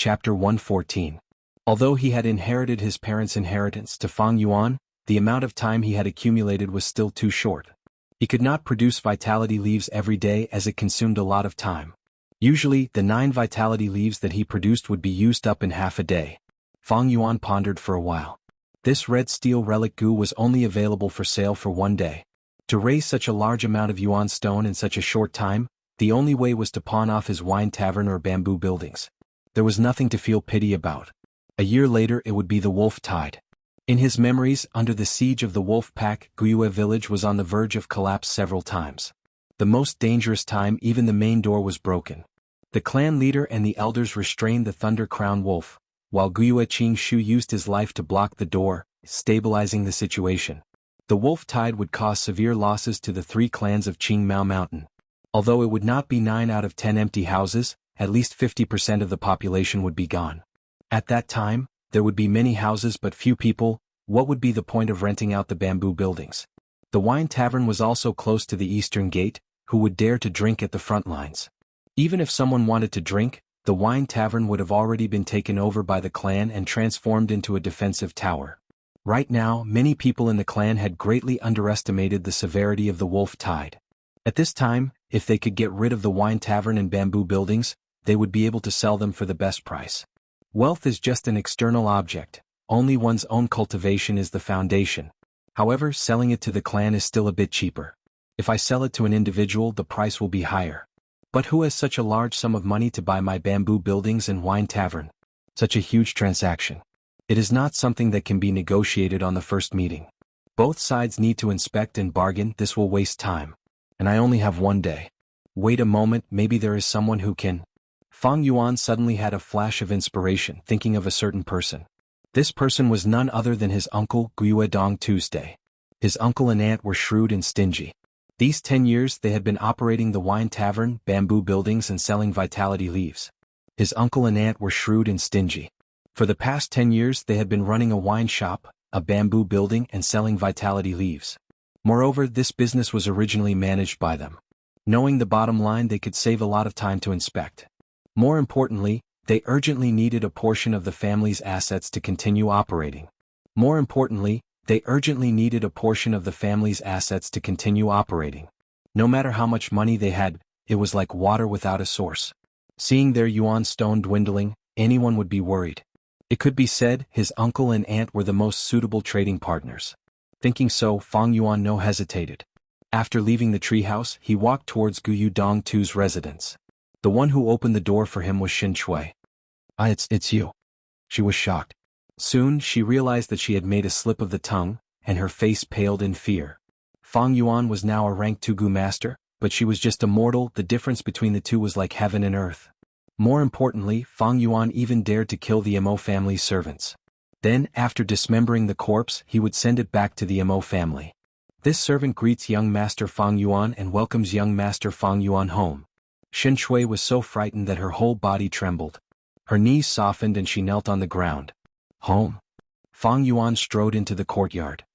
Chapter 114. Although he had inherited his parents' inheritance to Fang Yuan, the amount of time he had accumulated was still too short. He could not produce vitality leaves every day as it consumed a lot of time. Usually, the 9 vitality leaves that he produced would be used up in half a day. Fang Yuan pondered for a while. This red steel relic goo was only available for sale for 1 day. To raise such a large amount of Yuan stone in such a short time, the only way was to pawn off his wine tavern or bamboo buildings. There was nothing to feel pity about. A year later it would be the wolf tide. In his memories, under the siege of the wolf pack, Guyue village was on the verge of collapse several times. The most dangerous time, even the main door was broken. The clan leader and the elders restrained the Thunder Crown wolf, while Guyue Qingshu used his life to block the door, stabilizing the situation. The wolf tide would cause severe losses to the 3 clans of Qingmao Mountain. Although it would not be 9 out of 10 empty houses, at least 50% of the population would be gone. At that time, there would be many houses but few people. What would be the point of renting out the bamboo buildings? The wine tavern was also close to the eastern gate. Who would dare to drink at the front lines? Even if someone wanted to drink, the wine tavern would have already been taken over by the clan and transformed into a defensive tower. Right now, many people in the clan had greatly underestimated the severity of the wolf tide. At this time, if they could get rid of the wine tavern and bamboo buildings, they would be able to sell them for the best price. Wealth is just an external object. Only one's own cultivation is the foundation. However, selling it to the clan is still a bit cheaper. If I sell it to an individual, the price will be higher. But who has such a large sum of money to buy my bamboo buildings and wine tavern? Such a huge transaction. It is not something that can be negotiated on the first meeting. Both sides need to inspect and bargain. This will waste time. And I only have 1 day. Wait a moment, maybe there is someone who can. Fang Yuan suddenly had a flash of inspiration, thinking of a certain person. This person was none other than his uncle, Guyue Dong Tuesday. His uncle and aunt were shrewd and stingy. These 10 years they had been operating the wine tavern, bamboo buildings and selling vitality leaves. His uncle and aunt were shrewd and stingy. For the past 10 years they had been running a wine shop, a bamboo building and selling vitality leaves. Moreover, this business was originally managed by them. Knowing the bottom line, they could save a lot of time to inspect. More importantly, they urgently needed a portion of the family's assets to continue operating. No matter how much money they had, it was like water without a source. Seeing their yuan stone dwindling, anyone would be worried. It could be said his uncle and aunt were the most suitable trading partners. Thinking so, Fang Yuan no hesitated. After leaving the treehouse, he walked towards Guyue Dong Tu's residence. The one who opened the door for him was Xin Shui. It's you. She was shocked. Soon she realized that she had made a slip of the tongue, and her face paled in fear. Fang Yuan was now a rank 2 Gu master, but she was just a mortal. The difference between the two was like heaven and earth. More importantly, Fang Yuan even dared to kill the Mo family's servants. Then, after dismembering the corpse, he would send it back to the Mo family. This servant greets young Master Fang Yuan and welcomes young Master Fang Yuan home. Xin Shui was so frightened that her whole body trembled. Her knees softened and she knelt on the ground. Home? Fang Yuan strode into the courtyard.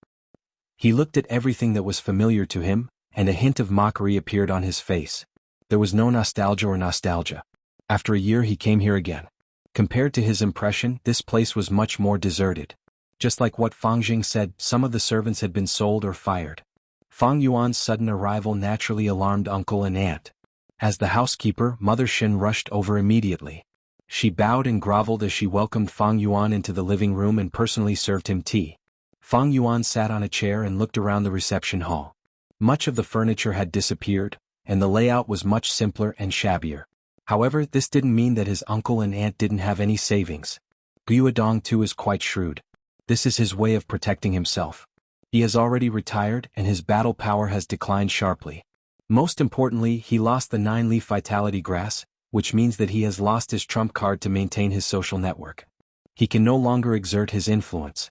He looked at everything that was familiar to him, and a hint of mockery appeared on his face. There was no nostalgia. After a year he came here again. Compared to his impression, this place was much more deserted. Just like what Fang Jing said, some of the servants had been sold or fired. Fang Yuan's sudden arrival naturally alarmed uncle and aunt. As the housekeeper, Mother Xin rushed over immediately. She bowed and groveled as she welcomed Fang Yuan into the living room and personally served him tea. Fang Yuan sat on a chair and looked around the reception hall. Much of the furniture had disappeared, and the layout was much simpler and shabbier. However, this didn't mean that his uncle and aunt didn't have any savings. Guyue Dong too is quite shrewd. This is his way of protecting himself. He has already retired and his battle power has declined sharply. Most importantly, he lost the 9-leaf vitality grass, which means that he has lost his trump card to maintain his social network. He can no longer exert his influence.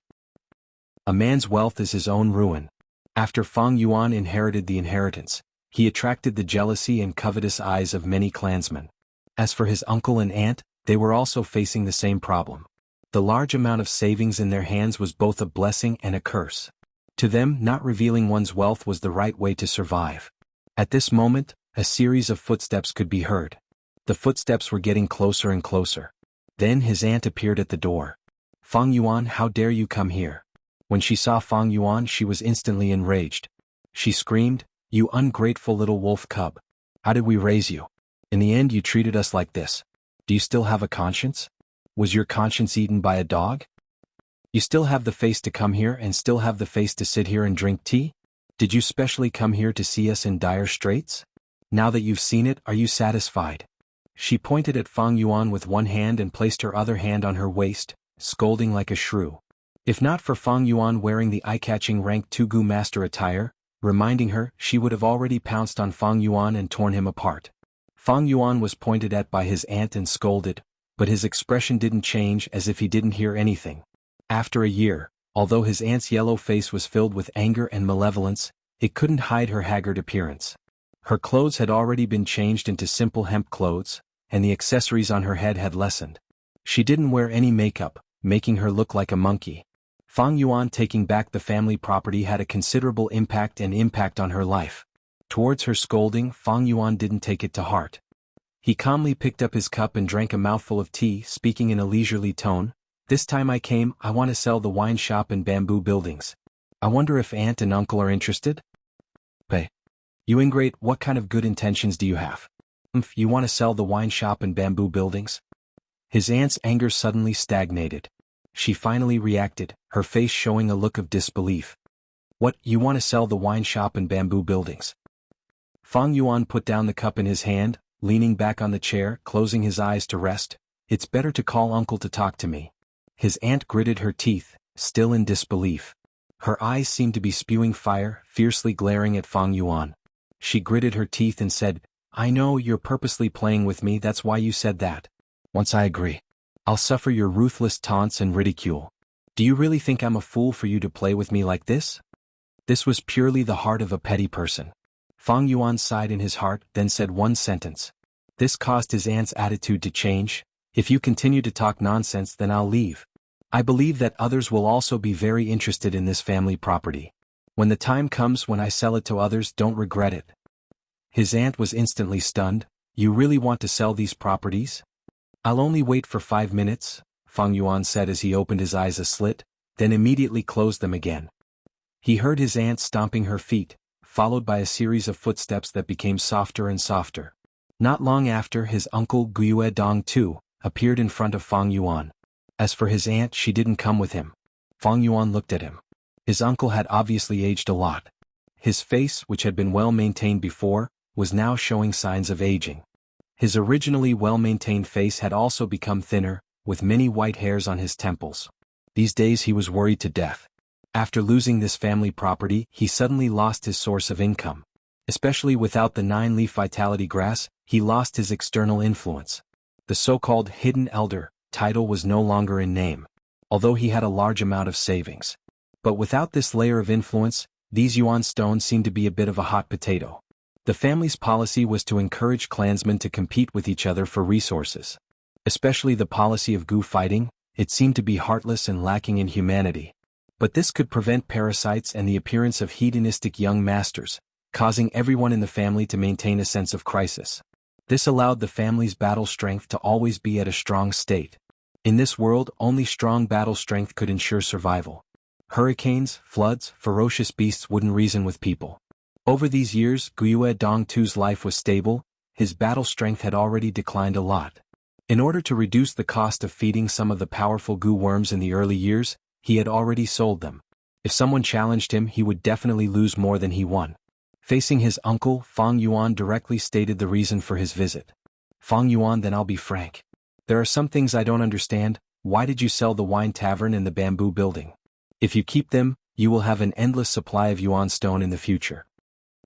A man's wealth is his own ruin. After Fang Yuan inherited the inheritance, he attracted the jealousy and covetous eyes of many clansmen. As for his uncle and aunt, they were also facing the same problem. The large amount of savings in their hands was both a blessing and a curse. To them, not revealing one's wealth was the right way to survive. At this moment, a series of footsteps could be heard. The footsteps were getting closer and closer. Then his aunt appeared at the door. "Fang Yuan, how dare you come here?" When she saw Fang Yuan, she was instantly enraged. She screamed, "You ungrateful little wolf cub. How did we raise you? In the end you treated us like this. Do you still have a conscience? Was your conscience eaten by a dog? You still have the face to come here and still have the face to sit here and drink tea? Did you specially come here to see us in dire straits? Now that you've seen it, are you satisfied?" She pointed at Fang Yuan with one hand and placed her other hand on her waist, scolding like a shrew. If not for Fang Yuan wearing the eye-catching rank 2 Gu master attire, reminding her, she would have already pounced on Fang Yuan and torn him apart. Fang Yuan was pointed at by his aunt and scolded, but his expression didn't change, as if he didn't hear anything. After a year, although his aunt's yellow face was filled with anger and malevolence, it couldn't hide her haggard appearance. Her clothes had already been changed into simple hemp clothes, and the accessories on her head had lessened. She didn't wear any makeup, making her look like a monkey. Fang Yuan taking back the family property had a considerable impact on her life. Towards her scolding, Fang Yuan didn't take it to heart. He calmly picked up his cup and drank a mouthful of tea, speaking in a leisurely tone. "This time I want to sell the wine shop and bamboo buildings. I wonder if aunt and uncle are interested?" "Pay. You ingrate, what kind of good intentions do you have? You want to sell the wine shop and bamboo buildings?" His aunt's anger suddenly stagnated. She finally reacted, her face showing a look of disbelief. "What, you want to sell the wine shop and bamboo buildings?" Fang Yuan put down the cup in his hand, leaning back on the chair, closing his eyes to rest. "It's better to call uncle to talk to me." His aunt gritted her teeth, still in disbelief. Her eyes seemed to be spewing fire, fiercely glaring at Fang Yuan. She gritted her teeth and said, "I know you're purposely playing with me, that's why you said that. Once I agree, I'll suffer your ruthless taunts and ridicule. Do you really think I'm a fool for you to play with me like this?" This was purely the heart of a petty person. Fang Yuan sighed in his heart, then said one sentence. This caused his aunt's attitude to change. "If you continue to talk nonsense, then I'll leave. I believe that others will also be very interested in this family property. When the time comes when I sell it to others, don't regret it." His aunt was instantly stunned. "You really want to sell these properties?" "I'll only wait for 5 minutes, Fang Yuan said as he opened his eyes a slit, then immediately closed them again. He heard his aunt stomping her feet, followed by a series of footsteps that became softer and softer. Not long after, his uncle Guiyue Dong too appeared in front of Fang Yuan. As for his aunt, she didn't come with him. Fang Yuan looked at him. His uncle had obviously aged a lot. His face, which had been well maintained before, was now showing signs of aging. His originally well-maintained face had also become thinner, with many white hairs on his temples. These days he was worried to death. After losing this family property, he suddenly lost his source of income. Especially without the 9-leaf vitality grass, he lost his external influence. The so-called hidden elder title was no longer in name, although he had a large amount of savings. But without this layer of influence, these Yuan stones seemed to be a bit of a hot potato. The family's policy was to encourage clansmen to compete with each other for resources. Especially the policy of Gu fighting, it seemed to be heartless and lacking in humanity. But this could prevent parasites and the appearance of hedonistic young masters, causing everyone in the family to maintain a sense of crisis. This allowed the family's battle strength to always be at a strong state. In this world, only strong battle strength could ensure survival. Hurricanes, floods, ferocious beasts wouldn't reason with people. Over these years, Guiyue Dongtu's life was stable. His battle strength had already declined a lot. In order to reduce the cost of feeding some of the powerful Gu worms in the early years, he had already sold them. If someone challenged him, he would definitely lose more than he won. Facing his uncle, Fang Yuan directly stated the reason for his visit. "Fang Yuan, then I'll be frank. There are some things I don't understand. Why did you sell the wine tavern and the bamboo building? If you keep them, you will have an endless supply of Yuan stone in the future."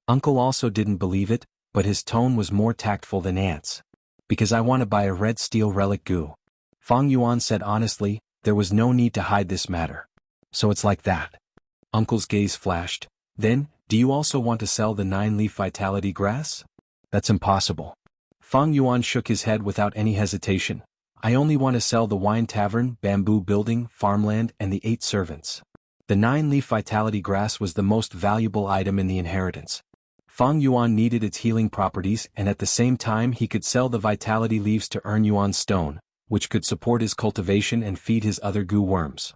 Uncle also didn't believe it, but his tone was more tactful than aunt's. "Because I want to buy a red steel relic Gu." Fang Yuan said honestly, there was no need to hide this matter. "So it's like that." Uncle's gaze flashed. "Then, do you also want to sell the 9-leaf vitality grass?" "That's impossible." Fang Yuan shook his head without any hesitation. "I only want to sell the wine tavern, bamboo building, farmland, and the 8 servants." The 9-leaf vitality grass was the most valuable item in the inheritance. Fang Yuan needed its healing properties, and at the same time he could sell the vitality leaves to earn Yuan stone, which could support his cultivation and feed his other goo worms.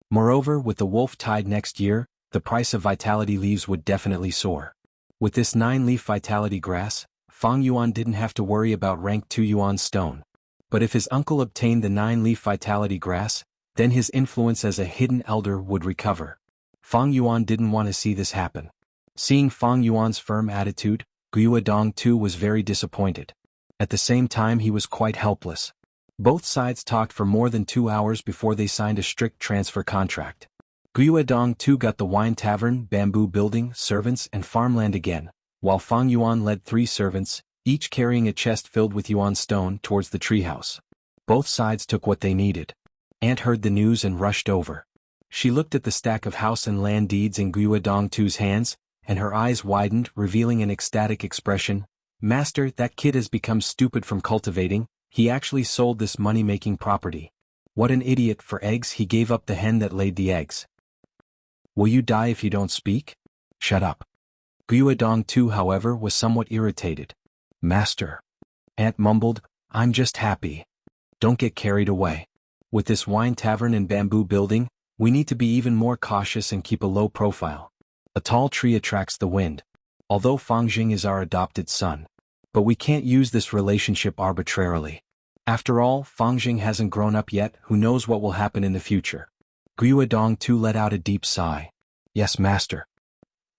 Moreover, with the wolf tide next year, the price of vitality leaves would definitely soar. With this 9-leaf vitality grass, Fang Yuan didn't have to worry about rank 2 Yuan stone. But if his uncle obtained the 9-leaf vitality grass, then his influence as a hidden elder would recover. Fang Yuan didn't want to see this happen. Seeing Fang Yuan's firm attitude, Guiyue Dong too was very disappointed. At the same time he was quite helpless. Both sides talked for more than 2 hours before they signed a strict transfer contract. Guiyue Dong too got the wine tavern, bamboo building, servants and farmland again, while Fang Yuan led 3 servants, each carrying a chest filled with Yuan stone towards the treehouse. Both sides took what they needed. Aunt heard the news and rushed over. She looked at the stack of house and land deeds in Guiyue Dong too's hands, and her eyes widened, revealing an ecstatic expression. Master, that kid has become stupid from cultivating, he actually sold this money-making property. What an idiot, for eggs he gave up the hen that laid the eggs. Will you die if you don't speak? Shut up. Guiyue Dong too, however, was somewhat irritated. Master. Aunt mumbled, I'm just happy. Don't get carried away. With this wine tavern and bamboo building, we need to be even more cautious and keep a low profile. A tall tree attracts the wind. Although Fangjing is our adopted son. But we can't use this relationship arbitrarily. After all, Fangjing hasn't grown up yet, who knows what will happen in the future. Guiyue Dong too let out a deep sigh. Yes, master.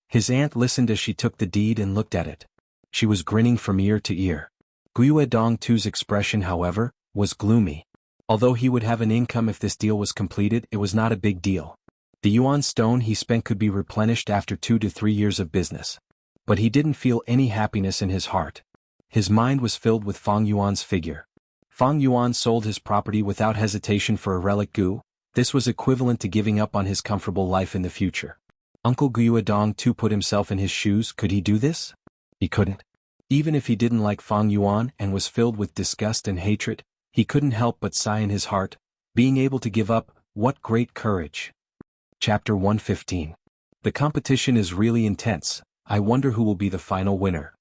His aunt listened as she took the deed and looked at it. She was grinning from ear to ear. Guiyue Dong too's expression, however, was gloomy. Although he would have an income if this deal was completed, it was not a big deal. The Yuan stone he spent could be replenished after 2 to 3 years of business. But he didn't feel any happiness in his heart. His mind was filled with Fang Yuan's figure. Fang Yuan sold his property without hesitation for a relic goo. This was equivalent to giving up on his comfortable life in the future. Uncle Guiyue Dong too put himself in his shoes. Could he do this? He couldn't. Even if he didn't like Fang Yuan and was filled with disgust and hatred, he couldn't help but sigh in his heart. Being able to give up, what great courage. Chapter 115. The competition is really intense. I wonder who will be the final winner.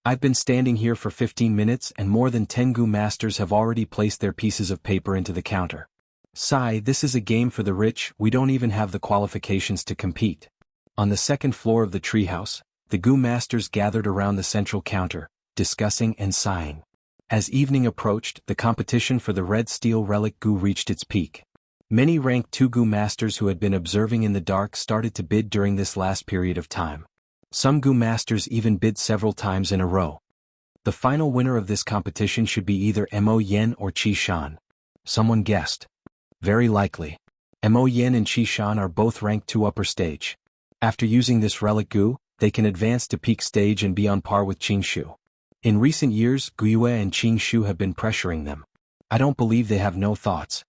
I've been standing here for 15 minutes and more than 10 goo masters have already placed their pieces of paper into the counter. Sigh, this is a game for the rich, we don't even have the qualifications to compete. On the second floor of the treehouse, the goo masters gathered around the central counter, discussing and sighing. As evening approached, the competition for the red steel relic goo reached its peak. Many rank 2 goo masters who had been observing in the dark started to bid during this last period of time. Some goo masters even bid several times in a row. The final winner of this competition should be either Mo Yen or Qi Shan. Someone guessed. Very likely. Mo Yen and Qi Shan are both ranked 2 upper stage. After using this relic goo, they can advance to peak stage and be on par with Qingshu. In recent years, Guiyue and Qingshu have been pressuring them. I don't believe they have no thoughts.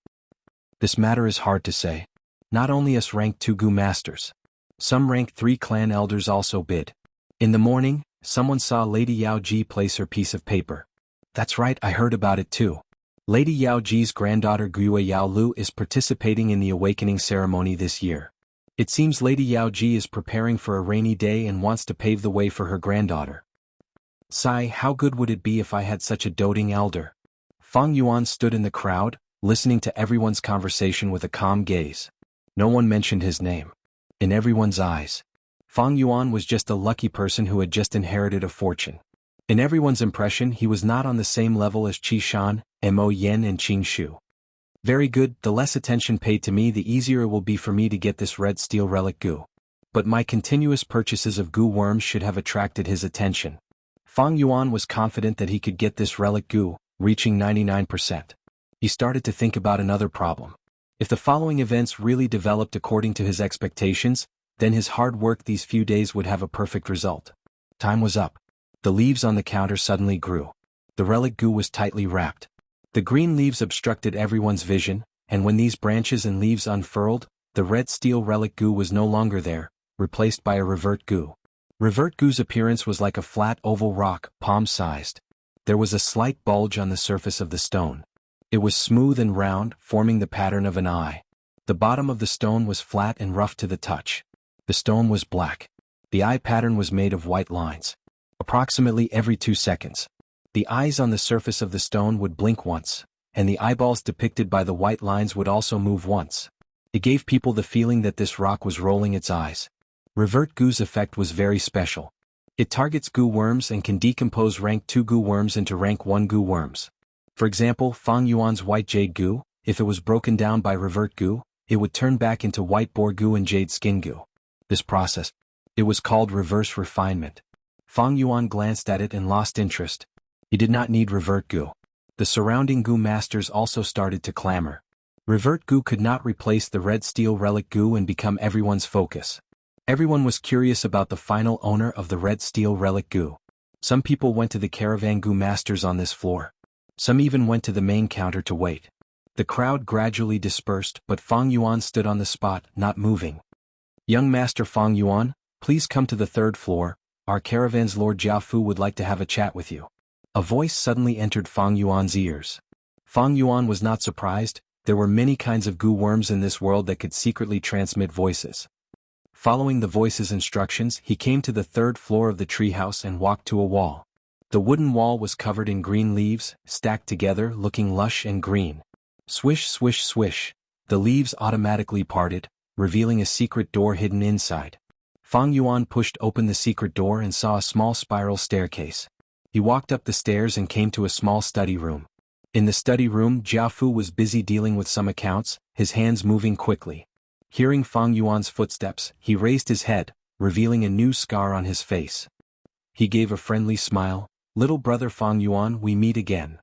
This matter is hard to say. Not only us rank 2 goo masters. Some rank 3 clan elders also bid. In the morning, someone saw Lady Yao Ji place her piece of paper. That's right, I heard about it too. Lady Yao Ji's granddaughter Guiyue Yao Lu is participating in the awakening ceremony this year. It seems Lady Yao Ji is preparing for a rainy day and wants to pave the way for her granddaughter. Sigh, how good would it be if I had such a doting elder? Fang Yuan stood in the crowd, listening to everyone's conversation with a calm gaze. No one mentioned his name. In everyone's eyes, Fang Yuan was just a lucky person who had just inherited a fortune. In everyone's impression, he was not on the same level as Qi Shan, Mo Yen and Qingshu. Very good, the less attention paid to me the easier it will be for me to get this red steel relic goo. But my continuous purchases of goo worms should have attracted his attention. Fang Yuan was confident that he could get this relic goo, reaching 99%. He started to think about another problem. If the following events really developed according to his expectations, then his hard work these few days would have a perfect result. Time was up. The leaves on the counter suddenly grew. The relic goo was tightly wrapped. The green leaves obstructed everyone's vision, and when these branches and leaves unfurled, the red steel relic goo was no longer there, replaced by a revert goo. Revert goo's appearance was like a flat oval rock, palm-sized. There was a slight bulge on the surface of the stone. It was smooth and round, forming the pattern of an eye. The bottom of the stone was flat and rough to the touch. The stone was black. The eye pattern was made of white lines. Approximately every 2 seconds, the eyes on the surface of the stone would blink once, and the eyeballs depicted by the white lines would also move once. It gave people the feeling that this rock was rolling its eyes. Revert Gu's effect was very special. It targets goo worms and can decompose rank 2 goo worms into rank 1 goo worms. For example, Fang Yuan's white jade goo, if it was broken down by Revert Gu, it would turn back into white boar goo and jade skin goo. This process, it was called reverse refinement. Fang Yuan glanced at it and lost interest. He did not need Revert Gu. The surrounding goo masters also started to clamor. Revert Gu could not replace the red steel relic goo and become everyone's focus. Everyone was curious about the final owner of the red steel relic goo. Some people went to the caravan goo masters on this floor. Some even went to the main counter to wait. The crowd gradually dispersed, but Fang Yuan stood on the spot, not moving. "Young Master Fang Yuan, please come to the 3rd floor, our caravan's Lord Jiafu would like to have a chat with you." A voice suddenly entered Fang Yuan's ears. Fang Yuan was not surprised, there were many kinds of goo worms in this world that could secretly transmit voices. Following the voice's instructions, he came to the 3rd floor of the treehouse and walked to a wall. The wooden wall was covered in green leaves, stacked together, looking lush and green. Swish, swish, swish, the leaves automatically parted, revealing a secret door hidden inside. Fang Yuan pushed open the secret door and saw a small spiral staircase. He walked up the stairs and came to a small study room. In the study room, Jiafu was busy dealing with some accounts, his hands moving quickly. Hearing Fang Yuan's footsteps, he raised his head, revealing a new scar on his face. He gave a friendly smile. "Little brother Fang Yuan, we meet again."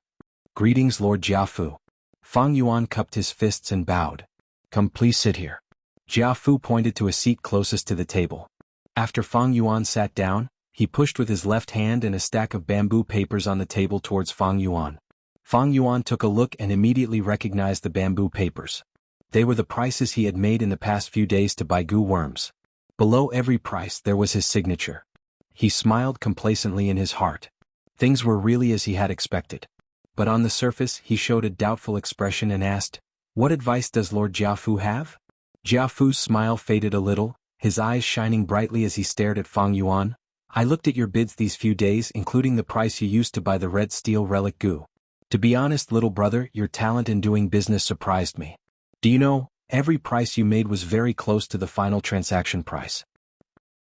"Greetings, Lord Jiafu." Fang Yuan cupped his fists and bowed. "Come, please sit here." Jiafu pointed to a seat closest to the table. After Fang Yuan sat down, he pushed with his left hand and a stack of bamboo papers on the table towards Fang Yuan. Fang Yuan took a look and immediately recognized the bamboo papers. They were the prices he had made in the past few days to buy goo worms. Below every price there was his signature. He smiled complacently in his heart. Things were really as he had expected. But on the surface he showed a doubtful expression and asked, "What advice does Lord Jiafu have?" Jiafu's smile faded a little, his eyes shining brightly as he stared at Fang Yuan. "I looked at your bids these few days, including the price you used to buy the red steel relic goo. To be honest, little brother, your talent in doing business surprised me. Do you know, every price you made was very close to the final transaction price.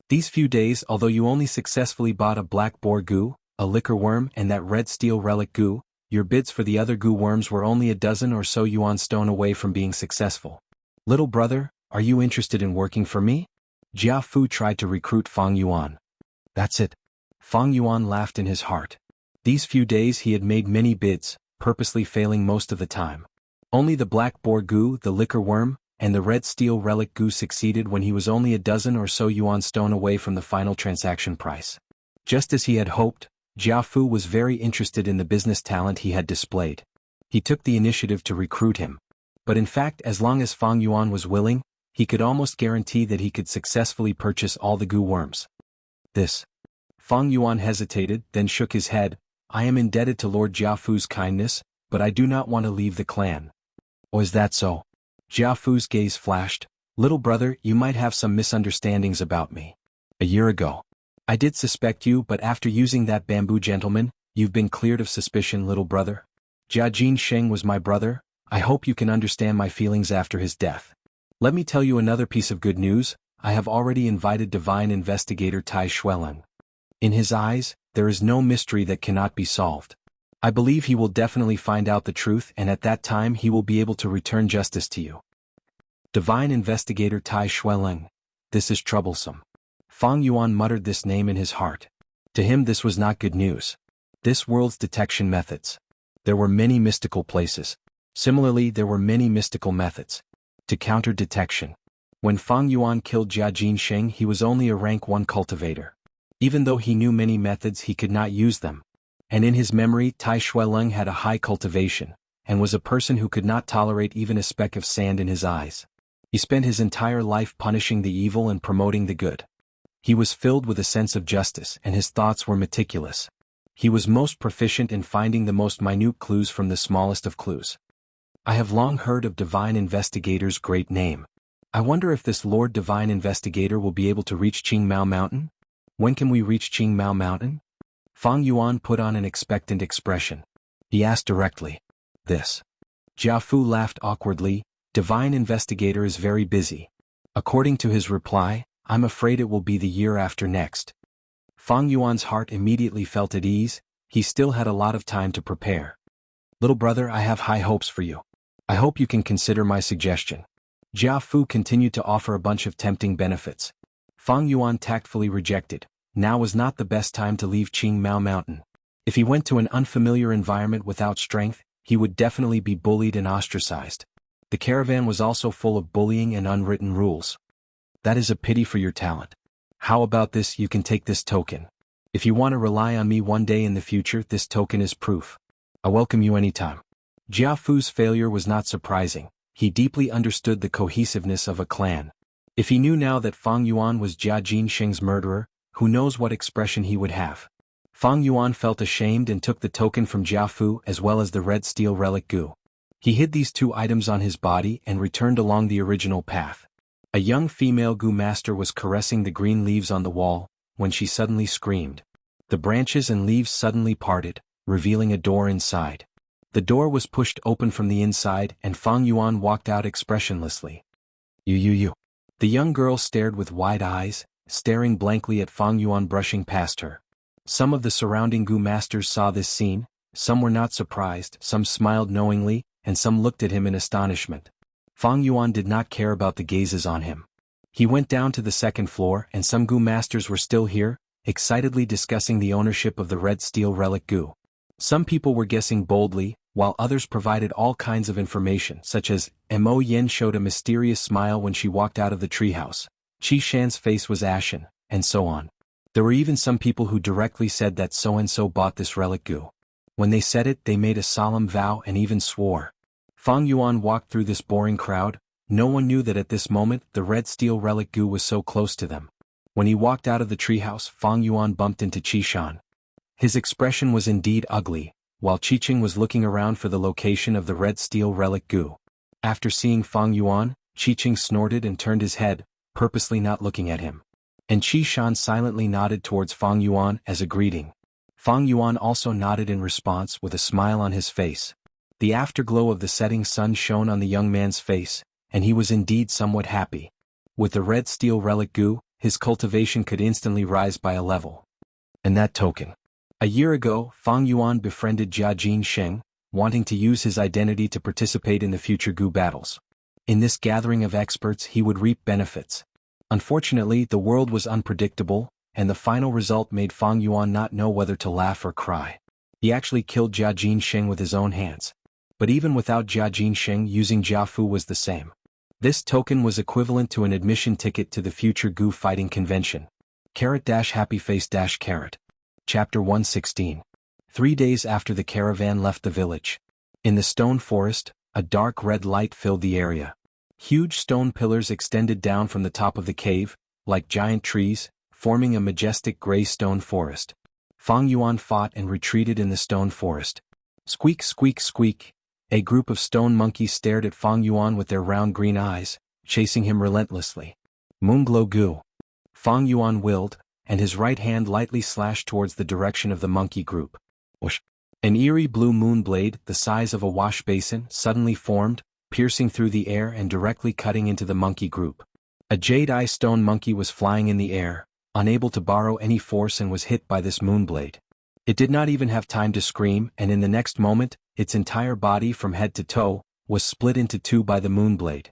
These few days, although you only successfully bought a black boar goo, a liquor worm and that red steel relic goo, your bids for the other goo worms were only a dozen or so yuan stone away from being successful. Little brother, are you interested in working for me?" Jiafu tried to recruit Fang Yuan. "That's it." Fang Yuan laughed in his heart. These few days he had made many bids, purposely failing most of the time. Only the black boar goo, the liquor worm, and the red steel relic goo succeeded when he was only a dozen or so yuan stone away from the final transaction price. Just as he had hoped, Jiafu was very interested in the business talent he had displayed. He took the initiative to recruit him. But in fact, as long as Fang Yuan was willing, he could almost guarantee that he could successfully purchase all the goo worms. "This." Fang Yuan hesitated, then shook his head. "I am indebted to Lord Jiafu's kindness, but I do not want to leave the clan." "Oh, is that so?" Jiafu's gaze flashed. "Little brother, you might have some misunderstandings about me. A year ago, I did suspect you, but after using that bamboo gentleman, you've been cleared of suspicion, little brother. Jiajin Sheng was my brother. I hope you can understand my feelings after his death. Let me tell you another piece of good news. I have already invited divine investigator Tai Shueleng. In his eyes, there is no mystery that cannot be solved. I believe he will definitely find out the truth, and at that time he will be able to return justice to you." Divine investigator Tai Shueleng. This is troublesome. Fang Yuan muttered this name in his heart. To him this was not good news. This world's detection methods. There were many mystical places. Similarly, there were many mystical methods to counter detection. When Fang Yuan killed Jiajin Sheng, he was only a rank 1 cultivator. Even though he knew many methods, he could not use them. And in his memory, Tai Shueleng had a high cultivation, and was a person who could not tolerate even a speck of sand in his eyes. He spent his entire life punishing the evil and promoting the good. He was filled with a sense of justice, and his thoughts were meticulous. He was most proficient in finding the most minute clues from the smallest of clues. I have long heard of Divine Investigator's great name. I wonder if this Lord Divine Investigator will be able to reach Qingmao Mountain? When can we reach Qingmao Mountain? Fang Yuan put on an expectant expression. He asked directly. "This." Jiafu laughed awkwardly. Divine Investigator is very busy. According to his reply, I'm afraid it will be the year after next. Fang Yuan's heart immediately felt at ease. He still had a lot of time to prepare. Little brother, I have high hopes for you. I hope you can consider my suggestion. Jiafu continued to offer a bunch of tempting benefits. Fang Yuan tactfully rejected. Now was not the best time to leave Qingmao Mountain. If he went to an unfamiliar environment without strength, he would definitely be bullied and ostracized. The caravan was also full of bullying and unwritten rules. That is a pity for your talent. How about this? You can take this token. If you want to rely on me one day in the future, this token is proof. I welcome you anytime. Jiafu's failure was not surprising. He deeply understood the cohesiveness of a clan. If he knew now that Fang Yuan was Jia Jinsheng's murderer, who knows what expression he would have. Fang Yuan felt ashamed and took the token from Jiafu as well as the red steel relic Gu. He hid these two items on his body and returned along the original path. A young female Gu master was caressing the green leaves on the wall, when she suddenly screamed. The branches and leaves suddenly parted, revealing a door inside. The door was pushed open from the inside and Fang Yuan walked out expressionlessly. You. The young girl stared with wide eyes, staring blankly at Fang Yuan brushing past her. Some of the surrounding Gu masters saw this scene, some were not surprised, some smiled knowingly, and some looked at him in astonishment. Fang Yuan did not care about the gazes on him. He went down to the second floor and some Gu masters were still here, excitedly discussing the ownership of the red steel relic Gu. Some people were guessing boldly, while others provided all kinds of information such as, Mo Yen showed a mysterious smile when she walked out of the treehouse, Qi Shan's face was ashen, and so on. There were even some people who directly said that so-and-so bought this relic Gu. When they said it, they made a solemn vow and even swore. Fang Yuan walked through this boring crowd. No one knew that at this moment the red steel relic Gu was so close to them. When he walked out of the treehouse, Fang Yuan bumped into Qi Shan. His expression was indeed ugly, while Qiqing was looking around for the location of the red steel relic Gu. After seeing Fang Yuan, Qiqing snorted and turned his head, purposely not looking at him. And Qi Shan silently nodded towards Fang Yuan as a greeting. Fang Yuan also nodded in response with a smile on his face. The afterglow of the setting sun shone on the young man's face, and he was indeed somewhat happy. With the red steel relic Gu, his cultivation could instantly rise by a level. And that token. A year ago, Fang Yuan befriended Jia Jinsheng, wanting to use his identity to participate in the future Gu battles. In this gathering of experts he would reap benefits. Unfortunately, the world was unpredictable, and the final result made Fang Yuan not know whether to laugh or cry. He actually killed Jia Jinsheng with his own hands. But even without Jia Jinsheng, using Jiafu was the same. This token was equivalent to an admission ticket to the future Gu fighting convention. Happy face carrot. Chapter 116. 3 days after the caravan left the village. In the stone forest, a dark red light filled the area. Huge stone pillars extended down from the top of the cave, like giant trees, forming a majestic gray stone forest. Fang Yuan fought and retreated in the stone forest. Squeak, squeak, squeak. A group of stone monkeys stared at Fang Yuan with their round green eyes, chasing him relentlessly. Moonglow Gu. Fang Yuan willed, and his right hand lightly slashed towards the direction of the monkey group. Whoosh. An eerie blue moon blade, the size of a wash basin, suddenly formed, piercing through the air and directly cutting into the monkey group. A jade-eye stone monkey was flying in the air, unable to borrow any force, and was hit by this moonblade. It did not even have time to scream, and in the next moment, its entire body from head to toe was split into two by the moonblade.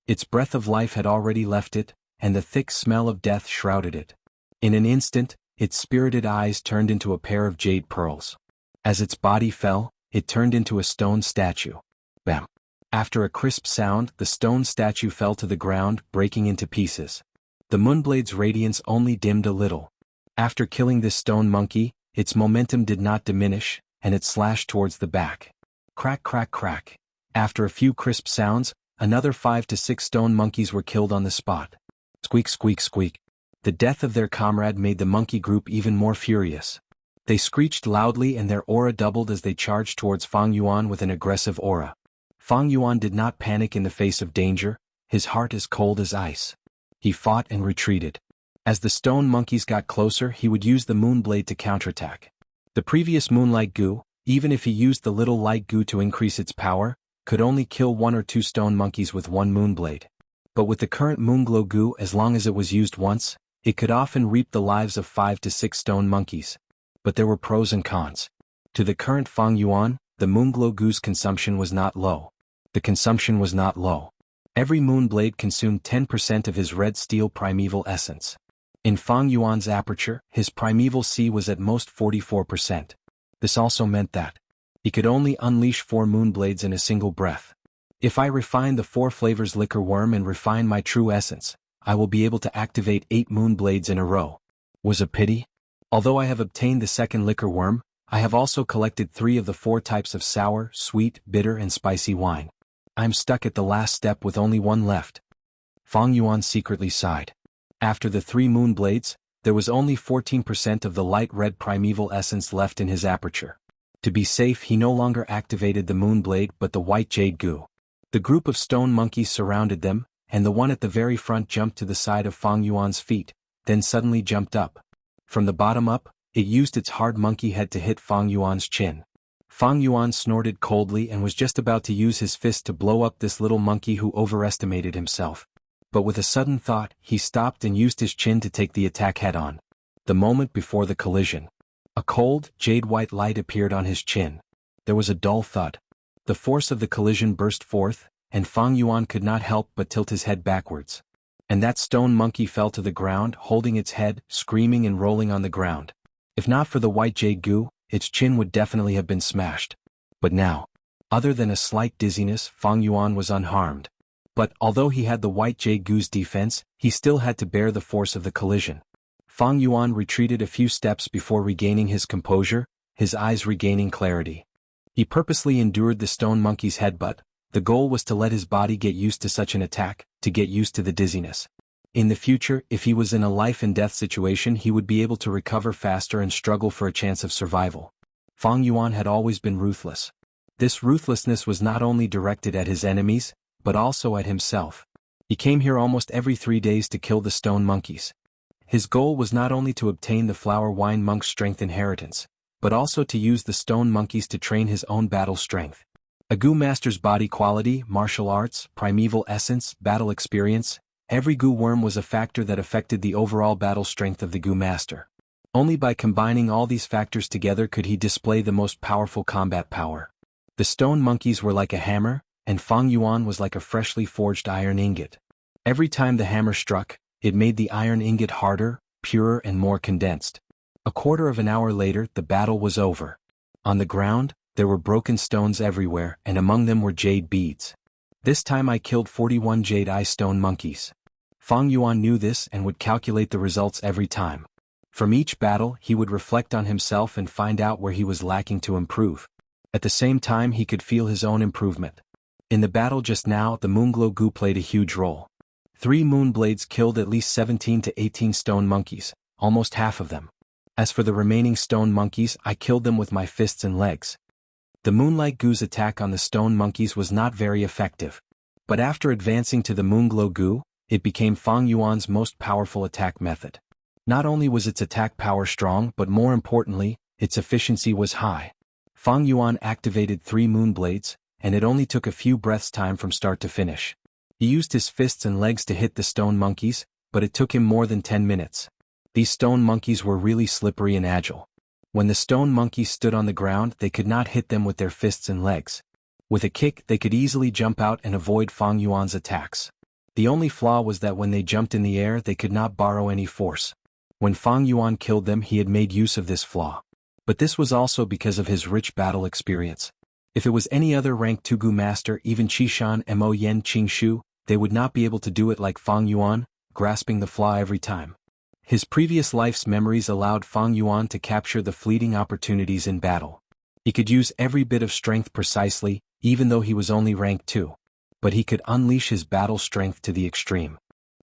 Its breath of life had already left it, and the thick smell of death shrouded it. In an instant, its spirited eyes turned into a pair of jade pearls. As its body fell, it turned into a stone statue. Bam! After a crisp sound, the stone statue fell to the ground, breaking into pieces. The moonblade's radiance only dimmed a little. After killing this stone monkey, its momentum did not diminish, and it slashed towards the back. Crack, crack, crack. After a few crisp sounds, another 5 to 6 stone monkeys were killed on the spot. Squeak, squeak, squeak. The death of their comrade made the monkey group even more furious. They screeched loudly and their aura doubled as they charged towards Fang Yuan with an aggressive aura. Fang Yuan did not panic in the face of danger, his heart as cold as ice. He fought and retreated. As the stone monkeys got closer, he would use the moonblade to counterattack. The previous moonlight Gu, even if he used the little light Gu to increase its power, could only kill 1 or 2 stone monkeys with one moonblade. But with the current moonglow goo, as long as it was used once, it could often reap the lives of 5 to 6 stone monkeys. But there were pros and cons. To the current Fang Yuan, the moonglow goo's consumption was not low. The consumption was not low. Every moonblade consumed 10% of his red steel primeval essence. In Fang Yuan's aperture, his primeval C was at most 44%. This also meant that he could only unleash 4 moonblades in a single breath. If I refine the 4 flavors liquor worm and refine my true essence, I will be able to activate 8 moonblades in a row. Was a pity? Although I have obtained the second liquor worm, I have also collected 3 of the 4 types of sour, sweet, bitter and spicy wine. I'm stuck at the last step with only 1 left. Fang Yuan secretly sighed. After the 3 moonblades, there was only 14% of the light red primeval essence left in his aperture. To be safe, he no longer activated the moonblade but the white jade goo. The group of stone monkeys surrounded them, and the one at the very front jumped to the side of Fang Yuan's feet, then suddenly jumped up. From the bottom up, it used its hard monkey head to hit Fang Yuan's chin. Fang Yuan snorted coldly and was just about to use his fist to blow up this little monkey who overestimated himself. But with a sudden thought, he stopped and used his chin to take the attack head-on. The moment before the collision, a cold, jade-white light appeared on his chin. There was a dull thud. The force of the collision burst forth, and Fang Yuan could not help but tilt his head backwards. And that stone monkey fell to the ground, holding its head, screaming and rolling on the ground. If not for the white jade goo, its chin would definitely have been smashed. But now, other than a slight dizziness, Fang Yuan was unharmed. But although he had the white jade goo's defense, he still had to bear the force of the collision. Fang Yuan retreated a few steps before regaining his composure, his eyes regaining clarity. He purposely endured the stone monkey's headbutt. The goal was to let his body get used to such an attack, to get used to the dizziness. In the future, if he was in a life-and-death situation, he would be able to recover faster and struggle for a chance of survival. Fang Yuan had always been ruthless. This ruthlessness was not only directed at his enemies, but also at himself. He came here almost every 3 days to kill the stone monkeys. His goal was not only to obtain the flower wine monk's strength inheritance, but also to use the stone monkeys to train his own battle strength. A Goo Master's body quality, martial arts, primeval essence, battle experience, every Goo worm was a factor that affected the overall battle strength of the Goo Master. Only by combining all these factors together could he display the most powerful combat power. The stone monkeys were like a hammer, and Fang Yuan was like a freshly forged iron ingot. Every time the hammer struck, it made the iron ingot harder, purer and more condensed. A quarter of an hour later, the battle was over. On the ground, there were broken stones everywhere, and among them were jade beads. This time I killed 41 jade eye stone monkeys. Fang Yuan knew this and would calculate the results every time. From each battle, he would reflect on himself and find out where he was lacking to improve. At the same time, he could feel his own improvement. In the battle just now, the moonglow goo played a huge role. 3 moonblades killed at least 17 to 18 stone monkeys, almost half of them. As for the remaining stone monkeys, I killed them with my fists and legs. The moonlight goo's attack on the stone monkeys was not very effective. But after advancing to the moonglow goo, it became Fang Yuan's most powerful attack method. Not only was its attack power strong, but more importantly, its efficiency was high. Fang Yuan activated 3 moonblades, and it only took a few breaths' time from start to finish. He used his fists and legs to hit the stone monkeys, but it took him more than 10 minutes. These stone monkeys were really slippery and agile. When the stone monkeys stood on the ground, they could not hit them with their fists and legs. With a kick, they could easily jump out and avoid Fang Yuan's attacks. The only flaw was that when they jumped in the air, they could not borrow any force. When Fang Yuan killed them, he had made use of this flaw. But this was also because of his rich battle experience. If it was any other rank 2 Goo Master, even Qishan Mo Yen Qingshu, they would not be able to do it like Fang Yuan, grasping the flaw every time. His previous life's memories allowed Fang Yuan to capture the fleeting opportunities in battle. He could use every bit of strength precisely, even though he was only rank 2. But he could unleash his battle strength to the extreme.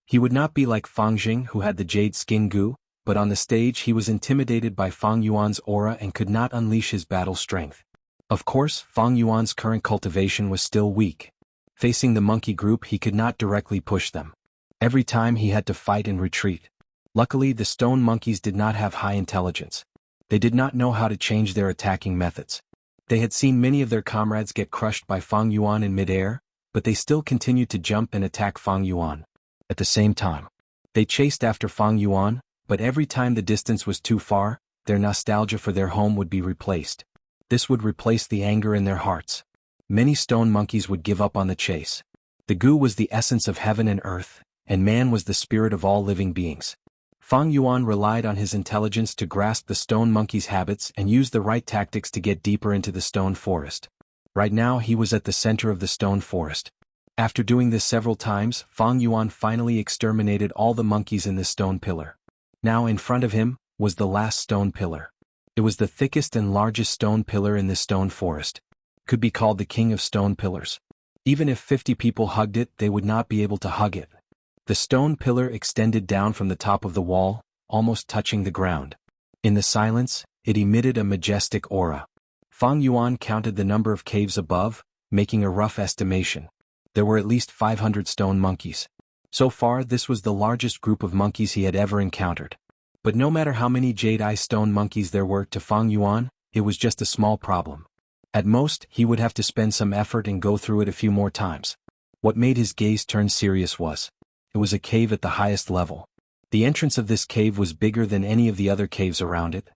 He would not be like Fang Jing, who had the jade skin goo, but on the stage he was intimidated by Fang Yuan's aura and could not unleash his battle strength. Of course, Fang Yuan's current cultivation was still weak. Facing the monkey group, he could not directly push them. Every time he had to fight and retreat. Luckily, the stone monkeys did not have high intelligence. They did not know how to change their attacking methods. They had seen many of their comrades get crushed by Fang Yuan in midair, but they still continued to jump and attack Fang Yuan. At the same time, they chased after Fang Yuan, but every time the distance was too far, their nostalgia for their home would be replaced. This would replace the anger in their hearts. Many stone monkeys would give up on the chase. The gu was the essence of heaven and earth, and man was the spirit of all living beings. Fang Yuan relied on his intelligence to grasp the stone monkey's habits and use the right tactics to get deeper into the stone forest. Right now he was at the center of the stone forest. After doing this several times, Fang Yuan finally exterminated all the monkeys in the stone pillar. Now in front of him was the last stone pillar. It was the thickest and largest stone pillar in this stone forest. Could be called the king of stone pillars. Even if 50 people hugged it, they would not be able to hug it. The stone pillar extended down from the top of the wall, almost touching the ground. In the silence, it emitted a majestic aura. Fang Yuan counted the number of caves above, making a rough estimation. There were at least 500 stone monkeys. So far, this was the largest group of monkeys he had ever encountered. But no matter how many jade-eye stone monkeys there were to Fang Yuan, it was just a small problem. At most, he would have to spend some effort and go through it a few more times. What made his gaze turn serious was, it was a cave at the highest level. The entrance of this cave was bigger than any of the other caves around it.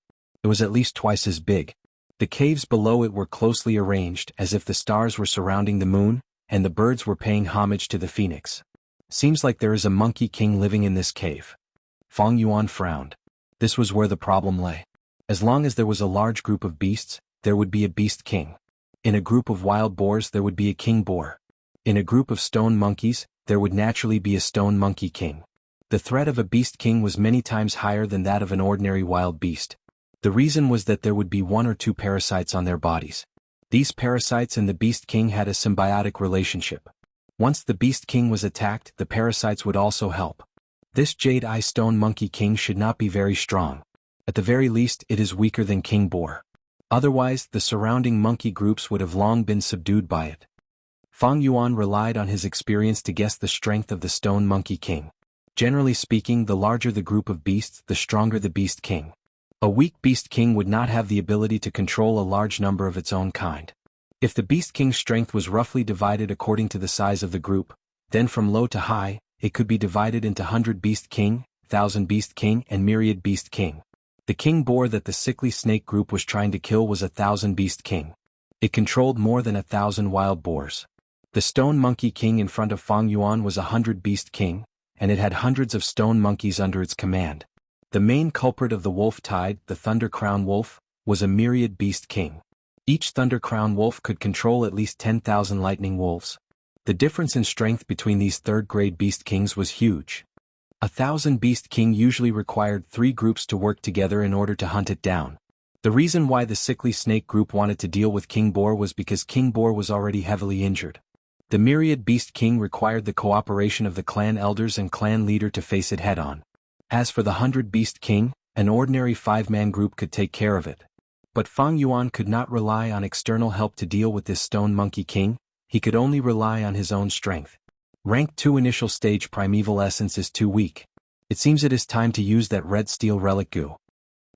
It was at least twice as big. The caves below it were closely arranged as if the stars were surrounding the moon, and the birds were paying homage to the phoenix. Seems like there is a monkey king living in this cave. Fang Yuan frowned. This was where the problem lay. As long as there was a large group of beasts, there would be a beast king. In a group of wild boars there would be a king boar. In a group of stone monkeys, there would naturally be a stone monkey king. The threat of a beast king was many times higher than that of an ordinary wild beast. The reason was that there would be 1 or 2 parasites on their bodies. These parasites and the beast king had a symbiotic relationship. Once the beast king was attacked, the parasites would also help. This jade-eye stone monkey king should not be very strong. At the very least, it is weaker than king boar. Otherwise, the surrounding monkey groups would have long been subdued by it. Fang Yuan relied on his experience to guess the strength of the stone monkey king. Generally speaking, the larger the group of beasts, the stronger the beast king. A weak beast king would not have the ability to control a large number of its own kind. If the beast king's strength was roughly divided according to the size of the group, then from low to high, it could be divided into 100 beast king, 1000 beast king, and myriad beast king. The king boar that the sickly snake group was trying to kill was 1000 beast king. It controlled more than 1000 wild boars. The stone monkey king in front of Fang Yuan was 100 beast king, and it had hundreds of stone monkeys under its command. The main culprit of the wolf tide, the Thunder Crown Wolf, was a myriad beast king. Each Thunder Crown Wolf could control at least 10,000 lightning wolves. The difference in strength between these third-grade beast kings was huge. 1000 beast king usually required 3 groups to work together in order to hunt it down. The reason why the sickly snake group wanted to deal with King Boar was because King Boar was already heavily injured. The myriad beast king required the cooperation of the clan elders and clan leader to face it head-on. As for the 100 beast king, an ordinary 5-man group could take care of it. But Fang Yuan could not rely on external help to deal with this stone monkey king, he could only rely on his own strength. Rank 2 initial stage primeval essence is too weak. It seems it is time to use that red steel relic goo.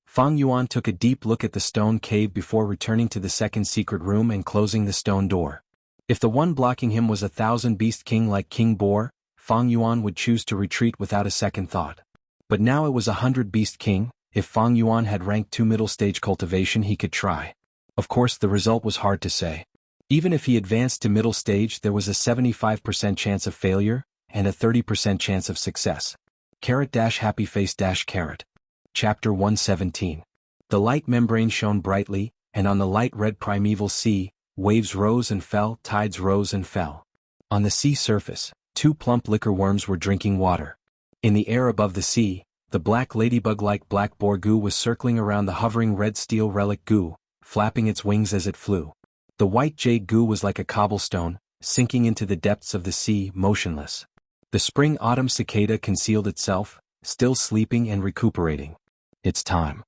Fang Yuan took a deep look at the stone cave before returning to the second secret room and closing the stone door. If the one blocking him was 1000 beast king like King Boar, Fang Yuan would choose to retreat without a second thought. But now it was 100 beast king. If Fang Yuan had rank 2 middle stage cultivation, he could try. Of course, the result was hard to say. Even if he advanced to middle stage, there was a 75% chance of failure and a 30% chance of success. Happy face carrot. Chapter 117. The light membrane shone brightly, and on the light red primeval sea, waves rose and fell, tides rose and fell. On the sea surface, 2 plump liquor worms were drinking water. In the air above the sea, the black ladybug-like black boar goo was circling around the hovering red steel relic goo, flapping its wings as it flew. The white jade goo was like a cobblestone, sinking into the depths of the sea, motionless. The spring-autumn cicada concealed itself, still sleeping and recuperating. It's time.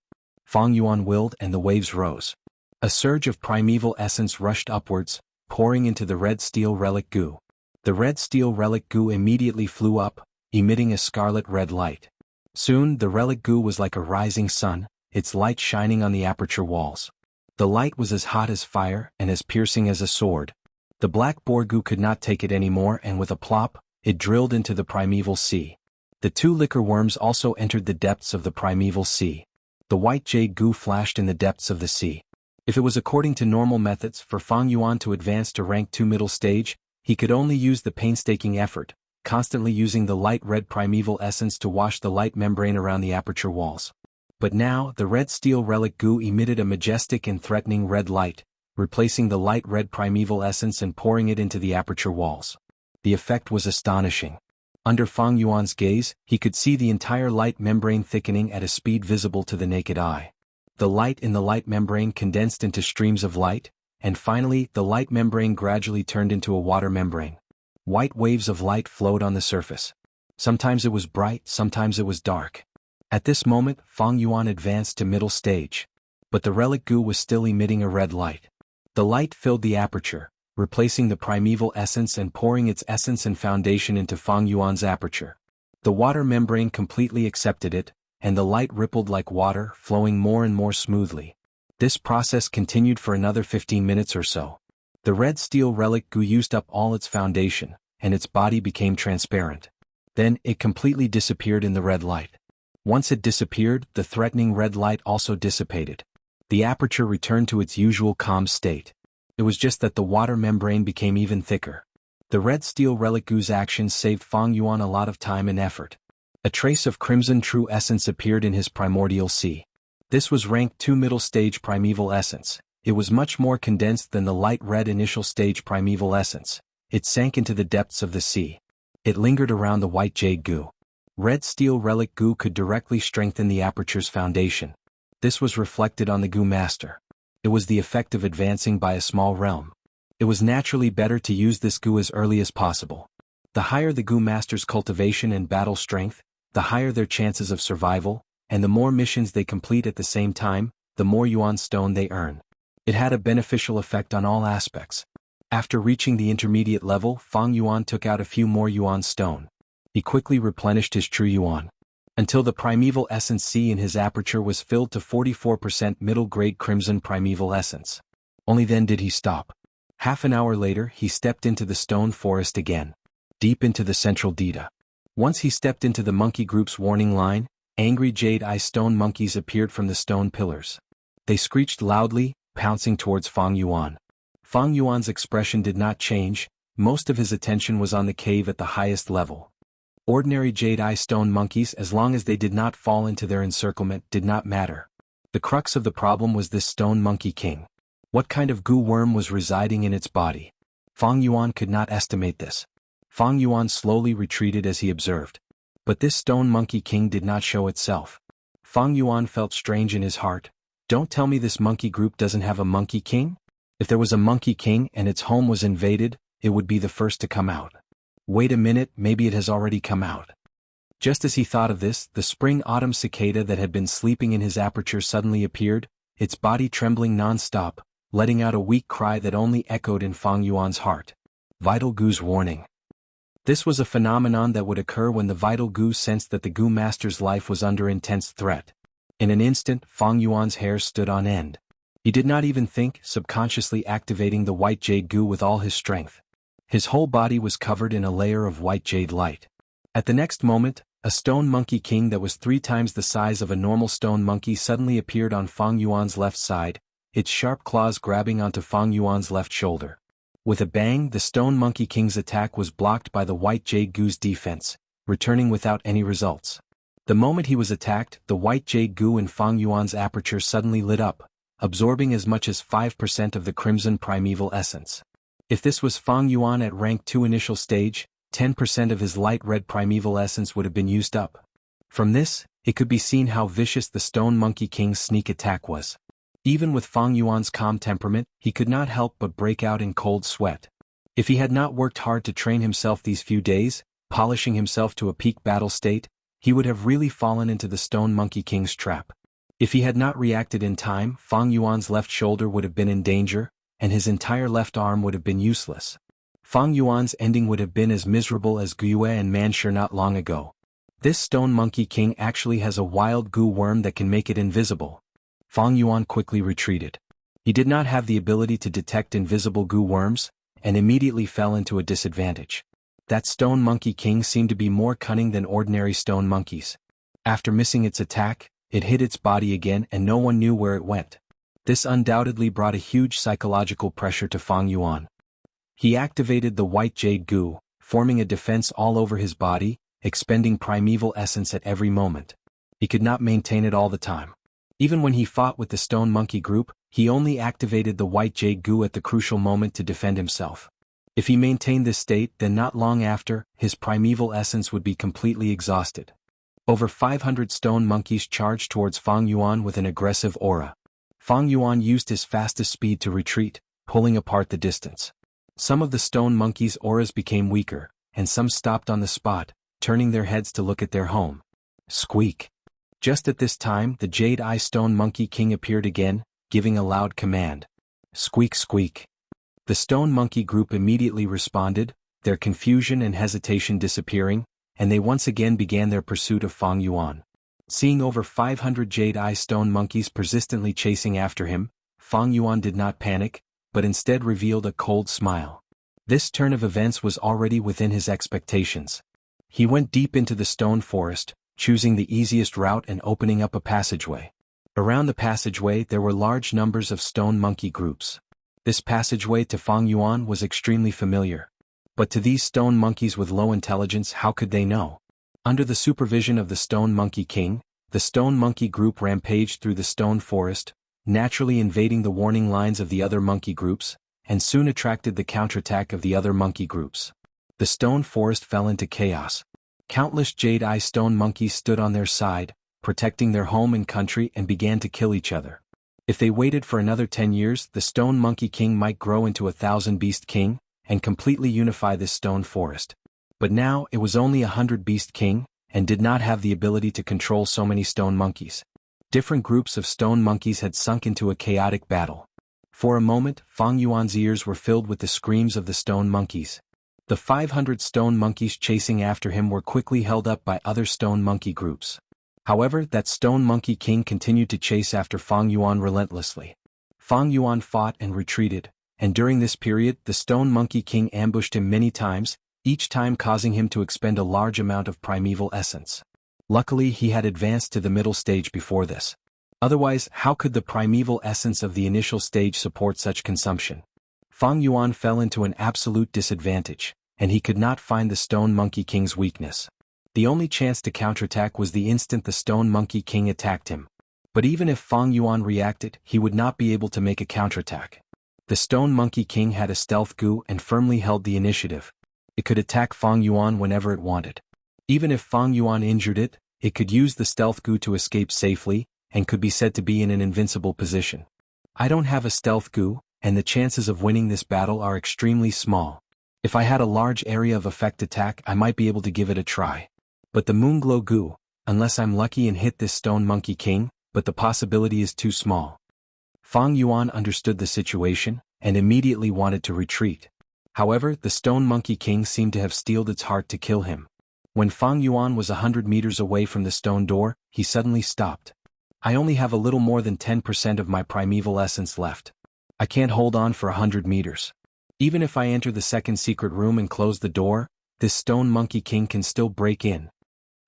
Fang Yuan willed, and the waves rose. A surge of primeval essence rushed upwards, pouring into the red steel relic goo. The red steel relic goo immediately flew up, emitting a scarlet-red light. Soon, the relic goo was like a rising sun, its light shining on the aperture walls. The light was as hot as fire and as piercing as a sword. The black boar goo could not take it anymore, and with a plop, it drilled into the primeval sea. The two liquor worms also entered the depths of the primeval sea. The white jade goo flashed in the depths of the sea. If it was according to normal methods for Fang Yuan to advance to rank 2 middle stage, he could only use the painstaking effort, constantly using the light red primeval essence to wash the light membrane around the aperture walls. But now, the red steel relic goo emitted a majestic and threatening red light, replacing the light red primeval essence and pouring it into the aperture walls. The effect was astonishing. Under Fang Yuan's gaze, he could see the entire light membrane thickening at a speed visible to the naked eye. The light in the light membrane condensed into streams of light, and finally, the light membrane gradually turned into a water membrane. White waves of light flowed on the surface. Sometimes it was bright, sometimes it was dark. At this moment, Fang Yuan advanced to middle stage. But the relic goo was still emitting a red light. The light filled the aperture, replacing the primeval essence and pouring its essence and foundation into Fang Yuan's aperture. The water membrane completely accepted it, and the light rippled like water, flowing more and more smoothly. This process continued for another 15 minutes or so. The red steel relic goo used up all its foundation, and its body became transparent. Then, it completely disappeared in the red light. Once it disappeared, the threatening red light also dissipated. The aperture returned to its usual calm state. It was just that the water membrane became even thicker. The red steel relic goo's actions saved Fang Yuan a lot of time and effort. A trace of crimson true essence appeared in his primordial sea. This was rank 2 middle stage primeval essence. It was much more condensed than the light red initial stage primeval essence. It sank into the depths of the sea. It lingered around the white jade goo. Red steel relic goo could directly strengthen the aperture's foundation. This was reflected on the goo master. It was the effect of advancing by a small realm. It was naturally better to use this goo as early as possible. The higher the goo master's cultivation and battle strength, the higher their chances of survival, and the more missions they complete at the same time, the more Yuan stone they earn. It had a beneficial effect on all aspects. After reaching the intermediate level, Fang Yuan took out a few more Yuan stone. He quickly replenished his true Yuan, until the primeval essence C in his aperture was filled to 44% middle-grade crimson primeval essence. Only then did he stop. Half an hour later, he stepped into the stone forest again, deep into the central Dita. Once he stepped into the monkey group's warning line, angry jade-eye stone monkeys appeared from the stone pillars. They screeched loudly, pouncing towards Fang Yuan. Fang Yuan's expression did not change. Most of his attention was on the cave at the highest level. Ordinary jade-eye stone monkeys, as long as they did not fall into their encirclement, did not matter. The crux of the problem was this stone monkey king. What kind of goo worm was residing in its body? Fang Yuan could not estimate this. Fang Yuan slowly retreated as he observed. But this stone monkey king did not show itself. Fang Yuan felt strange in his heart. Don't tell me this monkey group doesn't have a monkey king? If there was a monkey king and its home was invaded, it would be the first to come out. Wait a minute, maybe it has already come out. Just as he thought of this, the spring-autumn cicada that had been sleeping in his aperture suddenly appeared, its body trembling non-stop, letting out a weak cry that only echoed in Fang Yuan's heart. Vital goo's warning. This was a phenomenon that would occur when the vital goo sensed that the goo master's life was under intense threat. In an instant, Fang Yuan's hair stood on end. He did not even think, subconsciously activating the white jade goo with all his strength. His whole body was covered in a layer of white jade light. At the next moment, a stone monkey king that was 3 times the size of a normal stone monkey suddenly appeared on Fang Yuan's left side, its sharp claws grabbing onto Fang Yuan's left shoulder. With a bang, the stone monkey king's attack was blocked by the white jade goo's defense, returning without any results. The moment he was attacked, the white jade goo in Fang Yuan's aperture suddenly lit up, absorbing as much as 5% of the crimson primeval essence. If this was Fang Yuan at rank 2 initial stage, 10% of his light red primeval essence would have been used up. From this, it could be seen how vicious the stone monkey king's sneak attack was. Even with Fang Yuan's calm temperament, he could not help but break out in cold sweat. If he had not worked hard to train himself these few days, polishing himself to a peak battle state, he would have really fallen into the stone monkey king's trap. If he had not reacted in time, Fang Yuan's left shoulder would have been in danger, and his entire left arm would have been useless. Fang Yuan's ending would have been as miserable as Yue and Manshur not long ago. This stone monkey king actually has a wild goo worm that can make it invisible. Fang Yuan quickly retreated. He did not have the ability to detect invisible goo worms, and immediately fell into a disadvantage. That stone monkey king seemed to be more cunning than ordinary stone monkeys. After missing its attack, it hid its body again and no one knew where it went. This undoubtedly brought a huge psychological pressure to Fang Yuan. He activated the white jade goo, forming a defense all over his body, expending primeval essence at every moment. He could not maintain it all the time. Even when he fought with the stone monkey group, he only activated the white jade goo at the crucial moment to defend himself. If he maintained this state, then not long after, his primeval essence would be completely exhausted. Over 500 stone monkeys charged towards Fang Yuan with an aggressive aura. Fang Yuan used his fastest speed to retreat, pulling apart the distance. Some of the stone monkeys' auras became weaker, and some stopped on the spot, turning their heads to look at their home. Squeak! Just at this time, the Jade-Eye Stone Monkey King appeared again, giving a loud command. Squeak squeak! The stone monkey group immediately responded, their confusion and hesitation disappearing, and they once again began their pursuit of Fang Yuan. Seeing over 500 Jade-Eye Stone Monkeys persistently chasing after him, Fang Yuan did not panic, but instead revealed a cold smile. This turn of events was already within his expectations. He went deep into the stone forest, choosing the easiest route and opening up a passageway. Around the passageway there were large numbers of stone monkey groups. This passageway to Fang Yuan was extremely familiar. But to these stone monkeys with low intelligence, how could they know? Under the supervision of the Stone Monkey King, the stone monkey group rampaged through the stone forest, naturally invading the warning lines of the other monkey groups, and soon attracted the counterattack of the other monkey groups. The stone forest fell into chaos. Countless Jade-Eye Stone Monkeys stood on their side, protecting their home and country, and began to kill each other. If they waited for another 10 years, the Stone Monkey King might grow into a 1,000-beast king, and completely unify this stone forest. But now it was only 100-beast king, and did not have the ability to control so many stone monkeys. Different groups of stone monkeys had sunk into a chaotic battle. For a moment, Fang Yuan's ears were filled with the screams of the stone monkeys. The 500 stone monkeys chasing after him were quickly held up by other stone monkey groups. However, that stone monkey king continued to chase after Fang Yuan relentlessly. Fang Yuan fought and retreated, and during this period the stone monkey king ambushed him many times, each time causing him to expend a large amount of primeval essence. Luckily he had advanced to the middle stage before this. Otherwise, how could the primeval essence of the initial stage support such consumption? Fang Yuan fell into an absolute disadvantage, and he could not find the stone monkey king's weakness. The only chance to counterattack was the instant the stone monkey king attacked him. But even if Fang Yuan reacted, he would not be able to make a counterattack. The stone monkey king had a stealth goo and firmly held the initiative. It could attack Fang Yuan whenever it wanted. Even if Fang Yuan injured it, it could use the stealth goo to escape safely, and could be said to be in an invincible position. I don't have a stealth goo, and the chances of winning this battle are extremely small. If I had a large area of effect attack, I might be able to give it a try. But the Moonglow goo, unless I'm lucky and hit this stone monkey king, but the possibility is too small. Fang Yuan understood the situation, and immediately wanted to retreat. However, the stone monkey king seemed to have steeled its heart to kill him. When Fang Yuan was 100 meters away from the stone door, he suddenly stopped. I only have a little more than 10% of my primeval essence left. I can't hold on for 100 meters. Even if I enter the second secret room and close the door, this stone monkey king can still break in.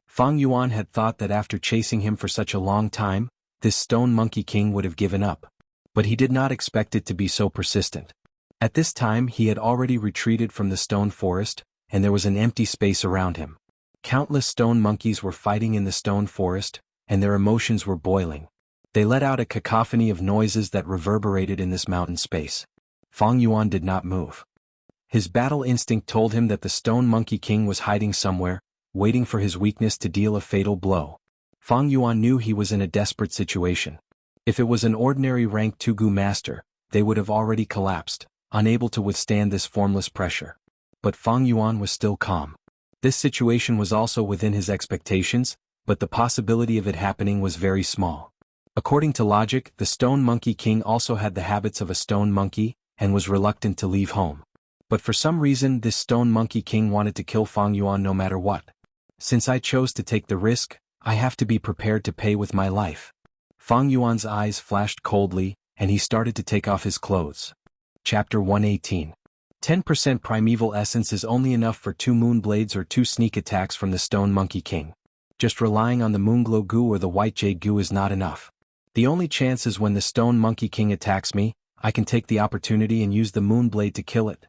Fang Yuan had thought that after chasing him for such a long time, this stone monkey king would have given up. But he did not expect it to be so persistent. At this time he had already retreated from the stone forest, and there was an empty space around him. Countless stone monkeys were fighting in the stone forest, and their emotions were boiling. They let out a cacophony of noises that reverberated in this mountain space. Fang Yuan did not move. His battle instinct told him that the stone monkey king was hiding somewhere, waiting for his weakness to deal a fatal blow. Fang Yuan knew he was in a desperate situation. If it was an ordinary rank 2 goo master, they would have already collapsed, unable to withstand this formless pressure. But Fang Yuan was still calm. This situation was also within his expectations, but the possibility of it happening was very small. According to logic, the stone monkey king also had the habits of a stone monkey, and was reluctant to leave home. But for some reason this stone monkey king wanted to kill Fang Yuan no matter what. Since I chose to take the risk, I have to be prepared to pay with my life. Fang Yuan's eyes flashed coldly, and he started to take off his clothes. Chapter 118. 10% primeval essence is only enough for 2 moonblades or 2 sneak attacks from the Stone Monkey King. Just relying on the Moonglow Goo or the White Jade Goo is not enough. The only chance is when the Stone Monkey King attacks me, I can take the opportunity and use the Moonblade to kill it.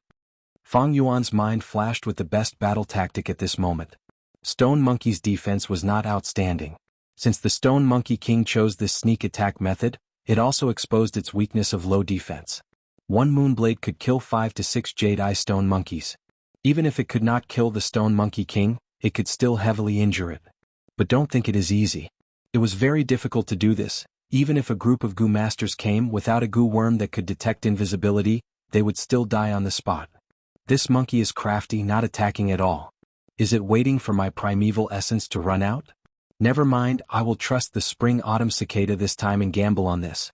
Fang Yuan's mind flashed with the best battle tactic at this moment. Stone Monkey's defense was not outstanding. Since the Stone Monkey King chose this sneak attack method, it also exposed its weakness of low defense. 1 Moonblade could kill 5 to 6 Jade-Eye Stone Monkeys. Even if it could not kill the Stone Monkey King, it could still heavily injure it. But don't think it is easy. It was very difficult to do this. Even if a group of Goo Masters came without a Goo Worm that could detect invisibility, they would still die on the spot. This monkey is crafty, not attacking at all. Is it waiting for my primeval essence to run out? Never mind, I will trust the Spring-Autumn Cicada this time and gamble on this.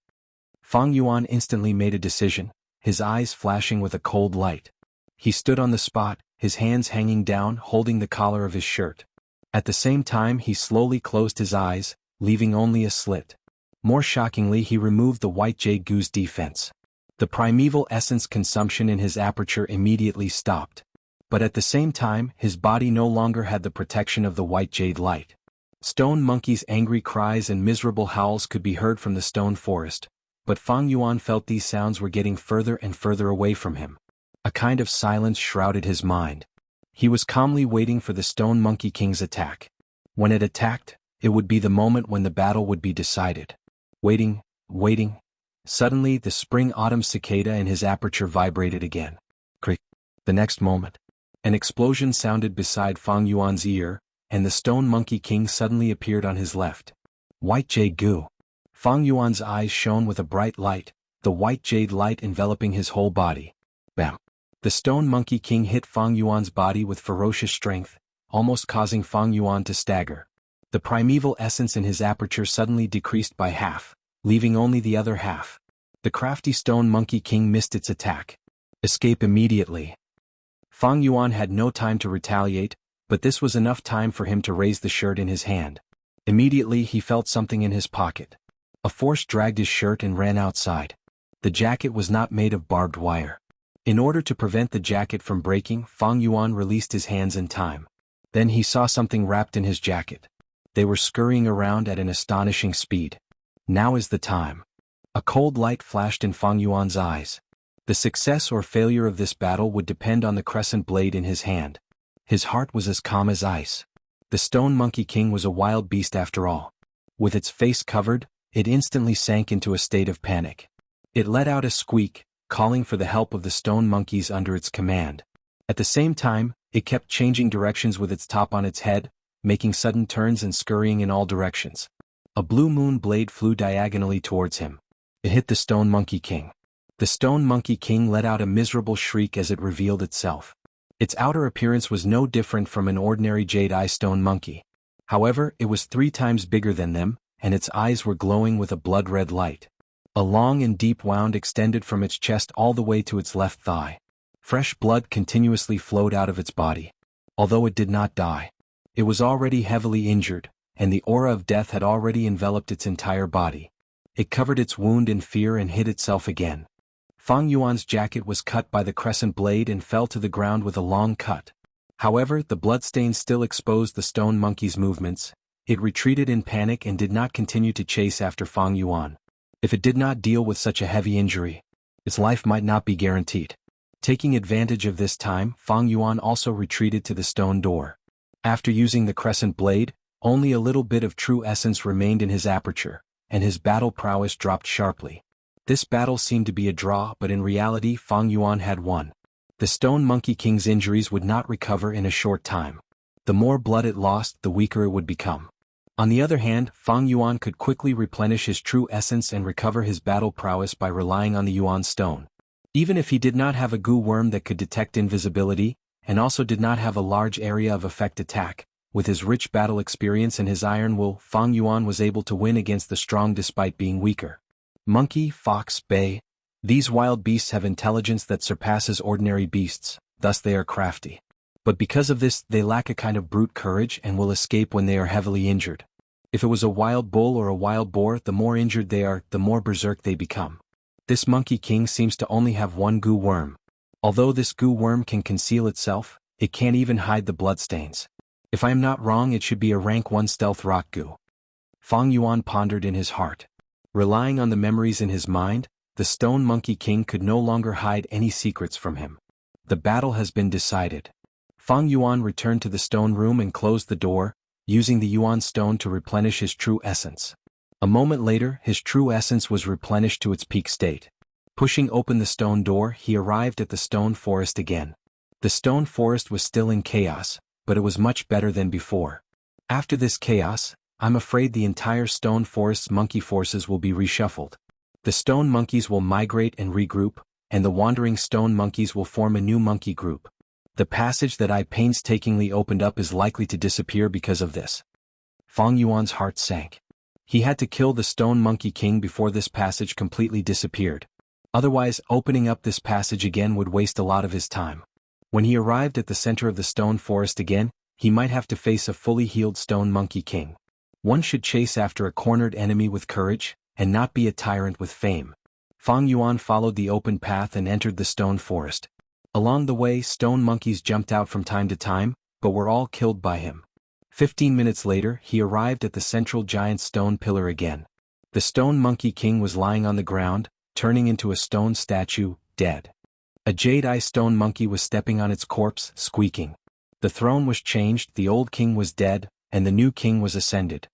Fang Yuan instantly made a decision, his eyes flashing with a cold light. He stood on the spot, his hands hanging down, holding the collar of his shirt. At the same time he slowly closed his eyes, leaving only a slit. More shockingly, he removed the White Jade Goo's defense. The primeval essence consumption in his aperture immediately stopped. But at the same time, his body no longer had the protection of the White Jade light. Stone Monkey's angry cries and miserable howls could be heard from the stone forest, but Fang Yuan felt these sounds were getting further and further away from him. A kind of silence shrouded his mind. He was calmly waiting for the Stone Monkey King's attack. When it attacked, it would be the moment when the battle would be decided. Waiting. Suddenly the Spring-Autumn Cicada in his aperture vibrated again. Crick. The next moment, an explosion sounded beside Fang Yuan's ear, and the Stone Monkey King suddenly appeared on his left. White Jade Goo. Fang Yuan's eyes shone with a bright light, the white jade light enveloping his whole body. Bam! The Stone Monkey King hit Fang Yuan's body with ferocious strength, almost causing Fang Yuan to stagger. The primeval essence in his aperture suddenly decreased by half, leaving only the other half. The crafty Stone Monkey King missed its attack. Escape immediately. Fang Yuan had no time to retaliate, but this was enough time for him to raise the shirt in his hand. Immediately he felt something in his pocket. A force dragged his shirt and ran outside. The jacket was not made of barbed wire. In order to prevent the jacket from breaking, Fang Yuan released his hands in time. Then he saw something wrapped in his jacket. They were scurrying around at an astonishing speed. Now is the time. A cold light flashed in Fang Yuan's eyes. The success or failure of this battle would depend on the crescent blade in his hand. His heart was as calm as ice. The Stone Monkey King was a wild beast after all. With its face covered, it instantly sank into a state of panic. It let out a squeak, calling for the help of the stone monkeys under its command. At the same time, it kept changing directions with its top on its head, making sudden turns and scurrying in all directions. A blue moon blade flew diagonally towards him. It hit the Stone Monkey King. The Stone Monkey King let out a miserable shriek as it revealed itself. Its outer appearance was no different from an ordinary jade-eye stone monkey. However, it was 3 times bigger than them, and its eyes were glowing with a blood-red light. A long and deep wound extended from its chest all the way to its left thigh. Fresh blood continuously flowed out of its body. Although it did not die, it was already heavily injured, and the aura of death had already enveloped its entire body. It covered its wound in fear and hid itself again. Fang Yuan's jacket was cut by the crescent blade and fell to the ground with a long cut. However, the bloodstain still exposed the stone monkey's movements. It retreated in panic and did not continue to chase after Fang Yuan. If it did not deal with such a heavy injury, its life might not be guaranteed. Taking advantage of this time, Fang Yuan also retreated to the stone door. After using the crescent blade, only a little bit of true essence remained in his aperture, and his battle prowess dropped sharply. This battle seemed to be a draw, but in reality Fang Yuan had won. The Stone Monkey King's injuries would not recover in a short time. The more blood it lost, the weaker it would become. On the other hand, Fang Yuan could quickly replenish his true essence and recover his battle prowess by relying on the Yuan stone. Even if he did not have a goo worm that could detect invisibility, and also did not have a large area of effect attack, with his rich battle experience and his iron will, Fang Yuan was able to win against the strong despite being weaker. Monkey, fox, bay. These wild beasts have intelligence that surpasses ordinary beasts, thus they are crafty. But because of this, they lack a kind of brute courage and will escape when they are heavily injured. If it was a wild bull or a wild boar, the more injured they are, the more berserk they become. This Monkey King seems to only have one goo worm. Although this goo worm can conceal itself, it can't even hide the bloodstains. If I am not wrong, it should be a rank 1 stealth rock goo. Fang Yuan pondered in his heart. Relying on the memories in his mind, the Stone Monkey King could no longer hide any secrets from him. The battle has been decided. Fang Yuan returned to the stone room and closed the door, using the Yuan stone to replenish his true essence. A moment later, his true essence was replenished to its peak state. Pushing open the stone door, he arrived at the stone forest again. The stone forest was still in chaos, but it was much better than before. After this chaos, I'm afraid the entire stone forest's monkey forces will be reshuffled. The stone monkeys will migrate and regroup, and the wandering stone monkeys will form a new monkey group. The passage that I painstakingly opened up is likely to disappear because of this. Fang Yuan's heart sank. He had to kill the Stone Monkey King before this passage completely disappeared. Otherwise, opening up this passage again would waste a lot of his time. When he arrived at the center of the stone forest again, he might have to face a fully healed Stone Monkey King. One should chase after a cornered enemy with courage, and not be a tyrant with fame. Fang Yuan followed the open path and entered the stone forest. Along the way, stone monkeys jumped out from time to time, but were all killed by him. 15 minutes later, he arrived at the central giant stone pillar again. The Stone Monkey King was lying on the ground, turning into a stone statue, dead. A jade-eye stone monkey was stepping on its corpse, squeaking. The throne was changed, the old king was dead, and the new king was ascended.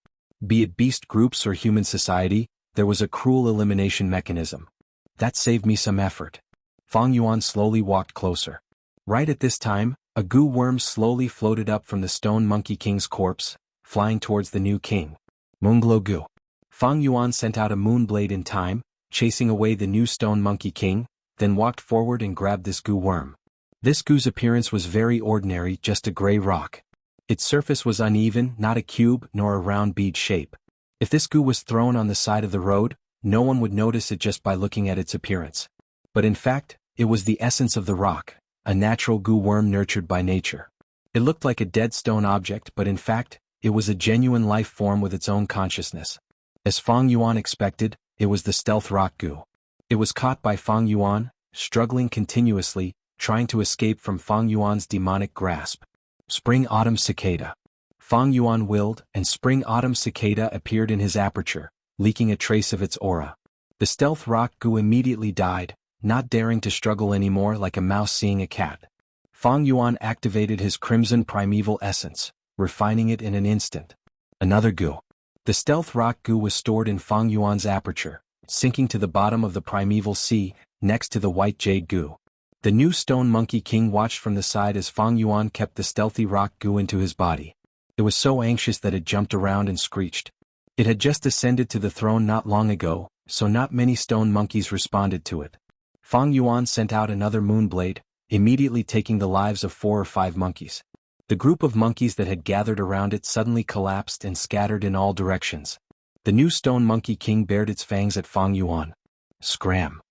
Be it beast groups or human society, there was a cruel elimination mechanism. That saved me some effort. Fang Yuan slowly walked closer. Right at this time, a goo worm slowly floated up from the Stone Monkey King's corpse, flying towards the new king. Moonglow goo. Fang Yuan sent out a moonblade in time, chasing away the new Stone Monkey King, then walked forward and grabbed this goo worm. This goo's appearance was very ordinary, just a gray rock. Its surface was uneven, not a cube nor a round bead shape. If this goo was thrown on the side of the road, no one would notice it just by looking at its appearance. But in fact, it was the essence of the rock, a natural goo worm nurtured by nature. It looked like a dead stone object, but in fact, it was a genuine life form with its own consciousness. As Fang Yuan expected, it was the stealth rock goo. It was caught by Fang Yuan, struggling continuously, trying to escape from Fang Yuan's demonic grasp. Spring-Autumn Cicada. Fang Yuan willed, and Spring-Autumn Cicada appeared in his aperture, leaking a trace of its aura. The stealth rock goo immediately died, not daring to struggle anymore like a mouse seeing a cat. Fang Yuan activated his crimson primeval essence, refining it in an instant. Another goo. The stealth rock goo was stored in Fang Yuan's aperture, sinking to the bottom of the primeval sea, next to the white jade goo. The new Stone Monkey King watched from the side as Fang Yuan kept the stealthy rock goo into his body. It was so anxious that it jumped around and screeched. It had just ascended to the throne not long ago, so not many stone monkeys responded to it. Fang Yuan sent out another moonblade, immediately taking the lives of 4 or 5 monkeys. The group of monkeys that had gathered around it suddenly collapsed and scattered in all directions. The new Stone Monkey King bared its fangs at Fang Yuan. Scram.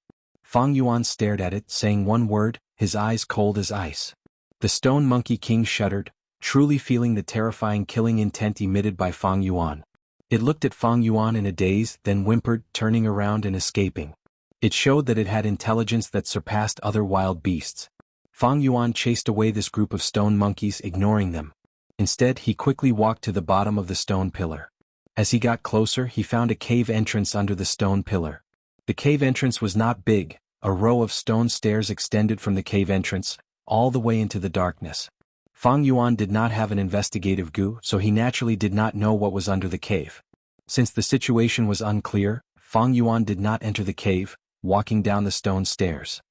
Fang Yuan stared at it, saying one word, his eyes cold as ice. The Stone Monkey King shuddered, truly feeling the terrifying killing intent emitted by Fang Yuan. It looked at Fang Yuan in a daze, then whimpered, turning around and escaping. It showed that it had intelligence that surpassed other wild beasts. Fang Yuan chased away this group of stone monkeys, ignoring them. Instead, he quickly walked to the bottom of the stone pillar. As he got closer, he found a cave entrance under the stone pillar. The cave entrance was not big. A row of stone stairs extended from the cave entrance, all the way into the darkness. Fang Yuan did not have an investigative goo, so he naturally did not know what was under the cave. Since the situation was unclear, Fang Yuan did not enter the cave, walking down the stone stairs.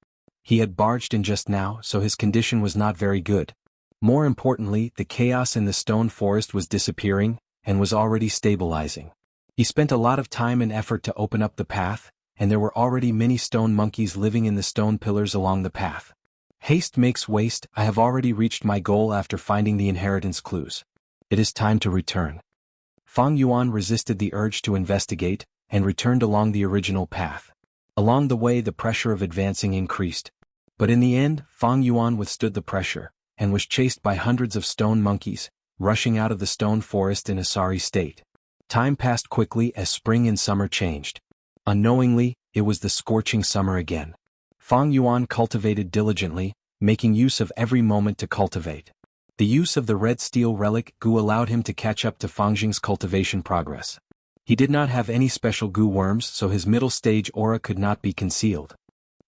He had barged in just now, so his condition was not very good. More importantly, the chaos in the stone forest was disappearing, and was already stabilizing. He spent a lot of time and effort to open up the path, and there were already many stone monkeys living in the stone pillars along the path. Haste makes waste. I have already reached my goal after finding the inheritance clues. It is time to return. Fang Yuan resisted the urge to investigate, and returned along the original path. Along the way the pressure of advancing increased. But in the end, Fang Yuan withstood the pressure, and was chased by hundreds of stone monkeys, rushing out of the stone forest in a sorry state. Time passed quickly as spring and summer changed. Unknowingly, it was the scorching summer again. Fang Yuan cultivated diligently, making use of every moment to cultivate. The use of the red steel relic goo allowed him to catch up to Fangjing's cultivation progress. He did not have any special goo worms, so his middle stage aura could not be concealed.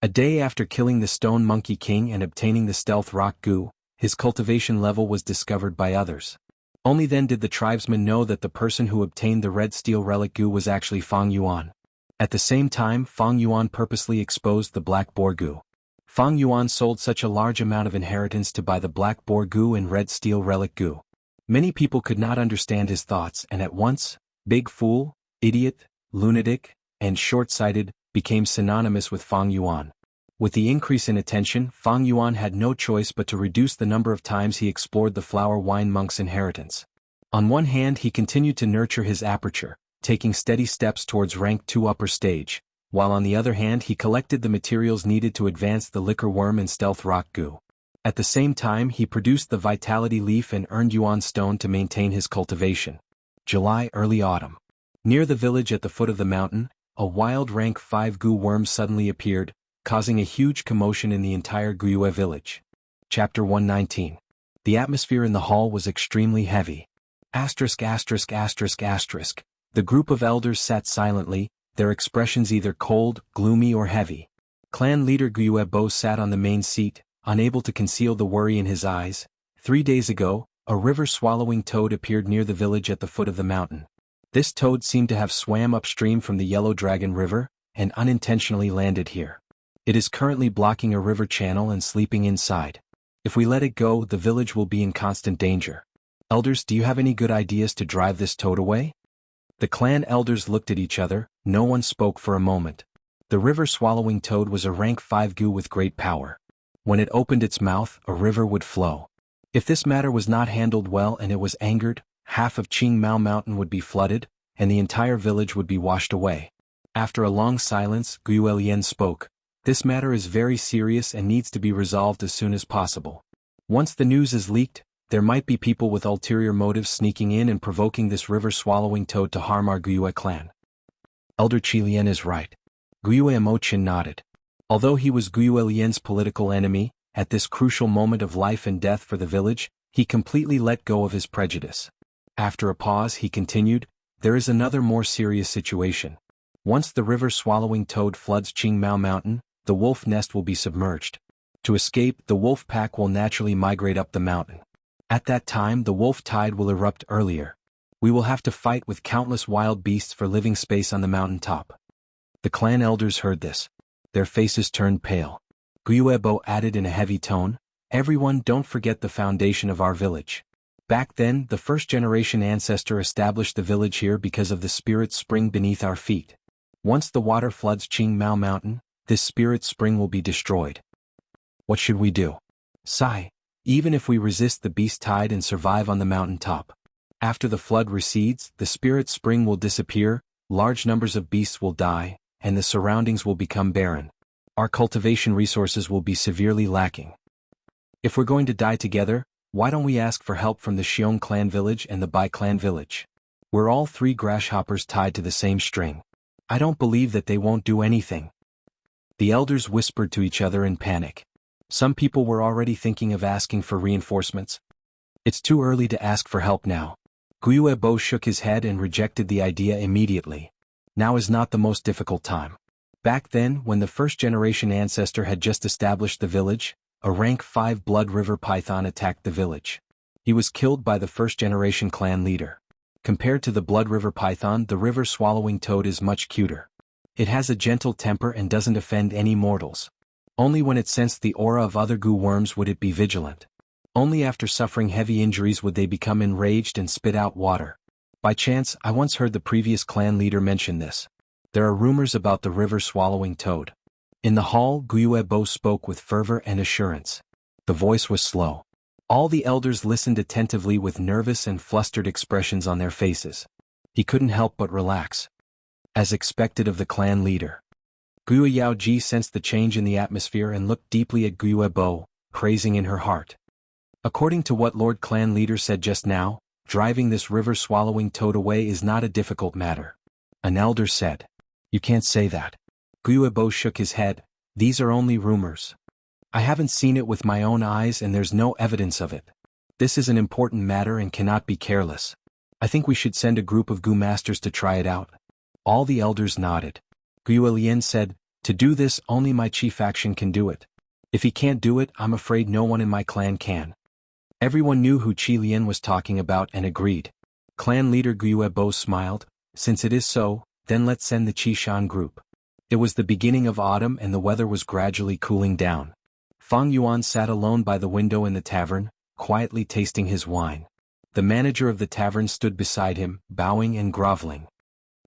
A day after killing the Stone Monkey King and obtaining the stealth rock goo, his cultivation level was discovered by others. Only then did the tribesmen know that the person who obtained the red steel relic goo was actually Fang Yuan. At the same time, Fang Yuan purposely exposed the black boar goo. Fang Yuan sold such a large amount of inheritance to buy the black boar goo and red steel relic goo. Many people could not understand his thoughts and at once, big fool, idiot, lunatic, and short-sighted became synonymous with Fang Yuan. With the increase in attention, Fang Yuan had no choice but to reduce the number of times he explored the flower wine monk's inheritance. On one hand, he continued to nurture his aperture, taking steady steps towards rank 2 upper stage, while on the other hand he collected the materials needed to advance the liquor worm and stealth rock goo. At the same time he produced the vitality leaf and earned Yuan stone to maintain his cultivation. July early autumn. Near the village at the foot of the mountain, a wild rank 5 goo worm suddenly appeared, causing a huge commotion in the entire Guiyue village. Chapter 119. The atmosphere in the hall was extremely heavy. *******. The group of elders sat silently, their expressions either cold, gloomy or heavy. Clan leader Guiyue Bo sat on the main seat, unable to conceal the worry in his eyes. 3 days ago, a river-swallowing toad appeared near the village at the foot of the mountain. This toad seemed to have swam upstream from the Yellow Dragon River, and unintentionally landed here. It is currently blocking a river channel and sleeping inside. If we let it go, the village will be in constant danger. Elders, do you have any good ideas to drive this toad away? The clan elders looked at each other, no one spoke for a moment. The river-swallowing toad was a rank 5 goo with great power. When it opened its mouth, a river would flow. If this matter was not handled well and it was angered, half of Qing Mao Mountain would be flooded, and the entire village would be washed away. After a long silence, Guiyue Lian spoke. This matter is very serious and needs to be resolved as soon as possible. Once the news is leaked, there might be people with ulterior motives sneaking in and provoking this river-swallowing toad to harm our Guiyue clan. Elder Qi Lian is right. Guiyue Mo-chin nodded. Although he was Guiyue Lian's political enemy, at this crucial moment of life and death for the village, he completely let go of his prejudice. After a pause he continued, there is another more serious situation. Once the river-swallowing toad floods Qing Mao Mountain, the wolf nest will be submerged. To escape, the wolf pack will naturally migrate up the mountain. At that time the wolf tide will erupt earlier. We will have to fight with countless wild beasts for living space on the mountain top. The clan elders heard this. Their faces turned pale. Guiyue Bo added in a heavy tone, everyone, don't forget the foundation of our village. Back then, the first-generation ancestor established the village here because of the spirit spring beneath our feet. Once the water floods Qing Mao Mountain, this spirit spring will be destroyed. What should we do? Sigh. Even if we resist the beast tide and survive on the mountain top. After the flood recedes, the spirit spring will disappear, large numbers of beasts will die, and the surroundings will become barren. Our cultivation resources will be severely lacking. If we're going to die together, why don't we ask for help from the Xiong clan village and the Bai clan village? We're all 3 grasshoppers tied to the same string. I don't believe that they won't do anything. The elders whispered to each other in panic. Some people were already thinking of asking for reinforcements. It's too early to ask for help now. Guiyue Bo shook his head and rejected the idea immediately. Now is not the most difficult time. Back then, when the first-generation ancestor had just established the village, a rank 5 blood river python attacked the village. He was killed by the first-generation clan leader. Compared to the blood river python, the river-swallowing toad is much cuter. It has a gentle temper and doesn't offend any mortals. Only when it sensed the aura of other goo worms would it be vigilant. Only after suffering heavy injuries would they become enraged and spit out water. By chance, I once heard the previous clan leader mention this. There are rumors about the river-swallowing toad. In the hall, Guiyue Bo spoke with fervor and assurance. The voice was slow. All the elders listened attentively with nervous and flustered expressions on their faces. He couldn't help but relax. As expected of the clan leader. Guiyue Yaoji sensed the change in the atmosphere and looked deeply at Guiyue Bo, praising in her heart. According to what Lord Clan Leader said just now, driving this river-swallowing toad away is not a difficult matter. An elder said. You can't say that. Guiebo shook his head. These are only rumors. I haven't seen it with my own eyes and there's no evidence of it. This is an important matter and cannot be careless. I think we should send a group of Gu masters to try it out. All the elders nodded. Guilien said, to do this only my chief action can do it. If he can't do it, I'm afraid no one in my clan can. Everyone knew who Qi Lian was talking about and agreed. Clan leader Guiebo smiled, since it is so, then let's send the Qishan group. It was the beginning of autumn and the weather was gradually cooling down. Fang Yuan sat alone by the window in the tavern, quietly tasting his wine. The manager of the tavern stood beside him, bowing and groveling.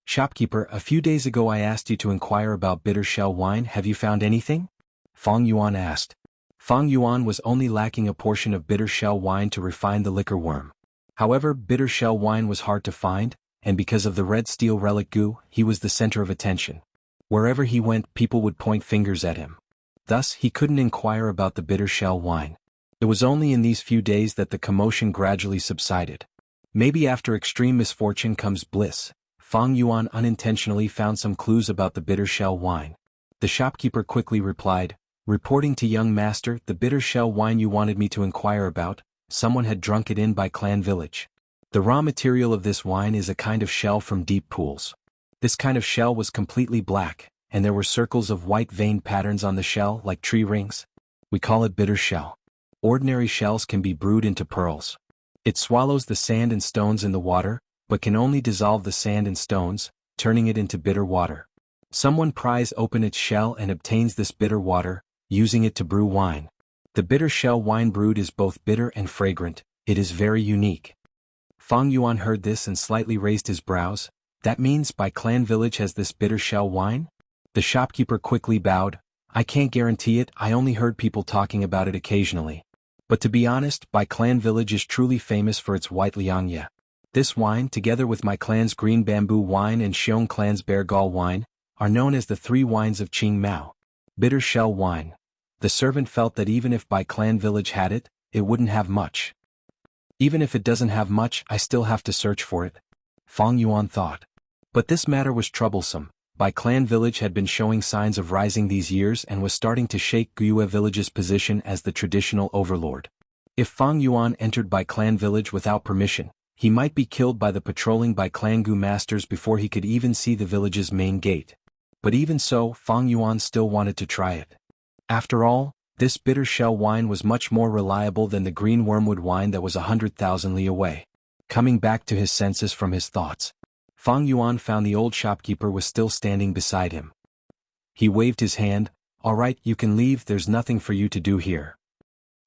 Shopkeeper, a few days ago I asked you to inquire about bitter shell wine. Have you found anything? Fang Yuan asked. Fang Yuan was only lacking a portion of bitter shell wine to refine the liquor worm. However, bitter shell wine was hard to find, and because of the red steel relic Gu, he was the center of attention. Wherever he went, people would point fingers at him. Thus, he couldn't inquire about the bitter shell wine. It was only in these few days that the commotion gradually subsided. Maybe after extreme misfortune comes bliss. Fang Yuan unintentionally found some clues about the bitter shell wine. The shopkeeper quickly replied, reporting to young master, the bitter shell wine you wanted me to inquire about, someone had drunk it in by clan village. The raw material of this wine is a kind of shell from deep pools. This kind of shell was completely black, and there were circles of white veined patterns on the shell like tree rings. We call it bitter shell. Ordinary shells can be brewed into pearls. It swallows the sand and stones in the water, but can only dissolve the sand and stones, turning it into bitter water. Someone pries open its shell and obtains this bitter water, using it to brew wine. The bitter shell wine brewed is both bitter and fragrant. It is very unique. Fang Yuan heard this and slightly raised his brows. That means Bai Clan village has this bitter shell wine? The shopkeeper quickly bowed. I can't guarantee it, I only heard people talking about it occasionally. But to be honest, Bai Clan village is truly famous for its white liangya. This wine, together with my clan's green bamboo wine and Xiong clan's bear gall wine, are known as the three wines of Qing Mao. Bitter shell wine. The servant felt that even if Bai Clan village had it, it wouldn't have much. Even if it doesn't have much, I still have to search for it. Fang Yuan thought. But this matter was troublesome. Bai Clan village had been showing signs of rising these years and was starting to shake Guiyue village's position as the traditional overlord. If Fang Yuan entered Bai Clan village without permission, he might be killed by the patrolling Bai Clan Gu masters before he could even see the village's main gate. But even so, Fang Yuan still wanted to try it. After all, this bitter shell wine was much more reliable than the green wormwood wine that was 100,000 li away. Coming back to his senses from his thoughts, Fang Yuan found the old shopkeeper was still standing beside him. He waved his hand. All right, you can leave, there's nothing for you to do here.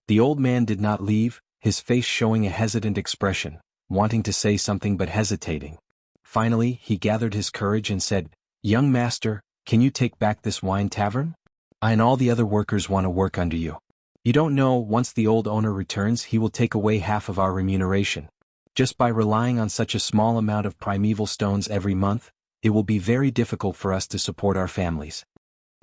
The old man did not leave, his face showing a hesitant expression, wanting to say something but hesitating. Finally, he gathered his courage and said, Young master, can you take back this wine tavern? I and all the other workers want to work under you. You don't know, once the old owner returns he will take away half of our remuneration. Just by relying on such a small amount of primeval stones every month, it will be very difficult for us to support our families.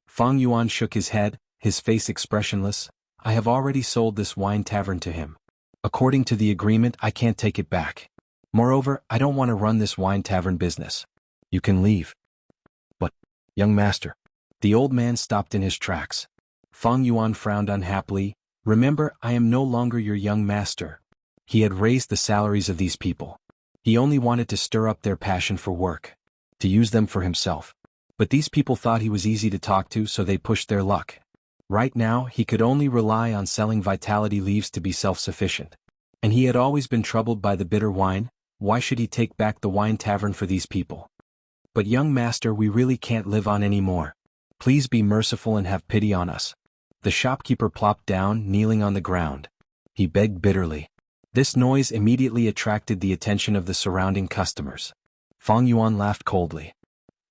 Fang Yuan shook his head, his face expressionless. I have already sold this wine tavern to him. According to the agreement, I can't take it back. Moreover, I don't want to run this wine tavern business. You can leave. But, young master. The old man stopped in his tracks. Fang Yuan frowned unhappily. Remember, I am no longer your young master. He had raised the salaries of these people. He only wanted to stir up their passion for work, to use them for himself. But these people thought he was easy to talk to, so they pushed their luck. Right now, he could only rely on selling vitality leaves to be self-sufficient. And he had always been troubled by the bitter wine. Why should he take back the wine tavern for these people? But young master, we really can't live on anymore. Please be merciful and have pity on us. The shopkeeper plopped down, kneeling on the ground. He begged bitterly. This noise immediately attracted the attention of the surrounding customers. Fang Yuan laughed coldly.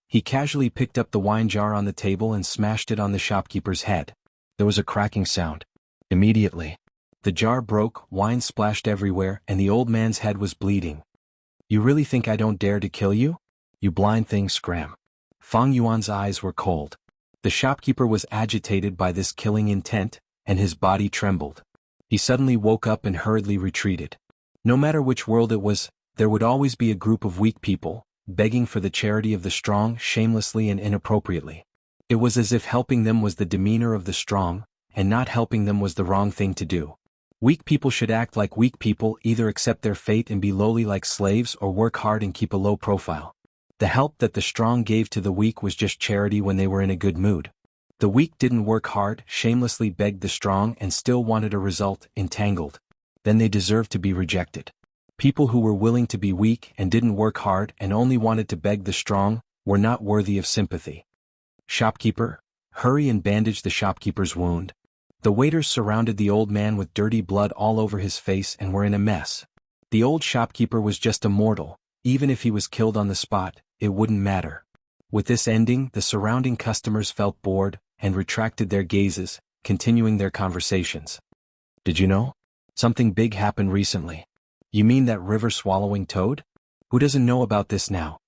He casually picked up the wine jar on the table and smashed it on the shopkeeper's head. There was a cracking sound. Immediately, the jar broke, wine splashed everywhere, and the old man's head was bleeding. You really think I don't dare to kill you? You blind thing, scram. Fang Yuan's eyes were cold. The shopkeeper was agitated by this killing intent, and his body trembled. He suddenly woke up and hurriedly retreated. No matter which world it was, there would always be a group of weak people, begging for the charity of the strong shamelessly and inappropriately. It was as if helping them was the demeanor of the strong, and not helping them was the wrong thing to do. Weak people should act like weak people, either accept their fate and be lowly like slaves or work hard and keep a low profile. The help that the strong gave to the weak was just charity when they were in a good mood. The weak didn't work hard, shamelessly begged the strong and still wanted a result, entangled. Then they deserved to be rejected. People who were willing to be weak and didn't work hard and only wanted to beg the strong were not worthy of sympathy. Shopkeeper, hurry and bandage the shopkeeper's wound. The waiters surrounded the old man with dirty blood all over his face and were in a mess. The old shopkeeper was just a mortal. Even if he was killed on the spot, it wouldn't matter. With this ending, the surrounding customers felt bored and retracted their gazes, continuing their conversations. Did you know? Something big happened recently. You mean that river-swallowing toad? Who doesn't know about this now?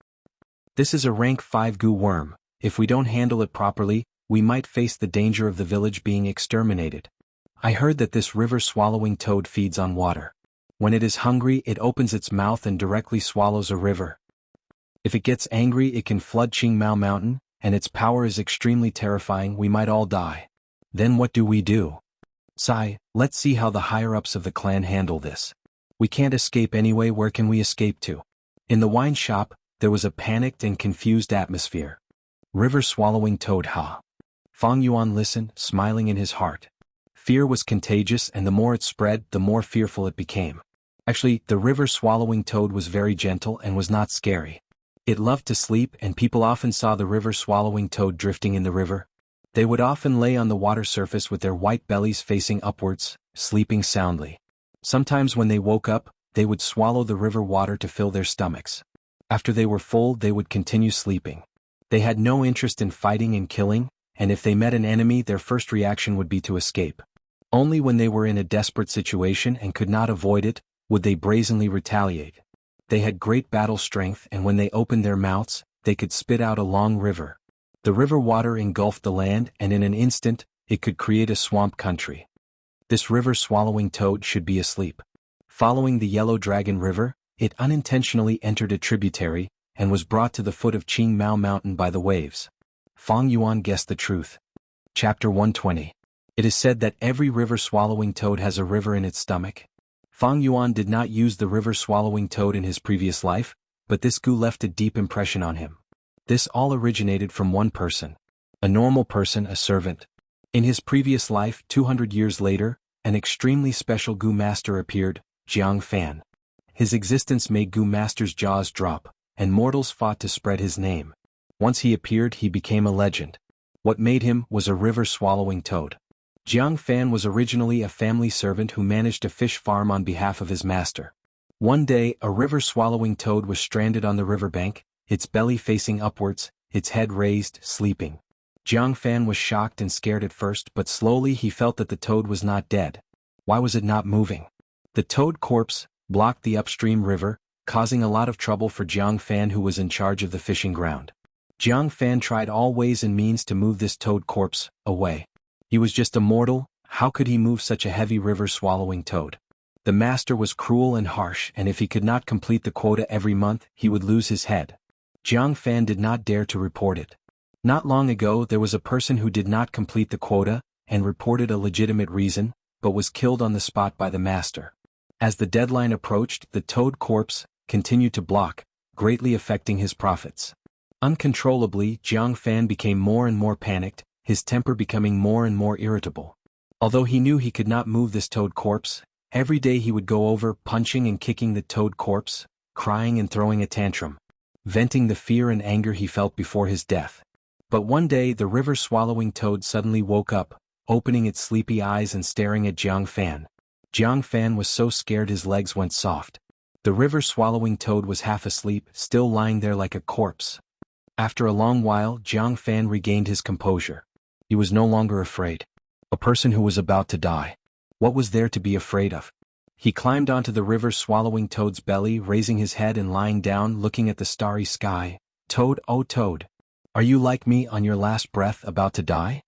This is a rank 5 goo worm. If we don't handle it properly, we might face the danger of the village being exterminated. I heard that this river-swallowing toad feeds on water. When it is hungry, it opens its mouth and directly swallows a river. If it gets angry, it can flood Qingmao Mountain, and its power is extremely terrifying. We might all die. Then what do we do? Sigh, let's see how the higher-ups of the clan handle this. We can't escape anyway. Where can we escape to? In the wine shop, there was a panicked and confused atmosphere. River-swallowing toad, ha. Fang Yuan listened, smiling in his heart. Fear was contagious, and the more it spread, the more fearful it became. Actually, the river-swallowing toad was very gentle and was not scary. It loved to sleep, and people often saw the river-swallowing toad drifting in the river. They would often lay on the water surface with their white bellies facing upwards, sleeping soundly. Sometimes when they woke up, they would swallow the river water to fill their stomachs. After they were full, they would continue sleeping. They had no interest in fighting and killing, and if they met an enemy, their first reaction would be to escape. Only when they were in a desperate situation and could not avoid it, would they brazenly retaliate. They had great battle strength, and when they opened their mouths, they could spit out a long river. The river water engulfed the land, and in an instant, it could create a swamp country. This river-swallowing toad should be asleep. Following the Yellow Dragon River, it unintentionally entered a tributary, and was brought to the foot of Qingmao Mountain by the waves. Fang Yuan guessed the truth. Chapter 120. It is said that every river-swallowing toad has a river in its stomach. Fang Yuan did not use the river-swallowing toad in his previous life, but this goo left a deep impression on him. This all originated from one person. A normal person, a servant. In his previous life, 200 years later, an extremely special goo master appeared, Jiang Fan. His existence made goo master's jaws drop, and mortals fought to spread his name. Once he appeared, he became a legend. What made him was a river-swallowing toad. Jiang Fan was originally a family servant who managed a fish farm on behalf of his master. One day, a river-swallowing toad was stranded on the riverbank, its belly facing upwards, its head raised, sleeping. Jiang Fan was shocked and scared at first, but slowly he felt that the toad was not dead. Why was it not moving? The toad corpse blocked the upstream river, causing a lot of trouble for Jiang Fan, who was in charge of the fishing ground. Jiang Fan tried all ways and means to move this toad corpse away. He was just a mortal. How could he move such a heavy river-swallowing toad? The master was cruel and harsh, and if he could not complete the quota every month, he would lose his head. Jiang Fan did not dare to report it. Not long ago, there was a person who did not complete the quota, and reported a legitimate reason, but was killed on the spot by the master. As the deadline approached, the toad corpse continued to block, greatly affecting his profits. Uncontrollably, Jiang Fan became more and more panicked, his temper becoming more and more irritable. Although he knew he could not move this toad corpse, every day he would go over, punching and kicking the toad corpse, crying and throwing a tantrum, venting the fear and anger he felt before his death. But one day the river-swallowing toad suddenly woke up, opening its sleepy eyes and staring at Jiang Fan. Jiang Fan was so scared his legs went soft. The river-swallowing toad was half asleep, still lying there like a corpse. After a long while, Jiang Fan regained his composure. He was no longer afraid. A person who was about to die. What was there to be afraid of? He climbed onto the river-swallowing toad's belly, raising his head and lying down, looking at the starry sky. Toad, oh Toad, are you like me on your last breath, about to die?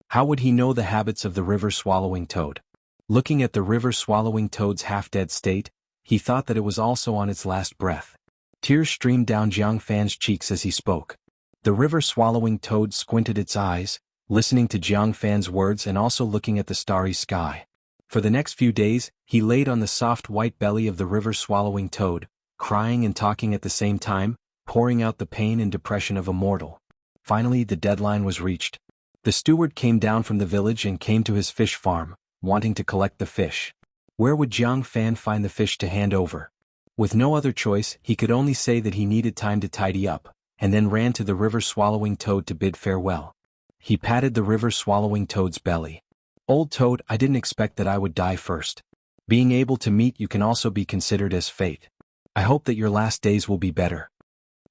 How would he know the habits of the river-swallowing toad? Looking at the river-swallowing toad's half-dead state, he thought that it was also on its last breath. Tears streamed down Jiang Fan's cheeks as he spoke. The river-swallowing toad squinted its eyes, listening to Jiang Fan's words and also looking at the starry sky. For the next few days, he laid on the soft white belly of the river-swallowing toad, crying and talking at the same time, pouring out the pain and depression of a mortal. Finally, the deadline was reached. The steward came down from the village and came to his fish farm, wanting to collect the fish. Where would Jiang Fan find the fish to hand over? With no other choice, he could only say that he needed time to tidy up, and then ran to the river-swallowing toad to bid farewell. He patted the river-swallowing toad's belly. "Old toad, I didn't expect that I would die first. Being able to meet you can also be considered as fate. I hope that your last days will be better."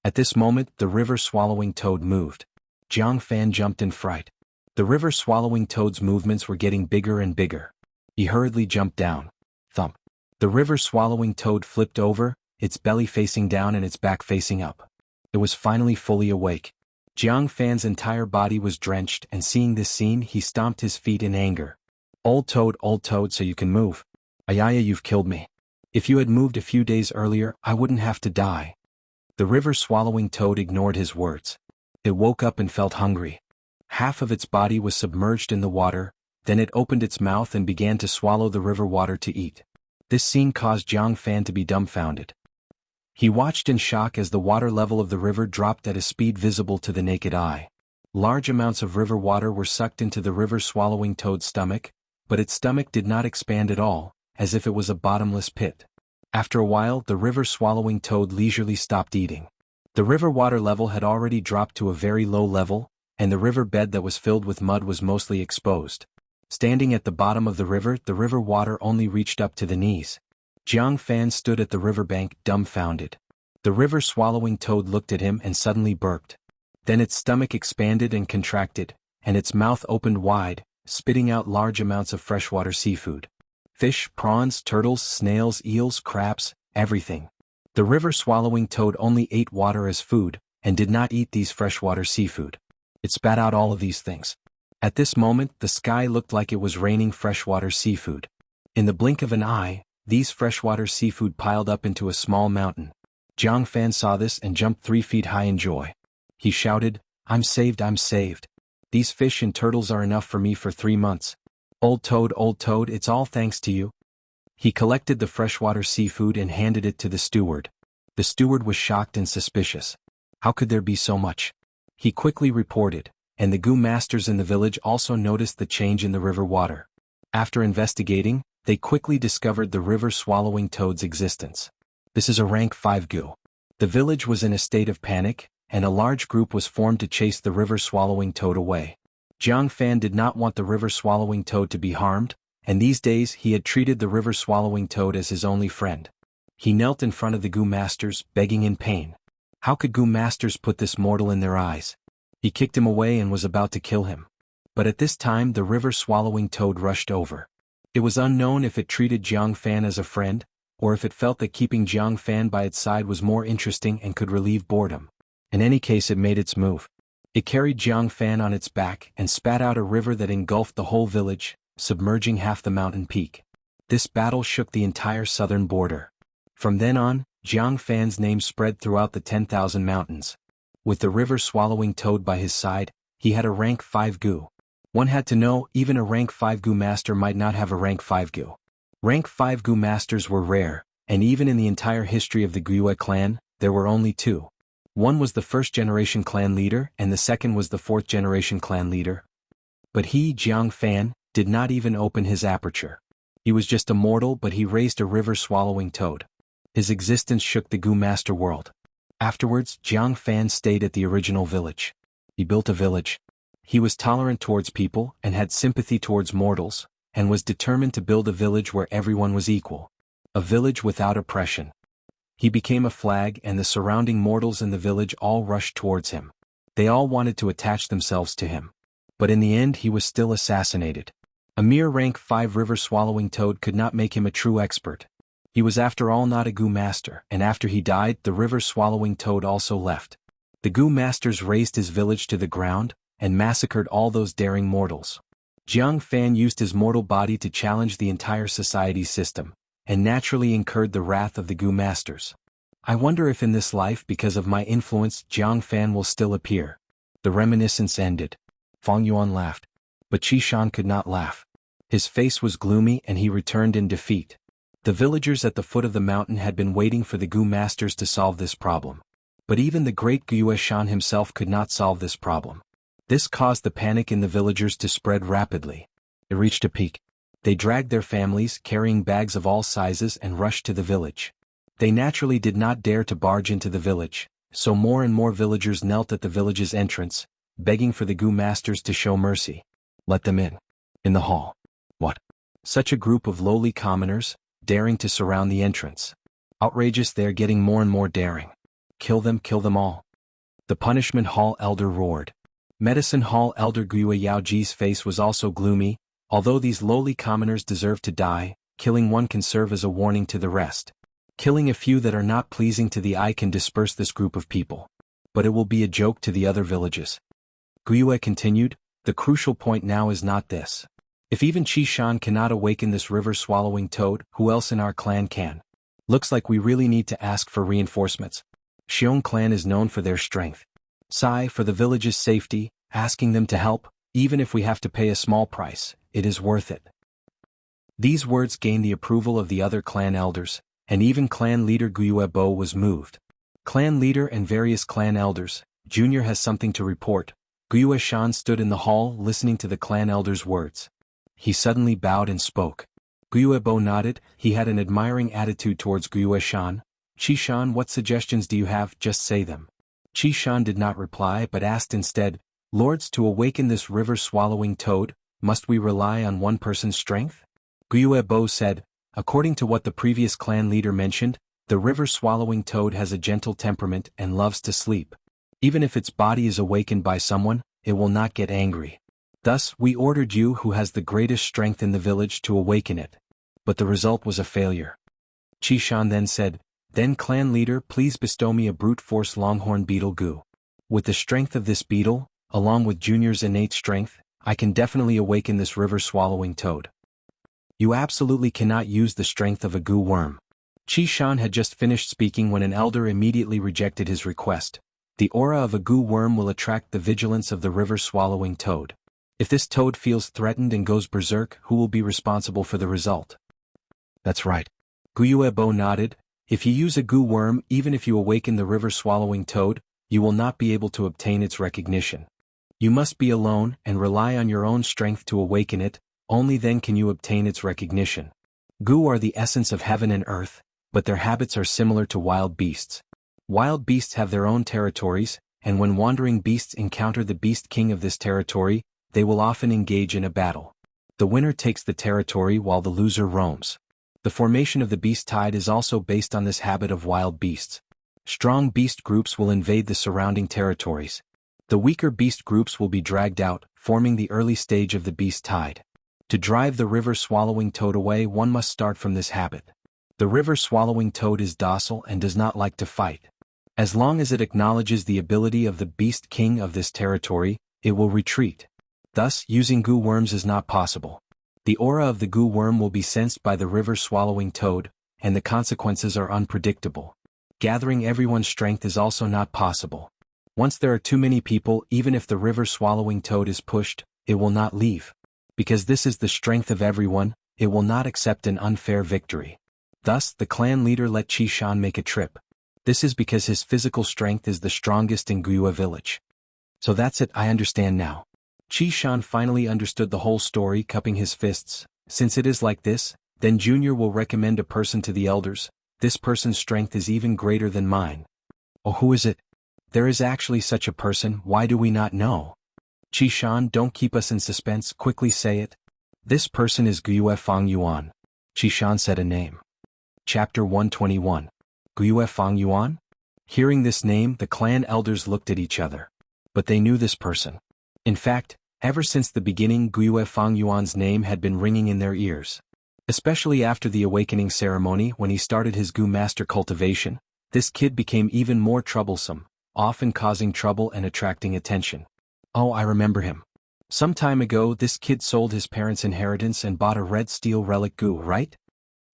At this moment, the river-swallowing toad moved. Jiang Fan jumped in fright. The river-swallowing toad's movements were getting bigger and bigger. He hurriedly jumped down. Thump. The river-swallowing toad flipped over, its belly facing down and its back facing up. It was finally fully awake. Jiang Fan's entire body was drenched, and seeing this scene, he stomped his feet in anger. Old toad, so you can move. Ayaya, you've killed me. If you had moved a few days earlier, I wouldn't have to die." The river-swallowing toad ignored his words. It woke up and felt hungry. Half of its body was submerged in the water, then it opened its mouth and began to swallow the river water to eat. This scene caused Jiang Fan to be dumbfounded. He watched in shock as the water level of the river dropped at a speed visible to the naked eye. Large amounts of river water were sucked into the river-swallowing toad's stomach, but its stomach did not expand at all, as if it was a bottomless pit. After a while, the river-swallowing toad leisurely stopped eating. The river water level had already dropped to a very low level, and the river bed that was filled with mud was mostly exposed. Standing at the bottom of the river water only reached up to the knees. Jiang Fan stood at the riverbank, dumbfounded. The river-swallowing toad looked at him and suddenly burped. Then its stomach expanded and contracted, and its mouth opened wide, spitting out large amounts of freshwater seafood. Fish, prawns, turtles, snails, eels, crabs, everything. The river-swallowing toad only ate water as food, and did not eat these freshwater seafood. It spat out all of these things. At this moment, the sky looked like it was raining freshwater seafood. In the blink of an eye, these freshwater seafood piled up into a small mountain. Jiang Fan saw this and jumped 3 feet high in joy. He shouted, I'm saved, I'm saved. These fish and turtles are enough for me for 3 months. Old toad, it's all thanks to you." He collected the freshwater seafood and handed it to the steward. The steward was shocked and suspicious. How could there be so much? He quickly reported, and the Gu masters in the village also noticed the change in the river water. After investigating, they quickly discovered the river-swallowing toad's existence. This is a rank 5 Gu. The village was in a state of panic, and a large group was formed to chase the river-swallowing toad away. Jiang Fan did not want the river-swallowing toad to be harmed, and these days he had treated the river-swallowing toad as his only friend. He knelt in front of the Gu masters, begging in pain. How could Gu masters put this mortal in their eyes? He kicked him away and was about to kill him. But at this time the river-swallowing toad rushed over. It was unknown if it treated Jiang Fan as a friend, or if it felt that keeping Jiang Fan by its side was more interesting and could relieve boredom. In any case, it made its move. It carried Jiang Fan on its back and spat out a river that engulfed the whole village, submerging half the mountain peak. This battle shook the entire southern border. From then on, Jiang Fan's name spread throughout the 10,000 mountains. With the river-swallowing toad by his side, he had a rank 5 Gu. One had to know, even a rank 5 Gu master might not have a rank 5 Gu. Rank 5 Gu masters were rare, and even in the entire history of the Guiyue clan, there were only 2. One was the first-generation clan leader, and the second was the fourth-generation clan leader. But he, Jiang Fan, did not even open his aperture. He was just a mortal, but he raised a river-swallowing toad. His existence shook the Gu master world. Afterwards, Jiang Fan stayed at the original village. He built a village. He was tolerant towards people and had sympathy towards mortals, and was determined to build a village where everyone was equal. A village without oppression. He became a flag, and the surrounding mortals in the village all rushed towards him. They all wanted to attach themselves to him. But in the end he was still assassinated. A mere rank 5 river-swallowing toad could not make him a true expert. He was after all not a Gu master, and after he died the river-swallowing toad also left. The Gu masters razed his village to the ground, and massacred all those daring mortals. Jiang Fan used his mortal body to challenge the entire society system, and naturally incurred the wrath of the Gu masters. I wonder if in this life, because of my influence, Jiang Fan will still appear. The reminiscence ended. Fang Yuan laughed. But Qi Shan could not laugh. His face was gloomy and he returned in defeat. The villagers at the foot of the mountain had been waiting for the Gu masters to solve this problem. But even the great Guiyue Shan himself could not solve this problem. This caused the panic in the villagers to spread rapidly. It reached a peak. They dragged their families, carrying bags of all sizes, and rushed to the village. They naturally did not dare to barge into the village, so more and more villagers knelt at the village's entrance, begging for the Gu masters to show mercy. Let them in. In the hall. What? Such a group of lowly commoners, daring to surround the entrance. Outrageous, they're getting more and more daring. Kill them all. The punishment hall elder roared. Medicine hall elder Guiyue Yaoji's face was also gloomy. Although these lowly commoners deserve to die, killing one can serve as a warning to the rest. Killing a few that are not pleasing to the eye can disperse this group of people. But it will be a joke to the other villages. Guiyue continued, the crucial point now is not this. If even Qi Shan cannot awaken this river-swallowing toad, who else in our clan can? Looks like we really need to ask for reinforcements. Xiong clan is known for their strength. Sigh, for the village's safety, asking them to help, even if we have to pay a small price, it is worth it. These words gained the approval of the other clan elders, and even clan leader Guiyue Bo was moved. Clan leader and various clan elders, Junior has something to report. Guiyue Shan stood in the hall listening to the clan elder's words. He suddenly bowed and spoke. Guiyue Bo nodded. He had an admiring attitude towards Guiyue Shan. Qi Shan, what suggestions do you have? Just say them. Qi Shan did not reply but asked instead, Lords, to awaken this river-swallowing toad, must we rely on one person's strength? Guiyue Bo said, according to what the previous clan leader mentioned, the river-swallowing toad has a gentle temperament and loves to sleep. Even if its body is awakened by someone, it will not get angry. Thus, we ordered you, who has the greatest strength in the village, to awaken it. But the result was a failure. Qi Shan then said, then clan leader, please bestow me a brute force longhorn beetle Gu. With the strength of this beetle, along with Junior's innate strength, I can definitely awaken this river-swallowing toad. You absolutely cannot use the strength of a Gu worm. Qi Shan had just finished speaking when an elder immediately rejected his request. The aura of a Gu worm will attract the vigilance of the river-swallowing toad. If this toad feels threatened and goes berserk, who will be responsible for the result? That's right. Guiyue Bo nodded. If you use a Gu worm, even if you awaken the river-swallowing toad, you will not be able to obtain its recognition. You must be alone and rely on your own strength to awaken it, only then can you obtain its recognition. Gu are the essence of heaven and earth, but their habits are similar to wild beasts. Wild beasts have their own territories, and when wandering beasts encounter the beast king of this territory, they will often engage in a battle. The winner takes the territory while the loser roams. The formation of the beast tide is also based on this habit of wild beasts. Strong beast groups will invade the surrounding territories. The weaker beast groups will be dragged out, forming the early stage of the beast tide. To drive the river-swallowing toad away, one must start from this habit. The river-swallowing toad is docile and does not like to fight. As long as it acknowledges the ability of the beast king of this territory, it will retreat. Thus, using Gu worms is not possible. The aura of the Gu worm will be sensed by the river-swallowing toad, and the consequences are unpredictable. Gathering everyone's strength is also not possible. Once there are too many people, even if the river-swallowing toad is pushed, it will not leave. Because this is the strength of everyone, it will not accept an unfair victory. Thus, the clan leader let Qi Shan make a trip. This is because his physical strength is the strongest in Guiyue village. So that's it, I understand now. Qi Shan finally understood the whole story, cupping his fists. Since it is like this, then Junior will recommend a person to the elders. This person's strength is even greater than mine. Oh, who is it? There is actually such a person, why do we not know? Qi Shan, don't keep us in suspense, quickly say it. This person is Guiyue Fang Yuan. Qi Shan said a name. Chapter 121. Guiyue Fang Yuan? Hearing this name, the clan elders looked at each other. But they knew this person. In fact, ever since the beginning, Guiyue Fang Yuan's name had been ringing in their ears. Especially after the awakening ceremony, when he started his Gu master cultivation, this kid became even more troublesome, often causing trouble and attracting attention. Oh, I remember him. Some time ago, this kid sold his parents' inheritance and bought a red steel relic Gu, right?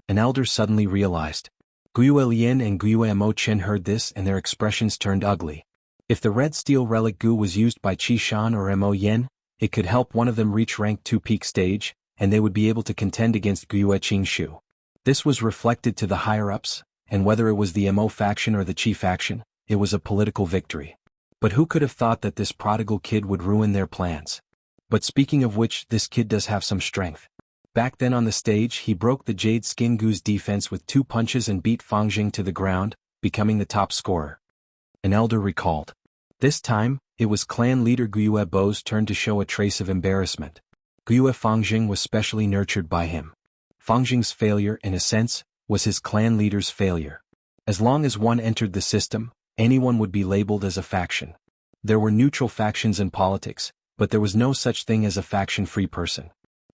An elder suddenly realized. Guiyue Lian and Guiyue Mo Chen heard this and their expressions turned ugly. If the red steel relic goo was used by Qi Shan or Mo Yen, it could help one of them reach rank 2 peak stage, and they would be able to contend against Guiyue Qingshu. This was reflected to the higher-ups, and whether it was the Mo faction or the Qi faction, it was a political victory. But who could have thought that this prodigal kid would ruin their plans? But speaking of which, this kid does have some strength. Back then on the stage, he broke the Jade Skin Goo's defense with 2 punches and beat Fang Jing to the ground, becoming the top scorer. An elder recalled. This time, it was clan leader Guiyue Bo's turn to show a trace of embarrassment. Guiyue Fangjing was specially nurtured by him. Fangjing's failure, in a sense, was his clan leader's failure. As long as one entered the system, anyone would be labeled as a faction. There were neutral factions in politics, but there was no such thing as a faction-free person.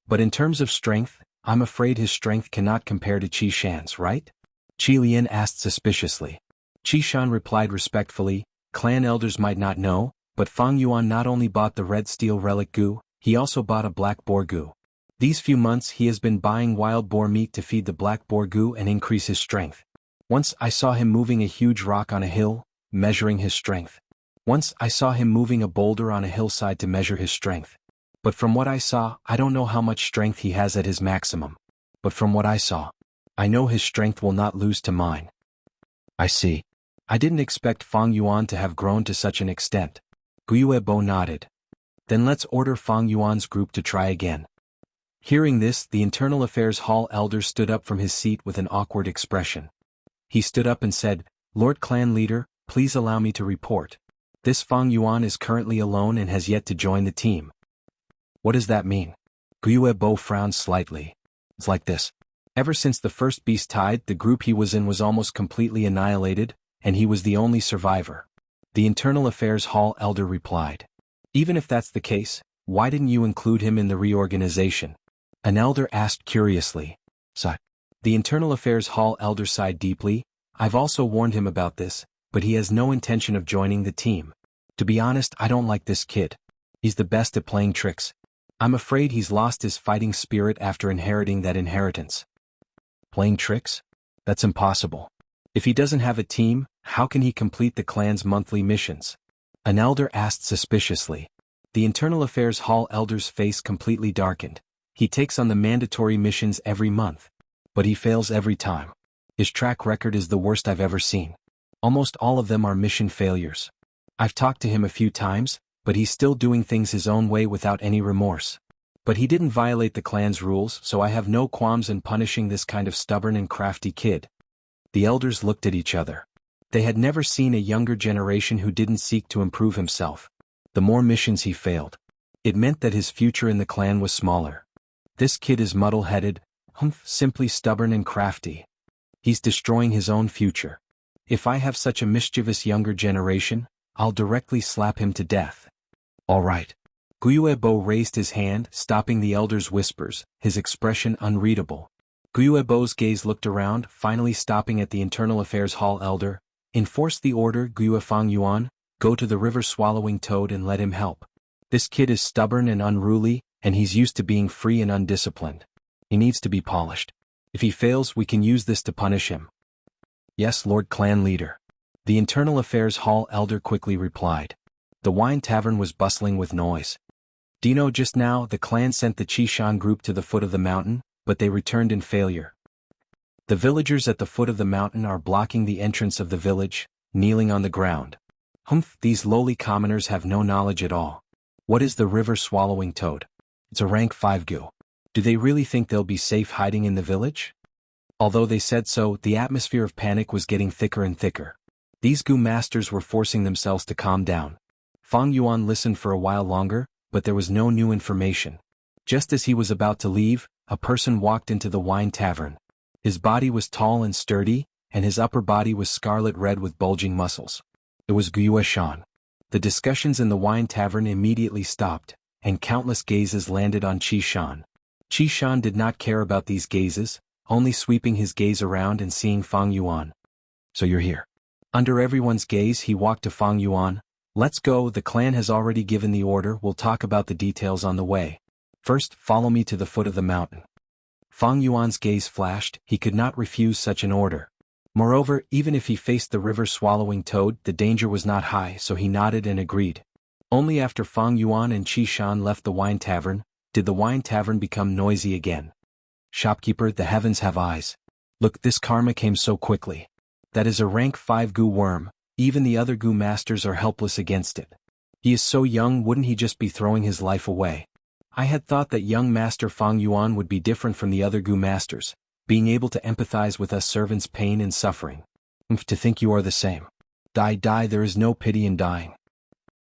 But in terms of strength, I'm afraid his strength cannot compare to Qi Shan's, right? Qi Lian asked suspiciously. Qi Shan replied respectfully, clan elders might not know, but Fang Yuan not only bought the red steel relic goo, he also bought a black boar goo. These few months he has been buying wild boar meat to feed the black boar goo and increase his strength. Once I saw him moving a huge rock on a hill, measuring his strength. Once I saw him moving a boulder on a hillside to measure his strength. But from what I saw, I don't know how much strength he has at his maximum. But from what I saw, I know his strength will not lose to mine. I see. I didn't expect Fang Yuan to have grown to such an extent. Guiyue Bo nodded. Then let's order Fang Yuan's group to try again. Hearing this, the Internal Affairs Hall elder stood up from his seat with an awkward expression. He stood up and said, Lord Clan Leader, please allow me to report. This Fang Yuan is currently alone and has yet to join the team. What does that mean? Guiyue Bo frowned slightly. It's like this. Ever since the first beast tide, the group he was in was almost completely annihilated, and he was the only survivor. The Internal Affairs Hall elder replied. Even if that's the case, why didn't you include him in the reorganization? An elder asked curiously. Sigh. The Internal Affairs Hall elder sighed deeply. I've also warned him about this, but he has no intention of joining the team. To be honest, I don't like this kid. He's the best at playing tricks. I'm afraid he's lost his fighting spirit after inheriting that inheritance. Playing tricks? That's impossible. If he doesn't have a team, how can he complete the clan's monthly missions? An elder asked suspiciously. The Internal Affairs Hall elder's face completely darkened. He takes on the mandatory missions every month. But he fails every time. His track record is the worst I've ever seen. Almost all of them are mission failures. I've talked to him a few times, but he's still doing things his own way without any remorse. But he didn't violate the clan's rules, so I have no qualms in punishing this kind of stubborn and crafty kid. The elders looked at each other. They had never seen a younger generation who didn't seek to improve himself. The more missions he failed, it meant that his future in the clan was smaller. This kid is muddle-headed, simply stubborn and crafty. He's destroying his own future. If I have such a mischievous younger generation, I'll directly slap him to death. All right. Guiyue Bo raised his hand, stopping the elder's whispers, his expression unreadable. Guiyue Bo's gaze looked around, finally stopping at the Internal Affairs Hall elder. Enforce the order, Guiyue Fang Yuan, go to the river swallowing toad and let him help. This kid is stubborn and unruly, and he's used to being free and undisciplined. He needs to be polished. If he fails, we can use this to punish him. Yes, Lord Clan Leader. The Internal Affairs Hall elder quickly replied. The wine tavern was bustling with noise. Do you know, just now the clan sent the Qi Shan group to the foot of the mountain, but they returned in failure. The villagers at the foot of the mountain are blocking the entrance of the village, kneeling on the ground. These lowly commoners have no knowledge at all. What is the river swallowing toad? It's a rank 5 goo. Do they really think they'll be safe hiding in the village? Although they said so, the atmosphere of panic was getting thicker and thicker. These goo masters were forcing themselves to calm down. Fang Yuan listened for a while longer, but there was no new information. Just as he was about to leave, a person walked into the wine tavern. His body was tall and sturdy, and his upper body was scarlet red with bulging muscles. It was Guiyue Shan. The discussions in the wine tavern immediately stopped, and countless gazes landed on Qi Shan. Qi Shan did not care about these gazes, only sweeping his gaze around and seeing Fang Yuan. So you're here. Under everyone's gaze, he walked to Fang Yuan. Let's go, the clan has already given the order, we'll talk about the details on the way. First, follow me to the foot of the mountain. Fang Yuan's gaze flashed, he could not refuse such an order. Moreover, even if he faced the river-swallowing toad, the danger was not high, so he nodded and agreed. Only after Fang Yuan and Qi Shan left the wine tavern, did the wine tavern become noisy again. Shopkeeper, the heavens have eyes. Look, this karma came so quickly. That is a rank 5 goo worm, even the other goo masters are helpless against it. He is so young, wouldn't he just be throwing his life away? I had thought that young Master Fang Yuan would be different from the other goo masters, being able to empathize with us servants' pain and suffering. To think you are the same. Die, there is no pity in dying.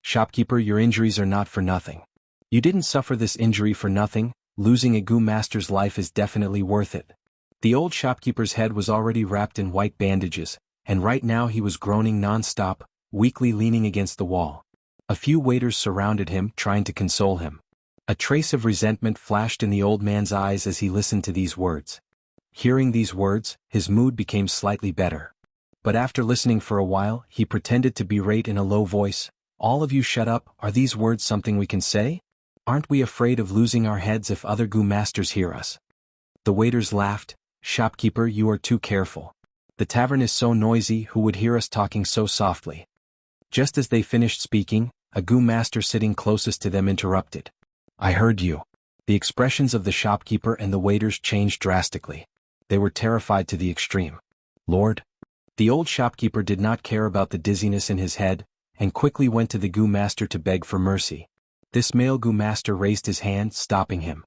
Shopkeeper, your injuries are not for nothing. You didn't suffer this injury for nothing, losing a goo master's life is definitely worth it. The old shopkeeper's head was already wrapped in white bandages, and right now he was groaning non-stop, weakly leaning against the wall. A few waiters surrounded him, trying to console him. A trace of resentment flashed in the old man's eyes as he listened to these words. Hearing these words, his mood became slightly better. But after listening for a while, he pretended to berate in a low voice, "All of you shut up, are these words something we can say? Aren't we afraid of losing our heads if other goo masters hear us?" The waiters laughed. "Shopkeeper, you are too careful. The tavern is so noisy, who would hear us talking so softly?" Just as they finished speaking, a goo master sitting closest to them interrupted. "I heard you." The expressions of the shopkeeper and the waiters changed drastically. They were terrified to the extreme. "Lord?" The old shopkeeper did not care about the dizziness in his head, and quickly went to the goo master to beg for mercy. This male goo master raised his hand, stopping him.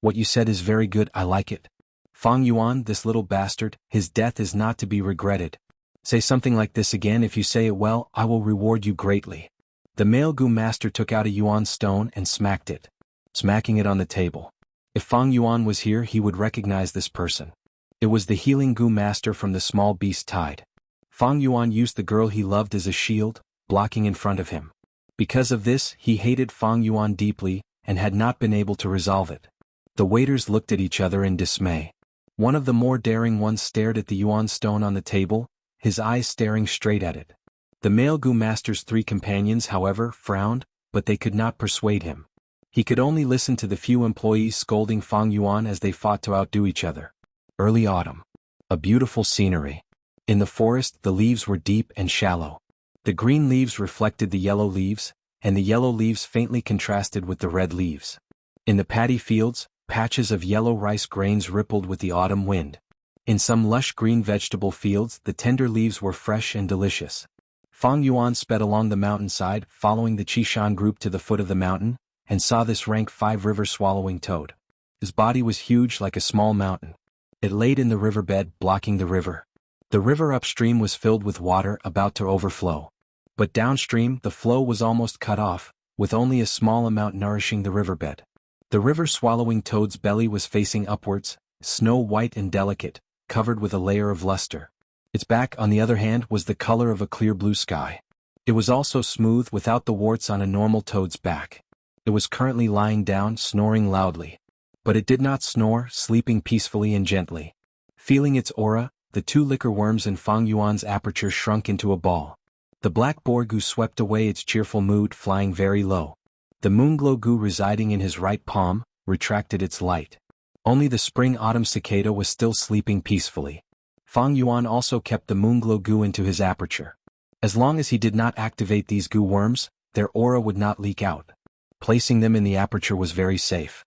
"What you said is very good, I like it. Fang Yuan, this little bastard, his death is not to be regretted. Say something like this again. If you say it well, I will reward you greatly." The male goo master took out a Yuan stone and smacked it, smacking it on the table. If Fang Yuan was here, he would recognize this person. It was the healing goo master from the small beast tide. Fang Yuan used the girl he loved as a shield, blocking in front of him. Because of this, he hated Fang Yuan deeply, and had not been able to resolve it. The waiters looked at each other in dismay. One of the more daring ones stared at the Yuan stone on the table, his eyes staring straight at it. The male goo master's 3 companions, however, frowned, but they could not persuade him. He could only listen to the few employees scolding Fang Yuan as they fought to outdo each other. Early autumn. A beautiful scenery. In the forest, the leaves were deep and shallow. The green leaves reflected the yellow leaves, and the yellow leaves faintly contrasted with the red leaves. In the paddy fields, patches of yellow rice grains rippled with the autumn wind. In some lush green vegetable fields, the tender leaves were fresh and delicious. Fang Yuan sped along the mountainside, following the Qishan group to the foot of the mountain, and saw this rank 5 river-swallowing toad. His body was huge like a small mountain. It laid in the riverbed, blocking the river. The river upstream was filled with water, about to overflow. But downstream, the flow was almost cut off, with only a small amount nourishing the riverbed. The river-swallowing toad's belly was facing upwards, snow-white and delicate, covered with a layer of luster. Its back, on the other hand, was the color of a clear blue sky. It was also smooth, without the warts on a normal toad's back. It was currently lying down, snoring loudly. But it did not snore, sleeping peacefully and gently. Feeling its aura, the 2 liquor worms in Fang Yuan's aperture shrunk into a ball. The black boar goo swept away its cheerful mood, flying very low. The moonglow goo residing in his right palm retracted its light. Only the spring-autumn cicada was still sleeping peacefully. Fang Yuan also kept the moonglow goo into his aperture. As long as he did not activate these goo worms, their aura would not leak out. Placing them in the aperture was very safe.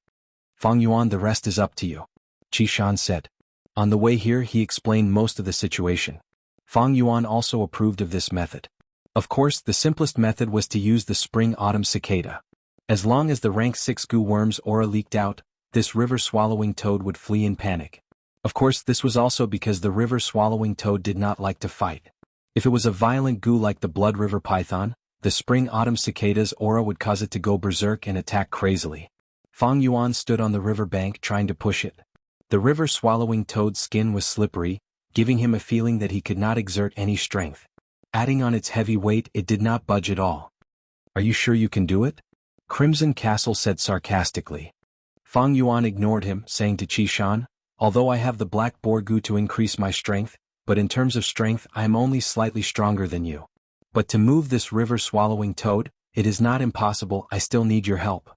"Fang Yuan, the rest is up to you," Qishan said. On the way here, he explained most of the situation. Fang Yuan also approved of this method. Of course, the simplest method was to use the spring-autumn cicada. As long as the rank 6 goo worm's aura leaked out, this river-swallowing toad would flee in panic. Of course, this was also because the river-swallowing toad did not like to fight. If it was a violent goo like the blood river python, the spring-autumn cicada's aura would cause it to go berserk and attack crazily. Fang Yuan stood on the river bank trying to push it. The river-swallowing toad's skin was slippery, giving him a feeling that he could not exert any strength. Adding on its heavy weight, it did not budge at all. "Are you sure you can do it?" Crimson Castle said sarcastically. Fang Yuan ignored him, saying to Qishan, "Although I have the black boar goo to increase my strength, but in terms of strength I am only slightly stronger than you. But to move this river-swallowing toad, it is not impossible, I still need your help."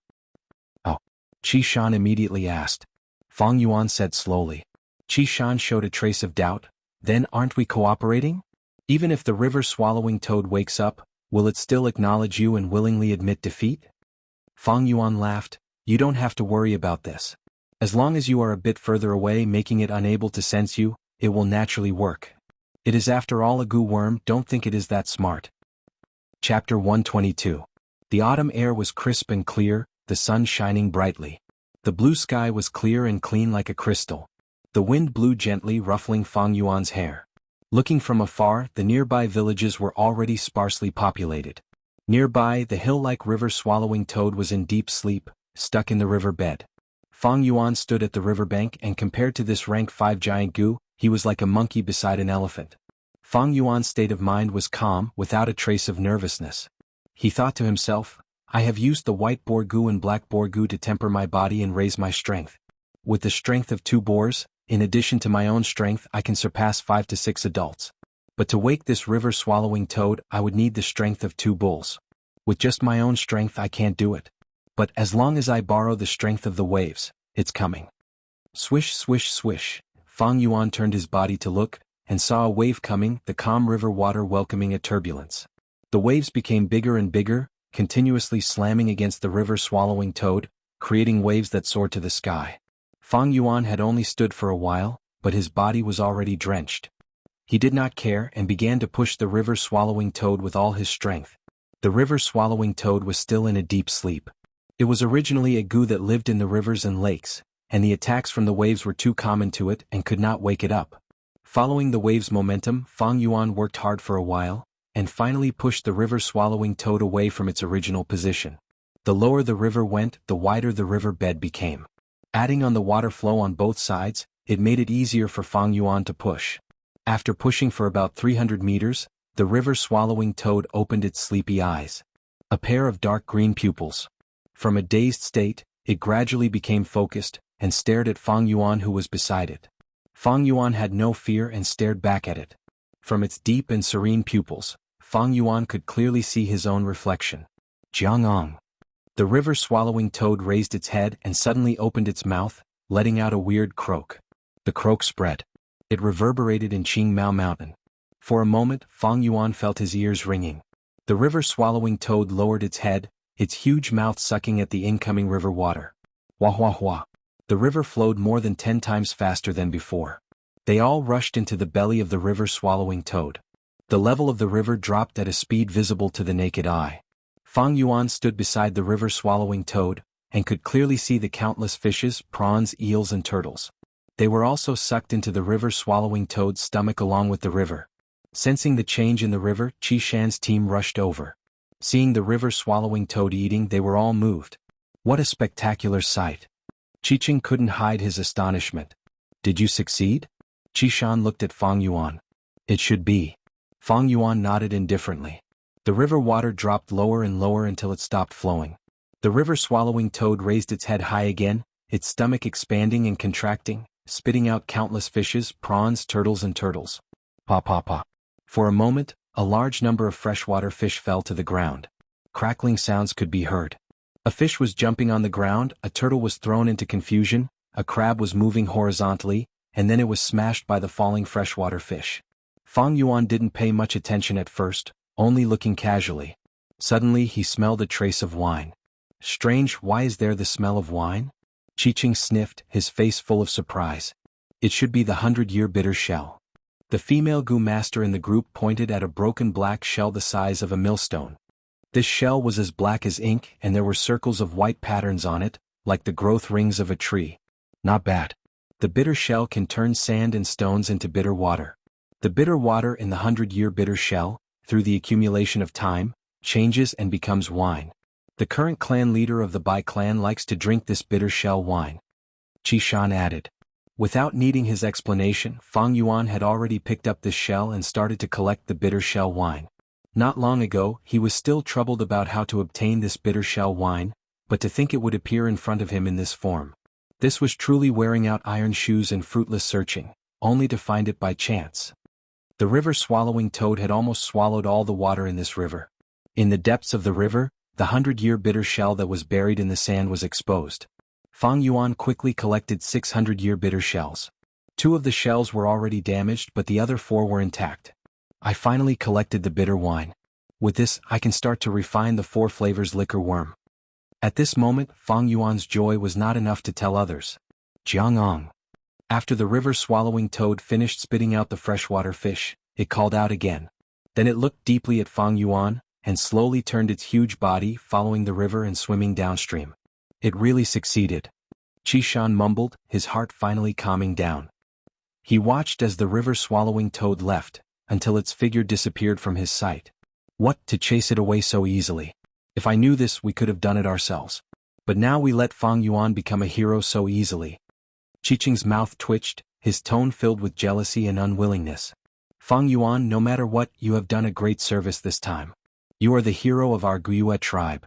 "Oh?" Qishan immediately asked. Fang Yuan said slowly. Qishan showed a trace of doubt, Then aren't we cooperating? Even if the river-swallowing toad wakes up, will it still acknowledge you and willingly admit defeat? Fang Yuan laughed. You don't have to worry about this. As long as you are a bit further away making it unable to sense you, it will naturally work. It is after all a goo worm, don't think it is that smart. Chapter 122. The autumn air was crisp and clear, the sun shining brightly. The blue sky was clear and clean like a crystal. The wind blew gently, ruffling Fang Yuan's hair. Looking from afar, the nearby villages were already sparsely populated. Nearby, the hill-like river-swallowing toad was in deep sleep, stuck in the river bed. Fang Yuan stood at the riverbank and compared to this rank 5 giant goo, he was like a monkey beside an elephant. Fang Yuan's state of mind was calm, without a trace of nervousness. He thought to himself, I have used the white boar goo and black boar goo to temper my body and raise my strength. With the strength of 2 boars, in addition to my own strength, I can surpass 5 to 6 adults. But to wake this river-swallowing toad, I would need the strength of 2 bulls. With just my own strength I can't do it. But as long as I borrow the strength of the waves, it's coming. Swish, swish, swish. Fang Yuan turned his body to look, and saw a wave coming, the calm river water welcoming a turbulence. The waves became bigger and bigger, continuously slamming against the river-swallowing toad, creating waves that soared to the sky. Fang Yuan had only stood for a while, but his body was already drenched. He did not care and began to push the river-swallowing toad with all his strength. The river-swallowing toad was still in a deep sleep. It was originally a goo that lived in the rivers and lakes, and the attacks from the waves were too common to it and could not wake it up. Following the wave's momentum, Fang Yuan worked hard for a while, and finally pushed the river-swallowing toad away from its original position. The lower the river went, the wider the river bed became. Adding on the water flow on both sides, it made it easier for Fang Yuan to push. After pushing for about 300 meters, the river-swallowing toad opened its sleepy eyes. A pair of dark green pupils. From a dazed state, it gradually became focused, and stared at Fang Yuan who was beside it. Fang Yuan had no fear and stared back at it. From its deep and serene pupils, Fang Yuan could clearly see his own reflection. Jiangong. The river-swallowing toad raised its head and suddenly opened its mouth, letting out a weird croak. The croak spread. It reverberated in Qingmao Mountain. For a moment, Fang Yuan felt his ears ringing. The river-swallowing toad lowered its head, its huge mouth sucking at the incoming river water. Wah wah wah. The river flowed more than 10 times faster than before. They all rushed into the belly of the river-swallowing toad. The level of the river dropped at a speed visible to the naked eye. Fang Yuan stood beside the river-swallowing toad, and could clearly see the countless fishes, prawns, eels and turtles. They were also sucked into the river-swallowing toad's stomach along with the river. Sensing the change in the river, Qi Shan's team rushed over. Seeing the river-swallowing toad eating, they were all moved. What a spectacular sight! Qiqing couldn't hide his astonishment. Did you succeed? Qi Shan looked at Fang Yuan. It should be. Fang Yuan nodded indifferently. The river water dropped lower and lower until it stopped flowing. The river-swallowing toad raised its head high again, its stomach expanding and contracting, spitting out countless fishes, prawns, turtles and turtles. Pa pa pa. For a moment, a large number of freshwater fish fell to the ground. Crackling sounds could be heard. A fish was jumping on the ground, a turtle was thrown into confusion, a crab was moving horizontally, and then it was smashed by the falling freshwater fish. Fang Yuan didn't pay much attention at first, only looking casually. Suddenly he smelled a trace of wine. Strange, why is there the smell of wine? Qiqing sniffed, his face full of surprise. It should be the 100-year bitter shell. The female goo master in the group pointed at a broken black shell the size of a millstone. This shell was as black as ink and there were circles of white patterns on it, like the growth rings of a tree. Not bad. The bitter shell can turn sand and stones into bitter water. The bitter water in the 100-year bitter shell, through the accumulation of time, changes and becomes wine. The current clan leader of the Bai clan likes to drink this bitter shell wine. Qi Shan added. Without needing his explanation, Fang Yuan had already picked up this shell and started to collect the bitter shell wine. Not long ago, he was still troubled about how to obtain this bitter shell wine, but to think it would appear in front of him in this form. This was truly wearing out iron shoes and fruitless searching, only to find it by chance. The river-swallowing toad had almost swallowed all the water in this river. In the depths of the river, the 100-year bitter shell that was buried in the sand was exposed. Fang Yuan quickly collected 600-year bitter shells. 2 of the shells were already damaged but the other 4 were intact. I finally collected the bitter wine. With this, I can start to refine the 4 flavors liquor worm. At this moment, Fang Yuan's joy was not enough to tell others. Jiangong. After the river-swallowing toad finished spitting out the freshwater fish, it called out again. Then it looked deeply at Fang Yuan, and slowly turned its huge body following the river and swimming downstream. It really succeeded. Qishan mumbled, his heart finally calming down. He watched as the river-swallowing toad left, until its figure disappeared from his sight. What, to chase it away so easily? If I knew this, we could have done it ourselves. But now we let Fang Yuan become a hero so easily. Qiqing's mouth twitched, his tone filled with jealousy and unwillingness. Fang Yuan, no matter what, you have done a great service this time. You are the hero of our Wuxia tribe.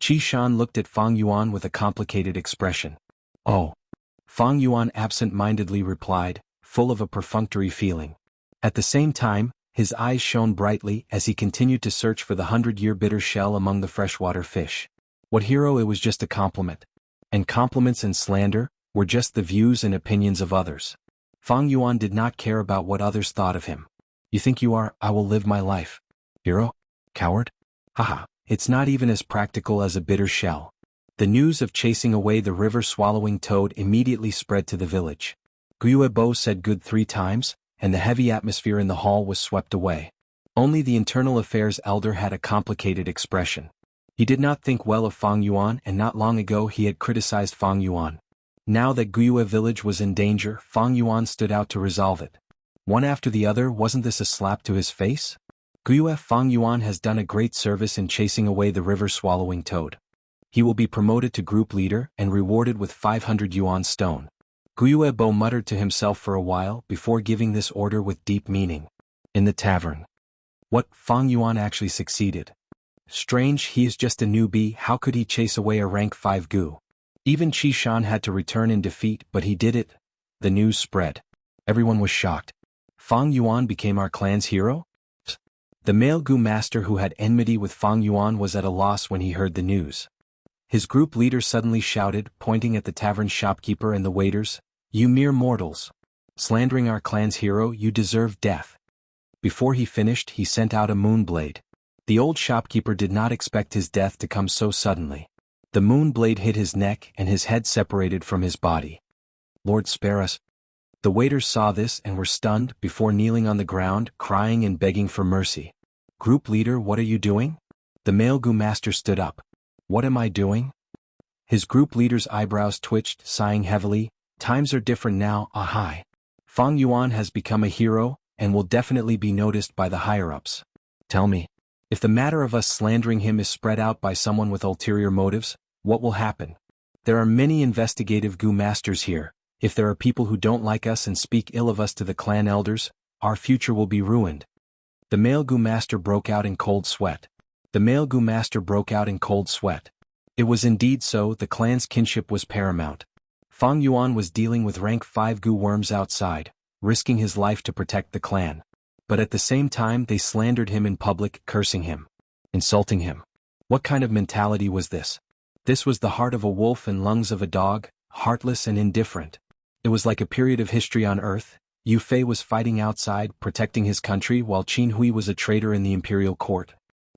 Qishan looked at Fang Yuan with a complicated expression. Oh. Fang Yuan absent-mindedly replied, full of a perfunctory feeling. At the same time, his eyes shone brightly as he continued to search for the 100-year bitter shell among the freshwater fish. What hero? It was just a compliment. And compliments and slander were just the views and opinions of others. Fang Yuan did not care about what others thought of him. You think you are? I will live my life. Hero? Coward? Haha, it's not even as practical as a bitter shell. The news of chasing away the river-swallowing toad immediately spread to the village. Guiyue said good 3 times, and the heavy atmosphere in the hall was swept away. Only the internal affairs elder had a complicated expression. He did not think well of Fang Yuan, and not long ago he had criticized Fang Yuan. Now that Guiyue village was in danger, Fang Yuan stood out to resolve it. One after the other, wasn't this a slap to his face? Guiyue, Fang Yuan has done a great service in chasing away the river-swallowing toad. He will be promoted to group leader and rewarded with 500 yuan stone. Guiyue muttered to himself for a while before giving this order with deep meaning. In the tavern. What, Fang Yuan actually succeeded? Strange, he is just a newbie, how could he chase away a rank 5 gu? Even Qishan had to return in defeat, but he did it. The news spread. Everyone was shocked. Fang Yuan became our clan's hero? The male gu master who had enmity with Fang Yuan was at a loss when he heard the news. His group leader suddenly shouted, pointing at the tavern shopkeeper and the waiters, "You mere mortals! Slandering our clan's hero, you deserve death." Before he finished, he sent out a moonblade. The old shopkeeper did not expect his death to come so suddenly. The moonblade hit his neck and his head separated from his body. "Lord, spare us." The waiters saw this and were stunned before kneeling on the ground, crying and begging for mercy. "Group leader, what are you doing?" The male gu master stood up. "What am I doing?" His group leader's eyebrows twitched, sighing heavily. "Times are different now, ahai. Fang Yuan has become a hero, and will definitely be noticed by the higher-ups. Tell me, if the matter of us slandering him is spread out by someone with ulterior motives, what will happen? There are many investigative gu masters here. If there are people who don't like us and speak ill of us to the clan elders, our future will be ruined." The male gu master broke out in cold sweat. The male gu master broke out in cold sweat. It was indeed so, the clan's kinship was paramount. Fang Yuan was dealing with rank 5 gu worms outside, risking his life to protect the clan. But at the same time they slandered him in public, cursing him, insulting him. What kind of mentality was this? This was the heart of a wolf and lungs of a dog, heartless and indifferent. It was like a period of history on Earth. Yu Fei was fighting outside, protecting his country, while Qin Hui was a traitor in the imperial court.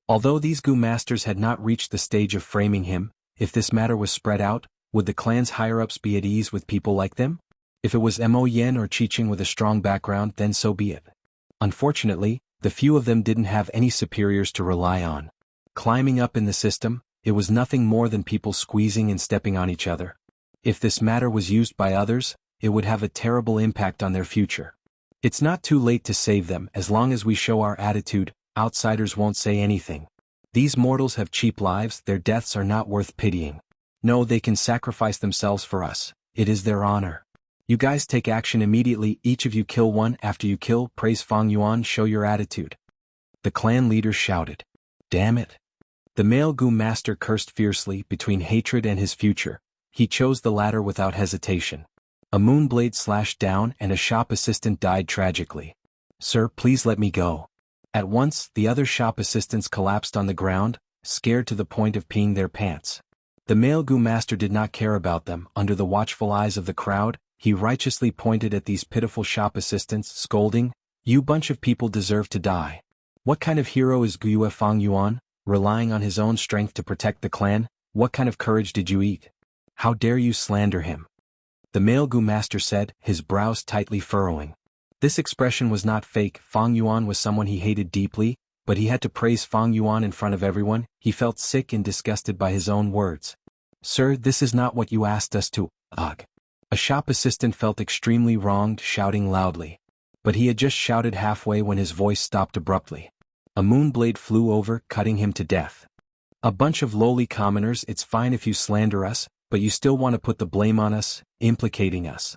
Although these gu masters had not reached the stage of framing him, if this matter was spread out, would the clan's higher-ups be at ease with people like them? If it was Mo Yen or Qiqing with a strong background, then so be it. Unfortunately, the few of them didn't have any superiors to rely on. Climbing up in the system, it was nothing more than people squeezing and stepping on each other. If this matter was used by others, it would have a terrible impact on their future. It's not too late to save them. As long as we show our attitude, outsiders won't say anything. These mortals have cheap lives, their deaths are not worth pitying. No, they can sacrifice themselves for us. It is their honor. You guys take action immediately, each of you kill one. After you kill, praise Fang Yuan, show your attitude. The clan leader shouted. Damn it. The male gu master cursed fiercely between hatred and his future. He chose the latter without hesitation. A moonblade slashed down and a shop assistant died tragically. "Sir, please let me go." At once, the other shop assistants collapsed on the ground, scared to the point of peeing their pants. The male gu master did not care about them. Under the watchful eyes of the crowd, he righteously pointed at these pitiful shop assistants, scolding, "You bunch of people deserve to die. What kind of hero is Guiyue Fang Yuan, relying on his own strength to protect the clan? What kind of courage did you eat? How dare you slander him?" The male Gu master said, his brows tightly furrowing. This expression was not fake. Fang Yuan was someone he hated deeply, but he had to praise Fang Yuan in front of everyone. He felt sick and disgusted by his own words. "Sir, this is not what you asked us to." Ugh. A shop assistant felt extremely wronged, shouting loudly. But he had just shouted halfway when his voice stopped abruptly. A moonblade flew over, cutting him to death. "A bunch of lowly commoners, it's fine if you slander us, but you still want to put the blame on us, implicating us."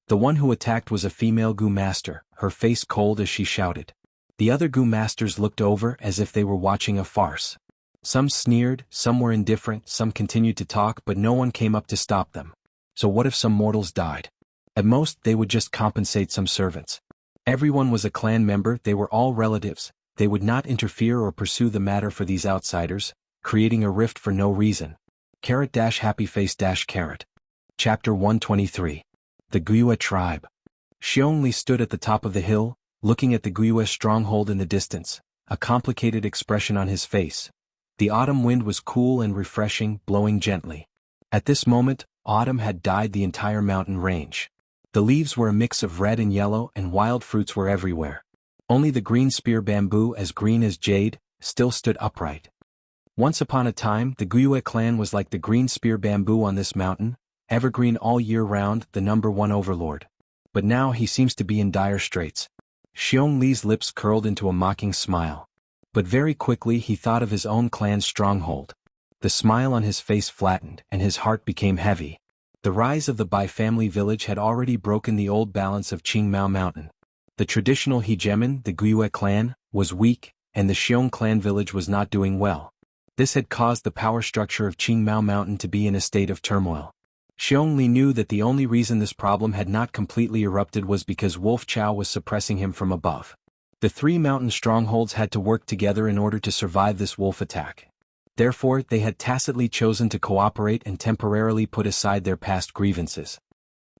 The one who attacked was a female Gu master, her face cold as she shouted. The other Gu masters looked over as if they were watching a farce. Some sneered, some were indifferent, some continued to talk, but no one came up to stop them. So what if some mortals died? At most, they would just compensate some servants. Everyone was a clan member, they were all relatives. They would not interfere or pursue the matter for these outsiders, creating a rift for no reason. Happy face carrot. Chapter 123. The Guiyue Tribe. Xiongli stood at the top of the hill, looking at the Guiyue stronghold in the distance, a complicated expression on his face. The autumn wind was cool and refreshing, blowing gently. At this moment, autumn had dyed the entire mountain range. The leaves were a mix of red and yellow, and wild fruits were everywhere. Only the green spear bamboo, as green as jade, still stood upright. Once upon a time, the Guiyue clan was like the green spear bamboo on this mountain, evergreen all year round, the #1 overlord. But now he seems to be in dire straits. Xiong lips curled into a mocking smile. But very quickly he thought of his own clan's stronghold. The smile on his face flattened, and his heart became heavy. The rise of the Bai family village had already broken the old balance of Qingmao Mountain. The traditional hegemon, the Guiyue clan, was weak, and the Xiong clan village was not doing well. This had caused the power structure of Qingmao Mountain to be in a state of turmoil. Xiongli knew that the only reason this problem had not completely erupted was because Wolf Chao was suppressing him from above. The three mountain strongholds had to work together in order to survive this wolf attack. Therefore, they had tacitly chosen to cooperate and temporarily put aside their past grievances.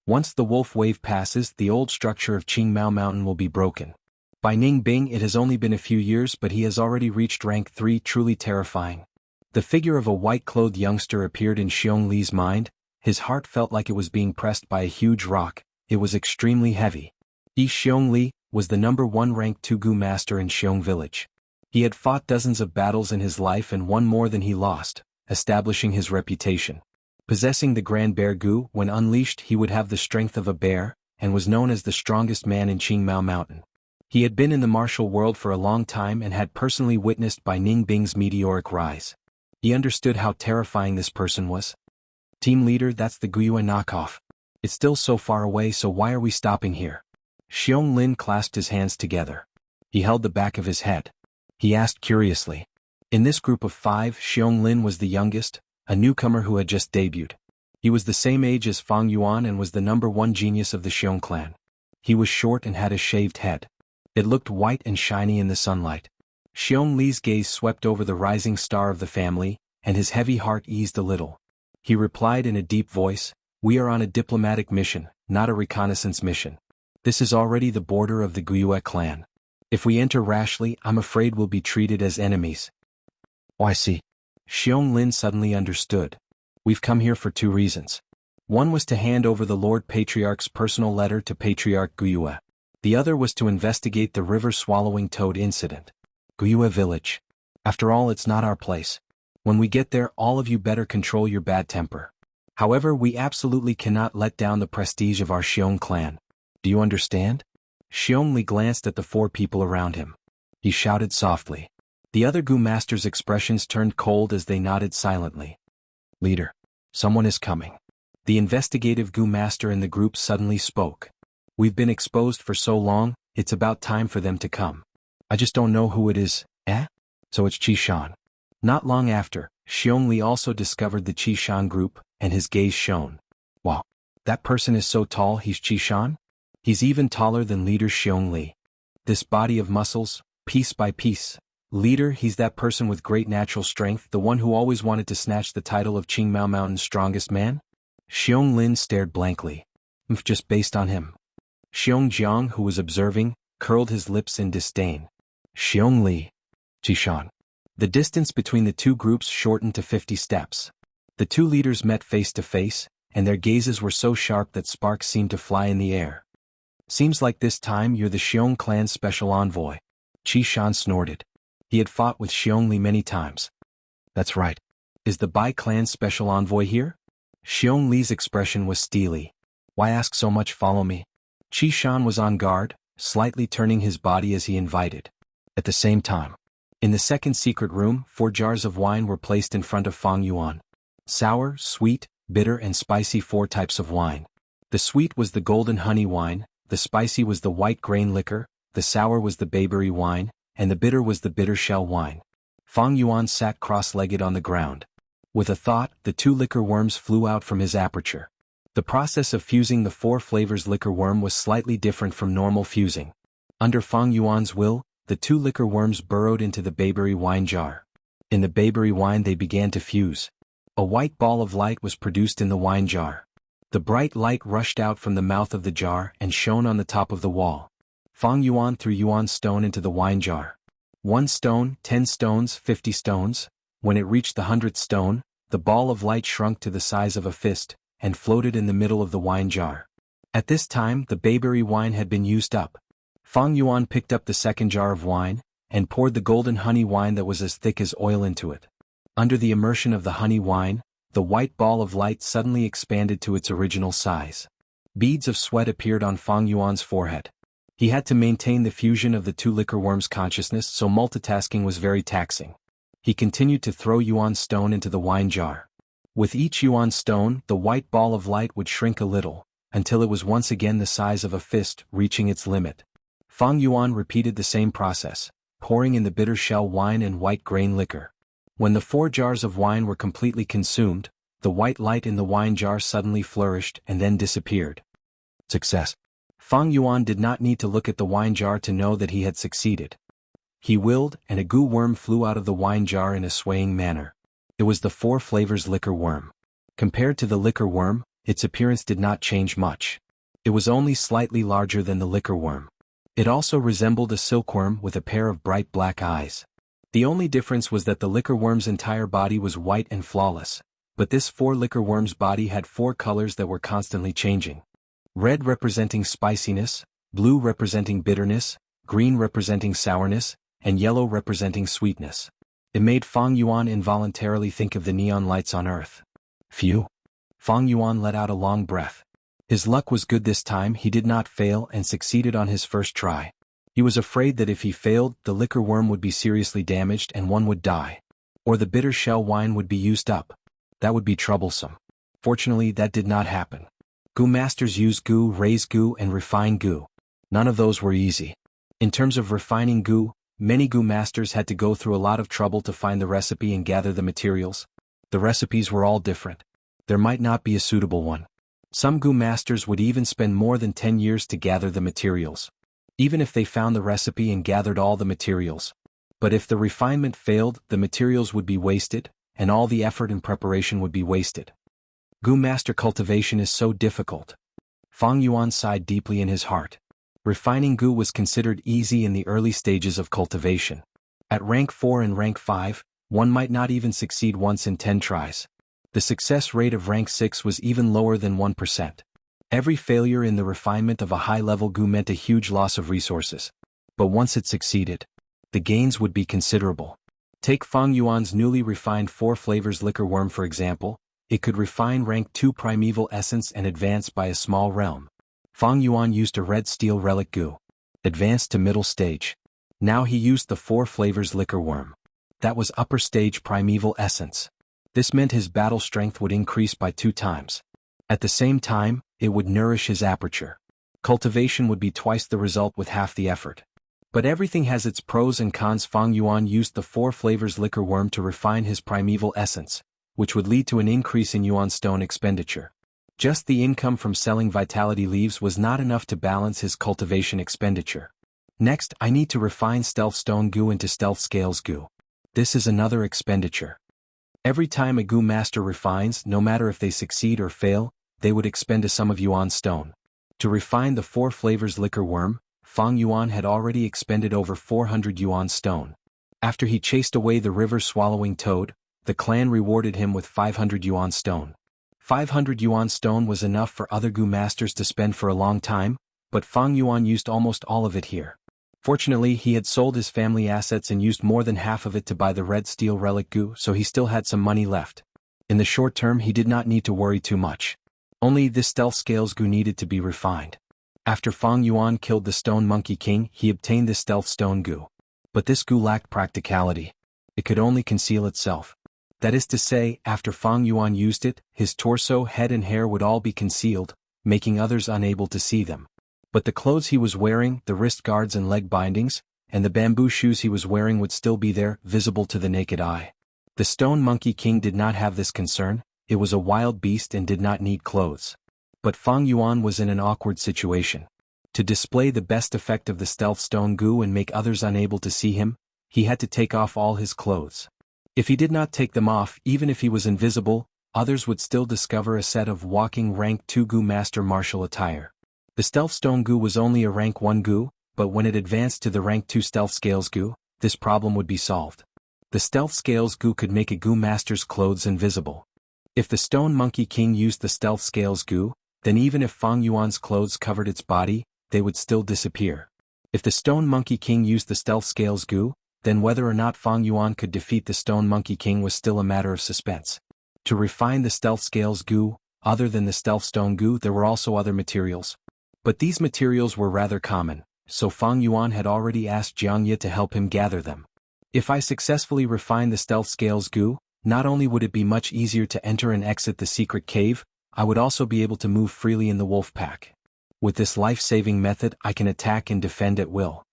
Once the wolf wave passes, the old structure of Qingmao Mountain will be broken. By Ning Bing, it has only been a few years, but he has already reached rank 3, truly terrifying. The figure of a white-clothed youngster appeared in Xiong mind. His heart felt like it was being pressed by a huge rock. It was extremely heavy. Xiong was the #1 ranked Tugu master in Xiong village. He had fought dozens of battles in his life and won more than he lost, establishing his reputation. Possessing the Grand Bear Gu, when unleashed he would have the strength of a bear, and was known as the strongest man in Qingmao Mountain. He had been in the martial world for a long time and had personally witnessed Bai Ning Bing's meteoric rise. He understood how terrifying this person was. "Team leader, that's the Guiyue knockoff. It's still so far away, so why are we stopping here?" Xiong Lin clasped his hands together. He held the back of his head. He asked curiously. In this group of 5, Xiong Lin was the youngest, a newcomer who had just debuted. He was the same age as Fang Yuan and was the #1 genius of the Xiong clan. He was short and had a shaved head. It looked white and shiny in the sunlight. Xiong Li's gaze swept over the rising star of the family, and his heavy heart eased a little. He replied in a deep voice, "We are on a diplomatic mission, not a reconnaissance mission. This is already the border of the Guiyue clan. If we enter rashly, I'm afraid we'll be treated as enemies." "Oh, I see." Xiong Lin suddenly understood. "We've come here for 2 reasons. One was to hand over the Lord Patriarch's personal letter to Patriarch Guiyue. The other was to investigate the river-swallowing toad incident. Guiyue village. After all, it's not our place. When we get there, all of you better control your bad temper. However, we absolutely cannot let down the prestige of our Xiong clan. Do you understand?" Xiongli glanced at the 4 people around him. He shouted softly. The other Gu masters' expressions turned cold as they nodded silently. "Leader, someone is coming." The investigative Gu master in the group suddenly spoke. "We've been exposed for so long, it's about time for them to come. I just don't know who it is, eh? So it's Qishan." Not long after, Xiongli also discovered the Qishan group, and his gaze shone. "Wow, that person is so tall, he's Qishan? He's even taller than leader Xiongli. This body of muscles, piece by piece. Leader, he's that person with great natural strength, the one who always wanted to snatch the title of Qingmao Mountain's strongest man?" Xiong Lin stared blankly. Just based on him. Xiong Jiang, who was observing, curled his lips in disdain. Xiong Li. Jishan. The distance between the two groups shortened to 50 steps. The two leaders met face to face, and their gazes were so sharp that sparks seemed to fly in the air. Seems like this time you're the Xiong clan's special envoy. Jishan snorted. He had fought with Xiong Li many times. That's right. Is the Bai clan's special envoy here? Xiong Li's expression was steely. Why ask so much? Follow me. Jishan was on guard, slightly turning his body as he invited. At the same time, in the second secret room, 4 jars of wine were placed in front of Fang Yuan. Sour, sweet, bitter and spicy, 4 types of wine. The sweet was the golden honey wine, the spicy was the white grain liquor, the sour was the bayberry wine, and the bitter was the bitter shell wine. Fang Yuan sat cross-legged on the ground. With a thought, the 2 liquor worms flew out from his aperture. The process of fusing the 4 flavors liquor worm was slightly different from normal fusing. Under Fang Yuan's will, the 2 liquor worms burrowed into the bayberry wine jar. In the bayberry wine they began to fuse. A white ball of light was produced in the wine jar. The bright light rushed out from the mouth of the jar and shone on the top of the wall. Fang Yuan threw Yuan stone into the wine jar. 1 stone, 10 stones, 50 stones. When it reached the 100th stone, the ball of light shrunk to the size of a fist, and floated in the middle of the wine jar. At this time the bayberry wine had been used up. Fang Yuan picked up the second jar of wine, and poured the golden honey wine that was as thick as oil into it. Under the immersion of the honey wine, the white ball of light suddenly expanded to its original size. Beads of sweat appeared on Fang Yuan's forehead. He had to maintain the fusion of the 2 liquor worms' consciousness, so multitasking was very taxing. He continued to throw Yuan stone into the wine jar. With each Yuan stone, the white ball of light would shrink a little, until it was once again the size of a fist, reaching its limit. Fang Yuan repeated the same process, pouring in the bitter shell wine and white grain liquor. When the 4 jars of wine were completely consumed, the white light in the wine jar suddenly flourished and then disappeared. Success. Fang Yuan did not need to look at the wine jar to know that he had succeeded. He willed, and a goo worm flew out of the wine jar in a swaying manner. It was the 4 flavors liquor worm. Compared to the liquor worm, its appearance did not change much. It was only slightly larger than the liquor worm. It also resembled a silkworm with a pair of bright black eyes. The only difference was that the liquor worm's entire body was white and flawless, but this 4 liquor worm's body had 4 colors that were constantly changing. Red representing spiciness, blue representing bitterness, green representing sourness, and yellow representing sweetness. It made Fang Yuan involuntarily think of the neon lights on Earth. Phew! Fang Yuan let out a long breath. His luck was good this time. He did not fail and succeeded on his first try. He was afraid that if he failed, the liquor worm would be seriously damaged and one would die. Or the bitter shell wine would be used up. That would be troublesome. Fortunately, that did not happen. Goo masters use goo, raise goo, and refine goo. None of those were easy. In terms of refining goo, many goo masters had to go through a lot of trouble to find the recipe and gather the materials. The recipes were all different. There might not be a suitable one. Some goo masters would even spend more than 10 years to gather the materials. Even if they found the recipe and gathered all the materials. But if the refinement failed, the materials would be wasted, and all the effort and preparation would be wasted. Goo master cultivation is so difficult. Fang Yuan sighed deeply in his heart. Refining goo was considered easy in the early stages of cultivation. At rank 4 and rank 5, one might not even succeed once in 10 tries. The success rate of rank 6 was even lower than 1%. Every failure in the refinement of a high-level goo meant a huge loss of resources. But once it succeeded, the gains would be considerable. Take Fang Yuan's newly refined 4 flavors liquor worm for example. It could refine rank 2 primeval essence and advance by a small realm. Fang Yuan used a red steel relic goo. Advanced to middle stage. Now he used the 4 flavors liquor worm. That was upper stage primeval essence. This meant his battle strength would increase by 2 times. At the same time, it would nourish his aperture. Cultivation would be twice the result with half the effort. But everything has its pros and cons. Fang Yuan used the 4 flavors liquor worm to refine his primeval essence, which would lead to an increase in Yuan stone expenditure. Just the income from selling vitality leaves was not enough to balance his cultivation expenditure. Next, I need to refine stealth stone goo into stealth scales goo. This is another expenditure. Every time a goo master refines, no matter if they succeed or fail, they would expend a sum of Yuan stone. To refine the 4 flavors liquor worm, Fang Yuan had already expended over 400 yuan stone. After he chased away the river-swallowing toad, the clan rewarded him with 500 yuan stone. 500 yuan stone was enough for other gu masters to spend for a long time, but Fang Yuan used almost all of it here. Fortunately, he had sold his family assets and used more than half of it to buy the red steel relic gu, so he still had some money left. In the short term, he did not need to worry too much. Only this stealth scales gu needed to be refined. After Fang Yuan killed the Stone Monkey King, he obtained the stealth stone gu. But this gu lacked practicality. It could only conceal itself. That is to say, after Fang Yuan used it, his torso, head and hair would all be concealed, making others unable to see them. But the clothes he was wearing, the wrist guards and leg bindings, and the bamboo shoes he was wearing would still be there, visible to the naked eye. The Stone Monkey King did not have this concern. It was a wild beast and did not need clothes. But Fang Yuan was in an awkward situation. To display the best effect of the stealth stone gu and make others unable to see him, he had to take off all his clothes. If he did not take them off, even if he was invisible, others would still discover a set of walking rank 2 gu master martial attire. The stealth stone gu was only a rank 1 gu, but when it advanced to the rank 2 stealth scales gu, this problem would be solved. The stealth scales gu could make a gu master's clothes invisible. If the Stone Monkey King used the stealth scales gu, then even if Fang Yuan's clothes covered its body, they would still disappear. If the Stone Monkey King used the stealth scales gu, then whether or not Fang Yuan could defeat the Stone Monkey King was still a matter of suspense. To refine the stealth scales gu, other than the stealth stone gu, there were also other materials. But these materials were rather common, so Fang Yuan had already asked Jiang Ye to help him gather them. If I successfully refine the stealth scales gu, not only would it be much easier to enter and exit the secret cave, I would also be able to move freely in the wolf pack. With this life-saving method, I can attack and defend at will.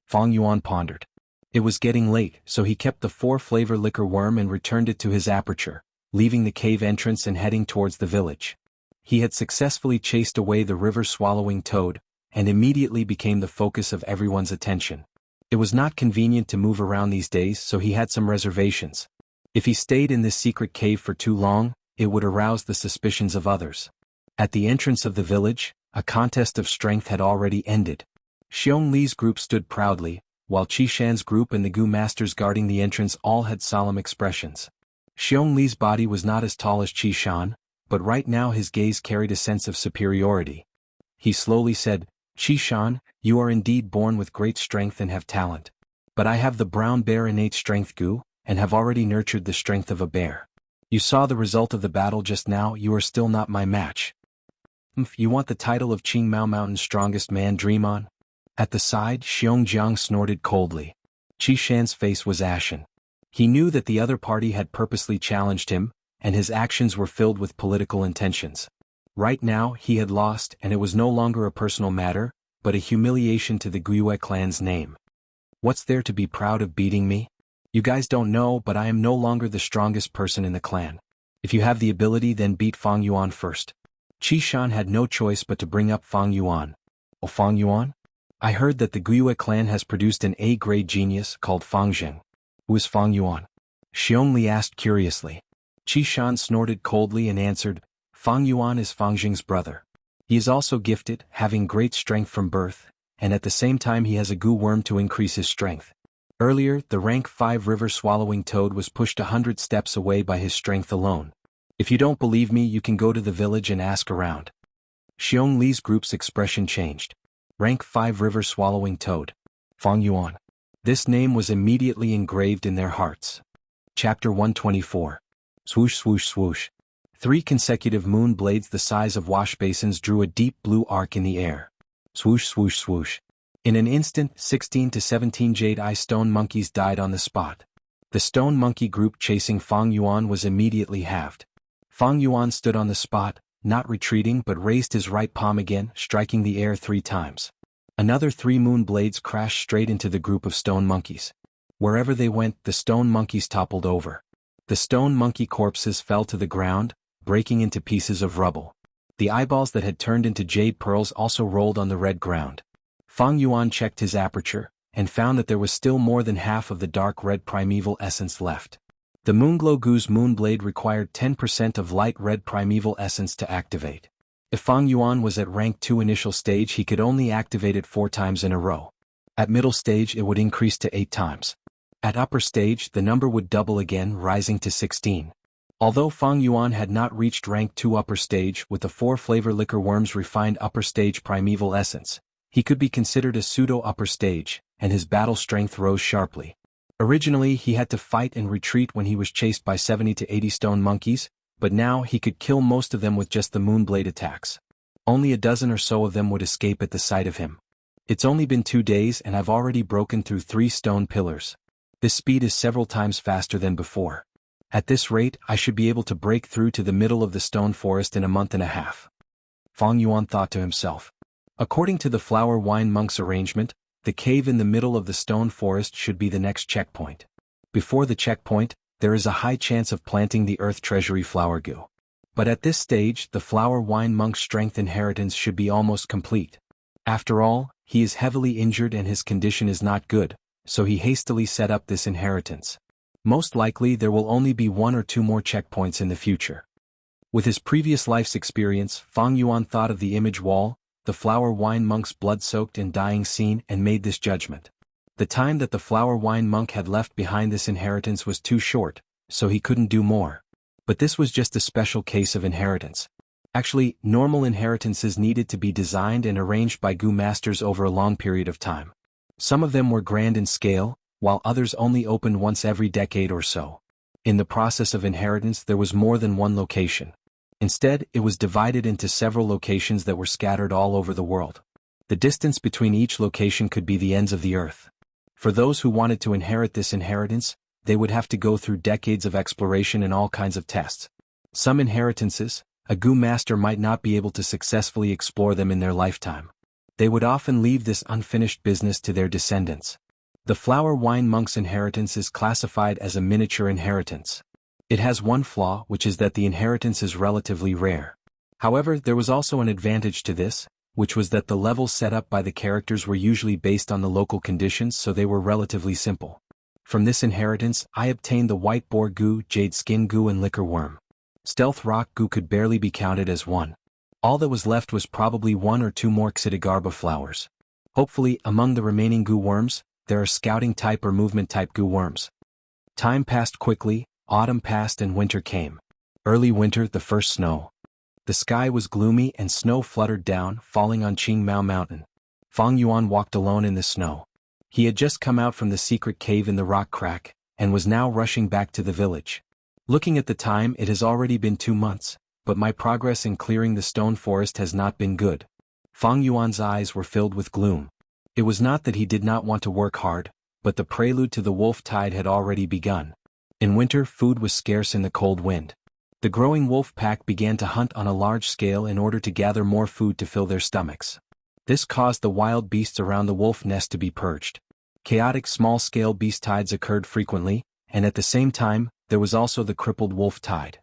Fang Yuan pondered. It was getting late, so he kept the 4-flavor liquor worm and returned it to his aperture, leaving the cave entrance and heading towards the village. He had successfully chased away the river-swallowing toad, and immediately became the focus of everyone's attention. It was not convenient to move around these days, so he had some reservations. If he stayed in this secret cave for too long, it would arouse the suspicions of others. At the entrance of the village, a contest of strength had already ended. Xiong Li's group stood proudly, while Qi Shan's group and the gu masters guarding the entrance all had solemn expressions. Xiong Li's body was not as tall as Qi Shan, but right now his gaze carried a sense of superiority. He slowly said, "Qi Shan, you are indeed born with great strength and have talent. But I have the brown bear innate strength gu, and have already nurtured the strength of a bear. You saw the result of the battle just now, you are still not my match. You want the title of Qing Mao Mountain's strongest man, dream on?" At the side, Xiong Jiang snorted coldly. Qi Shan's face was ashen. He knew that the other party had purposely challenged him, and his actions were filled with political intentions. Right now, he had lost, and it was no longer a personal matter, but a humiliation to the Guiyue clan's name. What's there to be proud of beating me? You guys don't know, but I am no longer the strongest person in the clan. If you have the ability, then beat Fang Yuan first. Qi Shan had no choice but to bring up Fang Yuan. Oh, Fang Yuan? I heard that the Guiyue clan has produced an A-grade genius called Fang Zheng. Who is Fang Yuan? Xiong Li asked curiously. Qi Shan snorted coldly and answered, Fang Yuan is Fang Zheng's brother. He is also gifted, having great strength from birth, and at the same time he has a gu worm to increase his strength. Earlier, the rank 5 river-swallowing toad was pushed 100 steps away by his strength alone. If you don't believe me, you can go to the village and ask around. Xiong Li's group's expression changed. Rank 5 river-swallowing toad. Fang Yuan. This name was immediately engraved in their hearts. Chapter 124. Swoosh swoosh swoosh. 3 consecutive moon blades the size of wash basins drew a deep blue arc in the air. Swoosh swoosh swoosh. In an instant, 16 to 17 jade-eye stone monkeys died on the spot. The stone monkey group chasing Fang Yuan was immediately halved. Fang Yuan stood on the spot, not retreating but raised his right palm again, striking the air 3 times. Another 3 moon blades crashed straight into the group of stone monkeys. Wherever they went, the stone monkeys toppled over. The stone monkey corpses fell to the ground, breaking into pieces of rubble. The eyeballs that had turned into jade pearls also rolled on the red ground. Fang Yuan checked his aperture, and found that there was still more than half of the dark red primeval essence left. The Moonglow Gu's moonblade required 10% of light red primeval essence to activate. If Fang Yuan was at rank 2 initial stage, he could only activate it 4 times in a row. At middle stage it would increase to 8 times. At upper stage the number would double again, rising to 16. Although Fang Yuan had not reached rank 2 upper stage with the 4 flavor liquor worms refined upper stage primeval essence, he could be considered a pseudo upper stage, and his battle strength rose sharply. Originally he had to fight and retreat when he was chased by 70 to 80 stone monkeys, but now he could kill most of them with just the moonblade attacks. Only a dozen or so of them would escape at the sight of him. It's only been 2 days and I've already broken through 3 stone pillars. This speed is several times faster than before. At this rate I should be able to break through to the middle of the stone forest in a month and a half. Fang Yuan thought to himself. According to the flower wine monk's arrangement, the cave in the middle of the stone forest should be the next checkpoint. Before the checkpoint, there is a high chance of planting the earth treasury flower goo. But at this stage the flower wine monk's strength inheritance should be almost complete. After all, he is heavily injured and his condition is not good, so he hastily set up this inheritance. Most likely there will only be 1 or 2 more checkpoints in the future. With his previous life's experience, Fang Yuan thought of the image wall, the flower wine monk's blood-soaked and dying scene, and made this judgment. The time that the flower wine monk had left behind this inheritance was too short, so he couldn't do more. But this was just a special case of inheritance. Actually, normal inheritances needed to be designed and arranged by goo masters over a long period of time. Some of them were grand in scale, while others only opened once every decade or so. In the process of inheritance there was more than one location. Instead, it was divided into several locations that were scattered all over the world. The distance between each location could be the ends of the earth. For those who wanted to inherit this inheritance, they would have to go through decades of exploration and all kinds of tests. Some inheritances, a goo master might not be able to successfully explore them in their lifetime. They would often leave this unfinished business to their descendants. The flower wine monk's inheritance is classified as a miniature inheritance. It has one flaw, which is that the inheritance is relatively rare. However, there was also an advantage to this, which was that the levels set up by the characters were usually based on the local conditions, so they were relatively simple. From this inheritance, I obtained the white boar goo, jade skin goo and liquor worm. Stealth rock goo could barely be counted as one. All that was left was probably 1 or 2 more Xidigarba flowers. Hopefully, among the remaining goo worms, there are scouting type or movement type goo worms. Time passed quickly, autumn passed and winter came. Early winter, the first snow. The sky was gloomy and snow fluttered down, falling on Qingmao Mountain. Fang Yuan walked alone in the snow. He had just come out from the secret cave in the rock crack, and was now rushing back to the village. Looking at the time, it has already been 2 months, but my progress in clearing the stone forest has not been good. Fang Yuan's eyes were filled with gloom. It was not that he did not want to work hard, but the prelude to the wolf tide had already begun. In winter, food was scarce in the cold wind. The growing wolf pack began to hunt on a large scale in order to gather more food to fill their stomachs. This caused the wild beasts around the wolf nest to be purged. Chaotic small-scale beast tides occurred frequently, and at the same time, there was also the crippled wolf tide.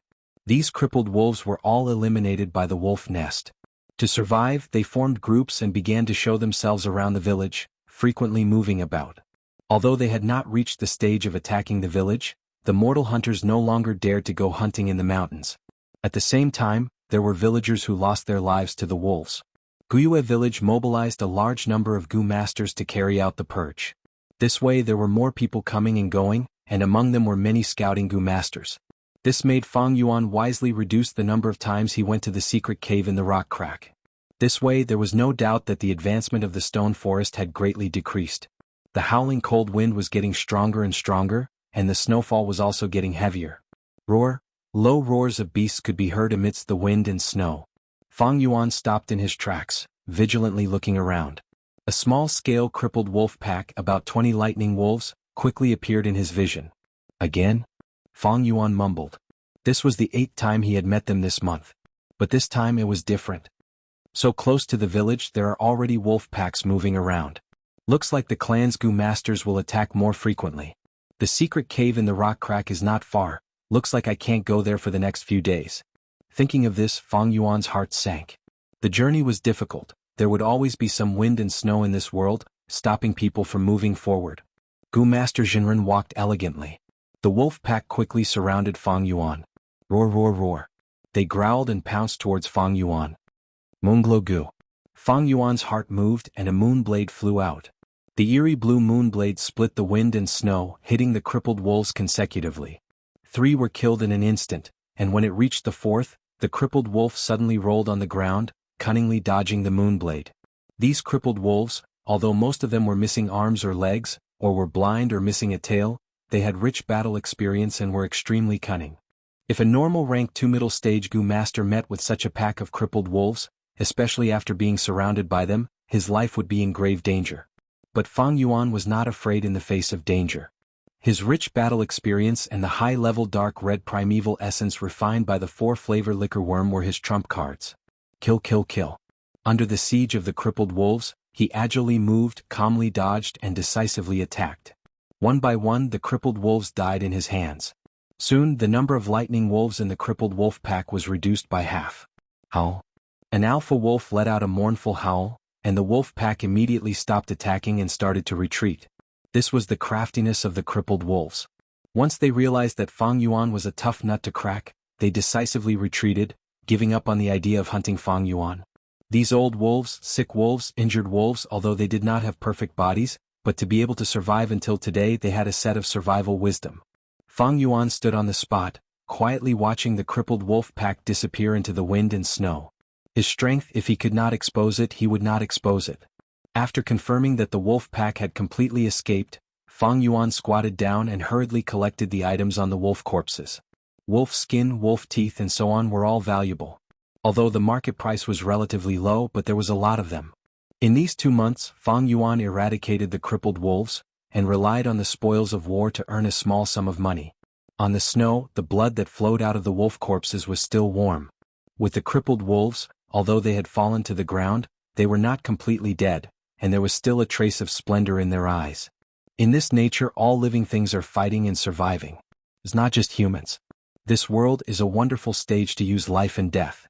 These crippled wolves were all eliminated by the wolf nest. To survive, they formed groups and began to show themselves around the village, frequently moving about. Although they had not reached the stage of attacking the village, the mortal hunters no longer dared to go hunting in the mountains. At the same time, there were villagers who lost their lives to the wolves. Guyue village mobilized a large number of goo masters to carry out the purge. This way there were more people coming and going, and among them were many scouting goo masters. This made Fang Yuan wisely reduce the number of times he went to the secret cave in the rock crack. This way there was no doubt that the advancement of the stone forest had greatly decreased. The howling cold wind was getting stronger and stronger, and the snowfall was also getting heavier. Low roars of beasts could be heard amidst the wind and snow. Fang Yuan stopped in his tracks, vigilantly looking around. A small-scale crippled wolf pack, about 20 lightning wolves, quickly appeared in his vision. Again? Fang Yuan mumbled. This was the 8th time he had met them this month. But this time it was different. So close to the village there are already wolf packs moving around. Looks like the clan's goo masters will attack more frequently. The secret cave in the rock crack is not far. Looks like I can't go there for the next few days. Thinking of this, Fang Yuan's heart sank. The journey was difficult. There would always be some wind and snow in this world, stopping people from moving forward. Goo Master Jinren walked elegantly. The wolf pack quickly surrounded Fang Yuan. Roar, roar, roar. They growled and pounced towards Fang Yuan. Moonglow goo. Fang Yuan's heart moved and a moon blade flew out. The eerie blue moon blade split the wind and snow, hitting the crippled wolves consecutively. 3 were killed in an instant, and when it reached the 4th, the crippled wolf suddenly rolled on the ground, cunningly dodging the moon blade. These crippled wolves, although most of them were missing arms or legs, or were blind or missing a tail, they had rich battle experience and were extremely cunning. If a normal rank 2 middle stage Gu master met with such a pack of crippled wolves, especially after being surrounded by them, his life would be in grave danger. But Fang Yuan was not afraid in the face of danger. His rich battle experience and the high-level dark red primeval essence refined by the 4-flavor liquor worm were his trump cards. Kill, kill, kill. Under the siege of the crippled wolves, he agilely moved, calmly dodged, and decisively attacked. One by one the crippled wolves died in his hands. Soon the number of lightning wolves in the crippled wolf pack was reduced by half. Howl. An alpha wolf let out a mournful howl, and the wolf pack immediately stopped attacking and started to retreat. This was the craftiness of the crippled wolves. Once they realized that Fang Yuan was a tough nut to crack, they decisively retreated, giving up on the idea of hunting Fang Yuan. These old wolves, sick wolves, injured wolves, although they did not have perfect bodies, but to be able to survive until today they had a set of survival wisdom. Fang Yuan stood on the spot, quietly watching the crippled wolf pack disappear into the wind and snow. His strength, if he could not expose it, he would not expose it. After confirming that the wolf pack had completely escaped, Fang Yuan squatted down and hurriedly collected the items on the wolf corpses. Wolf skin, wolf teeth and so on were all valuable. Although the market price was relatively low, but there was a lot of them. In these 2 months, Fang Yuan eradicated the crippled wolves, and relied on the spoils of war to earn a small sum of money. On the snow, the blood that flowed out of the wolf corpses was still warm. With the crippled wolves, although they had fallen to the ground, they were not completely dead, and there was still a trace of splendor in their eyes. In this nature all living things are fighting and surviving. It's not just humans. This world is a wonderful stage to use life and death.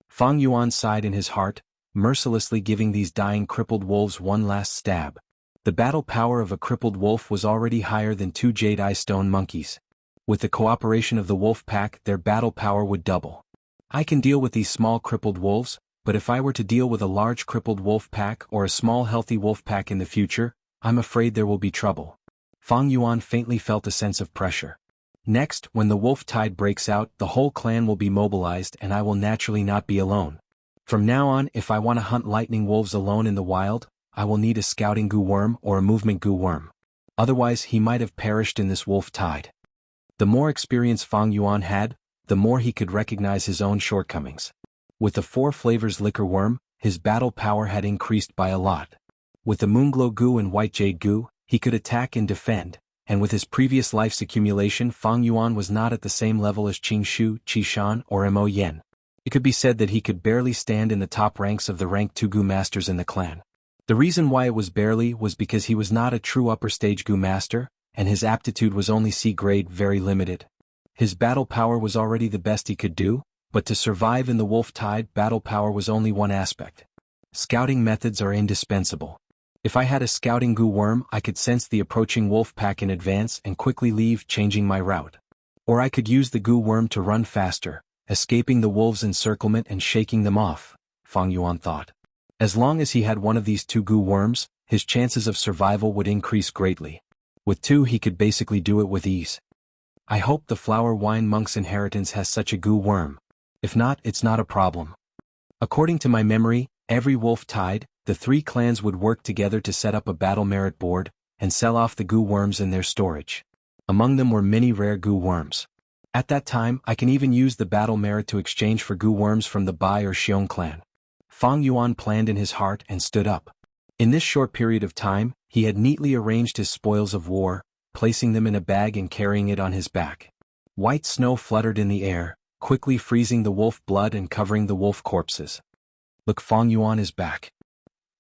Fang Yuan sighed in his heart, mercilessly giving these dying crippled wolves one last stab. The battle power of a crippled wolf was already higher than 2 jade eye stone monkeys. With the cooperation of the wolf pack, their battle power would double. I can deal with these small crippled wolves, but if I were to deal with a large crippled wolf pack or a small healthy wolf pack in the future, I'm afraid there will be trouble. Fang Yuan faintly felt a sense of pressure. Next, when the wolf tide breaks out, the whole clan will be mobilized and I will naturally not be alone. From now on, if I want to hunt lightning wolves alone in the wild, I will need a scouting goo worm or a movement goo worm. Otherwise he might have perished in this wolf tide. The more experience Fang Yuan had, the more he could recognize his own shortcomings. With the 4 flavors liquor worm, his battle power had increased by a lot. With the moonglow goo and white jade goo, he could attack and defend, and with his previous life's accumulation Fang Yuan was not at the same level as Qing Shu, Qi Shan or Mo Yen. It could be said that he could barely stand in the top ranks of the rank 2 goo masters in the clan. The reason why it was barely was because he was not a true upper stage goo master, and his aptitude was only C grade, very limited. His battle power was already the best he could do, but to survive in the wolf tide battle power was only one aspect. Scouting methods are indispensable. If I had a scouting goo worm I could sense the approaching wolf pack in advance and quickly leave, changing my route. Or I could use the goo worm to run faster, escaping the wolves' encirclement and shaking them off, Fang Yuan thought. As long as he had one of these 2 goo worms, his chances of survival would increase greatly. With 2 he could basically do it with ease. I hope the Flower Wine Monk's inheritance has such a goo worm. If not, it's not a problem. According to my memory, every wolf tide, the 3 clans would work together to set up a battle merit board, and sell off the goo worms in their storage. Among them were many rare goo worms. At that time, I can even use the battle merit to exchange for goo worms from the Bai or Xiong clan. Fang Yuan planned in his heart and stood up. In this short period of time, he had neatly arranged his spoils of war, placing them in a bag and carrying it on his back. White snow fluttered in the air, quickly freezing the wolf blood and covering the wolf corpses. Look, Fang Yuan is back.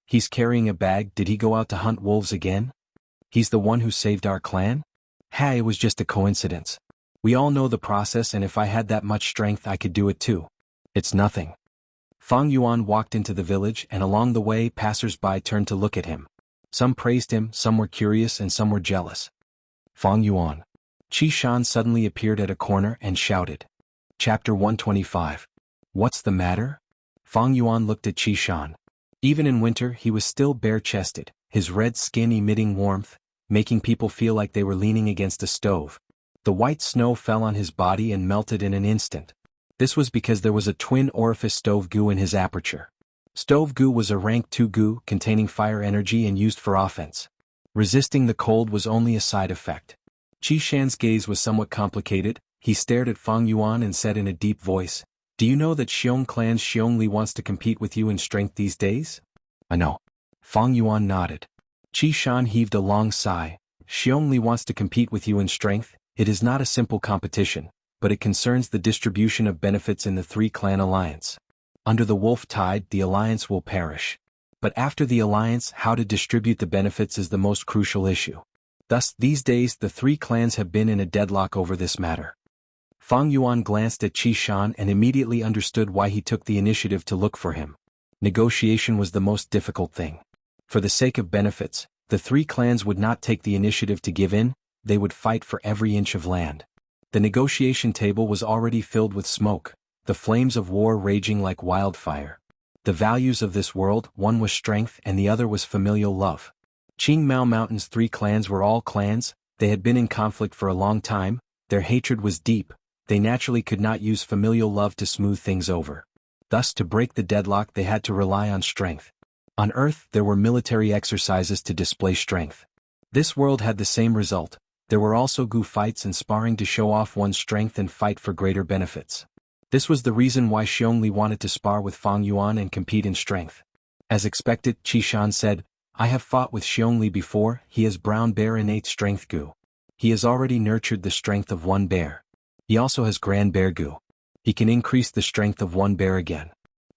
He's carrying a bag. Did he go out to hunt wolves again? He's the one who saved our clan? Hey, it was just a coincidence. We all know the process, and if I had that much strength I could do it too. It's nothing. Fang Yuan walked into the village, and along the way passers-by turned to look at him. Some praised him, some were curious, and some were jealous. Fang Yuan. Qi Shan suddenly appeared at a corner and shouted. Chapter 125. What's the matter? Fang Yuan looked at Qi Shan. Even in winter he was still bare-chested, his red skin emitting warmth, making people feel like they were leaning against a stove. The white snow fell on his body and melted in an instant. This was because there was a twin orifice stove goo in his aperture. Stove goo was a rank 2 goo containing fire energy and used for offense. Resisting the cold was only a side effect. Qi Shan's gaze was somewhat complicated. He stared at Fang Yuan and said in a deep voice, "Do you know that Xiong clan's Xiongli wants to compete with you in strength these days?" "I know." Fang Yuan nodded. Qi Shan heaved a long sigh. "Xiongli wants to compete with you in strength. It is not a simple competition, but it concerns the distribution of benefits in the 3-clan alliance. Under the wolf tide, the alliance will perish. But after the alliance, how to distribute the benefits is the most crucial issue. Thus, these days the 3 clans have been in a deadlock over this matter." Fang Yuan glanced at Qi Shan and immediately understood why he took the initiative to look for him. Negotiation was the most difficult thing. For the sake of benefits, the 3 clans would not take the initiative to give in, they would fight for every inch of land. The negotiation table was already filled with smoke, the flames of war raging like wildfire. The values of this world, one was strength and the other was familial love. Qingmao Mountain's 3 clans were all clans, they had been in conflict for a long time, their hatred was deep, they naturally could not use familial love to smooth things over. Thus to break the deadlock they had to rely on strength. On Earth there were military exercises to display strength. This world had the same result, there were also gu fights and sparring to show off one's strength and fight for greater benefits. This was the reason why Xiongli wanted to spar with Fang Yuan and compete in strength. As expected, Qi Shan said, "I have fought with Xiongli before, he has brown bear innate strength gu. He has already nurtured the strength of 1 bear. He also has grand bear gu. He can increase the strength of 1 bear again.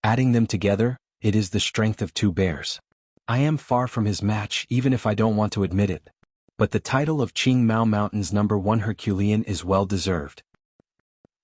Adding them together, it is the strength of 2 bears. I am far from his match even if I don't want to admit it. But the title of Qingmao Mountain's #1 Herculean is well deserved."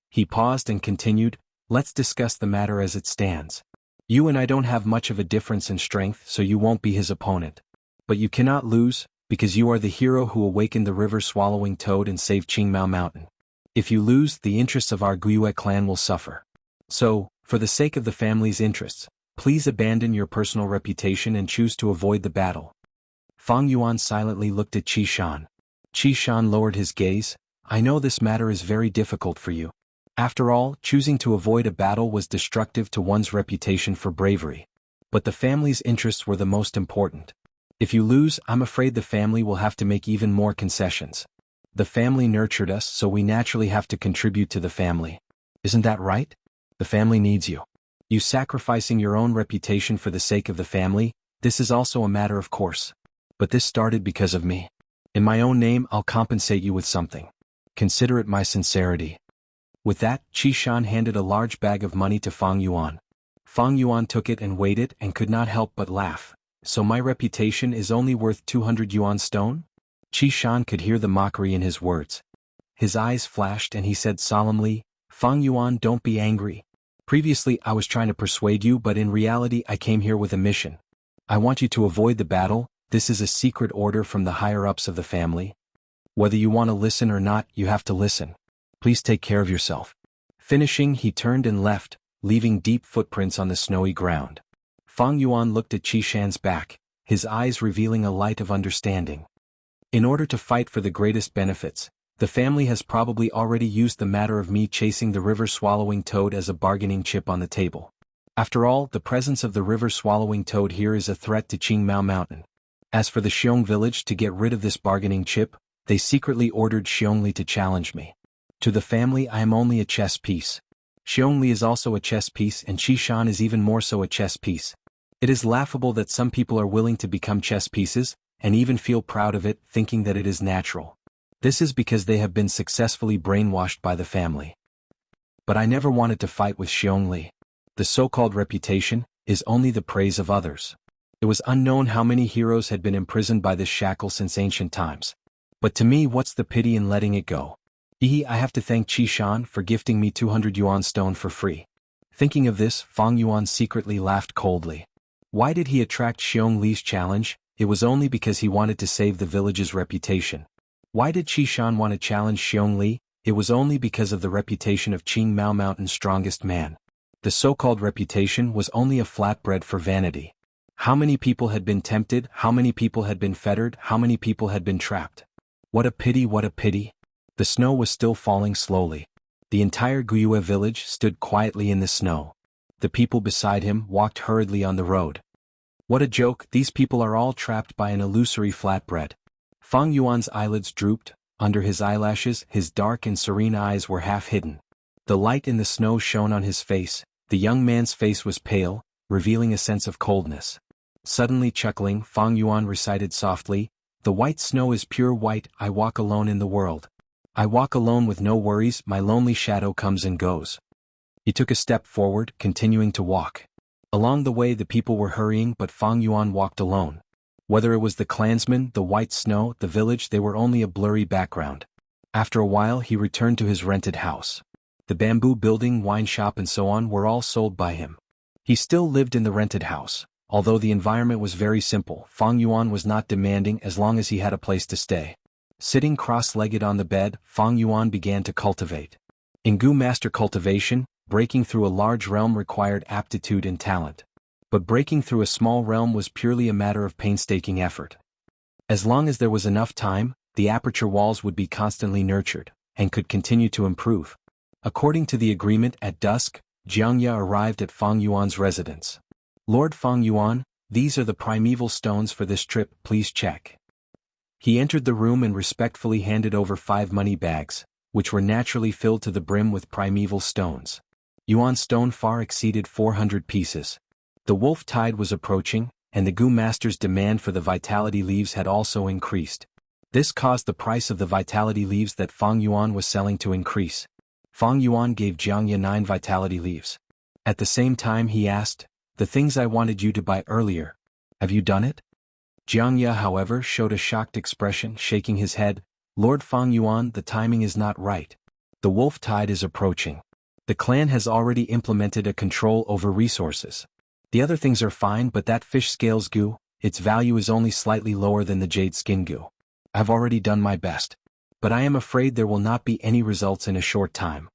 He paused and continued, "Let's discuss the matter as it stands. You and I don't have much of a difference in strength, so you won't be his opponent. But you cannot lose, because you are the hero who awakened the river-swallowing toad and saved Qingmao Mountain. If you lose, the interests of our Guiyue clan will suffer. So, for the sake of the family's interests, please abandon your personal reputation and choose to avoid the battle." Fang Yuan silently looked at Qi Shan. Qi Shan lowered his gaze, "I know this matter is very difficult for you. After all, choosing to avoid a battle was destructive to one's reputation for bravery. But the family's interests were the most important. If you lose, I'm afraid the family will have to make even more concessions. The family nurtured us, so we naturally have to contribute to the family. Isn't that right? The family needs you. You sacrificing your own reputation for the sake of the family, this is also a matter of course. But this started because of me. In my own name I'll compensate you with something. Consider it my sincerity." With that, Qi Shan handed a large bag of money to Fang Yuan. Fang Yuan took it and weighed it and could not help but laugh. "So my reputation is only worth 200 yuan stone?" Qi Shan could hear the mockery in his words. His eyes flashed and he said solemnly, "Fang Yuan, don't be angry. Previously I was trying to persuade you, but in reality I came here with a mission. I want you to avoid the battle. This is a secret order from the higher-ups of the family. Whether you want to listen or not, you have to listen. Please take care of yourself." Finishing, he turned and left, leaving deep footprints on the snowy ground. Fang Yuan looked at Qi Shan's back, his eyes revealing a light of understanding. In order to fight for the greatest benefits, the family has probably already used the matter of me chasing the river-swallowing toad as a bargaining chip on the table. After all, the presence of the river-swallowing toad here is a threat to Qingmao Mountain. As for the Xiong village, to get rid of this bargaining chip, they secretly ordered Xiongli to challenge me. To the family I am only a chess piece. Xiongli is also a chess piece and Qi Shan is even more so a chess piece. It is laughable that some people are willing to become chess pieces, and even feel proud of it, thinking that it is natural. This is because they have been successfully brainwashed by the family. But I never wanted to fight with Xiongli. The so-called reputation is only the praise of others. It was unknown how many heroes had been imprisoned by this shackle since ancient times. But to me, what's the pity in letting it go? I have to thank Qi Shan for gifting me 200 yuan stone for free. Thinking of this, Fang Yuan secretly laughed coldly. Why did he attract Xiong Li's challenge? It was only because he wanted to save the village's reputation. Why did Qi Shan want to challenge Xiong Li? It was only because of the reputation of Qingmao Mountain's strongest man. The so-called reputation was only a flatbread for vanity. How many people had been tempted, how many people had been fettered, how many people had been trapped. What a pity, what a pity. The snow was still falling slowly. The entire Guiyue village stood quietly in the snow. The people beside him walked hurriedly on the road. What a joke, these people are all trapped by an illusory flatbread. Fang Yuan's eyelids drooped, under his eyelashes his dark and serene eyes were half hidden. The light in the snow shone on his face, the young man's face was pale, revealing a sense of coldness. Suddenly chuckling, Fang Yuan recited softly, "The white snow is pure white, I walk alone in the world. I walk alone with no worries, my lonely shadow comes and goes." He took a step forward, continuing to walk. Along the way the people were hurrying but Fang Yuan walked alone. Whether it was the clansmen, the white snow, the village, they were only a blurry background. After a while he returned to his rented house. The bamboo building, wine shop and so on were all sold by him. He still lived in the rented house. Although the environment was very simple, Fang Yuan was not demanding as long as he had a place to stay. Sitting cross-legged on the bed, Fang Yuan began to cultivate. In Gu master cultivation, breaking through a large realm required aptitude and talent. But breaking through a small realm was purely a matter of painstaking effort. As long as there was enough time, the aperture walls would be constantly nurtured, and could continue to improve. According to the agreement, at dusk, Jiangya arrived at Fang Yuan's residence. "Lord Fang Yuan, these are the primeval stones for this trip, please check." He entered the room and respectfully handed over 5 money bags, which were naturally filled to the brim with primeval stones. Yuan stone far exceeded 400 pieces. The wolf tide was approaching, and the Gu master's demand for the vitality leaves had also increased. This caused the price of the vitality leaves that Fang Yuan was selling to increase. Fang Yuan gave Jiangya 9 vitality leaves. At the same time he asked, "The things I wanted you to buy earlier, have you done it?" Jiangya, however, showed a shocked expression, shaking his head. "Lord Fang Yuan, the timing is not right. The wolf tide is approaching. The clan has already implemented a control over resources. The other things are fine, but that fish scales gu, its value is only slightly lower than the jade skin gu. I've already done my best. But I am afraid there will not be any results in a short time."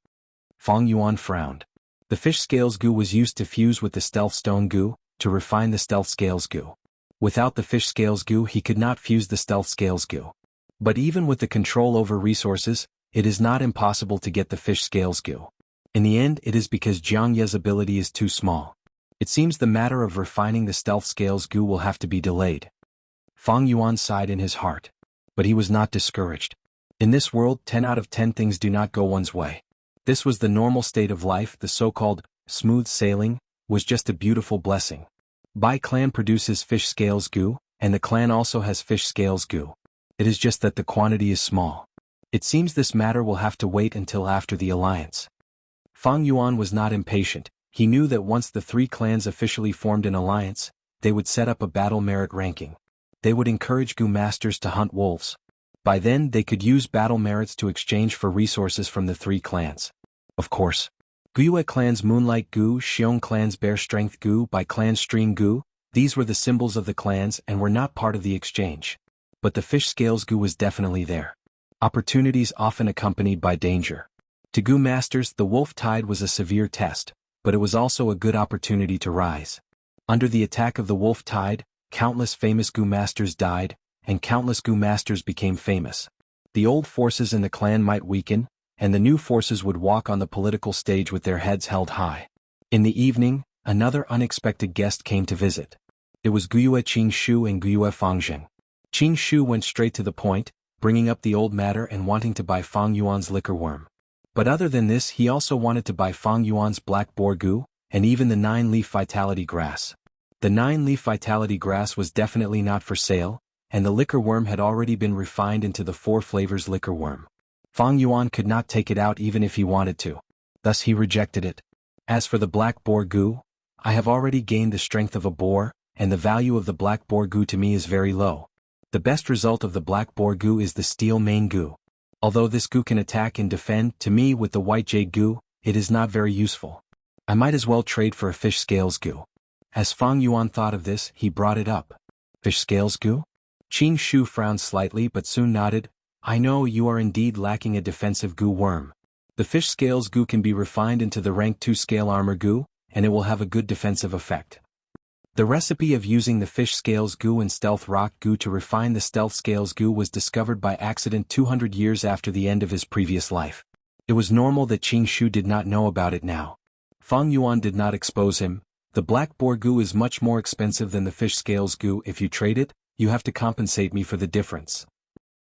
Fang Yuan frowned. The fish scales gu was used to fuse with the stealth stone gu, to refine the stealth scales gu. Without the fish scales gu he could not fuse the stealth scales gu. But even with the control over resources, it is not impossible to get the fish scales gu. In the end it is because Jiangya's ability is too small. It seems the matter of refining the stealth scales gu will have to be delayed. Fang Yuan sighed in his heart. But he was not discouraged. In this world 10 out of 10 things do not go one's way. This was the normal state of life, the so-called smooth sailing was just a beautiful blessing. Bai clan produces fish scales gu, and the clan also has fish scales gu. It is just that the quantity is small. It seems this matter will have to wait until after the alliance. Fang Yuan was not impatient. He knew that once the 3 clans officially formed an alliance, they would set up a battle merit ranking. They would encourage gu masters to hunt wolves. By then they could use battle merits to exchange for resources from the 3 clans. Of course. Guiyue clan's Moonlight Gu, Xiong clan's Bear Strength Gu, Bai clan's Stream Gu, these were the symbols of the clans and were not part of the exchange. But the fish scales gu was definitely there. Opportunities often accompanied by danger. To gu masters the wolf tide was a severe test, but it was also a good opportunity to rise. Under the attack of the wolf tide, countless famous gu masters died, and countless gu masters became famous. The old forces in the clan might weaken, and the new forces would walk on the political stage with their heads held high. In the evening, another unexpected guest came to visit. It was Guiyue Qingshu and Guiyue Fangzheng. Qingshu went straight to the point, bringing up the old matter and wanting to buy Fang Yuan's liquor worm. But other than this he also wanted to buy Fang Yuan's black boar gu, and even the 9-leaf vitality grass. The 9-leaf vitality grass was definitely not for sale, and the liquor worm had already been refined into the 4 flavors liquor worm. Fang Yuan could not take it out even if he wanted to. Thus he rejected it. As for the black boar gu, I have already gained the strength of a boar, and the value of the black boar gu to me is very low. The best result of the black boar gu is the steel mane gu. Although this gu can attack and defend, to me with the white jade gu, it is not very useful. I might as well trade for a fish scales gu. As Fang Yuan thought of this, he brought it up. Fish scales gu? Qing Shu frowned slightly but soon nodded. I know you are indeed lacking a defensive gu worm. The fish scales gu can be refined into the rank 2 scale armor gu, and it will have a good defensive effect. The recipe of using the fish scales goo and stealth rock goo to refine the stealth scales goo was discovered by accident 200 years after the end of his previous life. It was normal that Qing Shu did not know about it now. Fang Yuan did not expose him. The black boar goo is much more expensive than the fish scales goo. If you trade it, you have to compensate me for the difference.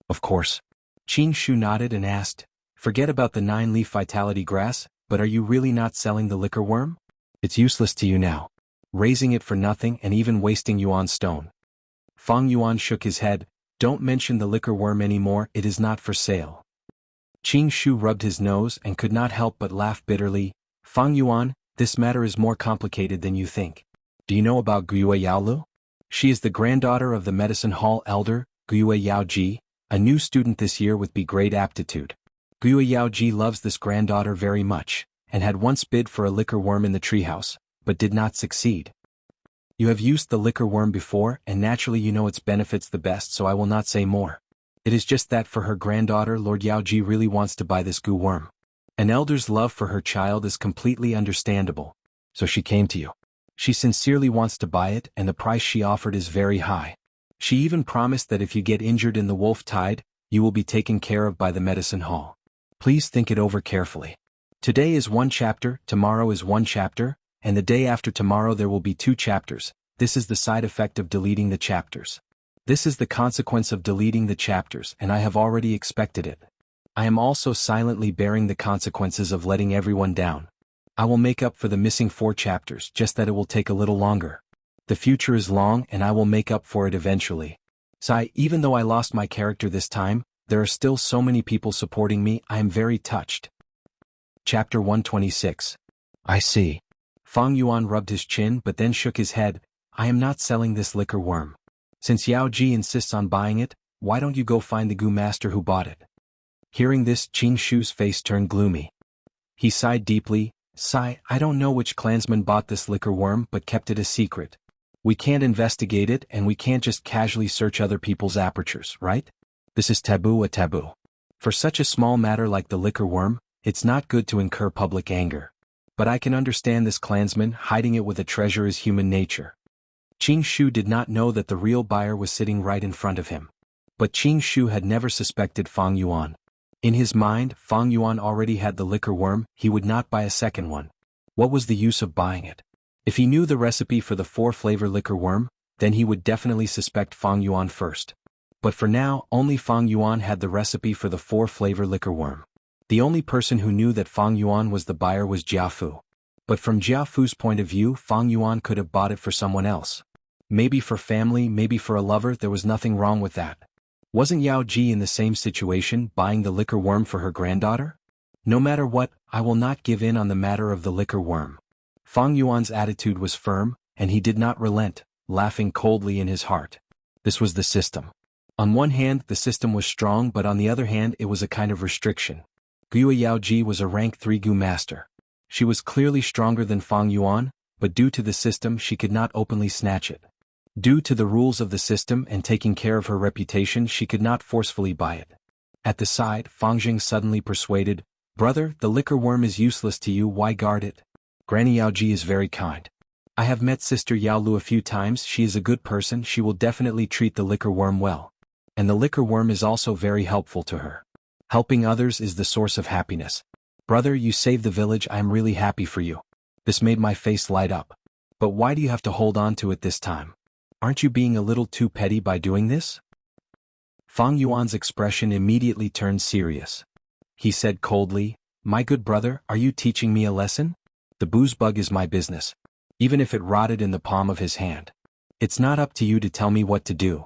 Of course. Qing Shu nodded and asked, forget about the 9-leaf vitality grass, but are you really not selling the liquor worm? It's useless to you now. Raising it for nothing and even wasting Yuan stone. Fang Yuan shook his head, don't mention the liquor worm anymore, it is not for sale. Qing Shu rubbed his nose and could not help but laugh bitterly. Fang Yuan, this matter is more complicated than you think. Do you know about Guiyue Yaolu? She is the granddaughter of the medicine hall elder, Guiyue Yaoji, a new student this year with great aptitude. Guiyue Yaoji loves this granddaughter very much, and had once bid for a liquor worm in the treehouse, but did not succeed. You have used the liquor worm before, and naturally you know its benefits the best, so I will not say more. It is just that for her granddaughter, Lord Yaoji really wants to buy this goo worm. An elder's love for her child is completely understandable, so she came to you. She sincerely wants to buy it, and the price she offered is very high. She even promised that if you get injured in the wolf tide, you will be taken care of by the medicine hall. Please think it over carefully. Today is one chapter, tomorrow is one chapter, and the day after tomorrow there will be 2 chapters. This is the side effect of deleting the chapters. This is the consequence of deleting the chapters, and I have already expected it. I am also silently bearing the consequences of letting everyone down. I will make up for the missing 4 chapters, just that it will take a little longer. The future is long and I will make up for it eventually. Sigh, even though I lost my character this time, there are still so many people supporting me, I am very touched. Chapter 126. I see. Fang Yuan rubbed his chin but then shook his head. I am not selling this liquor worm. Since Yao Ji insists on buying it, why don't you go find the goo master who bought it? Hearing this, Qing Shu's face turned gloomy. He sighed deeply. Sigh, I don't know which clansman bought this liquor worm but kept it a secret. We can't investigate it and we can't just casually search other people's apertures, right? This is a taboo. For such a small matter like the liquor worm, it's not good to incur public anger. But I can understand this clansman, hiding it with a treasure is human nature. Qing Shu did not know that the real buyer was sitting right in front of him. But Qing Shu had never suspected Fang Yuan. In his mind, Fang Yuan already had the liquor worm, he would not buy a second one. What was the use of buying it? If he knew the recipe for the 4-flavor liquor worm, then he would definitely suspect Fang Yuan first. But for now, only Fang Yuan had the recipe for the 4-flavor liquor worm. The only person who knew that Fang Yuan was the buyer was Jiafu. But from Jiafu's point of view, Fang Yuan could have bought it for someone else. Maybe for family, maybe for a lover, there was nothing wrong with that. Wasn't Yao Ji in the same situation, buying the liquor worm for her granddaughter? No matter what, I will not give in on the matter of the liquor worm. Fang Yuan's attitude was firm, and he did not relent, laughing coldly in his heart. This was the system. On one hand, the system was strong, but on the other hand, it was a kind of restriction. Guiyue Yaoji was a rank 3 goo master. She was clearly stronger than Fang Yuan, but due to the system she could not openly snatch it. Due to the rules of the system and taking care of her reputation, she could not forcefully buy it. At the side, Fang Jing suddenly persuaded, Brother, the liquor worm is useless to you, why guard it? Granny Yaoji is very kind. I have met Sister Yao Lu a few times, she is a good person, she will definitely treat the liquor worm well. And the liquor worm is also very helpful to her. Helping others is the source of happiness. Brother, you saved the village, I am really happy for you. This made my face light up. But why do you have to hold on to it this time? Aren't you being a little too petty by doing this? Fang Yuan's expression immediately turned serious. He said coldly, My good brother, are you teaching me a lesson? The booze bug is my business. Even if it rotted in the palm of his hand. It's not up to you to tell me what to do.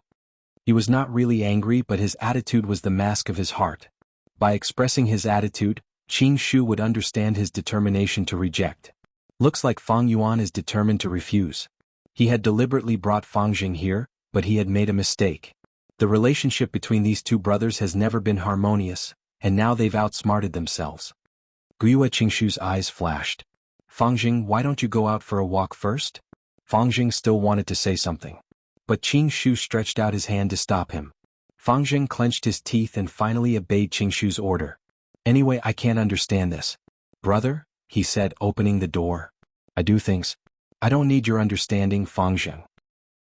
He was not really angry, but his attitude was the mask of his heart. By expressing his attitude, Qing Shu would understand his determination to reject. Looks like Fang Yuan is determined to refuse. He had deliberately brought Fang Jing here, but he had made a mistake. The relationship between these two brothers has never been harmonious, and now they've outsmarted themselves. Guiyue Qingshu's eyes flashed. Fang Jing, why don't you go out for a walk first? Fang Jing still wanted to say something. But Qing Shu stretched out his hand to stop him. Fang Jing clenched his teeth and finally obeyed Qing Shu's order. Anyway, I can't understand this. Brother, he said, opening the door. I do things. I don't need your understanding, Fang Zheng.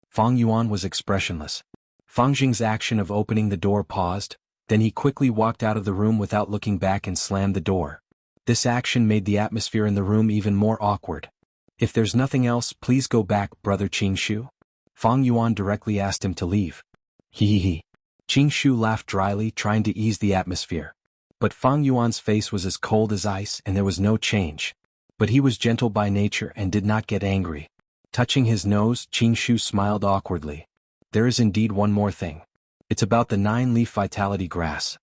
Fang Yuan was expressionless. Fang Zheng's action of opening the door paused, then he quickly walked out of the room without looking back and slammed the door. This action made the atmosphere in the room even more awkward. If there's nothing else, please go back, brother Qingshu. Fang Yuan directly asked him to leave. He. Qingshu laughed dryly, trying to ease the atmosphere. But Fang Yuan's face was as cold as ice and there was no change. But he was gentle by nature and did not get angry. Touching his nose, Qingshu smiled awkwardly. There is indeed one more thing. It's about the 9-leaf vitality grass.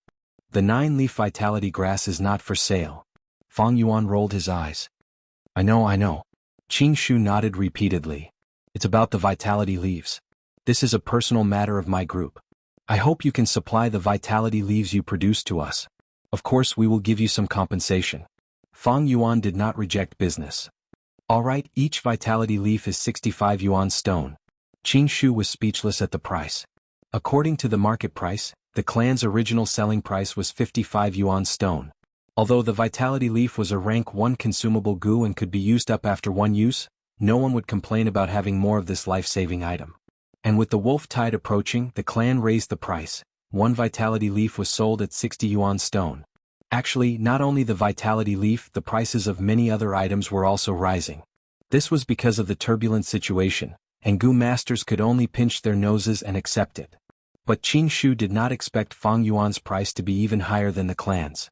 The 9-leaf vitality grass is not for sale. Fang Yuan rolled his eyes. I know. Qingshu nodded repeatedly. It's about the vitality leaves. This is a personal matter of my group. I hope you can supply the vitality leaves you produce to us. Of course we will give you some compensation. Fang Yuan did not reject business. Alright, each vitality leaf is 65 yuan stone. Qingshu was speechless at the price. According to the market price, the clan's original selling price was 55 yuan stone. Although the vitality leaf was a rank 1 consumable goo and could be used up after one use, no one would complain about having more of this life-saving item. And with the wolf tide approaching, the clan raised the price. One vitality leaf was sold at 60 yuan stone. Actually, not only the vitality leaf, the prices of many other items were also rising. This was because of the turbulent situation, and goo masters could only pinch their noses and accept it. But Qingshu did not expect Fang Yuan's price to be even higher than the clan's.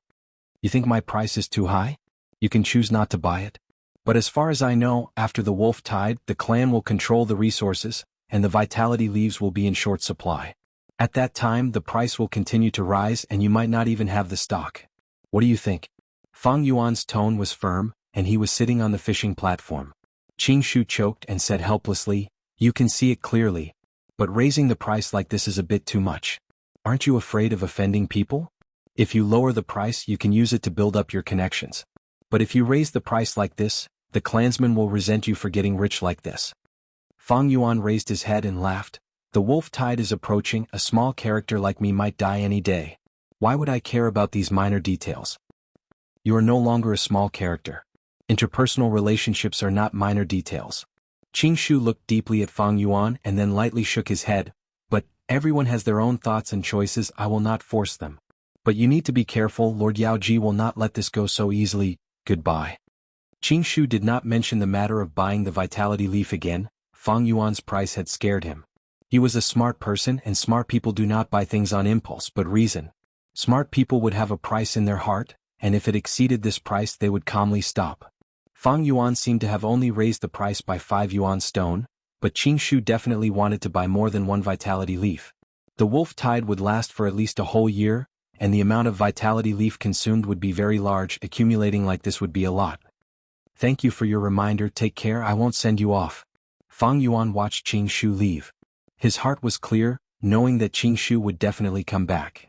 You think my price is too high? You can choose not to buy it. But as far as I know, after the wolf tide, the clan will control the resources, and the vitality leaves will be in short supply. At that time, the price will continue to rise and you might not even have the stock. What do you think? Fang Yuan's tone was firm, and he was sitting on the fishing platform. Qingshu choked and said helplessly, You can see it clearly. But raising the price like this is a bit too much. Aren't you afraid of offending people? If you lower the price, you can use it to build up your connections. But if you raise the price like this, the clansmen will resent you for getting rich like this. Fang Yuan raised his head and laughed. The wolf tide is approaching, a small character like me might die any day. Why would I care about these minor details? You are no longer a small character. Interpersonal relationships are not minor details. Qingshu looked deeply at Fang Yuan and then lightly shook his head. But, everyone has their own thoughts and choices, I will not force them. But you need to be careful, Lord Yaoji will not let this go so easily, goodbye. Qingshu did not mention the matter of buying the vitality leaf again. Fang Yuan's price had scared him. He was a smart person and smart people do not buy things on impulse but reason. Smart people would have a price in their heart, and if it exceeded this price they would calmly stop. Fang Yuan seemed to have only raised the price by 5 yuan stone, but Qingshu definitely wanted to buy more than one vitality leaf. The wolf tide would last for at least a whole year, and the amount of vitality leaf consumed would be very large, accumulating like this would be a lot. Thank you for your reminder, take care, I won't send you off. Fang Yuan watched Qingshu leave. His heart was clear, knowing that Qingshu would definitely come back.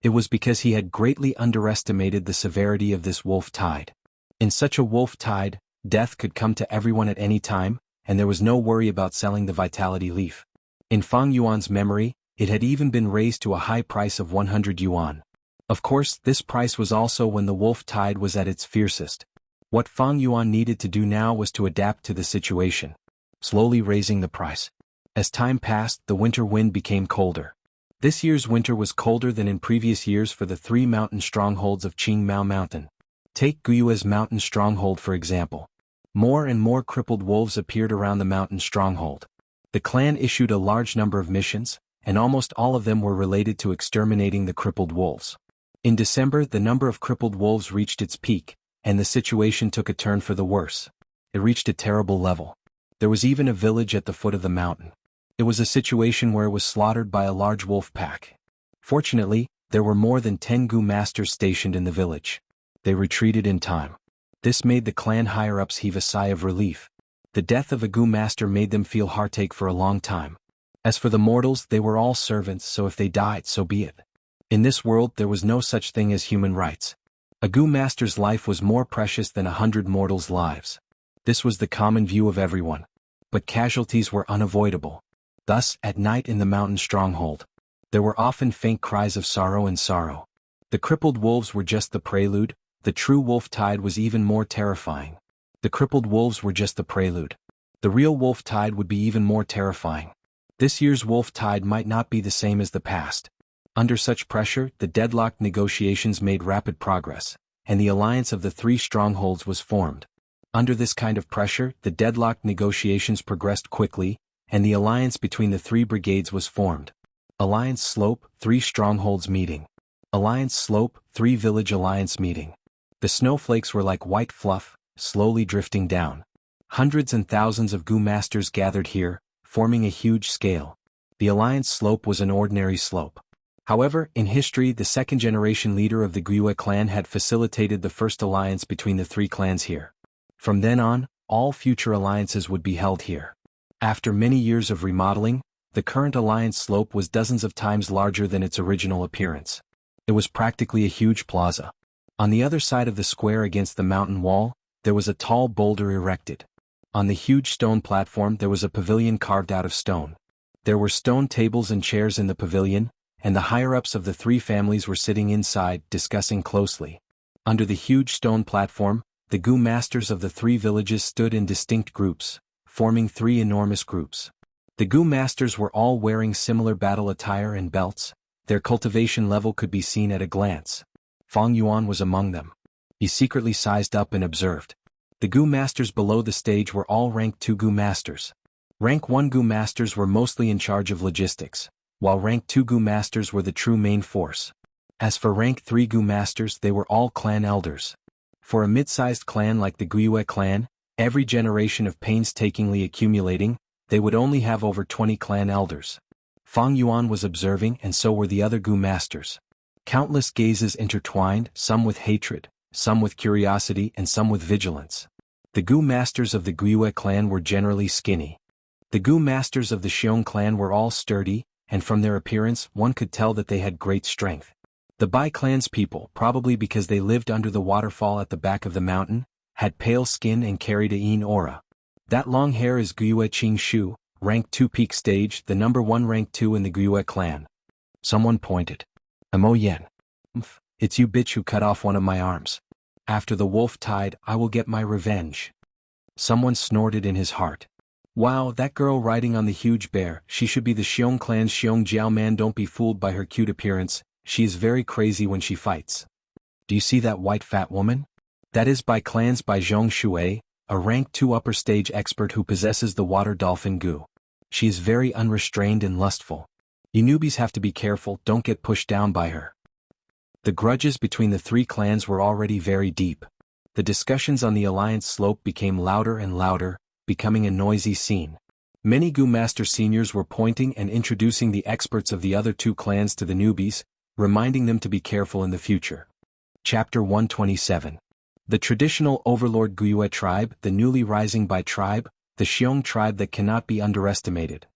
It was because he had greatly underestimated the severity of this wolf tide. In such a wolf tide, death could come to everyone at any time, and there was no worry about selling the vitality leaf. In Fang Yuan's memory, it had even been raised to a high price of 100 yuan. Of course, this price was also when the wolf tide was at its fiercest. What Fang Yuan needed to do now was to adapt to the situation, slowly raising the price. As time passed, the winter wind became colder. This year's winter was colder than in previous years for the 3 mountain strongholds of Qingmao Mountain. Take Guyua's mountain stronghold for example. More and more crippled wolves appeared around the mountain stronghold. The clan issued a large number of missions, and almost all of them were related to exterminating the crippled wolves. In December, the number of crippled wolves reached its peak, and the situation took a turn for the worse. It reached a terrible level. There was even a village at the foot of the mountain. It was a situation where it was slaughtered by a large wolf pack. Fortunately, there were more than 10 goo masters stationed in the village. They retreated in time. This made the clan higher-ups heave a sigh of relief. The death of a goo master made them feel heartache for a long time. As for the mortals, they were all servants, so if they died, so be it. In this world there was no such thing as human rights. A goo master's life was more precious than 100 mortals' lives. This was the common view of everyone. But casualties were unavoidable. Thus, at night in the mountain stronghold, there were often faint cries of sorrow and sorrow. The crippled wolves were just the prelude, the true wolf tide was even more terrifying. The crippled wolves were just the prelude. The real wolf tide would be even more terrifying. This year's wolf tide might not be the same as the past. Under such pressure, the deadlocked negotiations made rapid progress, and the alliance of the three strongholds was formed. Under this kind of pressure, the deadlocked negotiations progressed quickly, and the alliance between the three brigades was formed. Alliance Slope, 3 strongholds meeting. Alliance Slope, 3 village alliance meeting. The snowflakes were like white fluff, slowly drifting down. Hundreds and thousands of Gu masters gathered here, forming a huge scale. The alliance slope was an ordinary slope. However, in history, the second-generation leader of the Wuxia clan had facilitated the first alliance between the three clans here. From then on, all future alliances would be held here. After many years of remodeling, the current alliance slope was dozens of times larger than its original appearance. It was practically a huge plaza. On the other side of the square against the mountain wall, there was a tall boulder erected. On the huge stone platform there was a pavilion carved out of stone. There were stone tables and chairs in the pavilion, and the higher-ups of the three families were sitting inside, discussing closely. Under the huge stone platform, the Gu masters of the three villages stood in distinct groups, forming 3 enormous groups. The Gu masters were all wearing similar battle attire and belts. Their cultivation level could be seen at a glance. Fang Yuan was among them. He secretly sized up and observed. The Gu masters below the stage were all rank 2 Gu masters. Rank 1 Gu masters were mostly in charge of logistics, while rank 2 Gu masters were the true main force. As for rank 3 Gu masters, they were all clan elders. For a mid-sized clan like the Wuxia clan, every generation of painstakingly accumulating, they would only have over 20 clan elders. Fang Yuan was observing, and so were the other Gu masters. Countless gazes intertwined, some with hatred, some with curiosity, and some with vigilance. The Gu masters of the Wuxia clan were generally skinny. The Gu masters of the Xiong clan were all sturdy, and from their appearance one could tell that they had great strength. The Bai clan's people, probably because they lived under the waterfall at the back of the mountain, had pale skin and carried a yin aura. That long hair is Wuxia Qing Shu, rank 2 peak stage, the number 1 rank 2 in the Wuxia clan. Someone pointed. Mo Yen. It's you bitch who cut off one of my arms. After the wolf tide, I will get my revenge. Someone snorted in his heart. Wow, that girl riding on the huge bear, she should be the Xiong clan's Xiong Jiao man. Don't be fooled by her cute appearance, she is very crazy when she fights. Do you see that white fat woman? That is Bai clan's Bai Zhong Shui, a rank 2 upper stage expert who possesses the water dolphin Gu. She is very unrestrained and lustful. You newbies have to be careful, don't get pushed down by her. The grudges between the three clans were already very deep. The discussions on the alliance slope became louder and louder, becoming a noisy scene. Many Gu master seniors were pointing and introducing the experts of the other 2 clans to the newbies, reminding them to be careful in the future. Chapter 127. The traditional overlord Wuxia tribe, the newly rising Bai tribe, the Xiong tribe that cannot be underestimated.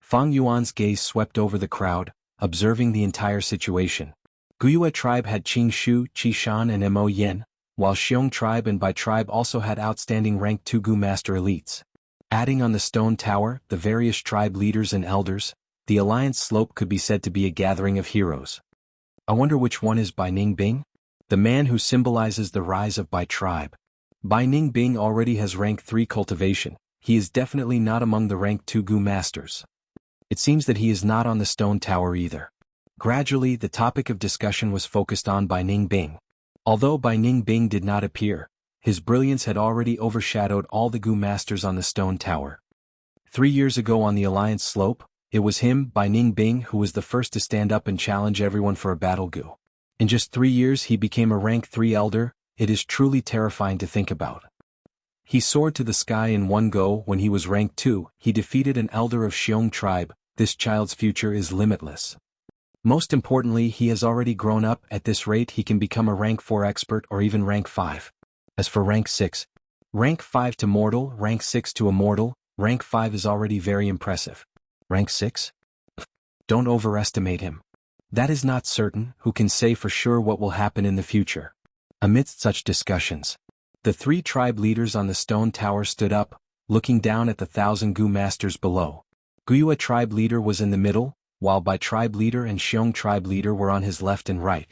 Fang Yuan's gaze swept over the crowd, observing the entire situation. Wuxia tribe had Qing Shu, Qi Shan and Mo Yen, while Xiong tribe and Bai tribe also had outstanding rank 2 Gu master elites. Adding on the stone tower, the various tribe leaders and elders, the alliance slope could be said to be a gathering of heroes. I wonder which one is Bai Ningbing? The man who symbolizes the rise of Bai tribe. Bai Ningbing already has rank 3 cultivation, he is definitely not among the rank 2 Gu masters. It seems that he is not on the stone tower either. Gradually the topic of discussion was focused on Bai Ningbing. Although Bai Ningbing did not appear, his brilliance had already overshadowed all the Gu masters on the stone tower. 3 years ago on the alliance slope, it was him, Bai Ningbing, who was the first to stand up and challenge everyone for a battle Gu. In just 3 years he became a rank 3 elder, it is truly terrifying to think about. He soared to the sky in one go. When he was rank 2, he defeated an elder of Xiong tribe. This child's future is limitless. Most importantly, he has already grown up. At this rate he can become a rank 4 expert or even rank 5. As for rank 6, rank 5 to mortal, rank 6 to immortal, rank 5 is already very impressive. Rank 6? Don't overestimate him. That is not certain, who can say for sure what will happen in the future. Amidst such discussions, the 3 tribe leaders on the stone tower stood up, looking down at the 1,000 Gu masters below. Wuxia tribe leader was in the middle, while Bai tribe leader and Xiong tribe leader were on his left and right.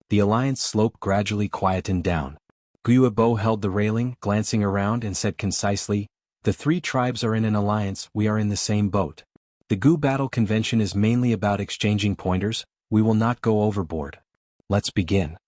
The alliance slope gradually quietened down. Guo held the railing, glancing around and said concisely, "The three tribes are in an alliance, we are in the same boat. The Gu Battle Convention is mainly about exchanging pointers, we will not go overboard. Let's begin."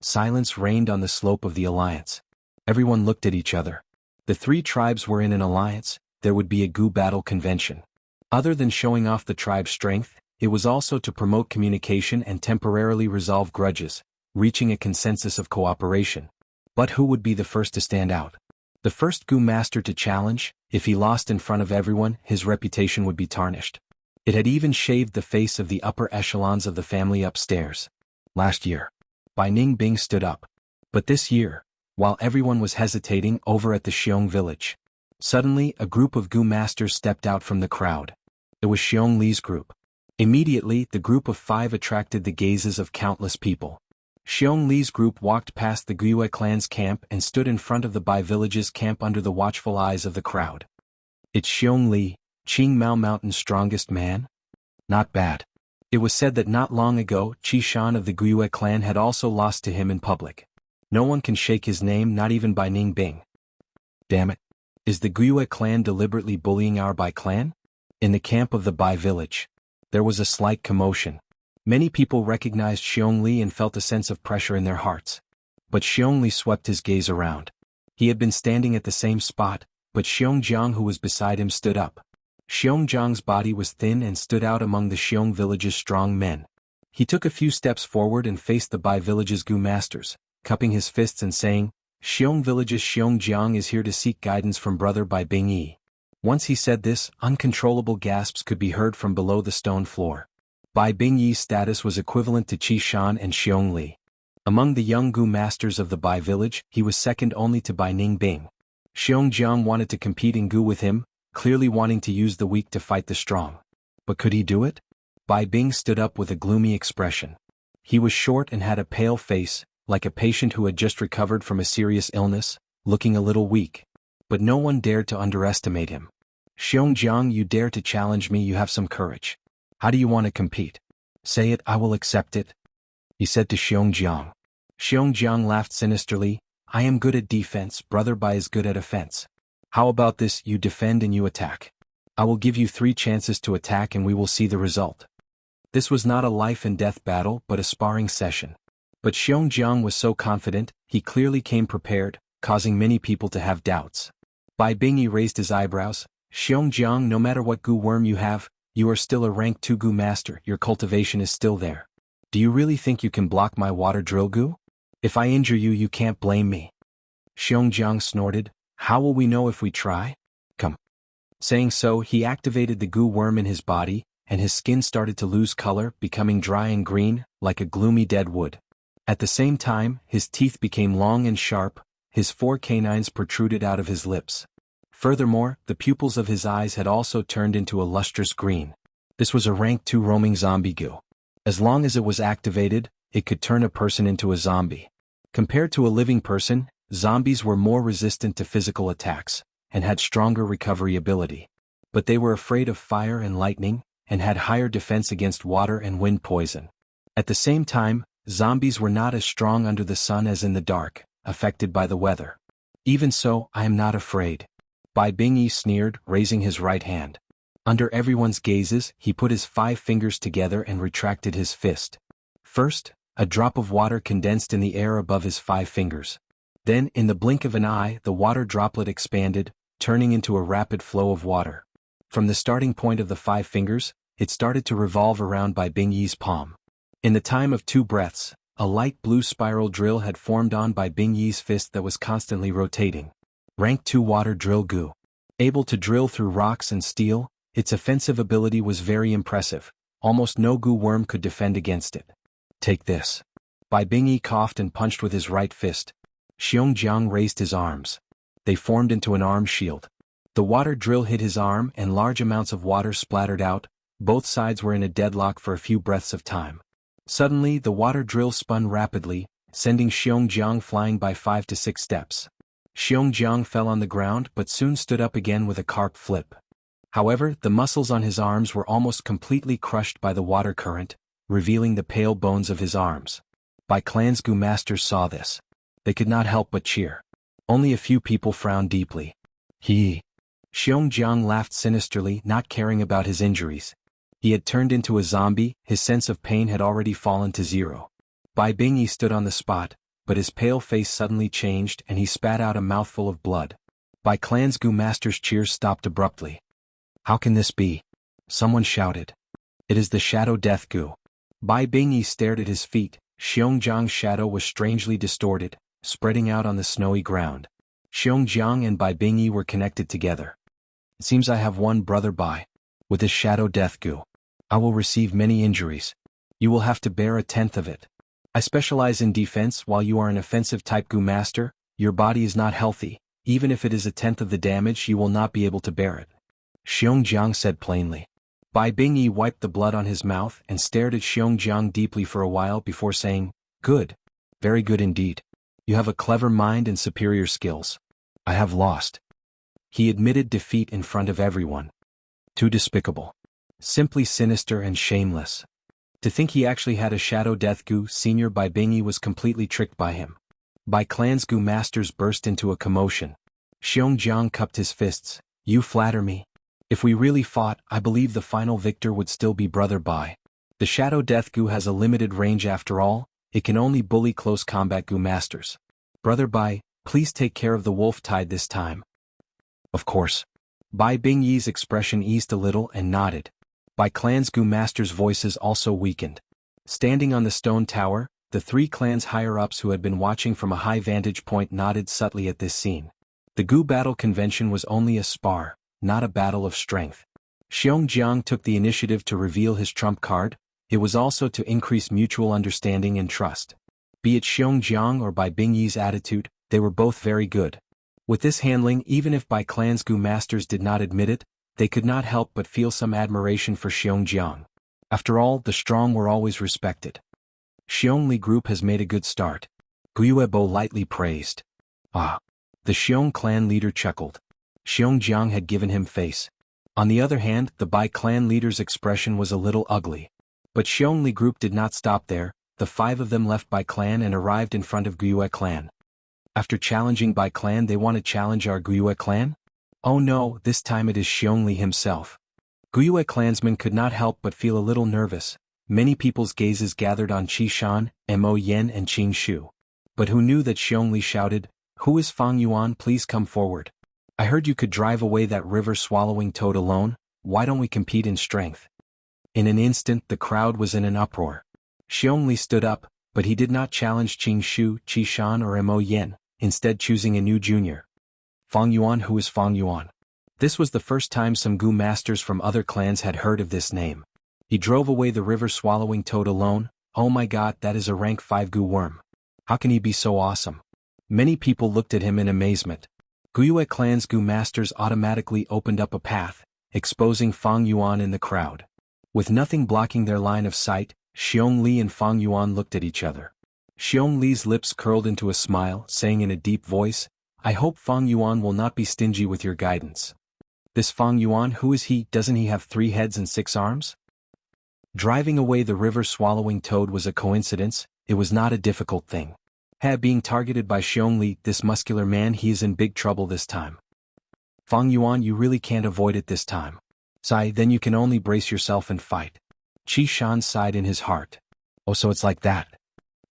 Silence reigned on the slope of the alliance. Everyone looked at each other. The three tribes were in an alliance, there would be a Gu Battle Convention. Other than showing off the tribe's strength, it was also to promote communication and temporarily resolve grudges, reaching a consensus of cooperation. But who would be the first to stand out? The first Gu master to challenge, if he lost in front of everyone, his reputation would be tarnished. It had even shaved the face of the upper echelons of the family upstairs. Last year, Bai Ningbing stood up. But this year, while everyone was hesitating over at the Xiong village, suddenly a group of Gu masters stepped out from the crowd. It was Xiong Li's group. Immediately, the group of 5 attracted the gazes of countless people. Xiong Li's group walked past the Guiyue clan's camp and stood in front of the Bai village's camp under the watchful eyes of the crowd. "It's Xiong Li, Qing Mao Mountain's strongest man?" Not bad. It was said that not long ago Qi Shan of the Guiyue clan had also lost to him in public. No one can shake his name, not even Bai Ningbing. Damn it. Is the Guiyue clan deliberately bullying our Bai clan? In the camp of the Bai village, there was a slight commotion. Many people recognized Xiong Li and felt a sense of pressure in their hearts. But Xiong Li swept his gaze around. He had been standing at the same spot, but Xiong Jiang, who was beside him, stood up. Xiong Jiang's body was thin and stood out among the Xiong village's strong men. He took a few steps forward and faced the Bai village's Gu masters, cupping his fists and saying, "Xiong village's Xiong Jiang is here to seek guidance from brother Bai Bingyi." Once he said this, uncontrollable gasps could be heard from below the stone floor. Bai Bingyi's status was equivalent to Qi Shan and Xiong Li. Among the young Gu masters of the Bai village, he was second only to Bai Ningbing. Xiong Jiang wanted to compete in Gu with him, clearly wanting to use the weak to fight the strong. But could he do it? Bai Bing stood up with a gloomy expression. He was short and had a pale face, like a patient who had just recovered from a serious illness, looking a little weak. But no one dared to underestimate him. "Xiong Jiang, you dare to challenge me, you have some courage. How do you want to compete? Say it, I will accept it," he said to Xiong Jiang. Xiong Jiang laughed sinisterly. "I am good at defense, brother Bai is good at offense. How about this, you defend and you attack. I will give you 3 chances to attack and we will see the result." This was not a life and death battle but a sparring session. But Xiong Jiang was so confident, he clearly came prepared, causing many people to have doubts. Bai Bingyi raised his eyebrows. "Xiong Jiang, no matter what Gu worm you have, you are still a rank 2 Gu master, your cultivation is still there. Do you really think you can block my water drill Gu? If I injure you, you can't blame me." Xiong Jiang snorted. "How will we know if we try? Come." Saying so, he activated the Gu worm in his body, and his skin started to lose color, becoming dry and green, like a gloomy dead wood. At the same time, his teeth became long and sharp, his 4 canines protruded out of his lips. Furthermore, the pupils of his eyes had also turned into a lustrous green. This was a rank 2 roaming zombie Gu. As long as it was activated, it could turn a person into a zombie. Compared to a living person, zombies were more resistant to physical attacks, and had stronger recovery ability. But they were afraid of fire and lightning, and had higher defense against water and wind poison. At the same time, zombies were not as strong under the sun as in the dark, affected by the weather. "Even so, I am not afraid." Bai Bingyi sneered, raising his right hand. Under everyone's gazes, he put his 5 fingers together and retracted his fist. First, a drop of water condensed in the air above his 5 fingers. Then, in the blink of an eye, the water droplet expanded, turning into a rapid flow of water. From the starting point of the 5 fingers, it started to revolve around Bai Bingyi's palm. In the time of 2 breaths, a light blue spiral drill had formed on Bai Bingyi's fist that was constantly rotating. Rank 2 water drill Gu. Able to drill through rocks and steel, its offensive ability was very impressive. Almost no Gu worm could defend against it. "Take this." Bai Bingyi coughed and punched with his right fist. Xiong Jiang raised his arms. They formed into an arm shield. The water drill hit his arm and large amounts of water splattered out. Both sides were in a deadlock for a few breaths of time. Suddenly, the water drill spun rapidly, sending Xiong Jiang flying by 5 to 6 steps. Xiong Jiang fell on the ground but soon stood up again with a carp flip. However, the muscles on his arms were almost completely crushed by the water current, revealing the pale bones of his arms. Bai Clan's Gu masters saw this. They could not help but cheer. Only a few people frowned deeply. Xiongjiang laughed sinisterly, not caring about his injuries. He had turned into a zombie, his sense of pain had already fallen to zero. Bai Bingyi stood on the spot, but his pale face suddenly changed and he spat out a mouthful of blood. Bai Clan's Gu Master's cheers stopped abruptly. How can this be? Someone shouted. It is the Shadow Death Gu. Bai Bingyi stared at his feet. Xiongjiang's shadow was strangely distorted, spreading out on the snowy ground. Xiongjiang and Bai Bingyi were connected together. It seems I have one brother Bai. With his Shadow Death Gu, I will receive many injuries. You will have to bear a tenth of it. I specialize in defense while you are an offensive type Gu Master. Your body is not healthy. Even if it is a tenth of the damage, you will not be able to bear it. Xiongjiang said plainly. Bai Bingyi wiped the blood on his mouth and stared at Xiongjiang deeply for a while before saying, Good. Very good indeed. You have a clever mind and superior skills. I have lost. He admitted defeat in front of everyone. Too despicable. Simply sinister and shameless. To think he actually had a Shadow Death Gu. Senior Bai Bingyi was completely tricked by him. Bai Clan's Gu Masters burst into a commotion. Xiongjiang cupped his fists. You flatter me. If we really fought, I believe the final victor would still be Brother Bai. The Shadow Death Gu has a limited range after all, it can only bully close combat Gu Masters. Brother Bai, please take care of the wolf tide this time. Of course. Bai Bingyi's expression eased a little and nodded. Bai Clan's Gu Masters' voices also weakened. Standing on the stone tower, the three clans higher-ups who had been watching from a high vantage point nodded subtly at this scene. The Gu battle convention was only a spar, not a battle of strength. Xiongjiang took the initiative to reveal his trump card. It was also to increase mutual understanding and trust. Be it Xiongjiang or Bai Bingyi's attitude, they were both very good. With this handling, even if Bai Clan's Gu Masters did not admit it, they could not help but feel some admiration for Xiongjiang. After all, the strong were always respected. Xiongli group has made a good start. Guyuebo lightly praised. Ah. The Xiong clan leader chuckled. Xiongjiang had given him face. On the other hand, the Bai clan leader's expression was a little ugly. But Xiongli group did not stop there. The five of them left Bai clan and arrived in front of Guyue clan. After challenging Bai clan, they want to challenge our Guyue clan? Oh no, this time it is Xiongli himself. Guyue clansmen could not help but feel a little nervous. Many people's gazes gathered on Qi Shan, Mo Yen and Qing Shu. But who knew that Xiongli shouted, Who is Fang Yuan? Please come forward. I heard you could drive away that river-swallowing toad alone. Why don't we compete in strength? In an instant the crowd was in an uproar. Xiongli stood up, but he did not challenge Qing Shu, Qi Shan or Mo Yen, instead choosing a new junior. Fang Yuan. Who is Fang Yuan? This was the first time some Gu masters from other clans had heard of this name. He drove away the river-swallowing toad alone. Oh my god, that is a rank 5 Gu worm. How can he be so awesome? Many people looked at him in amazement. Guyue clan's Gu masters automatically opened up a path, exposing Fang Yuan in the crowd. With nothing blocking their line of sight, Xiongli and Fang Yuan looked at each other. Xiongli's lips curled into a smile, saying in a deep voice, I hope Fang Yuan will not be stingy with your guidance. This Fang Yuan, who is he? Doesn't he have 3 heads and 6 arms? Driving away the river-swallowing toad was a coincidence. It was not a difficult thing. Being targeted by Xiongli, this muscular man, he is in big trouble this time. Fang Yuan, you really can't avoid it this time. Sigh, then you can only brace yourself and fight. Qi Shan sighed in his heart. Oh, so it's like that.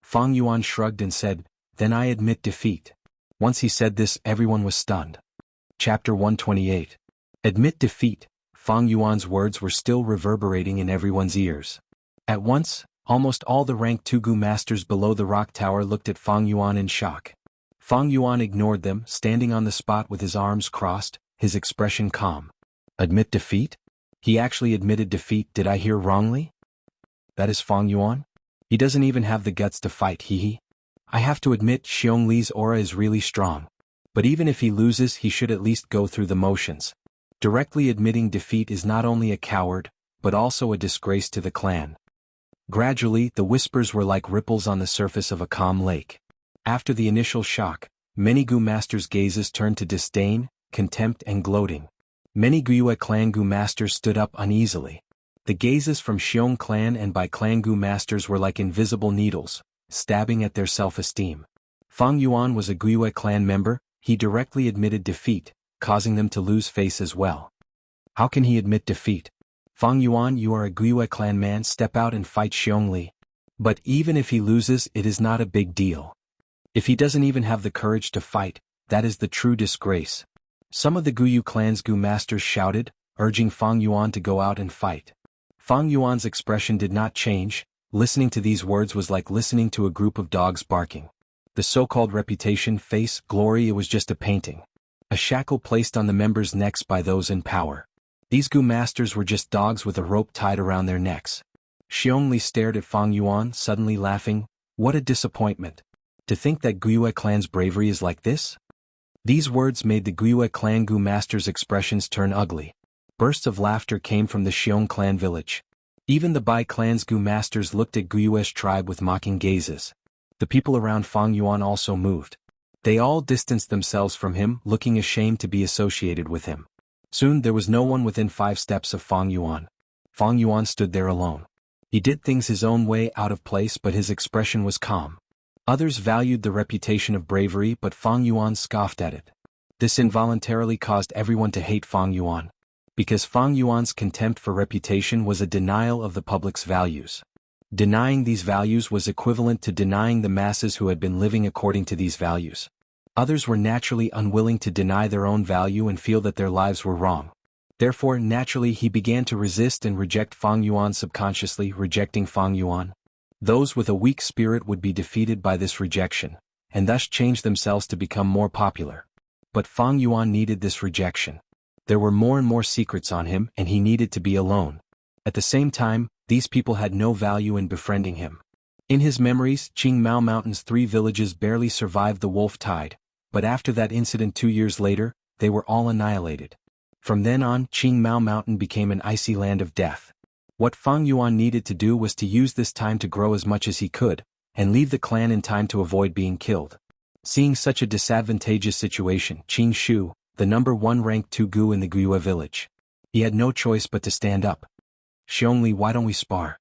Fang Yuan shrugged and said, Then I admit defeat. Once he said this, everyone was stunned. Chapter 128. Admit defeat. Fang Yuan's words were still reverberating in everyone's ears. At once, almost all the rank 2 Gu masters below the rock tower looked at Fang Yuan in shock. Fang Yuan ignored them, standing on the spot with his arms crossed, his expression calm. Admit defeat? He actually admitted defeat. Did I hear wrongly? That is Fang Yuan? He doesn't even have the guts to fight, hee. I have to admit Xiongli's aura is really strong. But even if he loses, he should at least go through the motions. Directly admitting defeat is not only a coward, but also a disgrace to the clan. Gradually, the whispers were like ripples on the surface of a calm lake. After the initial shock, many Gu masters' gazes turned to disdain, contempt and gloating. Many Guyue clan Gu masters stood up uneasily. The gazes from Xiong clan and Bai clan Gu masters were like invisible needles, stabbing at their self-esteem. Fang Yuan was a Guiyue clan member. He directly admitted defeat, causing them to lose face as well. How can he admit defeat? Fang Yuan, you are a Guiyue clan man, step out and fight Xiongli. But even if he loses, it is not a big deal. If he doesn't even have the courage to fight, that is the true disgrace. Some of the Guyu clan's Gu masters shouted, urging Fang Yuan to go out and fight. Fang Yuan's expression did not change. Listening to these words was like listening to a group of dogs barking. The so-called reputation, face, glory, it was just a painting. A shackle placed on the members' necks by those in power. These Gu masters were just dogs with a rope tied around their necks. Xiongli stared at Fang Yuan, suddenly laughing. What a disappointment. To think that Guiyue clan's bravery is like this? These words made the Guiyue clan Gu masters' expressions turn ugly. Bursts of laughter came from the Xiong clan village. Even the Bai clan's Gu masters looked at Guiyue's tribe with mocking gazes. The people around Fang Yuan also moved. They all distanced themselves from him, looking ashamed to be associated with him. Soon there was no one within 5 steps of Fang Yuan. Fang Yuan stood there alone. He did things his own way, out of place, but his expression was calm. Others valued the reputation of bravery, but Fang Yuan scoffed at it. This involuntarily caused everyone to hate Fang Yuan. Because Fang Yuan's contempt for reputation was a denial of the public's values. Denying these values was equivalent to denying the masses who had been living according to these values. Others were naturally unwilling to deny their own value and feel that their lives were wrong. Therefore, naturally he began to resist and reject Fang Yuan, subconsciously rejecting Fang Yuan. Those with a weak spirit would be defeated by this rejection, and thus change themselves to become more popular. But Fang Yuan needed this rejection. There were more and more secrets on him, and he needed to be alone. At the same time, these people had no value in befriending him. In his memories, Qingmao Mountain's 3 villages barely survived the wolf tide, but after that incident 2 years later, they were all annihilated. From then on, Qingmao Mountain became an icy land of death. What Fang Yuan needed to do was to use this time to grow as much as he could, and leave the clan in time to avoid being killed. Seeing such a disadvantageous situation, Qing Shu, the number 1 ranked 2 Gu in the Guiyue village. He had no choice but to stand up. Xiongli, why don't we spar?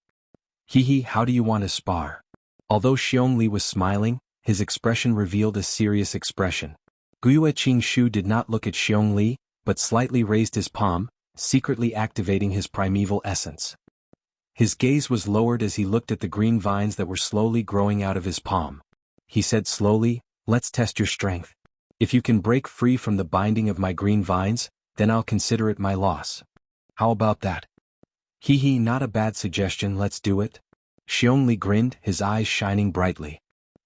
Hehe, how do you want to spar? Although Xiongli was smiling, his expression revealed a serious expression. Guiyue Qing Shu did not look at Xiongli, but slightly raised his palm, secretly activating his primeval essence. His gaze was lowered as he looked at the green vines that were slowly growing out of his palm. He said slowly, let's test your strength. If you can break free from the binding of my green vines, then I'll consider it my loss. How about that? Hehe, not a bad suggestion, let's do it. Xiongli grinned, his eyes shining brightly.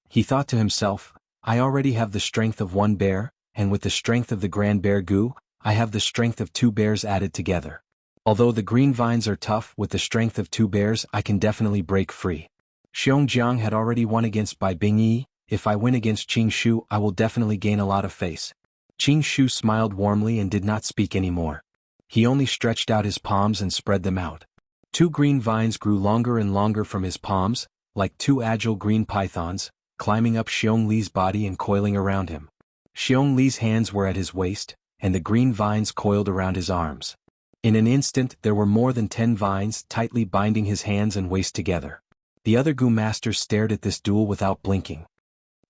He thought to himself, I already have the strength of 1 bear, and with the strength of the Grand Bear Gu, I have the strength of 2 bears added together. Although the green vines are tough, with the strength of 2 bears I can definitely break free. Xiongjiang had already won against Bai Bingyi. If I win against Qing Shu, I will definitely gain a lot of face. Qing Shu smiled warmly and did not speak anymore. He only stretched out his palms and spread them out. 2 green vines grew longer and longer from his palms, like 2 agile green pythons, climbing up Xiong Li's body and coiling around him. Xiong Li's hands were at his waist, and the green vines coiled around his arms. In an instant there were more than 10 vines tightly binding his hands and waist together. The other Gu masters stared at this duel without blinking.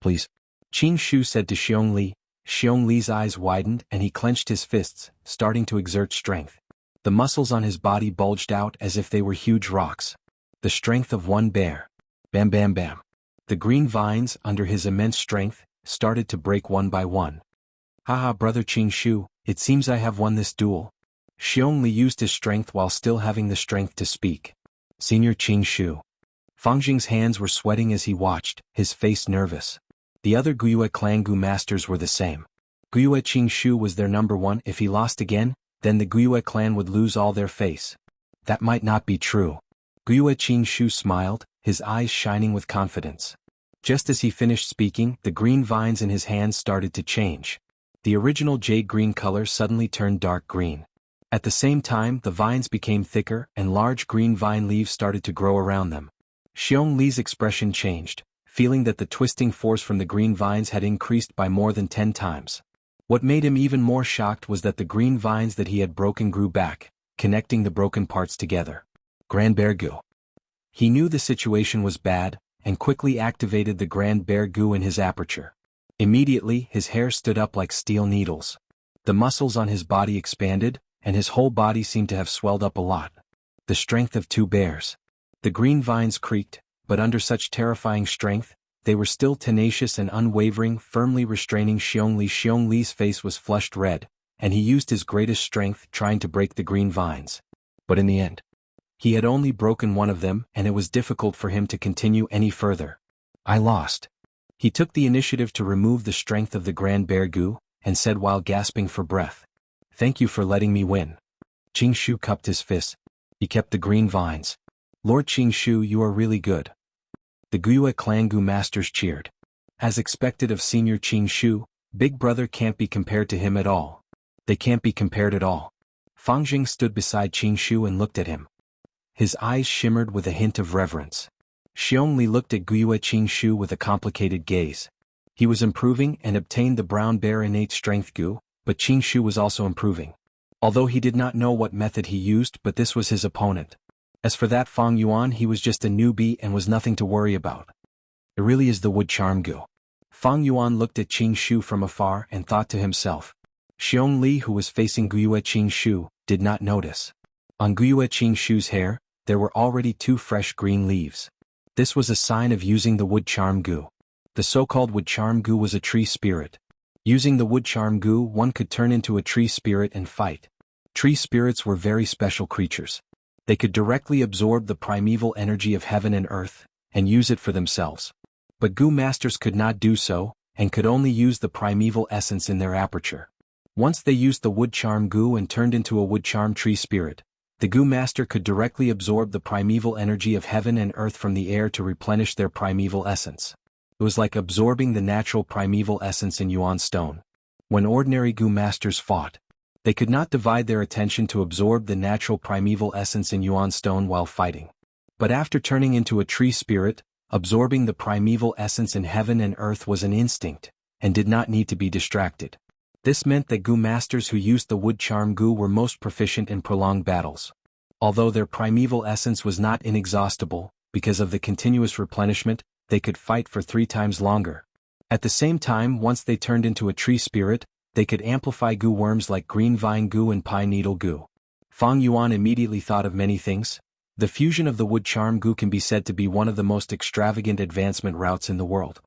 Please. Qing Shu said to Xiong Li. Xiong Li's eyes widened and he clenched his fists, starting to exert strength. The muscles on his body bulged out as if they were huge rocks. The strength of 1 bear. Bam bam bam. The green vines, under his immense strength, started to break one by one. Haha, brother Qing Shu, it seems I have won this duel. Xiong Li used his strength while still having the strength to speak. Senior Qing Shu. Fang Jing's hands were sweating as he watched, his face nervous. The other Guiyue clan Gu masters were the same. Guiyue Qing Shu was their number 1. If he lost again, then the Guiyue clan would lose all their face. That might not be true. Guiyue Qing Shu smiled, his eyes shining with confidence. Just as he finished speaking, the green vines in his hands started to change. The original jade green color suddenly turned dark green. At the same time, the vines became thicker and large green vine leaves started to grow around them. Xiong Li's expression changed, feeling that the twisting force from the green vines had increased by more than 10 times. What made him even more shocked was that the green vines that he had broken grew back, connecting the broken parts together. Grand Bear Gu. He knew the situation was bad, and quickly activated the Grand Bear Gu in his aperture. Immediately, his hair stood up like steel needles. The muscles on his body expanded, and his whole body seemed to have swelled up a lot. The strength of two bears. The green vines creaked, but under such terrifying strength, they were still tenacious and unwavering, firmly restraining Xiong Li. Xiong Li's face was flushed red, and he used his greatest strength trying to break the green vines. But in the end, he had only broken one of them, and it was difficult for him to continue any further. I lost. He took the initiative to remove the strength of the Grand Bear Gu, and said while gasping for breath, "Thank you for letting me win." Qing Shu cupped his fist. He kept the green vines. "Lord Qing Shu, you are really good." The Guiyue clan Gu masters cheered. As expected of senior Qing Shu, big brother can't be compared to him at all. They can't be compared at all. Fang Jing stood beside Qing Shu and looked at him. His eyes shimmered with a hint of reverence. Xiong Li looked at Guiyue Qing Shu with a complicated gaze. He was improving and obtained the brown bear innate strength Gu, but Qing Shu was also improving. Although he did not know what method he used, but this was his opponent. As for that Fang Yuan, he was just a newbie and was nothing to worry about. It really is the wood charm Gu. Fang Yuan looked at Qing Shu from afar and thought to himself. Xiong Li, who was facing Guiyue Qing Shu, did not notice. On Guiyue Qing Shu's hair, there were already 2 fresh green leaves. This was a sign of using the wood charm Gu. The so-called wood charm Gu was a tree spirit. Using the wood charm Gu, one could turn into a tree spirit and fight. Tree spirits were very special creatures. They could directly absorb the primeval energy of heaven and earth, and use it for themselves. But Gu masters could not do so, and could only use the primeval essence in their aperture. Once they used the wood charm Gu and turned into a wood charm tree spirit, the Gu master could directly absorb the primeval energy of heaven and earth from the air to replenish their primeval essence. It was like absorbing the natural primeval essence in Yuan stone. When ordinary Gu masters fought, they could not divide their attention to absorb the natural primeval essence in Yuan stone while fighting. But after turning into a tree spirit, absorbing the primeval essence in heaven and earth was an instinct, and did not need to be distracted. This meant that Gu masters who used the wood charm Gu were most proficient in prolonged battles. Although their primeval essence was not inexhaustible, because of the continuous replenishment, they could fight for 3 times longer. At the same time, once they turned into a tree spirit, they could amplify Gu worms like green vine Gu and pine needle Gu. Fang Yuan immediately thought of many things. The fusion of the wood charm Gu can be said to be one of the most extravagant advancement routes in the world.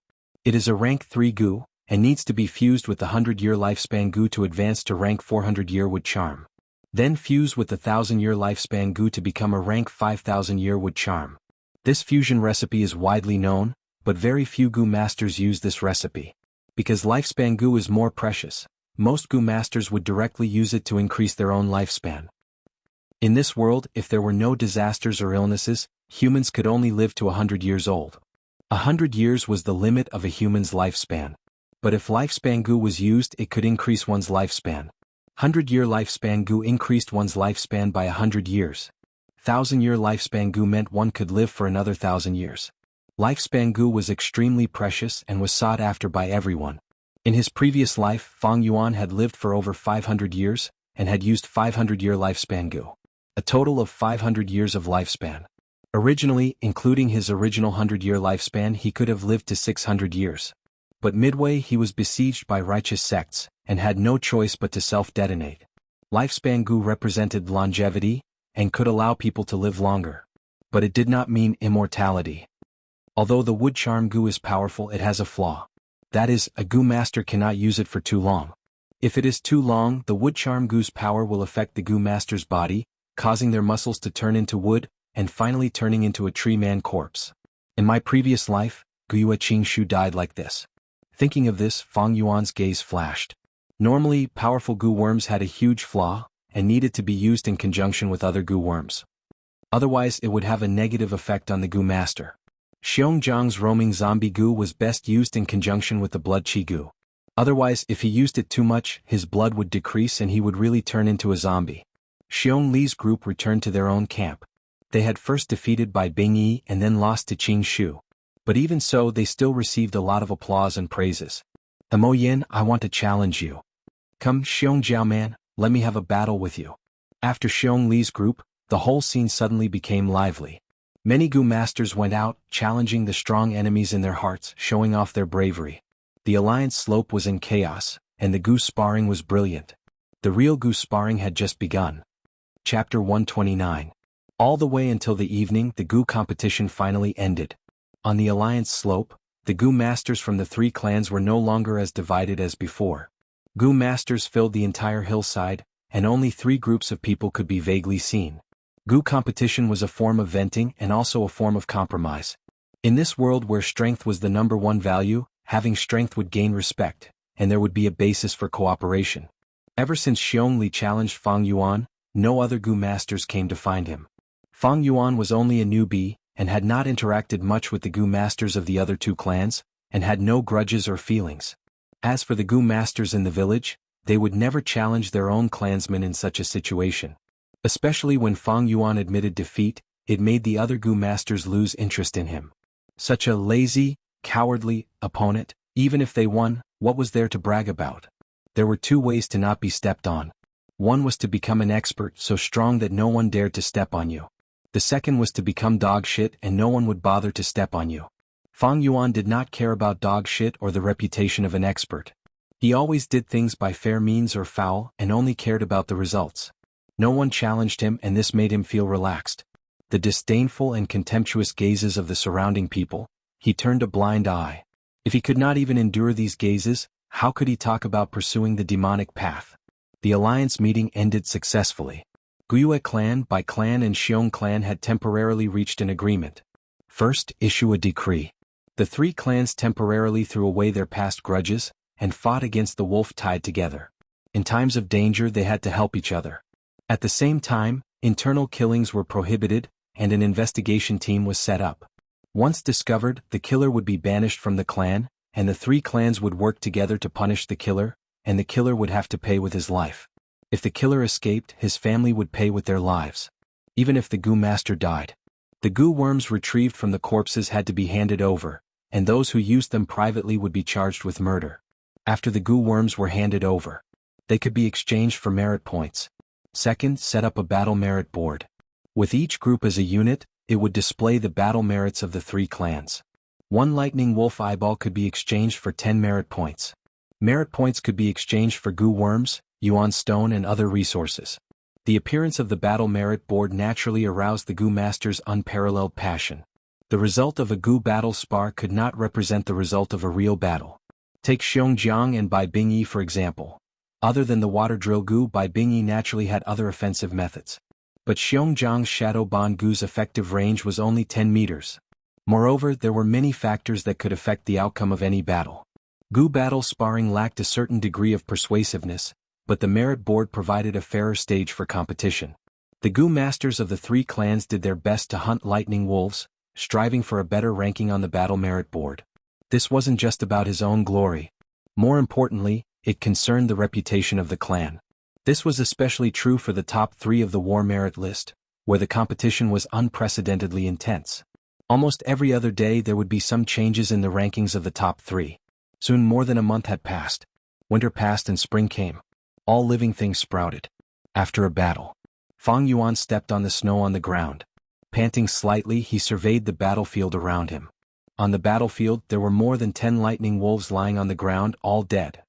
It is a rank 3 Gu, and needs to be fused with the 100-year lifespan Gu to advance to rank 400-year wood charm. Then fuse with the 1000-year lifespan Gu to become a rank 5000-year wood charm. This fusion recipe is widely known, but very few Gu masters use this recipe. Because lifespan Gu is more precious, most Gu masters would directly use it to increase their own lifespan. In this world, if there were no disasters or illnesses, humans could only live to 100 years old. 100 years was the limit of a human's lifespan. But if lifespan Gu was used, it could increase one's lifespan. 100-year lifespan Gu increased one's lifespan by 100 years. 1000-year lifespan Gu meant one could live for another 1000 years. Lifespan Gu was extremely precious and was sought after by everyone. In his previous life, Fang Yuan had lived for over 500 years, and had used 500-year lifespan Gu. A total of 500 years of lifespan. Originally, including his original 100-year lifespan, he could have lived to 600 years. But midway he was besieged by righteous sects, and had no choice but to self-detonate. Lifespan Gu represented longevity, and could allow people to live longer. But it did not mean immortality. Although the wood charm Gu is powerful, it has a flaw. That is, a Gu master cannot use it for too long. If it is too long, the wood charm Gu's power will affect the Gu master's body, causing their muscles to turn into wood, and finally turning into a tree man corpse. In my previous life, Guiyue Qing Shu died like this. Thinking of this, Fang Yuan's gaze flashed. Normally, powerful Gu worms had a huge flaw, and needed to be used in conjunction with other Gu worms. Otherwise it would have a negative effect on the Gu master. Xiongjiang's roaming zombie Gu was best used in conjunction with the blood Qi Gu. Otherwise, if he used it too much, his blood would decrease and he would really turn into a zombie. Xiong Li's group returned to their own camp. They had first defeated Bai Bingyi and then lost to Qing Shu. But even so, they still received a lot of applause and praises. Mo Yin, I want to challenge you. Come, Xiong Jiao man, let me have a battle with you. After Xiong Li's group, the whole scene suddenly became lively. Many Gu masters went out, challenging the strong enemies in their hearts, showing off their bravery. The alliance slope was in chaos, and the goose sparring was brilliant. The real goose sparring had just begun. Chapter 129. All the way until the evening, the Gu competition finally ended. On the alliance slope, the Gu masters from the three clans were no longer as divided as before. Gu masters filled the entire hillside, and only three groups of people could be vaguely seen. Gu competition was a form of venting and also a form of compromise. In this world where strength was the number one value, having strength would gain respect, and there would be a basis for cooperation. Ever since Xiongli challenged Fang Yuan, no other Gu masters came to find him. Fang Yuan was only a newbie, and had not interacted much with the Gu masters of the other two clans, and had no grudges or feelings. As for the Gu masters in the village, they would never challenge their own clansmen in such a situation. Especially when Fang Yuan admitted defeat, it made the other Gu masters lose interest in him. Such a lazy, cowardly opponent, even if they won, what was there to brag about? There were two ways to not be stepped on. One was to become an expert so strong that no one dared to step on you. The second was to become dog shit and no one would bother to step on you. Fang Yuan did not care about dog shit or the reputation of an expert. He always did things by fair means or foul and only cared about the results. No one challenged him and this made him feel relaxed. The disdainful and contemptuous gazes of the surrounding people, he turned a blind eye. If he could not even endure these gazes, how could he talk about pursuing the demonic path? The alliance meeting ended successfully. Guiyue clan, Bai clan and Xiong clan had temporarily reached an agreement. First, issue a decree. The three clans temporarily threw away their past grudges, and fought against the wolf tied together. In times of danger they had to help each other. At the same time, internal killings were prohibited, and an investigation team was set up. Once discovered, the killer would be banished from the clan, and the three clans would work together to punish the killer, and the killer would have to pay with his life. If the killer escaped, his family would pay with their lives. Even if the Gu master died. The Gu worms retrieved from the corpses had to be handed over, and those who used them privately would be charged with murder. After the Gu worms were handed over, they could be exchanged for merit points. Second, set up a battle merit board. With each group as a unit, it would display the battle merits of the three clans. One lightning wolf eyeball could be exchanged for 10 merit points. Merit points could be exchanged for Gu worms, Yuan stone and other resources. The appearance of the battle merit board naturally aroused the Gu master's unparalleled passion. The result of a Gu battle spar could not represent the result of a real battle. Take Xiongjiang and Bai Bingyi for example. Other than the water drill Gu, Bai Bingyi naturally had other offensive methods. But Xiongjiang's Shadow Bond Gu's effective range was only 10 meters. Moreover, there were many factors that could affect the outcome of any battle. Gu battle sparring lacked a certain degree of persuasiveness, but the merit board provided a fairer stage for competition. The Gu masters of the three clans did their best to hunt lightning wolves, striving for a better ranking on the battle merit board. This wasn't just about his own glory. More importantly, it concerned the reputation of the clan. This was especially true for the top three of the war merit list, where the competition was unprecedentedly intense. Almost every other day there would be some changes in the rankings of the top three. Soon more than a month had passed. Winter passed and spring came. All living things sprouted. After a battle, Fang Yuan stepped on the snow on the ground. Panting slightly, he surveyed the battlefield around him. On the battlefield there were more than 10 lightning wolves lying on the ground, all dead.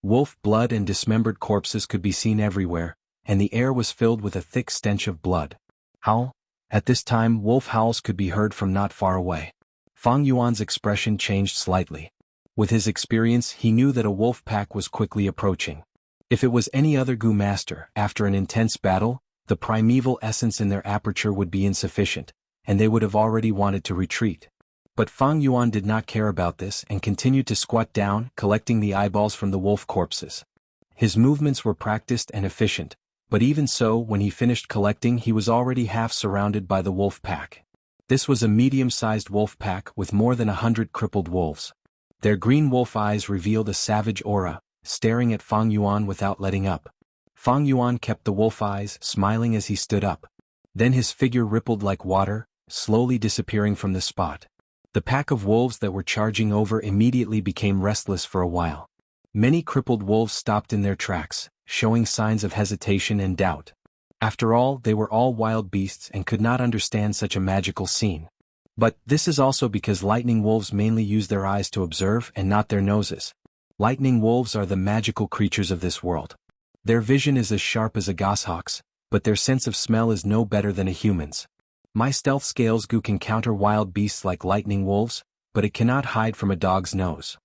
Wolf blood and dismembered corpses could be seen everywhere, and the air was filled with a thick stench of blood. Howl? At this time wolf howls could be heard from not far away. Fang Yuan's expression changed slightly. With his experience he knew that a wolf pack was quickly approaching. If it was any other Gu master, after an intense battle, the primeval essence in their aperture would be insufficient, and they would have already wanted to retreat. But Fang Yuan did not care about this and continued to squat down, collecting the eyeballs from the wolf corpses. His movements were practiced and efficient, but even so, when he finished collecting he was already half surrounded by the wolf pack. This was a medium-sized wolf pack with more than 100 crippled wolves. Their green wolf eyes revealed a savage aura, staring at Fang Yuan without letting up. Fang Yuan kept the wolf eyes, smiling as he stood up. Then his figure rippled like water, slowly disappearing from the spot. The pack of wolves that were charging over immediately became restless for a while. Many crippled wolves stopped in their tracks, showing signs of hesitation and doubt. After all, they were all wild beasts and could not understand such a magical scene. But this is also because lightning wolves mainly use their eyes to observe and not their noses. Lightning wolves are the magical creatures of this world. Their vision is as sharp as a goshawk's, but their sense of smell is no better than a human's. My stealth scales goo can counter wild beasts like lightning wolves, but it cannot hide from a dog's nose.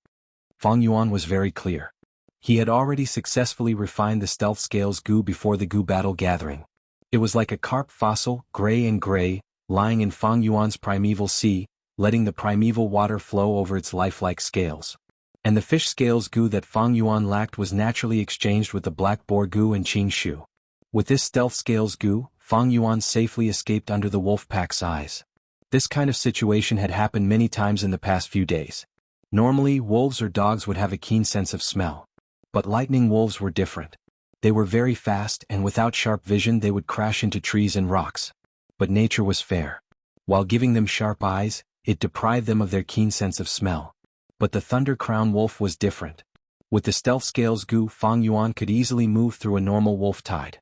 Fang Yuan was very clear. He had already successfully refined the stealth scales goo before the goo battle gathering. It was like a carp fossil, gray and gray, lying in Fang Yuan's primeval sea, letting the primeval water flow over its lifelike scales. And the fish scales goo that Fang Yuan lacked was naturally exchanged with the black boar goo and Qing Shu. With this stealth scales goo, Fang Yuan safely escaped under the wolf pack's eyes. This kind of situation had happened many times in the past few days. Normally, wolves or dogs would have a keen sense of smell. But lightning wolves were different. They were very fast, and without sharp vision they would crash into trees and rocks. But nature was fair. While giving them sharp eyes, it deprived them of their keen sense of smell. But the Thunder Crown Wolf was different. With the stealth scales goo, Fang Yuan could easily move through a normal wolf tide.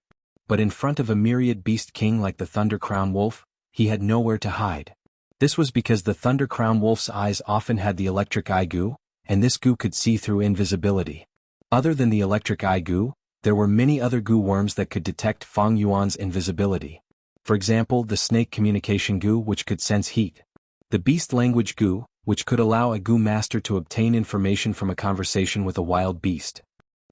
But in front of a myriad beast king like the Thunder Crown Wolf, he had nowhere to hide. This was because the Thunder Crown Wolf's eyes often had the electric eye goo, and this goo could see through invisibility. Other than the electric eye goo, there were many other goo worms that could detect Fang Yuan's invisibility. For example, the snake communication goo, which could sense heat. The beast language goo, which could allow a goo master to obtain information from a conversation with a wild beast.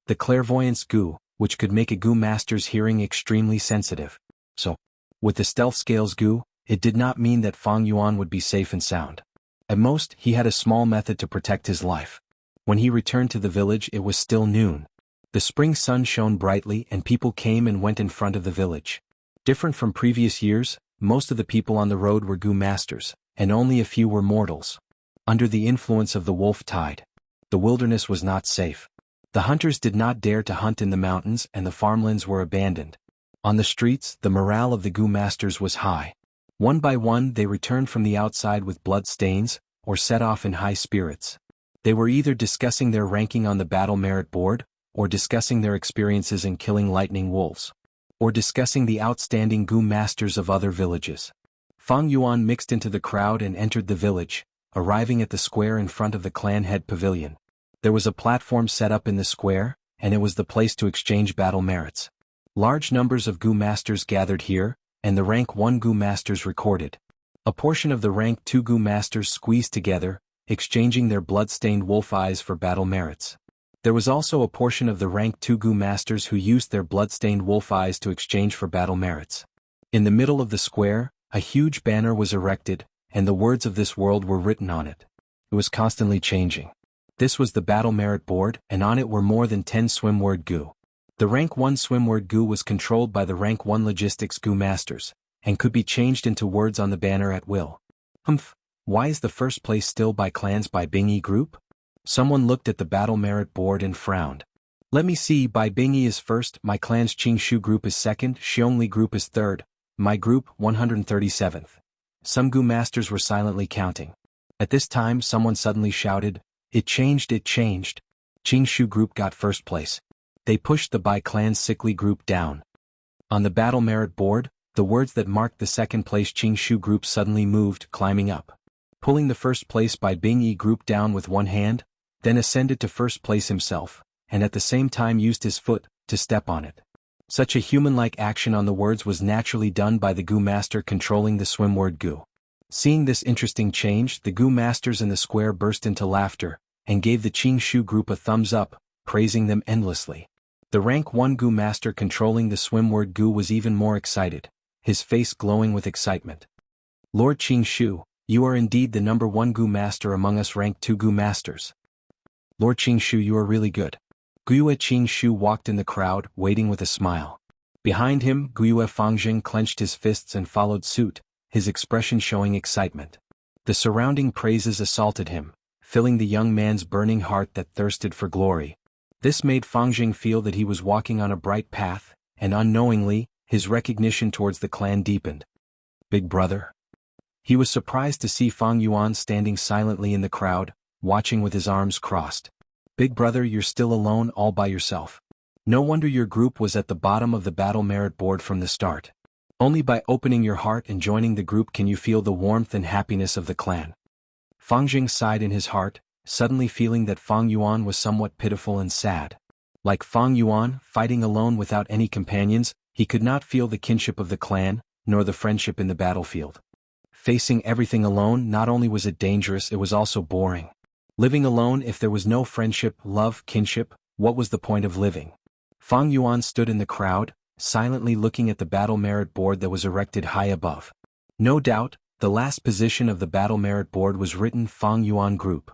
The clairvoyance goo, which could make a goo master's hearing extremely sensitive. So, with the stealth scales goo, it did not mean that Fang Yuan would be safe and sound. At most, he had a small method to protect his life. When he returned to the village, it was still noon. The spring sun shone brightly and people came and went in front of the village. Different from previous years, most of the people on the road were goo masters, and only a few were mortals. Under the influence of the wolf tide, the wilderness was not safe. The hunters did not dare to hunt in the mountains and the farmlands were abandoned. On the streets, the morale of the goo masters was high. One by one they returned from the outside with blood stains, or set off in high spirits. They were either discussing their ranking on the battle merit board, or discussing their experiences in killing lightning wolves, or discussing the outstanding goo masters of other villages. Fang Yuan mixed into the crowd and entered the village, arriving at the square in front of the clan head pavilion. There was a platform set up in the square, and it was the place to exchange battle merits. Large numbers of goo masters gathered here, and the rank 1 goo masters recorded. A portion of the rank 2 goo masters squeezed together, exchanging their blood-stained wolf eyes for battle merits. There was also a portion of the rank 2 goo masters who used their blood-stained wolf eyes to exchange for battle merits. In the middle of the square, a huge banner was erected, and the words of this world were written on it. It was constantly changing. This was the battle merit board, and on it were more than 10 swim-word goo. The rank 1 swim-word goo was controlled by the rank 1 logistics goo masters, and could be changed into words on the banner at will. Why is the first place still by clans by Bingyi group? Someone looked at the battle merit board and frowned. Let me see, Bai Bingyi is first, my clan's Qing Shu group is second, Xiongli group is third, my group 137th. Some goo masters were silently counting. At this time someone suddenly shouted, It changed. Qing Shu group got first place. They pushed the Bai clan's sickly group down. On the battle merit board, the words that marked the second place Qing Shu group suddenly moved, climbing up. Pulling the first place Bai Bingyi group down with one hand, then ascended to first place himself, and at the same time used his foot to step on it. Such a human-like action on the words was naturally done by the goo master controlling the swim-word goo. Seeing this interesting change, the goo masters in the square burst into laughter, and gave the Qing Shu group a thumbs up, praising them endlessly. The rank 1 goo master controlling the swim-word goo was even more excited, his face glowing with excitement. Lord Qing Shu, you are indeed the number 1 goo master among us rank 2 goo masters. Lord Qing Shu, you are really good. Guyue Qing Shu walked in the crowd, waiting with a smile. Behind him, Guyue Fangjing clenched his fists and followed suit, his expression showing excitement. The surrounding praises assaulted him, filling the young man's burning heart that thirsted for glory. This made Fangjing feel that he was walking on a bright path, and unknowingly, his recognition towards the clan deepened. Big brother? He was surprised to see Fang Yuan standing silently in the crowd, watching with his arms crossed. Big brother, you're still alone all by yourself. No wonder your group was at the bottom of the battle merit board from the start. Only by opening your heart and joining the group can you feel the warmth and happiness of the clan. Fang Jing sighed in his heart, suddenly feeling that Fang Yuan was somewhat pitiful and sad. Like Fang Yuan, fighting alone without any companions, he could not feel the kinship of the clan, nor the friendship in the battlefield. Facing everything alone, not only was it dangerous, it was also boring. Living alone, if there was no friendship, love, kinship, what was the point of living? Fang Yuan stood in the crowd, silently looking at the battle merit board that was erected high above. No doubt, the last position of the battle merit board was written Fang Yuan Group.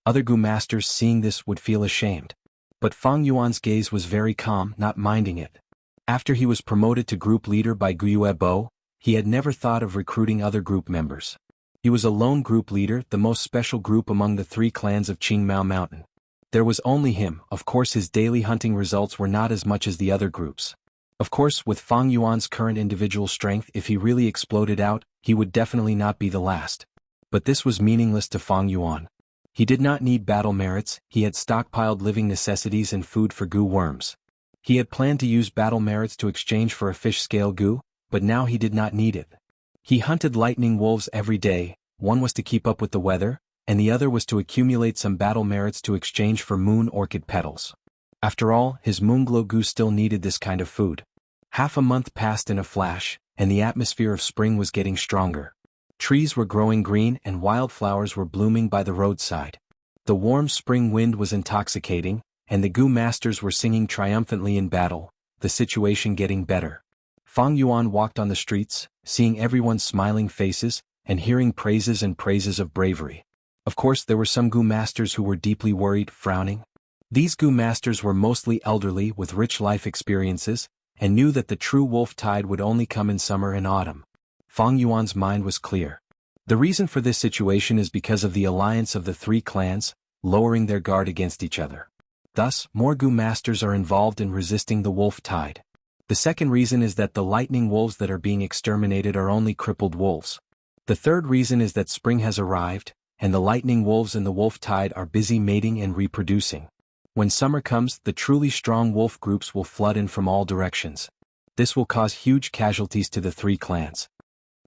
Other Gu masters seeing this would feel ashamed. But Fang Yuan's gaze was very calm, not minding it. After he was promoted to group leader by Guyue Bo, he had never thought of recruiting other group members. He was a lone group leader, the most special group among the 3 clans of Qingmao Mountain. There was only him. Of course, his daily hunting results were not as much as the other groups. Of course, with Fang Yuan's current individual strength, if he really exploded out, he would definitely not be the last. But this was meaningless to Fang Yuan. He did not need battle merits, he had stockpiled living necessities and food for Gu worms. He had planned to use battle merits to exchange for a fish scale Gu, but now he did not need it. He hunted lightning wolves every day, one was to keep up with the weather, and the other was to accumulate some battle merits to exchange for moon orchid petals. After all, his Moonglow Gu still needed this kind of food. Half a month passed in a flash, and the atmosphere of spring was getting stronger. Trees were growing green and wildflowers were blooming by the roadside. The warm spring wind was intoxicating, and the Gu masters were singing triumphantly in battle, the situation getting better. Fang Yuan walked on the streets, seeing everyone's smiling faces, and hearing praises and praises of bravery. Of course, there were some Gu masters who were deeply worried, frowning. These Gu masters were mostly elderly with rich life experiences, and knew that the true wolf tide would only come in summer and autumn. Fang Yuan's mind was clear. The reason for this situation is because of the alliance of the 3 clans, lowering their guard against each other. Thus, more Gu masters are involved in resisting the wolf tide. The second reason is that the lightning wolves that are being exterminated are only crippled wolves. The third reason is that spring has arrived, and the lightning wolves and the wolf tide are busy mating and reproducing. When summer comes, the truly strong wolf groups will flood in from all directions. This will cause huge casualties to the 3 clans.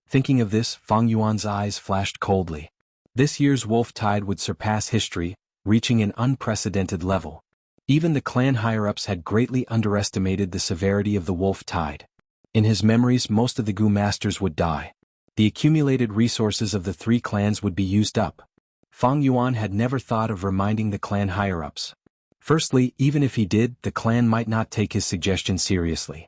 Thinking of this, Fang Yuan's eyes flashed coldly. This year's wolf tide would surpass history, reaching an unprecedented level. Even the clan higher-ups had greatly underestimated the severity of the wolf tide. In his memories, most of the Gu masters would die. The accumulated resources of the 3 clans would be used up. Fang Yuan had never thought of reminding the clan higher-ups. Firstly, even if he did, the clan might not take his suggestion seriously.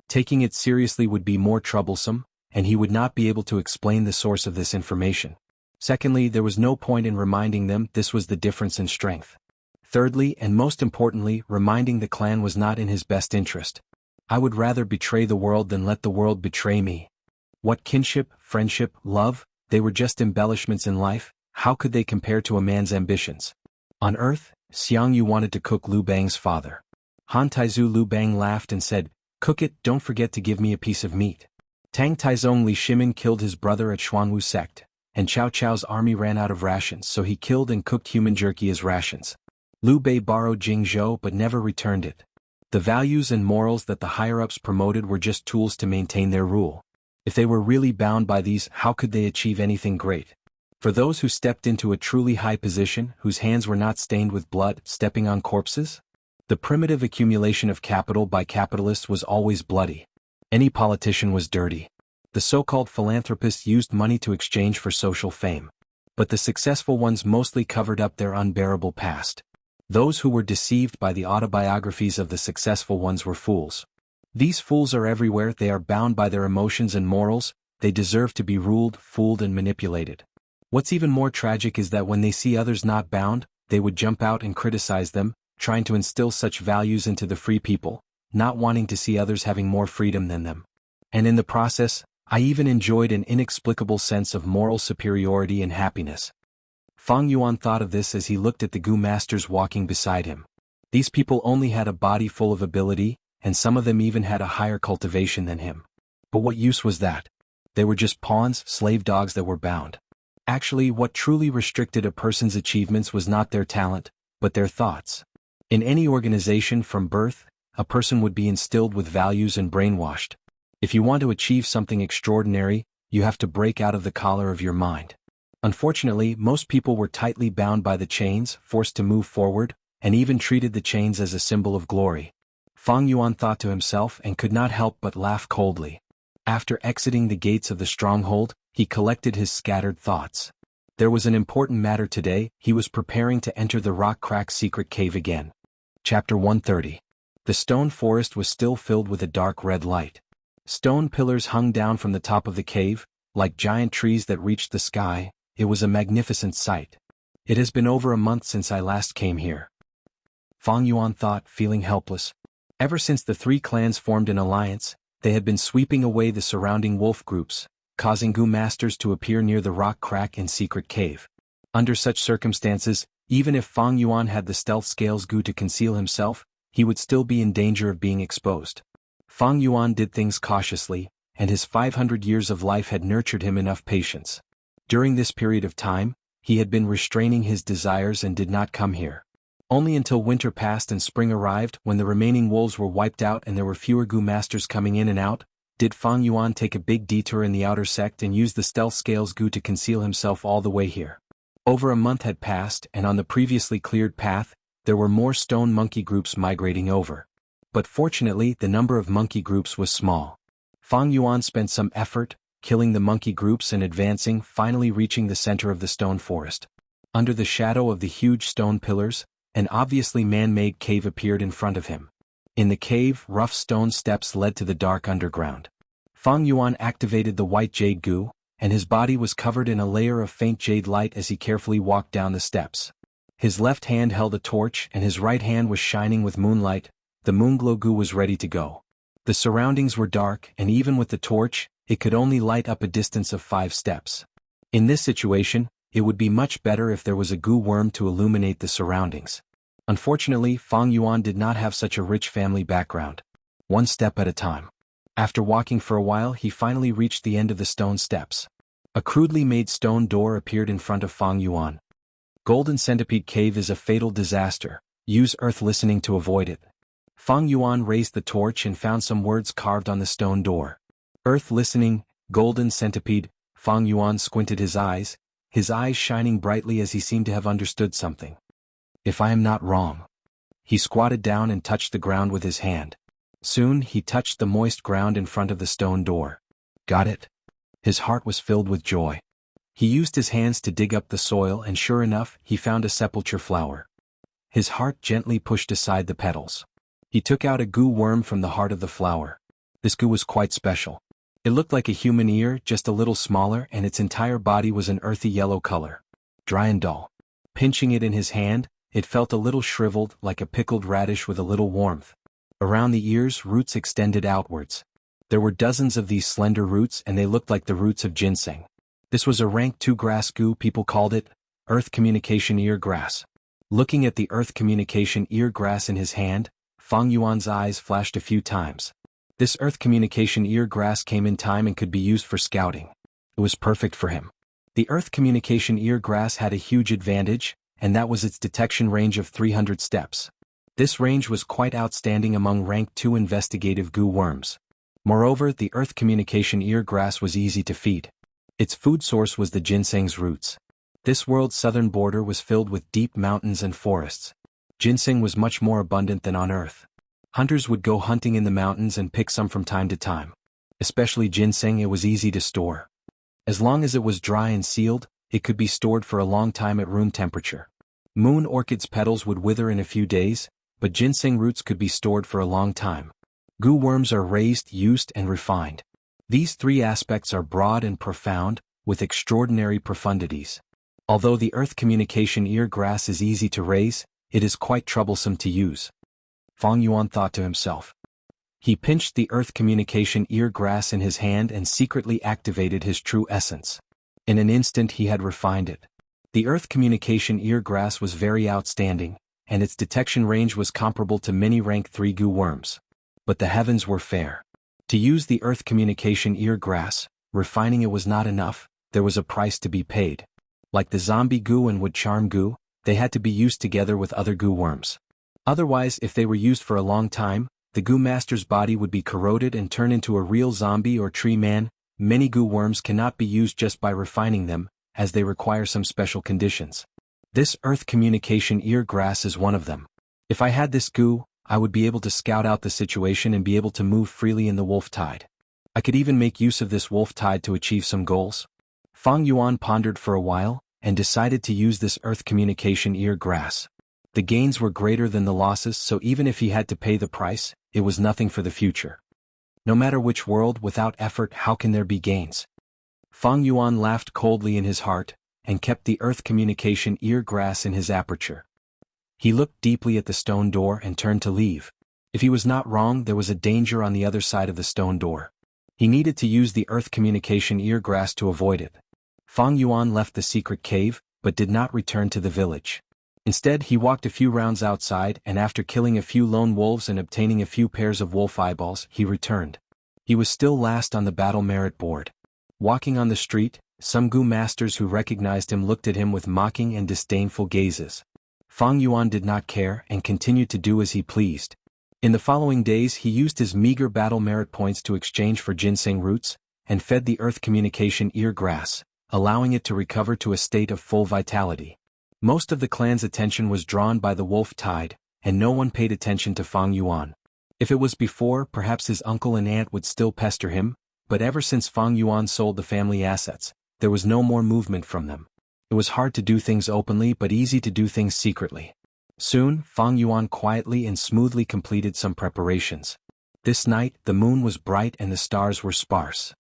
Taking it seriously would be more troublesome, and he would not be able to explain the source of this information. Secondly, there was no point in reminding them this was the difference in strength. Thirdly, and most importantly, reminding the clan was not in his best interest. I would rather betray the world than let the world betray me. What kinship, friendship, love, they were just embellishments in life, how could they compare to a man's ambitions? On earth, Xiang Yu wanted to cook Lu Bang's father. Han Taizu Lu Bang laughed and said, "Cook it, don't forget to give me a piece of meat." Tang Taizong Li Shimin killed his brother at Xuanwu sect, and Cao Cao's army ran out of rations, so he killed and cooked human jerky as rations. Liu Bei borrowed Jingzhou but never returned it. The values and morals that the higher-ups promoted were just tools to maintain their rule. If they were really bound by these, how could they achieve anything great? For those who stepped into a truly high position, whose hands were not stained with blood, stepping on corpses? The primitive accumulation of capital by capitalists was always bloody. Any politician was dirty. The so-called philanthropists used money to exchange for social fame. But the successful ones mostly covered up their unbearable past. Those who were deceived by the autobiographies of the successful ones were fools. These fools are everywhere, they are bound by their emotions and morals, they deserve to be ruled, fooled and manipulated. What's even more tragic is that when they see others not bound, they would jump out and criticize them, trying to instill such values into the free people, not wanting to see others having more freedom than them. And in the process, I even enjoyed an inexplicable sense of moral superiority and happiness. Fang Yuan thought of this as he looked at the Gu masters walking beside him. These people only had a body full of ability, and some of them even had a higher cultivation than him. But what use was that? They were just pawns, slave dogs that were bound. Actually, what truly restricted a person's achievements was not their talent, but their thoughts. In any organization from birth, a person would be instilled with values and brainwashed. If you want to achieve something extraordinary, you have to break out of the collar of your mind. Unfortunately, most people were tightly bound by the chains, forced to move forward, and even treated the chains as a symbol of glory. Fang Yuan thought to himself and could not help but laugh coldly. After exiting the gates of the stronghold, he collected his scattered thoughts. There was an important matter today. He was preparing to enter the rock crack secret cave again. Chapter 130. The stone forest was still filled with a dark red light. Stone pillars hung down from the top of the cave, like giant trees that reached the sky. It was a magnificent sight. It has been over a month since I last came here. Fang Yuan thought, feeling helpless. Ever since the three clans formed an alliance, they had been sweeping away the surrounding wolf groups, causing Gu masters to appear near the rock crack and secret cave. Under such circumstances, even if Fang Yuan had the stealth scales Gu to conceal himself, he would still be in danger of being exposed. Fang Yuan did things cautiously, and his 500 years of life had nurtured him enough patience. During this period of time, he had been restraining his desires and did not come here. Only until winter passed and spring arrived, when the remaining wolves were wiped out and there were fewer Gu masters coming in and out, did Fang Yuan take a big detour in the outer sect and use the stealth scales Gu to conceal himself all the way here. Over a month had passed, and on the previously cleared path, there were more stone monkey groups migrating over. But fortunately, the number of monkey groups was small. Fang Yuan spent some effort, killing the monkey groups and advancing, finally reaching the center of the stone forest. Under the shadow of the huge stone pillars, an obviously man-made cave appeared in front of him. In the cave, rough stone steps led to the dark underground. Fang Yuan activated the white jade Gu, and his body was covered in a layer of faint jade light as he carefully walked down the steps. His left hand held a torch and his right hand was shining with moonlight. The moonglow Gu was ready to go. The surroundings were dark, and even with the torch, it could only light up a distance of 5 steps. In this situation, it would be much better if there was a Gu worm to illuminate the surroundings. Unfortunately, Fang Yuan did not have such a rich family background. One step at a time. After walking for a while, he finally reached the end of the stone steps. A crudely made stone door appeared in front of Fang Yuan. Golden Centipede Cave is a fatal disaster. Use earth listening to avoid it. Fang Yuan raised the torch and found some words carved on the stone door. Earth listening, Golden Centipede. Fang Yuan squinted his eyes shining brightly as he seemed to have understood something. If I am not wrong. He squatted down and touched the ground with his hand. Soon he touched the moist ground in front of the stone door. Got it? His heart was filled with joy. He used his hands to dig up the soil and sure enough, he found a sepulchre flower. His heart gently pushed aside the petals. He took out a Gu worm from the heart of the flower. This Gu was quite special. It looked like a human ear, just a little smaller, and its entire body was an earthy yellow color. Dry and dull. Pinching it in his hand, it felt a little shriveled, like a pickled radish with a little warmth. Around the ears, roots extended outwards. There were dozens of these slender roots and they looked like the roots of ginseng. This was a rank 2 grass Gu. People called it Earth Communication Ear Grass. Looking at the Earth Communication Ear Grass in his hand, Fang Yuan's eyes flashed a few times. This Earth Communication Ear Grass came in time and could be used for scouting. It was perfect for him. The Earth Communication Ear Grass had a huge advantage, and that was its detection range of 300 steps. This range was quite outstanding among rank 2 investigative Gu worms. Moreover, the Earth Communication Ear Grass was easy to feed. Its food source was the ginseng's roots. This world's southern border was filled with deep mountains and forests. Ginseng was much more abundant than on Earth. Hunters would go hunting in the mountains and pick some from time to time. Especially ginseng, it was easy to store. As long as it was dry and sealed, it could be stored for a long time at room temperature. Moon orchid's petals would wither in a few days, but ginseng roots could be stored for a long time. Gu worms are raised, used, and refined. These 3 aspects are broad and profound, with extraordinary profundities. Although the Earth Communication Ear Grass is easy to raise, it is quite troublesome to use. Fang Yuan thought to himself. He pinched the Earth Communication Ear Grass in his hand and secretly activated his true essence. In an instant he had refined it. The Earth Communication Ear Grass was very outstanding, and its detection range was comparable to many rank 3 Gu worms. But the heavens were fair. To use the Earth Communication Ear Grass, refining it was not enough, there was a price to be paid. Like the zombie Gu and wood charm Gu, they had to be used together with other Gu worms. Otherwise, if they were used for a long time, the goo master's body would be corroded and turn into a real zombie or tree man. Many goo worms cannot be used just by refining them, as they require some special conditions. This earth communication ear grass is one of them. If I had this goo, I would be able to scout out the situation and be able to move freely in the wolf tide. I could even make use of this wolf tide to achieve some goals. Fang Yuan pondered for a while, and decided to use this earth communication ear grass. The gains were greater than the losses, so even if he had to pay the price, it was nothing for the future. No matter which world, without effort, how can there be gains? Fang Yuan laughed coldly in his heart, and kept the earth communication ear grass in his aperture. He looked deeply at the stone door and turned to leave. If he was not wrong, there was a danger on the other side of the stone door. He needed to use the earth communication ear grass to avoid it. Fang Yuan left the secret cave, but did not return to the village. Instead, he walked a few rounds outside, and after killing a few lone wolves and obtaining a few pairs of wolf eyeballs, he returned. He was still last on the battle merit board. Walking on the street, some goo masters who recognized him looked at him with mocking and disdainful gazes. Fang Yuan did not care and continued to do as he pleased. In the following days, he used his meager battle merit points to exchange for ginseng roots, and fed the earth communication ear grass, allowing it to recover to a state of full vitality. Most of the clan's attention was drawn by the wolf tide, and no one paid attention to Fang Yuan. If it was before, perhaps his uncle and aunt would still pester him, but ever since Fang Yuan sold the family assets, there was no more movement from them. It was hard to do things openly but easy to do things secretly. Soon, Fang Yuan quietly and smoothly completed some preparations. This night, the moon was bright and the stars were sparse.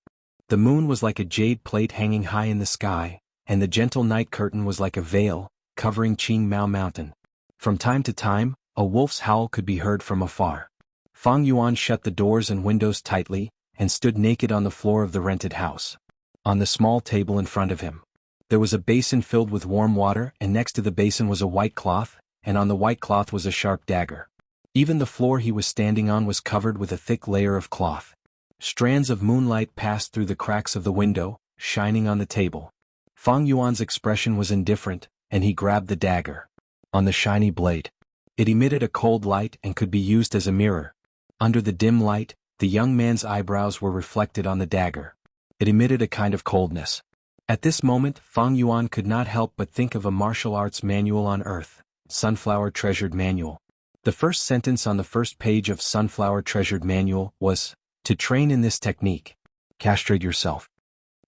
The moon was like a jade plate hanging high in the sky, and the gentle night curtain was like a veil, covering Qing Mao Mountain. From time to time, a wolf's howl could be heard from afar. Fang Yuan shut the doors and windows tightly, and stood naked on the floor of the rented house. On the small table in front of him, there was a basin filled with warm water, and next to the basin was a white cloth, and on the white cloth was a sharp dagger. Even the floor he was standing on was covered with a thick layer of cloth. Strands of moonlight passed through the cracks of the window, shining on the table. Fang Yuan's expression was indifferent, and he grabbed the dagger. On the shiny blade, it emitted a cold light and could be used as a mirror. Under the dim light, the young man's eyebrows were reflected on the dagger. It emitted a kind of coldness. At this moment, Fang Yuan could not help but think of a martial arts manual on Earth, Sunflower Treasured Manual. The first sentence on the first page of Sunflower Treasured Manual was, "To train in this technique, castrate yourself.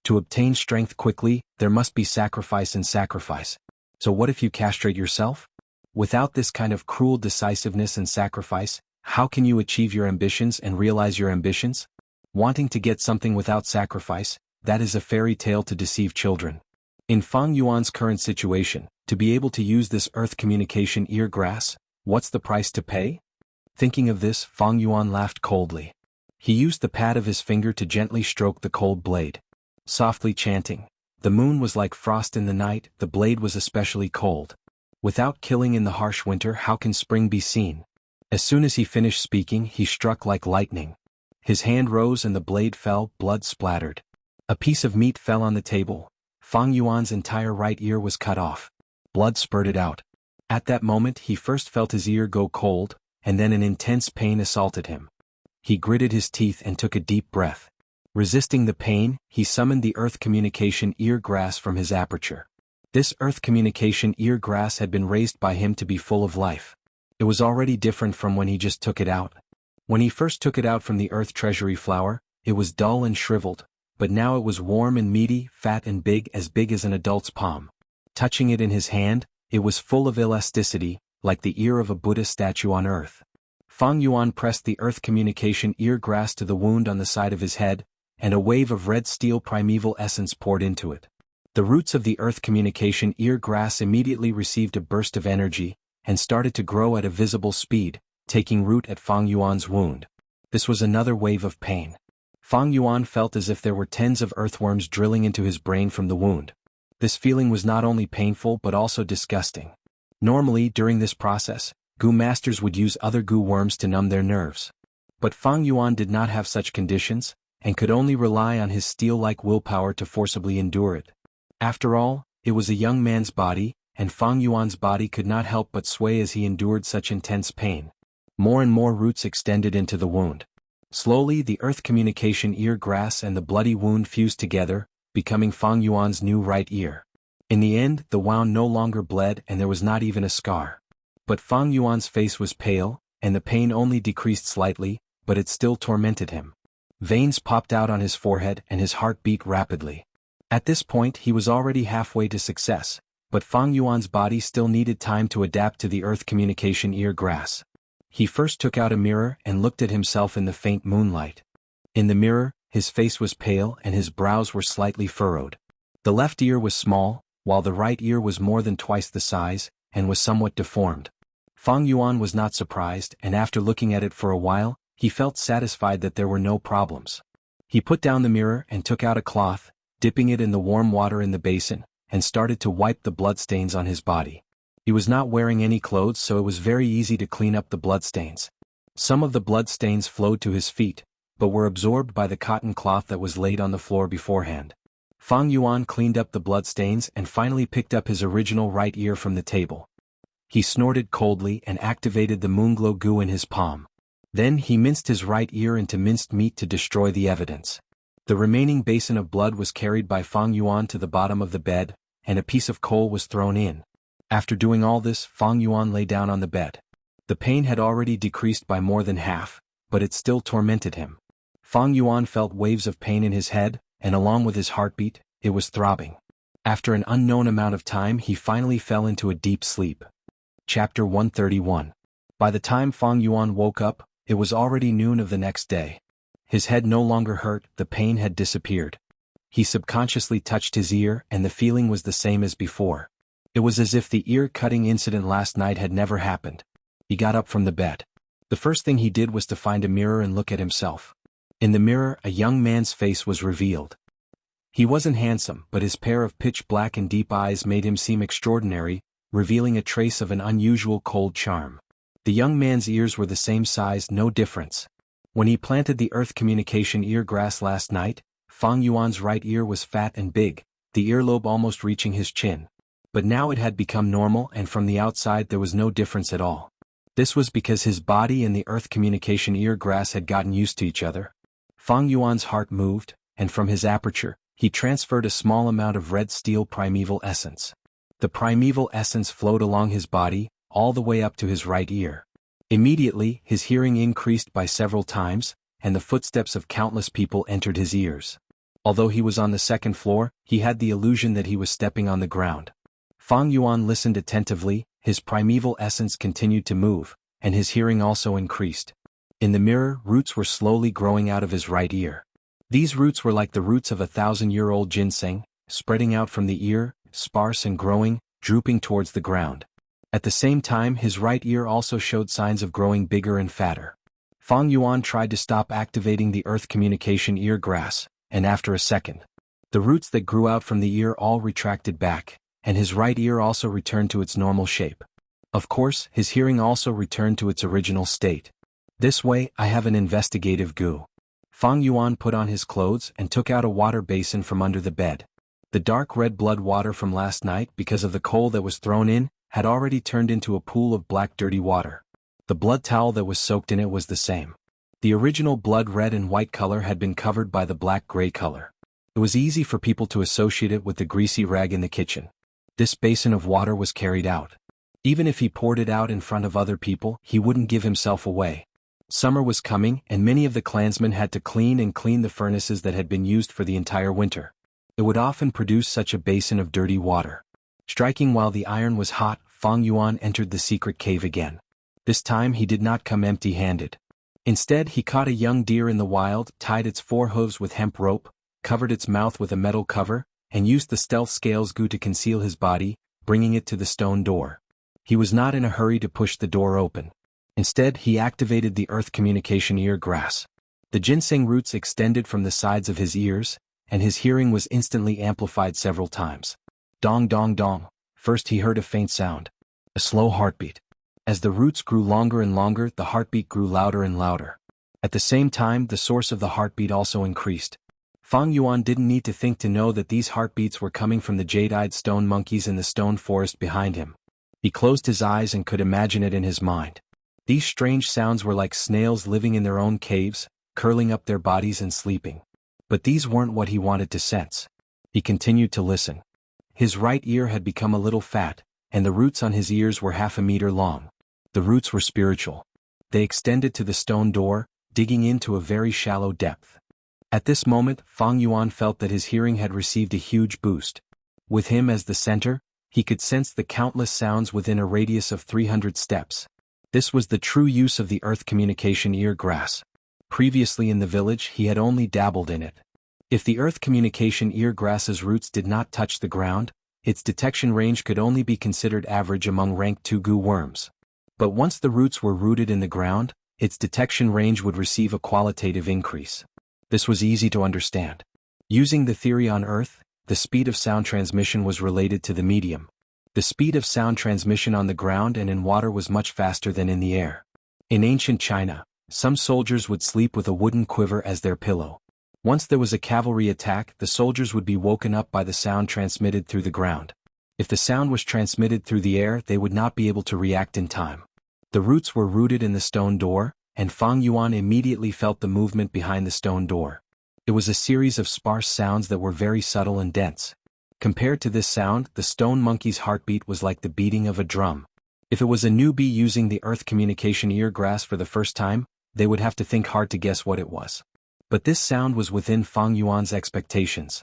To obtain strength quickly, there must be sacrifice and sacrifice. So what if you castrate yourself? Without this kind of cruel decisiveness and sacrifice, how can you achieve your ambitions and realize your ambitions? Wanting to get something without sacrifice, that is a fairy tale to deceive children." In Fang Yuan's current situation, to be able to use this earth communication ear grass, what's the price to pay? Thinking of this, Fang Yuan laughed coldly. He used the pad of his finger to gently stroke the cold blade. Softly chanting, "The moon was like frost in the night, the blade was especially cold. Without killing in the harsh winter, how can spring be seen?" As soon as he finished speaking, he struck like lightning. His hand rose and the blade fell, blood splattered. A piece of meat fell on the table. Fang Yuan's entire right ear was cut off. Blood spurted out. At that moment he first felt his ear go cold, and then an intense pain assaulted him. He gritted his teeth and took a deep breath. Resisting the pain, he summoned the earth communication ear grass from his aperture. This earth communication ear grass had been raised by him to be full of life. It was already different from when he just took it out. When he first took it out from the earth treasury flower, it was dull and shriveled, but now it was warm and meaty, fat and big as an adult's palm. Touching it in his hand, it was full of elasticity, like the ear of a Buddha statue on earth. Fang Yuan pressed the earth communication ear grass to the wound on the side of his head, and a wave of red steel primeval essence poured into it. The roots of the earth communication ear grass immediately received a burst of energy, and started to grow at a visible speed, taking root at Fang Yuan's wound. This was another wave of pain. Fang Yuan felt as if there were tens of earthworms drilling into his brain from the wound. This feeling was not only painful but also disgusting. Normally, during this process, goo masters would use other goo worms to numb their nerves. But Fang Yuan did not have such conditions, and could only rely on his steel-like willpower to forcibly endure it. After all, it was a young man's body, and Fang Yuan's body could not help but sway as he endured such intense pain. More and more roots extended into the wound. Slowly the earth communication ear grass and the bloody wound fused together, becoming Fang Yuan's new right ear. In the end, the wound no longer bled and there was not even a scar. But Fang Yuan's face was pale, and the pain only decreased slightly, but it still tormented him. Veins popped out on his forehead and his heart beat rapidly. At this point he was already halfway to success, but Fang Yuan's body still needed time to adapt to the earth communication ear grass. He first took out a mirror and looked at himself in the faint moonlight. In the mirror, his face was pale and his brows were slightly furrowed. The left ear was small, while the right ear was more than twice the size, and was somewhat deformed. Fang Yuan was not surprised, and after looking at it for a while, he felt satisfied that there were no problems. He put down the mirror and took out a cloth, dipping it in the warm water in the basin, and started to wipe the bloodstains on his body. He was not wearing any clothes, so it was very easy to clean up the bloodstains. Some of the bloodstains flowed to his feet, but were absorbed by the cotton cloth that was laid on the floor beforehand. Fang Yuan cleaned up the bloodstains and finally picked up his original right ear from the table. He snorted coldly and activated the moonglow goo in his palm. Then he minced his right ear into minced meat to destroy the evidence. The remaining basin of blood was carried by Fang Yuan to the bottom of the bed, and a piece of coal was thrown in. After doing all this, Fang Yuan lay down on the bed. The pain had already decreased by more than half, but it still tormented him. Fang Yuan felt waves of pain in his head, and along with his heartbeat, it was throbbing. After an unknown amount of time he finally fell into a deep sleep. Chapter 131. By the time Fang Yuan woke up, it was already noon of the next day. His head no longer hurt, the pain had disappeared. He subconsciously touched his ear and the feeling was the same as before. It was as if the ear-cutting incident last night had never happened. He got up from the bed. The first thing he did was to find a mirror and look at himself. In the mirror, a young man's face was revealed. He wasn't handsome, but his pair of pitch-black and deep eyes made him seem extraordinary, revealing a trace of an unusual cold charm. The young man's ears were the same size, no difference. When he planted the earth communication ear grass last night, Fang Yuan's right ear was fat and big, the earlobe almost reaching his chin. But now it had become normal and from the outside there was no difference at all. This was because his body and the earth communication ear grass had gotten used to each other. Fang Yuan's heart moved, and from his aperture, he transferred a small amount of red steel primeval essence. The primeval essence flowed along his body, all the way up to his right ear. Immediately, his hearing increased by several times, and the footsteps of countless people entered his ears. Although he was on the second floor, he had the illusion that he was stepping on the ground. Fang Yuan listened attentively, his primeval essence continued to move, and his hearing also increased. In the mirror, roots were slowly growing out of his right ear. These roots were like the roots of a 1,000-year-old ginseng, spreading out from the ear, sparse and growing, drooping towards the ground. At the same time his right ear also showed signs of growing bigger and fatter. Fang Yuan tried to stop activating the earth communication ear grass, and after a second, the roots that grew out from the ear all retracted back, and his right ear also returned to its normal shape. Of course, his hearing also returned to its original state. This way, I have an investigative goo. Fang Yuan put on his clothes and took out a water basin from under the bed. The dark red blood water from last night, because of the coal that was thrown in, had already turned into a pool of black dirty water. The blood towel that was soaked in it was the same. The original blood red and white color had been covered by the black-gray color. It was easy for people to associate it with the greasy rag in the kitchen. This basin of water was carried out. Even if he poured it out in front of other people, he wouldn't give himself away. Summer was coming, and many of the clansmen had to clean the furnaces that had been used for the entire winter. It would often produce such a basin of dirty water. Striking while the iron was hot, Fang Yuan entered the secret cave again. This time he did not come empty-handed. Instead he caught a young deer in the wild, tied its 4 hooves with hemp rope, covered its mouth with a metal cover, and used the stealth scales goo to conceal his body, bringing it to the stone door. He was not in a hurry to push the door open. Instead he activated the earth communication ear grass. The ginseng roots extended from the sides of his ears, and his hearing was instantly amplified several times. Dong dong dong. First he heard a faint sound. A slow heartbeat. As the roots grew longer and longer, the heartbeat grew louder and louder. At the same time, the source of the heartbeat also increased. Fang Yuan didn't need to think to know that these heartbeats were coming from the jade-eyed stone monkeys in the stone forest behind him. He closed his eyes and could imagine it in his mind. These strange sounds were like snails living in their own caves, curling up their bodies and sleeping. But these weren't what he wanted to sense. He continued to listen. His right ear had become a little fat, and the roots on his ears were 1/2 meter long. The roots were spiritual. They extended to the stone door, digging into a very shallow depth. At this moment, Fang Yuan felt that his hearing had received a huge boost. With him as the center, he could sense the countless sounds within a radius of 300 steps. This was the true use of the earth communication ear grass. Previously in the village, he had only dabbled in it. If the earth communication ear grass's roots did not touch the ground, its detection range could only be considered average among rank 2 goo worms. But once the roots were rooted in the ground, its detection range would receive a qualitative increase. This was easy to understand. Using the theory on Earth, the speed of sound transmission was related to the medium. The speed of sound transmission on the ground and in water was much faster than in the air. In ancient China, some soldiers would sleep with a wooden quiver as their pillow. Once there was a cavalry attack, the soldiers would be woken up by the sound transmitted through the ground. If the sound was transmitted through the air, they would not be able to react in time. The roots were rooted in the stone door, and Fang Yuan immediately felt the movement behind the stone door. It was a series of sparse sounds that were very subtle and dense. Compared to this sound, the stone monkey's heartbeat was like the beating of a drum. If it was a newbie using the earth communication ear grass for the first time, they would have to think hard to guess what it was. But this sound was within Fang Yuan's expectations.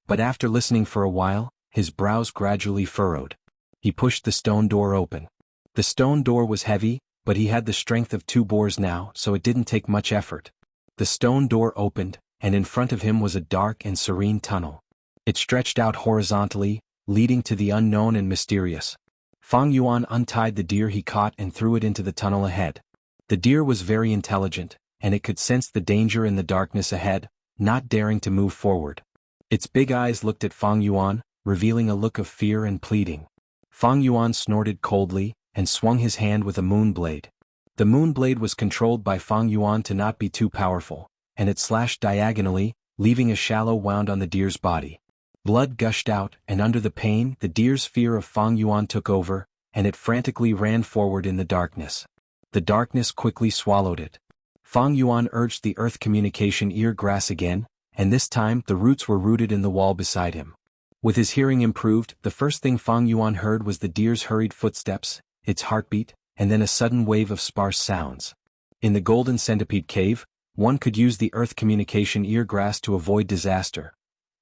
But after listening for a while, his brows gradually furrowed. He pushed the stone door open. The stone door was heavy, but he had the strength of 2 boars now, so it didn't take much effort. The stone door opened, and in front of him was a dark and serene tunnel. It stretched out horizontally, leading to the unknown and mysterious. Fang Yuan untied the deer he caught and threw it into the tunnel ahead. The deer was very intelligent, and it could sense the danger in the darkness ahead, not daring to move forward. Its big eyes looked at Fang Yuan, revealing a look of fear and pleading. Fang Yuan snorted coldly, and swung his hand with a moon blade. The moon blade was controlled by Fang Yuan to not be too powerful, and it slashed diagonally, leaving a shallow wound on the deer's body. Blood gushed out, and under the pain, the deer's fear of Fang Yuan took over, and it frantically ran forward in the darkness. The darkness quickly swallowed it. Fang Yuan urged the earth communication ear grass again, and this time the roots were rooted in the wall beside him. With his hearing improved, the first thing Fang Yuan heard was the deer's hurried footsteps, its heartbeat, and then a sudden wave of sparse sounds. In the Golden Centipede Cave, one could use the earth communication ear grass to avoid disaster.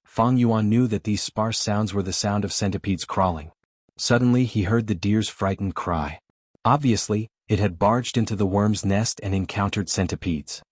Fang Yuan knew that these sparse sounds were the sound of centipedes crawling. Suddenly he heard the deer's frightened cry. Obviously, it had barged into the worm's nest and encountered centipedes.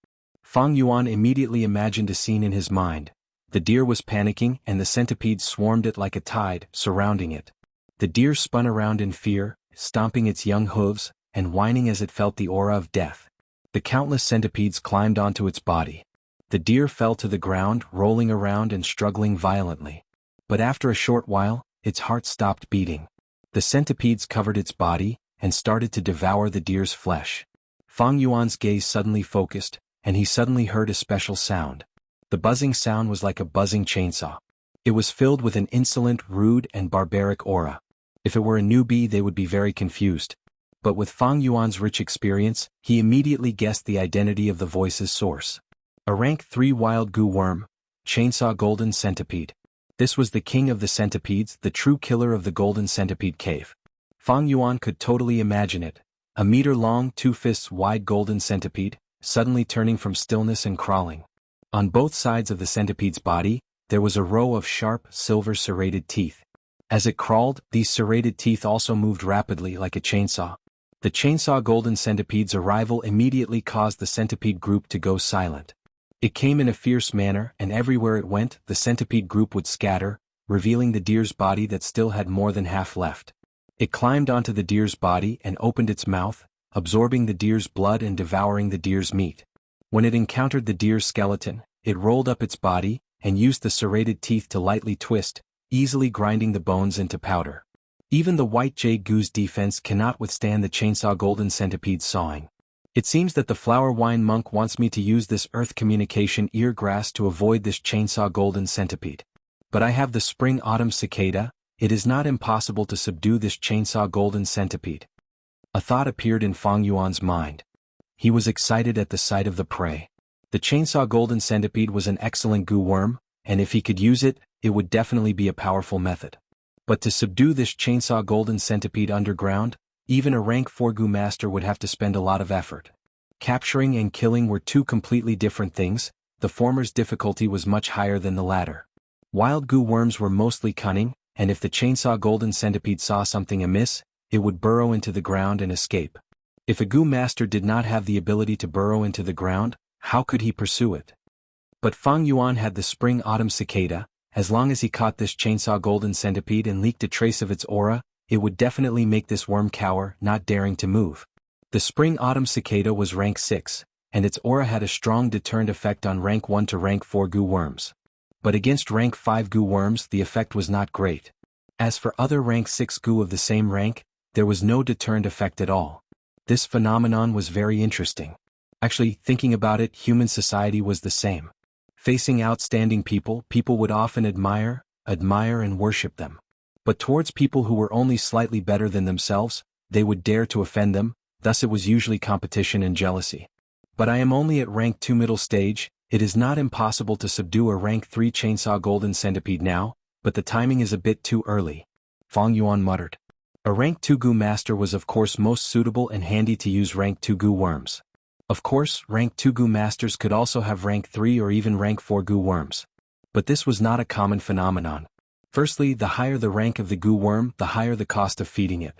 Fang Yuan immediately imagined a scene in his mind. The deer was panicking and the centipedes swarmed it like a tide, surrounding it. The deer spun around in fear, stomping its young hooves, and whining as it felt the aura of death. The countless centipedes climbed onto its body. The deer fell to the ground, rolling around and struggling violently. But after a short while, its heart stopped beating. The centipedes covered its body, and started to devour the deer's flesh. Fang Yuan's gaze suddenly focused, and he suddenly heard a special sound. The buzzing sound was like a buzzing chainsaw. It was filled with an insolent, rude, and barbaric aura. If it were a newbie, they would be very confused. But with Fang Yuan's rich experience, he immediately guessed the identity of the voice's source. A rank 3 wild goo worm, chainsaw golden centipede. This was the king of the centipedes, the true killer of the Golden Centipede Cave. Fang Yuan could totally imagine it. A meter-long, 2 fists wide golden centipede, suddenly turning from stillness and crawling. On both sides of the centipede's body, there was a row of sharp, silver serrated teeth. As it crawled, these serrated teeth also moved rapidly like a chainsaw. The chainsaw golden centipede's arrival immediately caused the centipede group to go silent. It came in a fierce manner, and everywhere it went, the centipede group would scatter, revealing the deer's body that still had more than half left. It climbed onto the deer's body and opened its mouth, absorbing the deer's blood and devouring the deer's meat. When it encountered the deer's skeleton, it rolled up its body, and used the serrated teeth to lightly twist, easily grinding the bones into powder. Even the white jade goo's defense cannot withstand the chainsaw golden centipede's sawing. It seems that the flower wine monk wants me to use this earth communication ear grass to avoid this chainsaw golden centipede. But I have the spring autumn cicada, it is not impossible to subdue this chainsaw golden centipede. A thought appeared in Fang Yuan's mind. He was excited at the sight of the prey. The chainsaw golden centipede was an excellent goo worm, and if he could use it, it would definitely be a powerful method. But to subdue this chainsaw golden centipede underground, even a rank 4 goo master would have to spend a lot of effort. Capturing and killing were two completely different things. The former's difficulty was much higher than the latter. Wild goo worms were mostly cunning, and if the chainsaw golden centipede saw something amiss, it would burrow into the ground and escape. If a goo master did not have the ability to burrow into the ground, how could he pursue it? But Fang Yuan had the spring-autumn cicada. As long as he caught this chainsaw golden centipede and leaked a trace of its aura, it would definitely make this worm cower, not daring to move. The spring-autumn cicada was rank 6, and its aura had a strong deterrent effect on rank 1 to rank 4 goo worms. But against rank 5 goo worms the effect was not great. As for other rank 6 goo of the same rank, there was no deterrent effect at all. This phenomenon was very interesting. Actually, thinking about it, human society was the same. Facing outstanding people, people would often admire and worship them. But towards people who were only slightly better than themselves, they would dare to offend them, thus it was usually competition and jealousy. But I am only at rank 2 middle stage. It is not impossible to subdue a rank 3 chainsaw golden centipede now, but the timing is a bit too early. Fang Yuan muttered. A rank 2 goo master was of course most suitable and handy to use rank 2 goo worms. Of course, rank 2 goo masters could also have rank 3 or even rank 4 goo worms. But this was not a common phenomenon. Firstly, the higher the rank of the goo worm, the higher the cost of feeding it.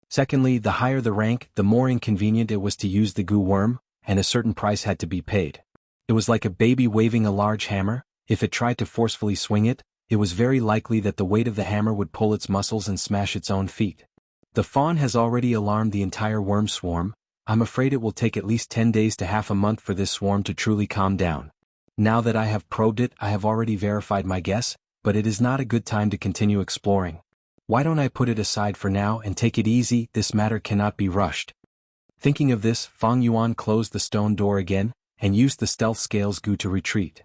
Secondly, the higher the rank, the more inconvenient it was to use the goo worm, and a certain price had to be paid. It was like a baby waving a large hammer. If it tried to forcefully swing it, it was very likely that the weight of the hammer would pull its muscles and smash its own feet. The fawn has already alarmed the entire worm swarm. I'm afraid it will take at least 10 days to half a month for this swarm to truly calm down. Now that I have probed it, I have already verified my guess, but it is not a good time to continue exploring. Why don't I put it aside for now and take it easy? This matter cannot be rushed. Thinking of this, Fang Yuan closed the stone door again, and used the stealth scales goo to retreat.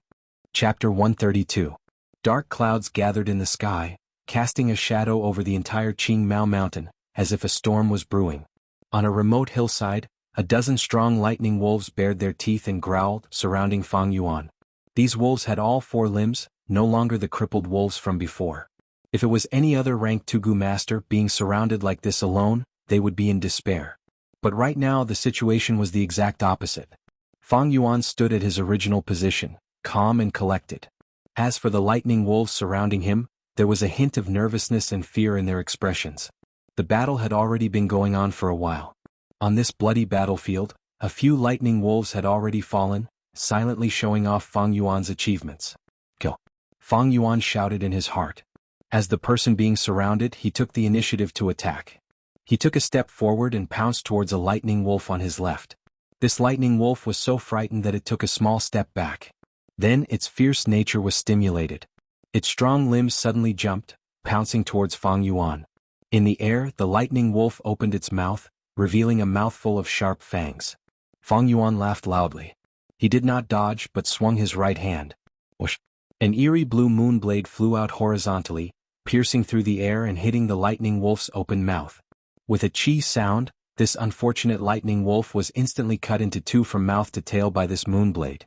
Chapter 132. Dark clouds gathered in the sky, casting a shadow over the entire Qingmao mountain, as if a storm was brewing. On a remote hillside, a dozen strong lightning wolves bared their teeth and growled, surrounding Fang Yuan. These wolves had all 4 limbs, no longer the crippled wolves from before. If it was any other rank 2 goo master being surrounded like this alone, they would be in despair. But right now the situation was the exact opposite. Fang Yuan stood at his original position, calm and collected. As for the lightning wolves surrounding him, there was a hint of nervousness and fear in their expressions. The battle had already been going on for a while. On this bloody battlefield, a few lightning wolves had already fallen, silently showing off Fang Yuan's achievements. Kill! Fang Yuan shouted in his heart. As the person being surrounded, he took the initiative to attack. He took a step forward and pounced towards a lightning wolf on his left. This lightning wolf was so frightened that it took a small step back. Then its fierce nature was stimulated. Its strong limbs suddenly jumped, pouncing towards Fang Yuan. In the air, the lightning wolf opened its mouth, revealing a mouthful of sharp fangs. Fang Yuan laughed loudly. He did not dodge but swung his right hand. Whoosh! An eerie blue moon blade flew out horizontally, piercing through the air and hitting the lightning wolf's open mouth. With a chi sound, this unfortunate lightning wolf was instantly cut into 2 from mouth to tail by this moonblade.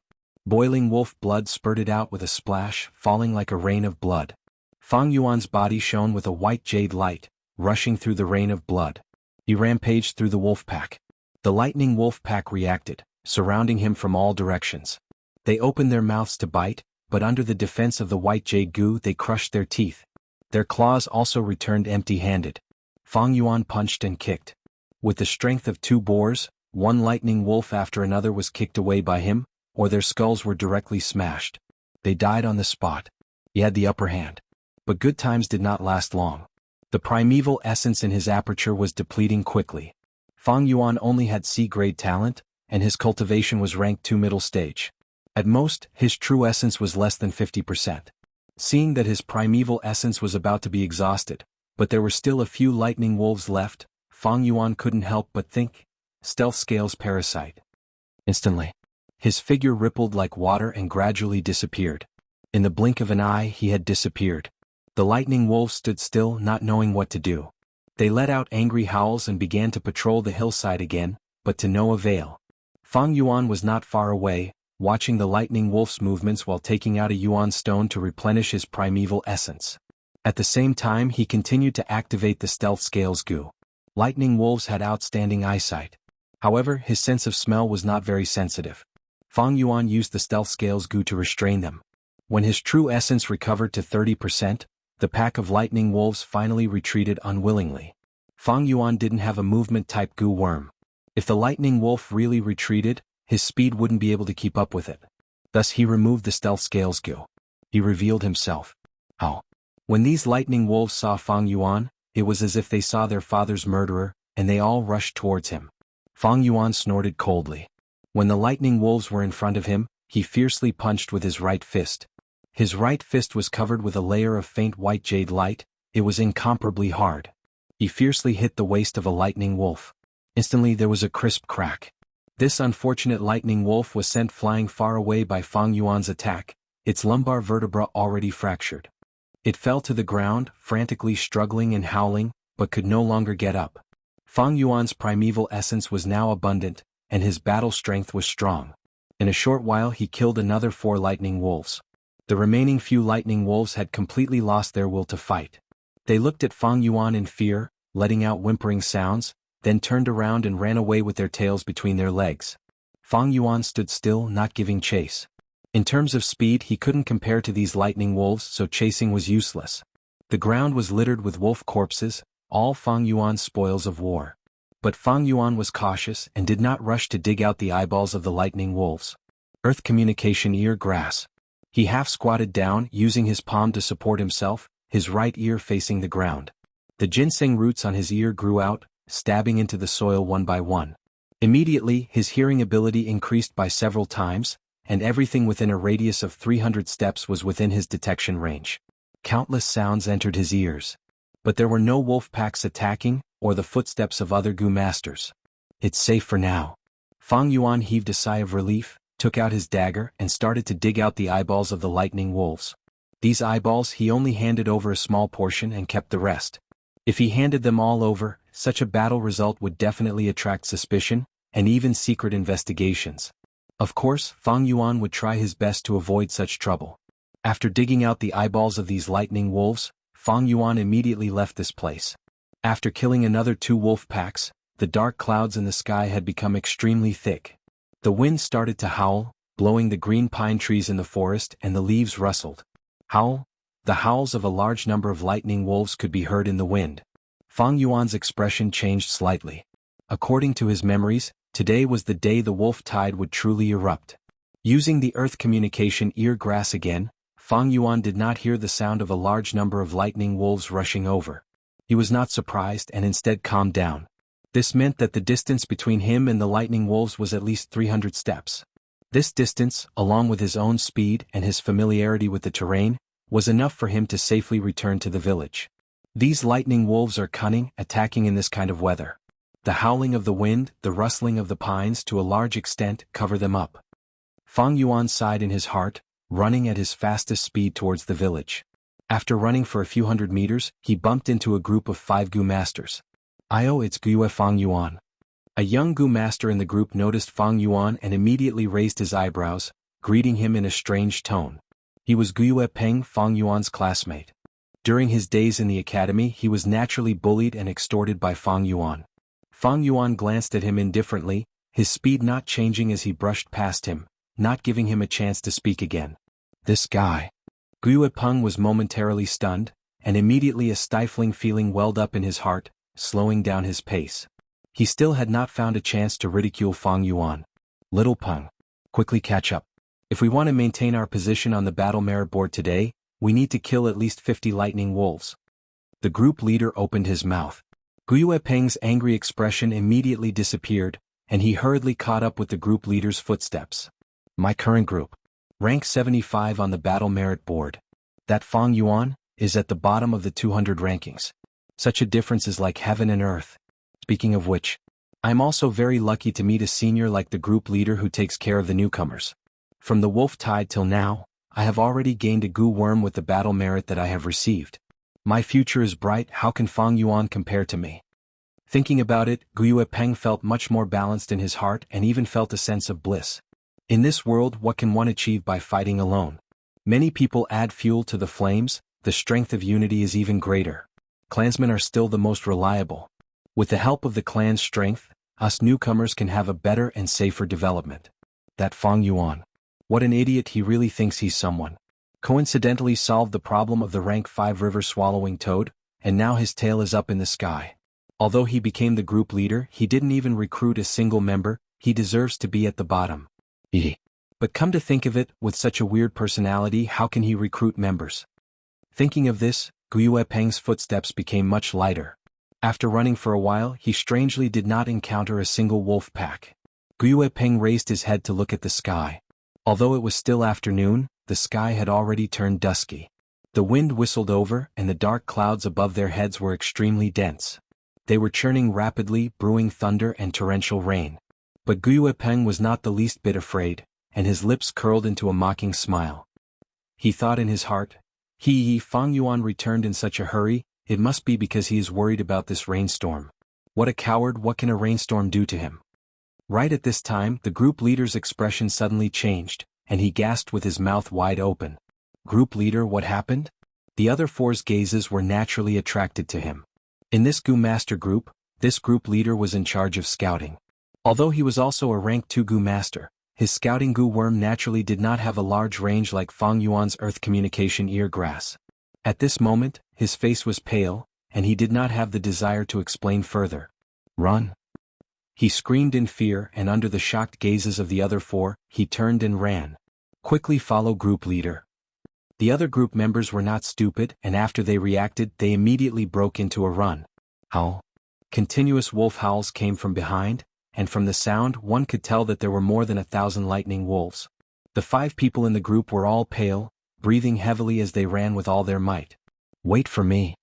Boiling wolf blood spurted out with a splash, falling like a rain of blood. Fang Yuan's body shone with a white jade light, rushing through the rain of blood. He rampaged through the wolf pack. The lightning wolf pack reacted, surrounding him from all directions. They opened their mouths to bite, but under the defense of the white jade goo they crushed their teeth. Their claws also returned empty-handed. Fang Yuan punched and kicked. With the strength of 2 boars, one lightning wolf after another was kicked away by him, or their skulls were directly smashed. They died on the spot. He had the upper hand. But good times did not last long. The primeval essence in his aperture was depleting quickly. Fang Yuan only had C-grade talent, and his cultivation was ranked 2 middle stage. At most, his true essence was less than 50%. Seeing that his primeval essence was about to be exhausted, but there were still a few lightning wolves left, Fang Yuan couldn't help but think, stealth scales parasite. Instantly, his figure rippled like water and gradually disappeared. In the blink of an eye he had disappeared. The lightning wolves stood still, not knowing what to do. They let out angry howls and began to patrol the hillside again, but to no avail. Fang Yuan was not far away, watching the lightning wolf's movements while taking out a Yuan stone to replenish his primeval essence. At the same time he continued to activate the stealth scales goo. Lightning wolves had outstanding eyesight. However, his sense of smell was not very sensitive. Fang Yuan used the stealth scales goo to restrain them. When his true essence recovered to 30%, the pack of lightning wolves finally retreated unwillingly. Fang Yuan didn't have a movement-type goo worm. If the lightning wolf really retreated, his speed wouldn't be able to keep up with it. Thus he removed the stealth scales goo. He revealed himself. Oh. When these lightning wolves saw Fang Yuan, it was as if they saw their father's murderer, and they all rushed towards him. Fang Yuan snorted coldly. When the lightning wolves were in front of him, he fiercely punched with his right fist. His right fist was covered with a layer of faint white jade light. It was incomparably hard. He fiercely hit the waist of a lightning wolf. Instantly there was a crisp crack. This unfortunate lightning wolf was sent flying far away by Fang Yuan's attack, its lumbar vertebra already fractured. It fell to the ground, frantically struggling and howling, but could no longer get up. Fang Yuan's primeval essence was now abundant, and his battle strength was strong. In a short while he killed another 4 lightning wolves. The remaining few lightning wolves had completely lost their will to fight. They looked at Fang Yuan in fear, letting out whimpering sounds, then turned around and ran away with their tails between their legs. Fang Yuan stood still, not giving chase. In terms of speed he couldn't compare to these lightning wolves, so chasing was useless. The ground was littered with wolf corpses, all Fang Yuan's spoils of war. But Fang Yuan was cautious and did not rush to dig out the eyeballs of the lightning wolves. Earth communication ear grass. He half squatted down, using his palm to support himself, his right ear facing the ground. The ginseng roots on his ear grew out, stabbing into the soil one by one. Immediately, his hearing ability increased by several times, and everything within a radius of 300 steps was within his detection range. Countless sounds entered his ears. But there were no wolf packs attacking, or the footsteps of other goo masters. It's safe for now. Fang Yuan heaved a sigh of relief, took out his dagger and started to dig out the eyeballs of the lightning wolves. These eyeballs he only handed over a small portion and kept the rest. If he handed them all over, such a battle result would definitely attract suspicion, and even secret investigations. Of course, Fang Yuan would try his best to avoid such trouble. After digging out the eyeballs of these lightning wolves, Fang Yuan immediately left this place. After killing another 2 wolf packs, the dark clouds in the sky had become extremely thick. The wind started to howl, blowing the green pine trees in the forest, and the leaves rustled. Howl? The howls of a large number of lightning wolves could be heard in the wind. Fang Yuan's expression changed slightly. According to his memories, today was the day the wolf tide would truly erupt. Using the earth communication ear grass again, Fang Yuan did not hear the sound of a large number of lightning wolves rushing over. He was not surprised and instead calmed down. This meant that the distance between him and the lightning wolves was at least 300 steps. This distance, along with his own speed and his familiarity with the terrain, was enough for him to safely return to the village. These lightning wolves are cunning, attacking in this kind of weather. The howling of the wind, the rustling of the pines to a large extent cover them up. Fang Yuan sighed in his heart, running at his fastest speed towards the village. After running for a few hundred meters, he bumped into a group of 5 goo masters. It's Guiyue Fang Yuan. A young goo master in the group noticed Fang Yuan and immediately raised his eyebrows, greeting him in a strange tone. He was Guiyue Peng, Fang Yuan's classmate. During his days in the academy he was naturally bullied and extorted by Fang Yuan. Fang Yuan glanced at him indifferently, his speed not changing as he brushed past him, not giving him a chance to speak again. This guy. Guiyue Peng was momentarily stunned, and immediately a stifling feeling welled up in his heart, slowing down his pace. He still had not found a chance to ridicule Fang Yuan. Little Peng. Quickly catch up. If we want to maintain our position on the battle merit board today, we need to kill at least 50 lightning wolves. The group leader opened his mouth. Guiyue Peng's angry expression immediately disappeared, and he hurriedly caught up with the group leader's footsteps. My current group. Rank 75 on the battle merit board. That Fang Yuan is at the bottom of the 200 rankings. Such a difference is like heaven and earth. Speaking of which, I'm also very lucky to meet a senior like the group leader who takes care of the newcomers. From the wolf tide till now, I have already gained a goo worm with the battle merit that I have received. My future is bright, how can Fang Yuan compare to me? Thinking about it, Guyue Peng felt much more balanced in his heart and even felt a sense of bliss. In this world, what can one achieve by fighting alone? Many people add fuel to the flames, the strength of unity is even greater. Clansmen are still the most reliable. With the help of the clan's strength, us newcomers can have a better and safer development. That Fang Yuan. What an idiot, he really thinks he's someone. Coincidentally solved the problem of the rank 5 river swallowing toad, and now his tail is up in the sky. Although he became the group leader, he didn't even recruit a single member, he deserves to be at the bottom. But come to think of it, with such a weird personality, how can he recruit members? Thinking of this, Guyue Peng's footsteps became much lighter. After running for a while, he strangely did not encounter a single wolf pack. Guyue Peng raised his head to look at the sky. Although it was still afternoon, the sky had already turned dusky. The wind whistled over, and the dark clouds above their heads were extremely dense. They were churning rapidly, brewing thunder and torrential rain. But Guyue Peng was not the least bit afraid, and his lips curled into a mocking smile. He thought in his heart, Fang Yuan returned in such a hurry, it must be because he is worried about this rainstorm. What a coward, what can a rainstorm do to him? Right at this time, the group leader's expression suddenly changed, and he gasped with his mouth wide open. Group leader, what happened? The other four's gazes were naturally attracted to him. In this Gu Master group, this group leader was in charge of scouting. Although he was also a rank 2 Gu Master, his scouting Gu worm naturally did not have a large range like Fang Yuan's earth communication ear grass. At this moment, his face was pale, and he did not have the desire to explain further. Run! He screamed in fear, and under the shocked gazes of the other four, he turned and ran. Quickly follow group leader. The other group members were not stupid, and after they reacted, they immediately broke into a run. Howl. Continuous wolf howls came from behind, and from the sound one could tell that there were more than 1,000 lightning wolves. The 5 people in the group were all pale, breathing heavily as they ran with all their might. Wait for me.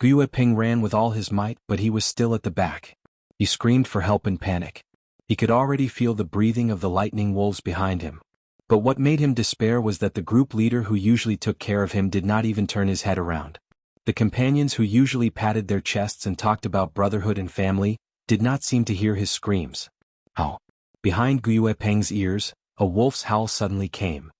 Guyue Peng ran with all his might, but he was still at the back. He screamed for help in panic. He could already feel the breathing of the lightning wolves behind him. But what made him despair was that the group leader who usually took care of him did not even turn his head around. The companions who usually patted their chests and talked about brotherhood and family, did not seem to hear his screams. Howl. Behind Guyue Peng's ears, a wolf's howl suddenly came.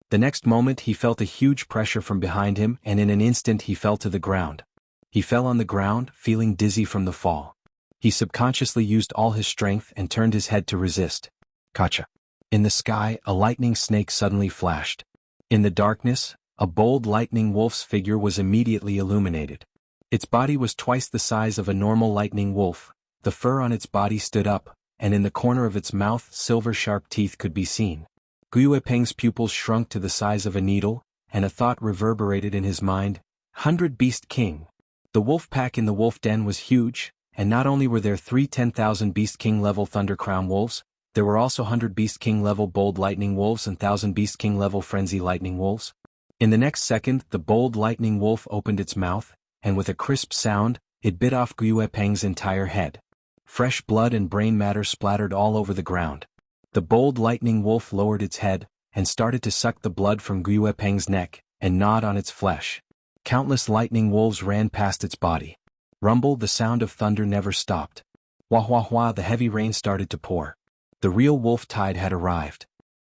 The next moment he felt a huge pressure from behind him, and in an instant he fell to the ground. He fell on the ground, feeling dizzy from the fall. He subconsciously used all his strength and turned his head to resist. Gotcha. In the sky, a lightning snake suddenly flashed. In the darkness, a bold lightning wolf's figure was immediately illuminated. Its body was twice the size of a normal lightning wolf, the fur on its body stood up, and in the corner of its mouth silver-sharp teeth could be seen. Guyue Peng's pupils shrunk to the size of a needle, and a thought reverberated in his mind, 100 Beast King. The wolf pack in the wolf den was huge, and not only were there 3 10,000 Beast King level Thunder Crown wolves, there were also 100 Beast King level Bold Lightning wolves and 1,000 Beast King level Frenzy Lightning wolves. In the next second, the Bold Lightning wolf opened its mouth, and with a crisp sound, it bit off Guyue Peng's entire head. Fresh blood and brain matter splattered all over the ground. The Bold Lightning wolf lowered its head, and started to suck the blood from Guyue Peng's neck, and gnawed on its flesh. Countless lightning wolves ran past its body. Rumble, the sound of thunder never stopped. Wah wah wah, the heavy rain started to pour. The real wolf tide had arrived.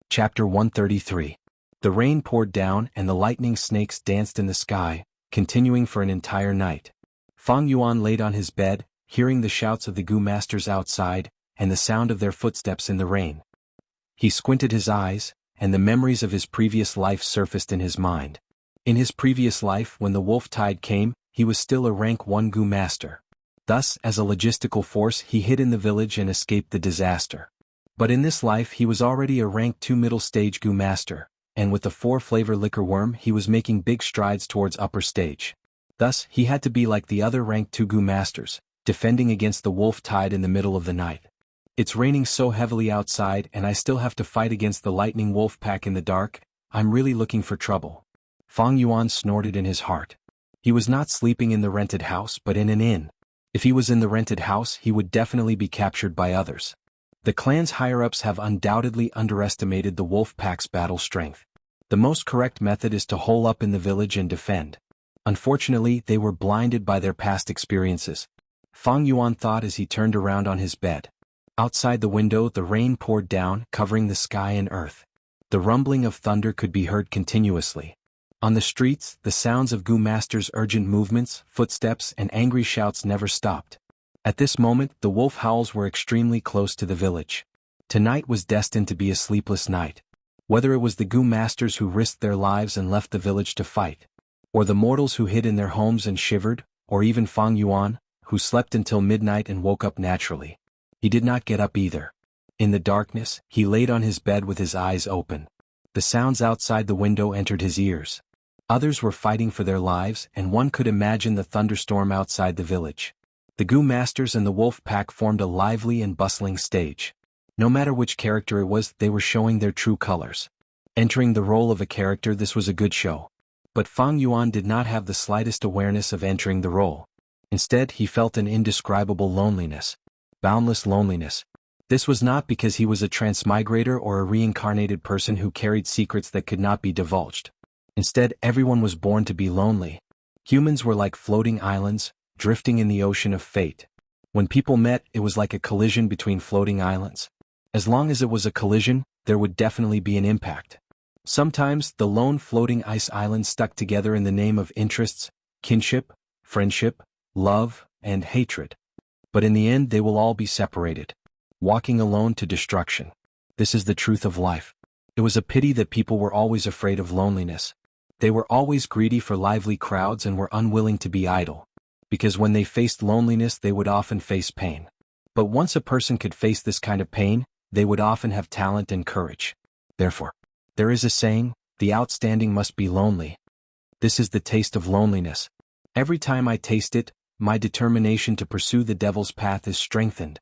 Chapter 133. The rain poured down and the lightning snakes danced in the sky, continuing for an entire night. Fang Yuan laid on his bed, hearing the shouts of the Gu masters outside, and the sound of their footsteps in the rain. He squinted his eyes, and the memories of his previous life surfaced in his mind. In his previous life, when the wolf tide came, he was still a rank 1 Gu master. Thus, as a logistical force, he hid in the village and escaped the disaster. But in this life he was already a rank 2 middle stage Gu master, and with the 4-flavor liquor worm he was making big strides towards upper stage. Thus, he had to be like the other rank 2 Gu masters, defending against the wolf tide in the middle of the night. It's raining so heavily outside and I still have to fight against the lightning wolf pack in the dark, I'm really looking for trouble. Fang Yuan snorted in his heart. He was not sleeping in the rented house but in an inn. If he was in the rented house he would definitely be captured by others. The clan's higher-ups have undoubtedly underestimated the wolf pack's battle strength. The most correct method is to hole up in the village and defend. Unfortunately, they were blinded by their past experiences. Fang Yuan thought as he turned around on his bed. Outside the window, the rain poured down, covering the sky and earth. The rumbling of thunder could be heard continuously. On the streets, the sounds of Gu Master's urgent movements, footsteps, and angry shouts never stopped. At this moment, the wolf howls were extremely close to the village. Tonight was destined to be a sleepless night. Whether it was the Gu Masters who risked their lives and left the village to fight, or the mortals who hid in their homes and shivered, or even Fang Yuan, who slept until midnight and woke up naturally. He did not get up either. In the darkness, he laid on his bed with his eyes open. The sounds outside the window entered his ears. Others were fighting for their lives, and one could imagine the thunderstorm outside the village. The Gu Masters and the wolf pack formed a lively and bustling stage. No matter which character it was, they were showing their true colors. Entering the role of a character, this was a good show. But Fang Yuan did not have the slightest awareness of entering the role. Instead, he felt an indescribable loneliness. Boundless loneliness. This was not because he was a transmigrator or a reincarnated person who carried secrets that could not be divulged. Instead, everyone was born to be lonely. Humans were like floating islands, drifting in the ocean of fate. When people met, it was like a collision between floating islands. As long as it was a collision, there would definitely be an impact. Sometimes, the lone floating ice islands stuck together in the name of interests, kinship, friendship, love, and hatred. But in the end, they will all be separated, walking alone to destruction. This is the truth of life. It was a pity that people were always afraid of loneliness. They were always greedy for lively crowds and were unwilling to be idle. Because when they faced loneliness, they would often face pain. But once a person could face this kind of pain, they would often have talent and courage. Therefore, there is a saying, the outstanding must be lonely. This is the taste of loneliness. Every time I taste it, my determination to pursue the devil's path is strengthened.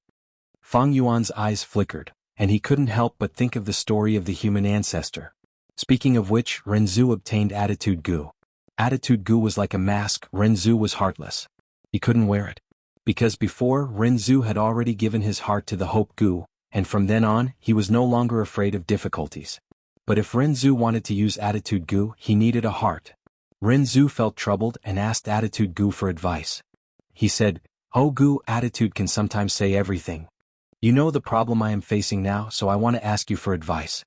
Fang Yuan's eyes flickered, and he couldn't help but think of the story of the human ancestor. Speaking of which, Renzu obtained Attitude Gu. Attitude Gu was like a mask. Renzu was heartless. He couldn't wear it. Because before, Renzu had already given his heart to the Hope Gu, and from then on, he was no longer afraid of difficulties. But if Renzu wanted to use Attitude Gu, he needed a heart. Renzu felt troubled and asked Attitude Gu for advice. He said, "Oh Gu, Attitude can sometimes say everything. You know the problem I am facing now, so I want to ask you for advice."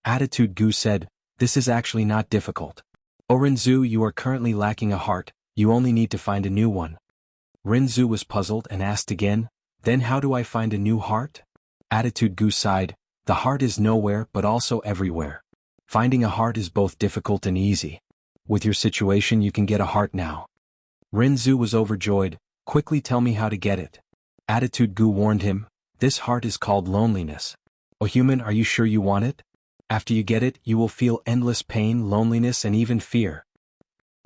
Attitude Gu said, "This is actually not difficult. Oh Renzu, you are currently lacking a heart, you only need to find a new one." Renzu was puzzled and asked again, "Then how do I find a new heart?" Attitude Gu sighed, "The heart is nowhere but also everywhere. Finding a heart is both difficult and easy. With your situation you can get a heart now." Renzu was overjoyed. "Quickly tell me how to get it." Attitude Gu warned him, "This heart is called loneliness. O human, are you sure you want it? After you get it, you will feel endless pain, loneliness, and even fear."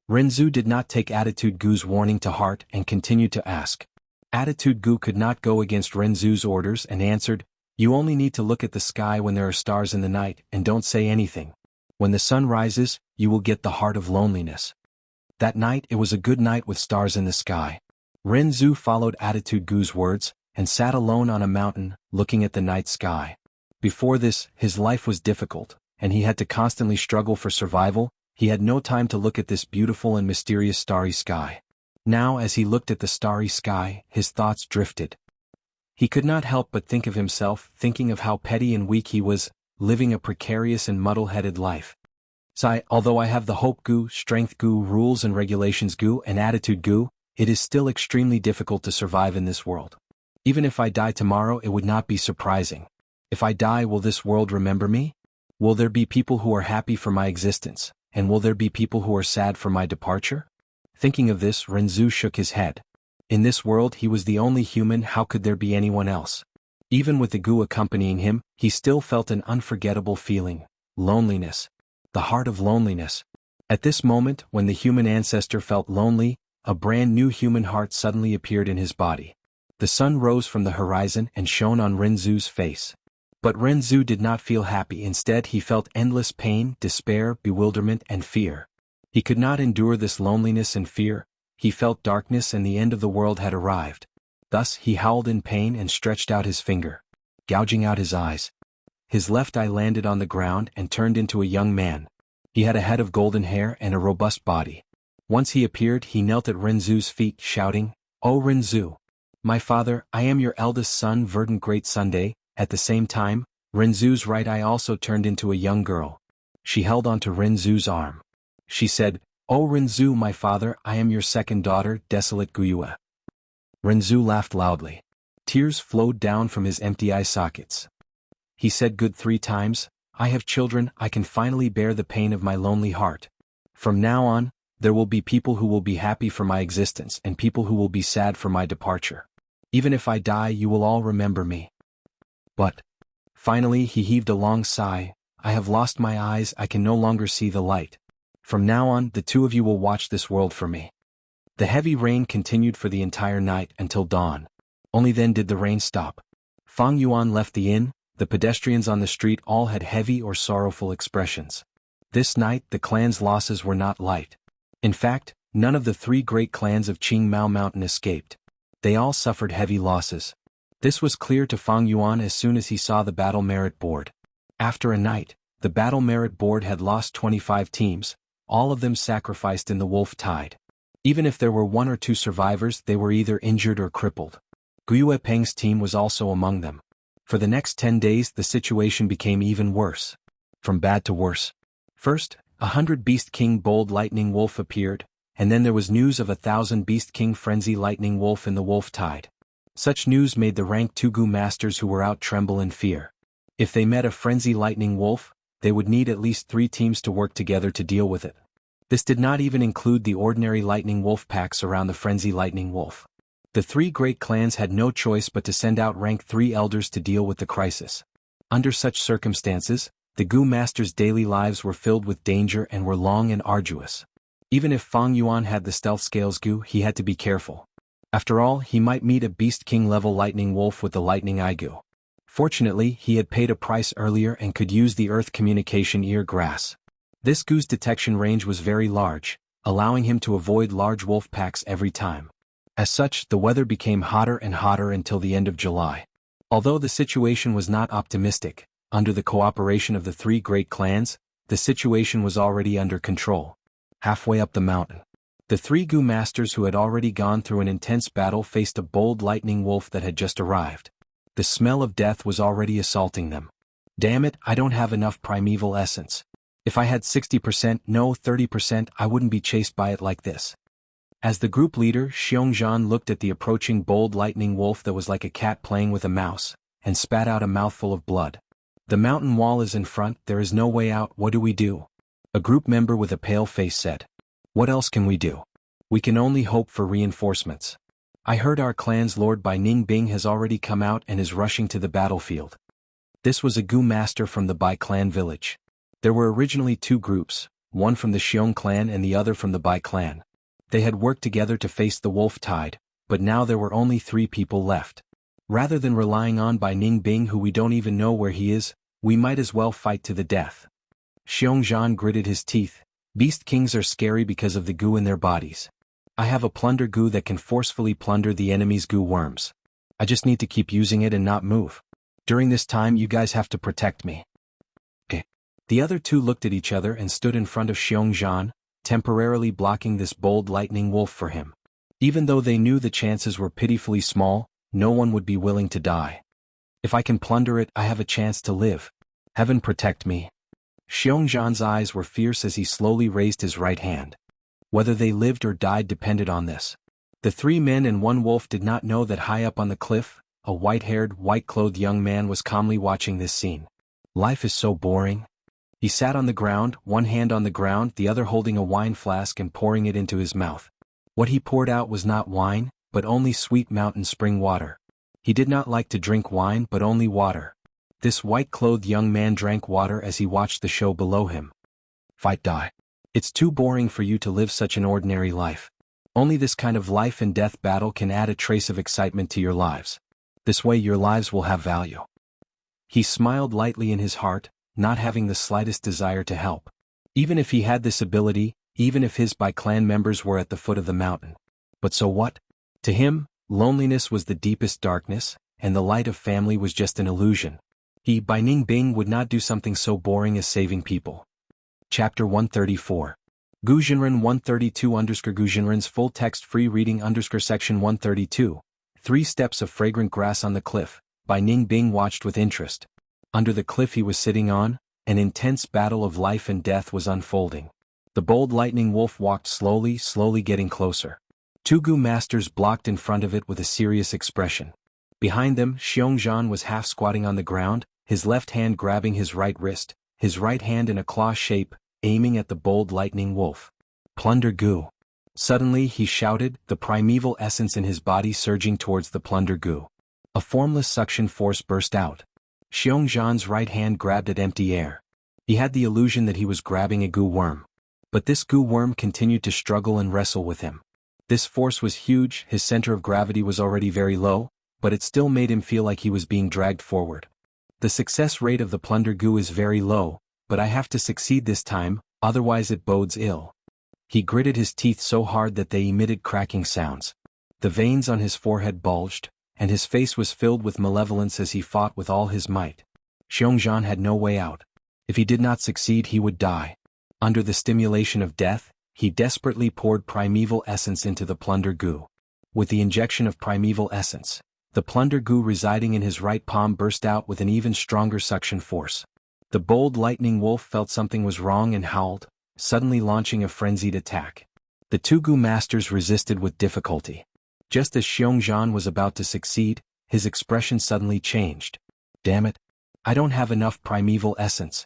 Renzu did not take Attitude Gu's warning to heart and continued to ask. Attitude Gu could not go against Renzu's orders and answered, "You only need to look at the sky when there are stars in the night and don't say anything. When the sun rises, you will get the heart of loneliness." That night it was a good night with stars in the sky. Renzu followed Attitude Gu's words and sat alone on a mountain, looking at the night sky. Before this, his life was difficult, and he had to constantly struggle for survival. He had no time to look at this beautiful and mysterious starry sky. Now as he looked at the starry sky, his thoughts drifted. He could not help but think of himself, thinking of how petty and weak he was, living a precarious and muddle-headed life. Although I have the Hope Gu, Strength Gu, Rules and Regulations Gu, and Attitude Gu, it is still extremely difficult to survive in this world. Even if I die tomorrow, it would not be surprising. If I die, will this world remember me? Will there be people who are happy for my existence, and will there be people who are sad for my departure? Thinking of this, Renzu shook his head. In this world he was the only human, how could there be anyone else? Even with the Gu accompanying him, he still felt an unforgettable feeling, loneliness. The heart of loneliness. At this moment, when the human ancestor felt lonely, a brand new human heart suddenly appeared in his body. The sun rose from the horizon and shone on Renzu's face. But Renzu did not feel happy. Instead, he felt endless pain, despair, bewilderment, and fear. He could not endure this loneliness and fear. He felt darkness and the end of the world had arrived. Thus he howled in pain and stretched out his finger, gouging out his eyes. His left eye landed on the ground and turned into a young man. He had a head of golden hair and a robust body. Once he appeared, he knelt at Renzu's feet, shouting, "O Renzu! My father, I am your eldest son, verdant great Sunday." At the same time, Renzu's right eye also turned into a young girl. She held onto Renzu's arm. She said, "O Renzu, my father, I am your second daughter, desolate Guyue." Renzu laughed loudly. Tears flowed down from his empty eye sockets. He said good 3 times, "I have children, I can finally bear the pain of my lonely heart. From now on, there will be people who will be happy for my existence and people who will be sad for my departure. Even if I die, you will all remember me." But, finally he heaved a long sigh, "I have lost my eyes, I can no longer see the light. From now on, the 2 of you will watch this world for me." The heavy rain continued for the entire night until dawn. Only then did the rain stop. Fang Yuan left the inn. The pedestrians on the street all had heavy or sorrowful expressions. This night the clan's losses were not light. In fact, none of the 3 great clans of Qingmao Mountain escaped. They all suffered heavy losses. This was clear to Fang Yuan as soon as he saw the battle merit board. After a night, the battle merit board had lost 25 teams, all of them sacrificed in the wolf tide. Even if there were 1 or 2 survivors, they were either injured or crippled. Guyue Peng's team was also among them. For the next 10 days the situation became even worse. From bad to worse. First, 100 Beast King Bold Lightning Wolf appeared, and then there was news of 1,000 Beast King Frenzy Lightning Wolf in the wolf tide. Such news made the rank 2 Gu masters who were out tremble in fear. If they met a Frenzy Lightning Wolf, they would need at least 3 teams to work together to deal with it. This did not even include the ordinary Lightning Wolf packs around the Frenzy Lightning Wolf. The 3 great clans had no choice but to send out rank 3 elders to deal with the crisis. Under such circumstances, the Gu masters' daily lives were filled with danger and were long and arduous. Even if Fang Yuan had the stealth scales Gu, he had to be careful. After all, he might meet a Beast King level Lightning Wolf with the Lightning Eye Gu. Fortunately, he had paid a price earlier and could use the Earth Communication Ear Grass. This Gu's detection range was very large, allowing him to avoid large wolf packs every time. As such, the weather became hotter and hotter until the end of July. Although the situation was not optimistic, under the cooperation of the 3 great clans, the situation was already under control. Halfway up the mountain, the 3 Gu masters who had already gone through an intense battle faced a bold lightning wolf that had just arrived. The smell of death was already assaulting them. "Damn it, I don't have enough primeval essence. If I had 60%, no 30%, I wouldn't be chased by it like this." As the group leader, Xiongzhan looked at the approaching bold lightning wolf that was like a cat playing with a mouse, and spat out a mouthful of blood. "The mountain wall is in front, there is no way out, what do we do?" A group member with a pale face said. "What else can we do? We can only hope for reinforcements. I heard our clan's lord by Ning Bing has already come out and is rushing to the battlefield." This was a Gu master from the Bai clan village. There were originally 2 groups, one from the Xiong clan and the other from the Bai clan. They had worked together to face the wolf tide, but now there were only 3 people left. Rather than relying on Bai Ning Bing who we don't even know where he is, we might as well fight to the death. Xiongzhan gritted his teeth. Beast Kings are scary because of the Gu in their bodies. I have a plunder Gu that can forcefully plunder the enemy's Gu worms. I just need to keep using it and not move. During this time you guys have to protect me. Okay. The other 2 looked at each other and stood in front of Xiongzhan, temporarily blocking this bold lightning wolf for him. Even though they knew the chances were pitifully small, no one would be willing to die. "If I can plunder it, I have a chance to live. Heaven protect me." Xiongzhan's eyes were fierce as he slowly raised his right hand. Whether they lived or died depended on this. The 3 men and 1 wolf did not know that high up on the cliff, a white-haired, white-clothed young man was calmly watching this scene. Life is so boring. He sat on the ground, one hand on the ground, the other holding a wine flask and pouring it into his mouth. What he poured out was not wine, but only sweet mountain spring water. He did not like to drink wine but only water. This white-clothed young man drank water as he watched the show below him. "Fight die. It's too boring for you to live such an ordinary life. Only this kind of life and death battle can add a trace of excitement to your lives. This way your lives will have value." He smiled lightly in his heart, not having the slightest desire to help. Even if he had this ability, even if his Bai clan members were at the foot of the mountain. But so what? To him, loneliness was the deepest darkness, and the light of family was just an illusion. He, Bai Ning Bing, would not do something so boring as saving people. Chapter 134. Gu Jinren 132 Gu Jinren's full text free reading section 132. 3 steps of fragrant grass on the cliff, by Ning Bing watched with interest. Under the cliff he was sitting on, an intense battle of life and death was unfolding. The bold lightning wolf walked slowly getting closer. 2 Gu masters blocked in front of it with a serious expression. Behind them, Xiongzhan was half squatting on the ground, his left hand grabbing his right wrist, his right hand in a claw shape, aiming at the bold lightning wolf. Plunder Gu. Suddenly he shouted, the primeval essence in his body surging towards the plunder Gu. A formless suction force burst out. Xiongzhan's right hand grabbed at empty air. He had the illusion that he was grabbing a Gu worm. But this Gu worm continued to struggle and wrestle with him. This force was huge, his center of gravity was already very low, but it still made him feel like he was being dragged forward. The success rate of the plunder Gu is very low, but I have to succeed this time, otherwise it bodes ill. He gritted his teeth so hard that they emitted cracking sounds. The veins on his forehead bulged, and his face was filled with malevolence as he fought with all his might. Xiongzhan had no way out. If he did not succeed he would die. Under the stimulation of death, he desperately poured primeval essence into the plunder Gu. With the injection of primeval essence, the plunder Gu residing in his right palm burst out with an even stronger suction force. The bold lightning wolf felt something was wrong and howled, suddenly launching a frenzied attack. The 2 Gu masters resisted with difficulty. Just as Xiongzhan was about to succeed, his expression suddenly changed. Damn it! I don't have enough primeval essence.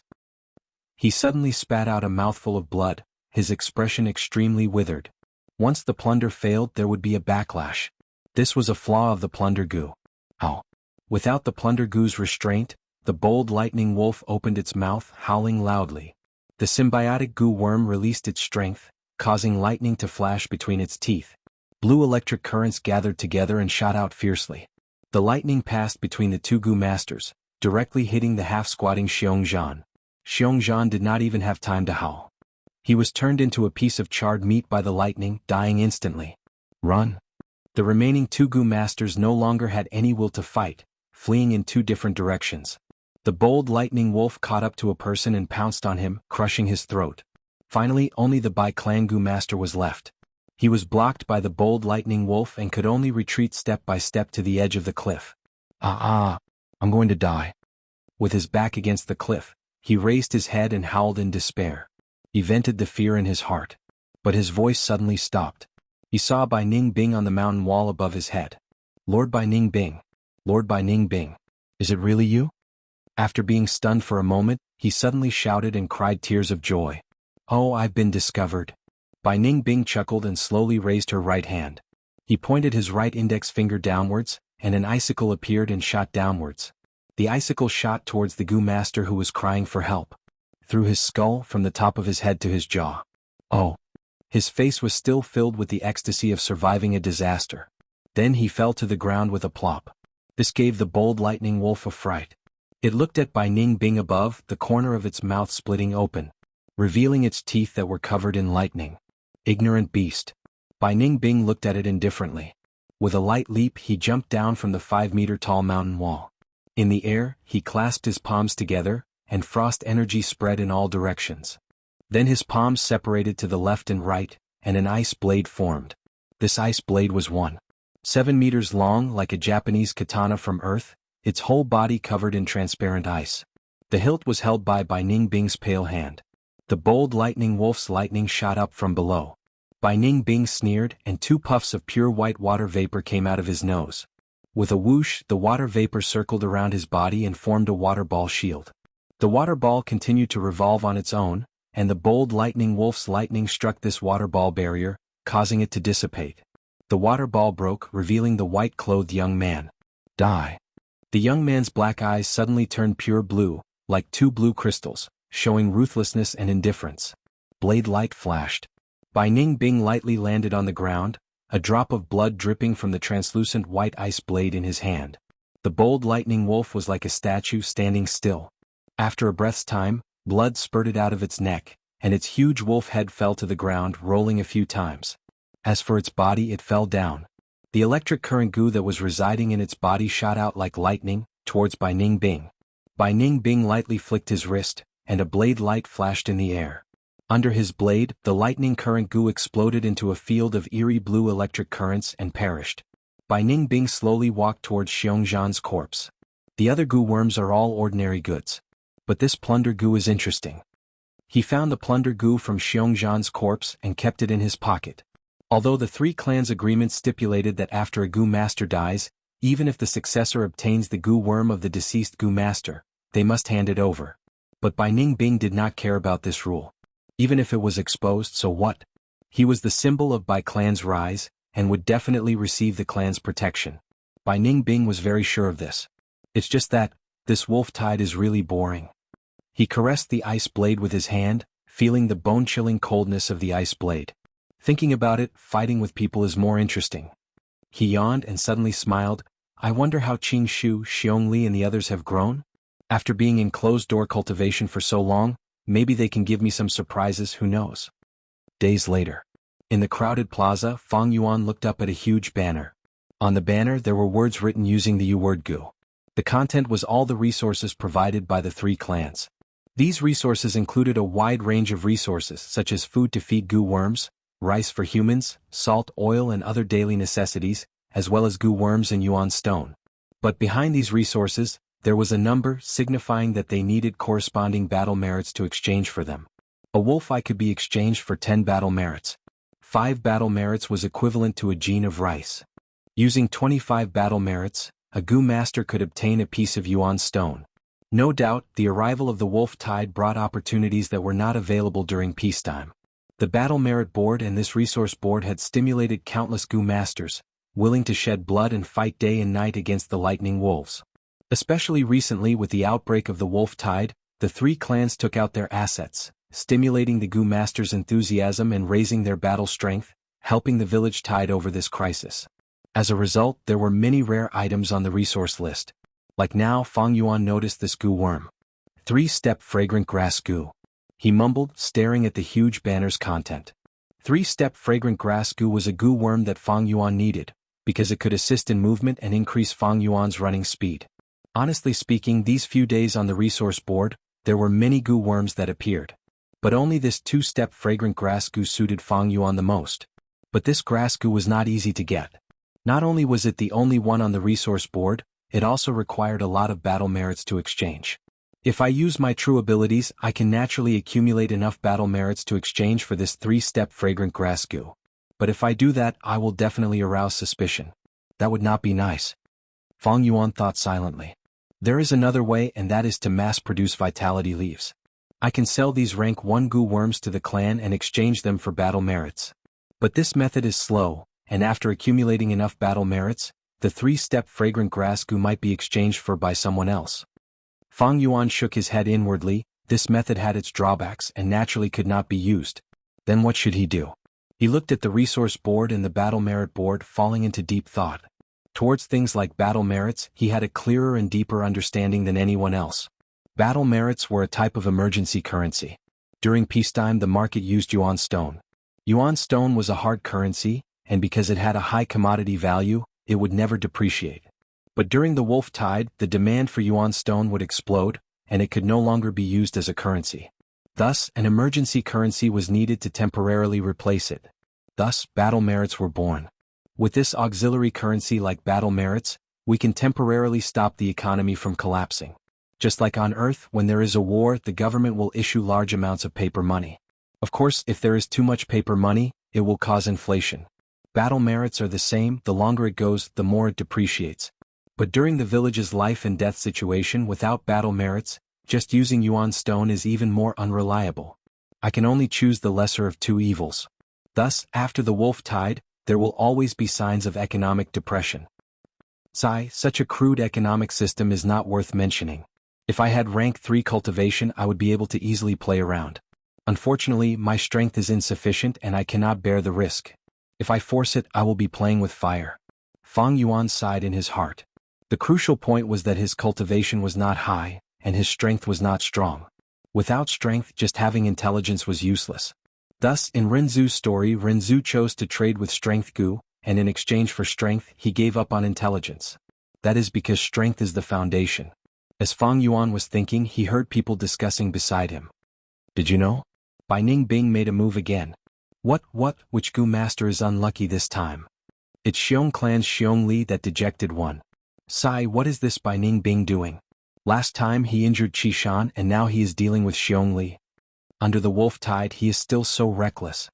He suddenly spat out a mouthful of blood, his expression extremely withered. Once the plunder failed there would be a backlash. This was a flaw of the plunder Gu. Ow! Without the plunder Gu's restraint, the bold lightning wolf opened its mouth, howling loudly. The symbiotic Gu worm released its strength, causing lightning to flash between its teeth. Blue electric currents gathered together and shot out fiercely. The lightning passed between the 2 Gu masters, directly hitting the half-squatting Xiongzhan. Xiongzhan did not even have time to howl. He was turned into a piece of charred meat by the lightning, dying instantly. Run! The remaining 2 Gu masters no longer had any will to fight, fleeing in 2 different directions. The bold lightning wolf caught up to a person and pounced on him, crushing his throat. Finally, only the Bai Clan Gu master was left. He was blocked by the bold lightning wolf and could only retreat step by step to the edge of the cliff. I'm going to die. With his back against the cliff, he raised his head and howled in despair. He vented the fear in his heart. But his voice suddenly stopped. He saw Bai Ning Bing on the mountain wall above his head. Lord Bai Ning Bing. Lord Bai Ning Bing. Is it really you? After being stunned for a moment, he suddenly shouted and cried tears of joy. Oh, I've been discovered. Bai Ning Bing chuckled and slowly raised her right hand. He pointed his right index finger downwards, and an icicle appeared and shot downwards. The icicle shot towards the Gu master who was crying for help. Through his skull, from the top of his head to his jaw. Oh! His face was still filled with the ecstasy of surviving a disaster. Then he fell to the ground with a plop. This gave the bold lightning wolf a fright. It looked at Bai Ning Bing above, the corner of its mouth splitting open, revealing its teeth that were covered in lightning. Ignorant beast. Bai Ning Bing looked at it indifferently. With a light leap he jumped down from the 5-meter-tall mountain wall. In the air, he clasped his palms together, and frost energy spread in all directions. Then his palms separated to the left and right, and an ice blade formed. This ice blade was 7 meters long like a Japanese katana from earth, its whole body covered in transparent ice. The hilt was held by Bai Ning Bing's pale hand. The bold lightning wolf's lightning shot up from below. Bai Ning Bing sneered, and 2 puffs of pure white water vapor came out of his nose. With a whoosh, the water vapor circled around his body and formed a water ball shield. The water ball continued to revolve on its own, and the bold lightning wolf's lightning struck this water ball barrier, causing it to dissipate. The water ball broke, revealing the white-clothed young man. Die. The young man's black eyes suddenly turned pure blue, like 2 blue crystals, showing ruthlessness and indifference. Blade light flashed. Bai Ning Bing lightly landed on the ground, a drop of blood dripping from the translucent white ice blade in his hand. The bold lightning wolf was like a statue standing still. After a breath's time, blood spurted out of its neck, and its huge wolf head fell to the ground, rolling a few times. As for its body, it fell down. The electric current Gu that was residing in its body shot out like lightning, towards Bai Ning Bing. Bai Ning Bing lightly flicked his wrist, and a blade light flashed in the air. Under his blade, the lightning current goo exploded into a field of eerie blue electric currents and perished. Bai Ningbing slowly walked towards Xiongzhan's corpse. The other goo worms are all ordinary goods. But this plunder goo is interesting. He found the plunder goo from Xiongzhan's corpse and kept it in his pocket. Although the three clans' agreement stipulated that after a goo master dies, even if the successor obtains the goo worm of the deceased goo master, they must hand it over. But Bai Ningbing did not care about this rule. Even if it was exposed, so what? He was the symbol of Bai clan's rise, and would definitely receive the clan's protection. Bai Ningbing was very sure of this. It's just that, this wolf tide is really boring. He caressed the ice blade with his hand, feeling the bone-chilling coldness of the ice blade. Thinking about it, fighting with people is more interesting. He yawned and suddenly smiled. I wonder how Qing Shu, Xiong Li and the others have grown? After being in closed-door cultivation for so long, maybe they can give me some surprises, who knows? Days later. In the crowded plaza, Fang Yuan looked up at a huge banner. On the banner there were words written using the U-word goo. The content was all the resources provided by the three clans. These resources included a wide range of resources such as food to feed goo worms, rice for humans, salt, oil and other daily necessities, as well as goo worms and Yuan stone. But behind these resources, there was a number signifying that they needed corresponding battle merits to exchange for them. A wolf eye could be exchanged for 10 battle merits. 5 battle merits was equivalent to a gene of rice. Using 25 battle merits, a goo master could obtain a piece of Yuan stone. No doubt, the arrival of the wolf tide brought opportunities that were not available during peacetime. The battle merit board and this resource board had stimulated countless goo masters, willing to shed blood and fight day and night against the lightning wolves. Especially recently with the outbreak of the wolf tide, the three clans took out their assets, stimulating the goo masters' enthusiasm and raising their battle strength, helping the village tide over this crisis. As a result, there were many rare items on the resource list. Like now, Fang Yuan noticed this goo worm. 3-step fragrant grass goo. He mumbled, staring at the huge banner's content. 3-step fragrant grass goo was a goo worm that Fang Yuan needed, because it could assist in movement and increase Fang Yuan's running speed. Honestly speaking, these few days on the resource board, there were many goo worms that appeared. But only this 2-step fragrant grass goo suited Fang Yuan the most. But this grass goo was not easy to get. Not only was it the only one on the resource board, it also required a lot of battle merits to exchange. If I use my true abilities, I can naturally accumulate enough battle merits to exchange for this 3-step fragrant grass goo. But if I do that, I will definitely arouse suspicion. That would not be nice. Fang Yuan thought silently. There is another way, and that is to mass-produce vitality leaves. I can sell these rank 1 goo worms to the clan and exchange them for battle merits. But this method is slow, and after accumulating enough battle merits, the 3-step fragrant grass goo might be exchanged for by someone else. Fang Yuan shook his head inwardly. This method had its drawbacks and naturally could not be used. Then what should he do? He looked at the resource board and the battle merit board, falling into deep thought. Towards things like battle merits, he had a clearer and deeper understanding than anyone else. Battle merits were a type of emergency currency. During peacetime, the market used Yuan stone. Yuan stone was a hard currency, and because it had a high commodity value, it would never depreciate. But during the wolf tide, the demand for Yuan stone would explode, and it could no longer be used as a currency. Thus, an emergency currency was needed to temporarily replace it. Thus, battle merits were born. With this auxiliary currency like battle merits, we can temporarily stop the economy from collapsing. Just like on Earth, when there is a war, the government will issue large amounts of paper money. Of course, if there is too much paper money, it will cause inflation. Battle merits are the same. The longer it goes, the more it depreciates. But during the village's life and death situation without battle merits, just using Yuan stone is even more unreliable. I can only choose the lesser of two evils. Thus, after the wolf tide, there will always be signs of economic depression. Such a crude economic system is not worth mentioning. If I had rank 3 cultivation, I would be able to easily play around. Unfortunately, my strength is insufficient and I cannot bear the risk. If I force it, I will be playing with fire. Fang Yuan sighed in his heart. The crucial point was that his cultivation was not high, and his strength was not strong. Without strength, just having intelligence was useless. Thus, in Renzu's story, Renzu chose to trade with strength goo, and in exchange for strength, he gave up on intelligence. That is because strength is the foundation. As Fang Yuan was thinking, he heard people discussing beside him. Did you know? Bai Ning Bing made a move again. What, which Gu master is unlucky this time? It's Xiong clan's Xiong Li, that dejected one. Sigh, what is this Bai Ning Bing doing? Last time he injured Qi Shan and now he is dealing with Xiong Li. Under the wolf tide he is still so reckless.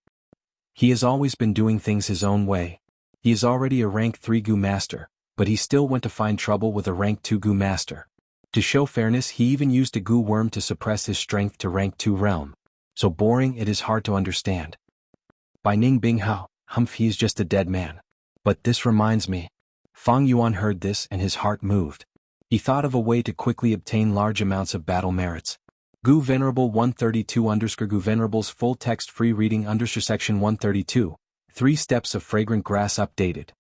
He has always been doing things his own way. He is already a rank 3 Gu master, but he still went to find trouble with a rank 2 Gu master. To show fairness he even used a Gu worm to suppress his strength to rank 2 realm. So boring it is hard to understand. Bai Ning Bing how, humph, he is just a dead man. But this reminds me. Fang Yuan heard this and his heart moved. He thought of a way to quickly obtain large amounts of battle merits. Gu Venerable 132_Gu Venerable's full text free reading section 132. 3 steps of fragrant grass updated.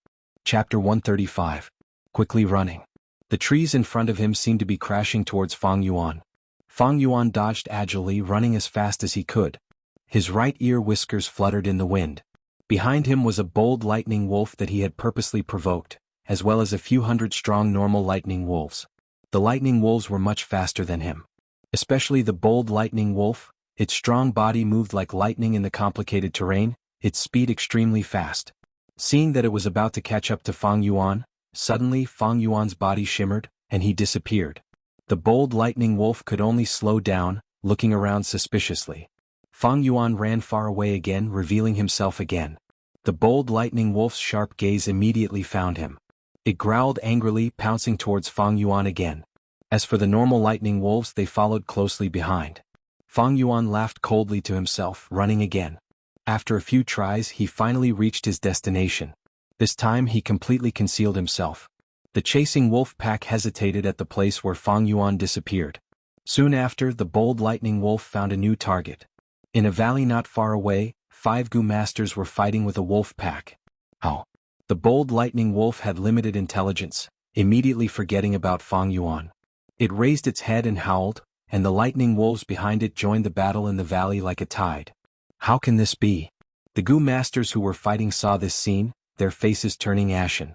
Chapter 135. Quickly running. The trees in front of him seemed to be crashing towards Fang Yuan. Fang Yuan dodged agilely, running as fast as he could. His right ear whiskers fluttered in the wind. Behind him was a bold lightning wolf that he had purposely provoked, as well as a few hundred strong normal lightning wolves. The lightning wolves were much faster than him. Especially the bold lightning wolf, its strong body moved like lightning in the complicated terrain, its speed extremely fast. Seeing that it was about to catch up to Fang Yuan, suddenly Fang Yuan's body shimmered, and he disappeared. The bold lightning wolf could only slow down, looking around suspiciously. Fang Yuan ran far away again, revealing himself again. The bold lightning wolf's sharp gaze immediately found him. It growled angrily, pouncing towards Fang Yuan again. As for the normal lightning wolves, they followed closely behind. Fang Yuan laughed coldly to himself, running again. After a few tries he finally reached his destination. This time he completely concealed himself. The chasing wolf pack hesitated at the place where Fang Yuan disappeared. Soon after, the bold lightning wolf found a new target. In a valley not far away, 5 Gu masters were fighting with a wolf pack. Oh. The bold lightning wolf had limited intelligence, immediately forgetting about Fang Yuan. It raised its head and howled, and the lightning wolves behind it joined the battle in the valley like a tide. How can this be? The Gu masters who were fighting saw this scene, their faces turning ashen.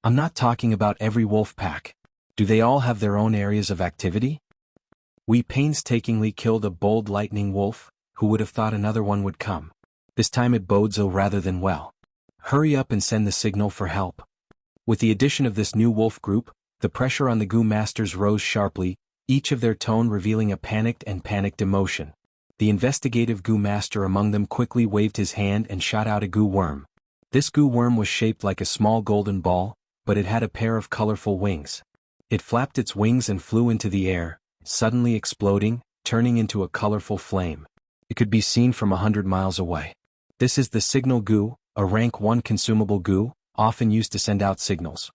I'm not talking about every wolf pack. Do they all have their own areas of activity? We painstakingly killed a bold lightning wolf, who would have thought another one would come. This time it bodes ill rather than well. Hurry up and send the signal for help. With the addition of this new wolf group, the pressure on the Gu masters rose sharply, each of their tone revealing a panicked emotion. The investigative Gu master among them quickly waved his hand and shot out a Gu worm. This Gu worm was shaped like a small golden ball, but it had a pair of colorful wings. It flapped its wings and flew into the air, suddenly exploding, turning into a colorful flame. It could be seen from 100 miles away. This is the signal Gu, a rank 1 consumable Gu, often used to send out signals.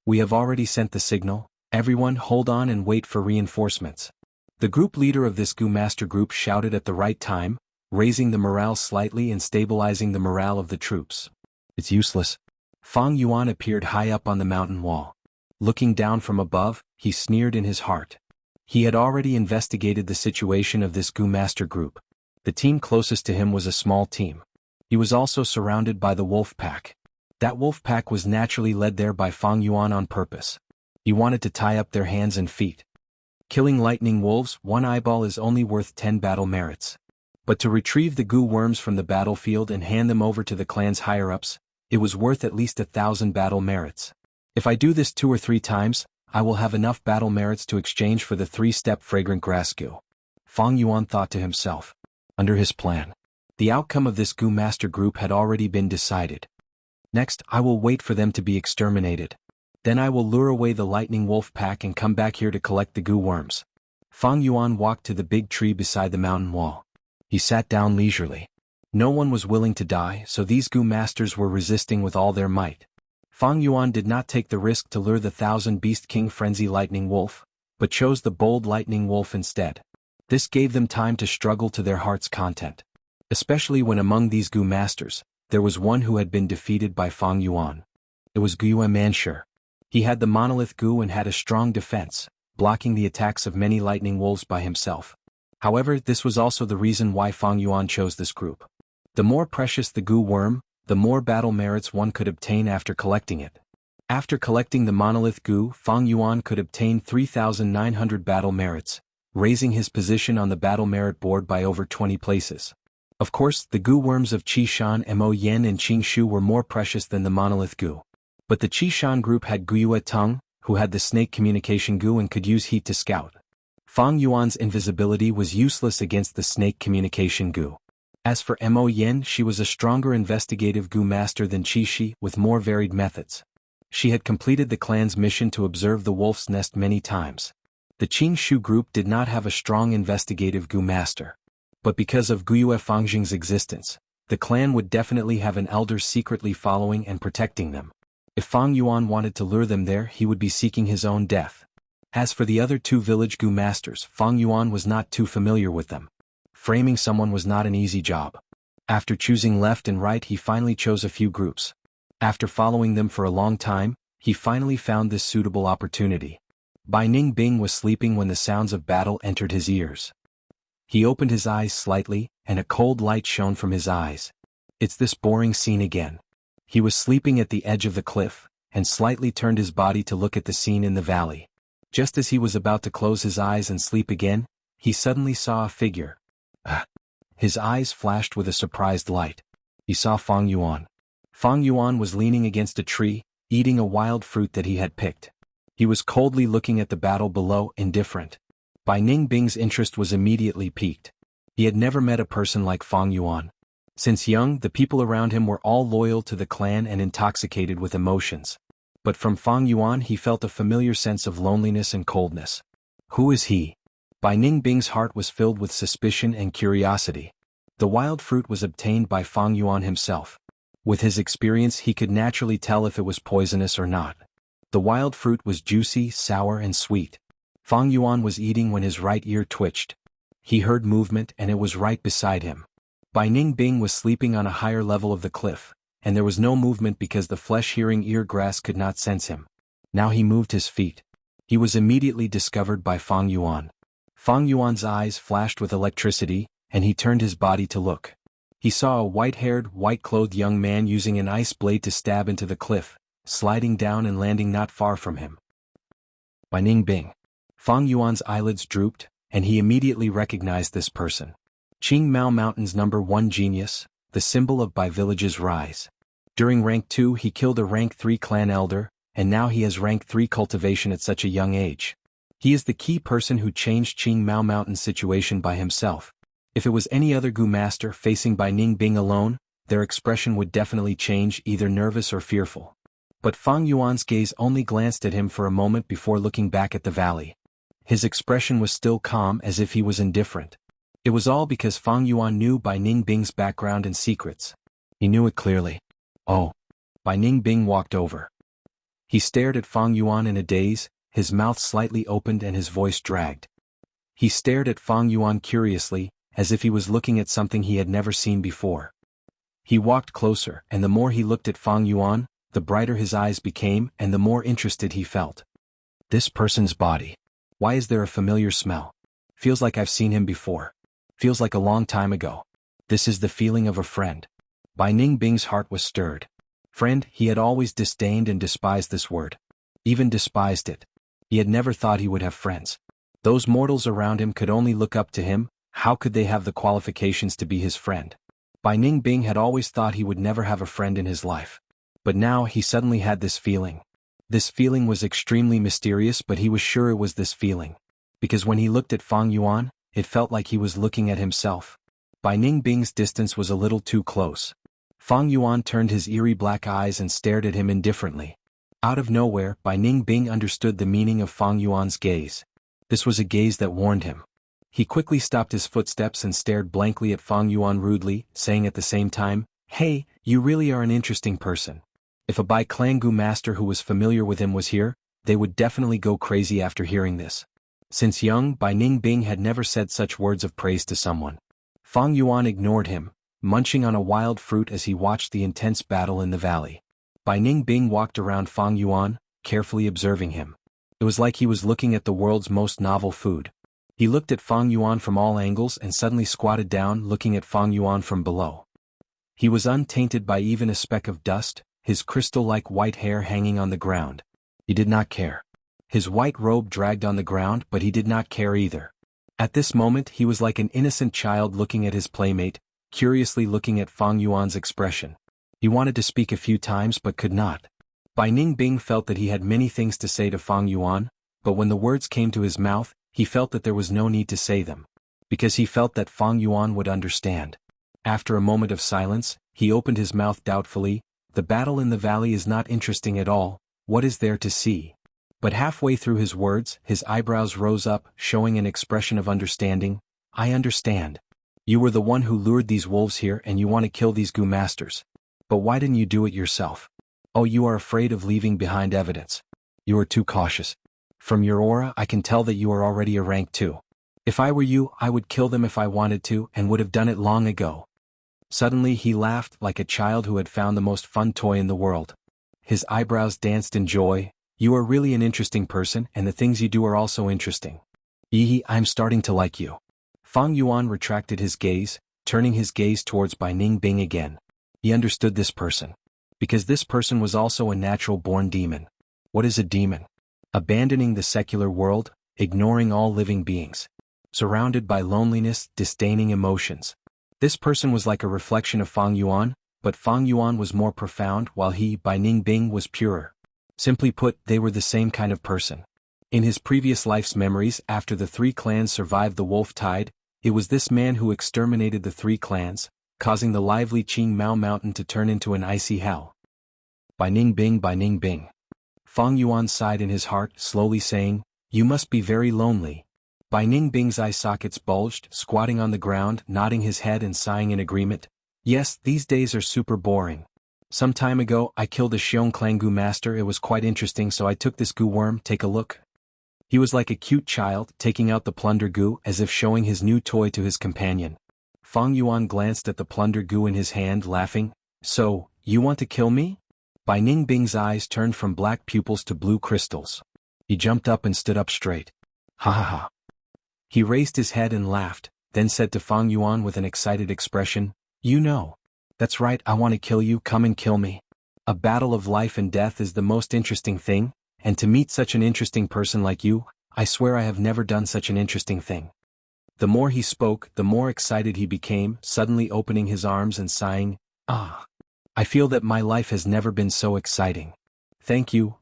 We have already sent the signal. Everyone hold on and wait for reinforcements. The group leader of this Gu master group shouted at the right time, raising the morale slightly and stabilizing the morale of the troops. It's useless. Fang Yuan appeared high up on the mountain wall. Looking down from above, he sneered in his heart. He had already investigated the situation of this Gu master group. The team closest to him was a small team. He was also surrounded by the wolf pack. That wolf pack was naturally led there by Fang Yuan on purpose. He wanted to tie up their hands and feet. Killing lightning wolves, 1 eyeball is only worth 10 battle merits. But to retrieve the Gu worms from the battlefield and hand them over to the clan's higher-ups, it was worth at least 1,000 battle merits. If I do this 2 or 3 times, I will have enough battle merits to exchange for the 3-step fragrant grass Gu. Fang Yuan thought to himself. Under his plan, the outcome of this Gu master group had already been decided. Next, I will wait for them to be exterminated. Then I will lure away the lightning wolf pack and come back here to collect the Gu worms. Fang Yuan walked to the big tree beside the mountain wall. He sat down leisurely. No one was willing to die, so these Gu masters were resisting with all their might. Fang Yuan did not take the risk to lure the 1,000-beast king frenzy lightning wolf, but chose the bold lightning wolf instead. This gave them time to struggle to their heart's content. Especially when among these Gu masters, there was one who had been defeated by Fang Yuan. It was Yuan Manshur. He had the monolith Gu and had a strong defense, blocking the attacks of many lightning wolves by himself. However, this was also the reason why Fang Yuan chose this group. The more precious the Gu worm, the more battle merits one could obtain after collecting it. After collecting the monolith Gu, Fang Yuan could obtain 3,900 battle merits, raising his position on the battle merit board by over 20 places. Of course, the goo worms of Qishan, Mo Yen and Qing Shu were more precious than the monolith goo. But the Qishan group had Guyue Teng, who had the snake communication goo and could use heat to scout. Fang Yuan's invisibility was useless against the snake communication goo. As for Mo Yen, she was a stronger investigative goo master than Qi Shi with more varied methods. She had completed the clan's mission to observe the wolf's nest many times. The Qing Shu group did not have a strong investigative goo master. But because of Guyue Fangjing's existence, the clan would definitely have an elder secretly following and protecting them. If Fang Yuan wanted to lure them there, he would be seeking his own death. As for the other two village goo masters, Fang Yuan was not too familiar with them. Framing someone was not an easy job. After choosing left and right, he finally chose a few groups. After following them for a long time, he finally found this suitable opportunity. Bai Ningbing was sleeping when the sounds of battle entered his ears. He opened his eyes slightly, and a cold light shone from his eyes. It's this boring scene again. He was sleeping at the edge of the cliff, and slightly turned his body to look at the scene in the valley. Just as he was about to close his eyes and sleep again, he suddenly saw a figure. His eyes flashed with a surprised light. He saw Fang Yuan. Fang Yuan was leaning against a tree, eating a wild fruit that he had picked. He was coldly looking at the battle below, indifferent. Bai Ningbing's interest was immediately piqued. He had never met a person like Fang Yuan. Since young, the people around him were all loyal to the clan and intoxicated with emotions. But from Fang Yuan he felt a familiar sense of loneliness and coldness. Who is he? Bai Ningbing's heart was filled with suspicion and curiosity. The wild fruit was obtained by Fang Yuan himself. With his experience he could naturally tell if it was poisonous or not. The wild fruit was juicy, sour and sweet. Fang Yuan was eating when his right ear twitched. He heard movement and it was right beside him. Bai Ningbing was sleeping on a higher level of the cliff, and there was no movement because the flesh-hearing ear grass could not sense him. Now he moved his feet. He was immediately discovered by Fang Yuan. Fang Yuan's eyes flashed with electricity, and he turned his body to look. He saw a white-haired, white-clothed young man using an ice blade to stab into the cliff, sliding down and landing not far from him. Bai Ningbing. Fang Yuan's eyelids drooped, and he immediately recognized this person. Qing Mao Mountain's #1 genius, the symbol of Bai Village's rise. During rank 2 he killed a rank 3 clan elder, and now he has rank 3 cultivation at such a young age. He is the key person who changed Qing Mao Mountain's situation by himself. If it was any other goo master facing Bai Ningbing alone, their expression would definitely change, either nervous or fearful. But Fang Yuan's gaze only glanced at him for a moment before looking back at the valley. His expression was still calm, as if he was indifferent. It was all because Fang Yuan knew Bai Ningbing's background and secrets. He knew it clearly. Oh. Bai Ningbing walked over. He stared at Fang Yuan in a daze, his mouth slightly opened and his voice dragged. He stared at Fang Yuan curiously, as if he was looking at something he had never seen before. He walked closer, and the more he looked at Fang Yuan, the brighter his eyes became and the more interested he felt. This person's body. Why is there a familiar smell? Feels like I've seen him before. Feels like a long time ago. This is the feeling of a friend. Bai Ningbing's heart was stirred. Friend, he had always disdained and despised this word. Even despised it. He had never thought he would have friends. Those mortals around him could only look up to him. How could they have the qualifications to be his friend? Bai Ningbing had always thought he would never have a friend in his life. But now he suddenly had this feeling. This feeling was extremely mysterious, but he was sure it was this feeling. Because when he looked at Fang Yuan, it felt like he was looking at himself. Bai Ningbing's distance was a little too close. Fang Yuan turned his eerie black eyes and stared at him indifferently. Out of nowhere, Bai Ningbing understood the meaning of Fang Yuan's gaze. This was a gaze that warned him. He quickly stopped his footsteps and stared blankly at Fang Yuan rudely, saying at the same time, "Hey, you really are an interesting person." If a Bai Clan Gu master who was familiar with him was here, they would definitely go crazy after hearing this. Since young, Bai Ningbing had never said such words of praise to someone. Fang Yuan ignored him, munching on a wild fruit as he watched the intense battle in the valley. Bai Ningbing walked around Fang Yuan, carefully observing him. It was like he was looking at the world's most novel food. He looked at Fang Yuan from all angles and suddenly squatted down, looking at Fang Yuan from below. He was untainted by even a speck of dust, his crystal-like white hair hanging on the ground. He did not care. His white robe dragged on the ground, but he did not care either. At this moment he was like an innocent child looking at his playmate, curiously looking at Fang Yuan's expression. He wanted to speak a few times but could not. Bai Ningbing felt that he had many things to say to Fang Yuan, but when the words came to his mouth, he felt that there was no need to say them, because he felt that Fang Yuan would understand. After a moment of silence, he opened his mouth doubtfully. The battle in the valley is not interesting at all, what is there to see? But halfway through his words, his eyebrows rose up, showing an expression of understanding. I understand. You were the one who lured these wolves here and you want to kill these Gu masters. But why didn't you do it yourself? Oh, you are afraid of leaving behind evidence. You are too cautious. From your aura I can tell that you are already a rank 2. If I were you, I would kill them if I wanted to and would have done it long ago. Suddenly he laughed like a child who had found the most fun toy in the world. His eyebrows danced in joy. You are really an interesting person and the things you do are also interesting. Yee, I'm starting to like you. Fang Yuan retracted his gaze, turning his gaze towards Bai Ningbing again. He understood this person. Because this person was also a natural-born demon. What is a demon? Abandoning the secular world, ignoring all living beings. Surrounded by loneliness, disdaining emotions. This person was like a reflection of Fang Yuan, but Fang Yuan was more profound while he, Bai Ningbing, was purer. Simply put, they were the same kind of person. In his previous life's memories after the 3 clans survived the wolf tide, it was this man who exterminated the 3 clans, causing the lively Qing Mao Mountain to turn into an icy hell. Bai Ningbing, Bai Ningbing. Fang Yuan sighed in his heart, slowly saying, you must be very lonely. Bai Ningbing's eye sockets bulged, squatting on the ground, nodding his head and sighing in agreement. Yes, these days are super boring. Some time ago, I killed a Xiong Clan Gu master. It was quite interesting, so I took this Gu worm. Take a look. He was like a cute child, taking out the plunder Gu as if showing his new toy to his companion. Fang Yuan glanced at the plunder Gu in his hand, laughing. So, you want to kill me? Bai Ningbing's eyes turned from black pupils to blue crystals. He jumped up and stood up straight. Ha ha ha. He raised his head and laughed, then said to Fang Yuan with an excited expression, you know. That's right, I want to kill you, come and kill me. A battle of life and death is the most interesting thing, and to meet such an interesting person like you, I swear I have never done such an interesting thing. The more he spoke, the more excited he became, suddenly opening his arms and sighing, ah. I feel that my life has never been so exciting. Thank you,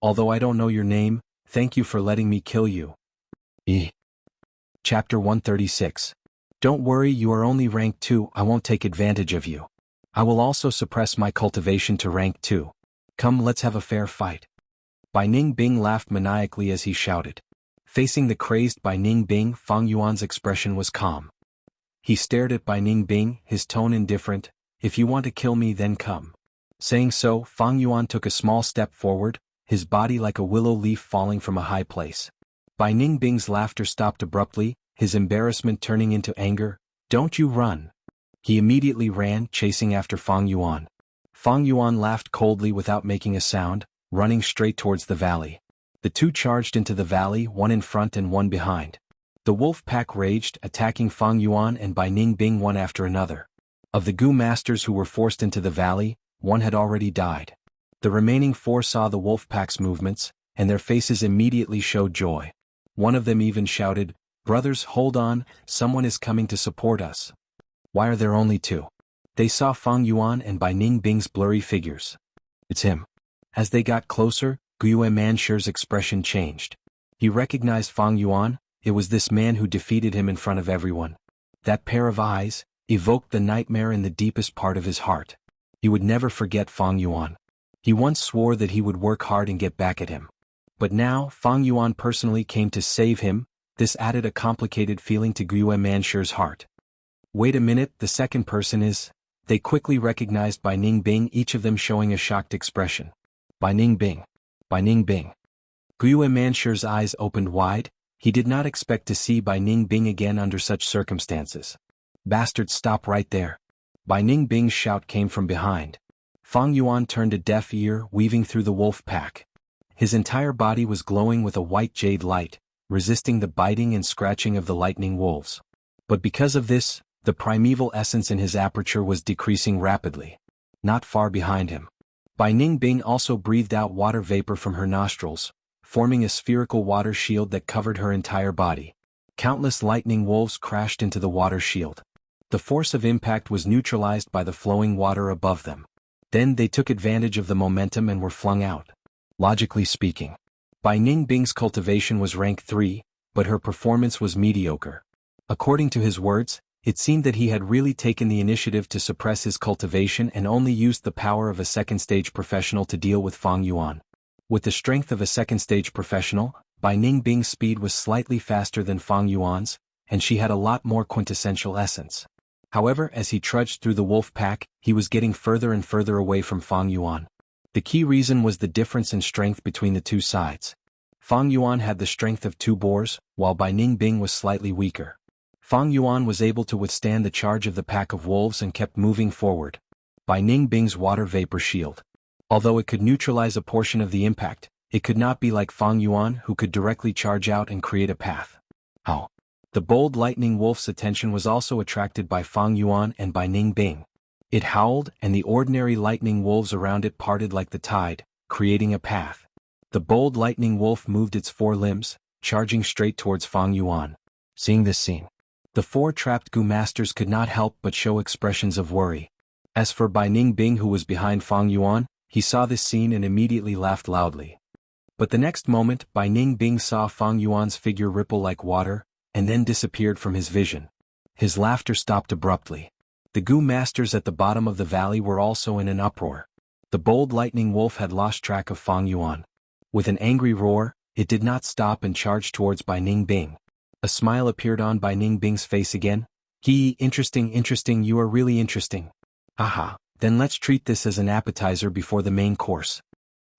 although I don't know your name, thank you for letting me kill you. Chapter 136. Don't worry, you are only rank 2, I won't take advantage of you. I will also suppress my cultivation to rank 2. Come, let's have a fair fight. Bai Ningbing laughed maniacally as he shouted. Facing the crazed Bai Ningbing, Fang Yuan's expression was calm. He stared at Bai Ningbing, his tone indifferent. If you want to kill me, then come. Saying so, Fang Yuan took a small step forward, his body like a willow leaf falling from a high place. Bai Ningbing's laughter stopped abruptly, his embarrassment turning into anger. Don't you run. He immediately ran, chasing after Fang Yuan. Fang Yuan laughed coldly without making a sound, running straight towards the valley. The two charged into the valley, one in front and one behind. The wolf pack raged, attacking Fang Yuan and Bai Ningbing one after another. Of the Gu masters who were forced into the valley, one had already died. The remaining 4 saw the wolf pack's movements, and their faces immediately showed joy. One of them even shouted, brothers, hold on, someone is coming to support us. Why are there only 2? They saw Fang Yuan and Bai Ningbing's blurry figures. It's him. As they got closer, Guiyue Manshur's expression changed. He recognized Fang Yuan. It was this man who defeated him in front of everyone. That pair of eyes evoked the nightmare in the deepest part of his heart. He would never forget Fang Yuan. He once swore that he would work hard and get back at him. But now, Fang Yuan personally came to save him. This added a complicated feeling to Guiyue Manshur's heart. Wait a minute, the second person is... They quickly recognized Bai Ningbing, each of them showing a shocked expression. Bai Ningbing. Bai Ningbing. Guiyue Manshur's eyes opened wide. He did not expect to see Bai Ningbing again under such circumstances. Bastard, stop right there. Bai Ningbing's shout came from behind. Fang Yuan turned a deaf ear, weaving through the wolf pack. His entire body was glowing with a white jade light, resisting the biting and scratching of the lightning wolves. But because of this, the primeval essence in his aperture was decreasing rapidly. Not far behind him, Bai Ningbing also breathed out water vapor from her nostrils, forming a spherical water shield that covered her entire body. Countless lightning wolves crashed into the water shield. The force of impact was neutralized by the flowing water above them. Then they took advantage of the momentum and were flung out. Logically speaking, Bai Ningbing's cultivation was rank 3, but her performance was mediocre. According to his words, it seemed that he had really taken the initiative to suppress his cultivation and only used the power of a second-stage professional to deal with Fang Yuan. With the strength of a second-stage professional, Bai Ningbing's speed was slightly faster than Fang Yuan's, and she had a lot more quintessential essence. However, as he trudged through the wolf pack, he was getting further and further away from Fang Yuan. The key reason was the difference in strength between the two sides. Fang Yuan had the strength of 2 boars, while Bai Ningbing was slightly weaker. Fang Yuan was able to withstand the charge of the pack of wolves and kept moving forward. Bai Ningbing's water vapor shield. Although it could neutralize a portion of the impact, it could not be like Fang Yuan, who could directly charge out and create a path. How? The bold lightning wolf's attention was also attracted by Fang Yuan and Bai Ningbing. It howled, and the ordinary lightning wolves around it parted like the tide, creating a path. The bold lightning wolf moved its 4 limbs, charging straight towards Fang Yuan. Seeing this scene, the 4 trapped Gu masters could not help but show expressions of worry. As for Bai Ningbing, who was behind Fang Yuan, he saw this scene and immediately laughed loudly. But the next moment, Bai Ningbing saw Fang Yuan's figure ripple like water, and then disappeared from his vision. His laughter stopped abruptly. The Gu masters at the bottom of the valley were also in an uproar. The bold lightning wolf had lost track of Fang Yuan. With an angry roar, it did not stop and charged towards Bai Ningbing. A smile appeared on Bai Ningbing's face again. Interesting, you are really interesting. Aha, then let's treat this as an appetizer before the main course.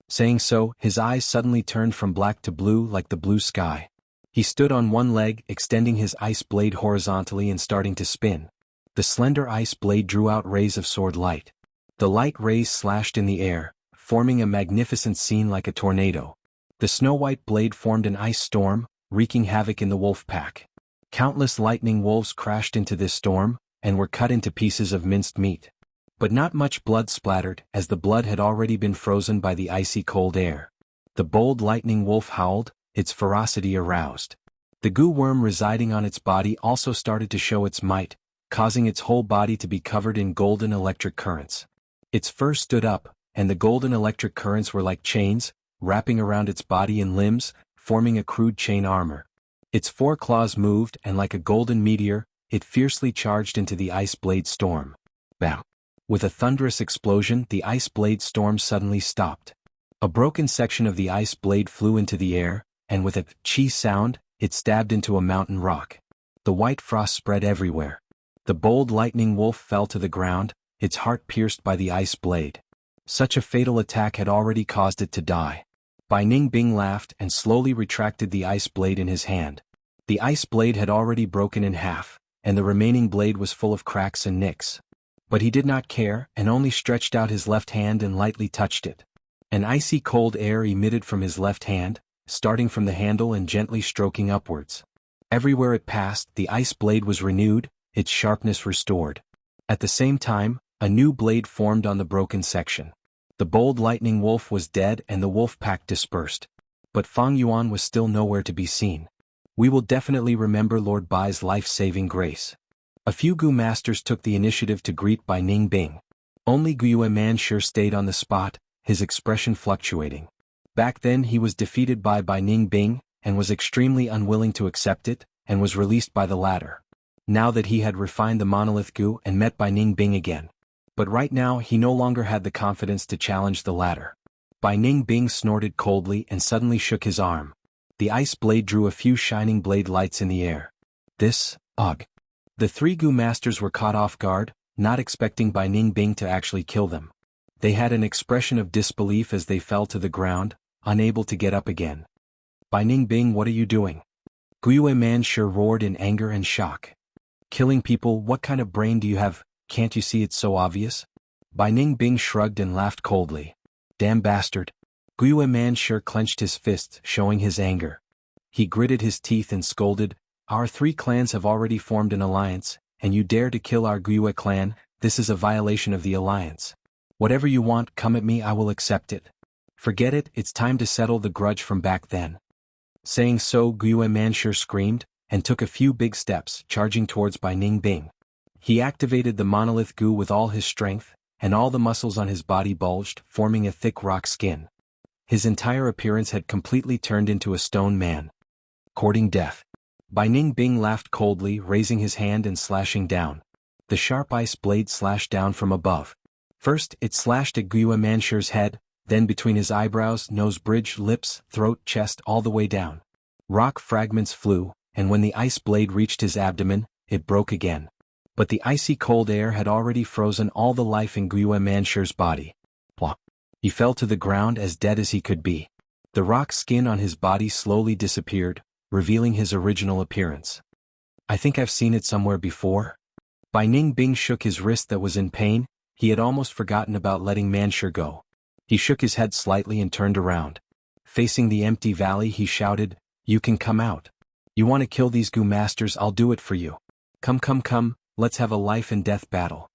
Saying so, his eyes suddenly turned from black to blue like the blue sky. He stood on one leg, extending his ice blade horizontally and starting to spin. The slender ice blade drew out rays of sword light. The light rays slashed in the air, forming a magnificent scene like a tornado. The snow-white blade formed an ice storm, wreaking havoc in the wolf pack. Countless lightning wolves crashed into this storm, and were cut into pieces of minced meat. But not much blood splattered, as the blood had already been frozen by the icy cold air. The bold lightning wolf howled, its ferocity aroused. The goo worm residing on its body also started to show its might, causing its whole body to be covered in golden electric currents. Its fur stood up, and the golden electric currents were like chains, wrapping around its body and limbs, forming a crude chain armor. Its 4 claws moved, and like a golden meteor, it fiercely charged into the ice blade storm. Bam! With a thunderous explosion, the ice blade storm suddenly stopped. A broken section of the ice blade flew into the air, and with a chi sound, it stabbed into a mountain rock. The white frost spread everywhere. The bold lightning wolf fell to the ground, its heart pierced by the ice blade. Such a fatal attack had already caused it to die. Bai Ningbing laughed and slowly retracted the ice blade in his hand. The ice blade had already broken in half, and the remaining blade was full of cracks and nicks. But he did not care, and only stretched out his left hand and lightly touched it. An icy cold air emitted from his left hand, starting from the handle and gently stroking upwards. Everywhere it passed, the ice blade was renewed, its sharpness restored. At the same time, a new blade formed on the broken section. The bold lightning wolf was dead and the wolf pack dispersed. But Fang Yuan was still nowhere to be seen. We will definitely remember Lord Bai's life-saving grace. A few Gu masters took the initiative to greet Bai Ningbing. Only Yuan sure stayed on the spot, his expression fluctuating. Back then he was defeated by Bai Ningbing, and was extremely unwilling to accept it, and was released by the latter. Now that he had refined the monolith Gu and met Bai Ningbing again. But right now he no longer had the confidence to challenge the latter. Bai Ningbing snorted coldly and suddenly shook his arm. The ice blade drew a few shining blade lights in the air. Ugh. The 3 Gu masters were caught off guard, not expecting Bai Ningbing to actually kill them. They had an expression of disbelief as they fell to the ground, unable to get up again. Bai Ningbing, what are you doing? Yuan sure roared in anger and shock. Killing people, what kind of brain do you have? Can't you see it's so obvious? Bai Ningbing shrugged and laughed coldly. Damn bastard. Yuan sure clenched his fists, showing his anger. He gritted his teeth and scolded, Our 3 clans have already formed an alliance, and you dare to kill our Guiyue clan? This is a violation of the alliance. Whatever you want, come at me, I will accept it. Forget it, it's time to settle the grudge from back then. Saying so, Yuan sure screamed, and took a few big steps, charging towards Bai Ningbing. He activated the monolith goo with all his strength, and all the muscles on his body bulged, forming a thick rock skin. His entire appearance had completely turned into a stone man. Courting death. Bai Ningbing laughed coldly, raising his hand and slashing down. The sharp ice blade slashed down from above. First, it slashed at Guiyue Mansher's head, then between his eyebrows, nose bridge, lips, throat, chest, all the way down. Rock fragments flew, and when the ice blade reached his abdomen, it broke again. But the icy cold air had already frozen all the life in Guiyue Mansher's body. Plop. He fell to the ground as dead as he could be. The rock skin on his body slowly disappeared, revealing his original appearance. I think I've seen it somewhere before. Bai Ningbing shook his wrist that was in pain. He had almost forgotten about letting Mansher go. He shook his head slightly and turned around. Facing the empty valley, he shouted, "You can come out. You want to kill these goo masters? I'll do it for you. Come, let's have a life and death battle."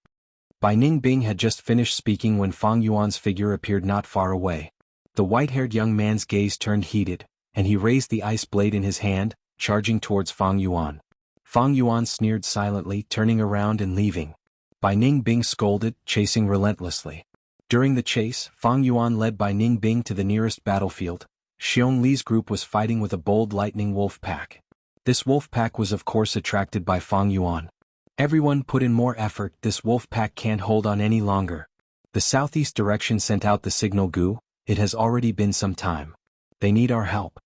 Bai Ningbing had just finished speaking when Fang Yuan's figure appeared not far away. The white-haired young man's gaze turned heated, and he raised the ice blade in his hand, charging towards Fang Yuan. Fang Yuan sneered silently, turning around and leaving. Bai Ningbing scolded, chasing relentlessly. During the chase, Fang Yuan led Bai Ningbing to the nearest battlefield. Xiong Li's group was fighting with a bold lightning wolf pack. This wolf pack was of course attracted by Fang Yuan. Everyone put in more effort. This wolf pack can't hold on any longer. The southeast direction sent out the signal goo. It has already been some time. They need our help.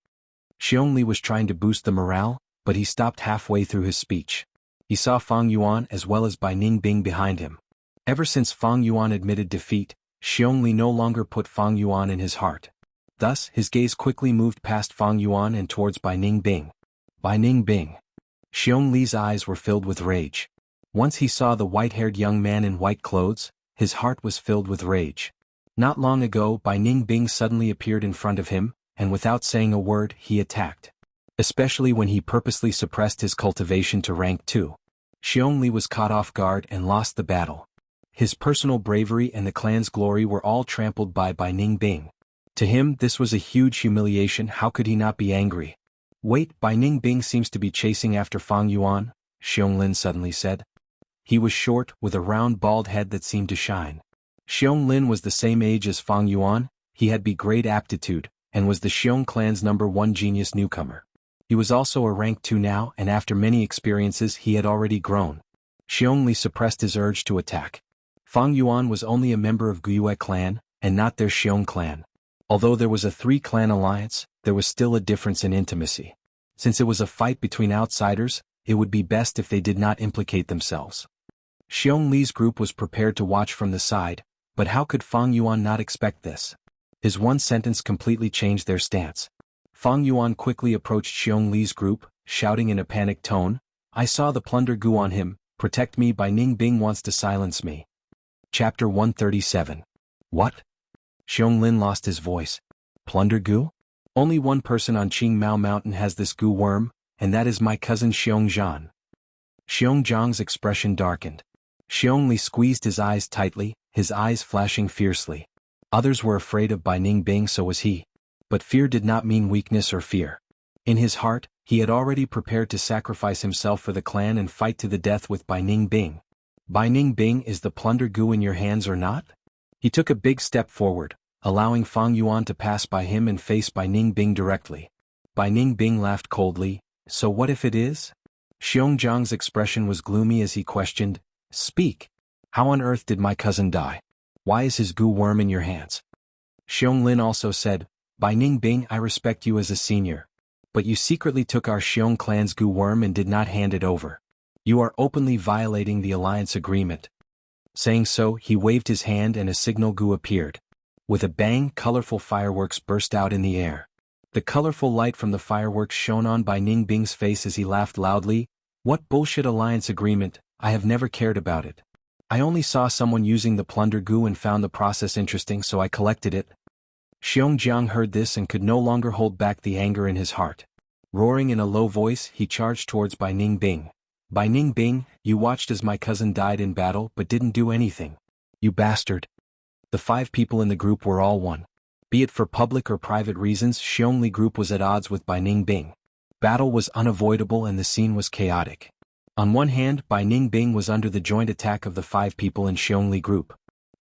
Xiong Li was trying to boost the morale, but he stopped halfway through his speech. He saw Fang Yuan as well as Bai Ningbing behind him. Ever since Fang Yuan admitted defeat, Xiong Li no longer put Fang Yuan in his heart. Thus, his gaze quickly moved past Fang Yuan and towards Bai Ningbing. Bai Ningbing. Xiong Li's eyes were filled with rage. Once he saw the white-haired young man in white clothes, his heart was filled with rage. Not long ago, Bai Ningbing suddenly appeared in front of him, and without saying a word, he attacked. Especially when he purposely suppressed his cultivation to rank 2. Xiong Li was caught off guard and lost the battle. His personal bravery and the clan's glory were all trampled by Bai Ningbing. To him, this was a huge humiliation. How could he not be angry? Wait, Bai Ningbing seems to be chasing after Fang Yuan, Xiong Lin suddenly said. He was short, with a round bald head that seemed to shine. Xiong Lin was the same age as Fang Yuan, he had great aptitude, and was the Xiong clan's #1 genius newcomer. He was also a rank 2 now, and after many experiences he had already grown. Xiong Li suppressed his urge to attack. Fang Yuan was only a member of Guiyue clan, and not their Xiong clan. Although there was a 3-clan alliance, there was still a difference in intimacy. Since it was a fight between outsiders, it would be best if they did not implicate themselves. Xiong Li's group was prepared to watch from the side, but how could Fang Yuan not expect this? His one sentence completely changed their stance. Fang Yuan quickly approached Xiong Li's group, shouting in a panicked tone, "I saw the plunder goo on him, protect me. Bai Ningbing wants to silence me." Chapter 137. What? Xiong Lin lost his voice. Plunder goo? Only one person on Qing Mao Mountain has this goo worm, and that is my cousin Xiong Zhan. Xiong Zhang's expression darkened. Xiong Li squeezed his eyes tightly, his eyes flashing fiercely. Others were afraid of Bai Ningbing, so was he. But fear did not mean weakness or fear. In his heart, he had already prepared to sacrifice himself for the clan and fight to the death with Bai Ningbing. Bai Ningbing, is the plunder goo in your hands or not? He took a big step forward, allowing Fang Yuan to pass by him and face Bai Ningbing directly. Bai Ningbing laughed coldly, "So what if it is?" Xiong Zhang's expression was gloomy as he questioned, "Speak. How on earth did my cousin die? Why is his goo worm in your hands?" Xiong Lin also said, "Bai Ningbing, I respect you as a senior. But you secretly took our Xiong clan's goo worm and did not hand it over. You are openly violating the alliance agreement." Saying so, he waved his hand and a signal goo appeared. With a bang, colorful fireworks burst out in the air. The colorful light from the fireworks shone on Bai Ningbing's face as he laughed loudly. "What bullshit alliance agreement? I have never cared about it. I only saw someone using the plunder goo and found the process interesting, so I collected it." Xiong Jiang heard this and could no longer hold back the anger in his heart. Roaring in a low voice, he charged towards Bai Ningbing. "Bai Ningbing, you watched as my cousin died in battle but didn't do anything. You bastard." The 5 people in the group were all one. Be it for public or private reasons, Xiong Li group was at odds with Bai Ningbing. Battle was unavoidable and the scene was chaotic. On one hand, Bai Ningbing was under the joint attack of the 5 people in Xiongli group.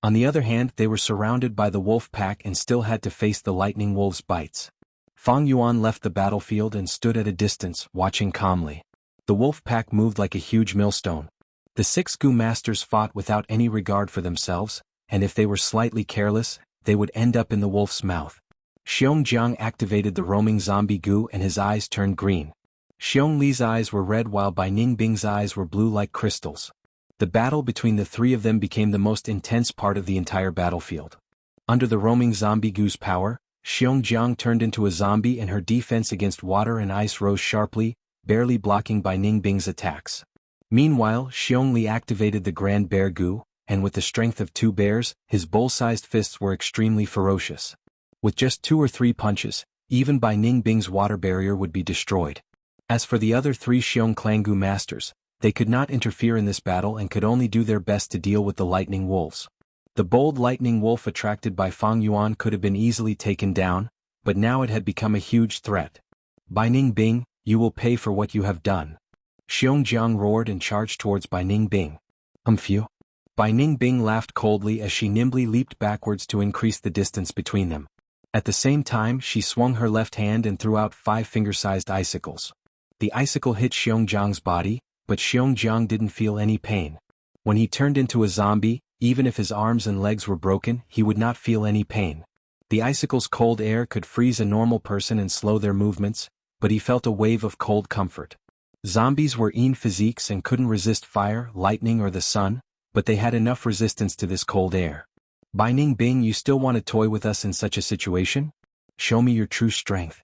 On the other hand, they were surrounded by the wolf pack and still had to face the lightning wolf's bites. Fang Yuan left the battlefield and stood at a distance, watching calmly. The wolf pack moved like a huge millstone. The 6 Gu masters fought without any regard for themselves, and if they were slightly careless, they would end up in the wolf's mouth. Xiongjiang activated the roaming zombie Gu and his eyes turned green. Xiong Li's eyes were red while Bai Ningbing's eyes were blue like crystals. The battle between the 3 of them became the most intense part of the entire battlefield. Under the roaming zombie Gu's power, Xiongjiang turned into a zombie and her defense against water and ice rose sharply, barely blocking Bai Ningbing's attacks. Meanwhile, Xiong Li activated the Grand Bear Gu, and with the strength of 2 bears, his bull-sized fists were extremely ferocious. With just 2 or 3 punches, even Bai Ningbing's water barrier would be destroyed. As for the other 3 Xiong Clan Gu masters, they could not interfere in this battle and could only do their best to deal with the lightning wolves. The bold lightning wolf attracted by Fang Yuan could have been easily taken down, but now it had become a huge threat. Bai Ningbing, you will pay for what you have done. Xiongjiang roared and charged towards Bai Ningbing. Phew. Bai Ningbing laughed coldly as she nimbly leaped backwards to increase the distance between them. At the same time, she swung her left hand and threw out 5 finger-sized icicles. The icicle hit Xiongjiang's body, but Xiongjiang didn't feel any pain. When he turned into a zombie, even if his arms and legs were broken, he would not feel any pain. The icicle's cold air could freeze a normal person and slow their movements, but he felt a wave of cold comfort. Zombies were in physiques and couldn't resist fire, lightning or the sun, but they had enough resistance to this cold air. Bai Ningbing, you still want to toy with us in such a situation? Show me your true strength.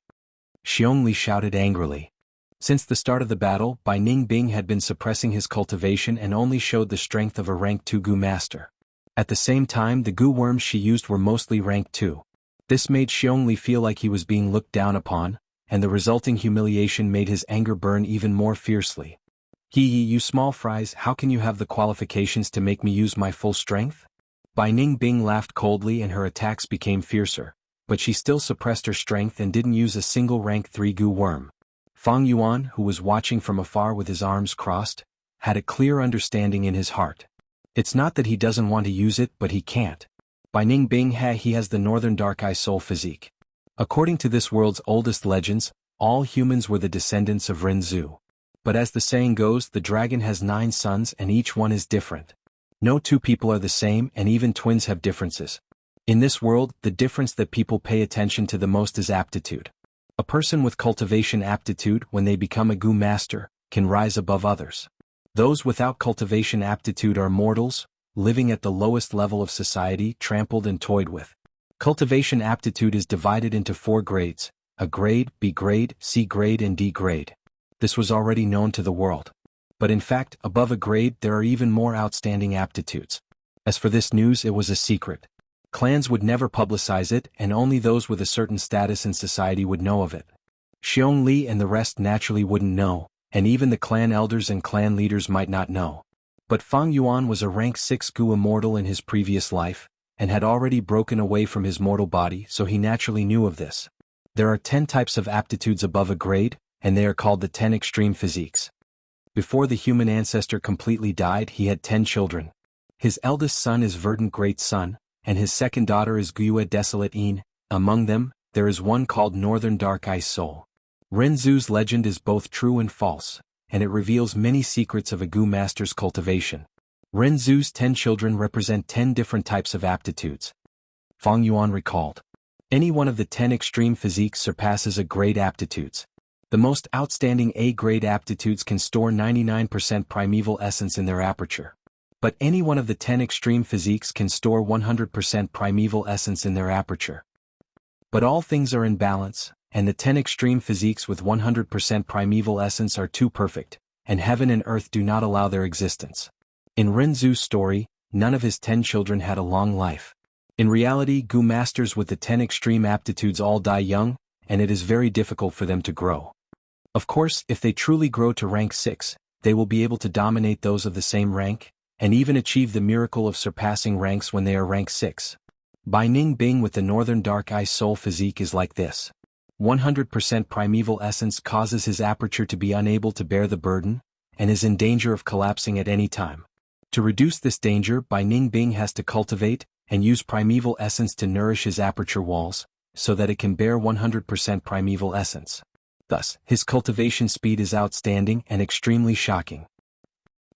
Xiong Li shouted angrily. Since the start of the battle, Bai Ningbing had been suppressing his cultivation and only showed the strength of a rank 2 Gu master. At the same time, the Gu worms she used were mostly rank 2. This made Xiong Li feel like he was being looked down upon, and the resulting humiliation made his anger burn even more fiercely. You small fries, how can you have the qualifications to make me use my full strength? Bai Ningbing laughed coldly and her attacks became fiercer, but she still suppressed her strength and didn't use a single rank 3 Gu worm. Fang Yuan, who was watching from afar with his arms crossed, had a clear understanding in his heart. It's not that he doesn't want to use it, but he can't. Bai Ningbing, he has the Northern Dark Eye Soul physique. According to this world's oldest legends, all humans were the descendants of Renzu. But as the saying goes, the dragon has 9 sons and each one is different. No 2 people are the same and even twins have differences. In this world, the difference that people pay attention to the most is aptitude. A person with cultivation aptitude, when they become a Gu master, can rise above others. Those without cultivation aptitude are mortals, living at the lowest level of society, trampled and toyed with. Cultivation aptitude is divided into 4 grades: A grade, B grade, C grade and D grade. This was already known to the world. But in fact, above a grade there are even more outstanding aptitudes. As for this news, it was a secret. Clans would never publicize it, and only those with a certain status in society would know of it. Xiong Li and the rest naturally wouldn't know, and even the clan elders and clan leaders might not know. But Fang Yuan was a rank 6 Gu immortal in his previous life, and had already broken away from his mortal body, so he naturally knew of this. There are 10 types of aptitudes above a grade, and they are called the 10 extreme physiques. Before the human ancestor completely died, he had 10 children. His eldest son is Verdant Great Sun, and his second daughter is Guyue Desolate Een. Among them, there is one called Northern Dark Eye Soul. Renzu's legend is both true and false, and it reveals many secrets of a Gu master's cultivation. Renzu's 10 children represent 10 different types of aptitudes. Fang Yuan recalled. Any one of the 10 extreme physiques surpasses a grade aptitudes. The most outstanding A-grade aptitudes can store 99% primeval essence in their aperture. But any one of the 10 extreme physiques can store 100% primeval essence in their aperture. But all things are in balance, and the 10 extreme physiques with 100% primeval essence are too perfect, and heaven and earth do not allow their existence. In Renzu's story, none of his 10 children had a long life. In reality, Gu masters with the 10 extreme aptitudes all die young, and it is very difficult for them to grow. Of course, if they truly grow to rank 6, they will be able to dominate those of the same rank, and even achieve the miracle of surpassing ranks when they are rank 6. Bai Ningbing with the Northern Dark Eye Soul physique is like this. 100% primeval essence causes his aperture to be unable to bear the burden, and is in danger of collapsing at any time. To reduce this danger, Bai Ningbing has to cultivate and use primeval essence to nourish his aperture walls, so that it can bear 100% primeval essence. Thus, his cultivation speed is outstanding and extremely shocking.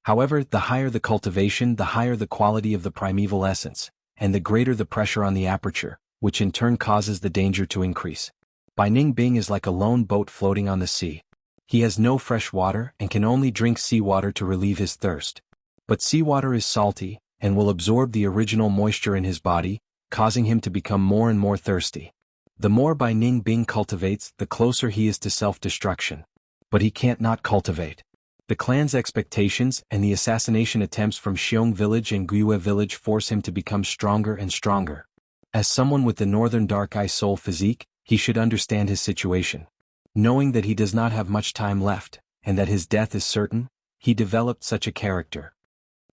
However, the higher the cultivation, the higher the quality of the primeval essence, and the greater the pressure on the aperture, which in turn causes the danger to increase. Bai Ningbing is like a lone boat floating on the sea. He has no fresh water and can only drink seawater to relieve his thirst. But seawater is salty, and will absorb the original moisture in his body, causing him to become more and more thirsty. The more Bai Ningbing cultivates, the closer he is to self-destruction. But he can't not cultivate. The clan's expectations and the assassination attempts from Xiong village and Guiyue village force him to become stronger and stronger. As someone with the northern dark eye soul physique, he should understand his situation. Knowing that he does not have much time left, and that his death is certain, he developed such a character.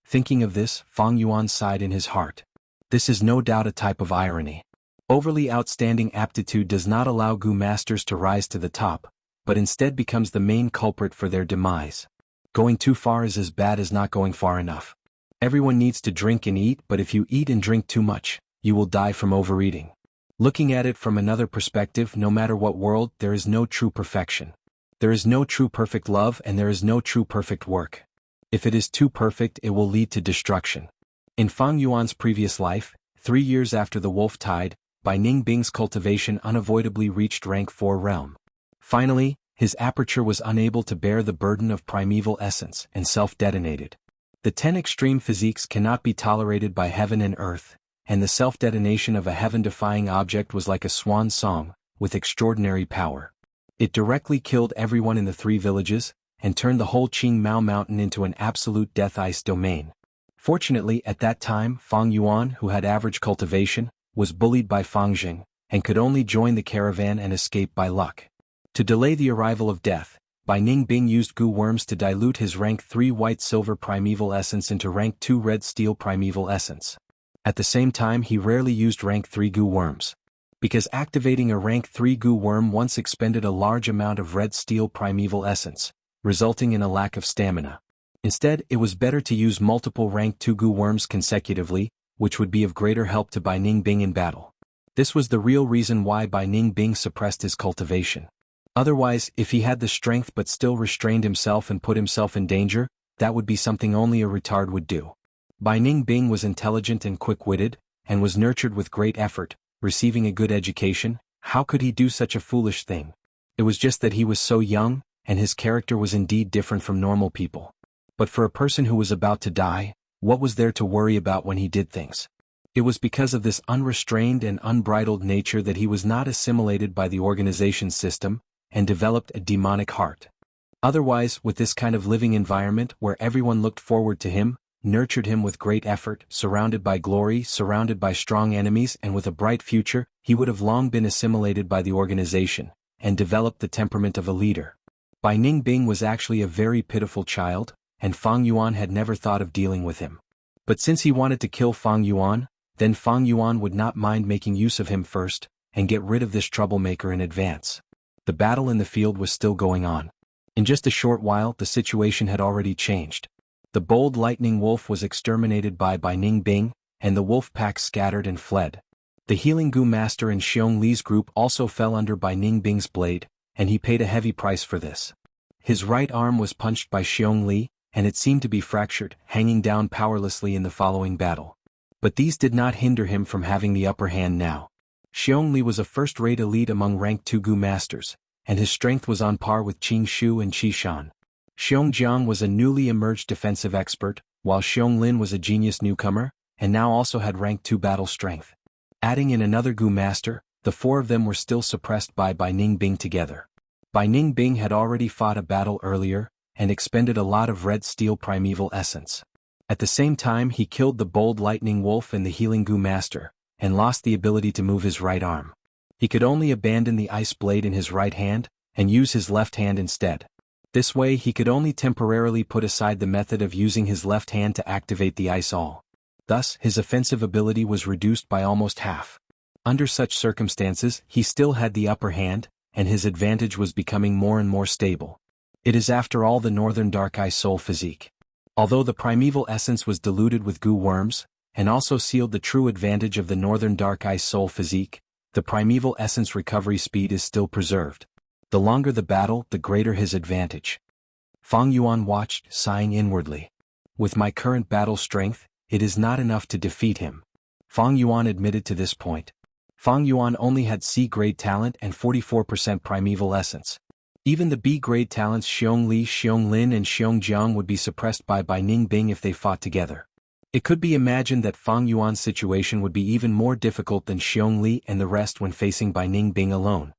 Thinking of this, Fang Yuan sighed in his heart. This is no doubt a type of irony. Overly outstanding aptitude does not allow Gu masters to rise to the top, but instead becomes the main culprit for their demise. Going too far is as bad as not going far enough. Everyone needs to drink and eat, but if you eat and drink too much, you will die from overeating. Looking at it from another perspective, no matter what world, there is no true perfection. There is no true perfect love and there is no true perfect work. If it is too perfect, it will lead to destruction. In Fang Yuan's previous life, 3 years after the wolf tide, Bai Ningbing's cultivation unavoidably reached rank 4 realm. Finally, his aperture was unable to bear the burden of primeval essence and self-detonated. The 10 extreme physiques cannot be tolerated by heaven and earth, and the self-detonation of a heaven-defying object was like a swan song, with extraordinary power. It directly killed everyone in the 3 villages, and turned the whole Qing Mao Mountain into an absolute death ice domain. Fortunately, at that time, Fang Yuan, who had average cultivation, was bullied by Fang Jing, and could only join the caravan and escape by luck. To delay the arrival of death, Bai Ningbing used Gu worms to dilute his rank 3 white-silver primeval essence into rank 2 red steel primeval essence. At the same time, he rarely used rank 3 Gu worms. Because activating a rank 3 Gu worm once expended a large amount of red steel primeval essence, resulting in a lack of stamina. Instead, it was better to use multiple rank 2 Gu worms consecutively, which would be of greater help to Bai Ningbing in battle. This was the real reason why Bai Ningbing suppressed his cultivation. Otherwise, if he had the strength but still restrained himself and put himself in danger, that would be something only a retard would do. Bai Ningbing was intelligent and quick-witted, and was nurtured with great effort, receiving a good education. How could he do such a foolish thing? It was just that he was so young, and his character was indeed different from normal people. But for a person who was about to die, what was there to worry about when he did things? It was because of this unrestrained and unbridled nature that he was not assimilated by the organization system, and developed a demonic heart. Otherwise, with this kind of living environment where everyone looked forward to him, nurtured him with great effort, surrounded by glory, surrounded by strong enemies and with a bright future, he would have long been assimilated by the organization, and developed the temperament of a leader. Bai Ningbing was actually a very pitiful child, and Fang Yuan had never thought of dealing with him. But since he wanted to kill Fang Yuan, then Fang Yuan would not mind making use of him first, and get rid of this troublemaker in advance. The battle in the field was still going on. In just a short while, the situation had already changed. The bold lightning wolf was exterminated by Bai Ningbing, and the wolf pack scattered and fled. The healing Gu master and Xiong Li's group also fell under Bai Ningbing's blade, and he paid a heavy price for this. His right arm was punched by Xiong Li, and it seemed to be fractured, hanging down powerlessly in the following battle. But these did not hinder him from having the upper hand now. Xiong Li was a first-rate elite among rank 2 Gu masters, and his strength was on par with Qing Shu and Qi Shan. Xiong Jiang was a newly emerged defensive expert, while Xiong Lin was a genius newcomer, and now also had rank 2 battle strength. Adding in another Gu master, the 4 of them were still suppressed by Bai Ningbing together. Bai Ningbing had already fought a battle earlier, and expended a lot of red steel primeval essence. At the same time, he killed the bold lightning wolf and the healing Gu master, and lost the ability to move his right arm. He could only abandon the ice blade in his right hand, and use his left hand instead. This way he could only temporarily put aside the method of using his left hand to activate the ice all. Thus, his offensive ability was reduced by almost half. Under such circumstances, he still had the upper hand, and his advantage was becoming more and more stable. It is after all the northern dark ice soul physique. Although the primeval essence was diluted with goo worms, and also sealed the true advantage of the northern dark ice soul physique, the primeval essence recovery speed is still preserved. The longer the battle, the greater his advantage. Fang Yuan watched, sighing inwardly. With my current battle strength, it is not enough to defeat him. Fang Yuan admitted to this point. Fang Yuan only had C-grade talent and 44% primeval essence. Even the B-grade talents Xiong Li, Xiong Lin and Xiong Jiang would be suppressed by Ning Bing if they fought together. It could be imagined that Fang Yuan's situation would be even more difficult than Xiong Li and the rest when facing Ning Bing alone.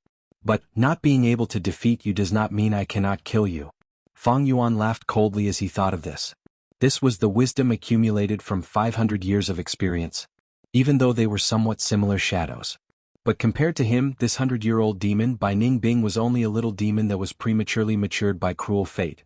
But, not being able to defeat you does not mean I cannot kill you. Fang Yuan laughed coldly as he thought of this. This was the wisdom accumulated from 500 years of experience. Even though they were somewhat similar shadows. But compared to him, this 100-year-old demon Ning Bing was only a little demon that was prematurely matured by cruel fate.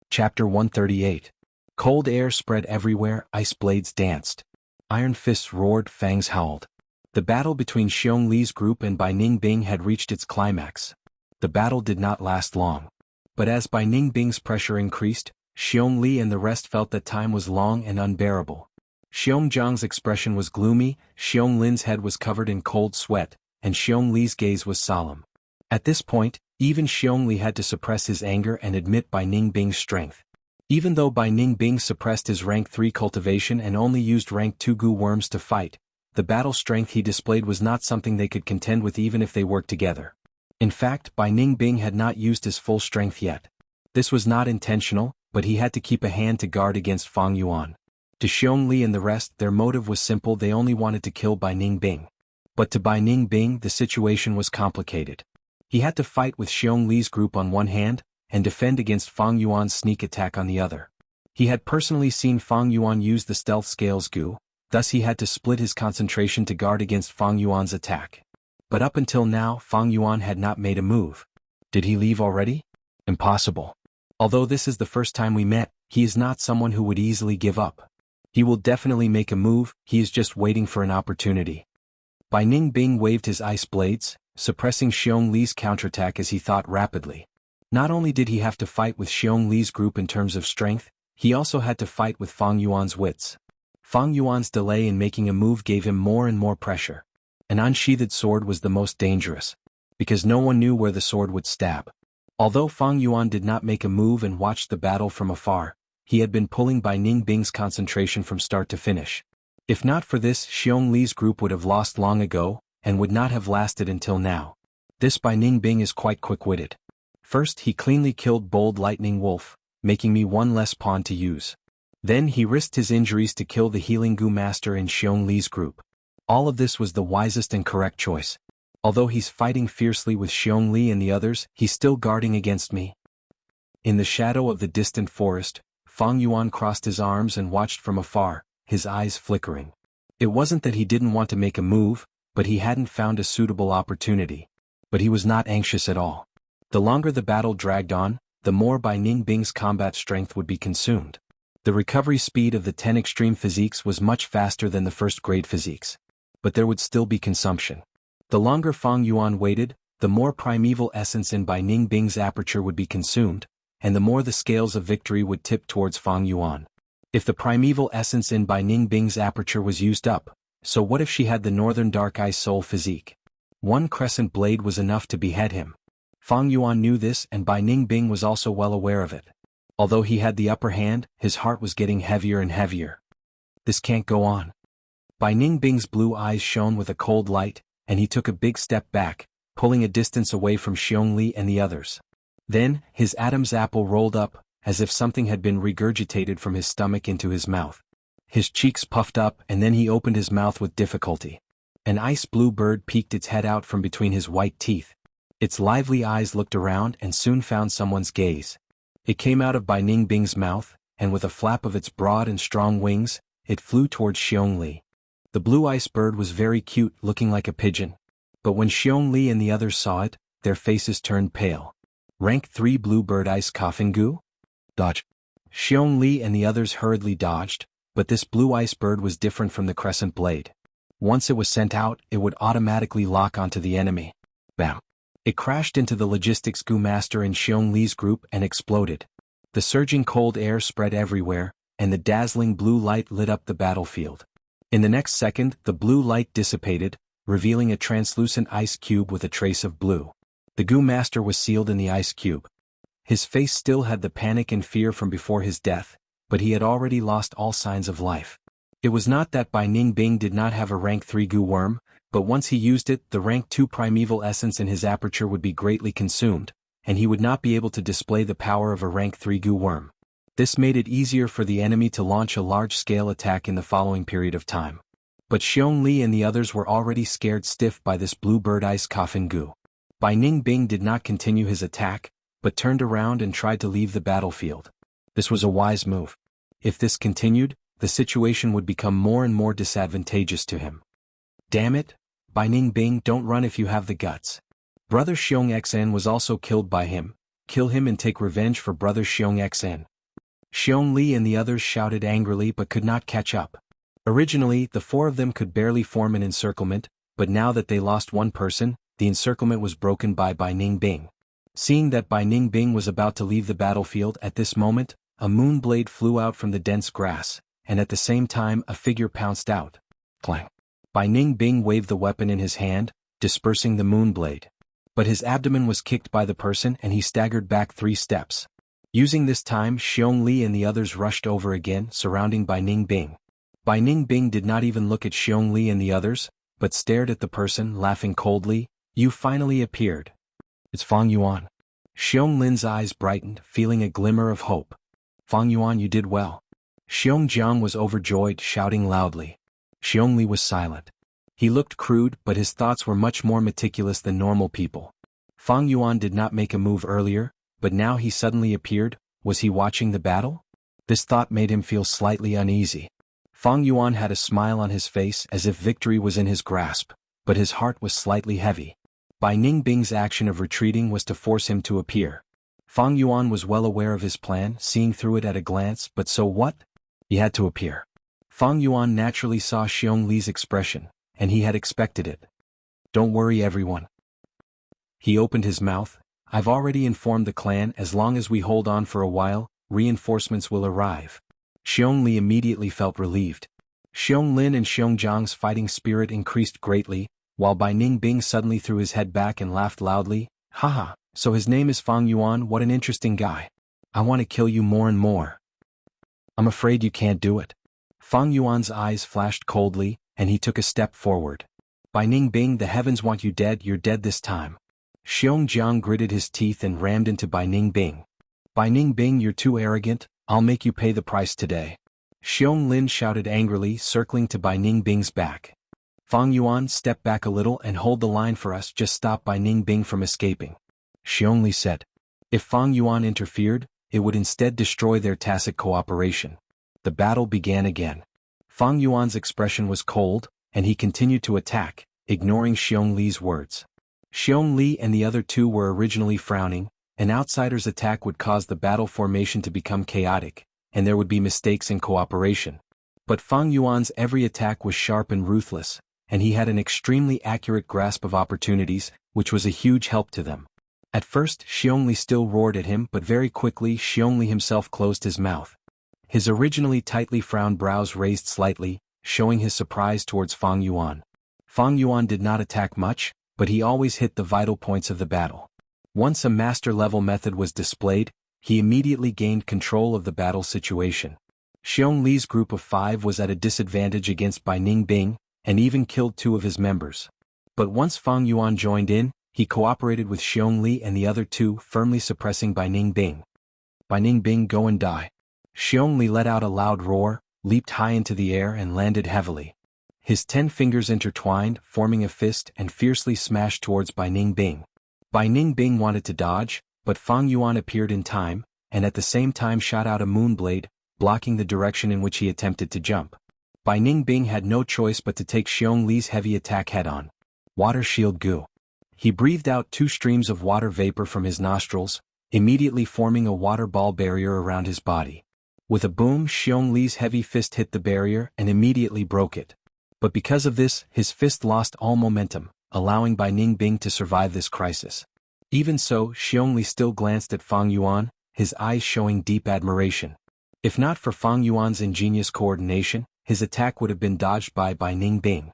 Chapter 138. Cold air spread everywhere, ice blades danced. Iron fists roared, fangs howled. The battle between Xiong Li's group and Ning Bing had reached its climax. The battle did not last long. But as Ning Bing's pressure increased, Xiong Li and the rest felt that time was long and unbearable. Xiong Jiang's expression was gloomy, Xiong Lin's head was covered in cold sweat, and Xiong Li's gaze was solemn. At this point, even Xiong Li had to suppress his anger and admit Ning Bing's strength. Even though Ning Bing suppressed his rank 3 cultivation and only used rank 2 goo worms to fight, the battle strength he displayed was not something they could contend with even if they worked together. In fact, Ning Bing had not used his full strength yet. This was not intentional, but he had to keep a hand to guard against Fang Yuan. To Xiong Li and the rest, their motive was simple: they only wanted to kill Ning Bing. But to Ning Bing, the situation was complicated. He had to fight with Xiong Li's group on one hand, and defend against Fang Yuan's sneak attack on the other. He had personally seen Fang Yuan use the stealth scales goo, thus he had to split his concentration to guard against Fang Yuan's attack. But up until now, Fang Yuan had not made a move. Did he leave already? Impossible. Although this is the first time we met, he is not someone who would easily give up. He will definitely make a move, he is just waiting for an opportunity. Ning Bing waved his ice blades, suppressing Xiong Li's counterattack as he thought rapidly. Not only did he have to fight with Xiong Li's group in terms of strength, he also had to fight with Fang Yuan's wits. Fang Yuan's delay in making a move gave him more and more pressure. An unsheathed sword was the most dangerous, because no one knew where the sword would stab. Although Fang Yuan did not make a move and watched the battle from afar, he had been pulling Ning Bing's concentration from start to finish. If not for this, Xiong Li's group would have lost long ago, and would not have lasted until now. This Ning Bing is quite quick-witted. First he cleanly killed Bold Lightning Wolf, making me one less pawn to use. Then he risked his injuries to kill the Healing Goo Master in Xiong Li's group. All of this was the wisest and correct choice. Although he's fighting fiercely with Xiong Li and the others, he's still guarding against me. In the shadow of the distant forest, Fang Yuan crossed his arms and watched from afar, his eyes flickering. It wasn't that he didn't want to make a move, but he hadn't found a suitable opportunity. But he was not anxious at all. The longer the battle dragged on, the more Ning Bing's combat strength would be consumed. The recovery speed of the 10 extreme physiques was much faster than the first-grade physiques. But there would still be consumption. The longer Fang Yuan waited, the more primeval essence in Ning Bing's aperture would be consumed, and the more the scales of victory would tip towards Fang Yuan. If the primeval essence in Ning Bing's aperture was used up, so what if she had the northern dark ice soul physique? One crescent blade was enough to behead him. Fang Yuan knew this, and Ning Bing was also well aware of it. Although he had the upper hand, his heart was getting heavier and heavier. This can't go on. Ning Bing's blue eyes shone with a cold light, and he took a big step back, pulling a distance away from Xiong Li and the others. Then, his Adam's apple rolled up, as if something had been regurgitated from his stomach into his mouth. His cheeks puffed up, and then he opened his mouth with difficulty. An ice-blue bird peeked its head out from between his white teeth. Its lively eyes looked around and soon found someone's gaze. It came out of Ning Bing's mouth, and with a flap of its broad and strong wings, it flew towards Xiong Li. The blue ice bird was very cute, looking like a pigeon. But when Xiong Li and the others saw it, their faces turned pale. Rank 3 bluebird ice coughing goo? Dodge. Xiong Li and the others hurriedly dodged, but this blue ice bird was different from the crescent blade. Once it was sent out, it would automatically lock onto the enemy. Bam. It crashed into the logistics goo master in Xiong Li's group and exploded. The surging cold air spread everywhere, and the dazzling blue light lit up the battlefield. In the next second, the blue light dissipated, revealing a translucent ice cube with a trace of blue. The goo master was sealed in the ice cube. His face still had the panic and fear from before his death, but he had already lost all signs of life. It was not that Bai Ningbing did not have a rank 3 goo worm, but once he used it, the rank 2 primeval essence in his aperture would be greatly consumed, and he would not be able to display the power of a rank 3 goo worm. This made it easier for the enemy to launch a large-scale attack in the following period of time. But Xiong Li and the others were already scared stiff by this bluebird ice coffin goo. Bai Ningbing did not continue his attack, but turned around and tried to leave the battlefield. This was a wise move. If this continued, the situation would become more and more disadvantageous to him. Damn it, Bai Ningbing, don't run if you have the guts. Brother Xiong Xn was also killed by him. Kill him and take revenge for Brother Xiong Xn. Xiong Li and the others shouted angrily but could not catch up. Originally, the four of them could barely form an encirclement, but now that they lost one person, the encirclement was broken by Bai Ningbing. Seeing that Bai Ningbing was about to leave the battlefield at this moment, a moon blade flew out from the dense grass, and at the same time a figure pounced out. Clang. Bai Ningbing waved the weapon in his hand, dispersing the moon blade. But his abdomen was kicked by the person and he staggered back 3 steps. Using this time, Xiong Li and the others rushed over again, surrounding Bai Ningbing. Bai Ningbing did not even look at Xiong Li and the others, but stared at the person, laughing coldly. You finally appeared. It's Fang Yuan. Xiong Lin's eyes brightened, feeling a glimmer of hope. Fang Yuan, you did well. Xiong Jiang was overjoyed, shouting loudly. Xiong Li was silent. He looked crude, but his thoughts were much more meticulous than normal people. Fang Yuan did not make a move earlier, but now he suddenly appeared. Was he watching the battle? This thought made him feel slightly uneasy. Fang Yuan had a smile on his face as if victory was in his grasp, but his heart was slightly heavy. Bai Ningbing's action of retreating was to force him to appear. Fang Yuan was well aware of his plan, seeing through it at a glance, but so what? He had to appear. Fang Yuan naturally saw Xiong Li's expression, and he had expected it. Don't worry, everyone. He opened his mouth. I've already informed the clan. As long as we hold on for a while, reinforcements will arrive. Xiong Li immediately felt relieved. Xiong Lin and Xiong Jiang's fighting spirit increased greatly, while Bai Ningbing suddenly threw his head back and laughed loudly. Haha, so his name is Fang Yuan, what an interesting guy. I want to kill you more and more. I'm afraid you can't do it. Fang Yuan's eyes flashed coldly, and he took a step forward. Bai Ningbing, the heavens want you dead, you're dead this time. Xiong Jiang gritted his teeth and rammed into Bai Ningbing. Bai Ningbing, you're too arrogant, I'll make you pay the price today. Xiong Lin shouted angrily, circling to Bai Ningbing's back. Fang Yuan, step back a little and hold the line for us, just stop Bai Ningbing from escaping. Xiong Li said. If Fang Yuan interfered, it would instead destroy their tacit cooperation. The battle began again. Fang Yuan's expression was cold, and he continued to attack, ignoring Xiong Li's words. Xiong Li and the other two were originally frowning. An outsider's attack would cause the battle formation to become chaotic, and there would be mistakes in cooperation. But Fang Yuan's every attack was sharp and ruthless, and he had an extremely accurate grasp of opportunities, which was a huge help to them. At first, Xiong Li still roared at him, but very quickly Xiong Li himself closed his mouth. His originally tightly frowned brows raised slightly, showing his surprise towards Fang Yuan. Fang Yuan did not attack much, but he always hit the vital points of the battle. Once a master-level method was displayed, he immediately gained control of the battle situation. Xiong Li's group of 5 was at a disadvantage against Bai Ningbing, and even killed 2 of his members. But once Fang Yuan joined in, he cooperated with Xiong Li and the other 2, firmly suppressing Bai Ningbing. Bai Ningbing, go and die. Xiong Li let out a loud roar, leaped high into the air and landed heavily. His 10 fingers intertwined, forming a fist, and fiercely smashed towards Bai Ningbing. Bai Ningbing wanted to dodge, but Fang Yuan appeared in time, and at the same time shot out a moonblade, blocking the direction in which he attempted to jump. Bai Ningbing had no choice but to take Xiong Li's heavy attack head-on. Water shield goo. He breathed out 2 streams of water vapor from his nostrils, immediately forming a water ball barrier around his body. With a boom, Xiong Li's heavy fist hit the barrier and immediately broke it. But because of this, his fist lost all momentum, allowing Bai Ningbing to survive this crisis. Even so, Xiongli still glanced at Fang Yuan, his eyes showing deep admiration. If not for Fang Yuan's ingenious coordination, his attack would have been dodged by Ning Bing.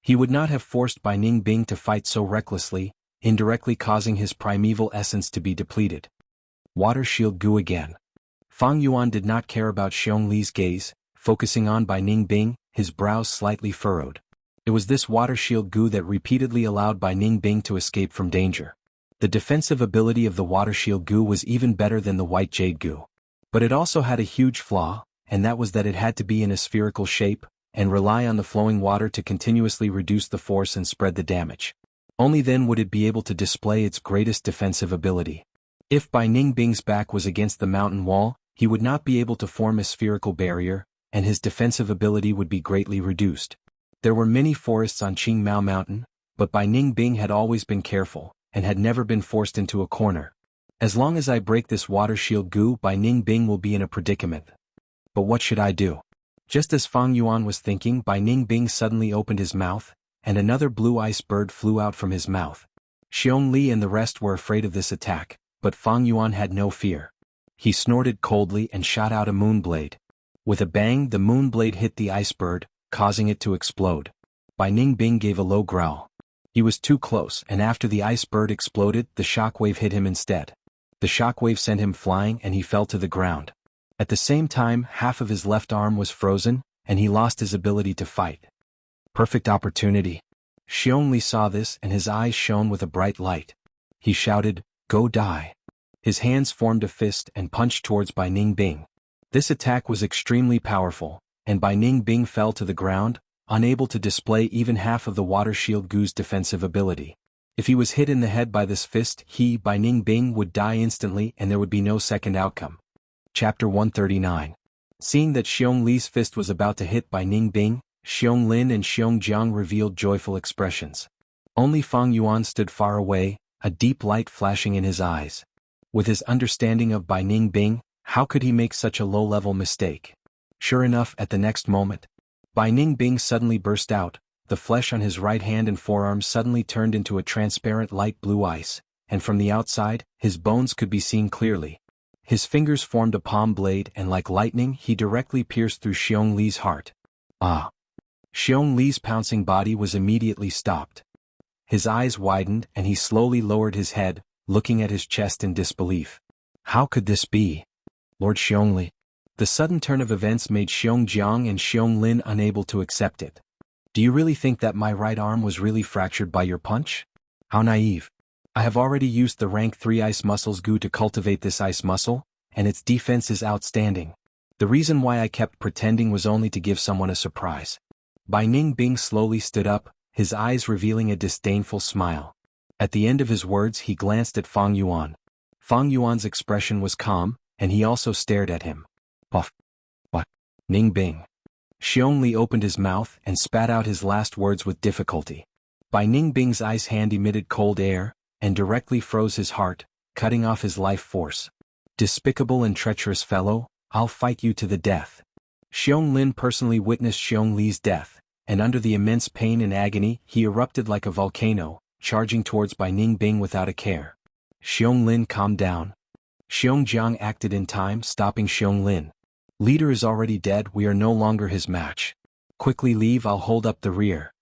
He would not have forced Ning Bing to fight so recklessly, indirectly causing his primeval essence to be depleted. Water Shield Gu again. Fang Yuan did not care about Xiong gaze, focusing on Ning Bing, his brows slightly furrowed. It was this Water Shield Gu that repeatedly allowed Ning Bing to escape from danger. The defensive ability of the Water Shield Gu was even better than the White Jade Gu. But it also had a huge flaw, and that was that it had to be in a spherical shape, and rely on the flowing water to continuously reduce the force and spread the damage. Only then would it be able to display its greatest defensive ability. If Ning Bing's back was against the mountain wall, he would not be able to form a spherical barrier, and his defensive ability would be greatly reduced. There were many forests on Qingmao Mountain, but Ning Bing had always been careful, and had never been forced into a corner. As long as I break this Water Shield Gu, Ning Bing will be in a predicament. But what should I do? Just as Fang Yuan was thinking, Ning Bing suddenly opened his mouth, and another blue ice bird flew out from his mouth. Xiongli and the rest were afraid of this attack, but Fang Yuan had no fear. He snorted coldly and shot out a moonblade. With a bang, the moonblade hit the ice bird, causing it to explode. Ning Bing gave a low growl. He was too close, and after the ice bird exploded, the shockwave hit him instead. The shockwave sent him flying and he fell to the ground. At the same time, half of his left arm was frozen, and he lost his ability to fight. Perfect opportunity. Xiongli saw this and his eyes shone with a bright light. He shouted, "Go die." His hands formed a fist and punched towards Ning Bing. This attack was extremely powerful, and Ning Bing fell to the ground, unable to display even half of the Water Shield Gu's defensive ability. If he was hit in the head by this fist, Ning Bing would die instantly and there would be no second outcome. Chapter 139. Seeing that Xiong Li's fist was about to hit Ning Bing, Xiong Lin and Xiong Jiang revealed joyful expressions. Only Fang Yuan stood far away, a deep light flashing in his eyes. With his understanding of Ning Bing, how could he make such a low-level mistake? Sure enough, at the next moment, Ning Bing suddenly burst out. The flesh on his right hand and forearm suddenly turned into a transparent light blue ice, and from the outside, his bones could be seen clearly. His fingers formed a palm blade and like lightning he directly pierced through Xiong Li's heart. Ah! Xiong Li's pouncing body was immediately stopped. His eyes widened and he slowly lowered his head, looking at his chest in disbelief. How could this be? Lord Xiongli. The sudden turn of events made Xiong Jiang and Xiong Lin unable to accept it. Do you really think that my right arm was really fractured by your punch? How naive. I have already used the rank 3 ice muscles Gu to cultivate this ice muscle, and its defense is outstanding. The reason why I kept pretending was only to give someone a surprise. Ning Bing slowly stood up, his eyes revealing a disdainful smile. At the end of his words he glanced at Fang Yuan. Fang Yuan's expression was calm, and he also stared at him. Puff. What? Ning Bing. Xiong Li opened his mouth and spat out his last words with difficulty. Ning Bing's ice hand emitted cold air, and directly froze his heart, cutting off his life force. Despicable and treacherous fellow, I'll fight you to the death. Xiong Lin personally witnessed Xiong Li's death, and under the immense pain and agony he erupted like a volcano, charging towards Ning Bing without a care. Xiong Lin calmed down. Xiong Jiang acted in time, stopping Xiong Lin. Leader is already dead, we are no longer his match. Quickly leave, I'll hold up the rear.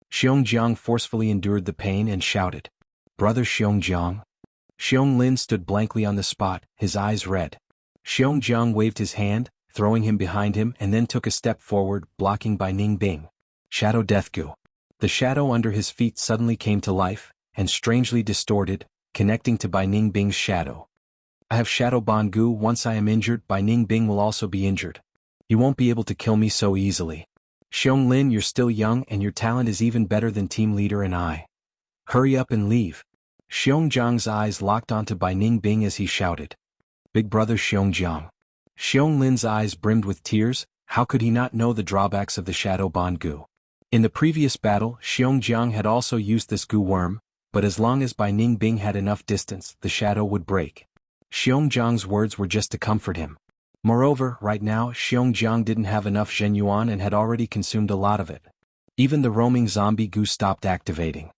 Xiong Jiang forcefully endured the pain and shouted. Brother Xiong Jiang. Xiong Lin stood blankly on the spot, his eyes red. Xiong Jiang waved his hand, throwing him behind him and then took a step forward, blocking Ning Bing. Shadow Death Gu. The shadow under his feet suddenly came to life, and strangely distorted, connecting to Ning Bing's shadow. I have Shadow Bond Gu. Once I am injured, Ning Bing will also be injured. You won't be able to kill me so easily. Xiong Lin, you're still young and your talent is even better than Team Leader and I. Hurry up and leave. Xiong Jiang's eyes locked onto Ning Bing as he shouted. Big brother Xiong Jiang. Xiong Lin's eyes brimmed with tears, how could he not know the drawbacks of the Shadow Bond Gu? In the previous battle, Xiong Jiang had also used this Gu worm, but as long as Ning Bing had enough distance, the shadow would break. Xiong Jiang's words were just to comfort him. Moreover, right now, Xiong Jiang didn't have enough Zhen Yuan and had already consumed a lot of it. Even the roaming zombie Gu stopped activating.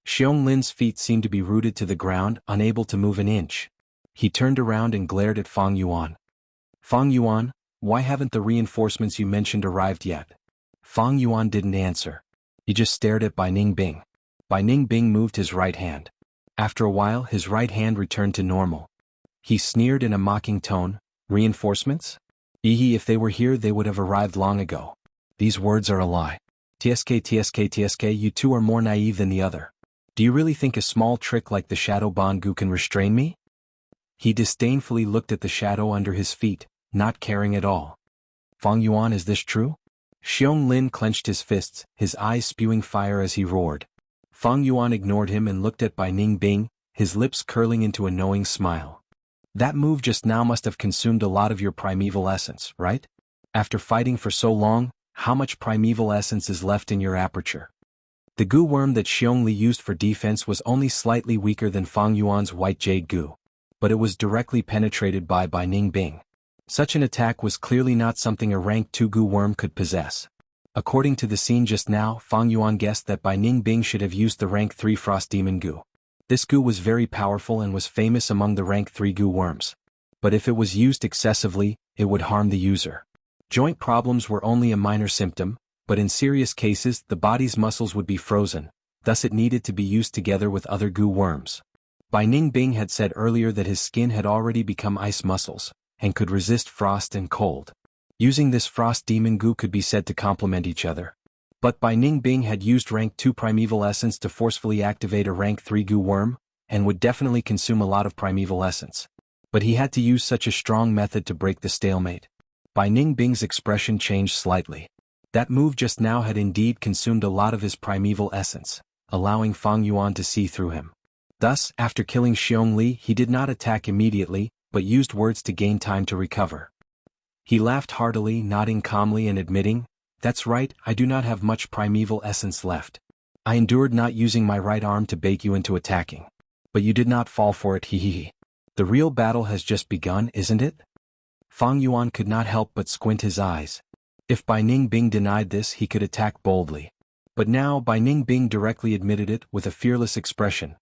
Xiong Lin's feet seemed to be rooted to the ground, unable to move an inch. He turned around and glared at Fang Yuan. Fang Yuan, why haven't the reinforcements you mentioned arrived yet? Fang Yuan didn't answer. He just stared at Bai Ningbing. Bai Ningbing moved his right hand. After a while his right hand returned to normal. He sneered in a mocking tone, reinforcements? If they were here they would have arrived long ago. These words are a lie. Tsk, you two are more naive than the other. Do you really think a small trick like the Shadow Bangu can restrain me? He disdainfully looked at the shadow under his feet, not caring at all. Fang Yuan, is this true? Xiong Lin clenched his fists, his eyes spewing fire as he roared. Fang Yuan ignored him and looked at Bai Ningbing, his lips curling into a knowing smile. That move just now must have consumed a lot of your primeval essence, right? After fighting for so long, how much primeval essence is left in your aperture? The goo worm that Xiong Li used for defense was only slightly weaker than Fang Yuan's white jade goo, but it was directly penetrated by Bai Ningbing. Such an attack was clearly not something a rank 2 goo worm could possess. According to the scene just now, Fang Yuan guessed that Bai Ningbing should have used the rank 3 frost demon goo. This goo was very powerful and was famous among the rank 3 goo worms. But if it was used excessively, it would harm the user. Joint problems were only a minor symptom, but in serious cases the body's muscles would be frozen, thus it needed to be used together with other goo worms. Bai Ningbing had said earlier that his skin had already become ice muscles, and could resist frost and cold. Using this frost demon goo could be said to complement each other. But Bai Ningbing had used rank 2 primeval essence to forcefully activate a rank 3 goo worm, and would definitely consume a lot of primeval essence. But he had to use such a strong method to break the stalemate. Bai Ningbing's expression changed slightly. That move just now had indeed consumed a lot of his primeval essence, allowing Fang Yuan to see through him. Thus, after killing Xiong Li, he did not attack immediately, but used words to gain time to recover. He laughed heartily, nodding calmly and admitting, "That's right, I do not have much primeval essence left. I endured not using my right arm to bait you into attacking. But you did not fall for it, hehehe. The real battle has just begun, isn't it?" Fang Yuan could not help but squint his eyes. If Bai Ningbing denied this, he could attack boldly. But now Bai Ningbing directly admitted it with a fearless expression.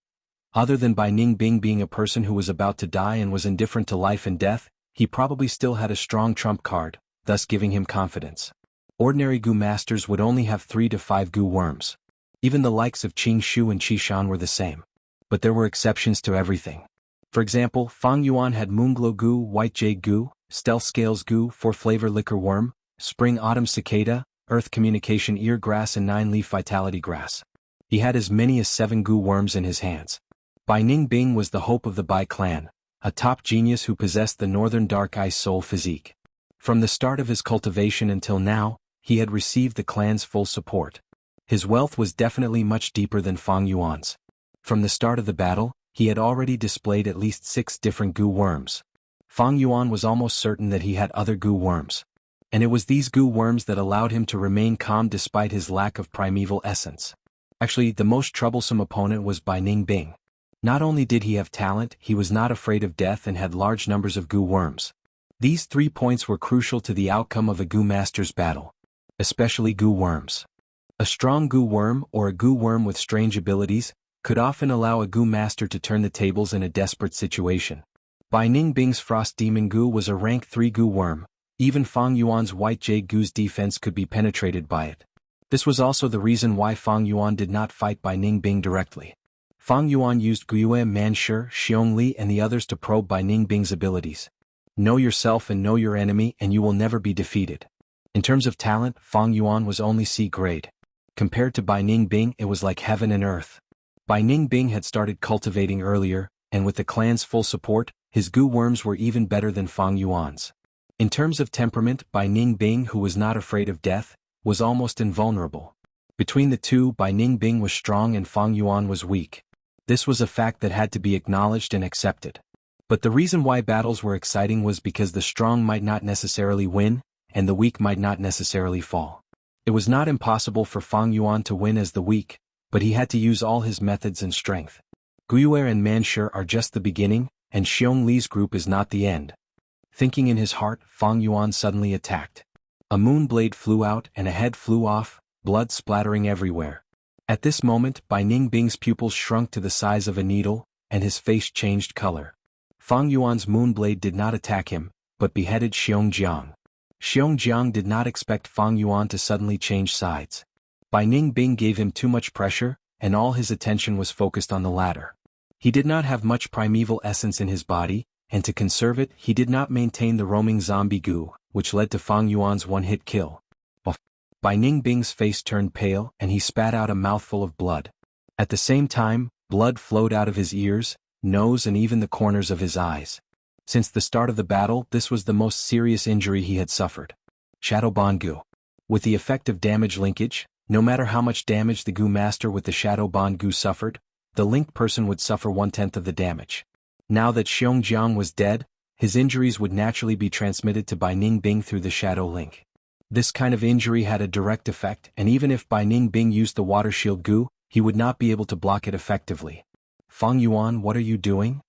Other than Bai Ningbing being a person who was about to die and was indifferent to life and death, he probably still had a strong trump card, thus giving him confidence. Ordinary goo masters would only have 3 to 5 goo worms. Even the likes of Qing Shu and Qishan were the same. But there were exceptions to everything. For example, Fang Yuan had Moonglow goo, White Jade goo, Stealth Scales goo, 4-flavor liquor worm, Spring Autumn cicada, Earth Communication ear grass and 9-leaf vitality grass. He had as many as 7 goo worms in his hands. Bai Ningbing was the hope of the Bai clan, a top genius who possessed the northern dark ice soul physique. From the start of his cultivation until now, he had received the clan's full support. His wealth was definitely much deeper than Fang Yuan's. From the start of the battle, he had already displayed at least 6 different goo worms. Fang Yuan was almost certain that he had other goo worms. And it was these goo worms that allowed him to remain calm despite his lack of primeval essence. Actually, the most troublesome opponent was Bai Ningbing. Not only did he have talent, he was not afraid of death and had large numbers of goo worms. These 3 points were crucial to the outcome of a goo master's battle. Especially goo worms. A strong goo worm, or a goo worm with strange abilities, could often allow a goo master to turn the tables in a desperate situation. Bai Ningbing's frost demon goo was a rank 3 goo worm. Even Fang Yuan's white jade goo's defense could be penetrated by it. This was also the reason why Fang Yuan did not fight Bai Ningbing directly. Fang Yuan used Guiyue, Manshi, Xiong Li and the others to probe Bai Ningbing's abilities. Know yourself and know your enemy and you will never be defeated. In terms of talent, Fang Yuan was only C grade. Compared to Bai Ningbing, it was like heaven and earth. Bai Ningbing had started cultivating earlier, and with the clan's full support, his goo worms were even better than Fang Yuan's. In terms of temperament, Bai Ningbing, who was not afraid of death, was almost invulnerable. Between the two, Bai Ningbing was strong and Fang Yuan was weak. This was a fact that had to be acknowledged and accepted. But the reason why battles were exciting was because the strong might not necessarily win, and the weak might not necessarily fall. It was not impossible for Fang Yuan to win as the weak, but he had to use all his methods and strength. Guiyue and Manshi are just the beginning, and Xiong Li's group is not the end. Thinking in his heart, Fang Yuan suddenly attacked. A moon blade flew out and a head flew off, blood splattering everywhere. At this moment, Bai Ningbing's pupils shrunk to the size of a needle, and his face changed color. Fang Yuan's moonblade did not attack him, but beheaded Xiongjiang. Xiongjiang did not expect Fang Yuan to suddenly change sides. Bai Ningbing gave him too much pressure, and all his attention was focused on the latter. He did not have much primeval essence in his body, and to conserve it he did not maintain the roaming zombie goo, which led to Fang Yuan's one-hit kill. Bai Ningbing's face turned pale and he spat out a mouthful of blood. At the same time, blood flowed out of his ears, nose and even the corners of his eyes. Since the start of the battle, this was the most serious injury he had suffered. Shadow Bond Goo. With the effect of damage linkage, no matter how much damage the Goo Master with the Shadow Bond Goo suffered, the linked person would suffer 1/10 of the damage. Now that Xiongjiang was dead, his injuries would naturally be transmitted to Bai Ningbing through the Shadow Link. This kind of injury had a direct effect, and even if Bai Ningbing used the Water Shield Goo, he would not be able to block it effectively. Fang Yuan, what are you doing?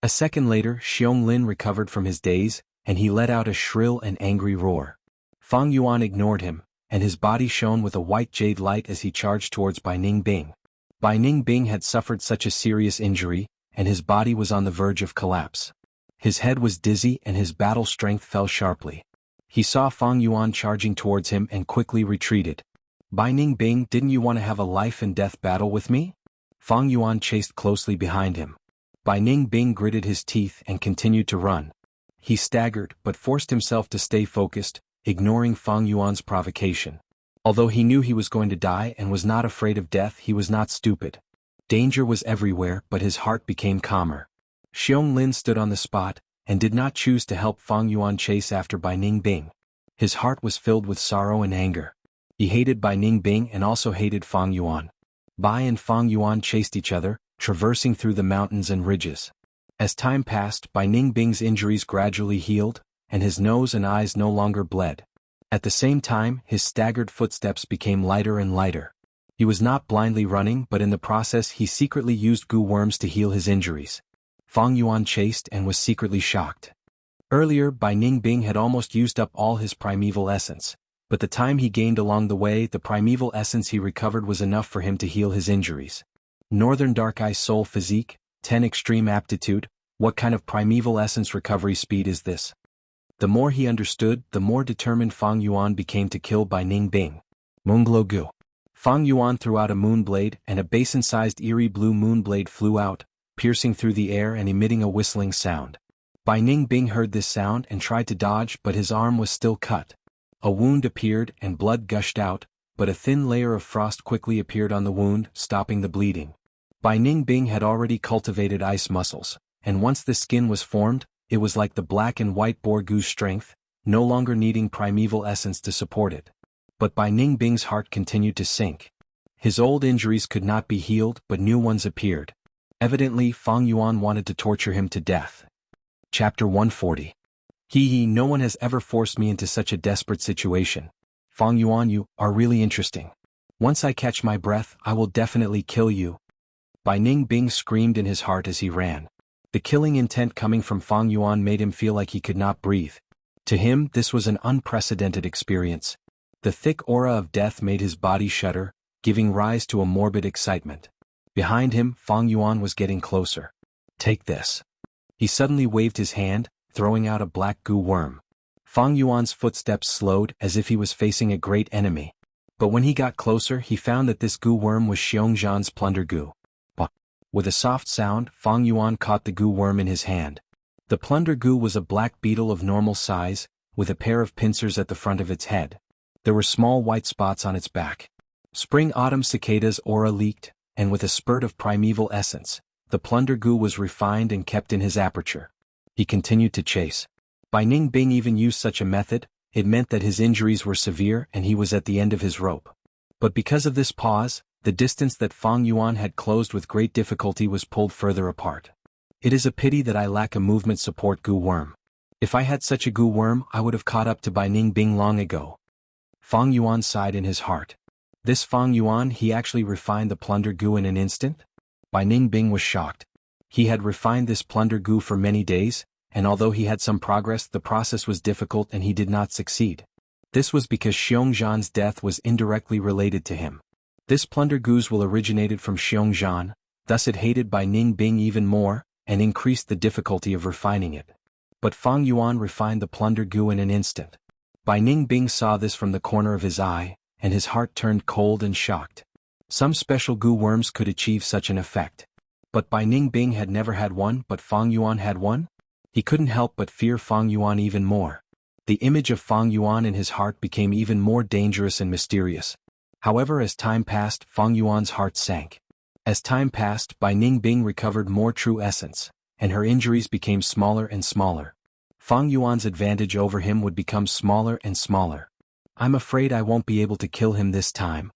A second later, Xiong Lin recovered from his daze, and he let out a shrill and angry roar. Fang Yuan ignored him, and his body shone with a white jade light as he charged towards Bai Ningbing. Bai Ningbing had suffered such a serious injury, and his body was on the verge of collapse. His head was dizzy and his battle strength fell sharply. He saw Fang Yuan charging towards him and quickly retreated. Bai Ningbing, didn't you want to have a life-and-death battle with me? Fang Yuan chased closely behind him. Bai Ningbing gritted his teeth and continued to run. He staggered but forced himself to stay focused, ignoring Fang Yuan's provocation. Although he knew he was going to die and was not afraid of death, he was not stupid. Danger was everywhere, but his heart became calmer. Xiong Lin stood on the spot, and did not choose to help Fang Yuan chase after Bai Ningbing. His heart was filled with sorrow and anger. He hated Bai Ningbing and also hated Fang Yuan. Bai and Fang Yuan chased each other, traversing through the mountains and ridges. As time passed, Bai Ningbing's injuries gradually healed, and his nose and eyes no longer bled. At the same time, his staggered footsteps became lighter and lighter. He was not blindly running, but in the process he secretly used goo worms to heal his injuries. Fang Yuan chased and was secretly shocked. Earlier, Bai Ningbing had almost used up all his primeval essence, but the time he gained along the way, the primeval essence he recovered was enough for him to heal his injuries. Northern Dark Eye Soul Physique, 10 Extreme Aptitude, what kind of primeval essence recovery speed is this? The more he understood, the more determined Fang Yuan became to kill Bai Ningbing. Moonglow Goo. Fang Yuan threw out a moonblade, and a basin-sized eerie blue moonblade flew out, piercing through the air and emitting a whistling sound. Bai Ningbing heard this sound and tried to dodge, but his arm was still cut. A wound appeared and blood gushed out, but a thin layer of frost quickly appeared on the wound, stopping the bleeding. Bai Ningbing had already cultivated ice muscles, and once the skin was formed, it was like the black and white boar goose strength, no longer needing primeval essence to support it. But Bai Ningbing's heart continued to sink. His old injuries could not be healed, but new ones appeared. Evidently, Fang Yuan wanted to torture him to death. Chapter 140. No one has ever forced me into such a desperate situation. Fang Yuan, you are really interesting. Once I catch my breath, I will definitely kill you. Bai Ningbing screamed in his heart as he ran. The killing intent coming from Fang Yuan made him feel like he could not breathe. To him, this was an unprecedented experience. The thick aura of death made his body shudder, giving rise to a morbid excitement. Behind him, Fang Yuan was getting closer. Take this. He suddenly waved his hand, throwing out a black goo worm. Fang Yuan's footsteps slowed as if he was facing a great enemy. But when he got closer, he found that this goo worm was Xiongjiang's plunder goo. With a soft sound, Fang Yuan caught the goo worm in his hand. The plunder goo was a black beetle of normal size, with a pair of pincers at the front of its head. There were small white spots on its back. Spring-autumn cicada's aura leaked, and with a spurt of primeval essence, the plunder goo was refined and kept in his aperture. He continued to chase. Bai Ningbing even used such a method, it meant that his injuries were severe and he was at the end of his rope. But because of this pause, the distance that Fang Yuan had closed with great difficulty was pulled further apart. It is a pity that I lack a movement support goo worm. If I had such a goo worm, I would have caught up to Bai Ningbing long ago. Fang Yuan sighed in his heart. This Fang Yuan, he actually refined the plunder goo in an instant? Bai Ningbing was shocked. He had refined this plunder goo for many days, and although he had some progress, the process was difficult and he did not succeed. This was because Xiongjiang's death was indirectly related to him. This plunder goo's will originated from Xiongzhan, thus it hated Bai Ningbing even more, and increased the difficulty of refining it. But Fang Yuan refined the plunder goo in an instant. Bai Ningbing saw this from the corner of his eye, and his heart turned cold and shocked. Some special goo worms could achieve such an effect. But Bai Ningbing had never had one, but Fang Yuan had one? He couldn't help but fear Fang Yuan even more. The image of Fang Yuan in his heart became even more dangerous and mysterious. However, as time passed, Fang Yuan's heart sank. As time passed, Bai Ningbing recovered more true essence, and her injuries became smaller and smaller. Fang Yuan's advantage over him would become smaller and smaller. I'm afraid I won't be able to kill him this time.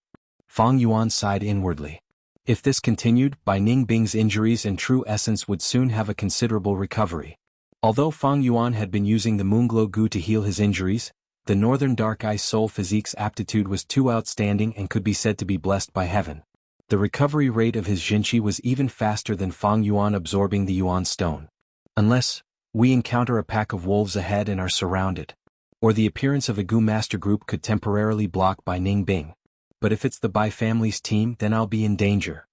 Fang Yuan sighed inwardly. If this continued, Bai Ningbing's injuries and true essence would soon have a considerable recovery. Although Fang Yuan had been using the Moonglow goo to heal his injuries, the Northern Dark Eye Soul Physique's aptitude was too outstanding and could be said to be blessed by heaven. The recovery rate of his Jinqi was even faster than Fang Yuan absorbing the Yuan stone. Unless we encounter a pack of wolves ahead and are surrounded, or the appearance of a goo master group could temporarily block Bai Ningbing. But if it's the Bai family's team, then I'll be in danger.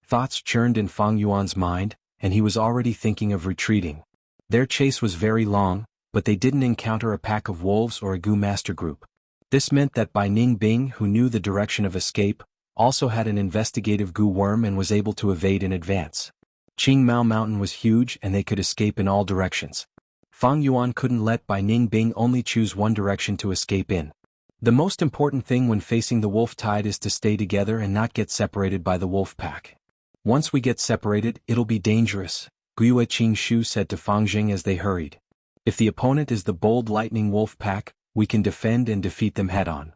Thoughts churned in Fang Yuan's mind, and he was already thinking of retreating. Their chase was very long, but they didn't encounter a pack of wolves or a goo master group. This meant that Bai Ningbing, who knew the direction of escape, also had an investigative goo worm and was able to evade in advance. Qingmao Mountain was huge and they could escape in all directions. Fang Yuan couldn't let Bai Ningbing only choose one direction to escape in. The most important thing when facing the wolf tide is to stay together and not get separated by the wolf pack. Once we get separated, it'll be dangerous, Guiyue Qingshu said to Fang Jing as they hurried. If the opponent is the bold lightning wolf pack, we can defend and defeat them head-on.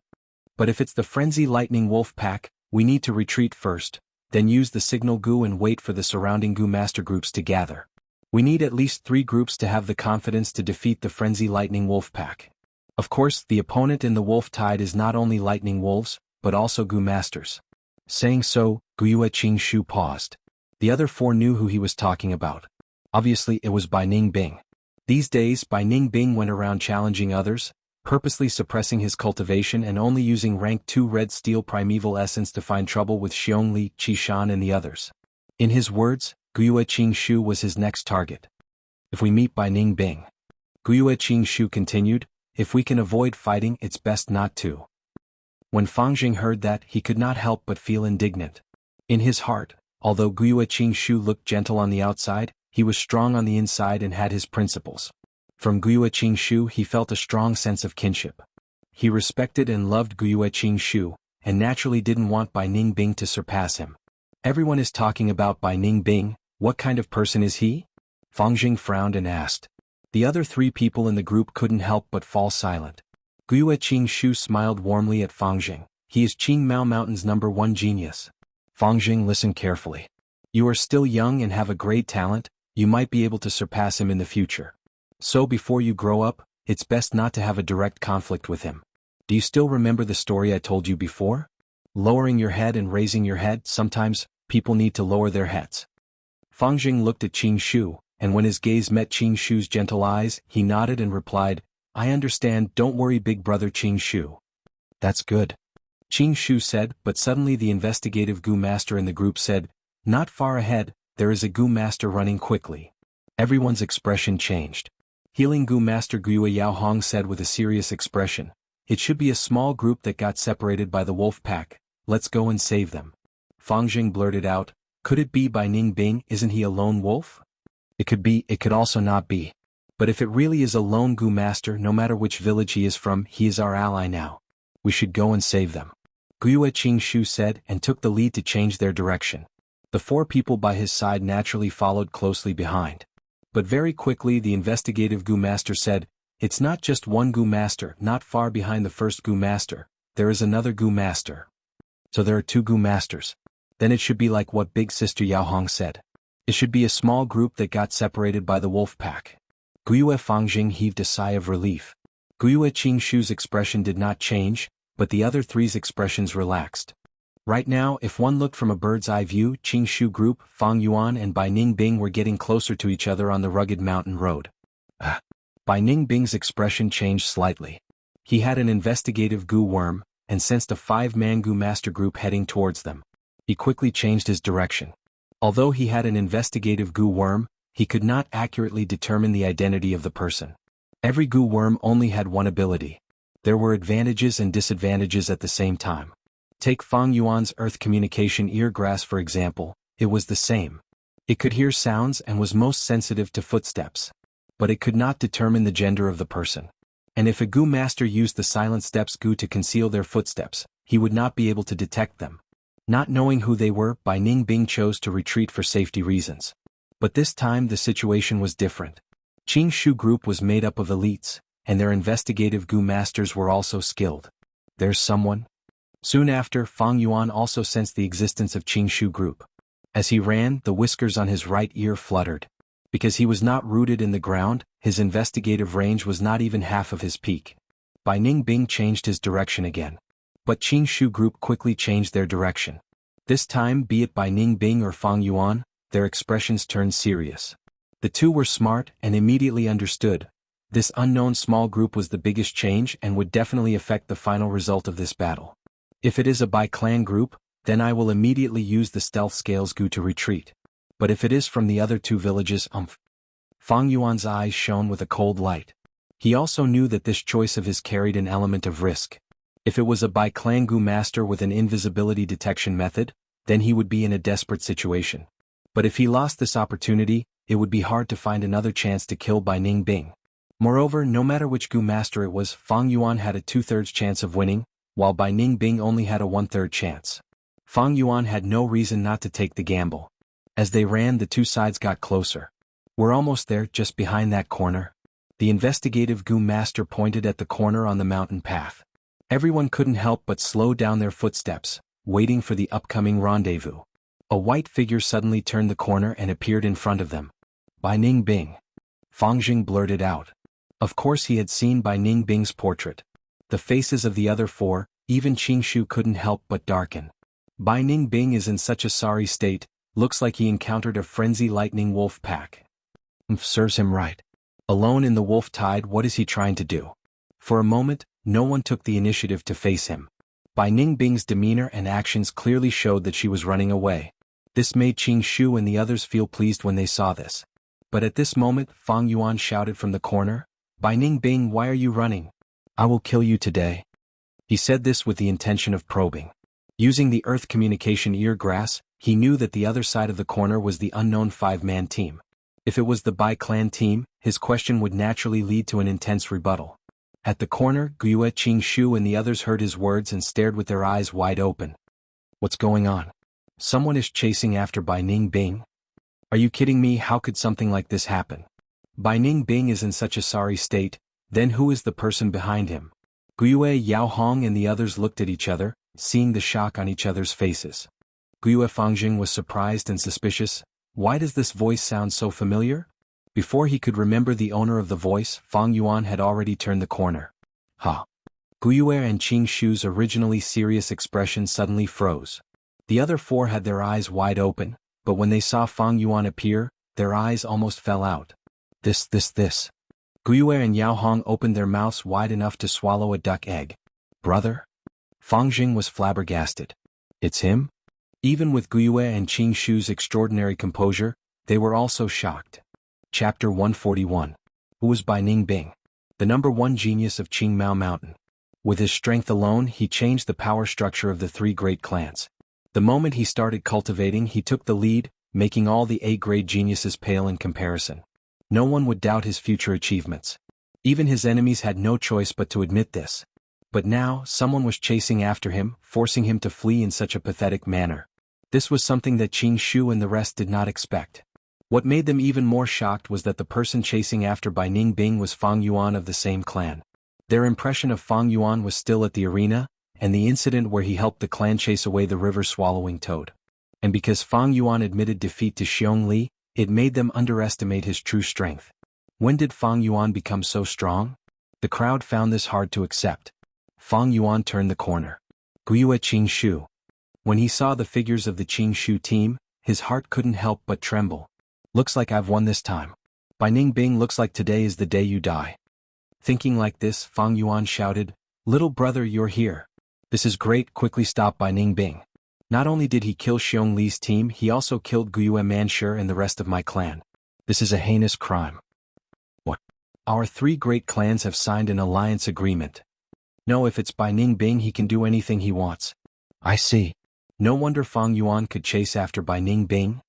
But if it's the frenzy lightning wolf pack, we need to retreat first, then use the signal goo and wait for the surrounding goo master groups to gather. We need at least 3 groups to have the confidence to defeat the frenzy lightning wolf pack. Of course, the opponent in the wolf tide is not only lightning wolves, but also goo masters. Saying so, Guiyue Qingshu paused. The other 4 knew who he was talking about. Obviously it was Bai Ningbing. These days Bai Ningbing went around challenging others, purposely suppressing his cultivation and only using rank 2 red steel primeval essence to find trouble with Xiongli, Qishan and the others. In his words, Guiyue Qingshu was his next target. If we meet Bai Ningbing, Guiyue Qingshu continued, if we can avoid fighting, it's best not to. When Fang Jing heard that, he could not help but feel indignant. In his heart, although Guiyue Qingshu looked gentle on the outside, he was strong on the inside and had his principles. From Guiyue Qingshu he felt a strong sense of kinship. He respected and loved Guiyue Qingshu, and naturally didn't want Bai Ningbing to surpass him. Everyone is talking about Bai Ningbing, what kind of person is he? Fang Jing frowned and asked. The other 3 people in the group couldn't help but fall silent. Guiyue Qingshu smiled warmly at Fang Jing. He is Qingmao Mountain's #1 genius. Fang Jing listened carefully. You are still young and have a great talent, you might be able to surpass him in the future. So before you grow up, it's best not to have a direct conflict with him. Do you still remember the story I told you before? Lowering your head and raising your head, sometimes, people need to lower their heads. Fang Jing looked at Qingshu, and when his gaze met Qingshu's gentle eyes, he nodded and replied, I understand, don't worry big brother Qingshu. That's good. Qingshu said, but suddenly the investigative goo master in the group said, not far ahead, there is a goo master running quickly. Everyone's expression changed. Healing goo master Guiyue Yaohong said with a serious expression, it should be a small group that got separated by the wolf pack, let's go and save them. Fang Jing blurted out, could it be Bai Ningbing, isn't he a lone wolf? It could be, it could also not be. But if it really is a lone goo master, no matter which village he is from, he is our ally now. We should go and save them. Guiyue Qingshu said and took the lead to change their direction. The 4 people by his side naturally followed closely behind. But very quickly the investigative goo master said, it's not just one goo master, not far behind the first goo master, there is another goo master. So there are 2 goo masters. Then it should be like what big sister Yaohong said. It should be a small group that got separated by the wolf pack. Guiyue Fang Jing heaved a sigh of relief. Guiyue Qingshu's expression did not change, but the other 3's expressions relaxed. Right now, if one looked from a bird's eye view, Qingshu group, Fang Yuan and Bai Ningbing were getting closer to each other on the rugged mountain road. Bai Ningbing's expression changed slightly. He had an investigative goo worm, and sensed a 5-man Gu master group heading towards them. He quickly changed his direction. Although he had an investigative Gu worm, he could not accurately determine the identity of the person. Every Gu worm only had one ability. There were advantages and disadvantages at the same time. Take Fang Yuan's earth communication eargrass for example, it was the same. It could hear sounds and was most sensitive to footsteps. But it could not determine the gender of the person. And if a Gu master used the silent steps Gu to conceal their footsteps, he would not be able to detect them. Not knowing who they were, Bai Ningbing chose to retreat for safety reasons. But this time the situation was different. Qing Shu group was made up of elites, and their investigative Gu masters were also skilled. There's someone? Soon after, Fang Yuan also sensed the existence of Qing Shu group. As he ran, the whiskers on his right ear fluttered. Because he was not rooted in the ground, his investigative range was not even half of his peak. Bai Ningbing changed his direction again. But Qing Shu group quickly changed their direction. This time, be it Bai Ningbing or Fang Yuan, their expressions turned serious. The two were smart and immediately understood. This unknown small group was the biggest change and would definitely affect the final result of this battle. If it is a Bai clan group, then I will immediately use the stealth scales Gu to retreat. But if it is from the other two villages, Fang Yuan's eyes shone with a cold light. He also knew that this choice of his carried an element of risk. If it was a Bai clan Gu master with an invisibility detection method, then he would be in a desperate situation. But if he lost this opportunity, it would be hard to find another chance to kill Bai Ningbing. Moreover, no matter which Gu master it was, Fang Yuan had a 2/3 chance of winning, while Bai Ningbing only had a 1/3 chance. Fang Yuan had no reason not to take the gamble. As they ran, the two sides got closer. We're almost there, just behind that corner. The investigative Gu master pointed at the corner on the mountain path. Everyone couldn't help but slow down their footsteps, waiting for the upcoming rendezvous. A white figure suddenly turned the corner and appeared in front of them. Bai Ningbing. Fang Jing blurted out. Of course he had seen Bai Ningbing's portrait. The faces of the other four, even Qing Shu couldn't help but darken. Bai Ningbing is in such a sorry state, looks like he encountered a frenzy lightning wolf pack. Serves him right. Alone in the wolf tide, what is he trying to do? For a moment, no one took the initiative to face him. Bai Ningbing's demeanor and actions clearly showed that she was running away. This made Qing Shu and the others feel pleased when they saw this. But at this moment, Fang Yuan shouted from the corner, Bai Ningbing, why are you running? I will kill you today. He said this with the intention of probing. Using the earth communication eargrass, he knew that the other side of the corner was the unknown 5-man team. If it was the Bai clan team, his question would naturally lead to an intense rebuttal. At the corner, Guiyue, Qing Shu and the others heard his words and stared with their eyes wide open. What's going on? Someone is chasing after Bai Ningbing? Are you kidding me? How could something like this happen? Bai Ningbing is in such a sorry state, then who is the person behind him? Guiyue, Yao Hong and the others looked at each other, seeing the shock on each other's faces. Guiyue Fangjing was surprised and suspicious. Why does this voice sound so familiar? Before he could remember the owner of the voice, Fang Yuan had already turned the corner. Ha! Guiyue and Qing Shu's originally serious expression suddenly froze. The other four had their eyes wide open, but when they saw Fang Yuan appear, their eyes almost fell out. This. Guiyue and Yao Hong opened their mouths wide enough to swallow a duck egg. Brother? Fangjing was flabbergasted. It's him? Even with Guiyue and Qing Shu's extraordinary composure, they were also shocked. Chapter 141. Who was Bai Ningbing? The #1 genius of Qingmao Mountain. With his strength alone, he changed the power structure of the 3 great clans. The moment he started cultivating, he took the lead, making all the A-grade geniuses pale in comparison. No one would doubt his future achievements. Even his enemies had no choice but to admit this. But now, someone was chasing after him, forcing him to flee in such a pathetic manner. This was something that Qing Shu and the rest did not expect. What made them even more shocked was that the person chasing after Bai Ningbing was Fang Yuan of the same clan. Their impression of Fang Yuan was still at the arena, and the incident where he helped the clan chase away the river-swallowing toad. And because Fang Yuan admitted defeat to Xiong Li, it made them underestimate his true strength. When did Fang Yuan become so strong? The crowd found this hard to accept. Fang Yuan turned the corner. Guiyue Qing Shu. When he saw the figures of the Qing Shu team, his heart couldn't help but tremble. Looks like I've won this time. Bai Ningbing, looks like today is the day you die. Thinking like this, Fang Yuan shouted, Little brother, you're here. This is great, quickly stopped by Ning Bing. Not only did he kill Xiong Li's team, he also killed Guiyue Manshur and the rest of my clan. This is a heinous crime. What? Our 3 great clans have signed an alliance agreement. No, if it's by Ning Bing, he can do anything he wants. I see. No wonder Fang Yuan could chase after Bai Ning Bing.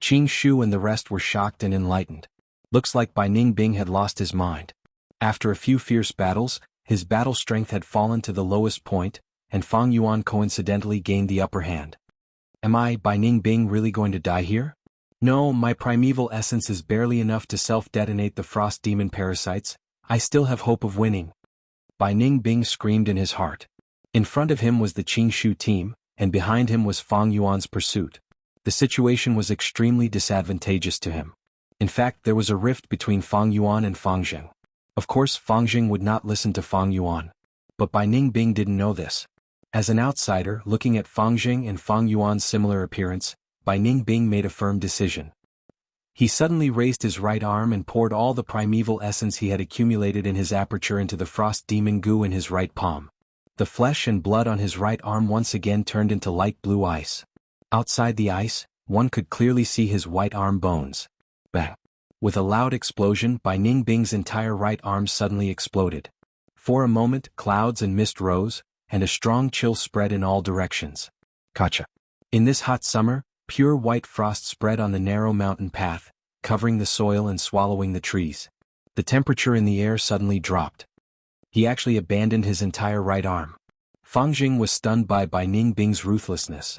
Qing Shu and the rest were shocked and enlightened. Looks like Bai Ning Bing had lost his mind. After a few fierce battles, his battle strength had fallen to the lowest point, and Fang Yuan coincidentally gained the upper hand. Am I, Bai Ning Bing, really going to die here? No, my primeval essence is barely enough to self-detonate the frost demon parasites. I still have hope of winning. Bai Ning Bing screamed in his heart. In front of him was the Qing Shu team, and behind him was Fang Yuan's pursuit. The situation was extremely disadvantageous to him. In fact, there was a rift between Fang Yuan and Fang Zheng. Of course, Fang Zheng would not listen to Fang Yuan. But Bai Ning Bing didn't know this. As an outsider, looking at Fang Zheng and Fang Yuan's similar appearance, Bai Ning Bing made a firm decision. He suddenly raised his right arm and poured all the primeval essence he had accumulated in his aperture into the frost demon goo in his right palm. The flesh and blood on his right arm once again turned into light blue ice. Outside the ice, one could clearly see his white arm bones. Bang! With a loud explosion, Bai Ning Bing's entire right arm suddenly exploded. For a moment, clouds and mist rose, and a strong chill spread in all directions. Gotcha. In this hot summer, pure white frost spread on the narrow mountain path, covering the soil and swallowing the trees. The temperature in the air suddenly dropped. He actually abandoned his entire right arm. Fang Jing was stunned by Bai Ning Bing's ruthlessness.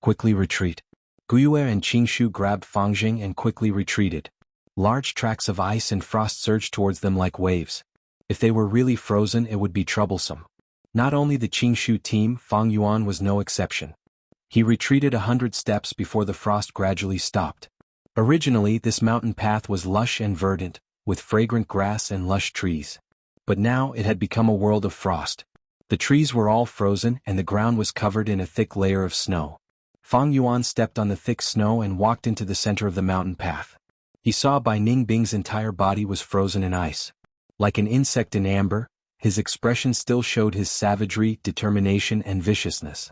Quickly retreat. Guiyue and Qing Shu grabbed Fang Jing and quickly retreated. Large tracts of ice and frost surged towards them like waves. If they were really frozen, it would be troublesome. Not only the Qing Shu team, Fang Yuan was no exception. He retreated 100 steps before the frost gradually stopped. Originally, this mountain path was lush and verdant, with fragrant grass and lush trees. But now it had become a world of frost. The trees were all frozen and the ground was covered in a thick layer of snow. Fang Yuan stepped on the thick snow and walked into the center of the mountain path. He saw Bai Ning Bing's entire body was frozen in ice. Like an insect in amber, his expression still showed his savagery, determination, and viciousness.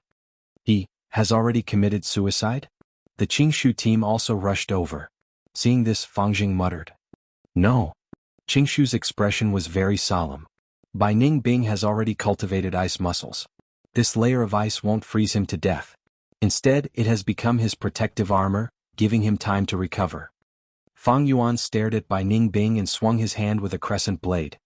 He has already committed suicide? The Qing Shu team also rushed over. Seeing this, Fang Jing muttered. No. Qing Shu's expression was very solemn. Bai Ning Bing has already cultivated ice muscles. This layer of ice won't freeze him to death. Instead, it has become his protective armor, giving him time to recover. Fang Yuan stared at Bai Ning Bing and swung his hand with a crescent blade.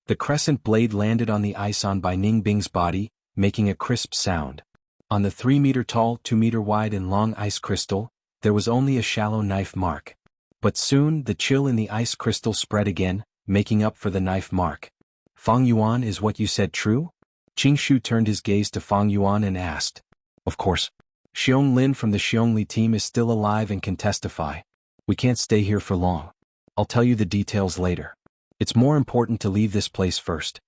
The crescent blade landed on the ice on Bai Ning Bing's body, making a crisp sound. On the 3-meter-tall, 2-meter-wide and long ice crystal, there was only a shallow knife mark. But soon the chill in the ice crystal spread again, making up for the knife mark. Fang Yuan, is what you said true? Qing Shu turned his gaze to Fang Yuan and asked. Of course. Xiong Lin from the Xiong Li team is still alive and can testify. We can't stay here for long. I'll tell you the details later. It's more important to leave this place first.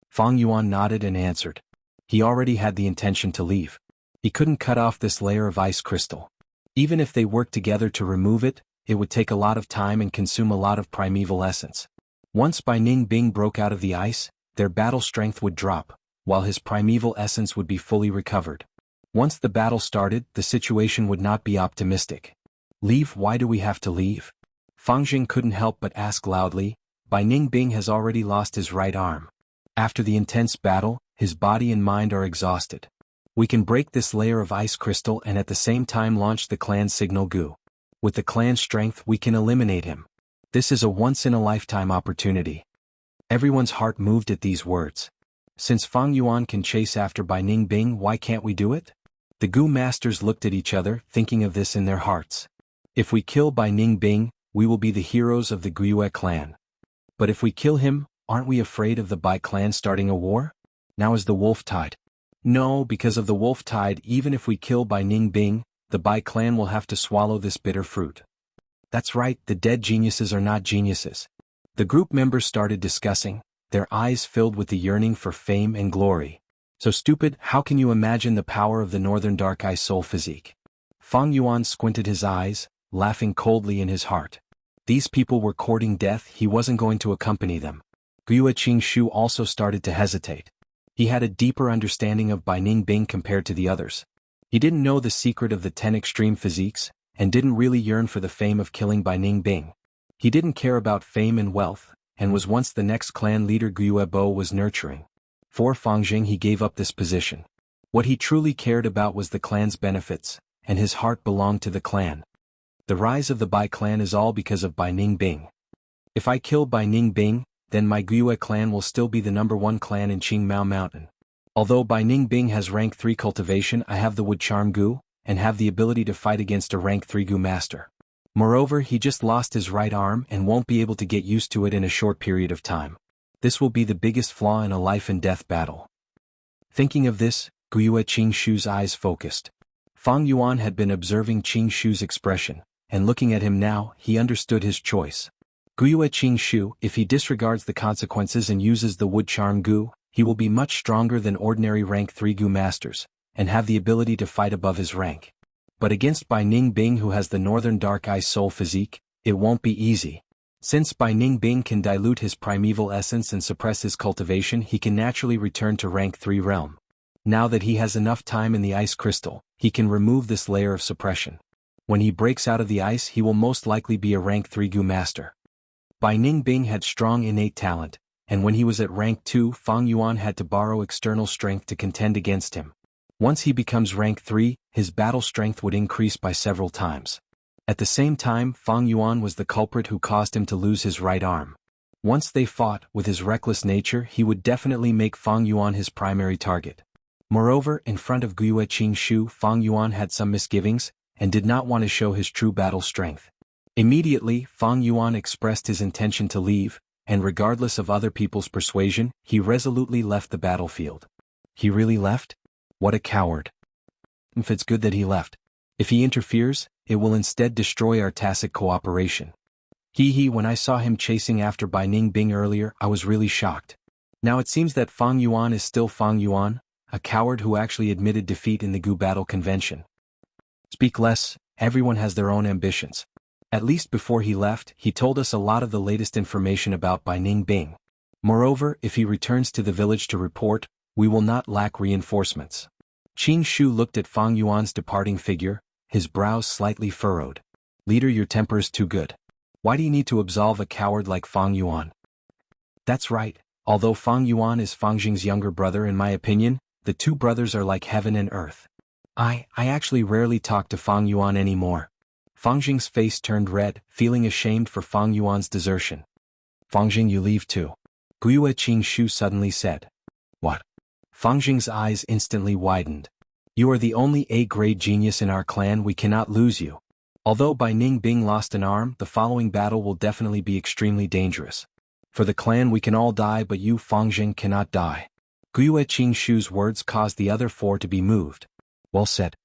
Fang Yuan nodded and answered. He already had the intention to leave. He couldn't cut off this layer of ice crystal. Even if they worked together to remove it, it would take a lot of time and consume a lot of primeval essence. Once Bai Ning Bing broke out of the ice, their battle strength would drop, while his primeval essence would be fully recovered. Once the battle started, the situation would not be optimistic. Leave? Why do we have to leave? Fang Jing couldn't help but ask loudly. Bai Ning Bing has already lost his right arm. After the intense battle, his body and mind are exhausted. We can break this layer of ice crystal and at the same time launch the clan signal goo. With the clan's strength, we can eliminate him. This is a once-in-a-lifetime opportunity. Everyone's heart moved at these words. Since Fang Yuan can chase after Bai Ning Bing, why can't we do it? The Gu masters looked at each other, thinking of this in their hearts. If we kill Bai Ning Bing, we will be the heroes of the Guiyue clan. But if we kill him, aren't we afraid of the Bai clan starting a war? Now is the wolf tide. No, because of the wolf tide, even if we kill Bai Ning Bing, the Bai clan will have to swallow this bitter fruit. That's right, the dead geniuses are not geniuses. The group members started discussing, their eyes filled with the yearning for fame and glory. So stupid, how can you imagine the power of the northern dark eye soul physique? Fang Yuan squinted his eyes, laughing coldly in his heart. These people were courting death, he wasn't going to accompany them. Guiyue Qing Shu also started to hesitate. He had a deeper understanding of Bai Ningbing compared to the others. He didn't know the secret of the 10 extreme physiques, and didn't really yearn for the fame of killing Bai Ningbing. He didn't care about fame and wealth, and was once the next clan leader Guiyuebo was nurturing. For Fangjing he gave up this position. What he truly cared about was the clan's benefits, and his heart belonged to the clan. The rise of the Bai clan is all because of Bai Ningbing. If I kill Bai Ningbing, then my Guiyue clan will still be the #1 clan in Qingmao Mountain. Although Bai Ningbing has rank 3 cultivation, I have the wood charm Gu, and have the ability to fight against a rank 3 Gu master. Moreover, he just lost his right arm and won't be able to get used to it in a short period of time. This will be the biggest flaw in a life and death battle. Thinking of this, Guiyue Qingshu's eyes focused. Fang Yuan had been observing Qingshu's expression, and looking at him now, he understood his choice. Guiyue Qingshu, if he disregards the consequences and uses the wood charm Gu, he will be much stronger than ordinary rank 3 Gu masters, and have the ability to fight above his rank. But against Bai Ningbing, who has the Northern Dark Ice Soul physique, it won't be easy. Since Bai Ningbing can dilute his primeval essence and suppress his cultivation, he can naturally return to rank 3 realm. Now that he has enough time in the ice crystal, he can remove this layer of suppression. When he breaks out of the ice, he will most likely be a rank 3 Gu master. Bai Ningbing had strong innate talent, and when he was at rank 2, Fang Yuan had to borrow external strength to contend against him. Once he becomes rank 3, his battle strength would increase by several times. At the same time, Fang Yuan was the culprit who caused him to lose his right arm. Once they fought, with his reckless nature, he would definitely make Fang Yuan his primary target. Moreover, in front of Guiyue Qingshu, Fang Yuan had some misgivings, and did not want to show his true battle strength. Immediately, Fang Yuan expressed his intention to leave, and regardless of other people's persuasion, he resolutely left the battlefield. He really left? What a coward. If it's good that he left. If he interferes, it will instead destroy our tacit cooperation. When I saw him chasing after Bai Ningbing earlier, I was really shocked. Now it seems that Fang Yuan is still Fang Yuan, a coward who actually admitted defeat in the Gu battle convention. Speak less, everyone has their own ambitions. At least before he left, he told us a lot of the latest information about Bai Ningbing. Moreover, if he returns to the village to report, we will not lack reinforcements. Qingshu looked at Fang Yuan's departing figure, his brows slightly furrowed. Leader, your temper is too good. Why do you need to absolve a coward like Fang Yuan? That's right, although Fang Yuan is Fangjing's younger brother, in my opinion, the two brothers are like heaven and earth. I actually rarely talk to Fang Yuan anymore. Fangjing's face turned red, feeling ashamed for Fang Yuan's desertion. Fangjing, you leave too. Guiyue Qingshu suddenly said. What? Fangjing's eyes instantly widened. You are the only A-grade genius in our clan, we cannot lose you. Although Bai Ningbing lost an arm, the following battle will definitely be extremely dangerous. For the clan we can all die, but you, Fangjing, cannot die. Guiyue Qingshu's words caused the other four to be moved. Well said.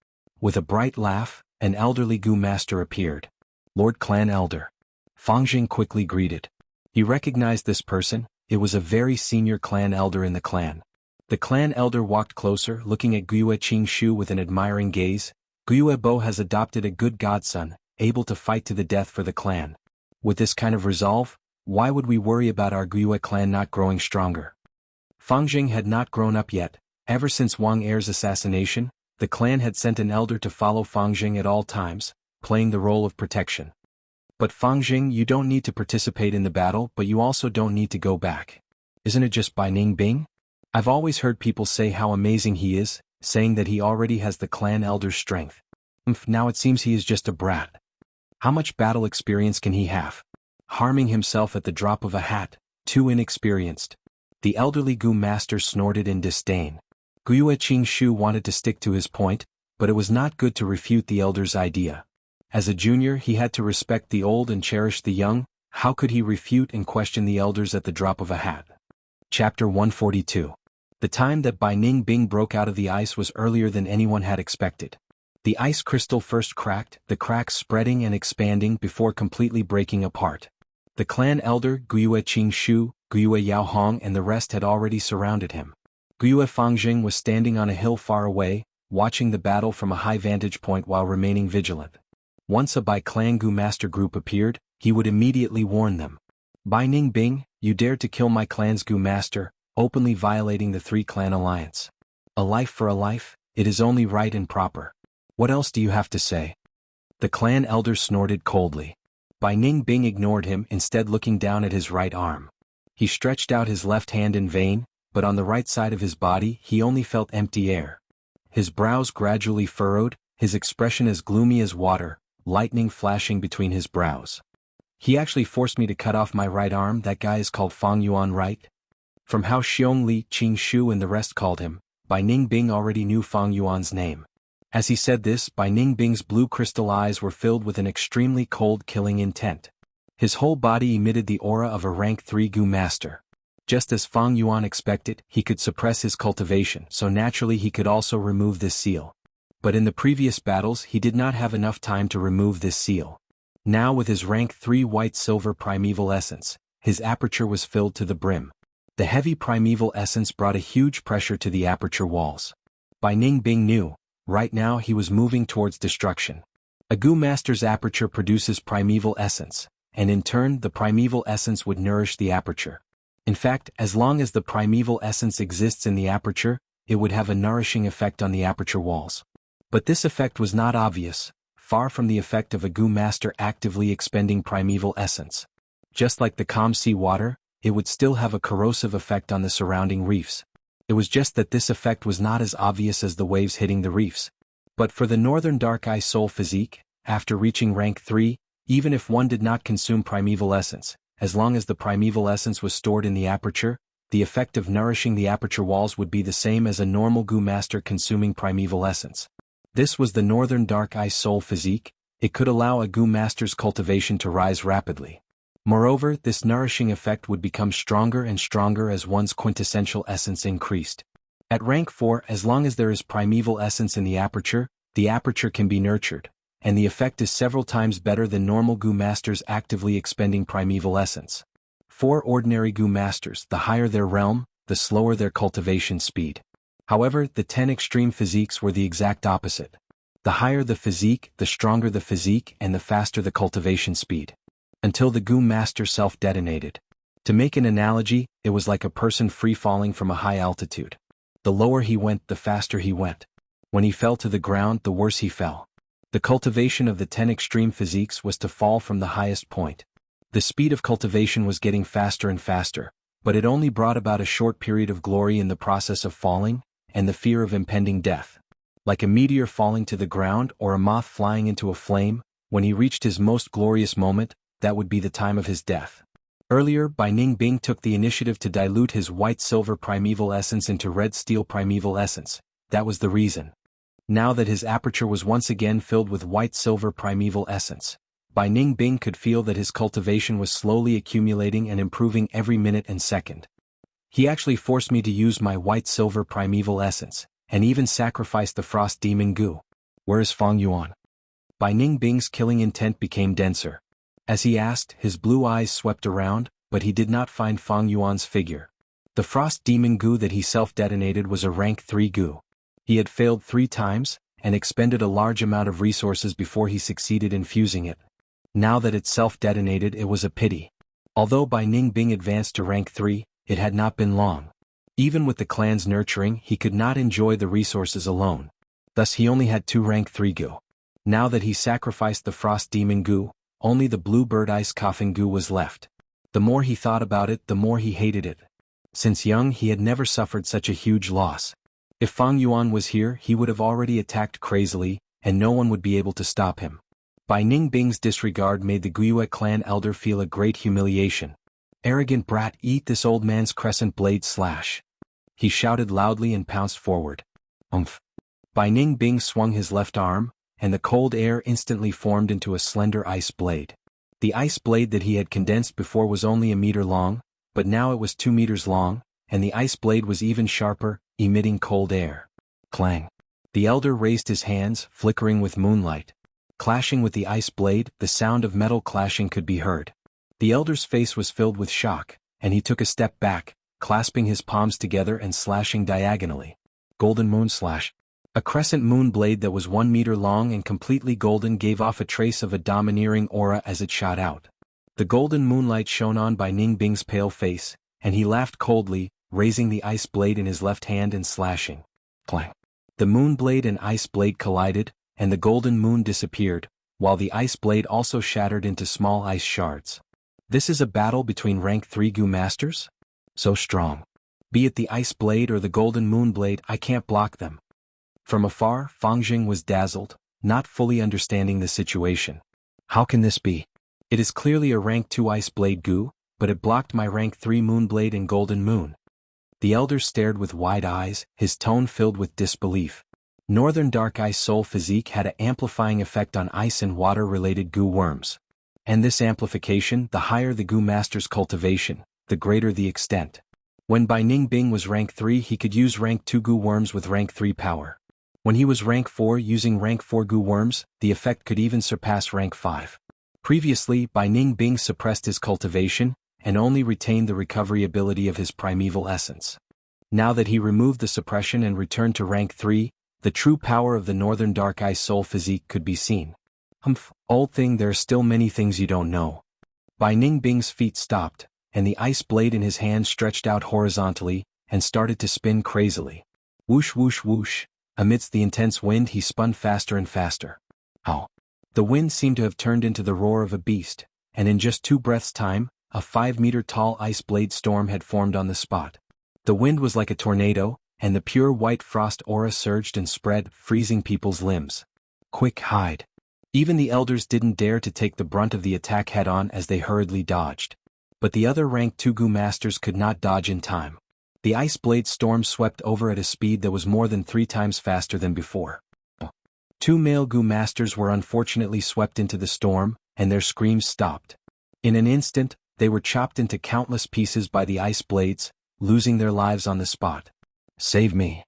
With a bright laugh, an elderly Gu master appeared. Lord Clan Elder. Fangjing quickly greeted. He recognized this person. It was a very senior clan elder in the clan. The clan elder walked closer, looking at Guiyue Qingshu with an admiring gaze. Guiyuebo has adopted a good godson, able to fight to the death for the clan. With this kind of resolve, why would we worry about our Guiyue clan not growing stronger? Fangjing had not grown up yet. Ever since Wang Er's assassination, the clan had sent an elder to follow Fangjing at all times, playing the role of protection. But Fangjing, you don't need to participate in the battle, but you also don't need to go back. Isn't it just Bai Ningbing? I've always heard people say how amazing he is, saying that he already has the clan elder's strength. Now it seems he is just a brat. How much battle experience can he have? Harming himself at the drop of a hat, too inexperienced. The elderly Gu master snorted in disdain. Guiyue Qingshu wanted to stick to his point, but it was not good to refute the elder's idea. As a junior, he had to respect the old and cherish the young. How could he refute and question the elders at the drop of a hat? Chapter 142. The time that Bai Ningbing broke out of the ice was earlier than anyone had expected. The ice crystal first cracked, the cracks spreading and expanding before completely breaking apart. The clan elder, Guiyue Qingshu, Guiyue Yaohong and the rest had already surrounded him. Guiyue Fangjing was standing on a hill far away, watching the battle from a high vantage point while remaining vigilant. Once a Bai Clan Gu master group appeared, he would immediately warn them. Bai Ningbing, you dared to kill my clan's Gu master, openly violating the three-clan alliance. A life for a life, it is only right and proper. What else do you have to say? The clan elder snorted coldly. Bai Ningbing ignored him, instead looking down at his right arm. He stretched out his left hand in vain, but on the right side of his body he only felt empty air. His brows gradually furrowed, his expression as gloomy as water, lightning flashing between his brows. He actually forced me to cut off my right arm. That guy is called Fang Yuan, right? From how Xiong Li, Qing Shu and the rest called him, Bai Ningbing already knew Fang Yuan's name. As he said this, Bai Ningbing's blue crystal eyes were filled with an extremely cold, killing intent. His whole body emitted the aura of a rank 3 Gu master. Just as Fang Yuan expected, he could suppress his cultivation, so naturally he could also remove this seal. But in the previous battles he did not have enough time to remove this seal. Now with his rank 3 white-silver primeval essence, his aperture was filled to the brim. The heavy primeval essence brought a huge pressure to the aperture walls. Bai Ningbing knew, right now he was moving towards destruction. A Gu master's aperture produces primeval essence, and in turn the primeval essence would nourish the aperture. In fact, as long as the primeval essence exists in the aperture, it would have a nourishing effect on the aperture walls. But this effect was not obvious, far from the effect of a Gu master actively expending primeval essence. Just like the calm sea water, it would still have a corrosive effect on the surrounding reefs. It was just that this effect was not as obvious as the waves hitting the reefs. But for the Northern Dark Eye Soul physique, after reaching rank 3, even if one did not consume primeval essence, as long as the primeval essence was stored in the aperture, the effect of nourishing the aperture walls would be the same as a normal Gu master consuming primeval essence. This was the Northern Dark Eye Soul physique. It could allow a Gu master's cultivation to rise rapidly. Moreover, this nourishing effect would become stronger and stronger as one's quintessential essence increased. At rank 4, as long as there is primeval essence in the aperture can be nurtured, and the effect is several times better than normal Gu masters actively expending primeval essence. For ordinary Gu masters, the higher their realm, the slower their cultivation speed. However, the 10 extreme physiques were the exact opposite. The higher the physique, the stronger the physique and the faster the cultivation speed. Until the Gu master self-detonated. To make an analogy, it was like a person free-falling from a high altitude. The lower he went, the faster he went. When he fell to the ground, the worse he fell. The cultivation of the 10 extreme physiques was to fall from the highest point. The speed of cultivation was getting faster and faster, but it only brought about a short period of glory in the process of falling, and the fear of impending death. Like a meteor falling to the ground or a moth flying into a flame, when he reached his most glorious moment, that would be the time of his death. Earlier, Bai Ningbing took the initiative to dilute his white-silver primeval essence into red-steel primeval essence. That was the reason. Now that his aperture was once again filled with white-silver primeval essence, Bai Ningbing could feel that his cultivation was slowly accumulating and improving every minute and second. He actually forced me to use my white-silver primeval essence, and even sacrificed the frost demon Gu. Where is Fang Yuan? Bai Ningbing's killing intent became denser. As he asked, his blue eyes swept around, but he did not find Fang Yuan's figure. The frost demon Gu that he self-detonated was a rank 3 Gu. He had failed 3 times, and expended a large amount of resources before he succeeded in fusing it. Now that it self-detonated, it was a pity. Although Bai Ningbing advanced to rank 3, it had not been long. Even with the clan's nurturing, he could not enjoy the resources alone. Thus he only had 2 rank 3 Gu. Now that he sacrificed the frost demon Gu, only the bluebird ice coughing Gu was left. The more he thought about it, the more he hated it. Since young, he had never suffered such a huge loss. If Fang Yuan was here, he would have already attacked crazily, and no one would be able to stop him. Bai Ningbing's disregard made the Guiyue clan elder feel a great humiliation. Arrogant brat, eat this old man's crescent blade slash. He shouted loudly and pounced forward. Umph. Bai Ningbing swung his left arm, and the cold air instantly formed into a slender ice blade. The ice blade that he had condensed before was only a meter long, but now it was 2 meters long, and the ice blade was even sharper, emitting cold air. Clang. The elder raised his hands, flickering with moonlight. Clashing with the ice blade, the sound of metal clashing could be heard. The elder's face was filled with shock, and he took a step back, clasping his palms together and slashing diagonally. Golden moon slash. A crescent moon blade that was 1 meter long and completely golden gave off a trace of a domineering aura as it shot out. The golden moonlight shone on Bai Ningbing's pale face, and he laughed coldly, raising the ice blade in his left hand and slashing. Clang. The moon blade and ice blade collided, and the golden moon disappeared, while the ice blade also shattered into small ice shards. This is a battle between rank 3 Gu masters? So strong. Be it the ice blade or the golden moon blade, I can't block them. From afar, Fang was dazzled, not fully understanding the situation. How can this be? It is clearly a rank 2 ice blade Gu, but it blocked my rank 3 moon blade and golden moon. The elder stared with wide eyes, his tone filled with disbelief. Northern Dark Ice Soul Physique had an amplifying effect on ice and water-related Gu worms. And this amplification, the higher the Gu master's cultivation, the greater the extent. When Bai Ningbing was rank 3, he could use rank 2 Gu worms with rank 3 power. When he was rank 4 using rank 4 Gu worms, the effect could even surpass rank 5. Previously, Bai Ningbing suppressed his cultivation, and only retained the recovery ability of his primeval essence. Now that he removed the suppression and returned to rank 3, the true power of the Northern Dark Ice Soul Physique could be seen. Old thing, there are still many things you don't know. Bai Ningbing's feet stopped, and the ice blade in his hand stretched out horizontally, and started to spin crazily. Whoosh whoosh whoosh, amidst the intense wind he spun faster and faster. Ow! The wind seemed to have turned into the roar of a beast, and in just 2 breaths' time, a 5-meter-tall ice blade storm had formed on the spot. The wind was like a tornado, and the pure white frost aura surged and spread, freezing people's limbs. Quick, hide. Even the elders didn't dare to take the brunt of the attack head-on as they hurriedly dodged. But the other rank 2 Gu masters could not dodge in time. The ice blade storm swept over at a speed that was more than 3 times faster than before. 2 male Gu masters were unfortunately swept into the storm, and their screams stopped. In an instant, they were chopped into countless pieces by the ice blades, losing their lives on the spot. Save me.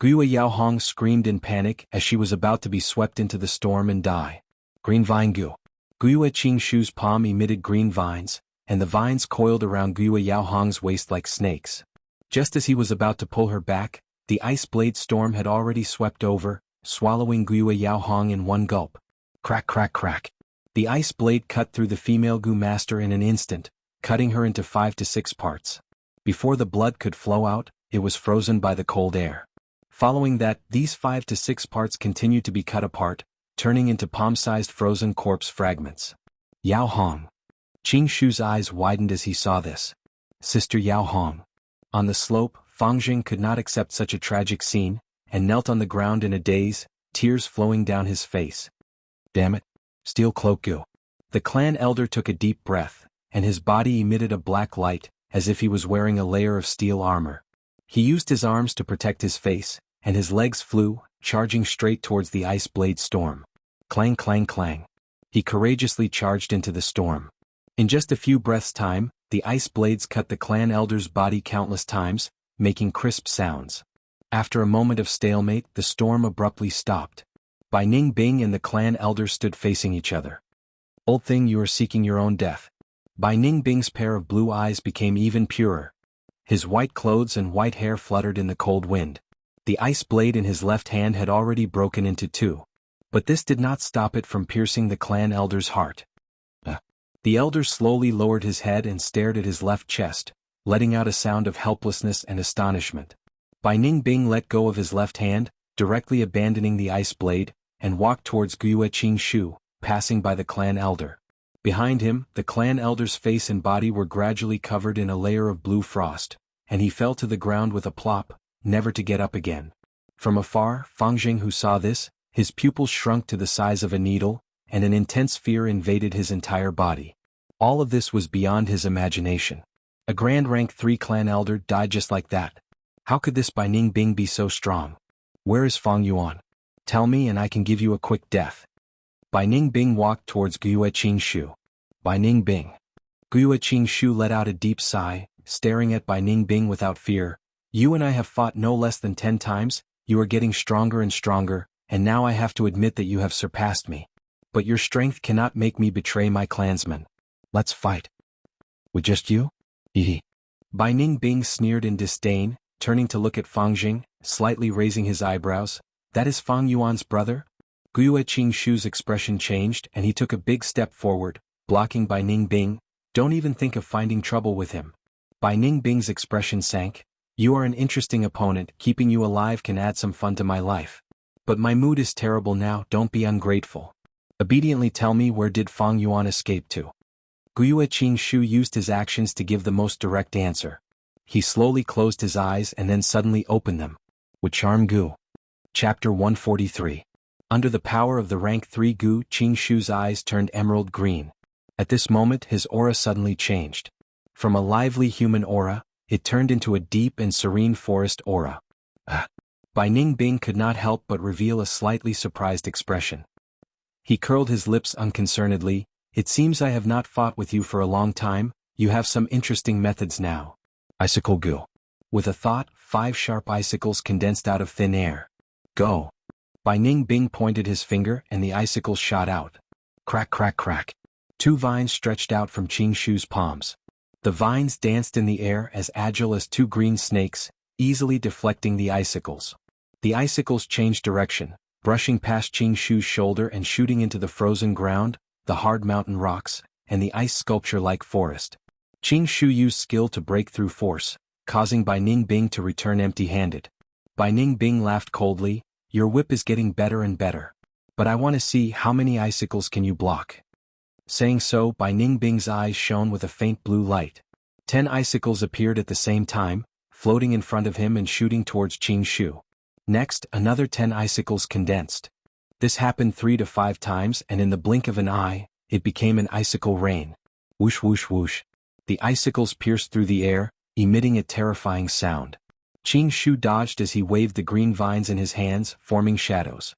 Guiyue Yaohong screamed in panic as she was about to be swept into the storm and die. Green vine Gu. Guiyue Qingshu's palm emitted green vines, and the vines coiled around Guiyue Yaohong's waist like snakes. Just as he was about to pull her back, the ice blade storm had already swept over, swallowing Guiyue Yaohong in one gulp. Crack crack crack. The ice blade cut through the female Gu master in an instant, cutting her into 5 to 6 parts. Before the blood could flow out, it was frozen by the cold air. Following that, these 5 to 6 parts continued to be cut apart, turning into palm-sized frozen corpse fragments. Yaohong. Qingshu's eyes widened as he saw this. Sister Yaohong. On the slope, Fang could not accept such a tragic scene, and knelt on the ground in a daze, tears flowing down his face. Damn it. Steel Cloak Gu. The clan elder took a deep breath, and his body emitted a black light, as if he was wearing a layer of steel armor. He used his arms to protect his face, and his legs flew, charging straight towards the ice blade storm. Clang clang clang. He courageously charged into the storm. In just a few breaths' time, the ice blades cut the clan elder's body countless times, making crisp sounds. After a moment of stalemate, the storm abruptly stopped. Bai Ningbing and the clan elder stood facing each other. Old thing, you are seeking your own death. Bai Ningbing's pair of blue eyes became even purer. His white clothes and white hair fluttered in the cold wind. The ice blade in his left hand had already broken into 2. But this did not stop it from piercing the clan elder's heart. The elder slowly lowered his head and stared at his left chest, letting out a sound of helplessness and astonishment. Bai Ningbing let go of his left hand, directly abandoning the ice blade, and walked towards Guiyue Qingshu, passing by the clan elder. Behind him, the clan elder's face and body were gradually covered in a layer of blue frost, and he fell to the ground with a plop, never to get up again. From afar, Fang, who saw this, his pupils shrunk to the size of a needle, and an intense fear invaded his entire body. All of this was beyond his imagination. A grand rank 3 clan elder died just like that. How could this Bai Ningbing be so strong? Where is Fang Yuan? Tell me and I can give you a quick death. Bai Ningbing walked towards Guiyue Qingshu. Bai Ningbing. Guiyue Qingshu let out a deep sigh, staring at Bai Ningbing without fear. You and I have fought no less than 10 times, you are getting stronger and stronger, and now I have to admit that you have surpassed me. But your strength cannot make me betray my clansmen. Let's fight. With just you? Hehe. Bai Ningbing sneered in disdain, turning to look at Fang, slightly raising his eyebrows. That is Fang Yuan's brother? Guiyue Qingshu's expression changed and he took a big step forward, blocking Bai Ningbing. Don't even think of finding trouble with him. Bai Ningbing's expression sank, You are an interesting opponent, keeping you alive can add some fun to my life. But my mood is terrible now, don't be ungrateful. Obediently tell me, where did Fang Yuan escape to? Guiyue Qingshu used his actions to give the most direct answer. He slowly closed his eyes and then suddenly opened them. With charm Gu. Chapter 143. Under the power of the rank 3 Gu, Qingshu's eyes turned emerald green. At this moment his aura suddenly changed. From a lively human aura, it turned into a deep and serene forest aura. Bai Ningbing could not help but reveal a slightly surprised expression. He curled his lips unconcernedly. It seems I have not fought with you for a long time, you have some interesting methods now. Icicle Gu. With a thought, 5 sharp icicles condensed out of thin air. Go. Bai Ningbing pointed his finger and the icicles shot out. Crack crack crack. 2 vines stretched out from Qingshu's palms. The vines danced in the air as agile as 2 green snakes, easily deflecting the icicles. The icicles changed direction, brushing past Qingshu's shoulder and shooting into the frozen ground, the hard mountain rocks, and the ice sculpture-like forest. Qingshu used skill to break through force, causing Bai Ningbing to return empty-handed. Bai Ningbing laughed coldly, your whip is getting better and better. But I want to see how many icicles can you block. Saying so, Bai Ningbing's eyes shone with a faint blue light. 10 icicles appeared at the same time, floating in front of him and shooting towards Qingshu. Next, another 10 icicles condensed. This happened 3 to 5 times and in the blink of an eye, it became an icicle rain. Whoosh whoosh whoosh. The icicles pierced through the air, emitting a terrifying sound. Qingshu dodged as he waved the green vines in his hands, forming shadows.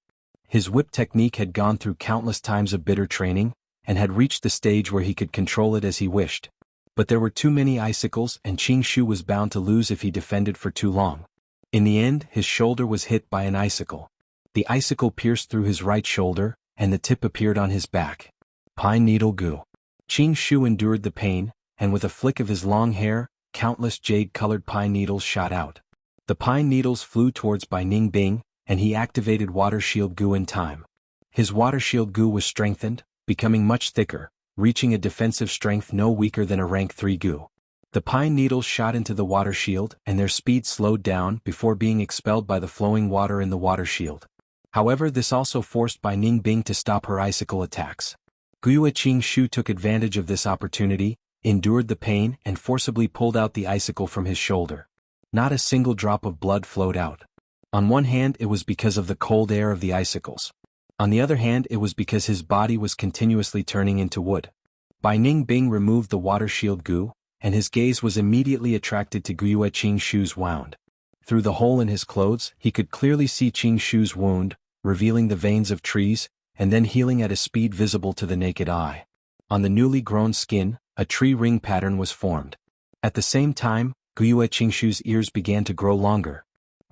His whip technique had gone through countless times of bitter training, and had reached the stage where he could control it as he wished. But there were too many icicles and Qingshu was bound to lose if he defended for too long. In the end, his shoulder was hit by an icicle. The icicle pierced through his right shoulder, and the tip appeared on his back. Pine Needle Gu. Qingshu endured the pain, and with a flick of his long hair, countless jade-colored pine needles shot out. The pine needles flew towards Bai Ningbing, and he activated Water Shield Gu in time. His Water Shield Gu was strengthened, becoming much thicker, reaching a defensive strength no weaker than a rank 3 Gu. The pine needles shot into the water shield and their speed slowed down before being expelled by the flowing water in the water shield. However, this also forced Bai Ningbing to stop her icicle attacks. Guiyue Qingshu took advantage of this opportunity, endured the pain and forcibly pulled out the icicle from his shoulder. Not a single drop of blood flowed out. On one hand it was because of the cold air of the icicles. On the other hand it was because his body was continuously turning into wood. Bai Ningbing removed the water shield Gu, and his gaze was immediately attracted to Guiyue Qingshu's wound. Through the hole in his clothes, he could clearly see Qingshu's wound, revealing the veins of trees, and then healing at a speed visible to the naked eye. On the newly grown skin, a tree ring pattern was formed. At the same time, Guiyue Qingshu's ears began to grow longer.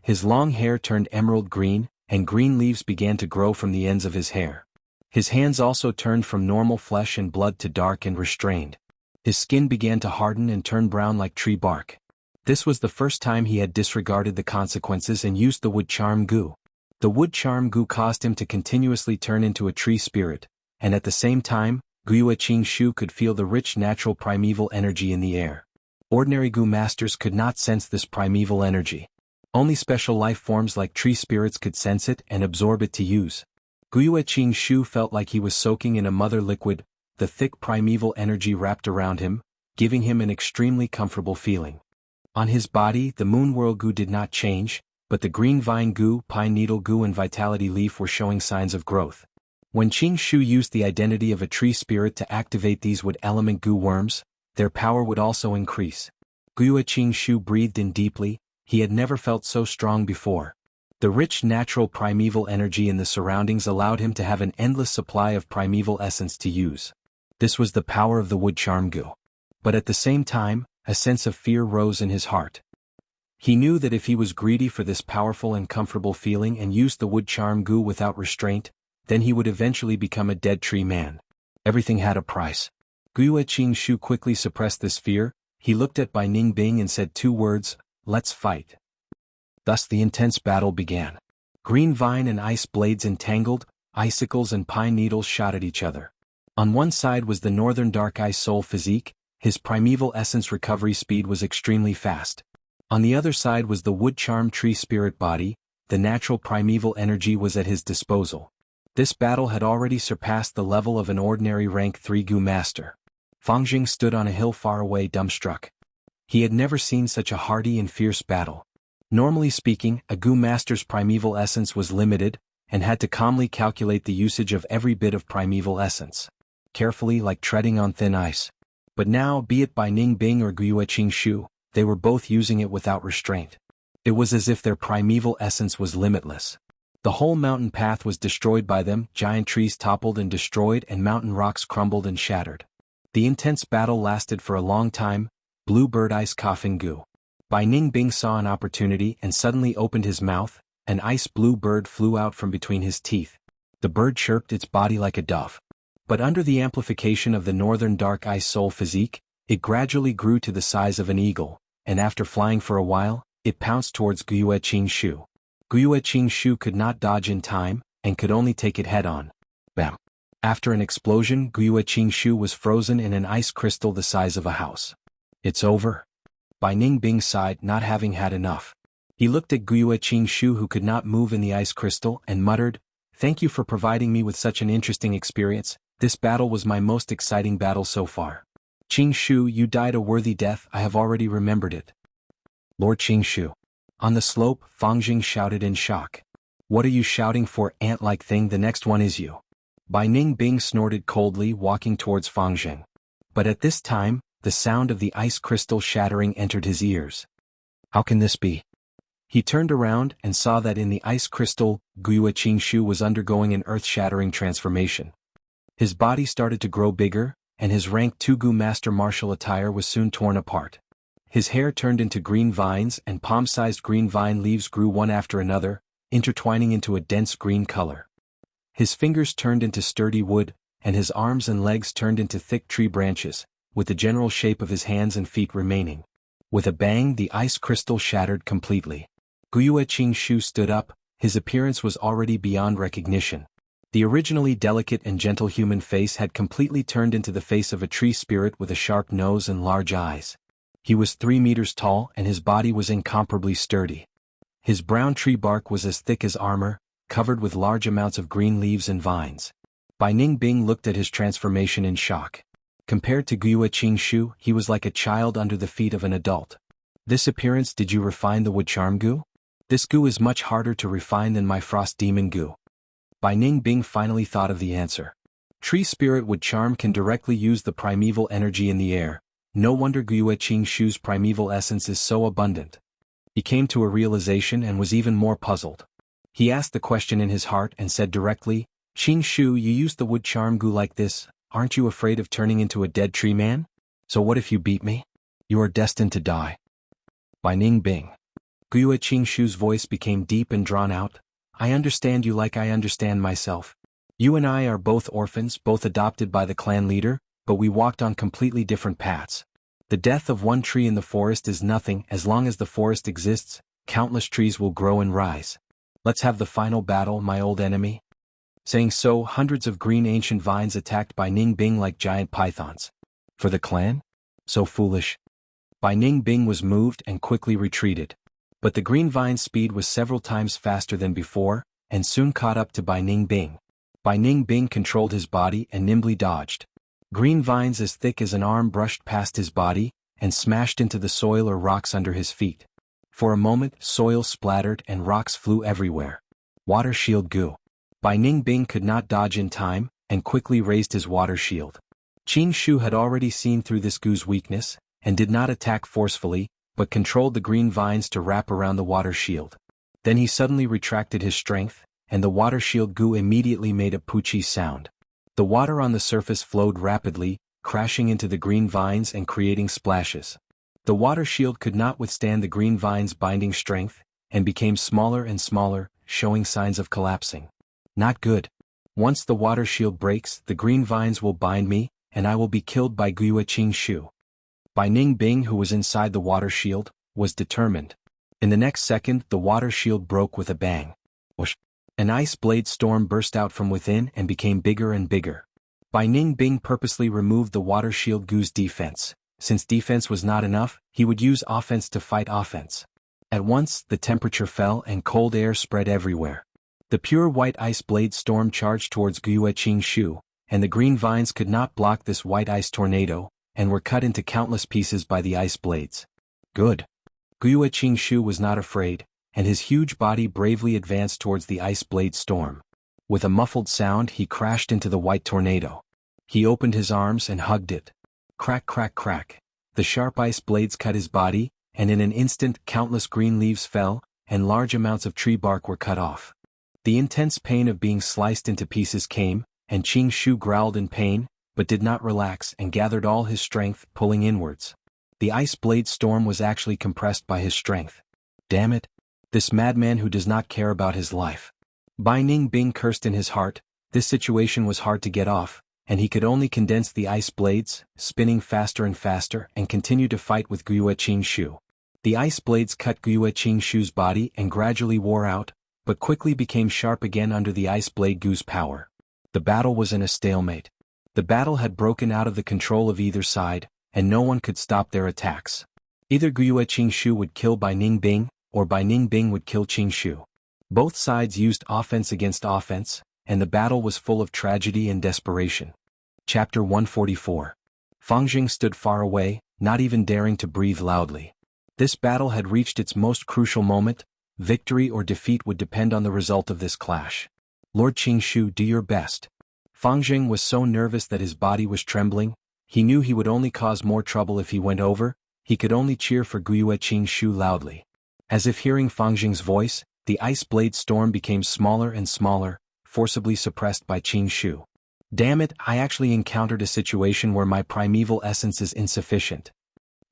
His long hair turned emerald green, and green leaves began to grow from the ends of his hair. His hands also turned from normal flesh and blood to dark and restrained. His skin began to harden and turn brown like tree bark. This was the first time he had disregarded the consequences and used the wood charm Gu. The wood charm Gu caused him to continuously turn into a tree spirit, and at the same time, Guiyue Qingshu could feel the rich natural primeval energy in the air. Ordinary Gu masters could not sense this primeval energy. Only special life forms like tree spirits could sense it and absorb it to use. Guiyue Qingshu felt like he was soaking in a mother liquid, the thick primeval energy wrapped around him, giving him an extremely comfortable feeling. On his body, the Moon Whirl Gu did not change, but the Green Vine Gu, Pine Needle Gu and Vitality Leaf were showing signs of growth. When Qingshu used the identity of a tree spirit to activate these wood element Gu worms, their power would also increase. Guiyue Qingshu breathed in deeply, he had never felt so strong before. The rich natural primeval energy in the surroundings allowed him to have an endless supply of primeval essence to use. This was the power of the wood charm Gu. But at the same time, a sense of fear rose in his heart. He knew that if he was greedy for this powerful and comfortable feeling and used the wood charm Gu without restraint, then he would eventually become a dead tree man. Everything had a price. Guiyue Qingshu quickly suppressed this fear, he looked at Bai Ningbing and said 2 words, "Let's fight." Thus the intense battle began. Green vine and ice blades entangled, icicles and pine needles shot at each other. On one side was the northern dark ice soul physique, his primeval essence recovery speed was extremely fast. On the other side was the wood charm tree spirit body. The natural primeval energy was at his disposal. This battle had already surpassed the level of an ordinary rank 3 Gu master. Fang stood on a hill far away dumbstruck. He had never seen such a hardy and fierce battle. Normally speaking, a Gu master's primeval essence was limited, and had to calmly calculate the usage of every bit of primeval essence. Carefully, like treading on thin ice. But now, be it by Ning Bing or Guiyue Qingshu, they were both using it without restraint. It was as if their primeval essence was limitless. The whole mountain path was destroyed by them, giant trees toppled and destroyed and mountain rocks crumbled and shattered. The intense battle lasted for a long time. Bluebird Ice Coughing Gu. Bai Ning Bing saw an opportunity and suddenly opened his mouth. An ice blue bird flew out from between his teeth. The bird chirped its body like a dove. But under the amplification of the northern dark ice soul physique, it gradually grew to the size of an eagle, and after flying for a while, it pounced towards Guiyue Qingshu. Guiyue Qingshu could not dodge in time, and could only take it head-on. Bam! After an explosion, Guiyue Qingshu was frozen in an ice crystal the size of a house. It's over. Bai Ning Bing sighed, not having had enough. He looked at Guiyue Qingshu, who could not move in the ice crystal, and muttered, "Thank you for providing me with such an interesting experience. This battle was my most exciting battle so far. Qingshu, you died a worthy death. I have already remembered it." Lord Qingshu. On the slope, Fang shouted in shock. "What are you shouting for, ant-like thing? The next one is you." Bai Ning Bing snorted coldly, walking towards Fang. But at this time, the sound of the ice crystal shattering entered his ears. How can this be? He turned around and saw that in the ice crystal, Guiyue Qingshu was undergoing an earth-shattering transformation. His body started to grow bigger, and his rank 2 Gu master martial attire was soon torn apart. His hair turned into green vines, and palm-sized green vine leaves grew one after another, intertwining into a dense green color. His fingers turned into sturdy wood, and his arms and legs turned into thick tree branches, with the general shape of his hands and feet remaining. With a bang, the ice crystal shattered completely. Guiyue Qingshu stood up. His appearance was already beyond recognition. The originally delicate and gentle human face had completely turned into the face of a tree spirit with a sharp nose and large eyes. He was 3 meters tall, and his body was incomparably sturdy. His brown tree bark was as thick as armor, covered with large amounts of green leaves and vines. Bai Ning Bing looked at his transformation in shock. Compared to Guiyue Qingshu, he was like a child under the feet of an adult. This appearance, did you refine the wood charm Gu? This Gu is much harder to refine than my frost demon Gu. Bai Ning Bing finally thought of the answer. Tree spirit wood charm can directly use the primeval energy in the air. No wonder Guiyue Qingshu's primeval essence is so abundant. He came to a realization and was even more puzzled. He asked the question in his heart and said directly, "Qingshu, you used the wood charm Gu like this. Aren't you afraid of turning into a dead tree man? So what if you beat me? You are destined to die." Bai Ning Bing. Guiyue Qingshu's voice became deep and drawn out. "I understand you like I understand myself. You and I are both orphans, both adopted by the clan leader, but we walked on completely different paths. The death of one tree in the forest is nothing. As long as the forest exists, countless trees will grow and rise. Let's have the final battle, my old enemy." Saying so, hundreds of green ancient vines attacked Bai Ning Bing like giant pythons. For the clan? So foolish. Bai Ning Bing was moved and quickly retreated. But the green vine's speed was several times faster than before, and soon caught up to Bai Ning Bing. Bai Ning Bing controlled his body and nimbly dodged. Green vines as thick as an arm brushed past his body, and smashed into the soil or rocks under his feet. For a moment, soil splattered and rocks flew everywhere. Water shield Gu. Bai Ning Bing could not dodge in time, and quickly raised his water shield. Qingshu had already seen through this Gu's weakness, and did not attack forcefully, but controlled the green vines to wrap around the water shield. Then he suddenly retracted his strength, and the water shield Gu immediately made a poochie sound. The water on the surface flowed rapidly, crashing into the green vines and creating splashes. The water shield could not withstand the green vines' binding strength, and became smaller and smaller, showing signs of collapsing. Not good. Once the water shield breaks, the green vines will bind me, and I will be killed by Guiyue Qingshu. Bai Ning Bing, who was inside the water shield, was determined. In the next second, the water shield broke with a bang. Whoosh! An ice blade storm burst out from within and became bigger and bigger. Bai Ning Bing purposely removed the water shield Gu's defense, Since defense was not enough, he would use offense to fight offense. At once, the temperature fell and cold air spread everywhere. The pure white ice blade storm charged towards Guiyue, and the green vines could not block this white ice tornado, and were cut into countless pieces by the ice blades. Good. Guiyue was not afraid, and his huge body bravely advanced towards the ice blade storm. With a muffled sound, he crashed into the white tornado. He opened his arms and hugged it. Crack, crack, crack. The sharp ice blades cut his body, and in an instant countless green leaves fell, and large amounts of tree bark were cut off. The intense pain of being sliced into pieces came, and Qing Shu growled in pain, but did not relax and gathered all his strength, pulling inwards. The ice blade storm was actually compressed by his strength. Damn it! This madman who does not care about his life. Bai Ningbing cursed in his heart. This situation was hard to get off, and he could only condense the ice blades, spinning faster and faster, and continue to fight with Guiyue. The ice blades cut Guiyue body and gradually wore out, but quickly became sharp again under the ice blade Gu's power. The battle was in a stalemate. The battle had broken out of the control of either side, and no one could stop their attacks. Either Guiyue would kill Bai Ningbing, or Bai Ningbing would kill Qing Shu. Both sides used offense against offense, and the battle was full of tragedy and desperation. Chapter 144. Fang stood far away, not even daring to breathe loudly. This battle had reached its most crucial moment. Victory or defeat would depend on the result of this clash. Lord Qing Shu, do your best. Fang was so nervous that his body was trembling. He knew he would only cause more trouble if he went over. He could only cheer for Guiyue loudly. As if hearing Fang's voice, the ice blade storm became smaller and smaller, forcibly suppressed by Qing Shu. Damn it, I actually encountered a situation where my primeval essence is insufficient.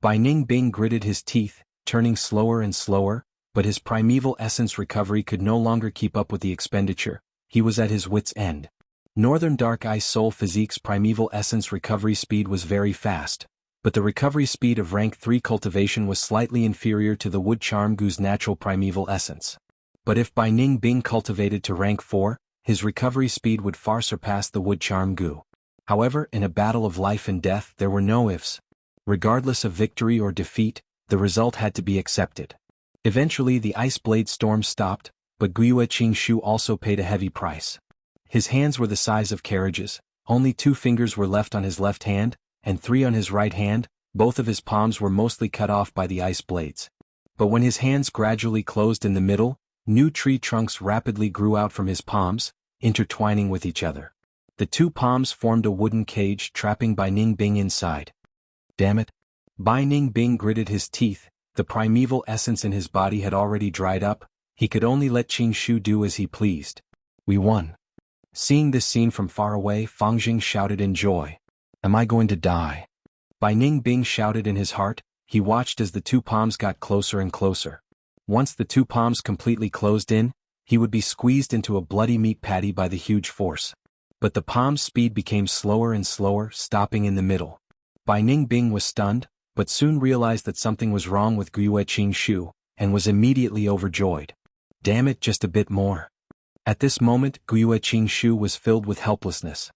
Bai Ningbing gritted his teeth, turning slower and slower, but his primeval essence recovery could no longer keep up with the expenditure. He was at his wit's end. Northern Dark Ice Soul Physique's primeval essence recovery speed was very fast, but the recovery speed of rank 3 cultivation was slightly inferior to the Wood Charm Gu's natural primeval essence. But if Bai Ningbing cultivated to rank 4, his recovery speed would far surpass the Wood Charm Gu. However, in a battle of life and death there were no ifs. Regardless of victory or defeat, the result had to be accepted. Eventually the ice blade storm stopped, but Guiyue also paid a heavy price. His hands were the size of carriages, only 2 fingers were left on his left hand, and 3 on his right hand. Both of his palms were mostly cut off by the ice blades. But when his hands gradually closed in the middle, new tree trunks rapidly grew out from his palms, intertwining with each other. The 2 palms formed a wooden cage trapping Bai Ningbing inside. Damn it! Bai Ningbing gritted his teeth. The primeval essence in his body had already dried up. He could only let Qing Shu do as he pleased. We won. Seeing this scene from far away, Fang shouted in joy. Am I going to die? Bai Ningbing shouted in his heart. He watched as the 2 palms got closer and closer. Once the 2 palms completely closed in, he would be squeezed into a bloody meat patty by the huge force. But the palm's speed became slower and slower, stopping in the middle. Bai Ningbing was stunned, but soon realized that something was wrong with Guiyue, and was immediately overjoyed. Damn it, just a bit more. At this moment, Guiyue was filled with helplessness.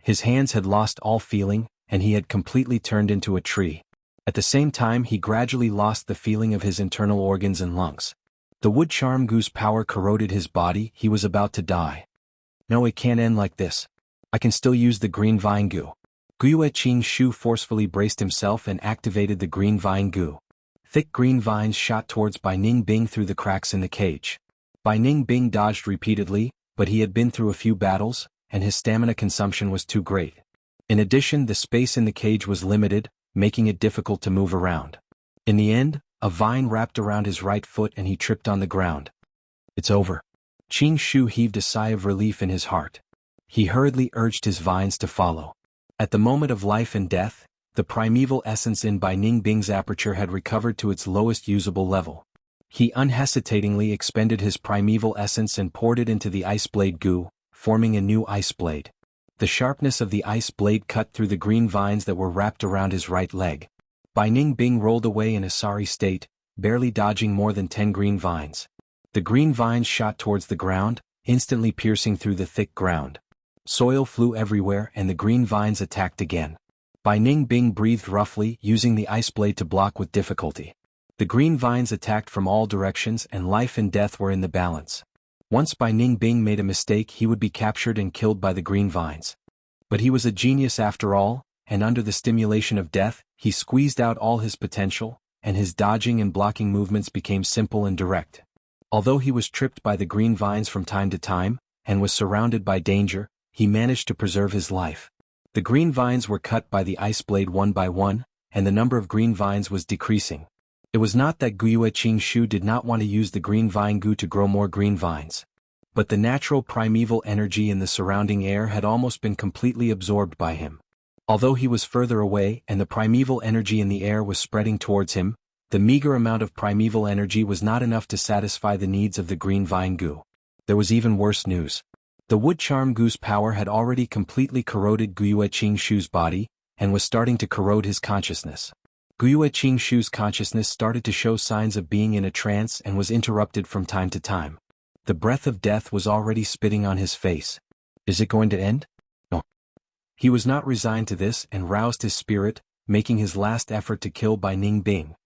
His hands had lost all feeling, and he had completely turned into a tree. At the same time, he gradually lost the feeling of his internal organs and lungs. The Wood Charm Gu's power corroded his body. He was about to die. No, it can't end like this. I can still use the Green Vine Gu. Guiyue forcefully braced himself and activated the Green Vine Gu. Thick green vines shot towards Bai Ningbing through the cracks in the cage. Bai Ningbing dodged repeatedly, but he had been through a few battles, and his stamina consumption was too great. In addition, the space in the cage was limited, making it difficult to move around. In the end, a vine wrapped around his right foot and he tripped on the ground. It's over. Qing Shu heaved a sigh of relief in his heart. He hurriedly urged his vines to follow. At the moment of life and death, the primeval essence in Bai Ningbing's aperture had recovered to its lowest usable level. He unhesitatingly expended his primeval essence and poured it into the ice blade Gu, forming a new ice blade. The sharpness of the ice blade cut through the green vines that were wrapped around his right leg. Bai Ningbing rolled away in a sorry state, barely dodging more than 10 green vines. The green vines shot towards the ground, instantly piercing through the thick ground. Soil flew everywhere and the green vines attacked again. Bai Ningbing breathed roughly, using the ice blade to block with difficulty. The green vines attacked from all directions and life and death were in the balance. Once Bai Ningbing made a mistake, he would be captured and killed by the green vines. But he was a genius after all, and under the stimulation of death, he squeezed out all his potential, and his dodging and blocking movements became simple and direct. Although he was tripped by the green vines from time to time, and was surrounded by danger, he managed to preserve his life. The green vines were cut by the ice blade one by one, and the number of green vines was decreasing. It was not that Wuxia Chronicles did not want to use the green vine goo to grow more green vines. But the natural primeval energy in the surrounding air had almost been completely absorbed by him. Although he was further away and the primeval energy in the air was spreading towards him, the meager amount of primeval energy was not enough to satisfy the needs of the green vine goo. There was even worse news. The wood charm goo's power had already completely corroded Wuxia Chronicles' body, and was starting to corrode his consciousness. Wuxia Chronicles' consciousness started to show signs of being in a trance and was interrupted from time to time. The breath of death was already spitting on his face. Is it going to end? No. He was not resigned to this and roused his spirit, making his last effort to kill Bai Ningbing.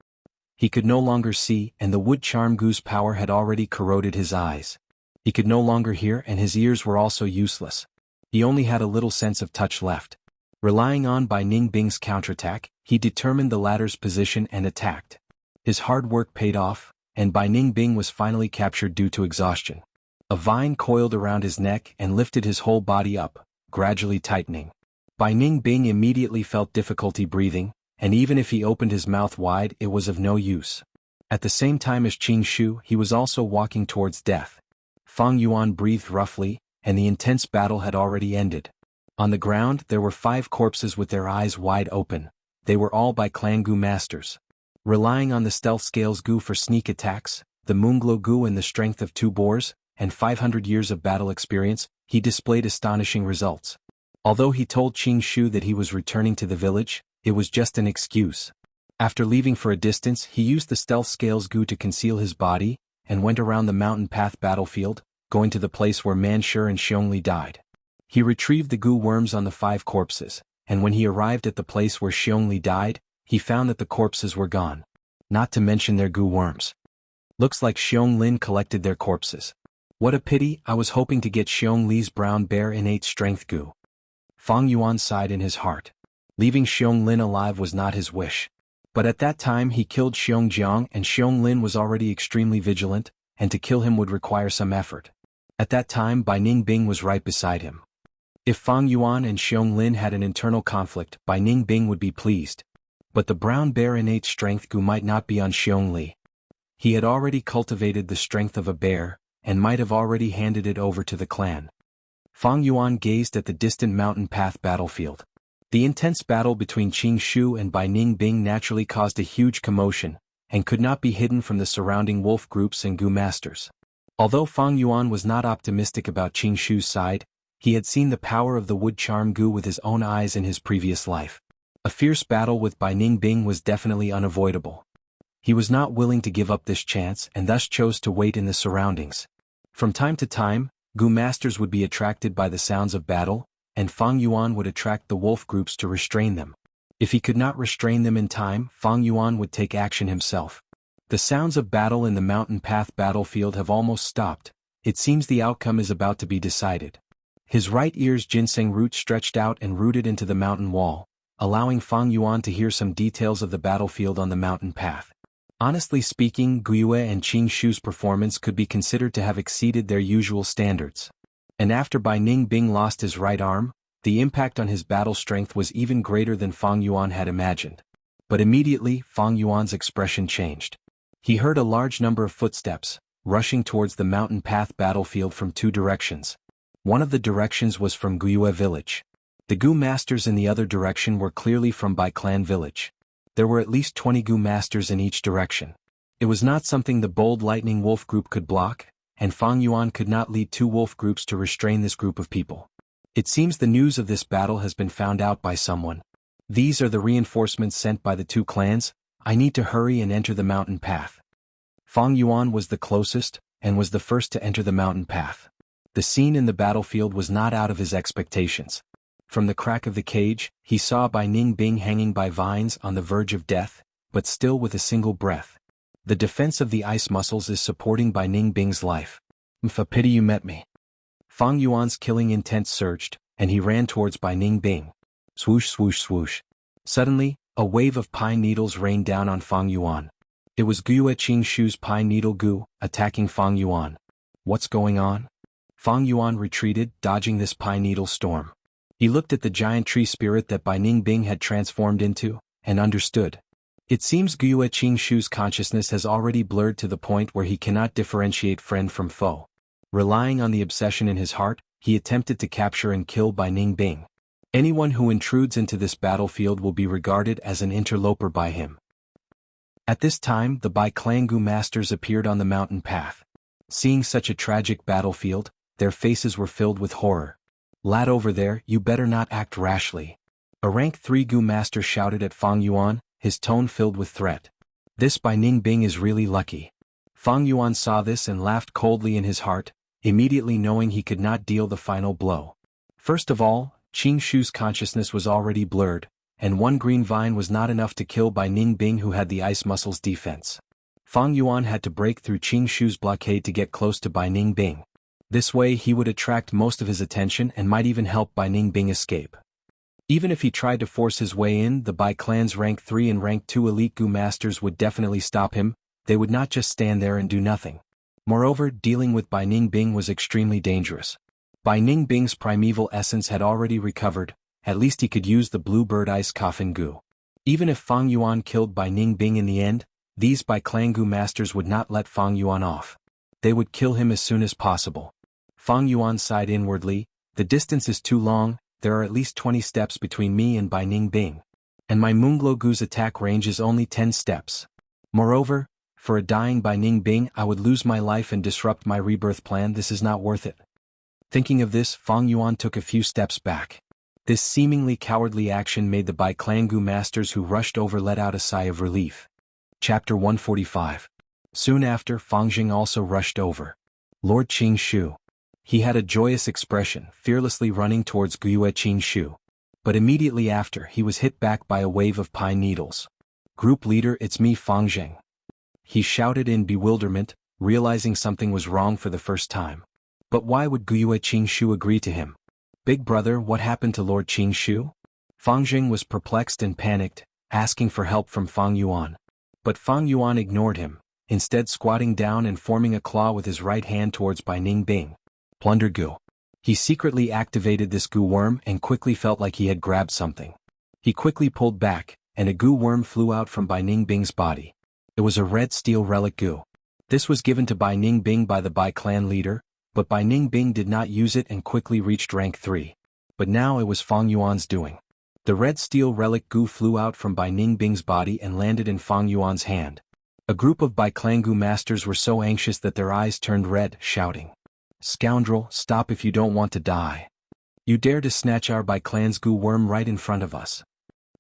He could no longer see, and the wood charm goo's power had already corroded his eyes. He could no longer hear, and his ears were also useless. He only had a little sense of touch left. Relying on Bai Ningbing's counterattack, he determined the latter's position and attacked. His hard work paid off, and Bai Ningbing was finally captured due to exhaustion. A vine coiled around his neck and lifted his whole body up, gradually tightening. Bai Ningbing immediately felt difficulty breathing, and even if he opened his mouth wide, it was of no use. At the same time as Chronicles, he was also walking towards death. Fang Yuan breathed roughly, and the intense battle had already ended. On the ground there were 5 corpses with their eyes wide open. They were all by clan goo masters. Relying on the stealth scales goo for sneak attacks, the moonglow goo and the strength of 2 boars, and 500 years of battle experience, he displayed astonishing results. Although he told Chronicles that he was returning to the village, it was just an excuse. After leaving for a distance, he used the stealth scales goo to conceal his body, and went around the mountain path battlefield, going to the place where Manshur and Xiongli died. He retrieved the goo worms on the 5 corpses, and when he arrived at the place where Xiongli died, he found that the corpses were gone. Not to mention their goo worms. Looks like Xiongling collected their corpses. What a pity, I was hoping to get Xiongli's brown bear innate strength goo. Fang Yuan sighed in his heart. Leaving Xiongling alive was not his wish. But at that time he killed Xiongjiang, and Xiongling was already extremely vigilant, and to kill him would require some effort. At that time Bai Ningbing was right beside him. If Fang Yuan and Xiongling had an internal conflict, Bai Ningbing would be pleased. But the brown bear innate strength goo might not be on Xiongli. He had already cultivated the strength of a bear, and might have already handed it over to the clan. Fang Yuan gazed at the distant mountain path battlefield. The intense battle between Chronicles and Bai Ningbing naturally caused a huge commotion, and could not be hidden from the surrounding wolf groups and goo masters. Although Fang Yuan was not optimistic about Chronicles' side, he had seen the power of the wood charm goo with his own eyes in his previous life. A fierce battle with Bai Ningbing was definitely unavoidable. He was not willing to give up this chance and thus chose to wait in the surroundings. From time to time, goo masters would be attracted by the sounds of battle, and Fang Yuan would attract the wolf groups to restrain them. If he could not restrain them in time, Fang Yuan would take action himself. The sounds of battle in the mountain path battlefield have almost stopped. It seems the outcome is about to be decided. His right ear's ginseng root stretched out and rooted into the mountain wall, allowing Fang Yuan to hear some details of the battlefield on the mountain path. Honestly speaking, Wuxia and Chronicles' performance could be considered to have exceeded their usual standards. And after Bai Ningbing lost his right arm, the impact on his battle strength was even greater than Fang Yuan had imagined. But immediately, Fang Yuan's expression changed. He heard a large number of footsteps, rushing towards the mountain path battlefield from 2 directions. One of the directions was from Wuxia village. The goo masters in the other direction were clearly from Bai clan village. There were at least 20 goo masters in each direction. It was not something the bold lightning wolf group could block, and Fang Yuan could not lead 2 wolf groups to restrain this group of people. It seems the news of this battle has been found out by someone. These are the reinforcements sent by the 2 clans. I need to hurry and enter the mountain path. Fang Yuan was the closest, and was the first to enter the mountain path. The scene in the battlefield was not out of his expectations. From the crack of the cage, he saw Bai Ningbing hanging by vines on the verge of death, but still with a single breath. The defense of the ice muscles is supporting Bai Ningbing's life. "A pity you met me." Fang Yuan's killing intent surged, and he ran towards Bai Ningbing. Swoosh swoosh swoosh. Suddenly, a wave of pine needles rained down on Fang Yuan. It was Guiyue Qingshu's pine needle gu, attacking Fang Yuan. What's going on? Fang Yuan retreated, dodging this pine needle storm. He looked at the giant tree spirit that Bai Ningbing had transformed into, and understood. It seems Guiyue Qingshu's consciousness has already blurred to the point where he cannot differentiate friend from foe. Relying on the obsession in his heart, he attempted to capture and kill Bai Ningbing. Anyone who intrudes into this battlefield will be regarded as an interloper by him. At this time, the Bai Clangu masters appeared on the mountain path. Seeing such a tragic battlefield, their faces were filled with horror. "Lad over there, you better not act rashly." A rank 3 Gu master shouted at Fang Yuan, his tone filled with threat. "This Bai Ningbing is really lucky." Fang Yuan saw this and laughed coldly in his heart, immediately knowing he could not deal the final blow. First of all, Qingshu's consciousness was already blurred, and one green vine was not enough to kill Bai Ningbing, who had the ice muscles defense. Fang Yuan had to break through Qingshu's blockade to get close to Bai Ningbing. This way he would attract most of his attention and might even help Bai Ningbing escape. Even if he tried to force his way in, the Bai clan's rank 3 and rank 2 elite Gu masters would definitely stop him. They would not just stand there and do nothing. Moreover, dealing with Bai Ningbing was extremely dangerous. Bai Ningbing's primeval essence had already recovered, at least he could use the Bluebird Ice Coffin Gu. Even if Fang Yuan killed Bai Ningbing in the end, these Bai Clan Gu masters would not let Fang Yuan off. They would kill him as soon as possible. Fang Yuan sighed inwardly, "The distance is too long, there are at least 20 steps between me and Bai Ningbing. And my Munglo Gu's attack range is only 10 steps. Moreover, for a dying Bai Ningbing I would lose my life and disrupt my rebirth plan. This is not worth it." Thinking of this, Fang Yuan took a few steps back. This seemingly cowardly action made the Bai Clan Gu masters who rushed over let out a sigh of relief. Chapter 145. Soon after, Fang Jing also rushed over. Lord Qingshu. He had a joyous expression, fearlessly running towards Guiyue Qingshu. But immediately after, he was hit back by a wave of pine needles. "Group leader, it's me, Fang Jing." He shouted in bewilderment, realizing something was wrong for the first time. But why would Guiyue Qingshu agree to him? "Big brother, what happened to Lord Qingshu?" Fang Jing was perplexed and panicked, asking for help from Fang Yuan. But Fang Yuan ignored him, instead squatting down and forming a claw with his right hand towards Bai Ningbing. Plunder Gu. He secretly activated this Gu worm and quickly felt like he had grabbed something. He quickly pulled back, and a Gu worm flew out from Bai Ningbing's body. It was a red steel relic Gu. This was given to Bai Ningbing by the Bai clan leader, but Bai Ningbing did not use it and quickly reached rank 3. But now it was Fang Yuan's doing. The red steel relic Gu flew out from Bai Ningbing's body and landed in Fang Yuan's hand. A group of Bai Clan Gu masters were so anxious that their eyes turned red, shouting, "Scoundrel, stop if you don't want to die. You dare to snatch our Bai Clan's Gu worm right in front of us."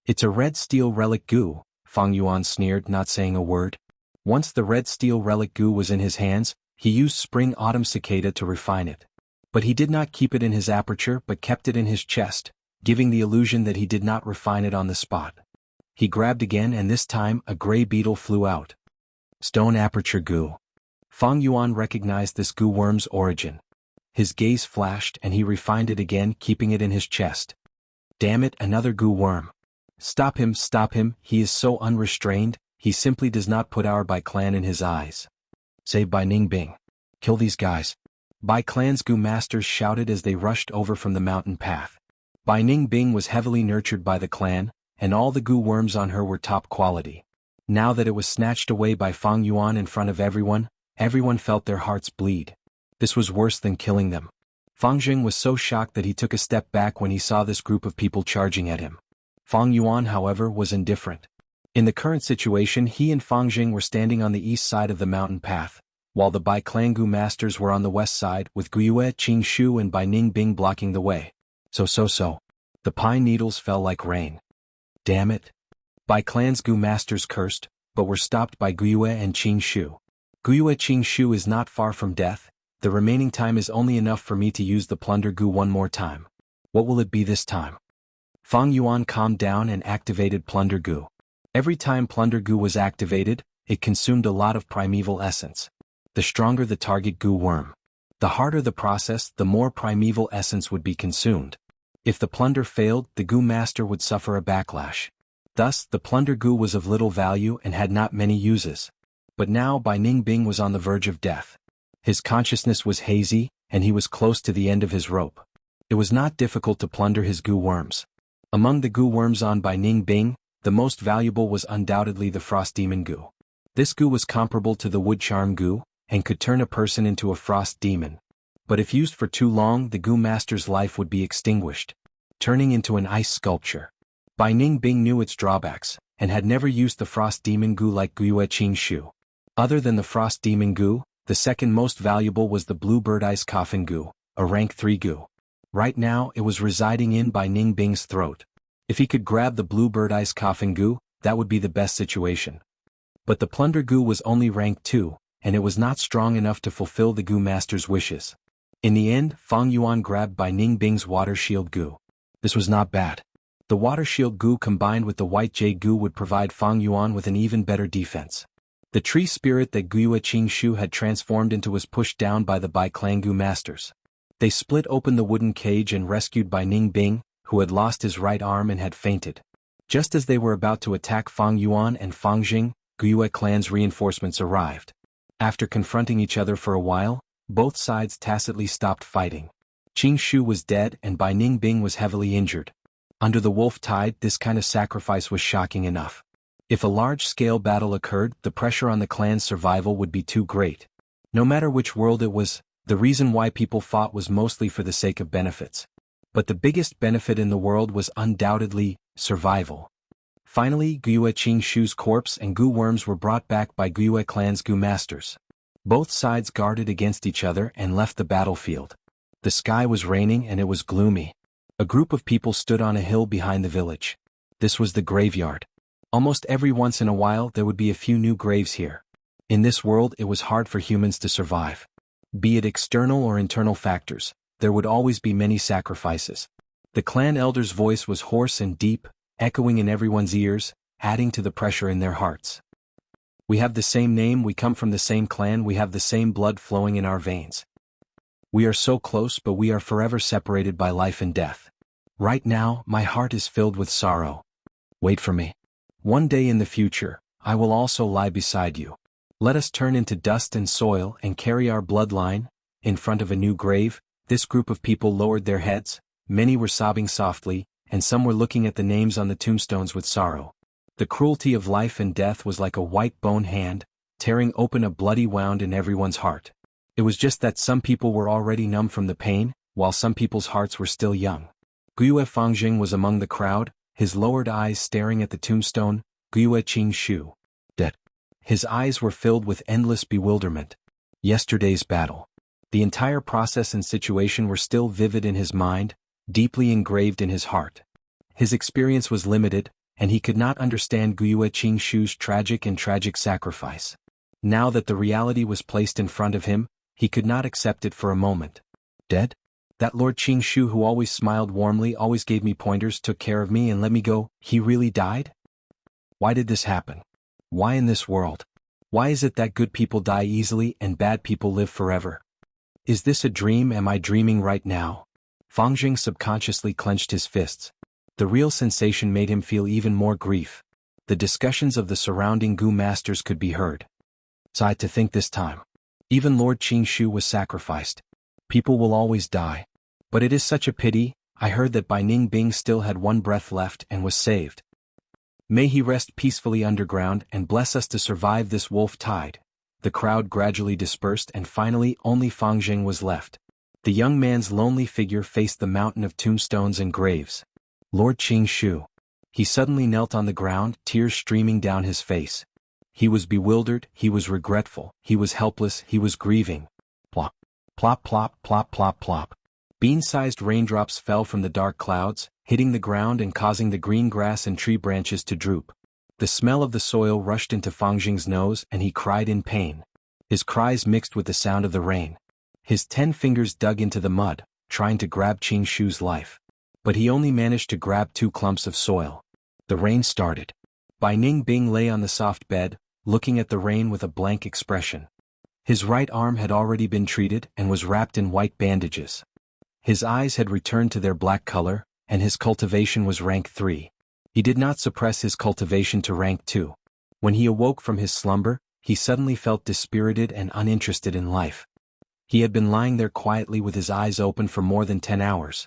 "It's a red steel relic Gu," Fang Yuan sneered, not saying a word. Once the red steel relic Gu was in his hands, he used Spring Autumn Cicada to refine it. But he did not keep it in his aperture but kept it in his chest, giving the illusion that he did not refine it on the spot. He grabbed again and this time a gray beetle flew out. Stone Aperture Gu. Fang Yuan recognized this Gu worm's origin. His gaze flashed and he refined it again, keeping it in his chest. "Damn it, another Gu worm. Stop him, he is so unrestrained, he simply does not put our Bai clan in his eyes." "Say Bai Ningbing. Kill these guys." Bai clan's Gu masters shouted as they rushed over from the mountain path. Bai Ningbing was heavily nurtured by the clan, and all the Gu worms on her were top quality. Now that it was snatched away by Fang Yuan in front of everyone felt their hearts bleed. This was worse than killing them. Fang Jing was so shocked that he took a step back when he saw this group of people charging at him. Fang Yuan, however, was indifferent. In the current situation, he and Fang Jing were standing on the east side of the mountain path, while the Bai Clan Gu masters were on the west side with Guiyue Qingshu and Bai Ningbing blocking the way. So. The pine needles fell like rain. "Damn it." Bai Clan's Gu masters cursed, but were stopped by Guiyue and Qingshu. "Guiyue Qingshu is not far from death, the remaining time is only enough for me to use the Plunder Gu one more time." What will it be this time? Fang Yuan calmed down and activated Plunder Goo. Every time Plunder Goo was activated, it consumed a lot of primeval essence. The stronger the target goo worm, the harder the process, the more primeval essence would be consumed. If the plunder failed, the goo master would suffer a backlash. Thus, the plunder goo was of little value and had not many uses. But now Bai Ningbing was on the verge of death. His consciousness was hazy, and he was close to the end of his rope. It was not difficult to plunder his goo worms. Among the goo worms on Bai Ningbing, the most valuable was undoubtedly the frost demon goo. This goo was comparable to the wood charm goo, and could turn a person into a frost demon. But if used for too long, the goo master's life would be extinguished, turning into an ice sculpture. Bai Ningbing knew its drawbacks, and had never used the frost demon goo like Guiyue Qingshu. Other than the frost demon goo, the second most valuable was the bluebird ice coffin goo, a rank 3 goo. Right now it was residing in Bai Ningbing's throat. If he could grab the bluebird ice coffin goo, that would be the best situation. But the plunder goo was only rank 2, and it was not strong enough to fulfill the goo master's wishes. In the end, Fang Yuan grabbed Bai Ningbing's water shield goo. This was not bad. The water shield goo combined with the white jade goo would provide Fang Yuan with an even better defense. The tree spirit that Guiyue Qingshu had transformed into was pushed down by the Bai Clan goo masters. They split open the wooden cage and rescued Bai Ningbing, who had lost his right arm and had fainted. Just as they were about to attack Fang Yuan and Fang Jing, Guiyue Clan's reinforcements arrived. After confronting each other for a while, both sides tacitly stopped fighting. Qingshu was dead and Bai Ningbing was heavily injured. Under the wolf tide, this kind of sacrifice was shocking enough. If a large-scale battle occurred, the pressure on the clan's survival would be too great. No matter which world it was, the reason why people fought was mostly for the sake of benefits. But the biggest benefit in the world was undoubtedly survival. Finally, Guiyue Qingshu's corpse and goo worms were brought back by Guiyue Clan's goo masters. Both sides guarded against each other and left the battlefield. The sky was raining and it was gloomy. A group of people stood on a hill behind the village. This was the graveyard. Almost every once in a while there would be a few new graves here. In this world it was hard for humans to survive. Be it external or internal factors, there would always be many sacrifices. The clan elder's voice was hoarse and deep, echoing in everyone's ears, adding to the pressure in their hearts. We have the same name, we come from the same clan, we have the same blood flowing in our veins. We are so close, but we are forever separated by life and death. Right now, my heart is filled with sorrow. Wait for me. One day in the future, I will also lie beside you. Let us turn into dust and soil and carry our bloodline. In front of a new grave, this group of people lowered their heads, many were sobbing softly, and some were looking at the names on the tombstones with sorrow. The cruelty of life and death was like a white bone hand, tearing open a bloody wound in everyone's heart. It was just that some people were already numb from the pain, while some people's hearts were still young. Guiyue Fangjing was among the crowd, his lowered eyes staring at the tombstone, Guiyue Qingshu. Dead. His eyes were filled with endless bewilderment. Yesterday's battle. The entire process and situation were still vivid in his mind, deeply engraved in his heart. His experience was limited, and he could not understand Guiyue Qingshu's tragic sacrifice. Now that the reality was placed in front of him, he could not accept it for a moment. Dead? That Lord Qingshu who always smiled warmly, always gave me pointers, took care of me and let me go, he really died? Why did this happen? Why in this world? Why is it that good people die easily and bad people live forever? Is this a dream? Am I dreaming right now? Fangjing subconsciously clenched his fists. The real sensation made him feel even more grief. The discussions of the surrounding goo masters could be heard. Sighed to think this time. Even Lord Qingshu was sacrificed. People will always die. But it is such a pity. I heard that Bai Ningbing still had one breath left and was saved. May he rest peacefully underground and bless us to survive this wolf tide. The crowd gradually dispersed and finally only Fangjing was left. The young man's lonely figure faced the mountain of tombstones and graves. Lord Qingshu. He suddenly knelt on the ground, tears streaming down his face. He was bewildered, he was regretful, he was helpless, he was grieving. Plop. Plop plop plop plop plop. Bean-sized raindrops fell from the dark clouds, hitting the ground and causing the green grass and tree branches to droop. The smell of the soil rushed into Fangjing's nose and he cried in pain. His cries mixed with the sound of the rain. His 10 fingers dug into the mud, trying to grab Qingshu's life. but he only managed to grab 2 clumps of soil. The rain started. Bai Ningbing lay on the soft bed, looking at the rain with a blank expression. His right arm had already been treated and was wrapped in white bandages. His eyes had returned to their black color, and his cultivation was rank 3. He did not suppress his cultivation to rank 2. When he awoke from his slumber, he suddenly felt dispirited and uninterested in life. He had been lying there quietly with his eyes open for more than 10 hours.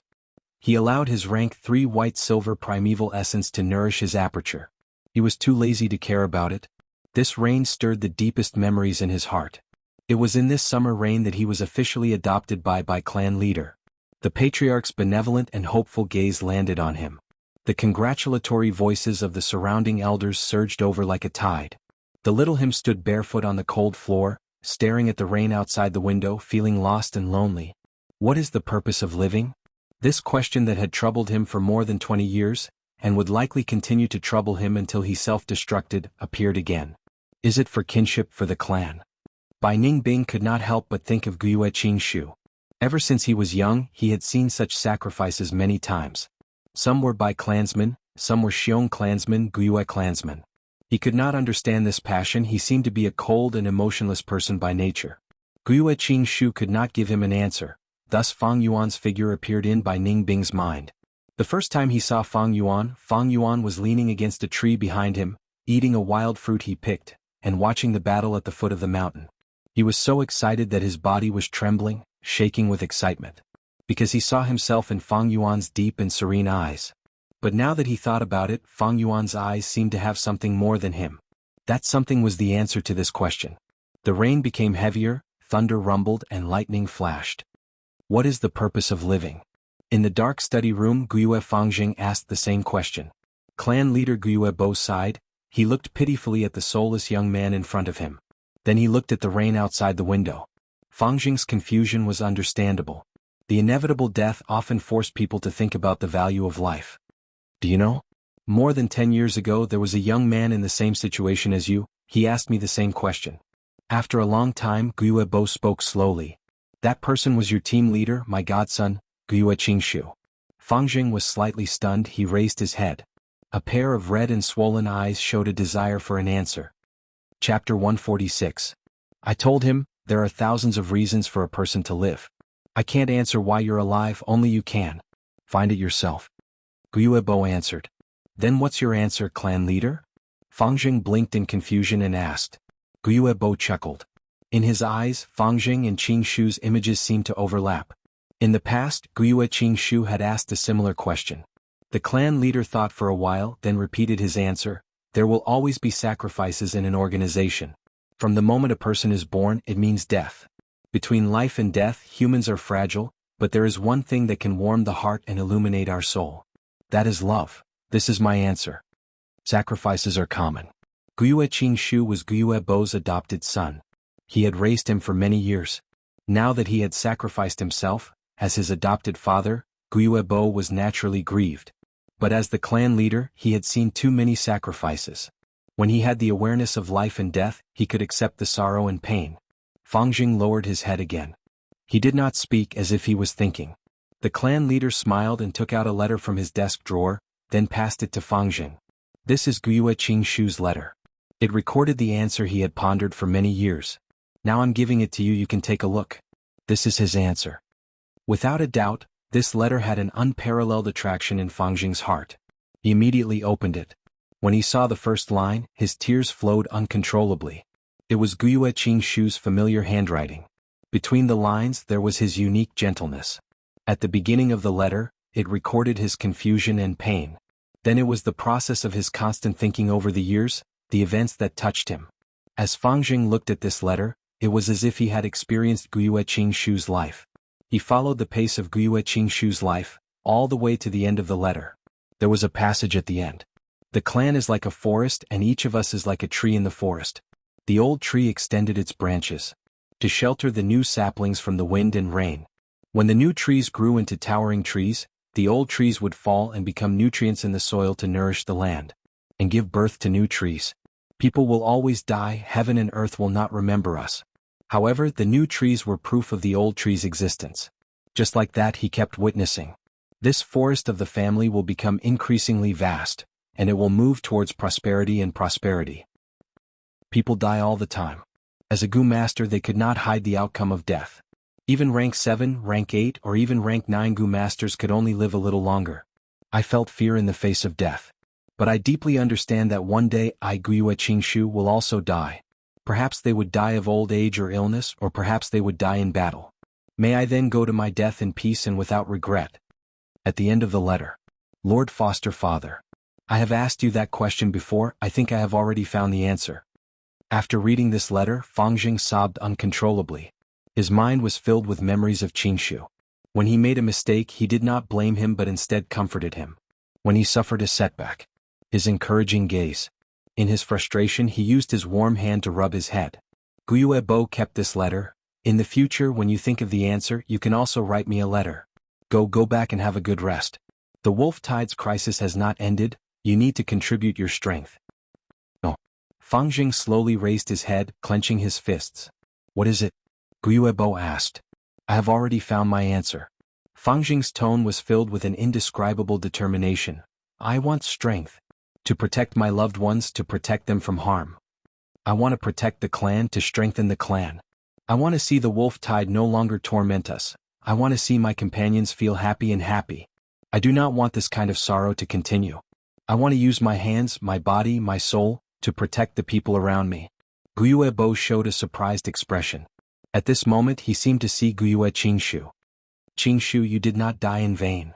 He allowed his rank 3 white-silver primeval essence to nourish his aperture. He was too lazy to care about it. This rain stirred the deepest memories in his heart. It was in this summer rain that he was officially adopted by clan leader. The patriarch's benevolent and hopeful gaze landed on him. The congratulatory voices of the surrounding elders surged over like a tide. The little him stood barefoot on the cold floor, staring at the rain outside the window, feeling lost and lonely. What is the purpose of living? This question that had troubled him for more than 20 years, and would likely continue to trouble him until he self-destructed, appeared again. Is it for kinship for the clan? Bai Ningbing could not help but think of Guiyue Qingshu. Ever since he was young, he had seen such sacrifices many times. Some were Bai clansmen, some were Xiong clansmen, Guiyue clansmen. He could not understand this passion. He seemed to be a cold and emotionless person by nature. Guiyue Qingshu could not give him an answer. Thus Fang Yuan's figure appeared in Bai Ningbing's mind. The first time he saw Fang Yuan was leaning against a tree behind him, eating a wild fruit he picked, and watching the battle at the foot of the mountain. He was so excited that his body was trembling, shaking with excitement, because he saw himself in Fang Yuan's deep and serene eyes. But now that he thought about it, Fang Yuan's eyes seemed to have something more than him. That something was the answer to this question. The rain became heavier, thunder rumbled, and lightning flashed. What is the purpose of living? In the dark study room, Guiyue Fangjing asked the same question. Clan leader Guiyue Bo sighed. He looked pitifully at the soulless young man in front of him. Then he looked at the rain outside the window. Fangjing's confusion was understandable. The inevitable death often forced people to think about the value of life. Do you know? More than 10 years ago there was a young man in the same situation as you. He asked me the same question. After a long time, Guiyue Bo spoke slowly. That person was your team leader, my godson, Guiyue Qingshu. Fangjing was slightly stunned. He raised his head. A pair of red and swollen eyes showed a desire for an answer. Chapter 146. I told him, there are thousands of reasons for a person to live. I can't answer why you're alive, only you can. Find it yourself. Guiyue Bo answered. Then what's your answer, clan leader? Fangjing blinked in confusion and asked. Guiyue Bo chuckled. In his eyes, Fangjing and Qingshu's images seemed to overlap. In the past, Guiyue Qingshu had asked a similar question. The clan leader thought for a while, then repeated his answer. There will always be sacrifices in an organization. From the moment a person is born, it means death. Between life and death, humans are fragile, but there is one thing that can warm the heart and illuminate our soul. That is love. This is my answer. Sacrifices are common. Guiyue Qingshu was Guiyue Bo's adopted son. He had raised him for many years. Now that he had sacrificed himself, as his adopted father, Guiyue Bo was naturally grieved. But as the clan leader, he had seen too many sacrifices. When he had the awareness of life and death, he could accept the sorrow and pain. Fangjing lowered his head again. He did not speak, as if he was thinking. The clan leader smiled and took out a letter from his desk drawer, then passed it to Fangjing. This is Guiyue Qingshu's letter. It recorded the answer he had pondered for many years. Now I'm giving it to you, you can take a look. This is his answer. Without a doubt, this letter had an unparalleled attraction in Fangjing's heart. He immediately opened it. When he saw the first line, his tears flowed uncontrollably. It was Guiyue Qingshu's familiar handwriting. Between the lines there was his unique gentleness. At the beginning of the letter, it recorded his confusion and pain. Then it was the process of his constant thinking over the years, the events that touched him. As Fangjing looked at this letter, it was as if he had experienced Guiyue Qingshu's life. He followed the pace of Guiyue Qingshu's life, all the way to the end of the letter. There was a passage at the end. The clan is like a forest and each of us is like a tree in the forest. The old tree extended its branches to shelter the new saplings from the wind and rain. When the new trees grew into towering trees, the old trees would fall and become nutrients in the soil to nourish the land and give birth to new trees. People will always die, heaven and earth will not remember us. However, the new trees were proof of the old tree's existence. Just like that he kept witnessing. This forest of the family will become increasingly vast, and it will move towards prosperity and prosperity. People die all the time. As a Gu master they could not hide the outcome of death. Even rank 7, rank 8 or even rank 9 Gu masters could only live a little longer. I felt fear in the face of death. But I deeply understand that one day I Guyue Qingshu will also die. Perhaps they would die of old age or illness, or perhaps they would die in battle. May I then go to my death in peace and without regret. At the end of the letter. Lord Foster Father. I have asked you that question before. I think I have already found the answer. After reading this letter, Fangjing sobbed uncontrollably. His mind was filled with memories of Qingshu. When he made a mistake he did not blame him but instead comforted him. When he suffered a setback, his encouraging gaze. In his frustration he used his warm hand to rub his head. Guyue Bo kept this letter. In the future when you think of the answer you can also write me a letter. Go back and have a good rest. The Wolf Tide's crisis has not ended, you need to contribute your strength. Oh. Fangjing slowly raised his head, clenching his fists. What is it? Guyue Bo asked. I have already found my answer. Fangjing's tone was filled with an indescribable determination. I want strength. To protect my loved ones, to protect them from harm. I want to protect the clan, to strengthen the clan. I want to see the Wolf Tide no longer torment us. I want to see my companions feel happy and happy. I do not want this kind of sorrow to continue. I want to use my hands, my body, my soul, to protect the people around me. Guyue Bo showed a surprised expression. At this moment he seemed to see Guyue Qingshu. Qingshu, you did not die in vain.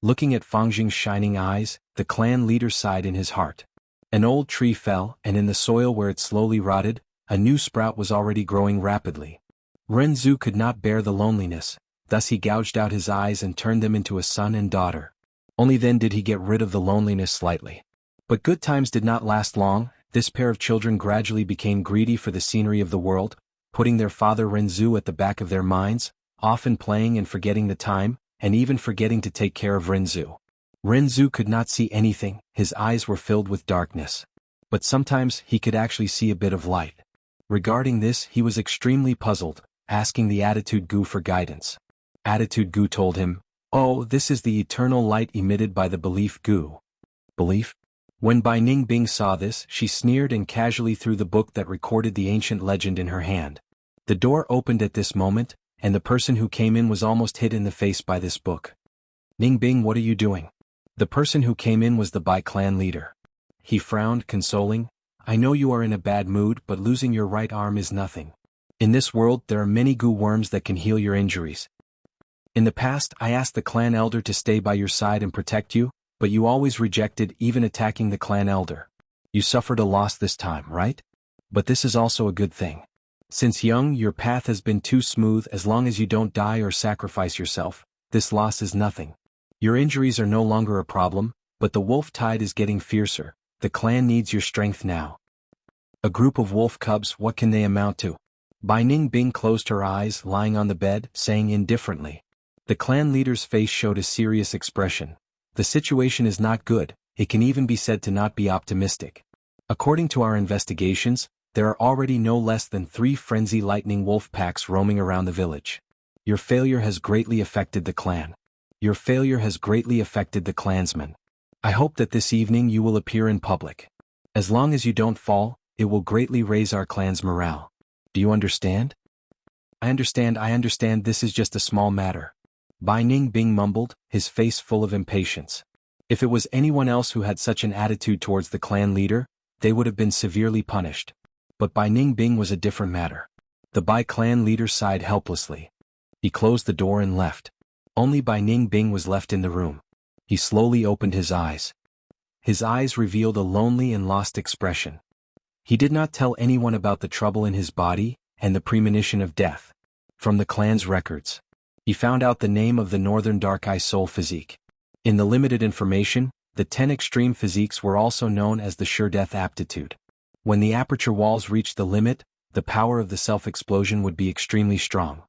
Looking at Fangjing's shining eyes, the clan leader sighed in his heart. An old tree fell, and in the soil where it slowly rotted, a new sprout was already growing rapidly. Renzu could not bear the loneliness, thus he gouged out his eyes and turned them into a son and daughter. Only then did he get rid of the loneliness slightly. But good times did not last long. This pair of children gradually became greedy for the scenery of the world, putting their father Renzu at the back of their minds, often playing and forgetting the time, and even forgetting to take care of Renzu. Renzu could not see anything, his eyes were filled with darkness. But sometimes he could actually see a bit of light. Regarding this he was extremely puzzled, asking the Attitude Gu for guidance. Attitude Gu told him, "Oh, this is the eternal light emitted by the Belief Gu." Belief? When Bai Ningbing saw this, she sneered and casually threw the book that recorded the ancient legend in her hand. The door opened at this moment, and the person who came in was almost hit in the face by this book. "Ningbing, what are you doing?" The person who came in was the Bai clan leader. He frowned, consoling, "I know you are in a bad mood, but losing your right arm is nothing. In this world there are many Gu worms that can heal your injuries. In the past I asked the clan elder to stay by your side and protect you, but you always rejected even attacking the clan elder. You suffered a loss this time, right? But this is also a good thing. Since young your path has been too smooth. As long as you don't die or sacrifice yourself, this loss is nothing. Your injuries are no longer a problem, but the wolf tide is getting fiercer. The clan needs your strength now." A group of wolf cubs, what can they amount to? Bai Ningbing closed her eyes, lying on the bed, saying indifferently. The clan leader's face showed a serious expression. The situation is not good, it can even be said to not be optimistic. According to our investigations, there are already no less than 3 frenzy lightning wolf packs roaming around the village. Your failure has greatly affected the clan. Your failure has greatly affected the clansmen. I hope that this evening you will appear in public. As long as you don't fall, it will greatly raise our clan's morale. Do you understand? I understand, this is just a small matter. Bai Ningbing mumbled, his face full of impatience. If it was anyone else who had such an attitude towards the clan leader, they would have been severely punished. But Bai Ningbing was a different matter. The Bai clan leader sighed helplessly. He closed the door and left. Only Bai Ningbing was left in the room. He slowly opened his eyes. His eyes revealed a lonely and lost expression. He did not tell anyone about the trouble in his body and the premonition of death. From the clan's records, he found out the name of the Northern Dark Eye Soul Physique. In the limited information, the 10 extreme physiques were also known as the Sure Death Aptitude. When the aperture walls reached the limit, the power of the self-explosion would be extremely strong.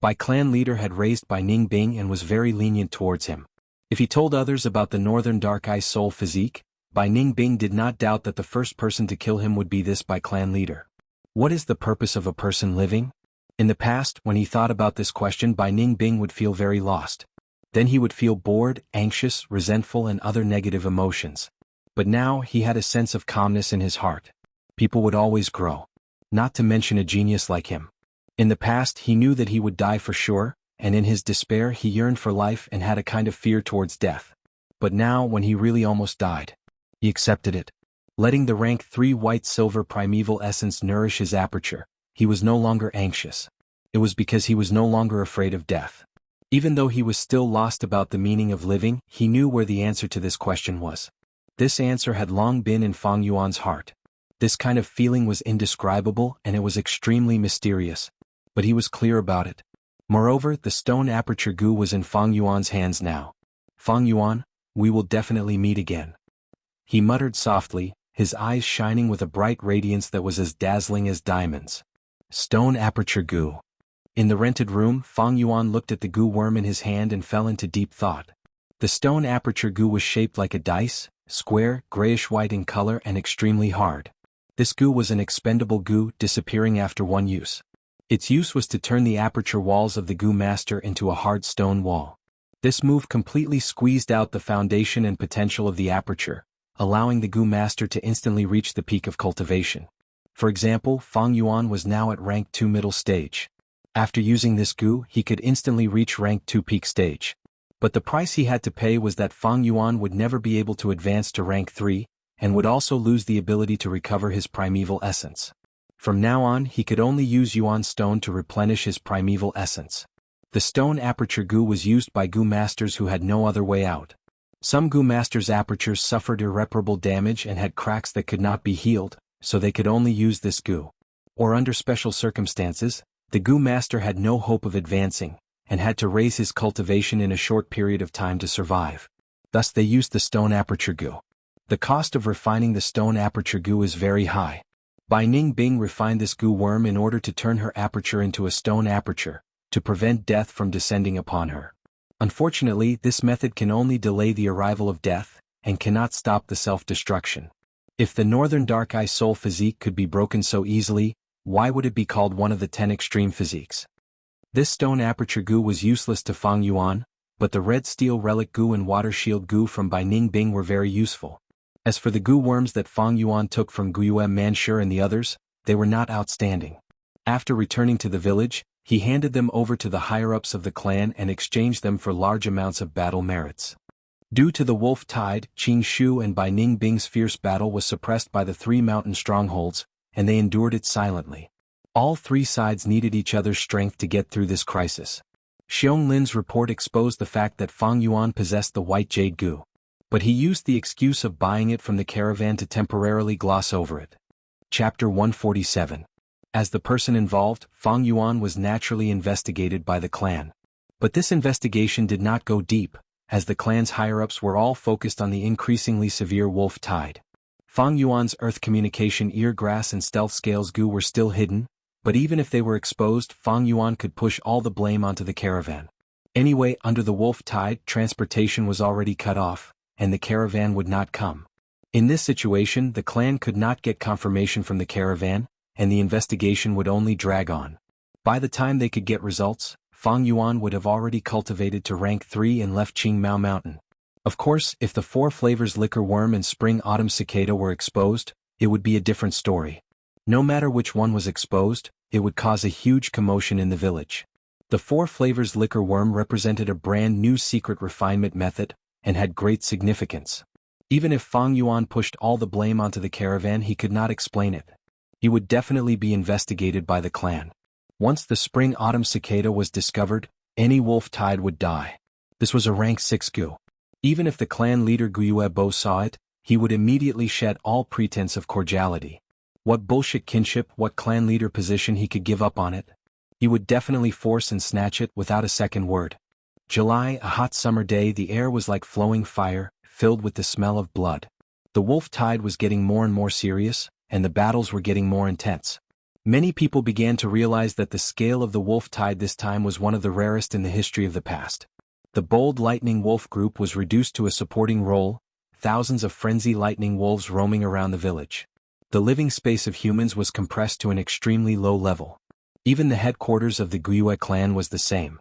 Bai clan leader had raised Bai Ningbing and was very lenient towards him. If he told others about the Northern Dark Eye Soul Physique, Bai Ningbing did not doubt that the first person to kill him would be this Bai clan leader. What is the purpose of a person living? In the past, when he thought about this question, Bai Ningbing would feel very lost. Then he would feel bored, anxious, resentful and other negative emotions. But now he had a sense of calmness in his heart. People would always grow. Not to mention a genius like him. In the past he knew that he would die for sure, and in his despair he yearned for life and had a kind of fear towards death. But now, when he really almost died, he accepted it. Letting the rank 3 white-silver primeval essence nourish his aperture, he was no longer anxious. It was because he was no longer afraid of death. Even though he was still lost about the meaning of living, he knew where the answer to this question was. This answer had long been in Fang Yuan's heart. This kind of feeling was indescribable and it was extremely mysterious. But he was clear about it. Moreover, the stone aperture goo was in Fang Yuan's hands now. Fang Yuan, we will definitely meet again. He muttered softly, his eyes shining with a bright radiance that was as dazzling as diamonds. Stone aperture goo. In the rented room, Fang Yuan looked at the goo worm in his hand and fell into deep thought. The stone aperture goo was shaped like a dice, square, grayish-white in color and extremely hard. This goo was an expendable goo, disappearing after one use. Its use was to turn the aperture walls of the goo master into a hard stone wall. This move completely squeezed out the foundation and potential of the aperture, allowing the goo master to instantly reach the peak of cultivation. For example, Fang Yuan was now at rank 2 middle stage. After using this goo, he could instantly reach rank 2 peak stage. But the price he had to pay was that Fang Yuan would never be able to advance to rank 3, and would also lose the ability to recover his primeval essence. From now on, he could only use Yuan stone to replenish his primeval essence. The stone aperture goo was used by goo masters who had no other way out. Some goo masters' apertures suffered irreparable damage and had cracks that could not be healed, so they could only use this goo. Or under special circumstances, the goo master had no hope of advancing, and had to raise his cultivation in a short period of time to survive. Thus they used the stone aperture goo. The cost of refining the stone aperture goo is very high. Bai Ningbing refined this goo worm in order to turn her aperture into a stone aperture, to prevent death from descending upon her. Unfortunately, this method can only delay the arrival of death, and cannot stop the self-destruction. If the Northern Dark Eye Soul physique could be broken so easily, why would it be called one of the 10 extreme physiques? This stone aperture goo was useless to Fang Yuan, but the red steel relic goo and water shield goo from Bai Ningbing were very useful. As for the goo worms that Fang Yuan took from Guiyue Manshur and the others, they were not outstanding. After returning to the village, he handed them over to the higher-ups of the clan and exchanged them for large amounts of battle merits. Due to the wolf tide, Qing Shu and Bai Ningbing's fierce battle was suppressed by the 3 mountain strongholds, and they endured it silently. All 3 sides needed each other's strength to get through this crisis. Xiong Lin's report exposed the fact that Fang Yuan possessed the white jade goo. But he used the excuse of buying it from the caravan to temporarily gloss over it. Chapter 147. As the person involved, Fang Yuan was naturally investigated by the clan. But this investigation did not go deep, as the clan's higher-ups were all focused on the increasingly severe wolf tide. Fang Yuan's earth communication eargrass and stealth scales goo were still hidden, but even if they were exposed, Fang Yuan could push all the blame onto the caravan. Anyway, under the wolf tide, transportation was already cut off, and the caravan would not come. In this situation, the clan could not get confirmation from the caravan, and the investigation would only drag on. By the time they could get results, Fang Yuan would have already cultivated to rank 3 and left Qingmao Mountain. Of course, if the 4 flavors liquor worm and spring-autumn cicada were exposed, it would be a different story. No matter which one was exposed, it would cause a huge commotion in the village. The 4 flavors liquor worm represented a brand new secret refinement method, and had great significance. Even if Fang Yuan pushed all the blame onto the caravan, he could not explain it. He would definitely be investigated by the clan. Once the spring-autumn cicada was discovered, any wolf tide would die. This was a rank 6 goo. Even if the clan leader Guiyue Bo saw it, he would immediately shed all pretense of cordiality. What bullshit kinship, what clan leader position he could give up on it? He would definitely force and snatch it without a second word. July, a hot summer day, the air was like flowing fire, filled with the smell of blood. The wolf tide was getting more and more serious, and the battles were getting more intense. Many people began to realize that the scale of the wolf tide this time was one of the rarest in the history of the past. The bold lightning wolf group was reduced to a supporting role, thousands of frenzy lightning wolves roaming around the village. The living space of humans was compressed to an extremely low level. Even the headquarters of the Guiyue clan was the same.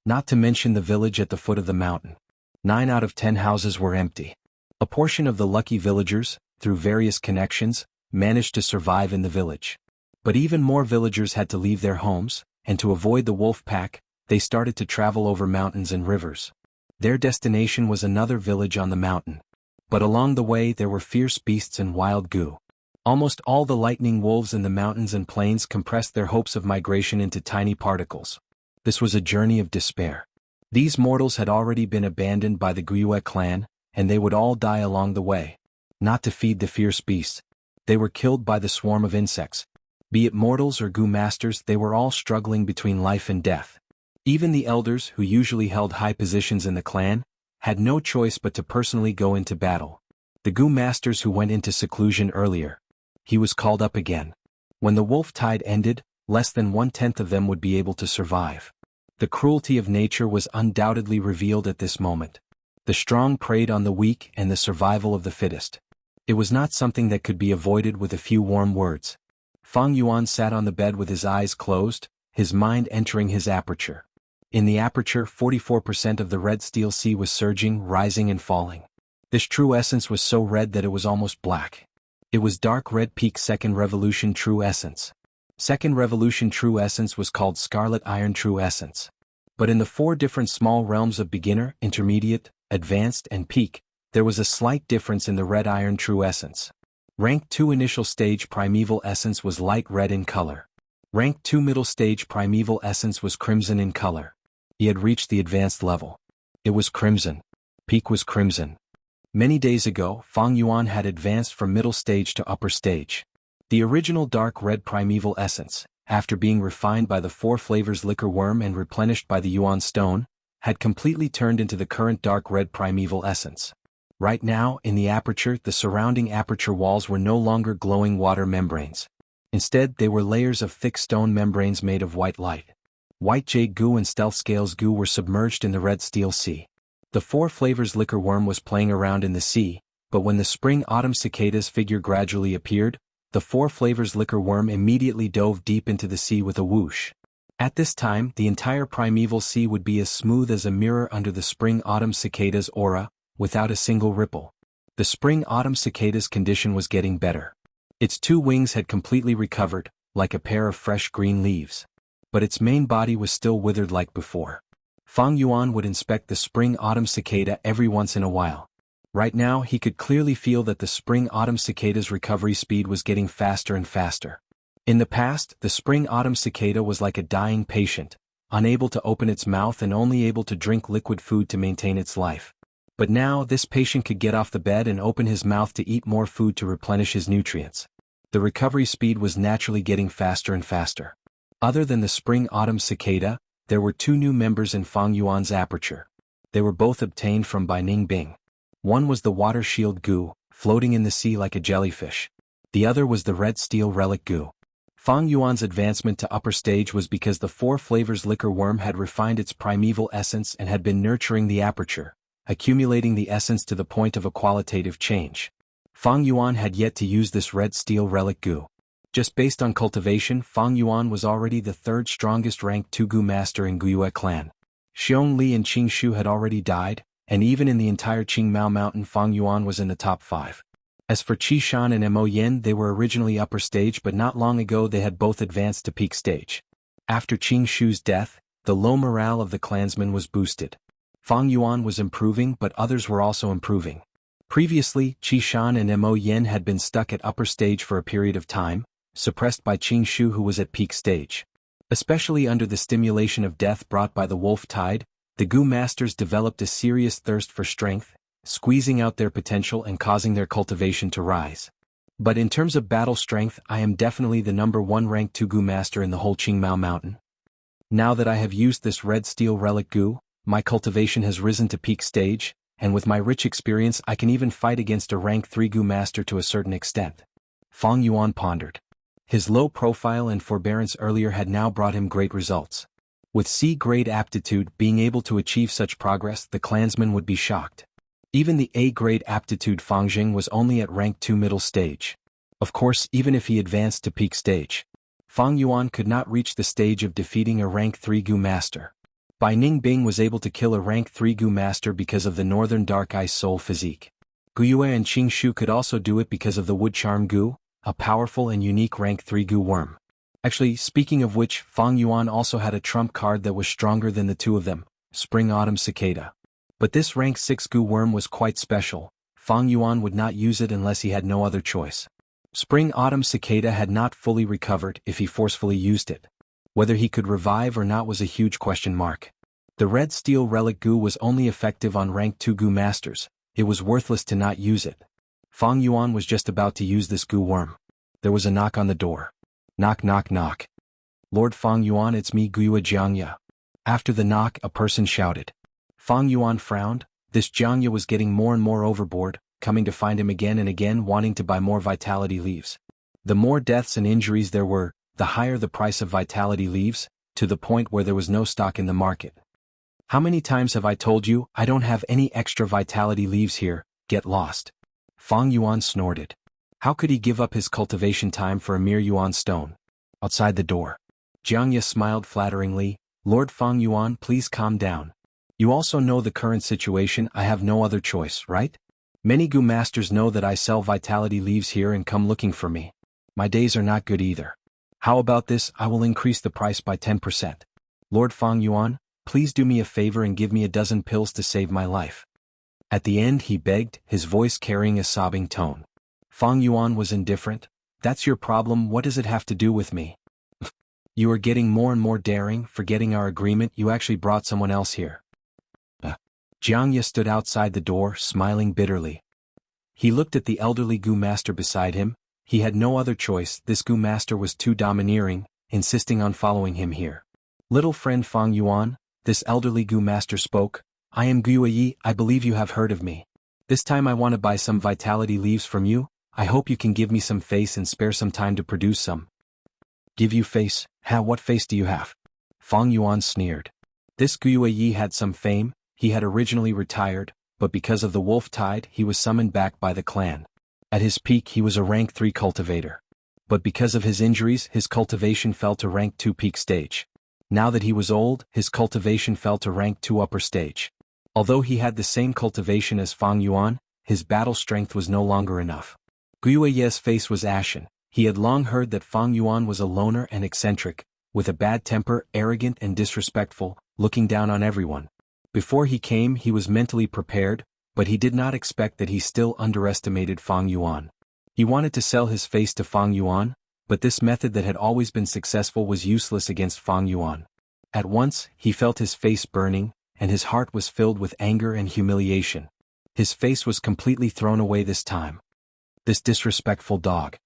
Not to mention the village at the foot of the mountain. 9 out of 10 houses were empty. A portion of the lucky villagers, through various connections, managed to survive in the village. But even more villagers had to leave their homes, and to avoid the wolf pack, they started to travel over mountains and rivers. Their destination was another village on the mountain. But along the way there were fierce beasts and wild goo. Almost all the lightning wolves in the mountains and plains compressed their hopes of migration into tiny particles. This was a journey of despair. These mortals had already been abandoned by the Wuxia clan, and they would all die along the way. Not to feed the fierce beasts. They were killed by the swarm of insects. Be it mortals or goo masters, they were all struggling between life and death. Even the elders, who usually held high positions in the clan, had no choice but to personally go into battle. The goo masters who went into seclusion earlier. He was called up again. When the wolf tide ended, less than 1/10 of them would be able to survive. The cruelty of nature was undoubtedly revealed at this moment. The strong preyed on the weak and the survival of the fittest. It was not something that could be avoided with a few warm words. Fang Yuan sat on the bed with his eyes closed, his mind entering his aperture. In the aperture, 44% of the red steel sea was surging, rising and falling. This true essence was so red that it was almost black. It was dark red peak second revolution true essence. Second revolution true essence was called scarlet iron true essence. But in the 4 different small realms of beginner, intermediate, advanced and peak, there was a slight difference in the red iron true essence. Rank 2 initial stage primeval essence was light red in color. Rank 2 middle stage primeval essence was crimson in color. He had reached the advanced level. It was crimson. Peak was crimson. Many days ago, Fang Yuan had advanced from middle stage to upper stage. The original dark red primeval essence, after being refined by the 4 flavors liquor worm and replenished by the Yuan stone, had completely turned into the current dark red primeval essence. Right now, in the aperture, the surrounding aperture walls were no longer glowing water membranes. Instead, they were layers of thick stone membranes made of white light. White jade goo and stealth scales goo were submerged in the red steel sea. The 4 flavors liquor worm was playing around in the sea, but when the spring-autumn cicada's figure gradually appeared, the 4 flavors liquor worm immediately dove deep into the sea with a whoosh. At this time, the entire primeval sea would be as smooth as a mirror under the spring-autumn cicada's aura, without a single ripple. The spring-autumn cicada's condition was getting better. Its 2 wings had completely recovered, like a pair of fresh green leaves. But its main body was still withered like before. Fang Yuan would inspect the spring-autumn cicada every once in a while. Right now he could clearly feel that the spring-autumn cicada's recovery speed was getting faster and faster. In the past, the spring-autumn cicada was like a dying patient, unable to open its mouth and only able to drink liquid food to maintain its life. But now this patient could get off the bed and open his mouth to eat more food to replenish his nutrients. The recovery speed was naturally getting faster and faster. Other than the spring-autumn cicada, there were 2 new members in Fang Yuan's aperture. They were both obtained from Bai Ning Bing. One was the water shield goo, floating in the sea like a jellyfish. The other was the red steel relic goo. Fang Yuan's advancement to upper stage was because the 4 flavors liquor worm had refined its primeval essence and had been nurturing the aperture, accumulating the essence to the point of a qualitative change. Fang Yuan had yet to use this red steel relic goo. Just based on cultivation, Fang Yuan was already the 3rd strongest ranked 2 goo master in Wuxia clan. Xiong Li and Qing Shu had already died, and even in the entire Qingmao mountain Fang Yuan was in the top 5. As for Qi Shan and Mo Yen, they were originally upper stage, but not long ago they had both advanced to peak stage. After Qing Shu's death, the low morale of the clansmen was boosted. Fang Yuan was improving, but others were also improving. Previously, Qi Shan and Mo Yen had been stuck at upper stage for a period of time, suppressed by Qing Shu who was at peak stage. Especially under the stimulation of death brought by the wolf tide, the goo masters developed a serious thirst for strength, squeezing out their potential and causing their cultivation to rise. But in terms of battle strength, I am definitely the number 1 ranked 2 goo master in the whole Qingmao mountain. Now that I have used this red steel relic goo, my cultivation has risen to peak stage, and with my rich experience I can even fight against a rank 3 goo master to a certain extent. Fang Yuan pondered. His low profile and forbearance earlier had now brought him great results. With C-grade aptitude being able to achieve such progress, the clansmen would be shocked. Even the A-grade aptitude Fangjing was only at rank 2 middle stage. Of course, even if he advanced to peak stage, Fang Yuan could not reach the stage of defeating a rank 3 goo master. Bai Ningbing was able to kill a rank 3 Gu master because of the Northern Dark Ice Soul physique. Guyue and Qingshu could also do it because of the Wood Charm Gu, a powerful and unique rank 3 Gu worm. Actually, speaking of which, Fang Yuan also had a trump card that was stronger than the two of them, Spring Autumn Cicada. But this rank 6 Gu worm was quite special. Fang Yuan would not use it unless he had no other choice. Spring Autumn Cicada had not fully recovered if he forcefully used it. Whether he could revive or not was a huge question mark. The Red Steel Relic Gu was only effective on rank 2 Gu masters. It was worthless to not use it. Fang Yuan was just about to use this Gu worm. There was a knock on the door. Knock knock knock. Lord Fang Yuan, it's me, Guyue Jiangya. After the knock, a person shouted. Fang Yuan frowned. This Jiangya was getting more and more overboard, coming to find him again and again, wanting to buy more vitality leaves. The more deaths and injuries there were, the higher the price of vitality leaves, to the point where there was no stock in the market. How many times have I told you, I don't have any extra vitality leaves here, get lost? Fang Yuan snorted. How could he give up his cultivation time for a mere Yuan stone? Outside the door. Jiangya smiled flatteringly. Lord Fang Yuan, please calm down. You also know the current situation, I have no other choice, right? Many Gu masters know that I sell vitality leaves here and come looking for me. My days are not good either. How about this, I will increase the price by 10%. Lord Fang Yuan, please do me a favor and give me a dozen pills to save my life. At the end he begged, his voice carrying a sobbing tone. Fang Yuan was indifferent. That's your problem, what does it have to do with me? You are getting more and more daring, forgetting our agreement, you actually brought someone else here. Jiangya stood outside the door, smiling bitterly. He looked at the elderly Gu master beside him. He had no other choice, this Gu master was too domineering, insisting on following him here. Little friend Fang Yuan, this elderly Gu master spoke. I am Guyue Yi, I believe you have heard of me. This time I want to buy some vitality leaves from you. I hope you can give me some face and spare some time to produce some. Give you face? What face do you have? Fang Yuan sneered. This Guyue Yi had some fame. He had originally retired, but because of the wolf tide he was summoned back by the clan. At his peak he was a rank 3 cultivator. But because of his injuries his cultivation fell to rank 2 peak stage. Now that he was old, his cultivation fell to rank 2 upper stage. Although he had the same cultivation as Fang Yuan, his battle strength was no longer enough. Guyue Yi's face was ashen. He had long heard that Fang Yuan was a loner and eccentric, with a bad temper, arrogant and disrespectful, looking down on everyone. Before he came he was mentally prepared, but he did not expect that he still underestimated Fang Yuan. He wanted to sell his face to Fang Yuan, but this method that had always been successful was useless against Fang Yuan. At once, he felt his face burning, and his heart was filled with anger and humiliation. His face was completely thrown away this time. This disrespectful dog.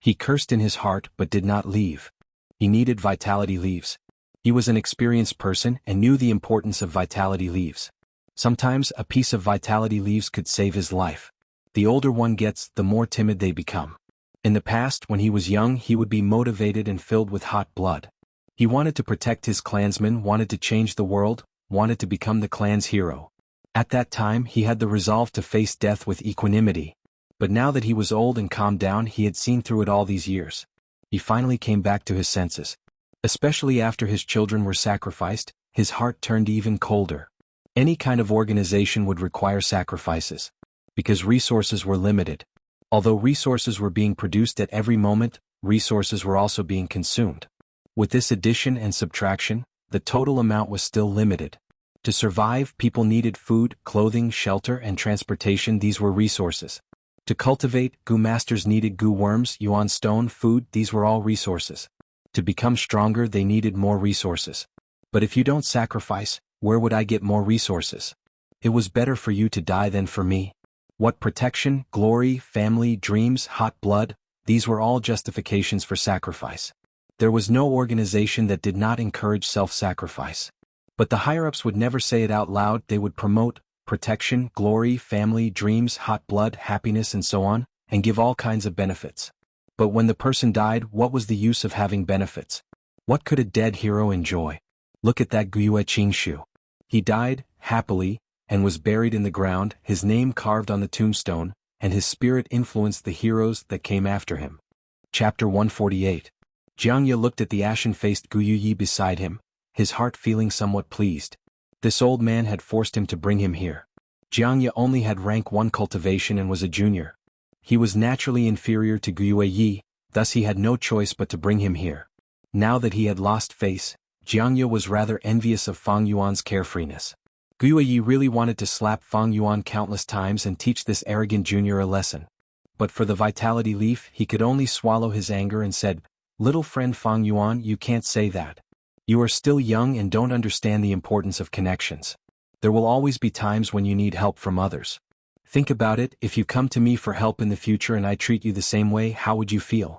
He cursed in his heart but did not leave. He needed vitality leaves. He was an experienced person and knew the importance of vitality leaves. Sometimes a piece of vitality leaves could save his life. The older one gets, the more timid they become. In the past, when he was young, he would be motivated and filled with hot blood. He wanted to protect his clansmen, wanted to change the world, wanted to become the clan's hero. At that time, he had the resolve to face death with equanimity. But now that he was old and calmed down, he had seen through it all these years. He finally came back to his senses. Especially after his children were sacrificed, his heart turned even colder. Any kind of organization would require sacrifices. Because resources were limited. Although resources were being produced at every moment, resources were also being consumed. With this addition and subtraction, the total amount was still limited. To survive, people needed food, clothing, shelter, and transportation. These were resources. To cultivate, Gu masters needed Gu worms, Yuan stone, food. These were all resources. To become stronger, they needed more resources. But if you don't sacrifice, where would I get more resources? It was better for you to die than for me. What protection, glory, family, dreams, hot blood, these were all justifications for sacrifice. There was no organization that did not encourage self-sacrifice. But the higher-ups would never say it out loud. They would promote protection, glory, family, dreams, hot blood, happiness and so on, and give all kinds of benefits. But when the person died, what was the use of having benefits? What could a dead hero enjoy? Look at that Guyue Qingshu. He died, happily, and was buried in the ground, his name carved on the tombstone, and his spirit influenced the heroes that came after him. Chapter 148. Jiangya looked at the ashen-faced Guyue Yi beside him. his heart feeling somewhat pleased. This old man had forced him to bring him here. Jiangye only had rank 1 cultivation and was a junior. He was naturally inferior to Guiyue, thus he had no choice but to bring him here. Now that he had lost face, Jiangye was rather envious of Fang Yuan's carefreeness. Guiyue really wanted to slap Fang Yuan countless times and teach this arrogant junior a lesson. But for the vitality leaf, he could only swallow his anger and said, "Little friend Fang Yuan, you can't say that. You are still young and don't understand the importance of connections. There will always be times when you need help from others. Think about it, if you come to me for help in the future and I treat you the same way, how would you feel?"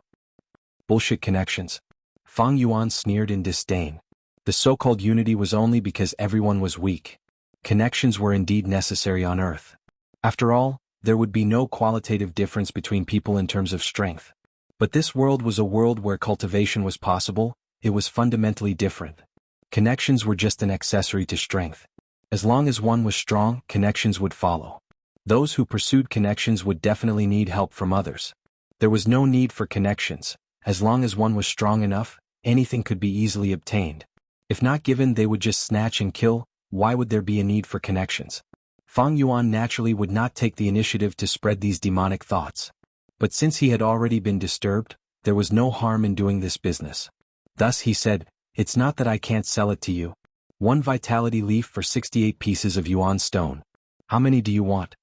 Bullshit connections. Fang Yuan sneered in disdain. The so-called unity was only because everyone was weak. Connections were indeed necessary on Earth. After all, there would be no qualitative difference between people in terms of strength. But this world was a world where cultivation was possible. It was fundamentally different. Connections were just an accessory to strength. As long as one was strong, connections would follow. Those who pursued connections would definitely need help from others. There was no need for connections. As long as one was strong enough, anything could be easily obtained. If not given, they would just snatch and kill. Why would there be a need for connections? Fang Yuan naturally would not take the initiative to spread these demonic thoughts. But since he had already been disturbed, there was no harm in doing this business. Thus he said, "It's not that I can't sell it to you. 1 vitality leaf for 68 pieces of Yuan stone. How many do you want?"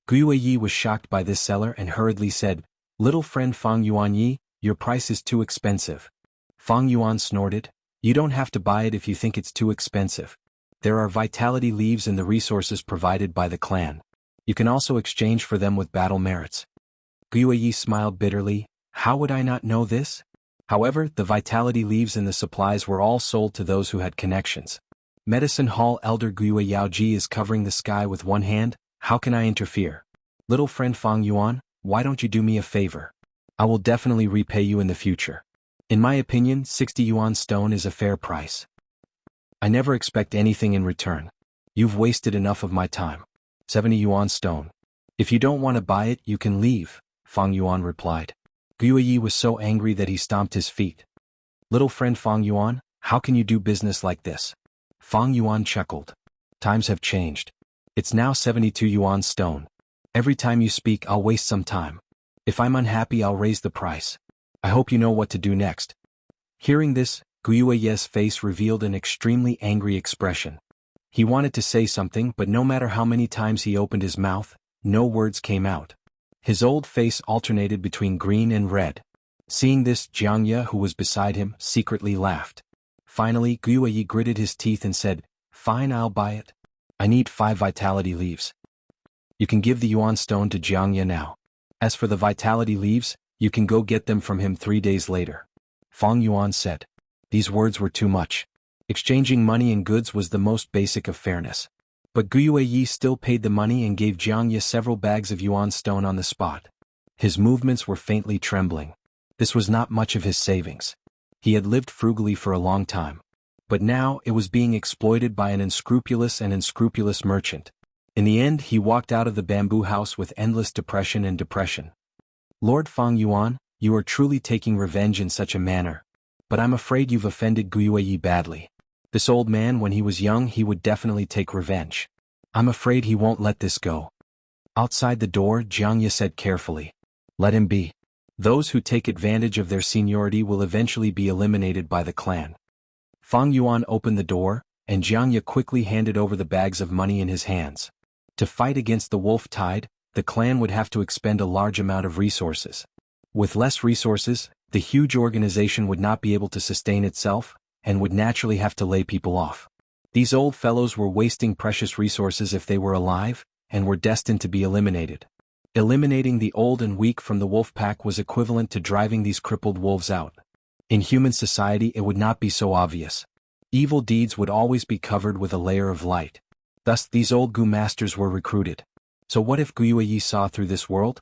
Guiyue was shocked by this seller and hurriedly said, "Little friend Fang Yuan, your price is too expensive." Fang Yuan snorted, "You don't have to buy it if you think it's too expensive. There are vitality leaves in the resources provided by the clan. You can also exchange for them with battle merits." Guiyue smiled bitterly, "How would I not know this?" However, the vitality leaves and the supplies were all sold to those who had connections. Medicine Hall Elder Guiyue Yaoji is covering the sky with one hand. How can I interfere? Little friend Fang Yuan, why don't you do me a favor? I will definitely repay you in the future. In my opinion, 60 Yuan stone is a fair price. I never expect anything in return. You've wasted enough of my time. 70 Yuan stone. If you don't want to buy it, you can leave, Fang Yuan replied. Guiyue was so angry that he stomped his feet. Little friend Fang Yuan, how can you do business like this? Fang Yuan chuckled. Times have changed. It's now 72 Yuan stone. Every time you speak, I'll waste some time. If I'm unhappy, I'll raise the price. I hope you know what to do next. Hearing this, Guiyue's face revealed an extremely angry expression. He wanted to say something, but no matter how many times he opened his mouth, no words came out. His old face alternated between green and red. Seeing this, Jiangye, who was beside him, secretly laughed. Finally, Guiyue gritted his teeth and said, "Fine, I'll buy it. I need 5 vitality leaves." You can give the Yuan stone to Jiangye now. As for the vitality leaves, you can go get them from him 3 days later. Fang Yuan said. These words were too much. Exchanging money and goods was the most basic of fairness. But Guiyue still paid the money and gave Jiangye several bags of Yuan stone on the spot. His movements were faintly trembling. This was not much of his savings. He had lived frugally for a long time. But now it was being exploited by an unscrupulous merchant. In the end, he walked out of the bamboo house with endless depression. Lord Fang Yuan, you are truly taking revenge in such a manner. But I'm afraid you've offended Guiyue badly. This old man, when he was young, he would definitely take revenge. I'm afraid he won't let this go. Outside the door, Jiangye said carefully. Let him be. Those who take advantage of their seniority will eventually be eliminated by the clan. Fang Yuan opened the door, and Jiangye quickly handed over the bags of money in his hands. To fight against the wolf tide, the clan would have to expend a large amount of resources. With less resources, the huge organization would not be able to sustain itself, and would naturally have to lay people off. These old fellows were wasting precious resources if they were alive, and were destined to be eliminated. Eliminating the old and weak from the wolf pack was equivalent to driving these crippled wolves out. In human society, it would not be so obvious. Evil deeds would always be covered with a layer of light. Thus, these old Gu masters were recruited. So what if Guiyue saw through this world?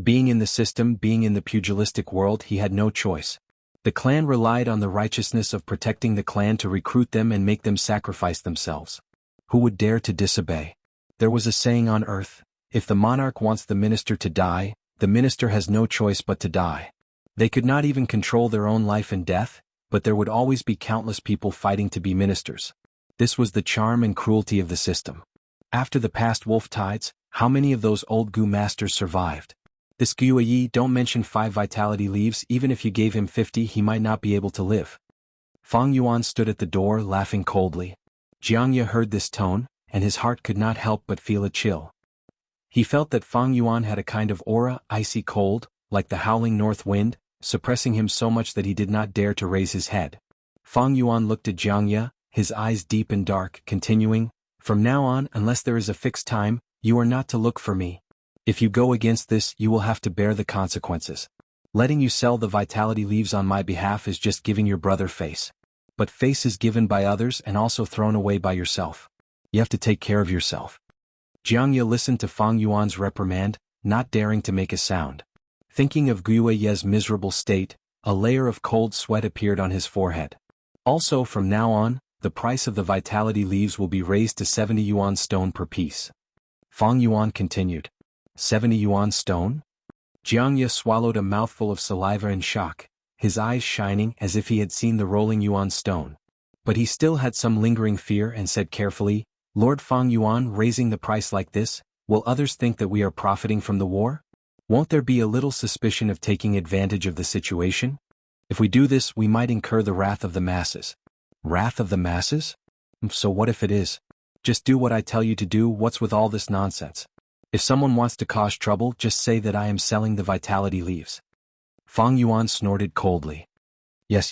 Being in the system, being in the pugilistic world, he had no choice. The clan relied on the righteousness of protecting the clan to recruit them and make them sacrifice themselves. Who would dare to disobey? There was a saying on earth, if the monarch wants the minister to die, the minister has no choice but to die. They could not even control their own life and death, but there would always be countless people fighting to be ministers. This was the charm and cruelty of the system. After the past wolf tides, how many of those old Gu masters survived? This Gu Yi don't mention 5 vitality leaves. Even if you gave him 50 he might not be able to live. Fang Yuan stood at the door laughing coldly. Jiangye heard this tone, and his heart could not help but feel a chill. He felt that Fang Yuan had a kind of aura, icy cold, like the howling north wind, suppressing him so much that he did not dare to raise his head. Fang Yuan looked at Jiangye, his eyes deep and dark, continuing, "From now on, unless there is a fixed time, you are not to look for me. If you go against this, you will have to bear the consequences. Letting you sell the vitality leaves on my behalf is just giving your brother face. But face is given by others and also thrown away by yourself. You have to take care of yourself." Jiangye listened to Fang Yuan's reprimand, not daring to make a sound. Thinking of Gu Ye's miserable state, a layer of cold sweat appeared on his forehead. Also, from now on, the price of the vitality leaves will be raised to 70 yuan stone per piece. Fang Yuan continued. 70 yuan stone? Jiangye swallowed a mouthful of saliva in shock, his eyes shining as if he had seen the rolling yuan stone. But he still had some lingering fear and said carefully, "Lord Fang Yuan, raising the price like this, will others think that we are profiting from the war? Won't there be a little suspicion of taking advantage of the situation? If we do this, we might incur the wrath of the masses." Wrath of the masses? So what if it is? Just do what I tell you to do. What's with all this nonsense? If someone wants to cause trouble, just say that I am selling the vitality leaves. Fang Yuan snorted coldly. Yes.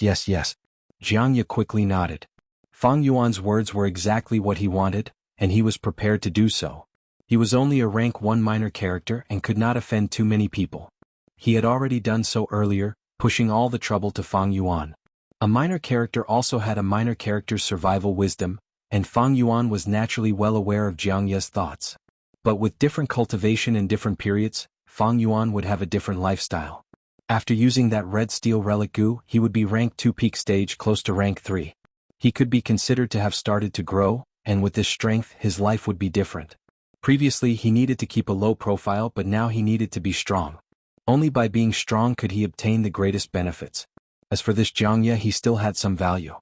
Jiangye quickly nodded. Fang Yuan's words were exactly what he wanted, and he was prepared to do so. He was only a rank 1 minor character and could not offend too many people. He had already done so earlier, pushing all the trouble to Fang Yuan. A minor character also had a minor character's survival wisdom, and Fang Yuan was naturally well aware of Jiangye's thoughts. But with different cultivation in different periods, Fang Yuan would have a different lifestyle. After using that red steel relic Gu, he would be rank 2 peak stage close to rank 3. He could be considered to have started to grow, and with this strength his life would be different. Previously he needed to keep a low profile, but now he needed to be strong. Only by being strong could he obtain the greatest benefits. As for this Jiangye, he still had some value.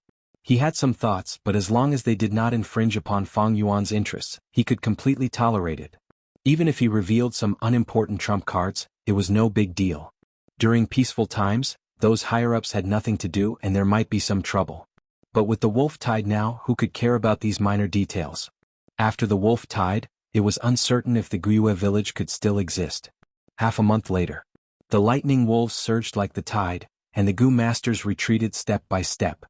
He had some thoughts, but as long as they did not infringe upon Fang Yuan's interests, he could completely tolerate it. Even if he revealed some unimportant trump cards, it was no big deal. During peaceful times, those higher-ups had nothing to do and there might be some trouble. But with the wolf tide now, who could care about these minor details? After the wolf tide, it was uncertain if the Guiyue village could still exist. Half a month later, the lightning wolves surged like the tide, and the Gu masters retreated step by step.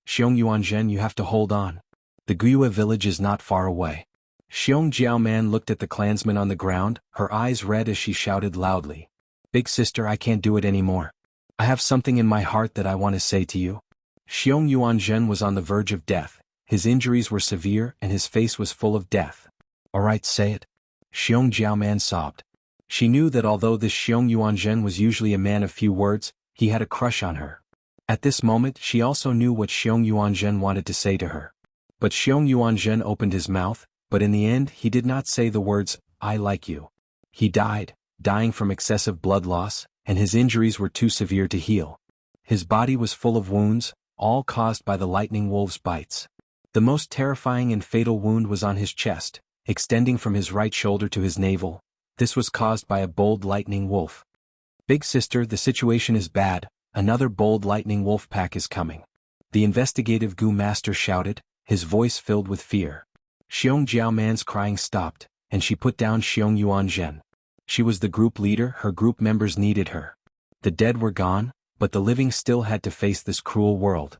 "Xiong Yuanzhen, you have to hold on. The Guiyue village is not far away." Xiong Jiaoman looked at the clansmen on the ground, her eyes red as she shouted loudly. "Big sister, I can't do it anymore. I have something in my heart that I want to say to you." Xiong Yuanzhen was on the verge of death, his injuries were severe and his face was full of death. "All right, say it." Xiong Jiaoman sobbed. She knew that although this Xiong Yuanzhen was usually a man of few words, he had a crush on her. At this moment she also knew what Xiong Yuanzhen wanted to say to her. But Xiong Yuanzhen opened his mouth, but in the end he did not say the words, "I like you." He died, dying from excessive blood loss, and his injuries were too severe to heal. His body was full of wounds, all caused by the lightning wolf's bites. The most terrifying and fatal wound was on his chest, extending from his right shoulder to his navel. This was caused by a bold lightning wolf. "Big sister, the situation is bad, another bold lightning wolf pack is coming." The investigative Gu master shouted, his voice filled with fear. Xiong Jiaoman's crying stopped, and she put down Xiong Yuanzhen. She was the group leader, her group members needed her. The dead were gone, but the living still had to face this cruel world.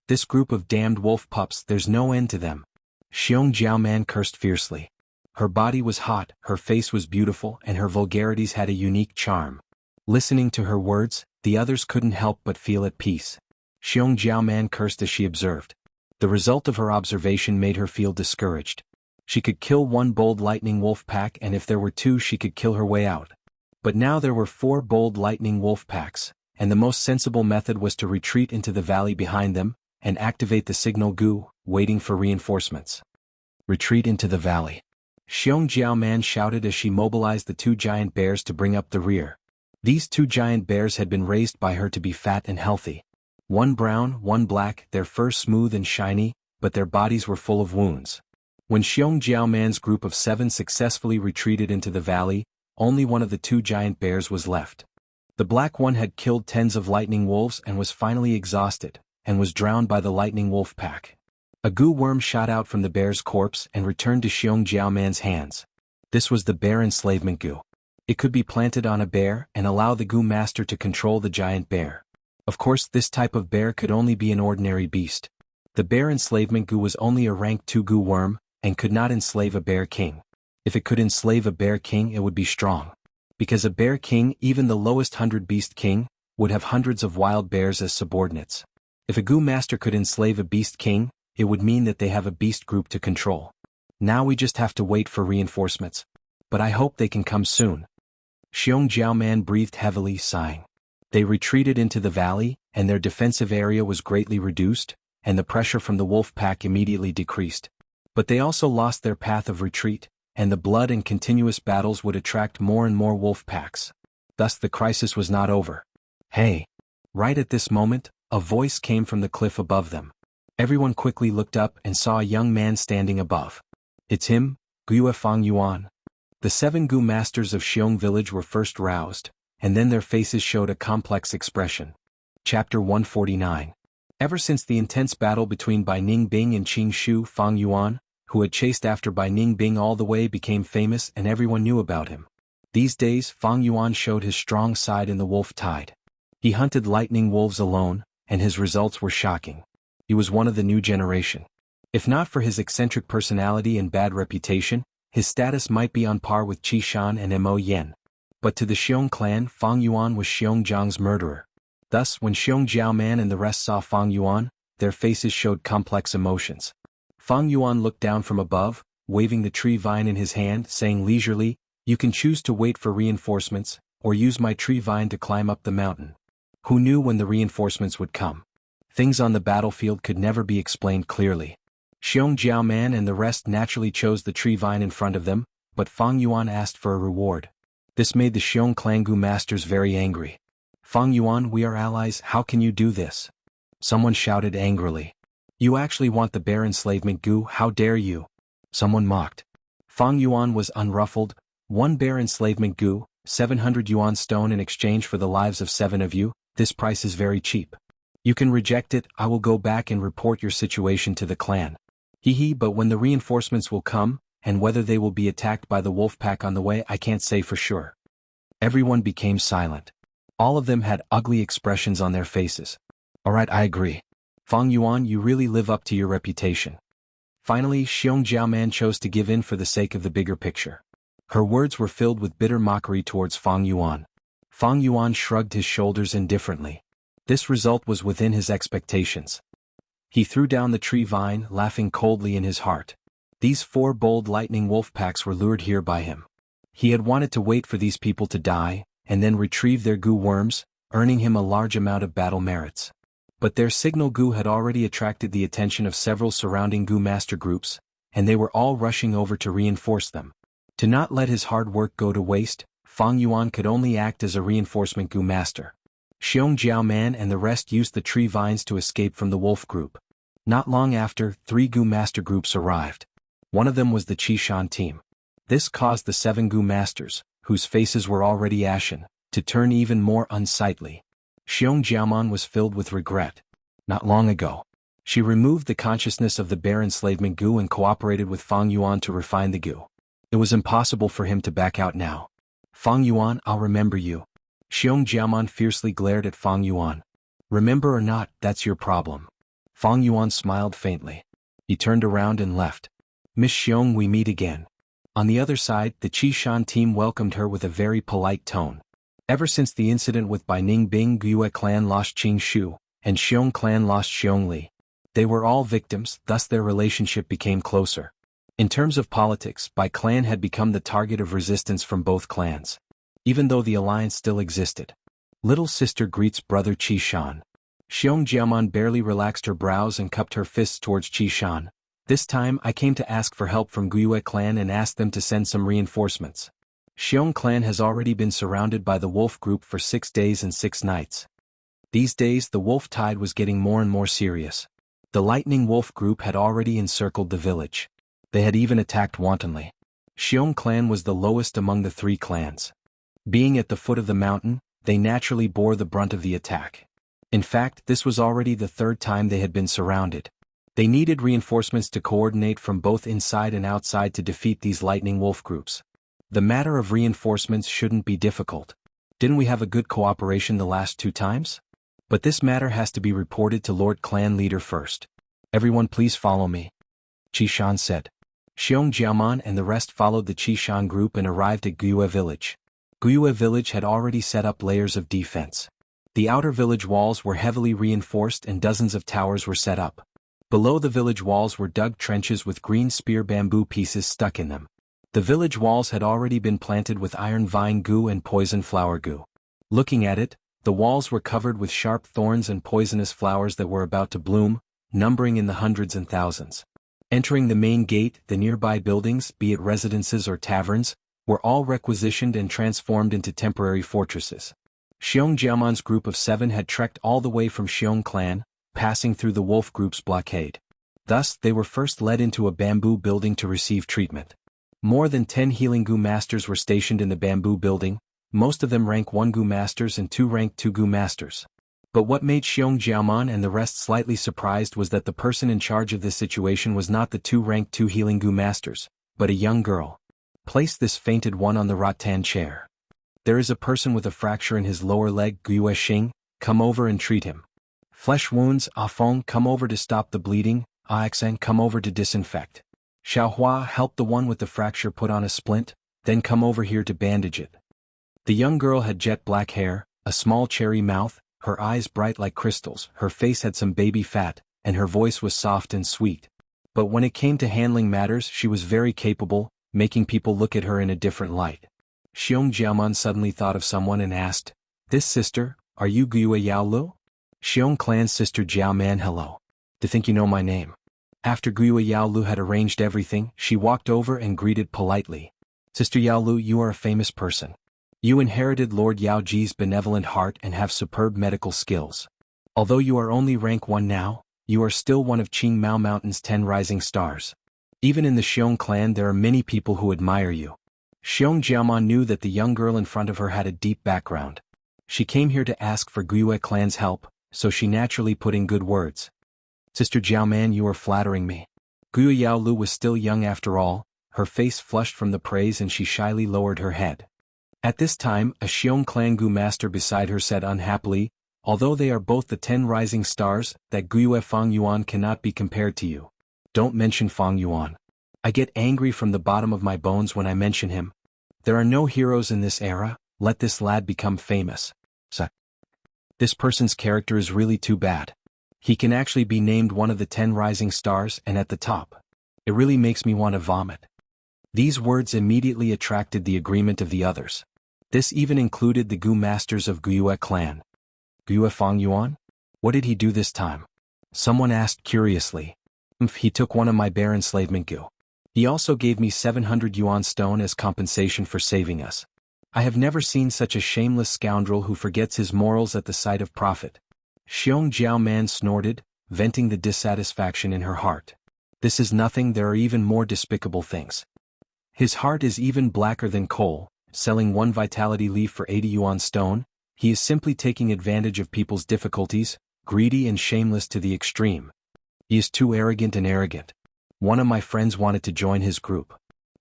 "This group of damned wolf pups, there's no end to them." Xiong Jiaoman cursed fiercely. Her body was hot, her face was beautiful, and her vulgarities had a unique charm. Listening to her words, the others couldn't help but feel at peace. Xiong Jiaoman cursed as she observed. The result of her observation made her feel discouraged. She could kill one bold lightning wolf pack, and if there were 2 she could kill her way out. But now there were 4 bold lightning wolf packs, and the most sensible method was to retreat into the valley behind them, and activate the signal Gu, waiting for reinforcements. "Retreat into the valley." Xiong Jiaoman shouted as she mobilized the 2 giant bears to bring up the rear. These 2 giant bears had been raised by her to be fat and healthy. One brown, one black, their fur smooth and shiny, but their bodies were full of wounds. When Xiong Jiaoman's group of 7 successfully retreated into the valley, only one of the 2 giant bears was left. The black one had killed tens of lightning wolves and was finally exhausted, and was drowned by the lightning wolf pack. A goo worm shot out from the bear's corpse and returned to Xiong Jiaoman's hands. This was the bear enslavement goo. It could be planted on a bear and allow the goo master to control the giant bear. Of course, this type of bear could only be an ordinary beast. The bear enslavement goo was only a rank 2 goo worm, and could not enslave a bear king. If it could enslave a bear king, it would be strong. Because a bear king, even the lowest 100 beast king, would have hundreds of wild bears as subordinates. If a goo master could enslave a beast king, it would mean that they have a beast group to control. Now we just have to wait for reinforcements. But I hope they can come soon. Xiong Jiaoman breathed heavily, sighing. They retreated into the valley, and their defensive area was greatly reduced, and the pressure from the wolf pack immediately decreased. But they also lost their path of retreat, and the blood and continuous battles would attract more and more wolf packs. Thus the crisis was not over. Hey! Right at this moment, a voice came from the cliff above them. Everyone quickly looked up and saw a young man standing above. It's him, Fang Yuan. The 7 goo masters of Xiong village were first roused, and then their faces showed a complex expression. Chapter 149. Ever since the intense battle between Bai Ningbing and Qing Shu, Fang Yuan, who had chased after Bai Ningbing all the way, became famous and everyone knew about him. These days, Fang Yuan showed his strong side in the wolf tide. He hunted lightning wolves alone, and his results were shocking. He was one of the new generation. If not for his eccentric personality and bad reputation, his status might be on par with Qi Shan and Mo Yen. But to the Xiong clan, Fang Yuan was Xiong Zhang's murderer. Thus, when Xiong Jiaoman and the rest saw Fang Yuan, their faces showed complex emotions. Fang Yuan looked down from above, waving the tree vine in his hand, saying leisurely, "You can choose to wait for reinforcements, or use my tree vine to climb up the mountain." Who knew when the reinforcements would come? Things on the battlefield could never be explained clearly. Xiong Jiaoman and the rest naturally chose the tree vine in front of them, but Fang Yuan asked for a reward. This made the Xiong clan goo masters very angry. "Fang Yuan, we are allies, how can you do this?" Someone shouted angrily. "You actually want the bear enslavement goo, how dare you?" Someone mocked. Fang Yuan was unruffled. "1 bear enslavement goo, 700 yuan stone in exchange for the lives of 7 of you, this price is very cheap. You can reject it, I will go back and report your situation to the clan. Hee, but when the reinforcements will come, and whether they will be attacked by the wolf pack on the way, I can't say for sure." Everyone became silent. All of them had ugly expressions on their faces. "Alright, I agree. Fang Yuan, you really live up to your reputation." Finally, Xiong Jiaoman chose to give in for the sake of the bigger picture. Her words were filled with bitter mockery towards Fang Yuan. Fang Yuan shrugged his shoulders indifferently. This result was within his expectations. He threw down the tree vine, laughing coldly in his heart. These 4 bold lightning wolf packs were lured here by him. He had wanted to wait for these people to die, and then retrieve their goo worms, earning him a large amount of battle merits. But their signal goo had already attracted the attention of several surrounding goo master groups, and they were all rushing over to reinforce them. To not let his hard work go to waste, Fang Yuan could only act as a reinforcement goo master. Xiong Jiaoman and the rest used the tree vines to escape from the wolf group. Not long after, 3 goo master groups arrived. One of them was the Qi Shan team. This caused the 7 goo masters, whose faces were already ashen, to turn even more unsightly. Xiong Jiaoman was filled with regret. Not long ago, she removed the consciousness of the bear enslavement goo and cooperated with Fang Yuan to refine the goo. It was impossible for him to back out now. "Fang Yuan, I'll remember you." Xiong Jiaoman fiercely glared at Fang Yuan. "Remember or not, that's your problem." Fang Yuan smiled faintly. He turned around and left. "Miss Xiong, we meet again." On the other side, the Qi Shan team welcomed her with a very polite tone. Ever since the incident with Bai Ningbing, Yue clan lost Qing Shu, and Xiong clan lost Xiong Li. They were all victims, thus their relationship became closer. In terms of politics, Bai clan had become the target of resistance from both clans. Even though the alliance still existed. Little sister greets brother Qi Shan. Xiong Jiaoman barely relaxed her brows and cupped her fists towards Qi Shan. "This time I came to ask for help from Yue clan and ask them to send some reinforcements. Xiong clan has already been surrounded by the wolf group for 6 days and 6 nights. These days the wolf tide was getting more and more serious. The lightning wolf group had already encircled the village. They had even attacked wantonly. Xiong clan was the lowest among the 3 clans. Being at the foot of the mountain, they naturally bore the brunt of the attack. In fact, this was already the 3rd time they had been surrounded. They needed reinforcements to coordinate from both inside and outside to defeat these lightning wolf groups. The matter of reinforcements shouldn't be difficult. Didn't we have a good cooperation the last 2 times? But this matter has to be reported to Lord Clan Leader first. Everyone please follow me, Qishan said. Xiong Jiaoman and the rest followed the Qishan group and arrived at Guiyue village. Guiyue village had already set up layers of defense. The outer village walls were heavily reinforced and dozens of towers were set up. Below the village walls were dug trenches with green spear bamboo pieces stuck in them. The village walls had already been planted with iron vine goo and poison flower goo. Looking at it, the walls were covered with sharp thorns and poisonous flowers that were about to bloom, numbering in the hundreds and thousands. Entering the main gate, the nearby buildings, be it residences or taverns, were all requisitioned and transformed into temporary fortresses. Xiong Jiaoman's group of 7 had trekked all the way from Xiong clan, passing through the wolf group's blockade. Thus, they were first led into a bamboo building to receive treatment. More than 10 healing gu masters were stationed in the bamboo building, most of them rank 1 gu masters and 2 rank 2 gu masters. But what made Xiong Jiaoman and the rest slightly surprised was that the person in charge of this situation was not the 2 rank 2 healing gu masters, but a young girl. Place this fainted one on the rattan chair. There is a person with a fracture in his lower leg, Guiyue Xing, come over and treat him. Flesh wounds, Feng, come over to stop the bleeding, Xen, come over to disinfect. Xiaohua, help the one with the fracture put on a splint, then come over here to bandage it. The young girl had jet black hair, a small cherry mouth, her eyes bright like crystals, her face had some baby fat, and her voice was soft and sweet. But when it came to handling matters she was very capable, making people look at her in a different light. Xiong Jiaoman suddenly thought of someone and asked, "This sister, are you Guiyue Yaolu?" Xiong clan's sister Jiao Man, hello. To think you know my name. After Guiyue Yaolu had arranged everything, she walked over and greeted politely. Sister Yaolu, you are a famous person. You inherited Lord Yaoji's benevolent heart and have superb medical skills. Although you are only rank 1 now, you are still one of Qing Mao Mountain's 10 rising stars. Even in the Xiong clan there are many people who admire you. Xiong Jiaoman knew that the young girl in front of her had a deep background. She came here to ask for Guiyue clan's help, so she naturally put in good words. Sister Jiaoman, you are flattering me. Guiyue Yaolu was still young after all, her face flushed from the praise and she shyly lowered her head. At this time, a Xiong clan gu master beside her said unhappily, although they are both the 10 rising stars, that Guiyue Fang Yuan cannot be compared to you. Don't mention Fang Yuan. I get angry from the bottom of my bones when I mention him. There are no heroes in this era, let this lad become famous. This person's character is really too bad. He can actually be named one of the 10 rising stars and at the top. It really makes me want to vomit. These words immediately attracted the agreement of the others. This even included the gu masters of Guiyue clan. Guiyue Fang Yuan? What did he do this time? Someone asked curiously. He took one of my bear enslavement gu. He also gave me 700 yuan stone as compensation for saving us. I have never seen such a shameless scoundrel who forgets his morals at the sight of profit. Xiong Jiaoman snorted, venting the dissatisfaction in her heart. This is nothing, there are even more despicable things. His heart is even blacker than coal, selling 1 vitality leaf for 80 yuan stone. He is simply taking advantage of people's difficulties, greedy and shameless to the extreme. He is too arrogant and arrogant. One of my friends wanted to join his group.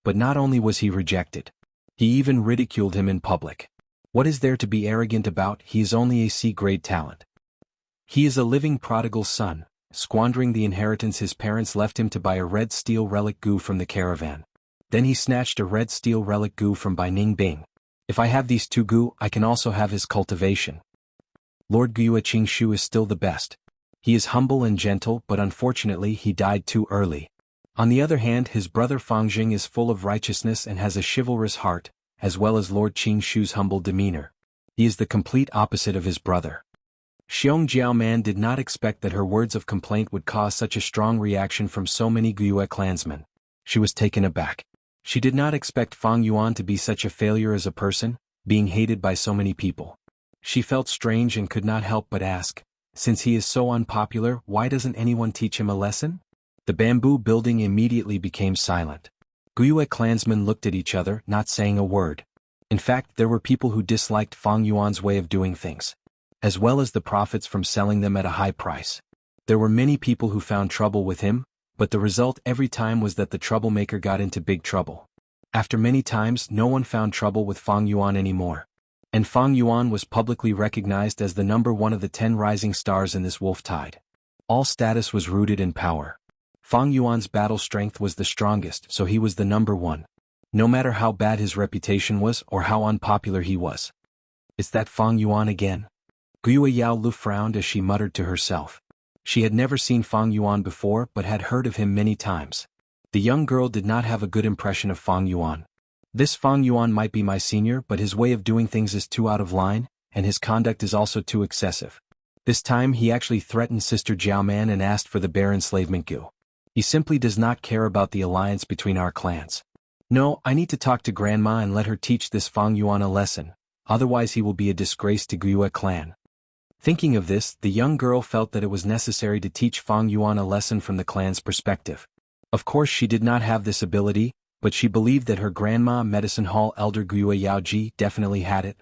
But not only was he rejected, he even ridiculed him in public. What is there to be arrogant about? He is only a C-grade talent. He is a living prodigal son, squandering the inheritance his parents left him to buy a red steel relic gu from the caravan. Then he snatched a red steel relic gu from Bai Ningbing. If I have these 2 gu, I can also have his cultivation. Lord Guiyue Qingshu is still the best. He is humble and gentle, but unfortunately he died too early. On the other hand, his brother Fangjing is full of righteousness and has a chivalrous heart, as well as Lord Qingshu's humble demeanor. He is the complete opposite of his brother. Xiong Jiaoman did not expect that her words of complaint would cause such a strong reaction from so many Guiyue clansmen. She was taken aback. She did not expect Fang Yuan to be such a failure as a person, being hated by so many people. She felt strange and could not help but ask, since he is so unpopular, why doesn't anyone teach him a lesson? The bamboo building immediately became silent. Guiyue clansmen looked at each other, not saying a word. In fact, there were people who disliked Fang Yuan's way of doing things, as well as the profits from selling them at a high price. There were many people who found trouble with him, but the result every time was that the troublemaker got into big trouble. After many times, no one found trouble with Fang Yuan anymore. And Fang Yuan was publicly recognized as the number one of the 10 rising stars in this wolf tide. All status was rooted in power. Fang Yuan's battle strength was the strongest, so he was the number one, no matter how bad his reputation was or how unpopular he was. Is that Fang Yuan again? Guiyue Yaolu frowned as she muttered to herself. She had never seen Fang Yuan before but had heard of him many times. The young girl did not have a good impression of Fang Yuan. This Fang Yuan might be my senior, but his way of doing things is too out of line, and his conduct is also too excessive. This time he actually threatened Sister Jiaoman and asked for the bare enslavement gu. He simply does not care about the alliance between our clans. No, I need to talk to Grandma and let her teach this Fang Yuan a lesson, otherwise he will be a disgrace to Guiyue clan. Thinking of this, the young girl felt that it was necessary to teach Fang Yuan a lesson from the clan's perspective. Of course she did not have this ability, but she believed that her grandma Medicine Hall Elder Guiyue Yaoji definitely had it.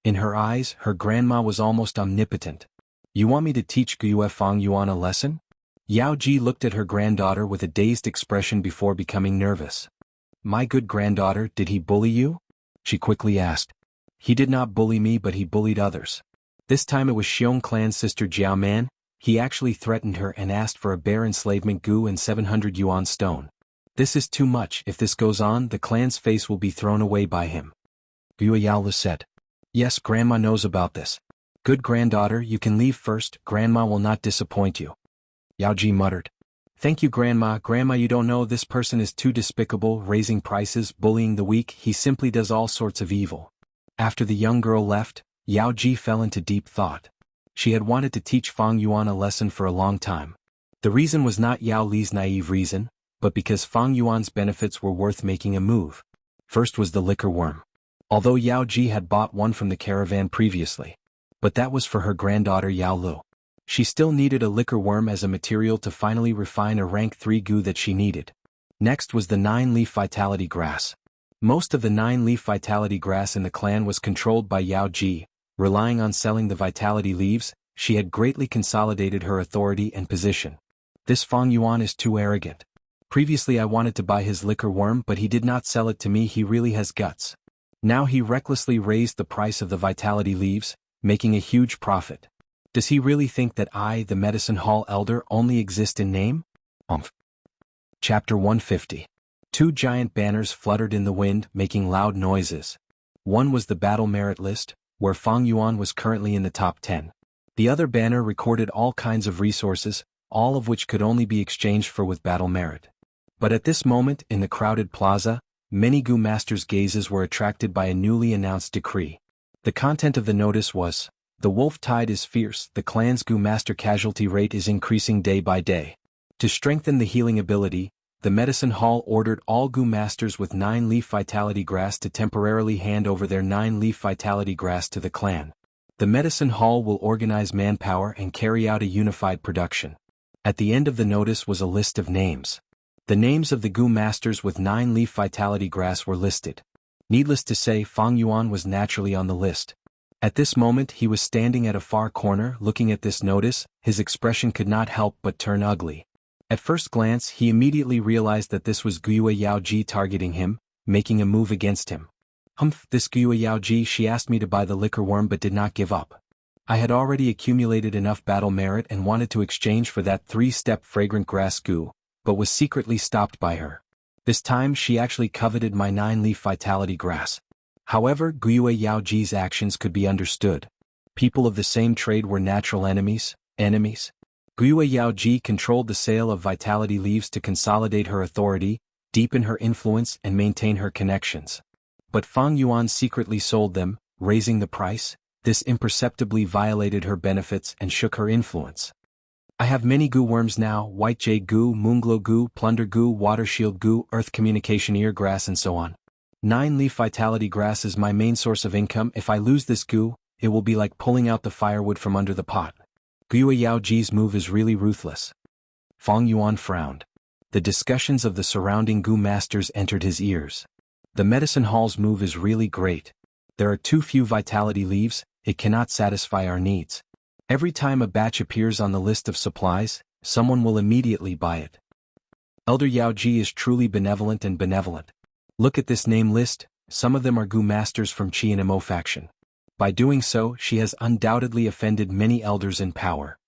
In her eyes, her grandma was almost omnipotent. You want me to teach Guiyue Fang Yuan a lesson? Yaoji looked at her granddaughter with a dazed expression before becoming nervous. My good granddaughter, did he bully you? She quickly asked. He did not bully me, but he bullied others. This time it was Xiong clan's sister Jiaoman. He actually threatened her and asked for a bare enslavement gu and 700 yuan stone. This is too much. If this goes on, the clan's face will be thrown away by him. Guiyue Yaolu said. Yes, Grandma knows about this. Good granddaughter, you can leave first. Grandma will not disappoint you. Yaoji muttered. Thank you, Grandma. Grandma, you don't know, this person is too despicable, raising prices, bullying the weak. He simply does all sorts of evil. After the young girl left, Yaoji fell into deep thought. She had wanted to teach Fang Yuan a lesson for a long time. The reason was not Yao Li's naive reason, but because Fang Yuan's benefits were worth making a move. First was the liquor worm. Although Yao Ji had bought one from the caravan previously. But that was for her granddaughter Yao Lu. She still needed a liquor worm as a material to finally refine a rank 3 gu that she needed. Next was the 9-leaf vitality grass. Most of the 9-leaf vitality grass in the clan was controlled by Yao Ji. Relying on selling the vitality leaves, she had greatly consolidated her authority and position. This Fang Yuan is too arrogant. Previously I wanted to buy his liquor worm, but he did not sell it to me. He really has guts. Now he recklessly raised the price of the vitality leaves, making a huge profit. Does he really think that I, the Medicine Hall Elder, only exist in name? Chapter 150. 2 giant banners fluttered in the wind, making loud noises. One was the battle merit list, where Fang Yuan was currently in the top 10. The other banner recorded all kinds of resources, all of which could only be exchanged for with battle merit. But at this moment, in the crowded plaza, many gu masters' gazes were attracted by a newly announced decree. The content of the notice was, the wolf tide is fierce, the clan's gu master casualty rate is increasing day by day. To strengthen the healing ability, the Medicine Hall ordered all gu masters with 9-leaf vitality grass to temporarily hand over their 9-leaf vitality grass to the clan. The Medicine Hall will organize manpower and carry out a unified production. At the end of the notice was a list of names. The names of the gu masters with 9-leaf vitality grass were listed. Needless to say, Fang Yuan was naturally on the list. At this moment he was standing at a far corner looking at this notice. His expression could not help but turn ugly. At first glance he immediately realized that this was Guiyue Yaoji targeting him, making a move against him. This Guiyue Yaoji, she asked me to buy the liquor worm but did not give up. I had already accumulated enough battle merit and wanted to exchange for that 3-step fragrant grass gu, but was secretly stopped by her. This time she actually coveted my 9-leaf vitality grass. However, Guiyue Yaoji's actions could be understood. People of the same trade were natural enemies. Guiyue Yaoji controlled the sale of vitality leaves to consolidate her authority, deepen her influence and maintain her connections. But Fang Yuan secretly sold them, raising the price. This imperceptibly violated her benefits and shook her influence. I have many gu worms now, white jade gu, moonglow gu, plunder gu, water shield gu, earth communication ear grass and so on. 9-leaf vitality grass is my main source of income. If I lose this gu, it will be like pulling out the firewood from under the pot. Guiyue Yaoji's move is really ruthless. Fang Yuan frowned. The discussions of the surrounding Gu masters entered his ears. The medicine hall's move is really great. There are too few vitality leaves, it cannot satisfy our needs. Every time a batch appears on the list of supplies, someone will immediately buy it. Elder Yaoji is truly benevolent and benevolent. Look at this name list, some of them are Gu masters from Qi and Mo faction. By doing so, she has undoubtedly offended many elders in power.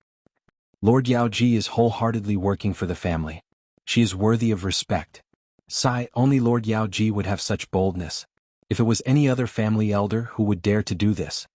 Lord Yaoji is wholeheartedly working for the family. She is worthy of respect. Sigh, only Lord Yaoji would have such boldness. If it was any other family elder who would dare to do this.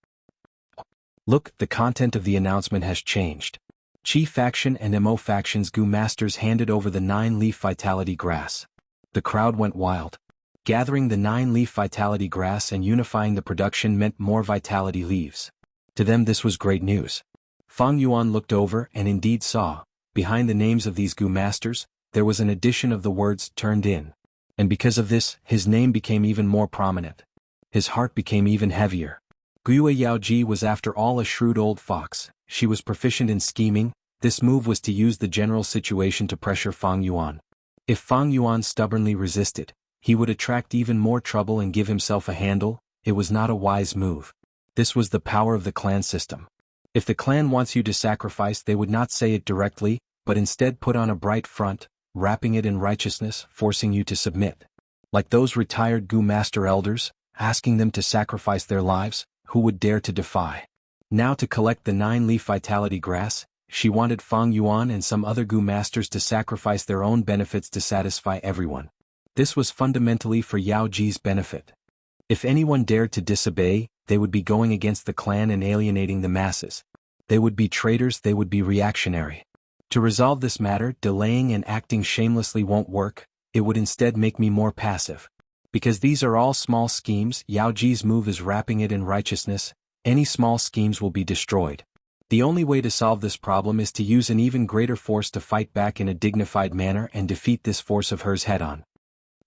Look, the content of the announcement has changed. Qi faction and Mo faction's Gu masters handed over the 9-leaf vitality grass. The crowd went wild. Gathering the 9-leaf vitality grass and unifying the production meant more vitality leaves. To them this was great news. Fang Yuan looked over and indeed saw, behind the names of these Gu masters, there was an addition of the words turned in. And because of this, his name became even more prominent. His heart became even heavier. Guiyue Yaoji was after all a shrewd old fox, she was proficient in scheming, this move was to use the general situation to pressure Fang Yuan. If Fang Yuan stubbornly resisted, he would attract even more trouble and give himself a handle, it was not a wise move. This was the power of the clan system. If the clan wants you to sacrifice, they would not say it directly, but instead put on a bright front, wrapping it in righteousness, forcing you to submit. Like those retired Gu master elders, asking them to sacrifice their lives, who would dare to defy? Now to collect the 9-leaf vitality grass, she wanted Fang Yuan and some other Gu masters to sacrifice their own benefits to satisfy everyone. This was fundamentally for Yaoji's benefit. If anyone dared to disobey, they would be going against the clan and alienating the masses. They would be traitors, they would be reactionary. To resolve this matter, delaying and acting shamelessly won't work, it would instead make me more passive. Because these are all small schemes, Yaoji's move is wrapping it in righteousness, any small schemes will be destroyed. The only way to solve this problem is to use an even greater force to fight back in a dignified manner and defeat this force of hers head-on.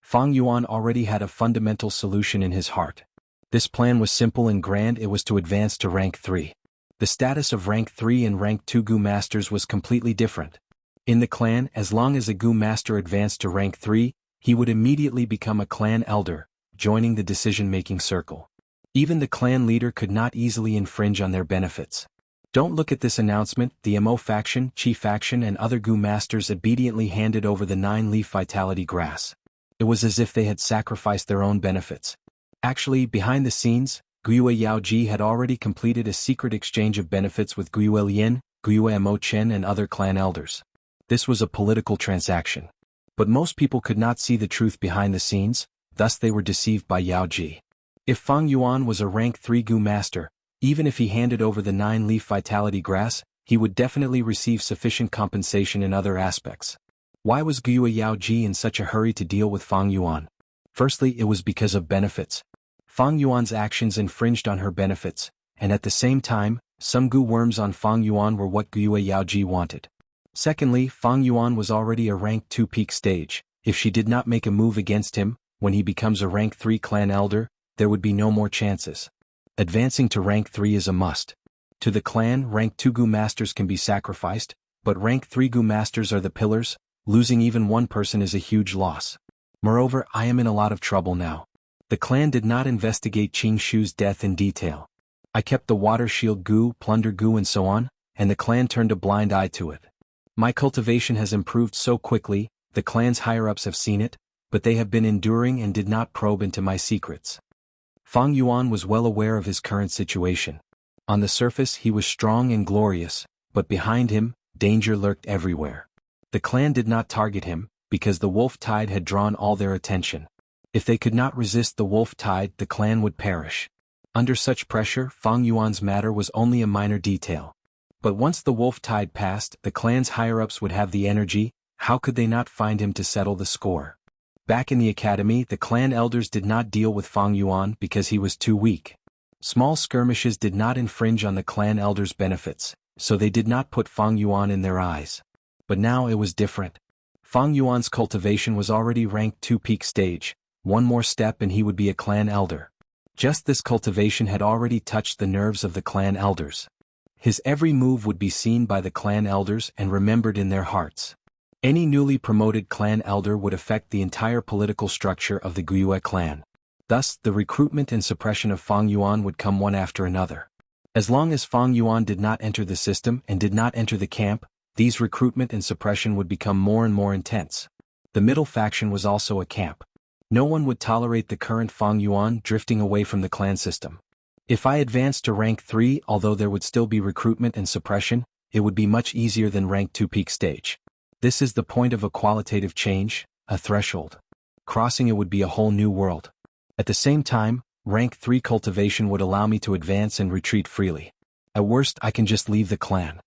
Fang Yuan already had a fundamental solution in his heart. This plan was simple and grand, it was to advance to rank 3. The status of rank 3 and rank 2 Gu masters was completely different. In the clan, as long as a Gu master advanced to rank 3, he would immediately become a clan elder, joining the decision-making circle. Even the clan leader could not easily infringe on their benefits. Don't look at this announcement, the Mo faction, Qi faction and other Gu masters obediently handed over the 9-leaf vitality grass. It was as if they had sacrificed their own benefits. Actually, behind the scenes, Guiyue Yaoji had already completed a secret exchange of benefits with Guiyue Lian, Guiyue Mo Chen and other clan elders. This was a political transaction. But most people could not see the truth behind the scenes, thus they were deceived by Yaoji. If Fang Yuan was a rank 3 Gu master, even if he handed over the 9-leaf vitality grass, he would definitely receive sufficient compensation in other aspects. Why was Guiyue Yaoji in such a hurry to deal with Fang Yuan? Firstly, it was because of benefits. Fang Yuan's actions infringed on her benefits, and at the same time, some Gu worms on Fang Yuan were what Guiyue Yaoji wanted. Secondly, Fang Yuan was already a rank 2 peak stage. If she did not make a move against him, when he becomes a rank 3 clan elder, there would be no more chances. Advancing to rank 3 is a must. To the clan, rank 2 Gu masters can be sacrificed, but rank 3 Gu masters are the pillars, losing even one person is a huge loss. Moreover, I am in a lot of trouble now. The clan did not investigate Qing Shu's death in detail. I kept the water shield Gu, plunder Gu and so on, and the clan turned a blind eye to it. My cultivation has improved so quickly, the clan's higher-ups have seen it, but they have been enduring and did not probe into my secrets. Fang Yuan was well aware of his current situation. On the surface he was strong and glorious, but behind him, danger lurked everywhere. The clan did not target him, because the wolf tide had drawn all their attention. If they could not resist the wolf tide, the clan would perish. Under such pressure, Fang Yuan's matter was only a minor detail. But once the wolf tide passed, the clan's higher-ups would have the energy, how could they not find him to settle the score? Back in the academy, the clan elders did not deal with Fang Yuan because he was too weak. Small skirmishes did not infringe on the clan elders' benefits, so they did not put Fang Yuan in their eyes. But now it was different. Fang Yuan's cultivation was already ranked 2 peak stage, one more step and he would be a clan elder. Just this cultivation had already touched the nerves of the clan elders. His every move would be seen by the clan elders and remembered in their hearts. Any newly promoted clan elder would affect the entire political structure of the Wuxia clan. Thus, the recruitment and suppression of Fang Yuan would come one after another. As long as Fang Yuan did not enter the system and did not enter the camp, these recruitment and suppression would become more and more intense. The middle faction was also a camp. No one would tolerate the current Fang Yuan drifting away from the clan system. If I advanced to rank 3, although there would still be recruitment and suppression, it would be much easier than rank 2 peak stage. This is the point of a qualitative change, a threshold. Crossing it would be a whole new world. At the same time, rank 3 cultivation would allow me to advance and retreat freely. At worst, I can just leave the clan.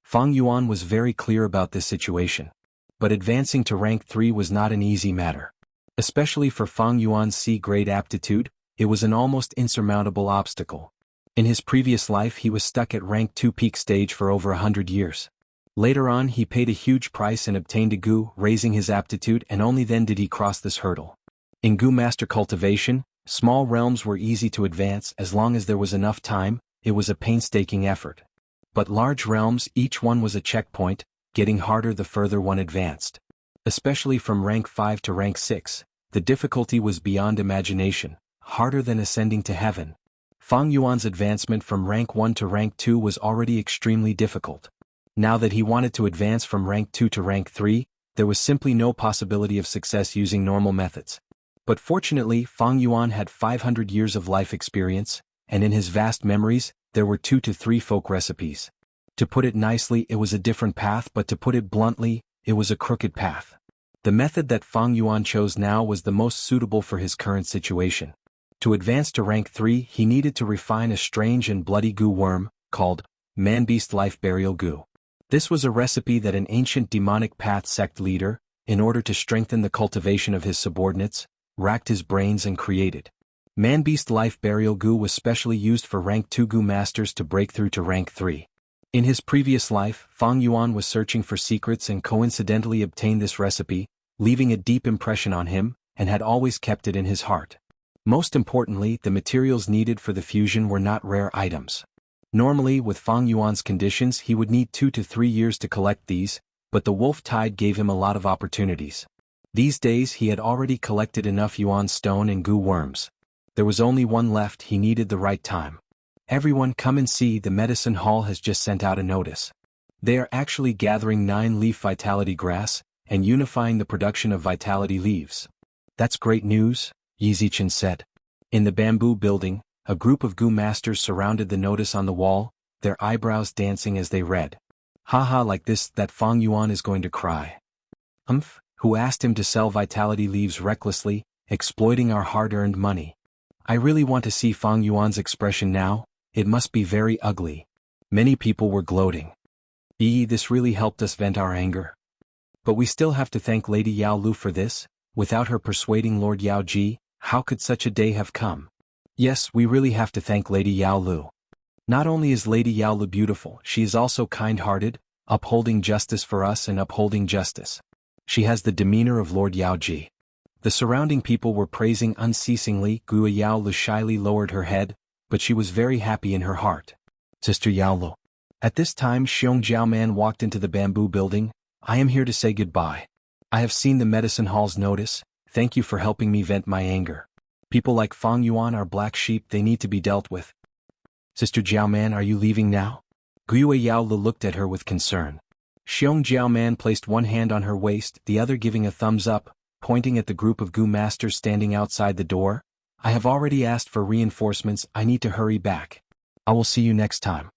Fang Yuan was very clear about this situation. But advancing to rank 3 was not an easy matter. Especially for Fang Yuan's C-grade aptitude, it was an almost insurmountable obstacle. In his previous life he was stuck at rank 2 peak stage for over 100 years. Later on he paid a huge price and obtained a Gu, raising his aptitude, and only then did he cross this hurdle. In Gu master cultivation, small realms were easy to advance as long as there was enough time. It was a painstaking effort. But large realms, each one was a checkpoint, getting harder the further one advanced. Especially from rank 5 to rank 6, the difficulty was beyond imagination, harder than ascending to heaven. Fang Yuan's advancement from rank 1 to rank 2 was already extremely difficult. Now that he wanted to advance from rank 2 to rank 3, there was simply no possibility of success using normal methods. But fortunately, Fang Yuan had 500 years of life experience, and in his vast memories, there were 2 to 3 folk recipes. To put it nicely, it was a different path, but to put it bluntly, it was a crooked path. The method that Fang Yuan chose now was the most suitable for his current situation. To advance to rank 3, he needed to refine a strange and bloody Gu worm, called Man-Beast Life Burial Gu. This was a recipe that an ancient demonic path sect leader, in order to strengthen the cultivation of his subordinates, racked his brains and created. Man-Beast Life Burial Gu was specially used for rank 2 Gu masters to break through to rank 3. In his previous life, Fang Yuan was searching for secrets and coincidentally obtained this recipe, leaving a deep impression on him, and had always kept it in his heart. Most importantly, the materials needed for the fusion were not rare items. Normally, with Fang Yuan's conditions, he would need 2 to 3 years to collect these, but the wolf tide gave him a lot of opportunities. These days he had already collected enough Yuan stone and Gu worms. There was only one left. He needed the right time. Everyone, come and see, the medicine hall has just sent out a notice. They are actually gathering 9-leaf vitality grass, and unifying the production of vitality leaves. That's great news, Yizichin said. In the bamboo building, a group of Gu masters surrounded the notice on the wall, their eyebrows dancing as they read. Haha, like this, that Fang Yuan is going to cry. Who asked him to sell vitality leaves recklessly, exploiting our hard-earned money? I really want to see Fang Yuan's expression now. It must be very ugly. Many people were gloating. This really helped us vent our anger. But we still have to thank Lady Yao Lu for this. Without her persuading Lord Yao Ji, how could such a day have come? Yes, we really have to thank Lady Yao Lu. Not only is Lady Yao Lu beautiful, she is also kind-hearted, upholding justice for us and upholding justice. She has the demeanor of Lord Yao Ji. The surrounding people were praising unceasingly. Gua Yao Lu shyly lowered her head, but she was very happy in her heart. Sister Yao Lu. At this time Xiong Jiaoman walked into the bamboo building. I am here to say goodbye. I have seen the medicine hall's notice. Thank you for helping me vent my anger. People like Fang Yuan are black sheep, they need to be dealt with. Sister Jiaoman, are you leaving now? Gua Yao Lu looked at her with concern. Xiong Jiaoman placed one hand on her waist, the other giving a thumbs up, pointing at the group of Gu masters standing outside the door. I have already asked for reinforcements, I need to hurry back. I will see you next time.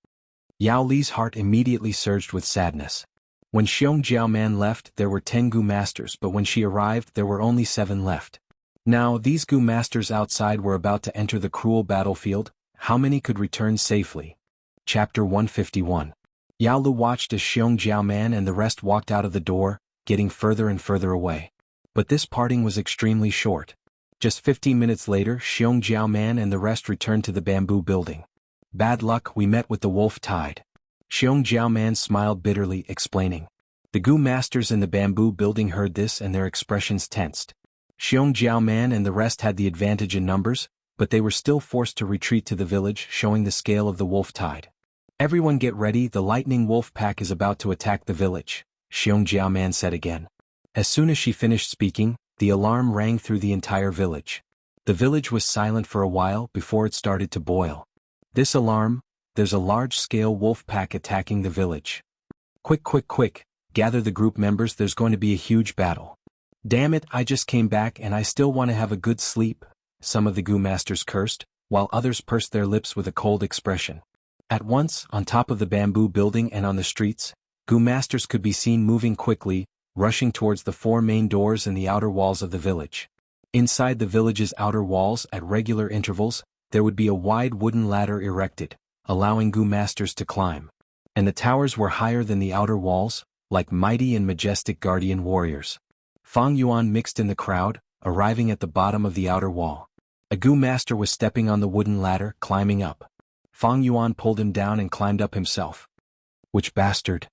Yao Li's heart immediately surged with sadness. When Xiong Jiaoman left, there were 10 Gu masters, but when she arrived, there were only 7 left. Now, these Gu masters outside were about to enter the cruel battlefield. How many could return safely? Chapter 151. Yao Lu watched as Xiong Jiaoman and the rest walked out of the door, getting further and further away. But this parting was extremely short. Just 15 minutes later, Xiong Jiaoman and the rest returned to the bamboo building. Bad luck, we met with the wolf tide. Xiong Jiaoman smiled bitterly, explaining. The Gu masters in the bamboo building heard this and their expressions tensed. Xiong Jiaoman and the rest had the advantage in numbers, but they were still forced to retreat to the village, showing the scale of the wolf tide. "Everyone get ready, the lightning wolf pack is about to attack the village," Xiong Jiaoman said again. As soon as she finished speaking, the alarm rang through the entire village. The village was silent for a while before it started to boil. "This alarm, there's a large-scale wolf pack attacking the village. Quick, quick, quick, gather the group members, there's going to be a huge battle." "Damn it, I just came back and I still want to have a good sleep," some of the Gu masters cursed, while others pursed their lips with a cold expression. At once, on top of the bamboo building and on the streets, Gu masters could be seen moving quickly, rushing towards the 4 main doors and the outer walls of the village. Inside the village's outer walls, at regular intervals, there would be a wide wooden ladder erected, allowing Gu masters to climb. And the towers were higher than the outer walls, like mighty and majestic guardian warriors. Fang Yuan mixed in the crowd, arriving at the bottom of the outer wall. A Gu master was stepping on the wooden ladder, climbing up. Fang Yuan pulled him down and climbed up himself. "Which bastard?"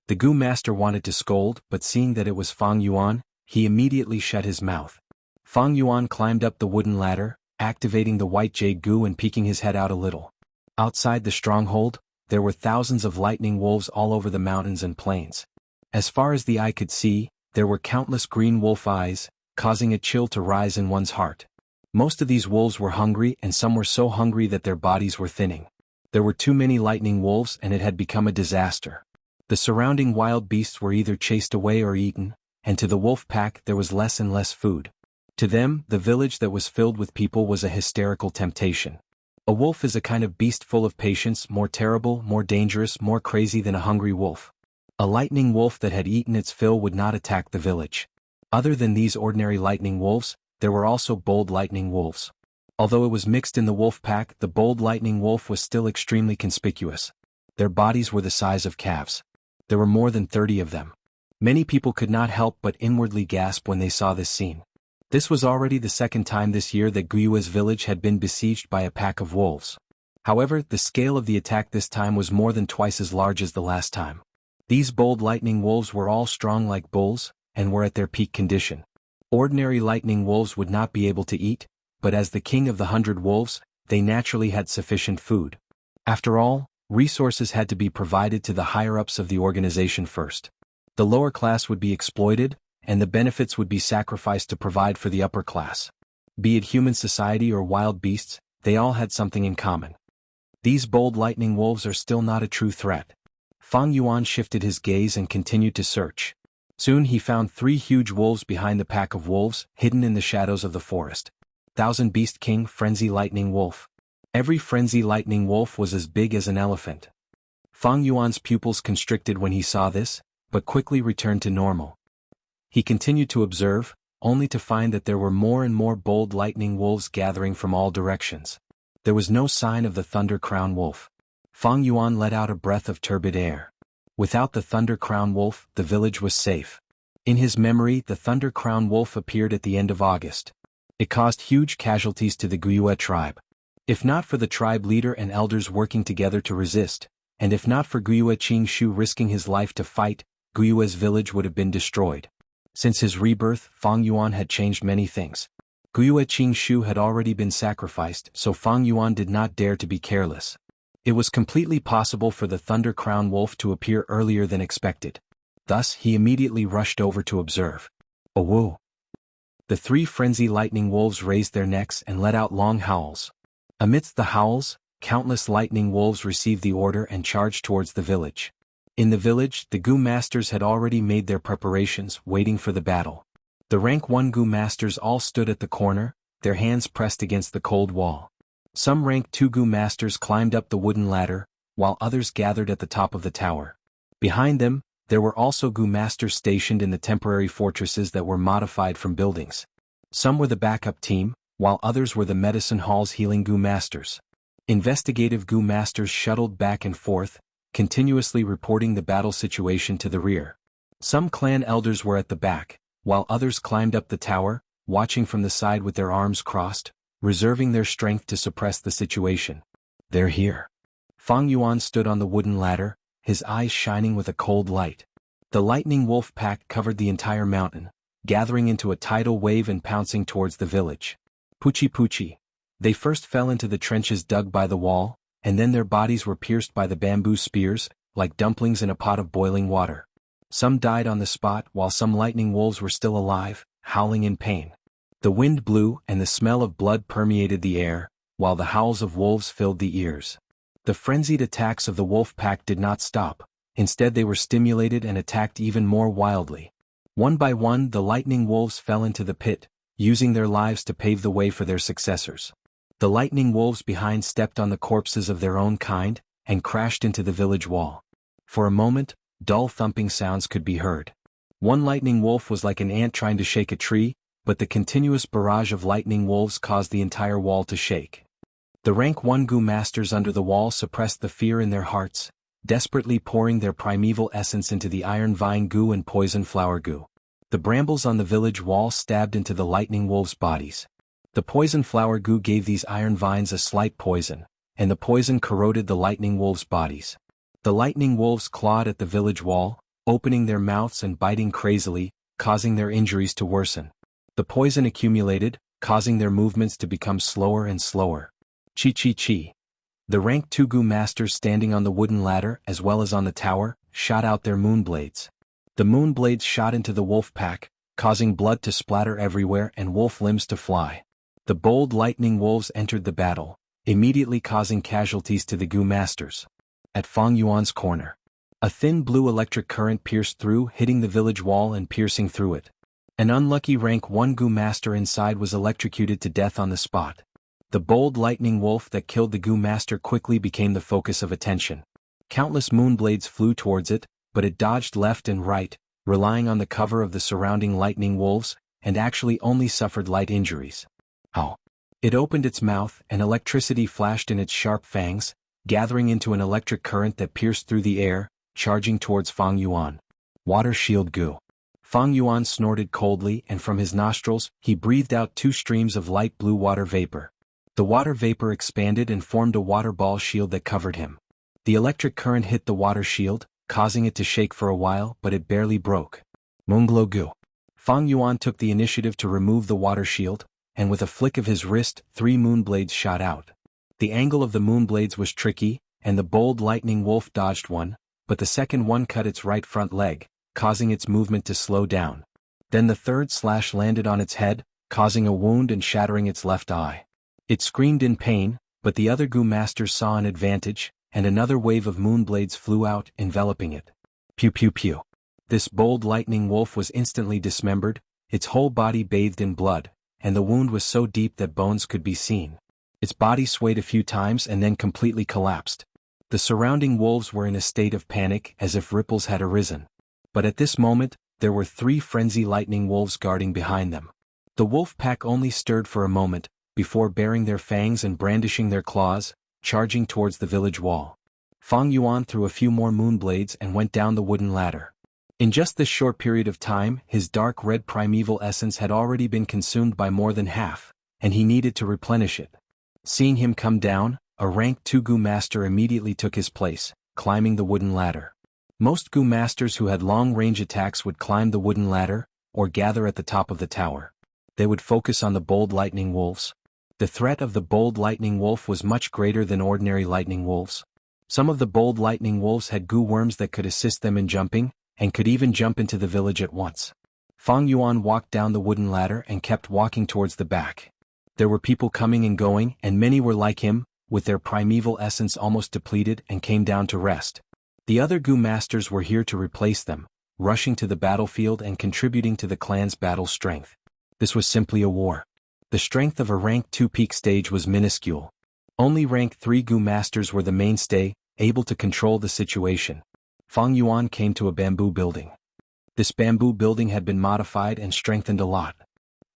The Gu master wanted to scold, but seeing that it was Fang Yuan, he immediately shut his mouth. Fang Yuan climbed up the wooden ladder, activating the white jade Gu and peeking his head out a little. Outside the stronghold, there were thousands of lightning wolves all over the mountains and plains. As far as the eye could see, there were countless green wolf eyes, causing a chill to rise in one's heart. Most of these wolves were hungry, and some were so hungry that their bodies were thinning. There were too many lightning wolves and it had become a disaster. The surrounding wild beasts were either chased away or eaten, and to the wolf pack there was less and less food. To them, the village that was filled with people was a hysterical temptation. A wolf is a kind of beast full of patience, more terrible, more dangerous, more crazy than a hungry wolf. A lightning wolf that had eaten its fill would not attack the village. Other than these ordinary lightning wolves, there were also bold lightning wolves. Although it was mixed in the wolf pack, the bold lightning wolf was still extremely conspicuous. Their bodies were the size of calves. There were more than 30 of them. Many people could not help but inwardly gasp when they saw this scene. This was already the second time this year that Guyue's village had been besieged by a pack of wolves. However, the scale of the attack this time was more than twice as large as the last time. These bold lightning wolves were all strong like bulls, and were at their peak condition. Ordinary lightning wolves would not be able to eat, but as the king of the 100 wolves, they naturally had sufficient food. After all, resources had to be provided to the higher-ups of the organization first. The lower class would be exploited, and the benefits would be sacrificed to provide for the upper class. Be it human society or wild beasts, they all had something in common. These bold lightning wolves are still not a true threat. Fang Yuan shifted his gaze and continued to search. Soon he found 3 huge wolves behind the pack of wolves, hidden in the shadows of the forest. Thousand Beast King Frenzy Lightning Wolf. Every Frenzy Lightning Wolf was as big as an elephant. Fang Yuan's pupils constricted when he saw this, but quickly returned to normal. He continued to observe, only to find that there were more and more bold lightning wolves gathering from all directions. There was no sign of the Thunder Crown Wolf. Fang Yuan let out a breath of turbid air. Without the Thunder Crown Wolf, the village was safe. In his memory, the Thunder Crown Wolf appeared at the end of August. It caused huge casualties to the Guyue tribe. If not for the tribe leader and elders working together to resist, and if not for Guyue Qingshu risking his life to fight, Guyue's village would have been destroyed. Since his rebirth, Fang Yuan had changed many things. Guyue Qingshu had already been sacrificed, so Fang Yuan did not dare to be careless. It was completely possible for the Thunder Crown Wolf to appear earlier than expected. Thus, he immediately rushed over to observe. Oh whoa! The 3 frenzy lightning wolves raised their necks and let out long howls. Amidst the howls, countless lightning wolves received the order and charged towards the village. In the village, the Gu masters had already made their preparations, waiting for the battle. The rank 1 Gu masters all stood at the corner, their hands pressed against the cold wall. Some rank 2 Gu masters climbed up the wooden ladder, while others gathered at the top of the tower. Behind them, there were also Gu masters stationed in the temporary fortresses that were modified from buildings. Some were the backup team, while others were the medicine hall's healing Gu masters. Investigative Gu masters shuttled back and forth, continuously reporting the battle situation to the rear. Some clan elders were at the back, while others climbed up the tower, watching from the side with their arms crossed, reserving their strength to suppress the situation. They're here. Fang Yuan stood on the wooden ladder, his eyes shining with a cold light. The lightning wolf pack covered the entire mountain, gathering into a tidal wave and pouncing towards the village. Puchi Puchi. They first fell into the trenches dug by the wall, and then their bodies were pierced by the bamboo spears, like dumplings in a pot of boiling water. Some died on the spot while some lightning wolves were still alive, howling in pain. The wind blew and the smell of blood permeated the air, while the howls of wolves filled the ears. The frenzied attacks of the wolf pack did not stop, instead they were stimulated and attacked even more wildly. One by one the lightning wolves fell into the pit, using their lives to pave the way for their successors. The lightning wolves behind stepped on the corpses of their own kind, and crashed into the village wall. For a moment, dull thumping sounds could be heard. One lightning wolf was like an ant trying to shake a tree, but the continuous barrage of lightning wolves caused the entire wall to shake. The rank 1 goo masters under the wall suppressed the fear in their hearts, desperately pouring their primeval essence into the iron vine goo and poison flower goo. The brambles on the village wall stabbed into the lightning wolves' bodies. The poison flower goo gave these iron vines a slight poison, and the poison corroded the lightning wolves' bodies. The lightning wolves clawed at the village wall, opening their mouths and biting crazily, causing their injuries to worsen. The poison accumulated, causing their movements to become slower and slower. Chi. The rank 2 goo masters standing on the wooden ladder as well as on the tower, shot out their moonblades. The moonblades shot into the wolf pack, causing blood to splatter everywhere and wolf limbs to fly. The bold lightning wolves entered the battle, immediately causing casualties to the goo masters. At Fang Yuan's corner, a thin blue electric current pierced through, hitting the village wall and piercing through it. An unlucky rank 1 goo master inside was electrocuted to death on the spot. The bold lightning wolf that killed the goo master quickly became the focus of attention. Countless moonblades flew towards it, but it dodged left and right, relying on the cover of the surrounding lightning wolves, and actually only suffered light injuries. Ow! It opened its mouth and electricity flashed in its sharp fangs, gathering into an electric current that pierced through the air, charging towards Fang Yuan. Water shield goo. Fang Yuan snorted coldly and from his nostrils, he breathed out 2 streams of light blue water vapor. The water vapor expanded and formed a water ball shield that covered him. The electric current hit the water shield, causing it to shake for a while, but it barely broke. Moonglow goo. Fang Yuan took the initiative to remove the water shield, and with a flick of his wrist, 3 moonblades shot out. The angle of the moonblades was tricky, and the bold lightning wolf dodged one, but the second one cut its right front leg, causing its movement to slow down. Then the third slash landed on its head, causing a wound and shattering its left eye. It screamed in pain, but the other goo masters saw an advantage, and another wave of moonblades flew out, enveloping it. Pew pew pew. This bold lightning wolf was instantly dismembered, its whole body bathed in blood, and the wound was so deep that bones could be seen. Its body swayed a few times and then completely collapsed. The surrounding wolves were in a state of panic as if ripples had arisen. But at this moment, there were 3 frenzy lightning wolves guarding behind them. The wolf pack only stirred for a moment, before baring their fangs and brandishing their claws, charging towards the village wall. Fang Yuan threw a few more moonblades and went down the wooden ladder. In just this short period of time, his dark red primeval essence had already been consumed by more than half, and he needed to replenish it. Seeing him come down, a rank 2 goo master immediately took his place, climbing the wooden ladder. Most goo masters who had long-range attacks would climb the wooden ladder, or gather at the top of the tower. They would focus on the bold lightning wolves. The threat of the bold lightning wolf was much greater than ordinary lightning wolves. Some of the bold lightning wolves had goo worms that could assist them in jumping, and could even jump into the village at once. Fang Yuan walked down the wooden ladder and kept walking towards the back. There were people coming and going, and many were like him, with their primeval essence almost depleted and came down to rest. The other goo masters were here to replace them, rushing to the battlefield and contributing to the clan's battle strength. This was simply a war. The strength of a rank 2 peak stage was minuscule. Only rank 3 goo masters were the mainstay, able to control the situation. Fang Yuan came to a bamboo building. This bamboo building had been modified and strengthened a lot.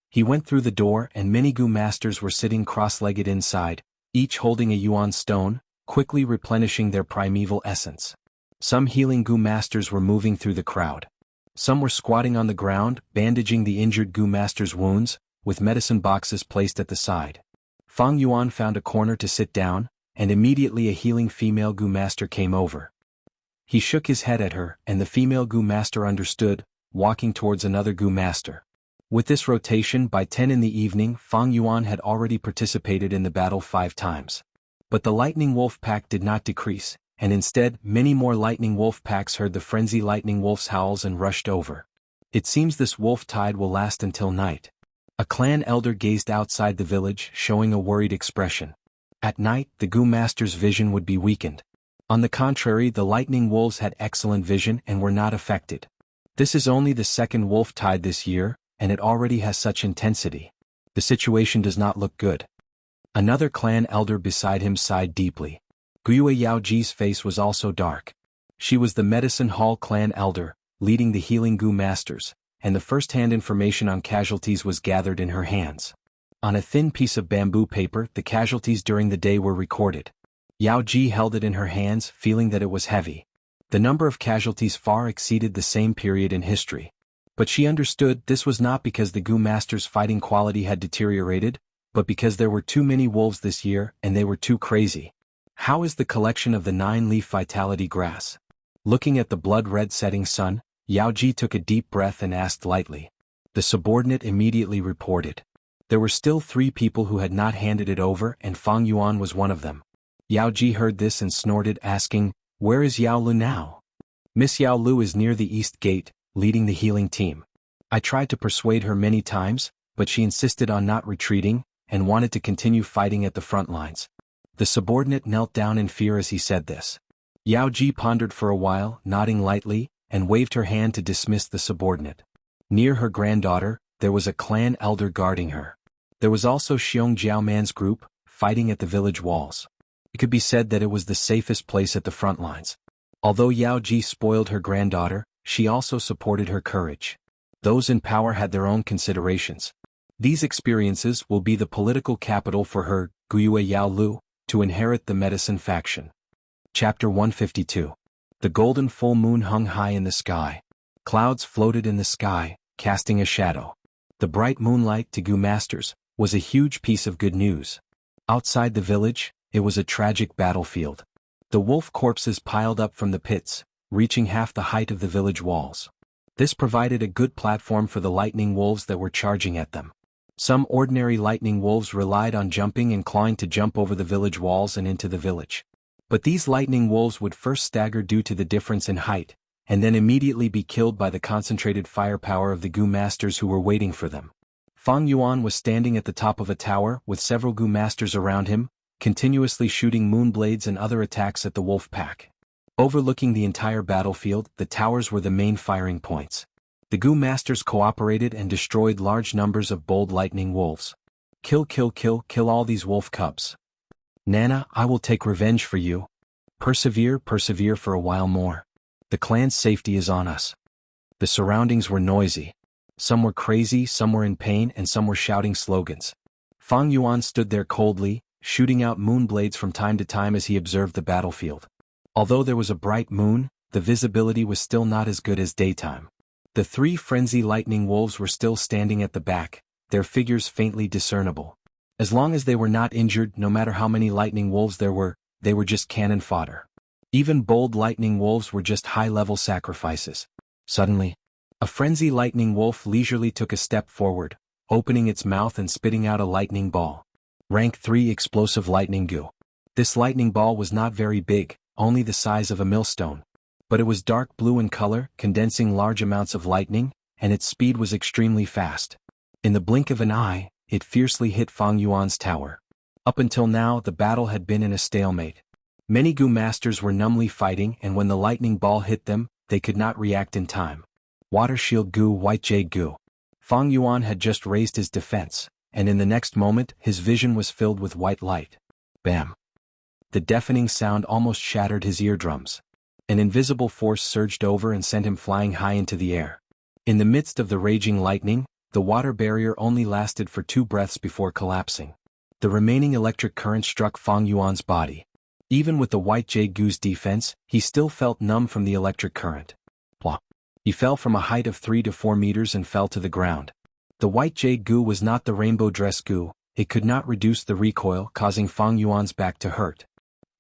He went through the door and many goo masters were sitting cross-legged inside, each holding a Yuan stone, quickly replenishing their primeval essence. Some healing goo masters were moving through the crowd. Some were squatting on the ground, bandaging the injured goo master's wounds, with medicine boxes placed at the side. Fang Yuan found a corner to sit down, and immediately a healing female goo master came over. He shook his head at her, and the female goo master understood, walking towards another goo master. With this rotation, by 10 in the evening, Fang Yuan had already participated in the battle 5 times. But the lightning wolf pack did not decrease, and instead, many more lightning wolf packs heard the frenzy lightning wolf's howls and rushed over. It seems this wolf tide will last until night. A clan elder gazed outside the village, showing a worried expression. At night, the Gu Master's vision would be weakened. On the contrary, the lightning wolves had excellent vision and were not affected. This is only the second wolf tide this year, and it already has such intensity. The situation does not look good. Another clan elder beside him sighed deeply. Guyue Yaoji's face was also dark. She was the Medicine Hall clan elder, leading the healing Gu Masters, and the first-hand information on casualties was gathered in her hands. On a thin piece of bamboo paper, the casualties during the day were recorded. Yao Ji held it in her hands, feeling that it was heavy. The number of casualties far exceeded the same period in history. But she understood this was not because the Gu Master's fighting quality had deteriorated, but because there were too many wolves this year and they were too crazy. How is the collection of the 9-leaf vitality grass? Looking at the blood-red setting sun, Yao Ji took a deep breath and asked lightly. The subordinate immediately reported. There were still 3 people who had not handed it over, and Fang Yuan was one of them. Yao Ji heard this and snorted, asking, "Where is Yao Lu now?" "Miss Yao Lu is near the east gate, leading the healing team. I tried to persuade her many times, but she insisted on not retreating, and wanted to continue fighting at the front lines." The subordinate knelt down in fear as he said this. Yao Ji pondered for a while, nodding lightly, and waved her hand to dismiss the subordinate. Near her granddaughter, there was a clan elder guarding her. There was also Xiong Jiaoman's group, fighting at the village walls. It could be said that it was the safest place at the front lines. Although Yao Ji spoiled her granddaughter, she also supported her courage. Those in power had their own considerations. These experiences will be the political capital for her, Guyue Yao Lu, to inherit the medicine faction. Chapter 152. The golden full moon hung high in the sky. Clouds floated in the sky, casting a shadow. The bright moonlight to Gu Masters was a huge piece of good news. Outside the village, it was a tragic battlefield. The wolf corpses piled up from the pits, reaching half the height of the village walls. This provided a good platform for the lightning wolves that were charging at them. Some ordinary lightning wolves relied on jumping and clawing to jump over the village walls and into the village. But these lightning wolves would first stagger due to the difference in height, and then immediately be killed by the concentrated firepower of the Gu Masters who were waiting for them. Fang Yuan was standing at the top of a tower with several Gu Masters around him, continuously shooting moonblades and other attacks at the wolf pack. Overlooking the entire battlefield, the towers were the main firing points. The Gu Masters cooperated and destroyed large numbers of bold lightning wolves. Kill, kill, kill, kill all these wolf cubs. Nana, I will take revenge for you. Persevere, persevere for a while more. The clan's safety is on us. The surroundings were noisy. Some were crazy, some were in pain, and some were shouting slogans. Fang Yuan stood there coldly, shooting out moonblades from time to time as he observed the battlefield. Although there was a bright moon, the visibility was still not as good as daytime. The 3 frenzy lightning wolves were still standing at the back, their figures faintly discernible. As long as they were not injured, no matter how many lightning wolves there were, they were just cannon fodder. Even bold lightning wolves were just high-level sacrifices. Suddenly, a frenzy lightning wolf leisurely took a step forward, opening its mouth and spitting out a lightning ball. Rank 3 Explosive Lightning Gu. This lightning ball was not very big, only the size of a millstone. But it was dark blue in color, condensing large amounts of lightning, and its speed was extremely fast. In the blink of an eye, it fiercely hit Fang Yuan's tower. Up until now, the battle had been in a stalemate. Many Gu Masters were numbly fighting, and when the lightning ball hit them, they could not react in time. Water Shield Gu, White Jade Gu. Fang Yuan had just raised his defense, and in the next moment, his vision was filled with white light. Bam! The deafening sound almost shattered his eardrums. An invisible force surged over and sent him flying high into the air. In the midst of the raging lightning, the water barrier only lasted for 2 breaths before collapsing. The remaining electric current struck Fang Yuan's body. Even with the White Jade Gu's defense, he still felt numb from the electric current. Plop! He fell from a height of 3 to 4 meters and fell to the ground. The White Jade Gu was not the Rainbow Dress Gu. It could not reduce the recoil, causing Fang Yuan's back to hurt.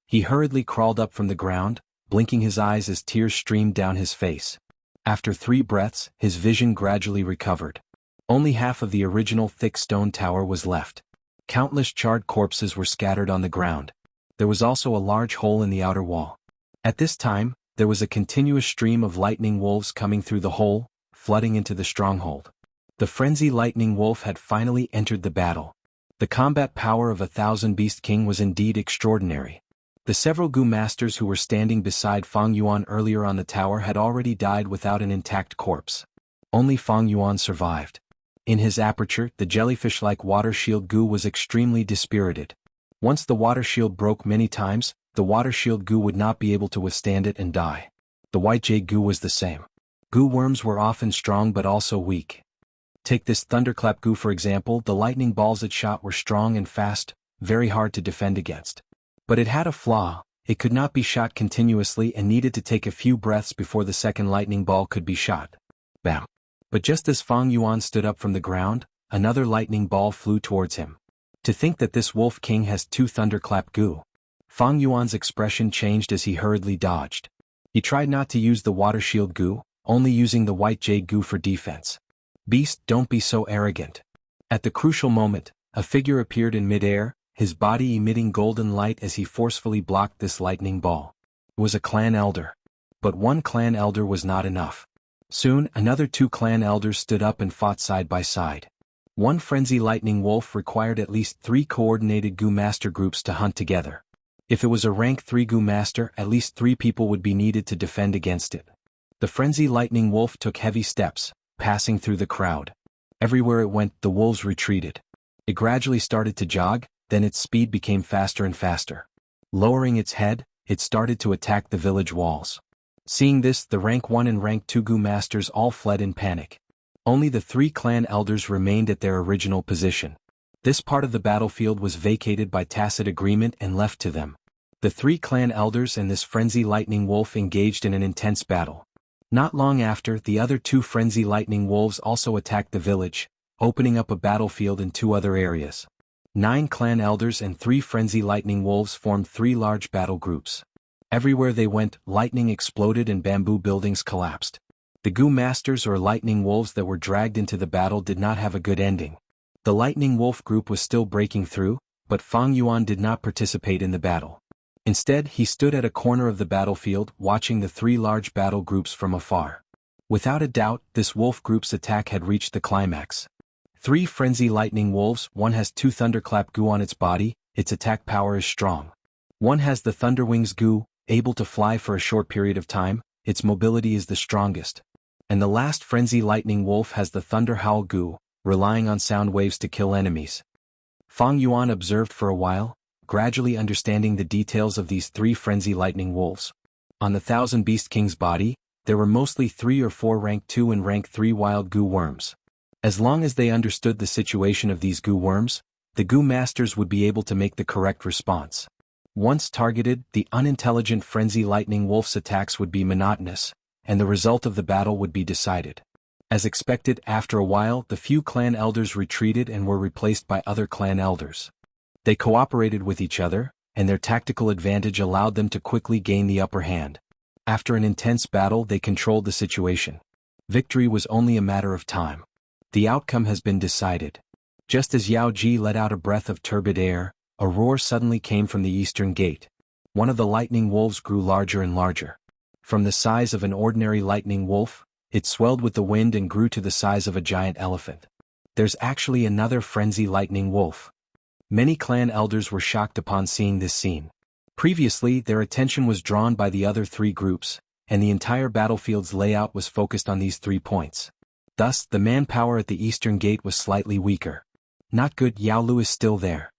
He hurriedly crawled up from the ground, blinking his eyes as tears streamed down his face. After 3 breaths, his vision gradually recovered. Only half of the original thick stone tower was left. Countless charred corpses were scattered on the ground. There was also a large hole in the outer wall. At this time, there was a continuous stream of lightning wolves coming through the hole, flooding into the stronghold. The frenzy lightning wolf had finally entered the battle. The combat power of 1,000 Beast King was indeed extraordinary. The several Gu masters who were standing beside Fang Yuan earlier on the tower had already died without an intact corpse. Only Fang Yuan survived. In his aperture, the jellyfish-like water shield Gu was extremely dispirited. Once the water shield broke many times, the water shield Gu would not be able to withstand it and die. The white jade Gu was the same. Gu worms were often strong but also weak. Take this thunderclap Gu for example. The lightning balls it shot were strong and fast, very hard to defend against. But it had a flaw: it could not be shot continuously and needed to take a few breaths before the second lightning ball could be shot. Bam! But just as Fang Yuan stood up from the ground, another lightning ball flew towards him. To think that this Wolf King has 2 thunderclap Gu. Fang Yuan's expression changed as he hurriedly dodged. He tried not to use the water shield Gu, only using the white jade Gu for defense. Beast, don't be so arrogant. At the crucial moment, a figure appeared in mid-air, his body emitting golden light as he forcefully blocked this lightning ball. It was a clan elder. But one clan elder was not enough. Soon, another 2 clan elders stood up and fought side by side. One frenzy lightning wolf required at least 3 coordinated Gu master groups to hunt together. If it was a rank 3 Gu master, at least 3 people would be needed to defend against it. The frenzy lightning wolf took heavy steps, passing through the crowd. Everywhere it went, the wolves retreated. It gradually started to jog, then its speed became faster and faster. Lowering its head, it started to attack the village walls. Seeing this, the rank 1 and rank 2 Gu masters all fled in panic. Only the 3 clan elders remained at their original position. This part of the battlefield was vacated by tacit agreement and left to them. The 3 clan elders and this frenzy lightning wolf engaged in an intense battle. Not long after, the other 2 frenzy lightning wolves also attacked the village, opening up a battlefield in 2 other areas. 9 clan elders and 3 frenzy lightning wolves formed 3 large battle groups. Everywhere they went, lightning exploded and bamboo buildings collapsed. The Gu masters or lightning wolves that were dragged into the battle did not have a good ending. The lightning wolf group was still breaking through, but Fang Yuan did not participate in the battle. Instead, he stood at a corner of the battlefield, watching the 3 large battle groups from afar. Without a doubt, this wolf group's attack had reached the climax. 3 frenzy lightning wolves, one has 2 thunderclap Gu on its body, its attack power is strong. One has the thunderwings Gu, able to fly for a short period of time, its mobility is the strongest. And the last frenzy lightning wolf has the thunder howl Gu, relying on sound waves to kill enemies. Fang Yuan observed for a while, gradually understanding the details of these 3 frenzy lightning wolves. On the 1,000 Beast King's body, there were mostly 3 or 4 rank 2 and rank 3 wild Gu worms. As long as they understood the situation of these Gu worms, the Gu masters would be able to make the correct response. Once targeted, the unintelligent frenzy lightning wolf's attacks would be monotonous, and the result of the battle would be decided. As expected, after a while, the few clan elders retreated and were replaced by other clan elders. They cooperated with each other, and their tactical advantage allowed them to quickly gain the upper hand. After an intense battle, they controlled the situation. Victory was only a matter of time. The outcome has been decided. Just as Yao Ji let out a breath of turbid air, a roar suddenly came from the eastern gate. One of the lightning wolves grew larger and larger. From the size of an ordinary lightning wolf, it swelled with the wind and grew to the size of a giant elephant. There's actually another frenzy lightning wolf. Many clan elders were shocked upon seeing this scene. Previously, their attention was drawn by the other 3 groups, and the entire battlefield's layout was focused on these 3 points. Thus, the manpower at the eastern gate was slightly weaker. Not good. Yao Lu is still there.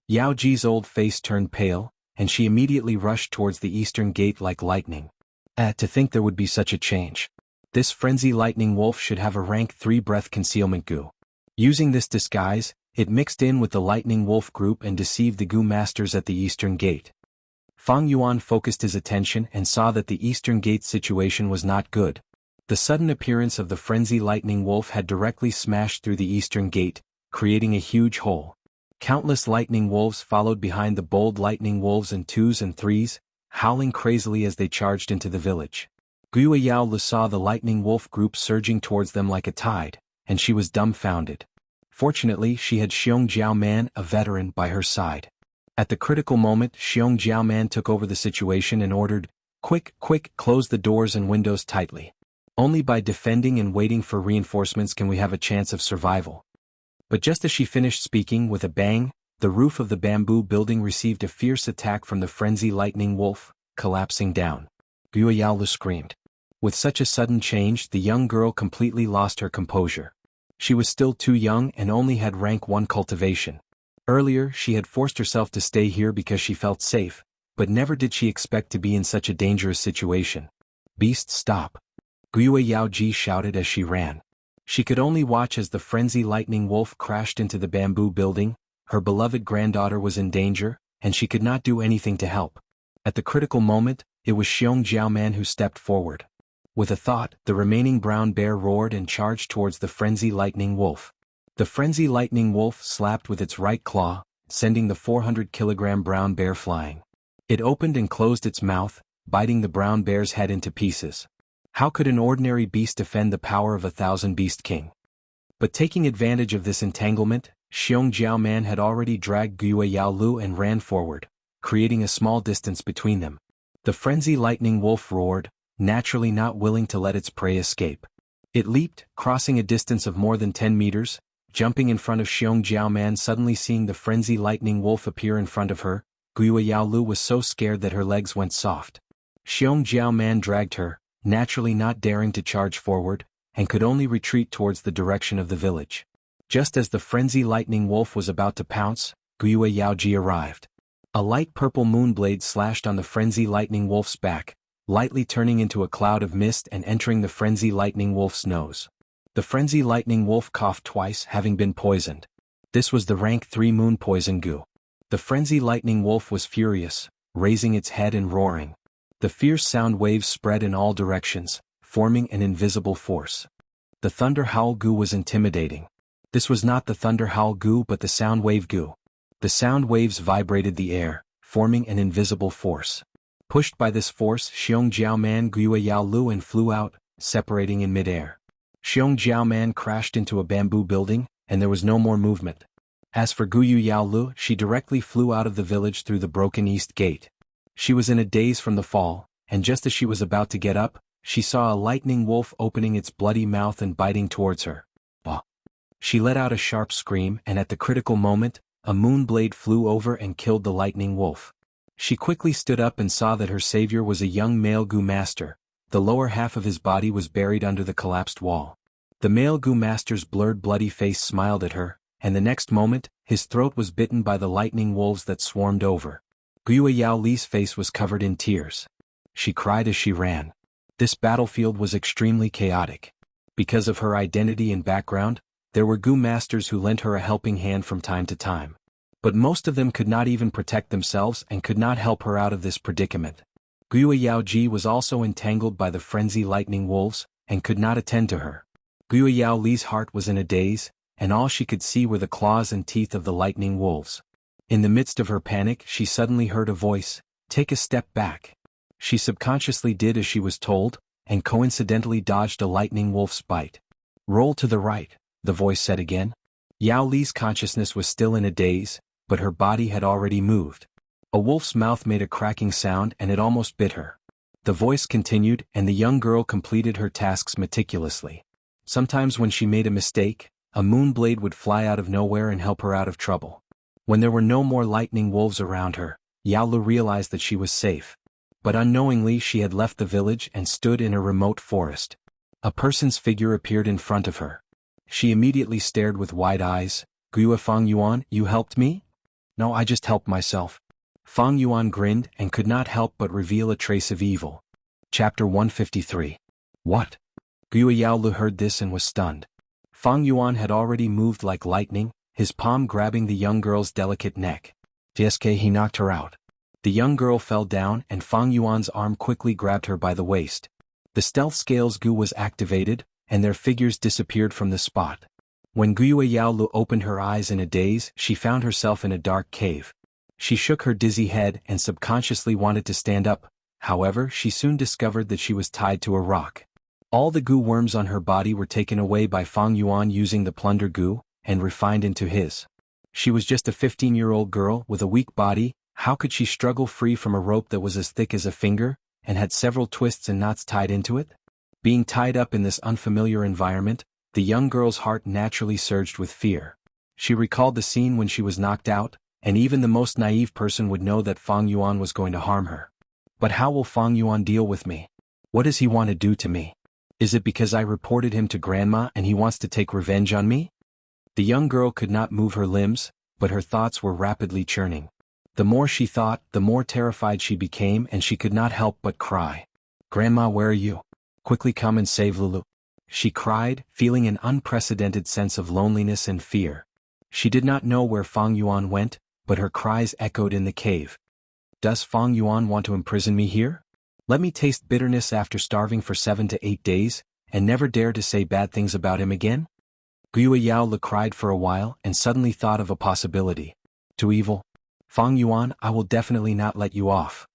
Yao Ji's old face turned pale, and she immediately rushed towards the eastern gate like lightning. To think there would be such a change. This frenzy lightning wolf should have a rank 3 breath concealment Gu. Using this disguise, it mixed in with the lightning wolf group and deceived the Gu masters at the eastern gate. Fang Yuan focused his attention and saw that the eastern gate situation was not good. The sudden appearance of the frenzy lightning wolf had directly smashed through the eastern gate, creating a huge hole. Countless lightning wolves followed behind the bold lightning wolves in 2s and 3s, howling crazily as they charged into the village. Guiyao Lu saw the lightning wolf group surging towards them like a tide, and she was dumbfounded. Fortunately, she had Xiong Jiaoman, a veteran, by her side. At the critical moment, Xiong Jiaoman took over the situation and ordered, "Quick, quick, close the doors and windows tightly. Only by defending and waiting for reinforcements can we have a chance of survival." But just as she finished speaking, with a bang, the roof of the bamboo building received a fierce attack from the frenzy lightning wolf, collapsing down. Guo Yaolu screamed. With such a sudden change, the young girl completely lost her composure. She was still too young and only had rank 1 cultivation. Earlier, she had forced herself to stay here because she felt safe, but never did she expect to be in such a dangerous situation. "Beast, stop!" Guo Yaoji shouted as she ran. She could only watch as the frenzy lightning wolf crashed into the bamboo building. Her beloved granddaughter was in danger, and she could not do anything to help. At the critical moment, it was Xiong Jiaoman who stepped forward. With a thought, the remaining brown bear roared and charged towards the frenzy lightning wolf. The frenzy lightning wolf slapped with its right claw, sending the 400-kilogram brown bear flying. It opened and closed its mouth, biting the brown bear's head into pieces. How could an ordinary beast defend the power of 1,000 Beast King? But taking advantage of this entanglement, Xiong Jiaoman had already dragged Guo Yaolu and ran forward, creating a small distance between them. The frenzy lightning wolf roared, naturally not willing to let its prey escape. It leaped, crossing a distance of more than 10 meters, jumping in front of Xiong Jiaoman. Suddenly seeing the frenzy lightning wolf appear in front of her, Guo Yaolu was so scared that her legs went soft. Xiong Jiaoman dragged her, naturally not daring to charge forward, and could only retreat towards the direction of the village. Just as the frenzy lightning wolf was about to pounce, Guo Yaoji arrived. A light purple moonblade slashed on the frenzy lightning wolf's back, lightly turning into a cloud of mist and entering the frenzy lightning wolf's nose. The frenzy lightning wolf coughed twice, having been poisoned. This was the rank 3 moon poison goo. The frenzy lightning wolf was furious, raising its head and roaring. The fierce sound waves spread in all directions, forming an invisible force. The thunder howl goo was intimidating. This was not the thunder howl goo but the sound wave goo. The sound waves vibrated the air, forming an invisible force. Pushed by this force, Xiong Jiaoman Guo Yaolu and flew out, separating in midair. Xiong Jiaoman crashed into a bamboo building, and there was no more movement. As for Guo Yaolu, she directly flew out of the village through the broken east gate. She was in a daze from the fall, and just as she was about to get up, she saw a lightning wolf opening its bloody mouth and biting towards her. Bah! She let out a sharp scream, and at the critical moment, a moonblade flew over and killed the lightning wolf. She quickly stood up and saw that her savior was a young male Gu master. The lower half of his body was buried under the collapsed wall. The male Gu master's blurred bloody face smiled at her, and the next moment, his throat was bitten by the lightning wolves that swarmed over. Guo Yaoli's face was covered in tears. She cried as she ran. This battlefield was extremely chaotic. Because of her identity and background, there were Gu masters who lent her a helping hand from time to time. But most of them could not even protect themselves and could not help her out of this predicament. Guo Yaoji was also entangled by the frenzy lightning wolves, and could not attend to her. Guo Yaoli's heart was in a daze, and all she could see were the claws and teeth of the lightning wolves. In the midst of her panic, she suddenly heard a voice, "Take a step back." She subconsciously did as she was told, and coincidentally dodged a lightning wolf's bite. "Roll to the right," the voice said again. Yao Li's consciousness was still in a daze, but her body had already moved. A wolf's mouth made a cracking sound and it almost bit her. The voice continued, and the young girl completed her tasks meticulously. Sometimes when she made a mistake, a moonblade would fly out of nowhere and help her out of trouble. When there were no more lightning wolves around her, Yao Lu realized that she was safe. But unknowingly she had left the village and stood in a remote forest. A person's figure appeared in front of her. She immediately stared with wide eyes. "Guo Fang Yuan, you helped me?" "No, I just helped myself." Fang Yuan grinned and could not help but reveal a trace of evil. Chapter 153. What? Guo Yaolu heard this and was stunned. Fang Yuan had already moved like lightning, his palm grabbing the young girl's delicate neck. He knocked her out. The young girl fell down and Fang Yuan's arm quickly grabbed her by the waist. The stealth scales Gu was activated, and their figures disappeared from the spot. When Guo Yaolu opened her eyes in a daze, she found herself in a dark cave. She shook her dizzy head and subconsciously wanted to stand up, however she soon discovered that she was tied to a rock. All the goo worms on her body were taken away by Fang Yuan using the plunder goo, and refined into his. She was just a 15-year-old girl with a weak body. How could she struggle free from a rope that was as thick as a finger, and had several twists and knots tied into it? Being tied up in this unfamiliar environment, the young girl's heart naturally surged with fear. She recalled the scene when she was knocked out, and even the most naive person would know that Fang Yuan was going to harm her. But how will Fang Yuan deal with me? What does he want to do to me? Is it because I reported him to Grandma and he wants to take revenge on me? The young girl could not move her limbs, but her thoughts were rapidly churning. The more she thought, the more terrified she became, and she could not help but cry. "Grandma, where are you? Quickly come and save Lulu," she cried, feeling an unprecedented sense of loneliness and fear. She did not know where Fang Yuan went, but her cries echoed in the cave. "Does Fang Yuan want to imprison me here? Let me taste bitterness after starving for 7 to 8 days, and never dare to say bad things about him again?" Guiyao cried for a while and suddenly thought of a possibility. "Too evil? Fang Yuan, I will definitely not let you off."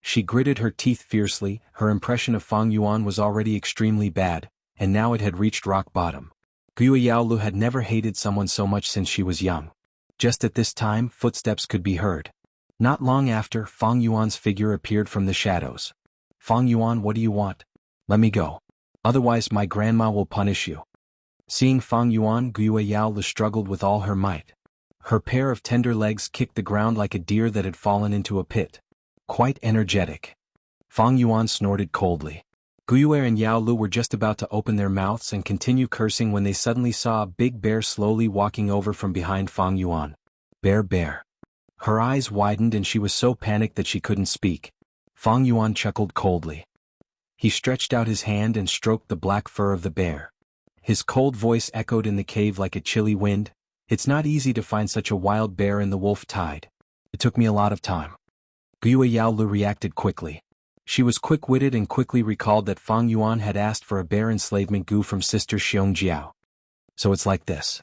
She gritted her teeth fiercely. Her impression of Fang Yuan was already extremely bad, and now it had reached rock bottom. Guiyao had never hated someone so much since she was young. Just at this time, footsteps could be heard. Not long after, Fang Yuan's figure appeared from the shadows. "Fang Yuan, what do you want? Let me go. Otherwise my grandma will punish you." Seeing Fang Yuan, Guiyao struggled with all her might. Her pair of tender legs kicked the ground like a deer that had fallen into a pit. Quite energetic. Fang Yuan snorted coldly. Guiyue and Yao Lu were just about to open their mouths and continue cursing when they suddenly saw a big bear slowly walking over from behind Fang Yuan. Bear. Her eyes widened and she was so panicked that she couldn't speak. Fang Yuan chuckled coldly. He stretched out his hand and stroked the black fur of the bear. His cold voice echoed in the cave like a chilly wind. "It's not easy to find such a wild bear in the wolf tide. It took me a lot of time." Guiyao reacted quickly. She was quick-witted and quickly recalled that Fang Yuan had asked for a bear enslavement goo from Sister Xiongjiao. "So it's like this."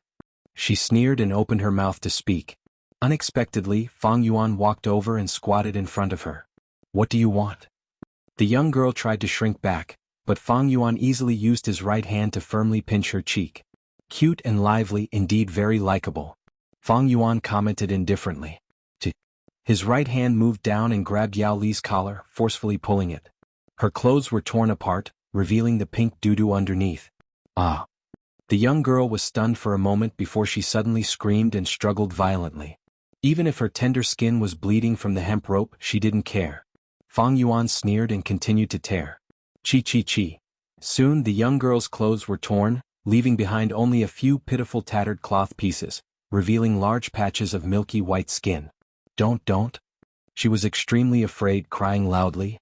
She sneered and opened her mouth to speak. Unexpectedly, Fang Yuan walked over and squatted in front of her. "What do you want?" The young girl tried to shrink back, but Fang Yuan easily used his right hand to firmly pinch her cheek. "Cute and lively, indeed very likable," Fang Yuan commented indifferently. His right hand moved down and grabbed Yao Li's collar, forcefully pulling it. Her clothes were torn apart, revealing the pink doo-doo underneath. "Ah!" The young girl was stunned for a moment before she suddenly screamed and struggled violently. Even if her tender skin was bleeding from the hemp rope, she didn't care. Fang Yuan sneered and continued to tear. Chi. Soon the young girl's clothes were torn, leaving behind only a few pitiful tattered cloth pieces, revealing large patches of milky white skin. Don't. She was extremely afraid, crying loudly.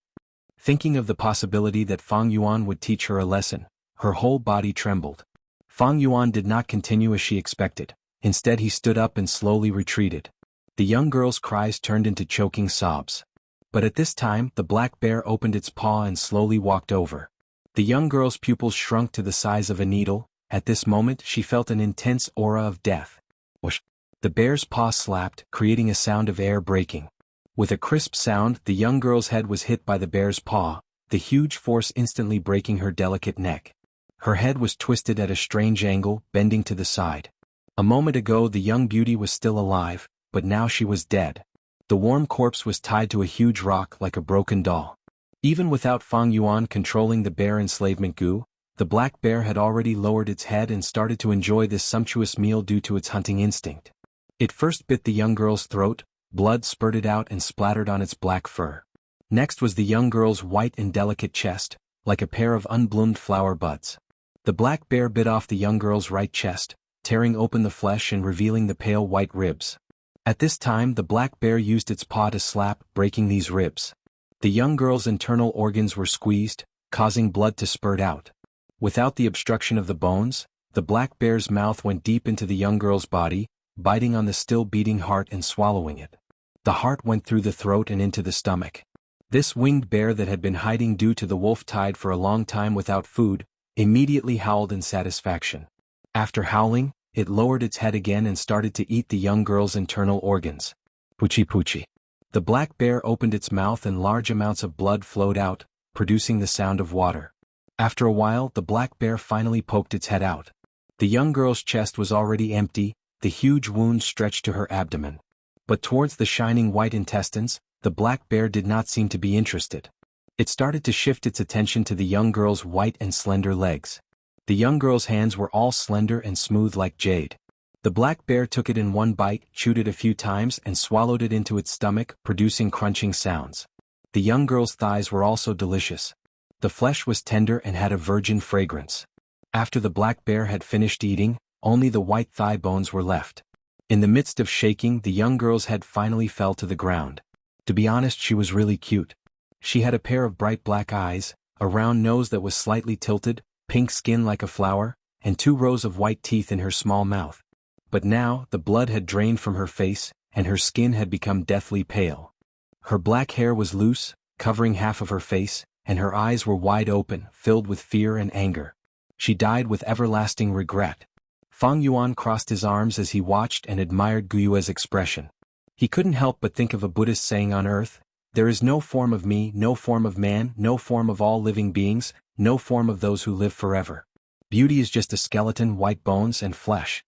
Thinking of the possibility that Fang Yuan would teach her a lesson, her whole body trembled. Fang Yuan did not continue as she expected. Instead he stood up and slowly retreated. The young girl's cries turned into choking sobs. But at this time, the black bear opened its paw and slowly walked over. The young girl's pupils shrunk to the size of a needle. At this moment she felt an intense aura of death. Whoosh! The bear's paw slapped, creating a sound of air breaking. With a crisp sound, the young girl's head was hit by the bear's paw, the huge force instantly breaking her delicate neck. Her head was twisted at a strange angle, bending to the side. A moment ago the young beauty was still alive, but now she was dead. The warm corpse was tied to a huge rock like a broken doll. Even without Fang Yuan controlling the bear enslavement goo, the black bear had already lowered its head and started to enjoy this sumptuous meal due to its hunting instinct. It first bit the young girl's throat, blood spurted out and splattered on its black fur. Next was the young girl's white and delicate chest, like a pair of unbloomed flower buds. The black bear bit off the young girl's right chest, tearing open the flesh and revealing the pale white ribs. At this time the black bear used its paw to slap, breaking these ribs. The young girl's internal organs were squeezed, causing blood to spurt out. Without the obstruction of the bones, the black bear's mouth went deep into the young girl's body, biting on the still beating heart and swallowing it. The heart went through the throat and into the stomach. This winged bear that had been hiding due to the wolf tide for a long time without food, immediately howled in satisfaction. After howling, it lowered its head again and started to eat the young girl's internal organs. Poochie. The black bear opened its mouth and large amounts of blood flowed out, producing the sound of water. After a while, the black bear finally poked its head out. The young girl's chest was already empty, the huge wound stretched to her abdomen. But towards the shining white intestines, the black bear did not seem to be interested. It started to shift its attention to the young girl's white and slender legs. The young girl's hands were all slender and smooth like jade. The black bear took it in one bite, chewed it a few times and swallowed it into its stomach, producing crunching sounds. The young girl's thighs were also delicious. The flesh was tender and had a virgin fragrance. After the black bear had finished eating, only the white thigh bones were left. In the midst of shaking, the young girl's head finally fell to the ground. To be honest, she was really cute. She had a pair of bright black eyes, a round nose that was slightly tilted, pink skin like a flower, and 2 rows of white teeth in her small mouth. But now, the blood had drained from her face, and her skin had become deathly pale. Her black hair was loose, covering half of her face, and her eyes were wide open, filled with fear and anger. She died with everlasting regret. Fang Yuan crossed his arms as he watched and admired Guyue's expression. He couldn't help but think of a Buddhist saying on earth, "There is no form of me, no form of man, no form of all living beings, no form of those who live forever. Beauty is just a skeleton, white bones and flesh.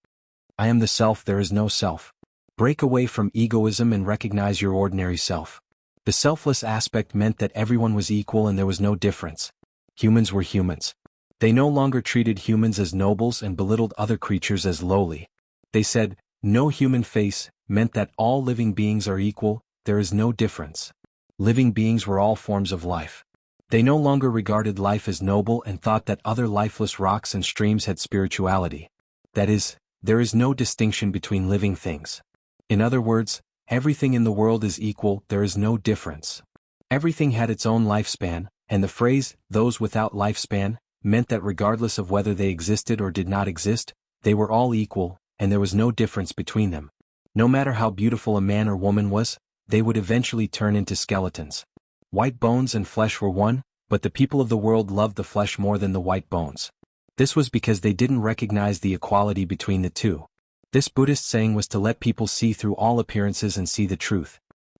I am the self, there is no self. Break away from egoism and recognize your ordinary self." The selfless aspect meant that everyone was equal and there was no difference. Humans were humans. They no longer treated humans as nobles and belittled other creatures as lowly. They said, "No human face," meant that all living beings are equal, there is no difference. Living beings were all forms of life. They no longer regarded life as noble and thought that other lifeless rocks and streams had spirituality. That is, there is no distinction between living things. In other words, everything in the world is equal, there is no difference. Everything had its own lifespan, and the phrase, "those without lifespan," meant that regardless of whether they existed or did not exist, they were all equal, and there was no difference between them. No matter how beautiful a man or woman was, they would eventually turn into skeletons. White bones and flesh were one, but the people of the world loved the flesh more than the white bones. This was because they didn't recognize the equality between the two. This Buddhist saying was to let people see through all appearances and see the truth.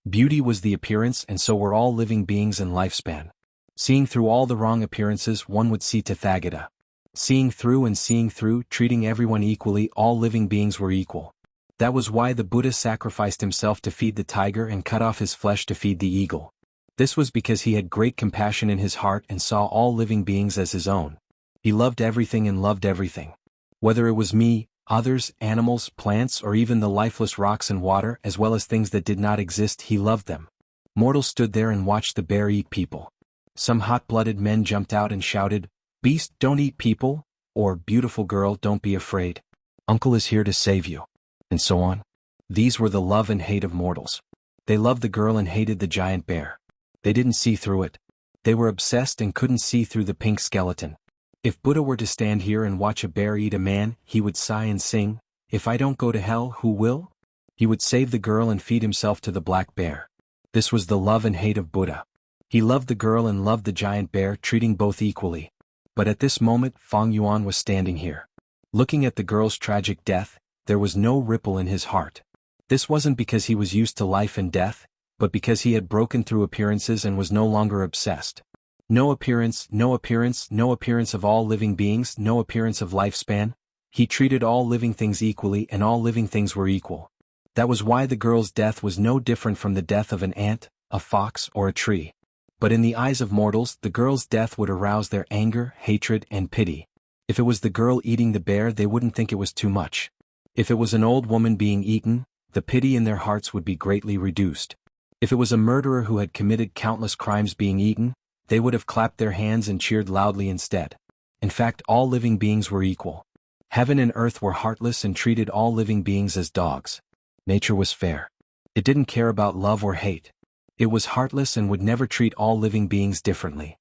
Beauty was the appearance and so were all living beings and lifespan. Seeing through all the wrong appearances, one would see Tathagata. Seeing through and seeing through, treating everyone equally, all living beings were equal. That was why the Buddha sacrificed himself to feed the tiger and cut off his flesh to feed the eagle. This was because he had great compassion in his heart and saw all living beings as his own. He loved everything and loved everything. Whether it was me, others, animals, plants, or even the lifeless rocks and water, as well as things that did not exist, he loved them. Mortals stood there and watched the bear eat people. Some hot-blooded men jumped out and shouted, "Beast, don't eat people," or "Beautiful girl, don't be afraid. Uncle is here to save you," and so on. These were the love and hate of mortals. They loved the girl and hated the giant bear. They didn't see through it. They were obsessed and couldn't see through the pink skeleton. If Buddha were to stand here and watch a bear eat a man, he would sigh and sing, "If I don't go to hell, who will?" He would save the girl and feed himself to the black bear. This was the love and hate of Buddha. He loved the girl and loved the giant bear, treating both equally. But at this moment, Fang Yuan was standing here. Looking at the girl's tragic death, there was no ripple in his heart. This wasn't because he was used to life and death, but because he had broken through appearances and was no longer obsessed. No appearance, no appearance, no appearance of all living beings, no appearance of lifespan. He treated all living things equally and all living things were equal. That was why the girl's death was no different from the death of an ant, a fox, or a tree. But in the eyes of mortals, the girl's death would arouse their anger, hatred, and pity. If it was the girl eating the bear, they wouldn't think it was too much. If it was an old woman being eaten, the pity in their hearts would be greatly reduced. If it was a murderer who had committed countless crimes being eaten, they would have clapped their hands and cheered loudly instead. In fact, all living beings were equal. Heaven and earth were heartless and treated all living beings as dogs. Nature was fair. It didn't care about love or hate. It was heartless and would never treat all living beings differently.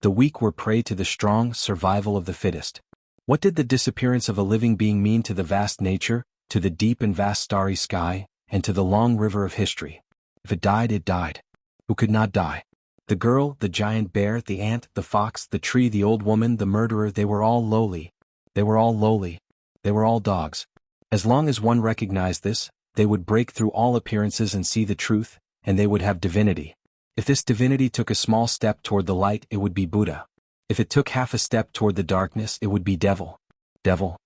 The weak were prey to the strong, survival of the fittest. What did the disappearance of a living being mean to the vast nature, to the deep and vast starry sky, and to the long river of history? If it died, it died. Who could not die? The girl, the giant bear, the ant, the fox, the tree, the old woman, the murderer, they were all lowly. They were all lowly. They were all dogs. As long as one recognized this, they would break through all appearances and see the truth, and they would have divinity. If this divinity took a small step toward the light, it would be Buddha. If it took half a step toward the darkness, it would be devil. Devil.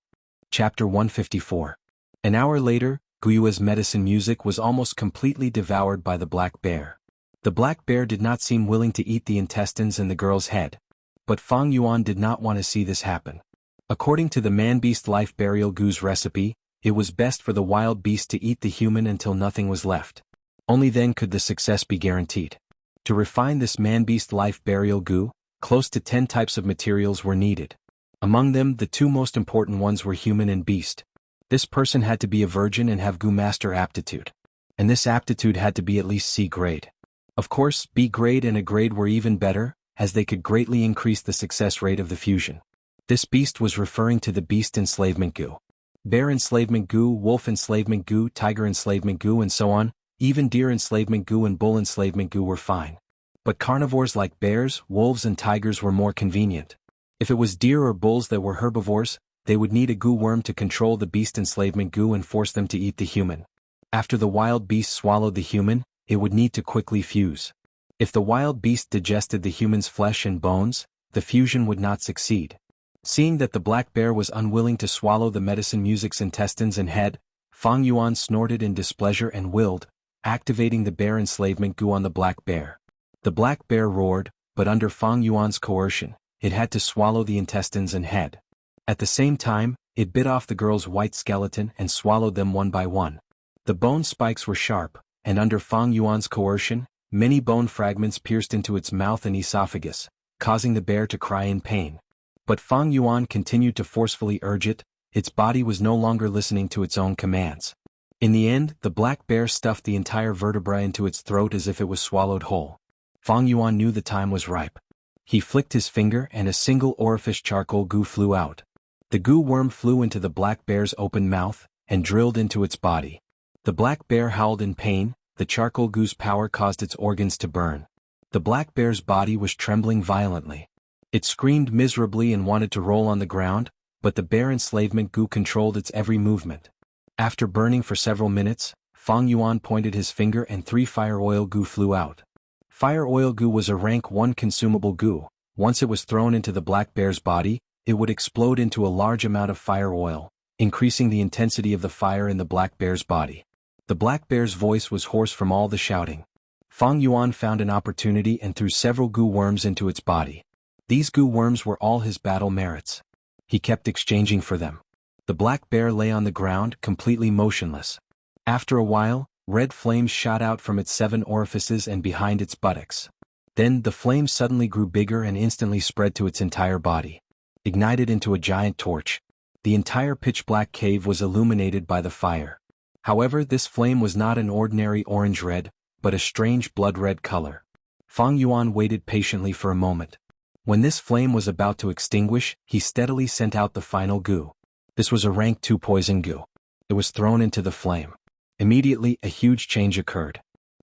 Chapter 154. An hour later, Guyua's medicine music was almost completely devoured by the black bear. The black bear did not seem willing to eat the intestines in the girl's head. But Fang Yuan did not want to see this happen. According to the man-beast life burial Gu's recipe, it was best for the wild beast to eat the human until nothing was left. Only then could the success be guaranteed. To refine this man-beast life burial Gu, close to 10 types of materials were needed. Among them, the two most important ones were human and beast. This person had to be a virgin and have Gu master aptitude. And this aptitude had to be at least C grade. Of course, B grade and A grade were even better, as they could greatly increase the success rate of the fusion. This beast was referring to the beast enslavement Gu. Bear enslavement Gu, wolf enslavement Gu, tiger enslavement Gu, and so on. Even deer enslavement Gu and bull enslavement Gu were fine. But carnivores like bears, wolves and tigers were more convenient. If it was deer or bulls that were herbivores, they would need a Gu worm to control the beast enslavement Gu and force them to eat the human. After the wild beast swallowed the human, it would need to quickly fuse. If the wild beast digested the human's flesh and bones, the fusion would not succeed. Seeing that the black bear was unwilling to swallow the medicine music's intestines and head, Fang Yuan snorted in displeasure and willed, activating the bear enslavement Gu on the black bear. The black bear roared, but under Fang Yuan's coercion, it had to swallow the intestines and head. At the same time, it bit off the girl's white skeleton and swallowed them one by one. The bone spikes were sharp, and under Fang Yuan's coercion, many bone fragments pierced into its mouth and esophagus, causing the bear to cry in pain. But Fang Yuan continued to forcefully urge it. Its body was no longer listening to its own commands. In the end, the black bear stuffed the entire vertebra into its throat as if it was swallowed whole. Fang Yuan knew the time was ripe. He flicked his finger and a single orifice charcoal Gu flew out. The Gu worm flew into the black bear's open mouth and drilled into its body. The black bear howled in pain. The charcoal Gu's power caused its organs to burn. The black bear's body was trembling violently. It screamed miserably and wanted to roll on the ground, but the bear enslavement Gu controlled its every movement. After burning for several minutes, Fang Yuan pointed his finger and 3 fire oil Gu flew out. Fire oil Gu was a rank 1 consumable Gu. Once it was thrown into the black bear's body, it would explode into a large amount of fire oil, increasing the intensity of the fire in the black bear's body. The black bear's voice was hoarse from all the shouting. Fang Yuan found an opportunity and threw several Gu worms into its body. These Gu worms were all his battle merits. He kept exchanging for them. The black bear lay on the ground, completely motionless. After a while, red flames shot out from its 7 orifices and behind its buttocks. Then the flame suddenly grew bigger and instantly spread to its entire body. Ignited into a giant torch. The entire pitch-black cave was illuminated by the fire. However, this flame was not an ordinary orange-red, but a strange blood-red color. Fang Yuan waited patiently for a moment. When this flame was about to extinguish, he steadily sent out the final Gu. This was a rank 2 poison Gu. It was thrown into the flame. Immediately, a huge change occurred.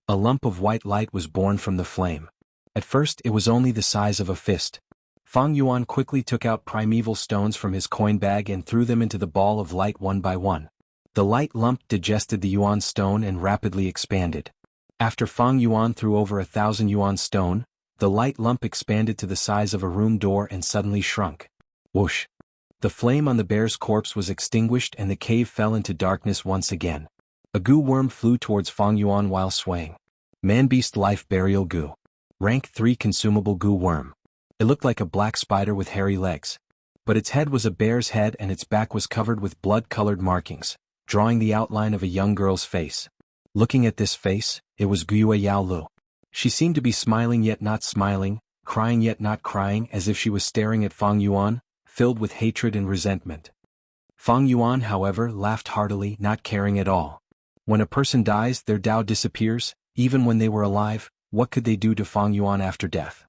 A lump of white light was born from the flame. At first, it was only the size of a fist. Fang Yuan quickly took out primeval stones from his coin bag and threw them into the ball of light one by one. The light lump digested the Yuan stone and rapidly expanded. After Fang Yuan threw over 1,000 Yuan stone, the light lump expanded to the size of a room door and suddenly shrunk. Whoosh! The flame on the bear's corpse was extinguished and the cave fell into darkness once again. A Gu worm flew towards Fang Yuan while swaying. Man-beast life burial Gu. Rank 3 consumable Gu worm. It looked like a black spider with hairy legs. But its head was a bear's head and its back was covered with blood-colored markings, drawing the outline of a young girl's face. Looking at this face, it was Guyue Yaolu. She seemed to be smiling yet not smiling, crying yet not crying, as if she was staring at Fang Yuan, filled with hatred and resentment. Fang Yuan, however, laughed heartily, not caring at all. When a person dies, their Tao disappears. Even when they were alive, what could they do to Fang Yuan after death?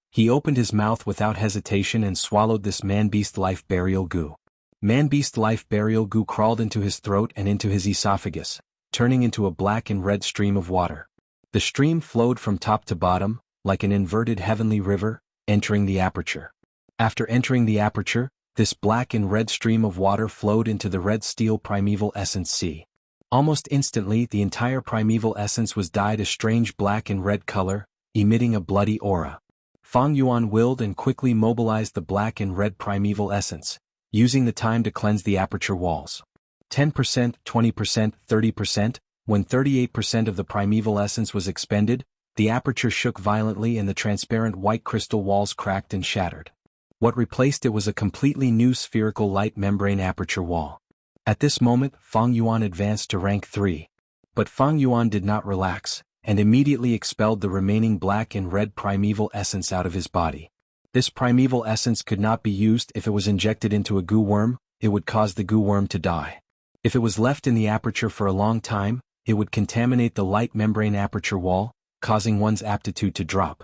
He opened his mouth without hesitation and swallowed this man-beast life burial Gu. Man-beast life burial Gu crawled into his throat and into his esophagus, turning into a black and red stream of water. The stream flowed from top to bottom, like an inverted heavenly river, entering the aperture. After entering the aperture, this black and red stream of water flowed into the red steel primeval essence sea. Almost instantly, the entire primeval essence was dyed a strange black and red color, emitting a bloody aura. Fang Yuan willed and quickly mobilized the black and red primeval essence, using the time to cleanse the aperture walls. 10%, 20%, 30%, when 38% of the primeval essence was expended, the aperture shook violently and the transparent white crystal walls cracked and shattered. What replaced it was a completely new spherical light membrane aperture wall. At this moment, Fang Yuan advanced to rank 3. But Fang Yuan did not relax, and immediately expelled the remaining black and red primeval essence out of his body. This primeval essence could not be used if it was injected into a goo worm, it would cause the goo worm to die. If it was left in the aperture for a long time, it would contaminate the light membrane aperture wall, causing one's aptitude to drop.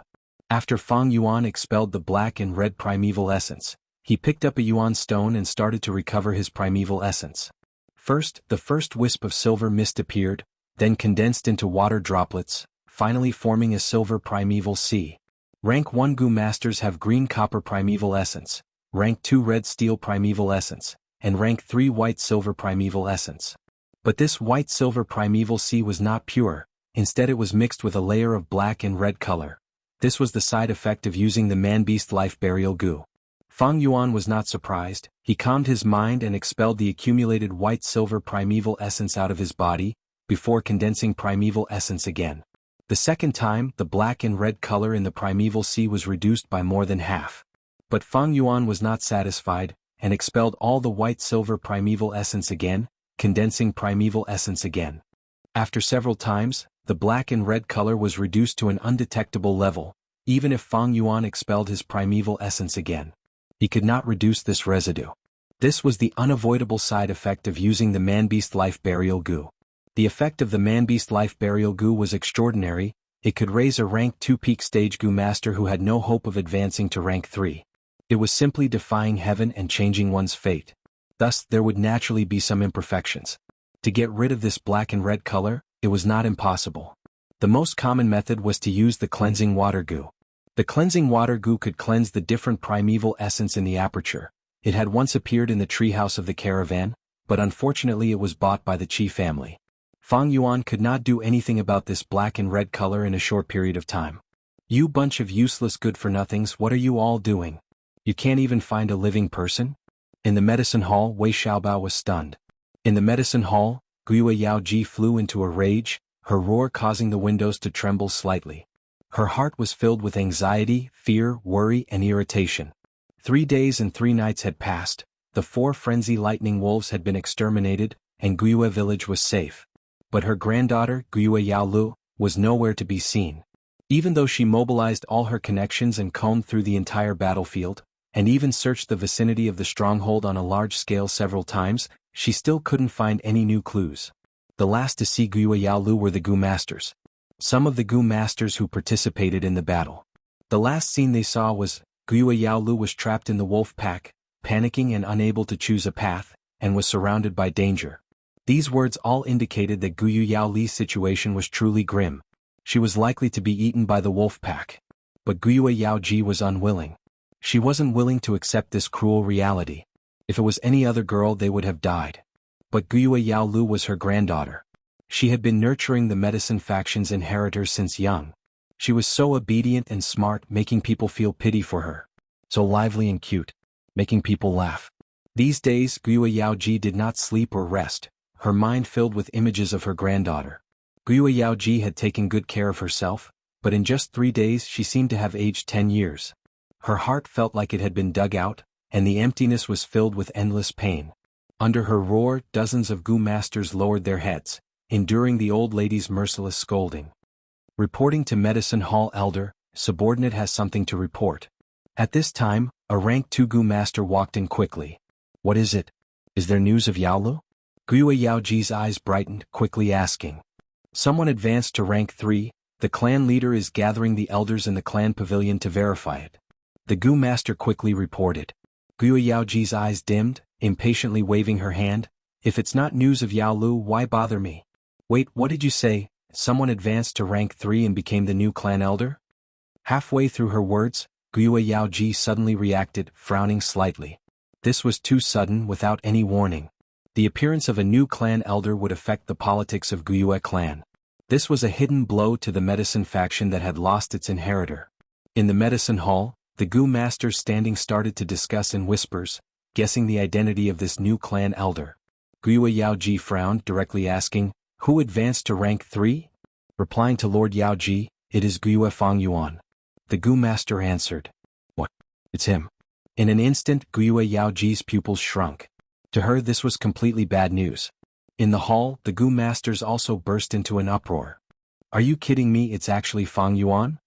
After Fang Yuan expelled the black and red primeval essence, he picked up a Yuan stone and started to recover his primeval essence. First, the first wisp of silver mist appeared, then condensed into water droplets, finally forming a silver primeval sea. Rank 1 Goo Masters have green copper primeval essence, rank 2 red steel primeval essence, and rank 3 white silver primeval essence. But this white silver primeval sea was not pure, instead it was mixed with a layer of black and red color. This was the side effect of using the man-beast life burial goo. Fang Yuan was not surprised, he calmed his mind and expelled the accumulated white-silver primeval essence out of his body, before condensing primeval essence again. The second time, the black and red color in the primeval sea was reduced by more than half. But Fang Yuan was not satisfied, and expelled all the white-silver primeval essence again, condensing primeval essence again. After several times, the black and red color was reduced to an undetectable level, even if Fang Yuan expelled his primeval essence again. He could not reduce this residue. This was the unavoidable side effect of using the man-beast life burial goo. The effect of the man-beast life burial goo was extraordinary, it could raise a rank 2 peak stage goo master who had no hope of advancing to rank 3. It was simply defying heaven and changing one's fate. Thus, there would naturally be some imperfections. To get rid of this black and red color, it was not impossible. The most common method was to use the cleansing water goo. The cleansing water goo could cleanse the different primeval essence in the aperture. It had once appeared in the treehouse of the caravan, but unfortunately it was bought by the Qi family. Fang Yuan could not do anything about this black and red color in a short period of time. You bunch of useless good-for-nothings, what are you all doing? You can't even find a living person? In the medicine hall, Wei Xiaobao was stunned. In the medicine hall, Guiyue Yaoji flew into a rage, her roar causing the windows to tremble slightly. Her heart was filled with anxiety, fear, worry, and irritation. 3 days and 3 nights had passed, the 4 frenzy lightning wolves had been exterminated, and Guiyue village was safe. But her granddaughter, Guiyue Yaolu, was nowhere to be seen. Even though she mobilized all her connections and combed through the entire battlefield, and even searched the vicinity of the stronghold on a large scale several times, she still couldn't find any new clues. The last to see Guiyue Yaolu were the Goo Masters. Some of the Goo Masters who participated in the battle. The last scene they saw was, Guiyue Yaolu was trapped in the wolf pack, panicking and unable to choose a path, and was surrounded by danger. These words all indicated that Guiyue Yaoli's situation was truly grim. She was likely to be eaten by the wolf pack. But Guiyue Yaoji was unwilling. She wasn't willing to accept this cruel reality. If it was any other girl they would have died. But Guiyue Yaolu was her granddaughter. She had been nurturing the medicine faction's inheritors since young. She was so obedient and smart, making people feel pity for her. So lively and cute, making people laugh. These days Guiyue Yaoji did not sleep or rest, her mind filled with images of her granddaughter. Guiyue Yaoji had taken good care of herself, but in just 3 days she seemed to have aged 10 years. Her heart felt like it had been dug out, and the emptiness was filled with endless pain. Under her roar, dozens of Goo Masters lowered their heads, enduring the old lady's merciless scolding. Reporting to Medicine Hall Elder, subordinate has something to report. At this time, a rank 2 Goo Master walked in quickly. What is it? Is there news of Yaolu? Guiyue Yaoji's eyes brightened, quickly asking. Someone advanced to rank 3, the clan leader is gathering the elders in the clan pavilion to verify it. The Goo Master quickly reported. Guiyue Yaoji's eyes dimmed, impatiently waving her hand. If it's not news of Yaolu, why bother me? Wait, what did you say? Someone advanced to rank 3 and became the new clan elder? Halfway through her words, Guiyue Yaoji suddenly reacted, frowning slightly. This was too sudden, without any warning. The appearance of a new clan elder would affect the politics of Guiyue clan. This was a hidden blow to the medicine faction that had lost its inheritor. In the medicine hall, the Gu masters standing started to discuss in whispers, guessing the identity of this new clan elder. Guiyue Yaoji frowned, directly asking, "Who advanced to rank 3? Replying to Lord Yaoji, "It is Guiyue Fang Yuan." The Gu master answered, "What? It's him." In an instant, Guiyue Yaoji's pupils shrunk. To her this was completely bad news. In the hall, the Gu masters also burst into an uproar. "Are you kidding me? It's actually Fang Yuan?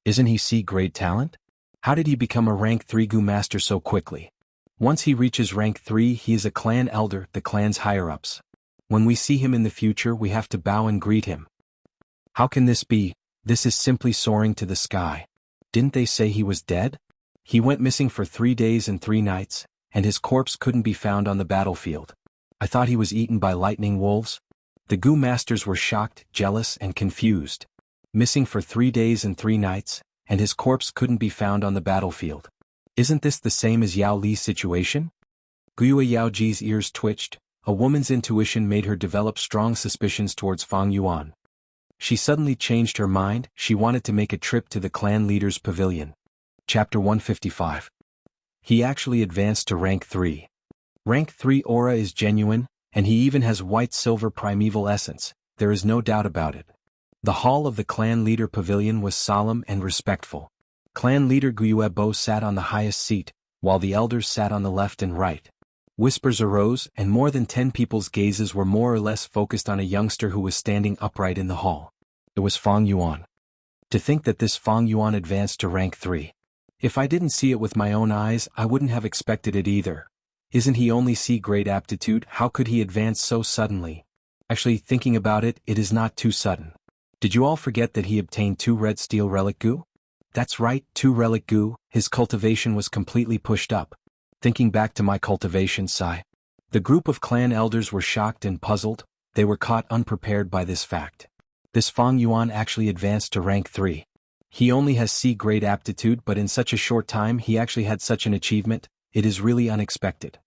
Isn't he C-grade talent? How did he become a rank 3 Gu master so quickly? Once he reaches rank 3 he is a clan elder, the clan's higher-ups. When we see him in the future we have to bow and greet him. How can this be? This is simply soaring to the sky. Didn't they say he was dead? He went missing for 3 days and 3 nights, and his corpse couldn't be found on the battlefield. I thought he was eaten by lightning wolves." The Gu masters were shocked, jealous, and confused. Missing for 3 days and 3 nights, and his corpse couldn't be found on the battlefield. Isn't this the same as Yao Li's situation? Guiyue Yaoji's ears twitched. A woman's intuition made her develop strong suspicions towards Fang Yuan. She suddenly changed her mind. She wanted to make a trip to the clan leader's pavilion. Chapter 155. He actually advanced to rank 3. Rank 3 aura is genuine, and he even has white-silver primeval essence, there is no doubt about it. The hall of the clan leader pavilion was solemn and respectful. Clan leader Guiyue Bo sat on the highest seat, while the elders sat on the left and right. Whispers arose, and more than 10 people's gazes were more or less focused on a youngster who was standing upright in the hall. It was Fang Yuan. To think that this Fang Yuan advanced to rank 3. If I didn't see it with my own eyes, I wouldn't have expected it either. Isn't he only C-grade aptitude? How could he advance so suddenly? Actually, thinking about it, it is not too sudden. Did you all forget that he obtained 2 red steel relic Gu? That's right, 2 relic Gu. His cultivation was completely pushed up. Thinking back to my cultivation, sigh. The group of clan elders were shocked and puzzled. They were caught unprepared by this fact. This Fang Yuan actually advanced to rank 3. He only has C-grade aptitude, but in such a short time he actually had such an achievement. It is really unexpected.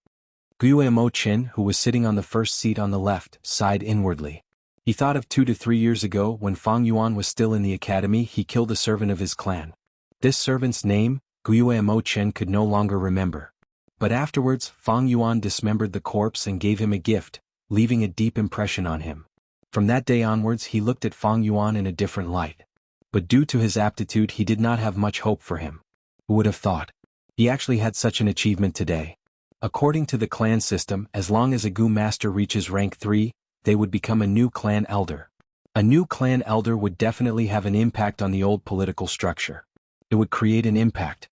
Guiyue Mo Qin, who was sitting on the first seat on the left, sighed inwardly. He thought of 2 to 3 years ago when Fang Yuan was still in the academy. He killed a servant of his clan. This servant's name, Guiyue Mo Qin could no longer remember. But afterwards, Fang Yuan dismembered the corpse and gave him a gift, leaving a deep impression on him. From that day onwards he looked at Fang Yuan in a different light. But due to his aptitude he did not have much hope for him. Who would have thought? He actually had such an achievement today. According to the clan system, as long as a Gu master reaches rank 3, they would become a new clan elder. A new clan elder would definitely have an impact on the old political structure. It would create an impact.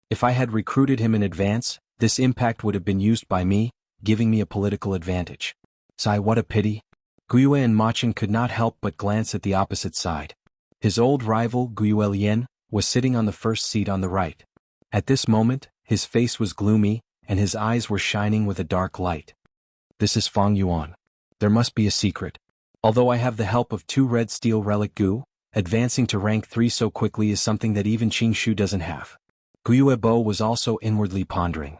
If I had recruited him in advance, this impact would have been used by me, giving me a political advantage. Sigh, what a pity. Guiyue and Machin could not help but glance at the opposite side. His old rival, Guiyue Lian, was sitting on the first seat on the right. At this moment, his face was gloomy, and his eyes were shining with a dark light. This is Fang Yuan. There must be a secret. Although I have the help of 2 red steel relic Gu, advancing to rank 3 so quickly is something that even Qingshu doesn't have. Guiyue Bo was also inwardly pondering.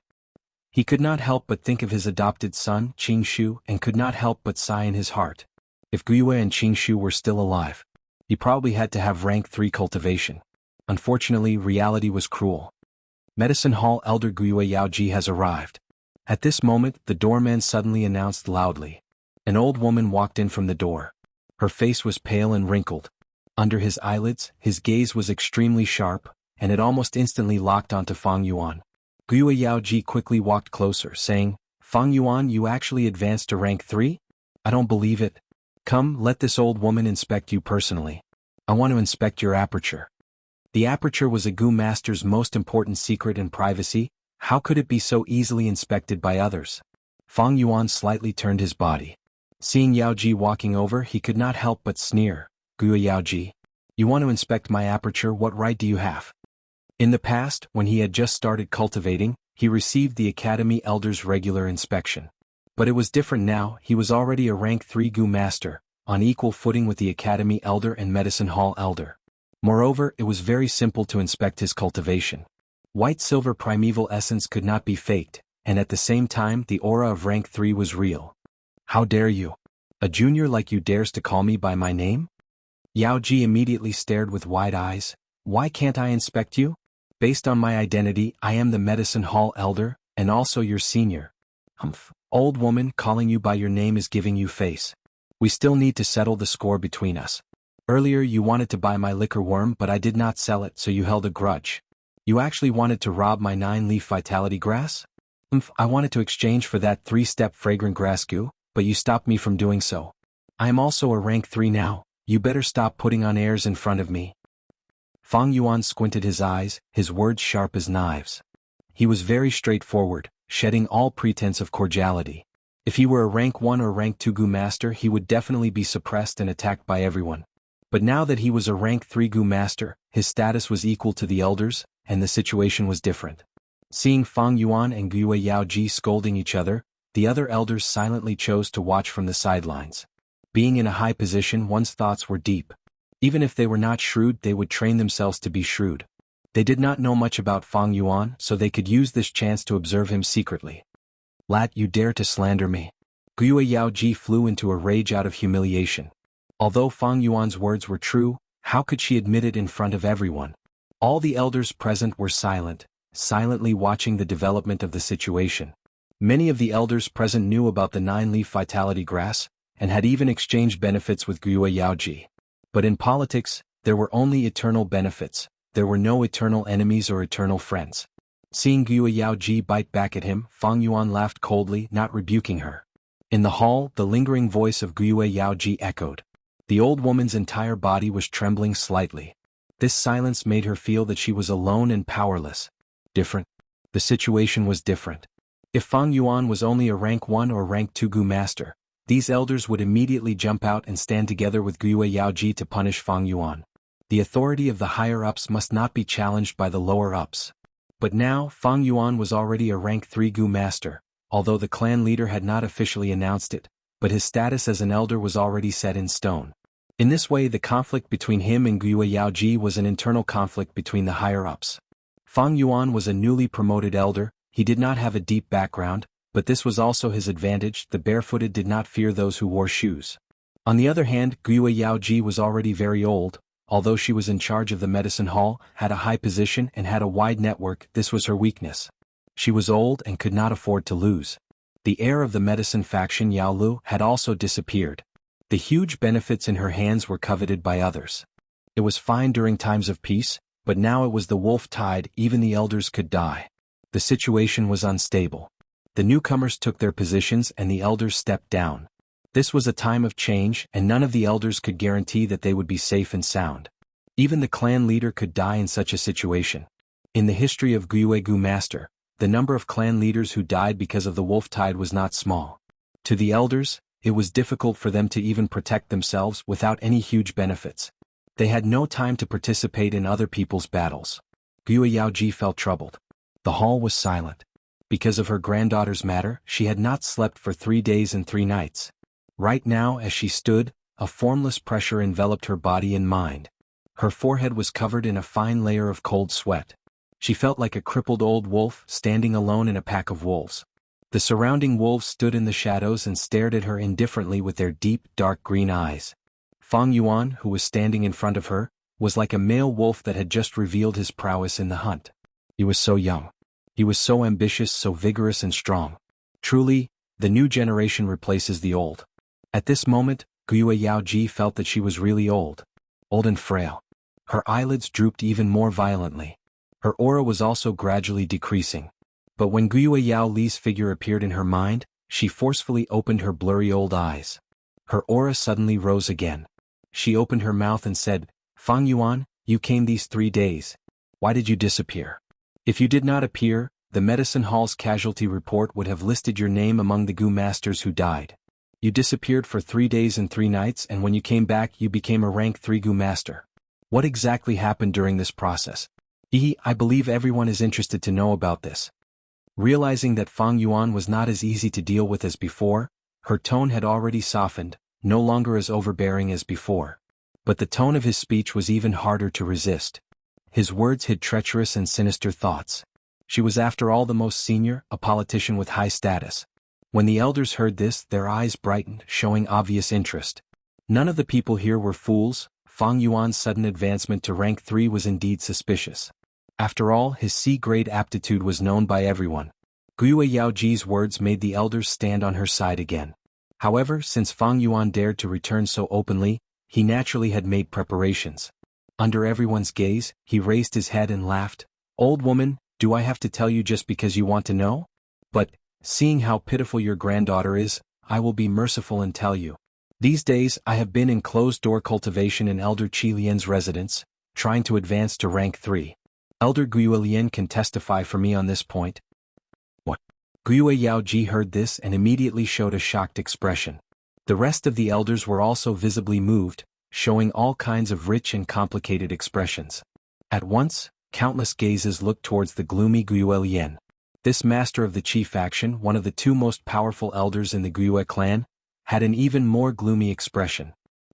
He could not help but think of his adopted son, Qingshu, and could not help but sigh in his heart. If Guiyue and Qingshu were still alive, he probably had to have rank 3 cultivation. Unfortunately, reality was cruel. Medicine Hall Elder Guiyue Yaoji has arrived. At this moment, the doorman suddenly announced loudly. An old woman walked in from the door. Her face was pale and wrinkled. Under his eyelids, his gaze was extremely sharp, and it almost instantly locked onto Fang Yuan. Guiyue Yaoji quickly walked closer, saying, "Fang Yuan, you actually advanced to rank 3? I don't believe it. Come, let this old woman inspect you personally. I want to inspect your aperture." The aperture was a Gu master's most important secret and privacy. How could it be so easily inspected by others? Fang Yuan slightly turned his body. Seeing Yaoji walking over, he could not help but sneer. "Guiyue Yaoji, you want to inspect my aperture? What right do you have?" In the past, when he had just started cultivating, he received the Academy Elder's regular inspection. But it was different now. He was already a rank 3 Gu master, on equal footing with the Academy Elder and Medicine Hall Elder. Moreover, it was very simple to inspect his cultivation. White-silver primeval essence could not be faked, and at the same time the aura of rank 3 was real. "How dare you? A junior like you dares to call me by my name?" Yaoji immediately stared with wide eyes. Why can't I inspect you? Based on my identity, I am the medicine hall elder, and also your senior. Humph. Old woman, calling you by your name is giving you face. We still need to settle the score between us. Earlier you wanted to buy my liquor worm, but I did not sell it, so you held a grudge. You actually wanted to rob my 9-leaf vitality grass? I wanted to exchange for that 3-step fragrant grass goo, but you stopped me from doing so. I am also a rank 3 now, you better stop putting on airs in front of me. Fang Yuan squinted his eyes, his words sharp as knives. He was very straightforward, shedding all pretense of cordiality. If he were a rank 1 or rank 2 goo master, he would definitely be suppressed and attacked by everyone. But now that he was a rank 3 goo master, his status was equal to the elders, and the situation was different. Seeing Fang Yuan and Gui Yaoji scolding each other, the other elders silently chose to watch from the sidelines. Being in a high position, one's thoughts were deep. Even if they were not shrewd, they would train themselves to be shrewd. They did not know much about Fang Yuan, so they could use this chance to observe him secretly. Lat, you dare to slander me. Gui Yaoji flew into a rage out of humiliation. Although Fang Yuan's words were true, how could she admit it in front of everyone? All the elders present were silent, silently watching the development of the situation. Many of the elders present knew about the 9-leaf vitality grass, and had even exchanged benefits with Gui Yaoji. But in politics, there were only eternal benefits, there were no eternal enemies or eternal friends. Seeing Gui Yaoji bite back at him, Fang Yuan laughed coldly, not rebuking her. In the hall, the lingering voice of Gui Yaoji echoed. The old woman's entire body was trembling slightly. This silence made her feel that she was alone and powerless. Different. The situation was different. If Fang Yuan was only a rank 1 or rank 2 goo master, these elders would immediately jump out and stand together with Gui Yaoji to punish Fang Yuan. The authority of the higher-ups must not be challenged by the lower-ups. But now, Fang Yuan was already a rank 3 goo master, although the clan leader had not officially announced it, but his status as an elder was already set in stone. In this way, the conflict between him and Gui Yaoji was an internal conflict between the higher-ups. Fang Yuan was a newly promoted elder, he did not have a deep background, but this was also his advantage. The barefooted did not fear those who wore shoes. On the other hand, Gui Yaoji was already very old, although she was in charge of the medicine hall, had a high position and had a wide network. This was her weakness. She was old and could not afford to lose. The heir of the medicine faction, Yao Lu, had also disappeared. The huge benefits in her hands were coveted by others. It was fine during times of peace, but now it was the wolf tide, even the elders could die. The situation was unstable. The newcomers took their positions and the elders stepped down. This was a time of change, and none of the elders could guarantee that they would be safe and sound. Even the clan leader could die in such a situation. In the history of Gui Gu Master, the number of clan leaders who died because of the wolf tide was not small. To the elders, it was difficult for them to even protect themselves without any huge benefits. They had no time to participate in other people's battles. Gui Yaoji felt troubled. The hall was silent. Because of her granddaughter's matter, she had not slept for 3 days and 3 nights. Right now, as she stood, a formless pressure enveloped her body and mind. Her forehead was covered in a fine layer of cold sweat. She felt like a crippled old wolf standing alone in a pack of wolves. The surrounding wolves stood in the shadows and stared at her indifferently with their deep, dark green eyes. Fang Yuan, who was standing in front of her, was like a male wolf that had just revealed his prowess in the hunt. He was so young. He was so ambitious, so vigorous and strong. Truly, the new generation replaces the old. At this moment, Gui Yaoji felt that she was really old. Old and frail. Her eyelids drooped even more violently. Her aura was also gradually decreasing. But when Gui Yao Li's figure appeared in her mind, she forcefully opened her blurry old eyes. Her aura suddenly rose again. She opened her mouth and said, "Fang Yuan, you came these 3 days. Why did you disappear? If you did not appear, the medicine hall's casualty report would have listed your name among the Gu masters who died. You disappeared for 3 days and 3 nights, and when you came back you became a rank 3 Gu master. What exactly happened during this process? I believe everyone is interested to know about this." Realizing that Fang Yuan was not as easy to deal with as before, her tone had already softened, no longer as overbearing as before. But the tone of his speech was even harder to resist. His words hid treacherous and sinister thoughts. She was after all the most senior, a politician with high status. When the elders heard this, their eyes brightened, showing obvious interest. None of the people here were fools. Fang Yuan's sudden advancement to rank 3 was indeed suspicious. After all, his C-grade aptitude was known by everyone. Guiyue Yaoji's words made the elders stand on her side again. However, since Fang Yuan dared to return so openly, he naturally had made preparations. Under everyone's gaze, he raised his head and laughed. "Old woman, do I have to tell you just because you want to know? But, seeing how pitiful your granddaughter is, I will be merciful and tell you. These days I have been in closed-door cultivation in Elder Qi Lian's residence, trying to advance to rank 3. Elder Guiyue Lian can testify for me on this point." "What?" Guiyue Yaoji heard this and immediately showed a shocked expression. The rest of the elders were also visibly moved, showing all kinds of rich and complicated expressions. At once, countless gazes looked towards the gloomy Guiyue Lian. This master of the Qi faction, one of the 2 most powerful elders in the Guiyue clan, had an even more gloomy expression.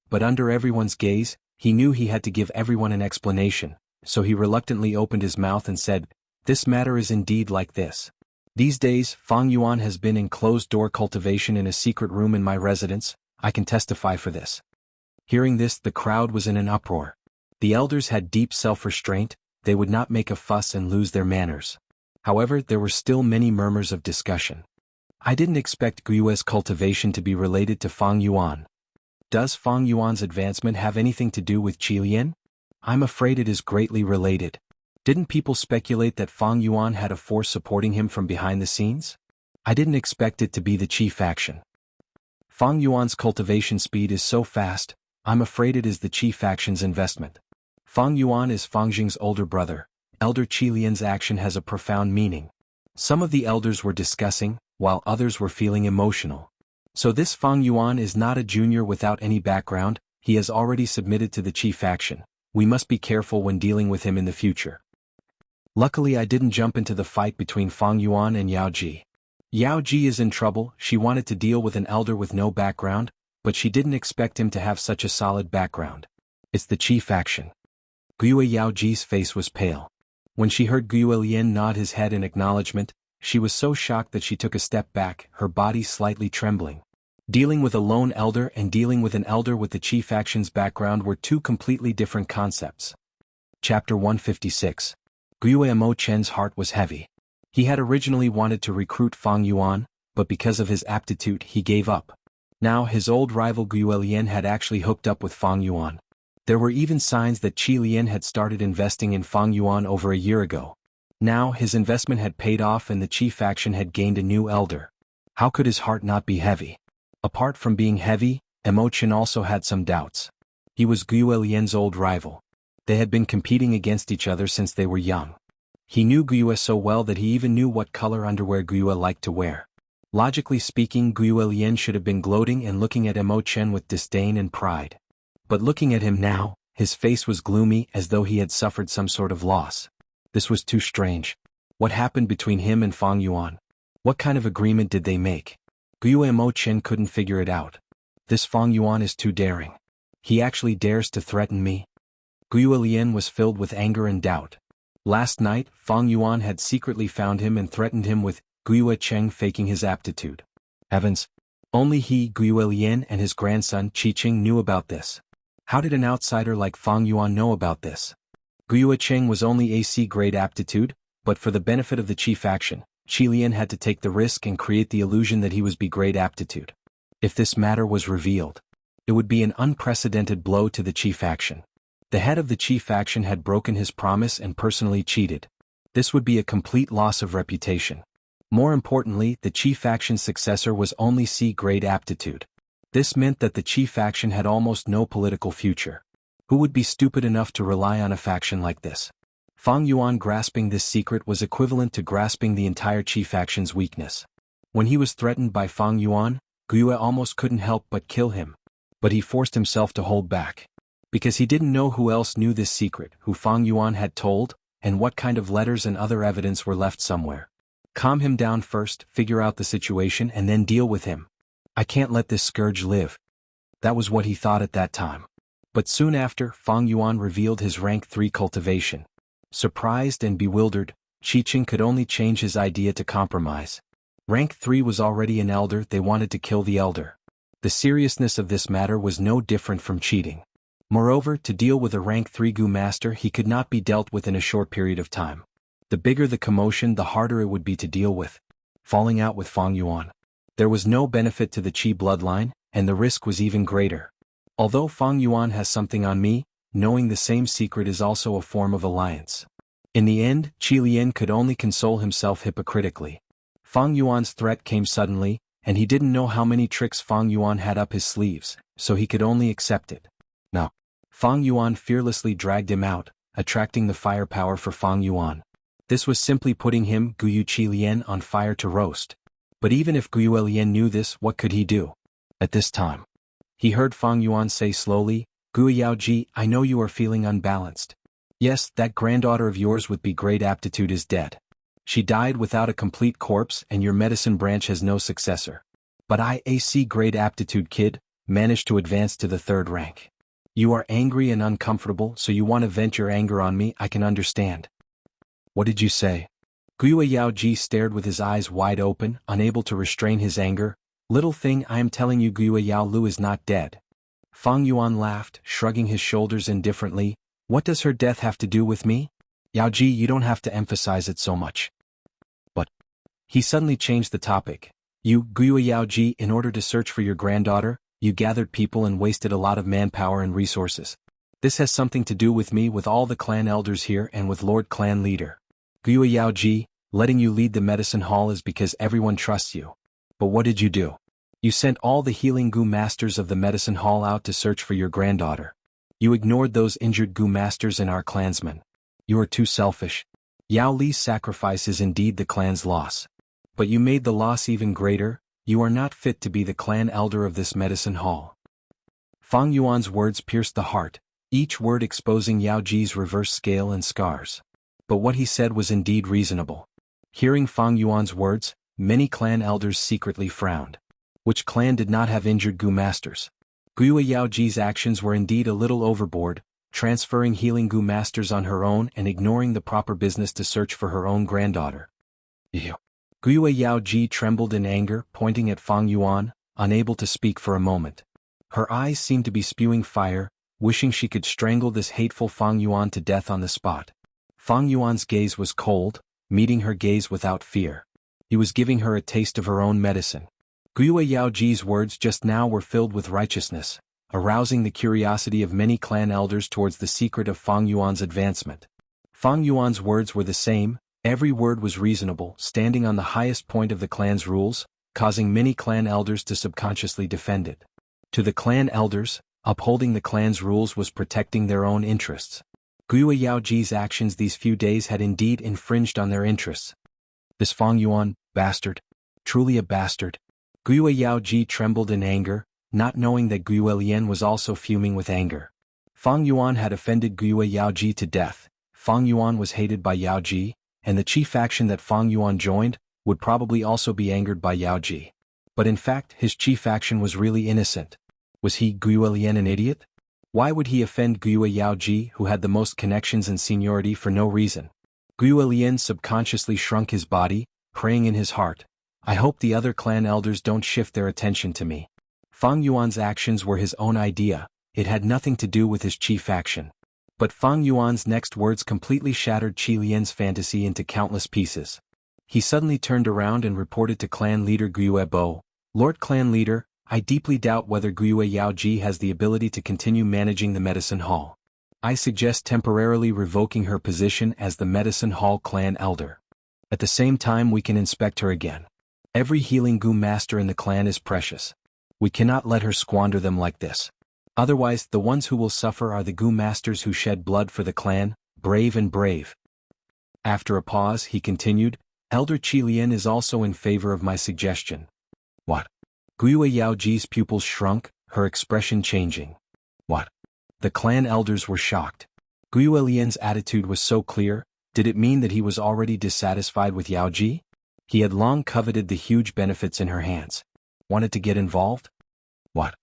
But under everyone's gaze, he knew he had to give everyone an explanation, so he reluctantly opened his mouth and said, "This matter is indeed like this. These days, Fang Yuan has been in closed-door cultivation in a secret room in my residence. I can testify for this." Hearing this, the crowd was in an uproar. The elders had deep self-restraint, they would not make a fuss and lose their manners. However, there were still many murmurs of discussion. "I didn't expect Guiyue's cultivation to be related to Fang Yuan. Does Fang Yuan's advancement have anything to do with Qi Lian? I'm afraid it is greatly related. Didn't people speculate that Fang Yuan had a force supporting him from behind the scenes? I didn't expect it to be the Qi faction. Fang Yuan's cultivation speed is so fast, I'm afraid it is the Qi faction's investment. Fang Yuan is Fang Jing's older brother. Elder Qi Lian's action has a profound meaning." Some of the elders were discussing, while others were feeling emotional. "So this Fang Yuan is not a junior without any background, he has already submitted to the Qi faction. We must be careful when dealing with him in the future. Luckily I didn't jump into the fight between Fang Yuan and Yao Ji. Yao Ji is in trouble. She wanted to deal with an elder with no background, but she didn't expect him to have such a solid background. It's the Qi faction." Guiyue Yaoji's face was pale. When she heard Guiyue Lian nod his head in acknowledgement, she was so shocked that she took a step back, her body slightly trembling. Dealing with a lone elder and dealing with an elder with the Qi faction's background were 2 completely different concepts. Chapter 156. Guiyue Mo Chen's heart was heavy. He had originally wanted to recruit Fang Yuan, but because of his aptitude he gave up. Now his old rival Guiyue Lian had actually hooked up with Fang Yuan. There were even signs that Qi Lian had started investing in Fang Yuan over a year ago. Now his investment had paid off and the Qi faction had gained a new elder. How could his heart not be heavy? Apart from being heavy, Mo Chen also had some doubts. He was Guiyue Lian's old rival. They had been competing against each other since they were young. He knew Guiyue so well that he even knew what color underwear Guiyue liked to wear. Logically speaking, Guiyue Lian should have been gloating and looking at Mo Chen with disdain and pride. But looking at him now, his face was gloomy as though he had suffered some sort of loss. This was too strange. What happened between him and Fang Yuan? What kind of agreement did they make? Guiyue Mo Chen couldn't figure it out. This Fang Yuan is too daring. He actually dares to threaten me. Guiyue Lian was filled with anger and doubt. Last night, Fang Yuan had secretly found him and threatened him with Guiyue Cheng faking his aptitude. Heavens! Only he, Guiyue Lian, and his grandson Qi Qing knew about this. How did an outsider like Fang Yuan know about this? Guiyue Cheng was only a C-grade aptitude, but for the benefit of the Qi faction, Qi Lian had to take the risk and create the illusion that he was B-grade aptitude. If this matter was revealed, it would be an unprecedented blow to the Qi faction. The head of the Qi faction had broken his promise and personally cheated. This would be a complete loss of reputation. More importantly, the Qi faction's successor was only C-grade aptitude. This meant that the Qi faction had almost no political future. Who would be stupid enough to rely on a faction like this? Fang Yuan grasping this secret was equivalent to grasping the entire Qi faction's weakness. When he was threatened by Fang Yuan, Guiyue almost couldn't help but kill him. But he forced himself to hold back. Because he didn't know who else knew this secret, who Fang Yuan had told, and what kind of letters and other evidence were left somewhere. Calm him down first, figure out the situation and then deal with him. I can't let this scourge live. That was what he thought at that time. But soon after, Fang Yuan revealed his rank 3 cultivation. Surprised and bewildered, Qi Qing could only change his idea to compromise. Rank 3 was already an elder, they wanted to kill the elder. The seriousness of this matter was no different from cheating. Moreover, to deal with a rank 3 Gu master he could not be dealt with in a short period of time. The bigger the commotion, the harder it would be to deal with. Falling out with Fang Yuan. There was no benefit to the Qi bloodline, and the risk was even greater. Although Fang Yuan has something on me, knowing the same secret is also a form of alliance. In the end, Qi Lian could only console himself hypocritically. Fang Yuan's threat came suddenly, and he didn't know how many tricks Fang Yuan had up his sleeves, so he could only accept it. Now, Fang Yuan fearlessly dragged him out, attracting the firepower for Fang Yuan. This was simply putting him, Guyu Qi Lian, on fire to roast. But even if Guyu Lian knew this, what could he do? At this time, he heard Fang Yuan say slowly, "Guyu Yaoji, I know you are feeling unbalanced. Yes, that granddaughter of yours with great aptitude is dead. She died without a complete corpse and your medicine branch has no successor. But I, AC great aptitude kid, managed to advance to the 3rd rank. You are angry and uncomfortable, so you want to vent your anger on me, I can understand." "What did you say?" Guyu Yaoji stared with his eyes wide open, unable to restrain his anger. "Little thing, I am telling you Guyu Yao Lu is not dead." Fang Yuan laughed, shrugging his shoulders indifferently. "What does her death have to do with me? Yaoji, you don't have to emphasize it so much." But he suddenly changed the topic. "You, Guyu Yaoji, in order to search for your granddaughter, you gathered people and wasted a lot of manpower and resources. This has something to do with me, with all the clan elders here, and with Lord Clan Leader. Guyu Yaoji, letting you lead the medicine hall is because everyone trusts you. But what did you do? You sent all the healing Gu masters of the medicine hall out to search for your granddaughter. You ignored those injured Gu masters and our clansmen. You are too selfish. Yao Li's sacrifice is indeed the clan's loss. But you made the loss even greater. You are not fit to be the clan elder of this medicine hall." Fang Yuan's words pierced the heart, each word exposing Yao Ji's reverse scale and scars. But what he said was indeed reasonable. Hearing Fang Yuan's words, many clan elders secretly frowned. Which clan did not have injured Gu masters? Guyu Yaoji's actions were indeed a little overboard, transferring healing Gu masters on her own and ignoring the proper business to search for her own granddaughter. Ew. Guyu Yaoji trembled in anger, pointing at Fang Yuan, unable to speak for a moment. Her eyes seemed to be spewing fire, wishing she could strangle this hateful Fang Yuan to death on the spot. Fang Yuan's gaze was cold, meeting her gaze without fear. He was giving her a taste of her own medicine. Guyu Yaoji's words just now were filled with righteousness, arousing the curiosity of many clan elders towards the secret of Fang Yuan's advancement. Fang Yuan's words were the same, every word was reasonable, standing on the highest point of the clan's rules, causing many clan elders to subconsciously defend it. To the clan elders, upholding the clan's rules was protecting their own interests. Guyu Yaoji's actions these few days had indeed infringed on their interests. This Fang Yuan, bastard. Truly a bastard. Guyu Yaoji trembled in anger, not knowing that Guyu Lian was also fuming with anger. Fang Yuan had offended Guyu Yaoji to death. Fang Yuan was hated by Yaoji, and the Qi faction that Fang Yuan joined would probably also be angered by Yaoji. But in fact, his Qi faction was really innocent. Was he, Guyu Lian, an idiot? Why would he offend Guyu Yaoji, who had the most connections and seniority, for no reason? Guyu Lian subconsciously shrunk his body, praying in his heart, "I hope the other clan elders don't shift their attention to me." Fang Yuan's actions were his own idea, it had nothing to do with his Qi faction. But Fang Yuan's next words completely shattered Qi Lian's fantasy into countless pieces. He suddenly turned around and reported to clan leader Guyu Bo, "Lord Clan Leader, I deeply doubt whether Guyu Yaoji has the ability to continue managing the medicine hall. I suggest temporarily revoking her position as the medicine hall clan elder. At the same time we can inspect her again. Every healing Gu master in the clan is precious. We cannot let her squander them like this. Otherwise, the ones who will suffer are the Gu masters who shed blood for the clan, brave and brave." After a pause, he continued, "Elder Qi Lian is also in favor of my suggestion." "What?" Guyu Yaoji's pupils shrunk, her expression changing. "What?" The clan elders were shocked. Guyu Lian's attitude was so clear, did it mean that he was already dissatisfied with Yaoji? He had long coveted the huge benefits in her hands. Wanted to get involved? What?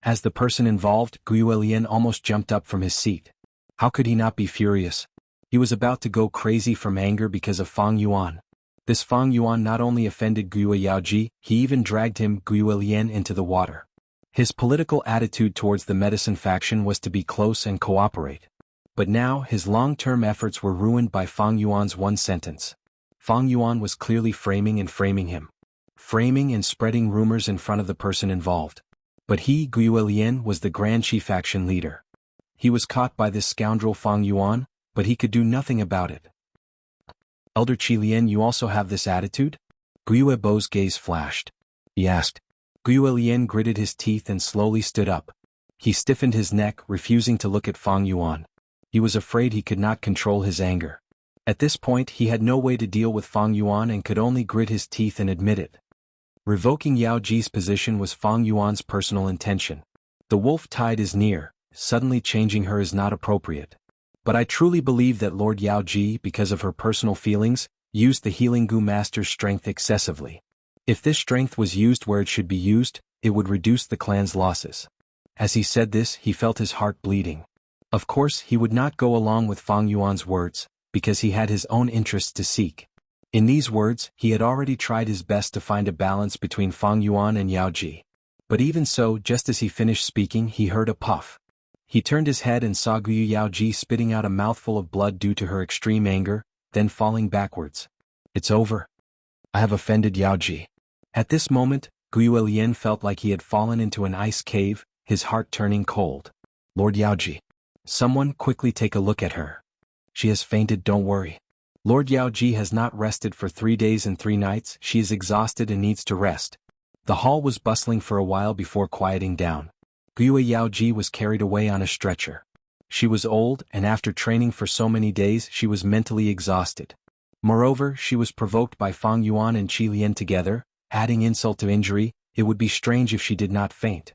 As the person involved, Guyu Lian almost jumped up from his seat. How could he not be furious? He was about to go crazy from anger because of Fang Yuan. This Fang Yuan not only offended Guyu Yaoji, he even dragged him, Guyu Lian, into the water. His political attitude towards the medicine faction was to be close and cooperate. But now his long-term efforts were ruined by Fang Yuan's one sentence. Fang Yuan was clearly framing him. Framing and spreading rumors in front of the person involved. But he, Guiyue Lian, was the Grand Qi faction leader. He was caught by this scoundrel Fang Yuan, but he could do nothing about it. Elder Qi Lian, you also have this attitude? Guiyue Bo's gaze flashed. He asked. Guiyue Lian gritted his teeth and slowly stood up. He stiffened his neck, refusing to look at Fang Yuan. He was afraid he could not control his anger. At this point he had no way to deal with Fang Yuan and could only grit his teeth and admit it. Revoking Yao Ji's position was Fang Yuan's personal intention. The wolf tide is near, suddenly changing her is not appropriate. But I truly believe that Lord Yao Ji, because of her personal feelings, used the Healing Gu Master's strength excessively. If this strength was used where it should be used, it would reduce the clan's losses. As he said this, he felt his heart bleeding. Of course, he would not go along with Fang Yuan's words, because he had his own interests to seek. In these words, he had already tried his best to find a balance between Fang Yuan and Yao Ji. But even so, just as he finished speaking, he heard a puff. He turned his head and saw Guiyue Yao Ji spitting out a mouthful of blood due to her extreme anger, then falling backwards. It's over. I have offended Yao Ji. At this moment, Guiyue Lian felt like he had fallen into an ice cave, his heart turning cold. Lord Yao Ji. Someone quickly take a look at her. She has fainted, don't worry. Lord Yao Ji has not rested for 3 days and 3 nights, she is exhausted and needs to rest. The hall was bustling for a while before quieting down. Guiyue Yao Ji was carried away on a stretcher. She was old, and after training for so many days she was mentally exhausted. Moreover, she was provoked by Fang Yuan and Qi Lian together, adding insult to injury. It would be strange if she did not faint.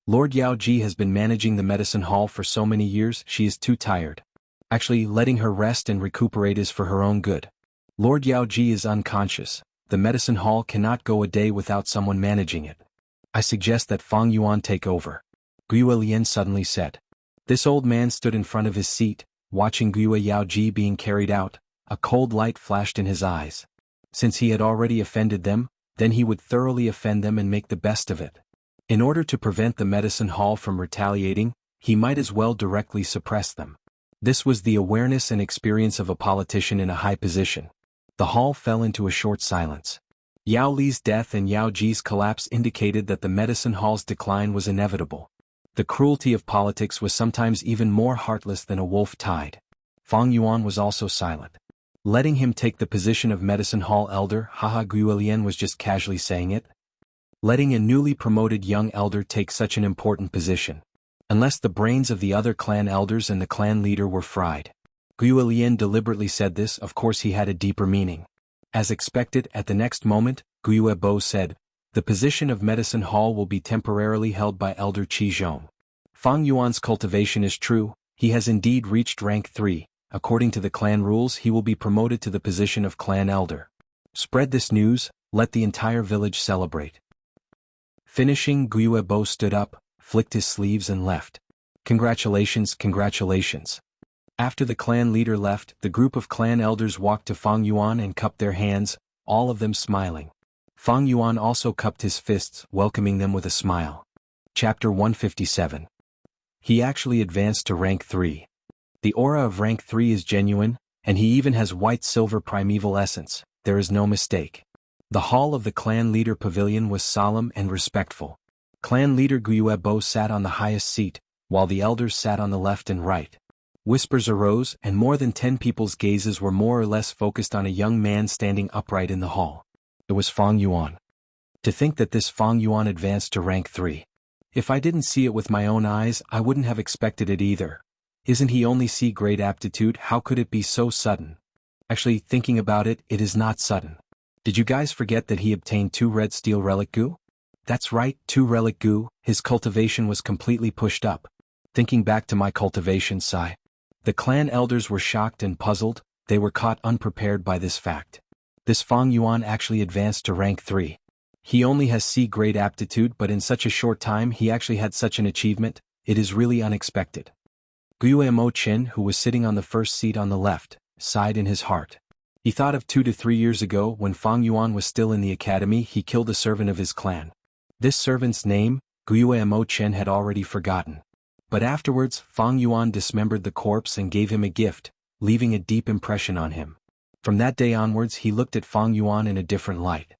Lord Yao Ji has been managing the medicine hall for so many years, she is too tired. Actually, letting her rest and recuperate is for her own good. Lord Yao Ji is unconscious. The medicine hall cannot go a day without someone managing it. I suggest that Fang Yuan take over. Guiyue Lian suddenly said. This old man stood in front of his seat, watching Guiyue Yao Ji being carried out. A cold light flashed in his eyes. Since he had already offended them, then he would thoroughly offend them and make the best of it. In order to prevent the medicine hall from retaliating, he might as well directly suppress them. This was the awareness and experience of a politician in a high position. The hall fell into a short silence. Yao Li's death and Yao Ji's collapse indicated that the medicine hall's decline was inevitable. The cruelty of politics was sometimes even more heartless than a wolf tide. Fang Yuan was also silent. Letting him take the position of medicine hall elder, haha, Guiyue Lian was just casually saying it. Letting a newly promoted young elder take such an important position. Unless the brains of the other clan elders and the clan leader were fried. Guiyue Lian deliberately said this, of course he had a deeper meaning. As expected, at the next moment, Guiyue Bo said, the position of medicine hall will be temporarily held by Elder Qi Zhong. Fang Yuan's cultivation is true, he has indeed reached rank 3, according to the clan rules he will be promoted to the position of clan elder. Spread this news, let the entire village celebrate. Finishing, Guiyue Bo stood up, flicked his sleeves and left. Congratulations, congratulations. After the clan leader left, the group of clan elders walked to Fang Yuan and cupped their hands, all of them smiling. Fang Yuan also cupped his fists, welcoming them with a smile. Chapter 157. He actually advanced to rank 3. The aura of rank 3 is genuine, and he even has white-silver primeval essence, there is no mistake. The hall of the clan leader pavilion was solemn and respectful. Clan leader Guiyue Bo sat on the highest seat, while the elders sat on the left and right. Whispers arose, and more than 10 people's gazes were more or less focused on a young man standing upright in the hall. It was Fang Yuan. To think that this Fang Yuan advanced to rank 3. If I didn't see it with my own eyes, I wouldn't have expected it either. Isn't he only C-grade aptitude? How could it be so sudden? Actually, thinking about it, it is not sudden. Did you guys forget that he obtained 2 red steel relic goo? That's right, 2 relic goo, his cultivation was completely pushed up. Thinking back to my cultivation, sigh. The clan elders were shocked and puzzled, they were caught unprepared by this fact. This Fang Yuan actually advanced to rank 3. He only has C-grade aptitude, but in such a short time he actually had such an achievement, it is really unexpected. Guiyue Mo Qin, who was sitting on the first seat on the left, sighed in his heart. He thought of 2 to 3 years ago when Fang Yuan was still in the academy, he killed a servant of his clan. This servant's name, Guyue Mo Chen had already forgotten. But afterwards, Fang Yuan dismembered the corpse and gave him a gift, leaving a deep impression on him. From that day onwards he looked at Fang Yuan in a different light.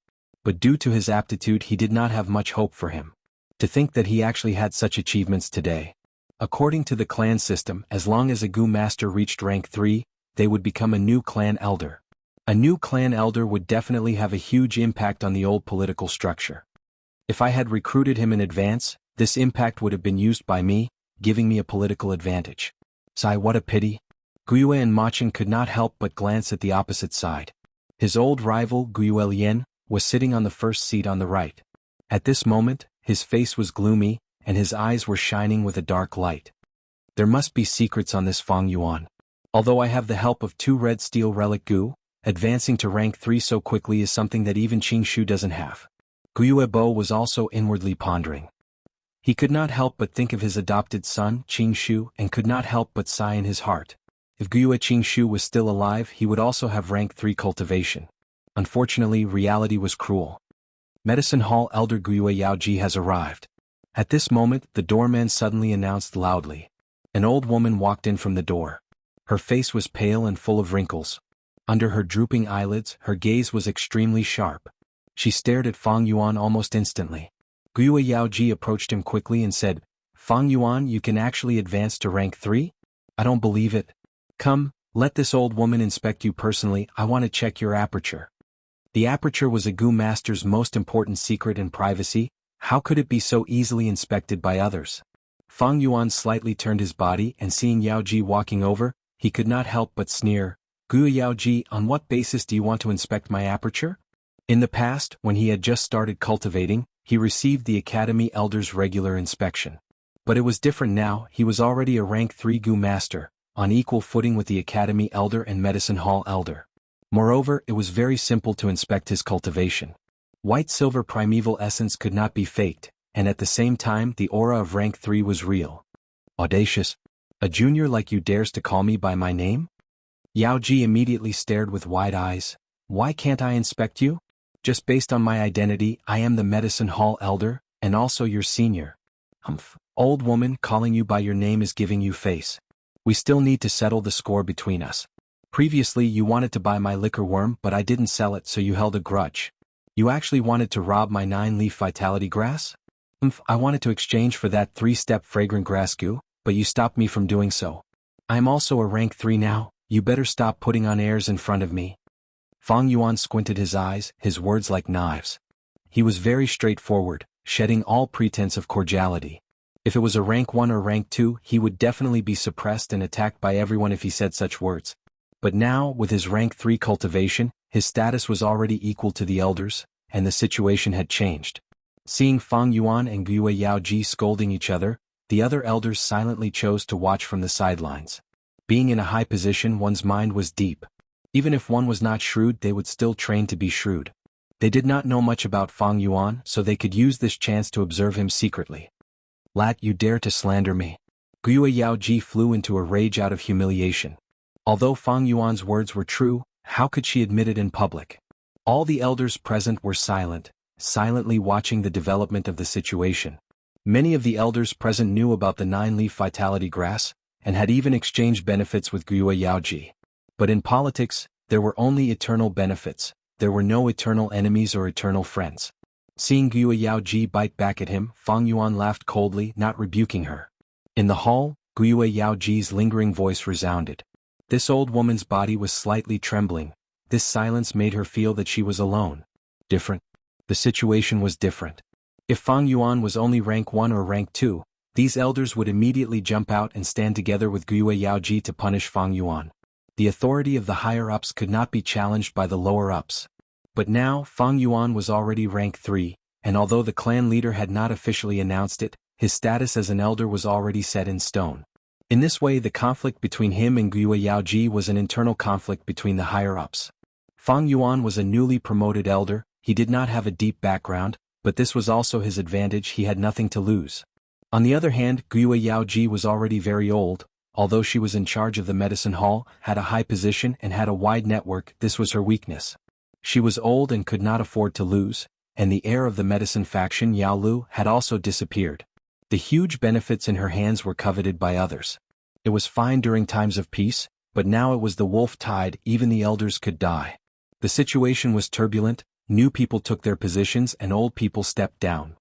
But due to his aptitude he did not have much hope for him. To think that he actually had such achievements today. According to the clan system, as long as a Gu master reached rank 3, they would become a new clan elder. A new clan elder would definitely have a huge impact on the old political structure. If I had recruited him in advance, this impact would have been used by me, giving me a political advantage. Sigh, what a pity. Guyue and Ma Chen could not help but glance at the opposite side. His old rival, Guyue Lian, was sitting on the first seat on the right. At this moment, his face was gloomy, and his eyes were shining with a dark light. There must be secrets on this Fang Yuan. Although I have the help of 2 red steel relic Gu, advancing to rank 3 so quickly is something that even Qing Shu doesn't have. Guyue Bo was also inwardly pondering. He could not help but think of his adopted son, Qing Shu, and could not help but sigh in his heart. If Guyue Qing Shu was still alive he would also have rank 3 cultivation. Unfortunately, reality was cruel. Medicine Hall Elder Guyue Yaoji has arrived. At this moment, the doorman suddenly announced loudly. An old woman walked in from the door. Her face was pale and full of wrinkles. Under her drooping eyelids, her gaze was extremely sharp. She stared at Fang Yuan almost instantly. Guyue Yaoji approached him quickly and said, "Fang Yuan, you can actually advance to rank 3? I don't believe it. Come, let this old woman inspect you personally, I want to check your aperture." The aperture was a Gu master's most important secret and privacy. How could it be so easily inspected by others? Fang Yuan slightly turned his body and seeing Yaoji walking over, he could not help but sneer. "Guyue Yaoji, on what basis do you want to inspect my aperture?" In the past, when he had just started cultivating, he received the Academy Elder's regular inspection. But it was different now, he was already a rank 3 Gu master, on equal footing with the Academy Elder and Medicine Hall Elder. Moreover, it was very simple to inspect his cultivation. White-silver primeval essence could not be faked, and at the same time the aura of rank 3 was real. Audacious. A junior like you dares to call me by my name? Yaoji immediately stared with wide eyes. Why can't I inspect you? Just based on my identity, I am the Medicine Hall Elder, and also your senior. Humph. Old woman, calling you by your name is giving you face. We still need to settle the score between us. Previously you wanted to buy my liquor worm but I didn't sell it so you held a grudge. You actually wanted to rob my 9-leaf vitality grass? I wanted to exchange for that 3-step fragrant grass goo, but you stopped me from doing so. I am also a rank 3 now, you better stop putting on airs in front of me. Fang Yuan squinted his eyes, his words like knives. He was very straightforward, shedding all pretense of cordiality. If it was a rank 1 or rank 2, he would definitely be suppressed and attacked by everyone if he said such words. But now, with his rank 3 cultivation, his status was already equal to the elders, and the situation had changed. Seeing Fang Yuan and Guyue Yaoji scolding each other, the other elders silently chose to watch from the sidelines. Being in a high position, one's mind was deep. Even if one was not shrewd, they would still train to be shrewd. They did not know much about Fang Yuan, so they could use this chance to observe him secretly. "Lat, you dare to slander me." Guyue Yaoji flew into a rage out of humiliation. Although Fang Yuan's words were true, how could she admit it in public? All the elders present were silent, silently watching the development of the situation. Many of the elders present knew about the 9-leaf vitality grass, and had even exchanged benefits with Guyue Yaoji. But in politics, there were only eternal benefits, there were no eternal enemies or eternal friends. Seeing Guyue Yaoji bite back at him, Fang Yuan laughed coldly, not rebuking her. In the hall, Guyue Yaoji's lingering voice resounded. This old woman's body was slightly trembling. This silence made her feel that she was alone. Different. The situation was different. If Fang Yuan was only rank 1 or rank 2, these elders would immediately jump out and stand together with Guyue Yaoji to punish Fang Yuan. The authority of the higher-ups could not be challenged by the lower-ups. But now, Fang Yuan was already rank 3, and although the clan leader had not officially announced it, his status as an elder was already set in stone. In this way, the conflict between him and Guyue Yaoji was an internal conflict between the higher-ups. Fang Yuan was a newly promoted elder, he did not have a deep background, but this was also his advantage, he had nothing to lose. On the other hand, Guyue Yaoji was already very old. Although she was in charge of the medicine hall, had a high position and had a wide network, this was her weakness. She was old and could not afford to lose, and the heir of the medicine faction Yao Lu had also disappeared. The huge benefits in her hands were coveted by others. It was fine during times of peace, but now it was the wolf tide, even the elders could die. The situation was turbulent, new people took their positions and old people stepped down.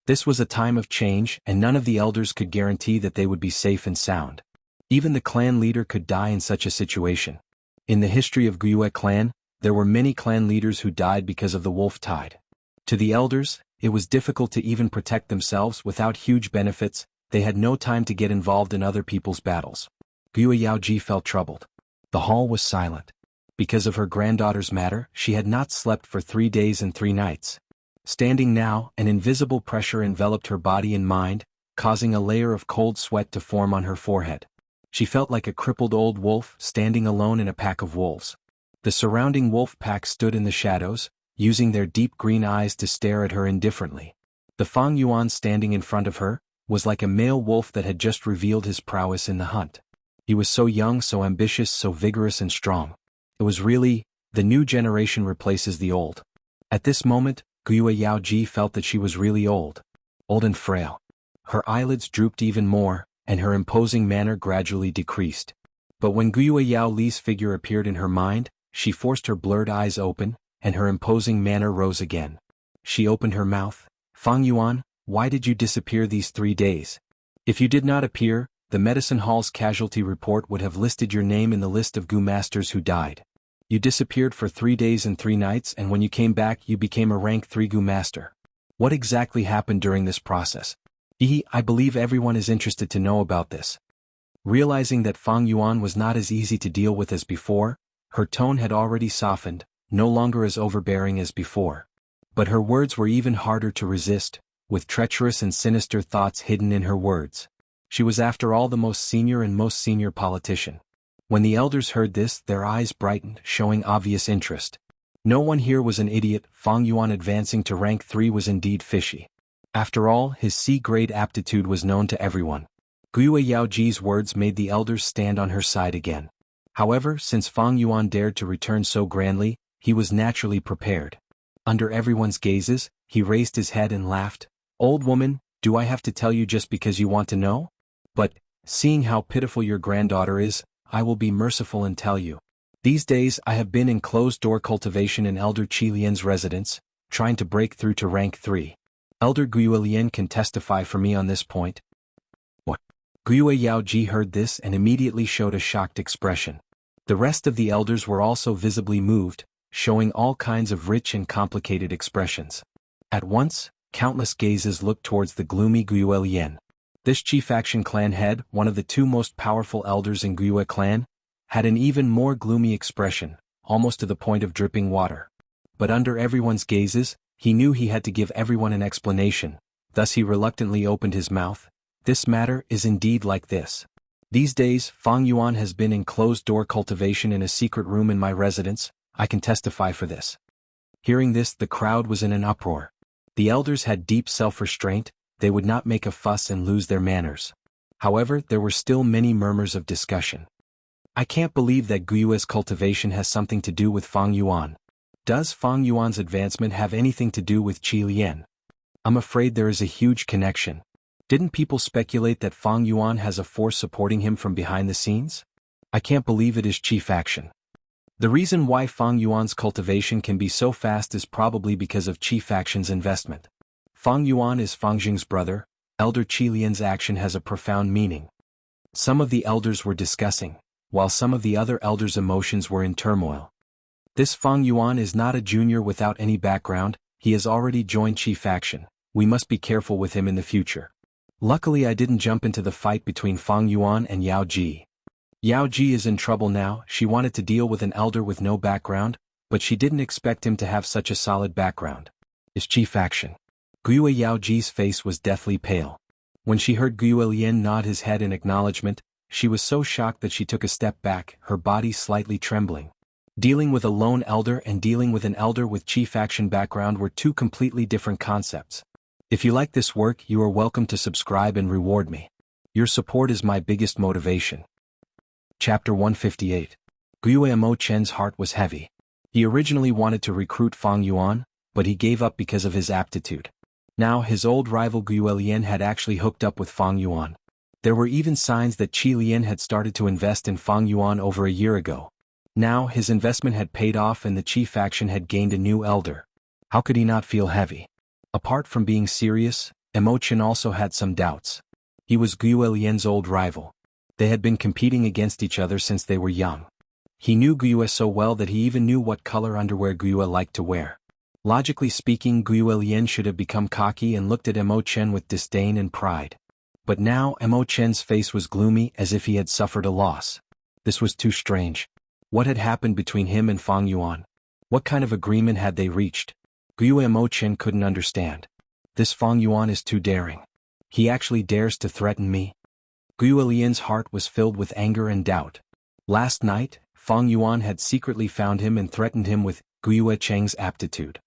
This was a time of change, and none of the elders could guarantee that they would be safe and sound. Even the clan leader could die in such a situation. In the history of Wuxia clan, there were many clan leaders who died because of the wolf tide. To the elders, it was difficult to even protect themselves without huge benefits. They had no time to get involved in other people's battles. Wuxia Yaoji felt troubled. The hall was silent. Because of her granddaughter's matter, she had not slept for 3 days and 3 nights. Standing now, an invisible pressure enveloped her body and mind, causing a layer of cold sweat to form on her forehead. She felt like a crippled old wolf standing alone in a pack of wolves. The surrounding wolf pack stood in the shadows, using their deep green eyes to stare at her indifferently. The Fang Yuan standing in front of her was like a male wolf that had just revealed his prowess in the hunt. He was so young, so ambitious, so vigorous and strong. It was really, the new generation replaces the old. At this moment, Wuxia Yaoji felt that she was really old and frail. Her eyelids drooped even more, and her imposing manner gradually decreased. But when Wuxia Yaoli's figure appeared in her mind, she forced her blurred eyes open, and her imposing manner rose again. She opened her mouth. Fang Yuan, why did you disappear these 3 days? If you did not appear, the medicine hall's casualty report would have listed your name in the list of Gu masters who died. You disappeared for 3 days and 3 nights, and when you came back you became a rank 3 Gu master. What exactly happened during this process? I believe everyone is interested to know about this. Realizing that Fang Yuan was not as easy to deal with as before, her tone had already softened, no longer as overbearing as before. But her words were even harder to resist, with treacherous and sinister thoughts hidden in her words. She was after all the most senior politician. When the elders heard this, their eyes brightened, showing obvious interest. No one here was an idiot. Fang Yuan advancing to rank 3 was indeed fishy. After all, his C-grade aptitude was known to everyone. Wuxia Yaoji's words made the elders stand on her side again. However, since Fang Yuan dared to return so grandly, he was naturally prepared. Under everyone's gazes, he raised his head and laughed. Old woman, do I have to tell you just because you want to know? But, seeing how pitiful your granddaughter is, I will be merciful and tell you. These days I have been in closed-door cultivation in Elder Qi Lian's residence, trying to break through to rank 3. Elder Guiyue Lian can testify for me on this point. What? Guiyue Yaoji heard this and immediately showed a shocked expression. The rest of the elders were also visibly moved, showing all kinds of rich and complicated expressions. At once, countless gazes looked towards the gloomy Guiyue Lian. This chief action clan head, one of the 2 most powerful elders in Guiyue clan, had an even more gloomy expression, almost to the point of dripping water. But under everyone's gazes, he knew he had to give everyone an explanation, thus he reluctantly opened his mouth. This matter is indeed like this. These days, Fang Yuan has been in closed-door cultivation in a secret room in my residence. I can testify for this. Hearing this, the crowd was in an uproar. The elders had deep self-restraint. They would not make a fuss and lose their manners. However, there were still many murmurs of discussion. I can't believe that Guiyue's cultivation has something to do with Fang Yuan. Does Fang Yuan's advancement have anything to do with Qi Lian? I'm afraid there is a huge connection. Didn't people speculate that Fang Yuan has a force supporting him from behind the scenes? I can't believe it is chief action. The reason why Fang Yuan's cultivation can be so fast is probably because of Chief Action's investment. Fang Yuan is Fang Jing's brother. Elder Qi Lian's action has a profound meaning. Some of the elders were discussing, while some of the other elders' emotions were in turmoil. This Fang Yuan is not a junior without any background. He has already joined Chief Action. We must be careful with him in the future. Luckily I didn't jump into the fight between Fang Yuan and Yao Ji. Yao Ji is in trouble now. She wanted to deal with an elder with no background, but she didn't expect him to have such a solid background. Is Chief Action. Guiyue Yao Ji's face was deathly pale. When she heard Guiyue Lian nod his head in acknowledgement, she was so shocked that she took a step back, her body slightly trembling. Dealing with a lone elder and dealing with an elder with Chief Action background were 2 completely different concepts. If you like this work, you are welcome to subscribe and reward me. Your support is my biggest motivation. Chapter 158. Guiyue Mo Chen's heart was heavy. He originally wanted to recruit Fang Yuan, but he gave up because of his aptitude. Now his old rival Guo Lian had actually hooked up with Fang Yuan. There were even signs that Qi Lian had started to invest in Fang Yuan over a year ago. Now his investment had paid off and the Qi faction had gained a new elder. How could he not feel heavy? Apart from being serious, Mo Chen also had some doubts. He was Guo Lian's old rival. They had been competing against each other since they were young. He knew Guo so well that he even knew what color underwear Guo liked to wear. Logically speaking, Guo Lian should have become cocky and looked at Mo Chen with disdain and pride. But now Mo Chen's face was gloomy as if he had suffered a loss. This was too strange. What had happened between him and Fang Yuan? What kind of agreement had they reached? Guo Mo Chen couldn't understand. This Fang Yuan is too daring. He actually dares to threaten me? Guo Lian's heart was filled with anger and doubt. Last night, Fang Yuan had secretly found him and threatened him with Guo Cheng's aptitude.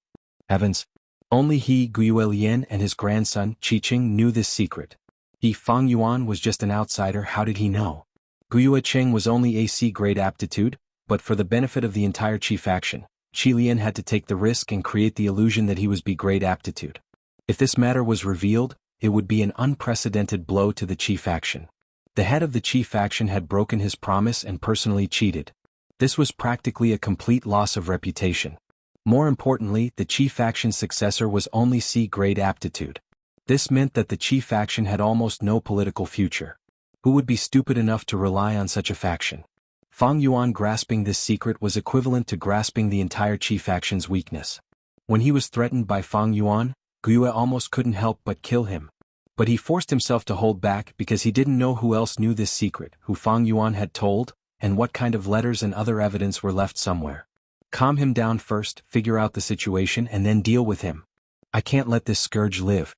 Heavens! Only he, Guo Lian, and his grandson, Qi Cheng, knew this secret. He, Fang Yuan, was just an outsider. How did he know? Guo Cheng was only AC grade aptitude, but for the benefit of the entire Qi faction, Qi Lian had to take the risk and create the illusion that he was B grade aptitude. If this matter was revealed, it would be an unprecedented blow to the Qi faction. The head of the Qi faction had broken his promise and personally cheated. This was practically a complete loss of reputation. More importantly, the Qi faction's successor was only C grade aptitude. This meant that the Qi faction had almost no political future. Who would be stupid enough to rely on such a faction? Fang Yuan grasping this secret was equivalent to grasping the entire Qi faction's weakness. When he was threatened by Fang Yuan, Guo almost couldn't help but kill him. But he forced himself to hold back because he didn't know who else knew this secret, who Fang Yuan had told, and what kind of letters and other evidence were left somewhere. Calm him down first, figure out the situation, and then deal with him. I can't let this scourge live.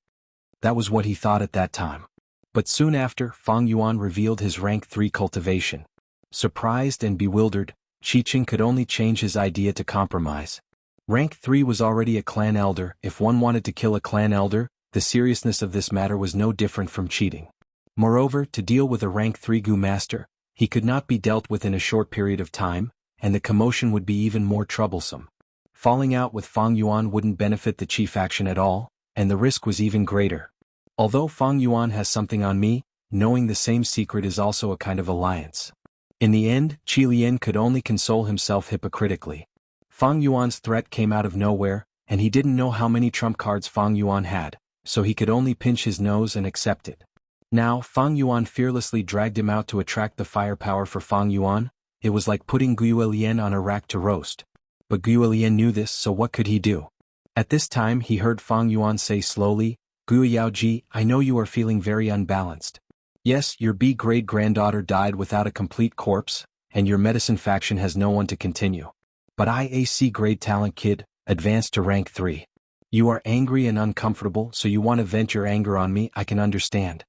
That was what he thought at that time. But soon after, Fang Yuan revealed his rank 3 cultivation. Surprised and bewildered, Qi Cheng could only change his idea to compromise. Rank 3 was already a clan elder. If one wanted to kill a clan elder, the seriousness of this matter was no different from cheating. Moreover, to deal with a rank 3 Gu master, he could not be dealt with in a short period of time, and the commotion would be even more troublesome. Falling out with Fang Yuan wouldn't benefit the Qi faction at all, and the risk was even greater. Although Fang Yuan has something on me, knowing the same secret is also a kind of alliance. In the end, Qi Lian could only console himself hypocritically. Fang Yuan's threat came out of nowhere, and he didn't know how many trump cards Fang Yuan had, so he could only pinch his nose and accept it. Now, Fang Yuan fearlessly dragged him out to attract the firepower for Fang Yuan. It was like putting Guo Lian on a rack to roast. But Guo Lian knew this, so what could he do? At this time he heard Fang Yuan say slowly, Guo Yaoji, I know you are feeling very unbalanced. Yes, your B-grade granddaughter died without a complete corpse, and your medicine faction has no one to continue. But I, a C-grade talent kid, advanced to rank 3. You are angry and uncomfortable, so you want to vent your anger on me. I can understand.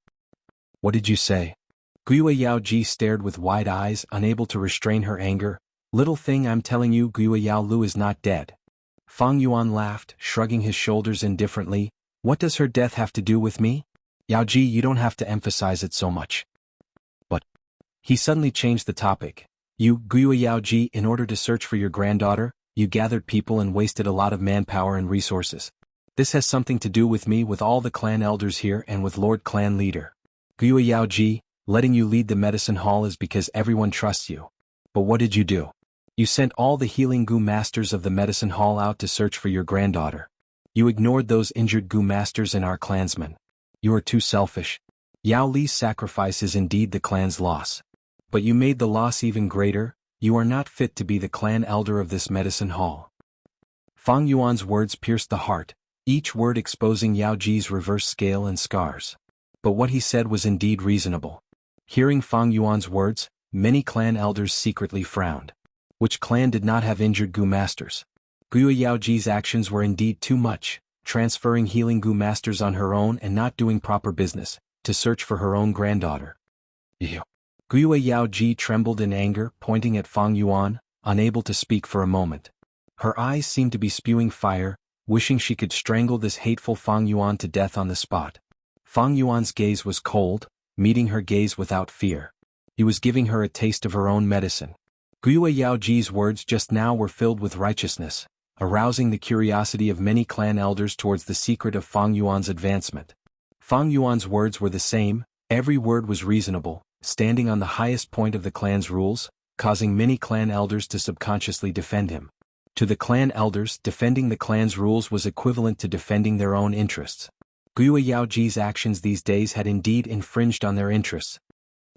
What did you say? Guo Yaoji stared with wide eyes, unable to restrain her anger. Little thing, I'm telling you, Guo Yaolu is not dead. Fang Yuan laughed, shrugging his shoulders indifferently. What does her death have to do with me? Yaoji, you don't have to emphasize it so much. But he suddenly changed the topic. You, Guo Yaoji, in order to search for your granddaughter, you gathered people and wasted a lot of manpower and resources. This has something to do with me, with all the clan elders here, and with Lord Clan Leader. Guo Yaoji, letting you lead the medicine hall is because everyone trusts you. But what did you do? You sent all the healing Gu masters of the medicine hall out to search for your granddaughter. You ignored those injured Gu masters and our clansmen. You are too selfish. Yao Li's sacrifice is indeed the clan's loss. But you made the loss even greater. You are not fit to be the clan elder of this medicine hall. Fang Yuan's words pierced the heart, each word exposing Yao Ji's reverse scale and scars. But what he said was indeed reasonable. Hearing Fang Yuan's words, many clan elders secretly frowned. Which clan did not have injured Gu masters? Guo Yaoji's actions were indeed too much, transferring healing Gu masters on her own and not doing proper business, to search for her own granddaughter. Ew. Guo Yaoji trembled in anger, pointing at Fang Yuan, unable to speak for a moment. Her eyes seemed to be spewing fire, wishing she could strangle this hateful Fang Yuan to death on the spot. Fang Yuan's gaze was cold, meeting her gaze without fear. He was giving her a taste of her own medicine. Guo Yaoji's words just now were filled with righteousness, arousing the curiosity of many clan elders towards the secret of Fang Yuan's advancement. Fang Yuan's words were the same, every word was reasonable, standing on the highest point of the clan's rules, causing many clan elders to subconsciously defend him. To the clan elders, defending the clan's rules was equivalent to defending their own interests. Guo Yaoji's actions these days had indeed infringed on their interests.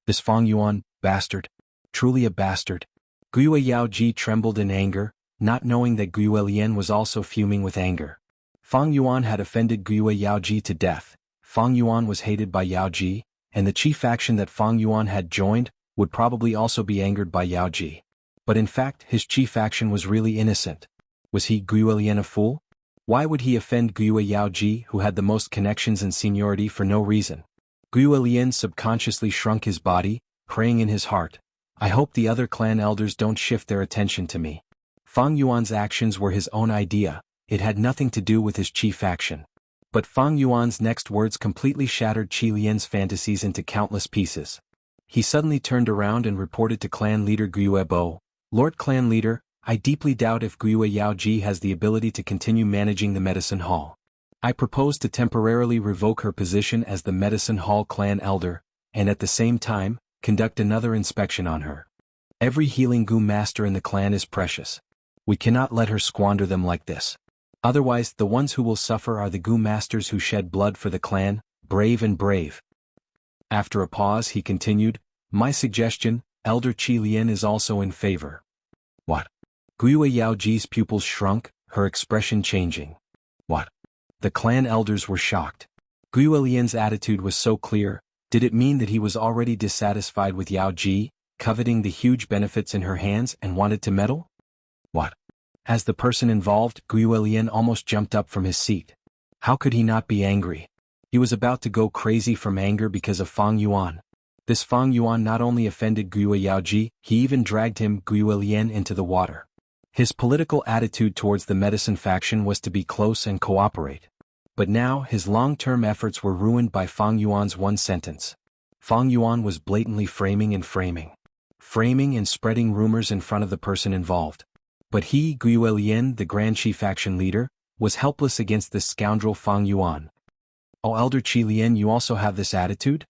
This Fang Yuan, bastard. Truly a bastard. Guo Yaoji trembled in anger, not knowing that Guo Lian was also fuming with anger. Fang Yuan had offended Guo Yaoji to death. Fang Yuan was hated by Yaoji, and the chief faction that Fang Yuan had joined would probably also be angered by Yaoji. But in fact, his chief faction was really innocent. Was he Guo Lian a fool? Why would he offend Guo Yaoji, who had the most connections and seniority, for no reason? Guo Lian subconsciously shrunk his body, praying in his heart, I hope the other clan elders don't shift their attention to me. Fang Yuan's actions were his own idea, it had nothing to do with his chief faction. But Fang Yuan's next words completely shattered Qi Lian's fantasies into countless pieces. He suddenly turned around and reported to clan leader Guo Bo, Lord Clan Leader, I deeply doubt if Guo Yaoji has the ability to continue managing the Medicine Hall. I propose to temporarily revoke her position as the Medicine Hall clan elder, and at the same time, conduct another inspection on her. Every healing Gu master in the clan is precious. We cannot let her squander them like this. Otherwise, the ones who will suffer are the Gu masters who shed blood for the clan, brave and brave. After a pause he continued, my suggestion, Elder Qi Lian is also in favor. What? Guo Yaoji's pupils shrunk, her expression changing. What? The clan elders were shocked. Guo Lian's attitude was so clear, did it mean that he was already dissatisfied with Yaoji, coveting the huge benefits in her hands and wanted to meddle? What? As the person involved, Guo Lian almost jumped up from his seat. How could he not be angry? He was about to go crazy from anger because of Fang Yuan. This Fang Yuan not only offended Guo Yaoji, he even dragged him, Guo Lian, into the water. His political attitude towards the medicine faction was to be close and cooperate. But now his long-term efforts were ruined by Fang Yuan's one sentence. Fang Yuan was blatantly framing and spreading rumors in front of the person involved. But he, Guo Lian, the Grand Qi faction leader, was helpless against this scoundrel Fang Yuan. Oh, Elder Qi Lian, you also have this attitude?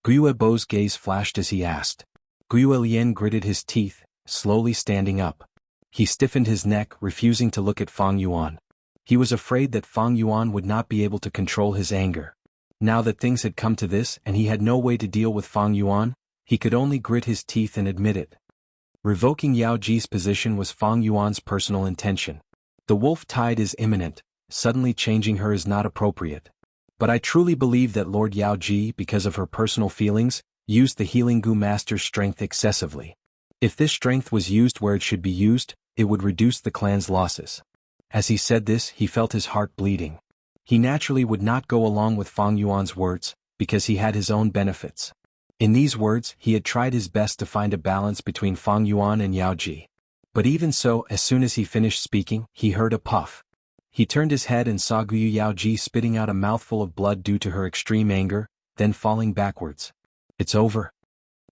Guo Bo's gaze flashed as he asked. Guo Lian gritted his teeth, slowly standing up. He stiffened his neck, refusing to look at Fang Yuan. He was afraid that Fang Yuan would not be able to control his anger. Now that things had come to this and he had no way to deal with Fang Yuan, he could only grit his teeth and admit it. Revoking Yaoji's position was Fang Yuan's personal intention. The wolf tide is imminent, suddenly changing her is not appropriate. But I truly believe that Lord Yaoji, because of her personal feelings, used the healing Gu master's strength excessively. If this strength was used where it should be used, it would reduce the clan's losses. As he said this, he felt his heart bleeding. He naturally would not go along with Fang Yuan's words, because he had his own benefits. In these words, he had tried his best to find a balance between Fang Yuan and Yaoji. But even so, as soon as he finished speaking, he heard a puff. He turned his head and saw Guo Yaoji spitting out a mouthful of blood due to her extreme anger, then falling backwards. It's over.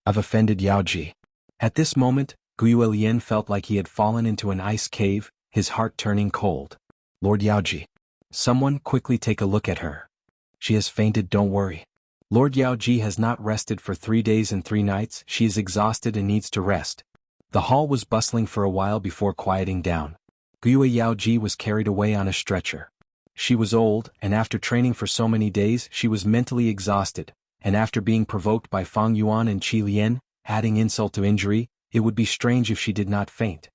I've offended Yaoji. At this moment, Guo Lian felt like he had fallen into an ice cave, his heart turning cold. Lord Yaoji. Someone quickly take a look at her. She has fainted, don't worry. Lord Yaoji has not rested for 3 days and 3 nights, she is exhausted and needs to rest. The hall was bustling for a while before quieting down. Guo Yaoji was carried away on a stretcher. She was old, and after training for so many days she was mentally exhausted, and after being provoked by Fang Yuan and Qi Lian, adding insult to injury, it would be strange if she did not faint.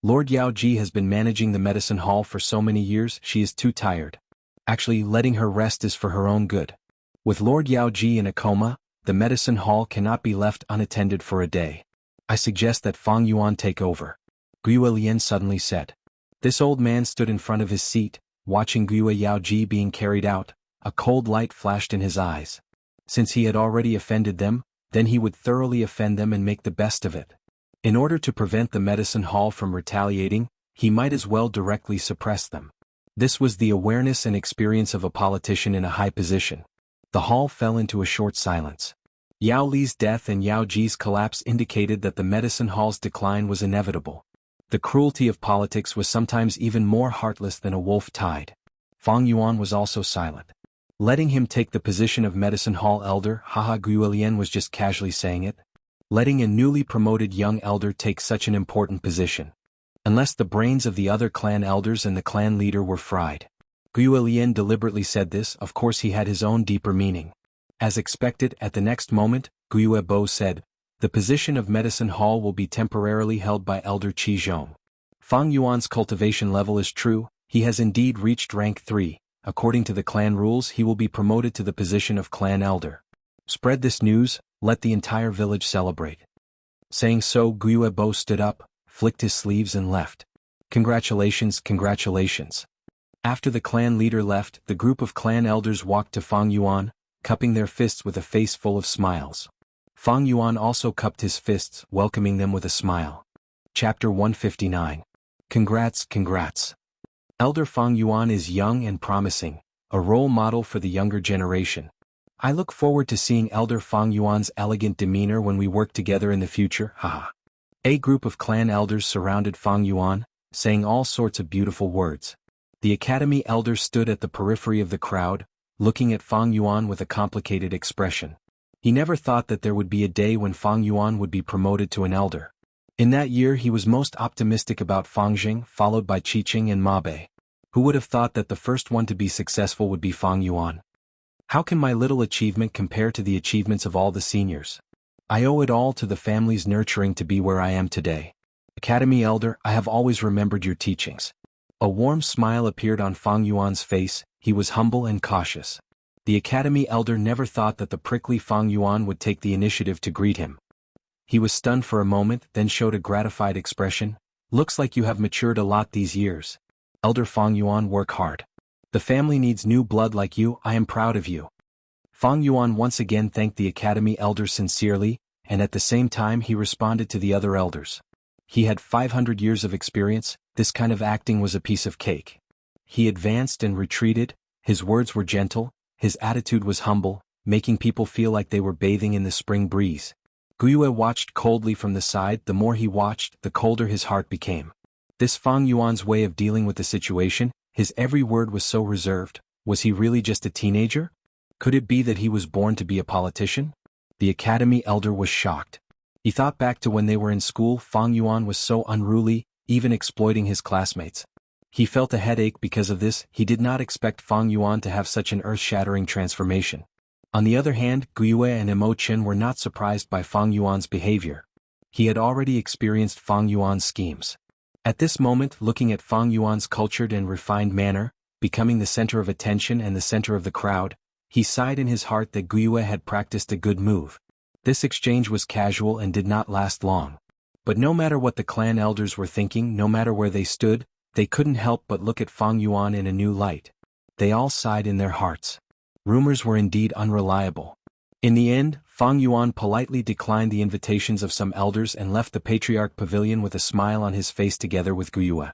Lord Yaoji has been managing the medicine hall for so many years, she is too tired. Actually, letting her rest is for her own good. With Lord Yaoji in a coma, the medicine hall cannot be left unattended for a day. I suggest that Fang Yuan take over. Guo Lian suddenly said. This old man stood in front of his seat, watching Guo Yaoji being carried out. A cold light flashed in his eyes. Since he had already offended them, then he would thoroughly offend them and make the best of it. In order to prevent the medicine hall from retaliating, he might as well directly suppress them. This was the awareness and experience of a politician in a high position. The hall fell into a short silence. Yao Li's death and Yaoji's collapse indicated that the medicine hall's decline was inevitable. The cruelty of politics was sometimes even more heartless than a wolf tide. Fang Yuan was also silent. Letting him take the position of medicine hall elder, haha, Guilian was just casually saying it. Letting a newly promoted young elder take such an important position. Unless the brains of the other clan elders and the clan leader were fried. Guilian deliberately said this, of course he had his own deeper meaning. As expected, at the next moment, Guiyue Bo said, "The position of medicine hall will be temporarily held by Elder Qi Zhong. Fang Yuan's cultivation level is true, he has indeed reached rank 3. According to the clan rules he will be promoted to the position of clan elder. Spread this news, let the entire village celebrate." Saying so, Guiyue Bo stood up, flicked his sleeves and left. Congratulations, congratulations. After the clan leader left, the group of clan elders walked to Fang Yuan, cupping their fists with a face full of smiles. Fang Yuan also cupped his fists, welcoming them with a smile. Chapter 159. Congrats, congrats. Elder Fang Yuan is young and promising, a role model for the younger generation. I look forward to seeing Elder Fang Yuan's elegant demeanor when we work together in the future, haha. A group of clan elders surrounded Fang Yuan, saying all sorts of beautiful words. The academy elder stood at the periphery of the crowd, looking at Fang Yuan with a complicated expression. He never thought that there would be a day when Fang Yuan would be promoted to an elder. In that year he was most optimistic about Fang Jing, followed by Qiqing and Ma Bei. Who would have thought that the first one to be successful would be Fang Yuan? How can my little achievement compare to the achievements of all the seniors? I owe it all to the family's nurturing to be where I am today. Academy Elder, I have always remembered your teachings. A warm smile appeared on Fang Yuan's face, he was humble and cautious. The Academy Elder never thought that the prickly Fang Yuan would take the initiative to greet him. He was stunned for a moment, then showed a gratified expression. Looks like you have matured a lot these years. Elder Fang Yuan, work hard. The family needs new blood like you, I am proud of you. Fang Yuan once again thanked the Academy Elder sincerely, and at the same time he responded to the other elders. He had 500 years of experience, this kind of acting was a piece of cake. He advanced and retreated, his words were gentle, his attitude was humble, making people feel like they were bathing in the spring breeze. Guiyue watched coldly from the side. The more he watched, the colder his heart became. This Fang Yuan's way of dealing with the situation, his every word was so reserved. Was he really just a teenager? Could it be that he was born to be a politician? The Academy Elder was shocked. He thought back to when they were in school. Fang Yuan was so unruly, even exploiting his classmates. He felt a headache because of this. He did not expect Fang Yuan to have such an earth-shattering transformation. On the other hand, Guiyue and Mo Chen were not surprised by Fang Yuan's behavior. He had already experienced Fang Yuan's schemes. At this moment, looking at Fang Yuan's cultured and refined manner, becoming the center of attention and the center of the crowd, he sighed in his heart that Guiyue had practiced a good move. This exchange was casual and did not last long. But no matter what the clan elders were thinking, no matter where they stood, they couldn't help but look at Fang Yuan in a new light. They all sighed in their hearts. Rumors were indeed unreliable. In the end, Fang Yuan politely declined the invitations of some elders and left the Patriarch Pavilion with a smile on his face together with Guiyue.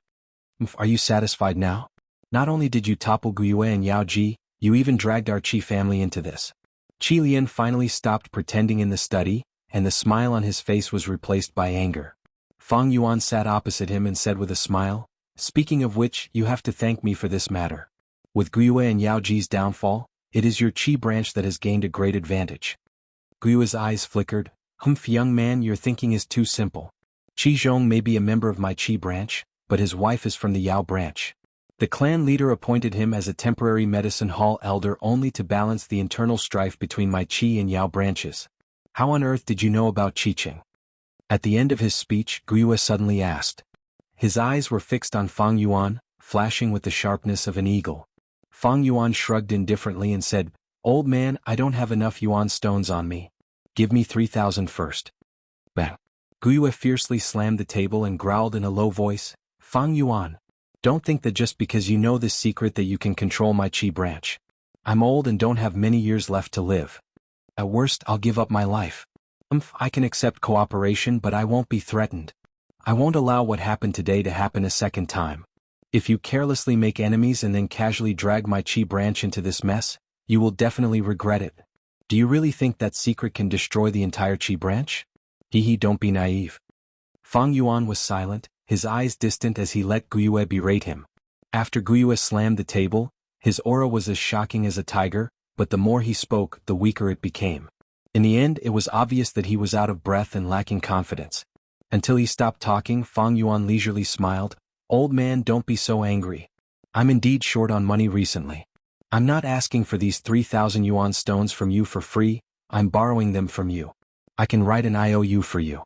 Are you satisfied now? Not only did you topple Guiyue and Yao Ji, you even dragged our Qi family into this. Qi Lian finally stopped pretending in the study, and the smile on his face was replaced by anger. Fang Yuan sat opposite him and said with a smile, "Speaking of which, you have to thank me for this matter. With Guiyue and Yao Ji's downfall, it is your Qi branch that has gained a great advantage." Guiyue's eyes flickered. "Humph, young man, your thinking is too simple. Qi Zhong may be a member of my Qi branch, but his wife is from the Yao branch. The clan leader appointed him as a temporary medicine hall elder only to balance the internal strife between my Qi and Yao branches. How on earth did you know about Qiqing?" At the end of his speech, Guiyue suddenly asked. His eyes were fixed on Fang Yuan, flashing with the sharpness of an eagle. Fang Yuan shrugged indifferently and said, "Old man, I don't have enough Yuan stones on me. Give me 3,000 first." Bang. Guiyue fiercely slammed the table and growled in a low voice, "Fang Yuan, don't think that just because you know this secret that you can control my Qi branch. I'm old and don't have many years left to live. At worst, I'll give up my life. I can accept cooperation, but I won't be threatened. I won't allow what happened today to happen a second time. If you carelessly make enemies and then casually drag my Qi branch into this mess, you will definitely regret it. Do you really think that secret can destroy the entire Qi branch? Don't be naive." Fang Yuan was silent, his eyes distant as he let Guyue berate him. After Guyue slammed the table, his aura was as shocking as a tiger, but the more he spoke, the weaker it became. In the end, it was obvious that he was out of breath and lacking confidence. Until he stopped talking, Fang Yuan leisurely smiled. "Old man, don't be so angry. I'm indeed short on money recently. I'm not asking for these 3,000 yuan stones from you for free, I'm borrowing them from you. I can write an IOU for you."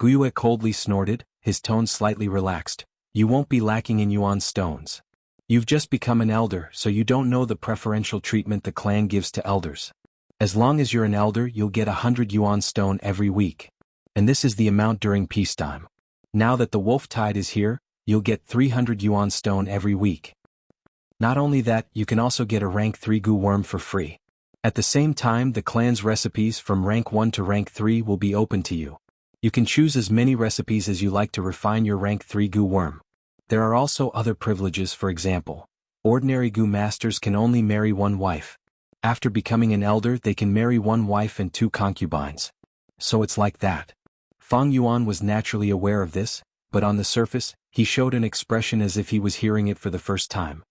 Guyue coldly snorted, his tone slightly relaxed. "You won't be lacking in yuan stones. You've just become an elder, so you don't know the preferential treatment the clan gives to elders. As long as you're an elder, you'll get 100 yuan stone every week. And this is the amount during peacetime. Now that the wolf tide is here, you'll get 300 yuan stone every week. Not only that, you can also get a rank 3 gu worm for free. At the same time, the clan's recipes from rank 1 to rank 3 will be open to you. You can choose as many recipes as you like to refine your rank 3 gu worm. There are also other privileges. For example, ordinary gu masters can only marry one wife. After becoming an elder, they can marry one wife and 2 concubines. So it's like that." Fang Yuan was naturally aware of this, but on the surface, he showed an expression as if he was hearing it for the first time.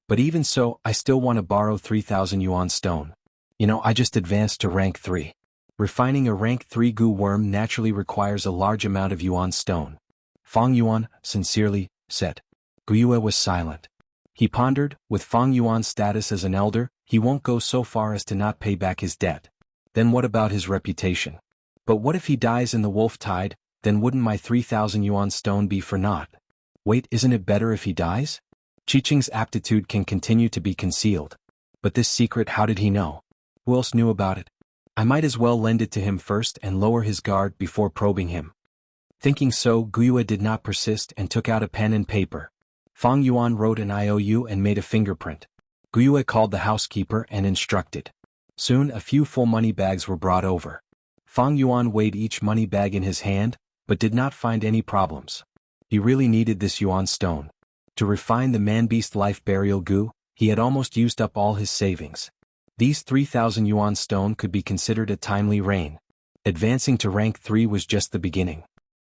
"But even so, I still want to borrow 3,000 yuan stone. I just advanced to rank 3. Refining a rank 3 gu worm naturally requires a large amount of yuan stone." Fang Yuan, sincerely, said. Guyue was silent. He pondered, with Fang Yuan's status as an elder, he won't go so far as to not pay back his debt. Then what about his reputation? But what if he dies in the wolf tide, then wouldn't my 3,000 yuan stone be for naught? Wait, isn't it better if he dies? Qiqing's aptitude can continue to be concealed. But this secret, how did he know? Who else knew about it? I might as well lend it to him first and lower his guard before probing him. Thinking so, Guyue did not persist and took out a pen and paper. Fang Yuan wrote an IOU and made a fingerprint. Guyue called the housekeeper and instructed. Soon a few full money bags were brought over. Fang Yuan weighed each money bag in his hand, but did not find any problems. He really needed this yuan stone. To refine the man-beast life burial gu, he had almost used up all his savings. These 3,000 yuan stone could be considered a timely rain. Advancing to rank 3 was just the beginning.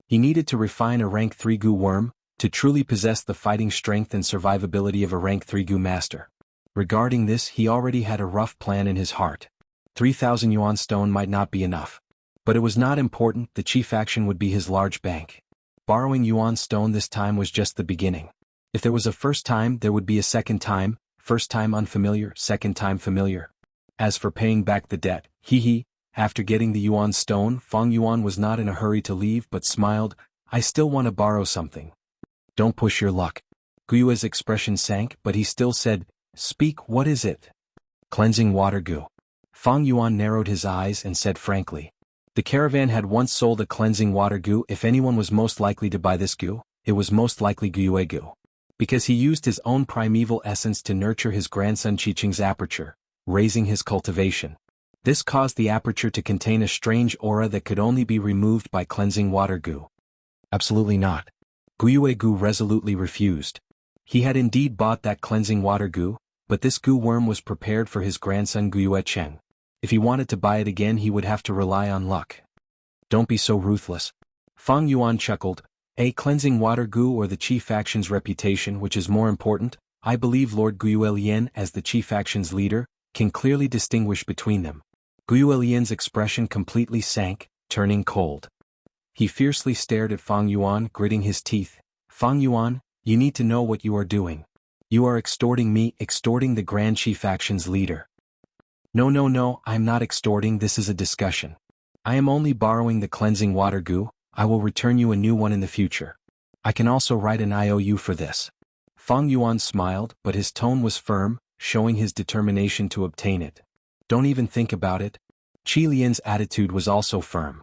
He needed to refine a rank 3 gu worm, to truly possess the fighting strength and survivability of a rank 3 gu master. Regarding this, he already had a rough plan in his heart. 3,000 yuan stone might not be enough. But it was not important, the chief action would be his large bank. Borrowing yuan stone this time was just the beginning. If there was a first time, there would be a second time, first time unfamiliar, second time familiar. As for paying back the debt, after getting the yuan stone, Fang Yuan was not in a hurry to leave but smiled. I still want to borrow something. Don't push your luck. Guyue's expression sank, but he still said, Speak, what is it? Cleansing water gu. Fang Yuan narrowed his eyes and said frankly. The caravan had once sold a cleansing water gu. If anyone was most likely to buy this gu, it was most likely Guyue gu. Because he used his own primeval essence to nurture his grandson Qiqing's aperture, raising his cultivation. This caused the aperture to contain a strange aura that could only be removed by cleansing water gu. Absolutely not. Guyue gu resolutely refused. He had indeed bought that cleansing water gu, but this gu worm was prepared for his grandson Guyue Cheng. If he wanted to buy it again, he would have to rely on luck. Don't be so ruthless. Fang Yuan chuckled. A cleansing water gu or the chief action's reputation, which is more important? I believe Lord Guyue Lian, as the chief action's leader, can clearly distinguish between them. Guyue Lian's expression completely sank, turning cold. He fiercely stared at Fang Yuan, gritting his teeth. Fang Yuan, you need to know what you are doing. You are extorting me, extorting the Grand Chief Action's leader. No, I am not extorting, this is a discussion. I am only borrowing the cleansing water gu, I will return you a new one in the future. I can also write an IOU for this. Fang Yuan smiled, but his tone was firm, showing his determination to obtain it. Don't even think about it. Qi Lian's attitude was also firm.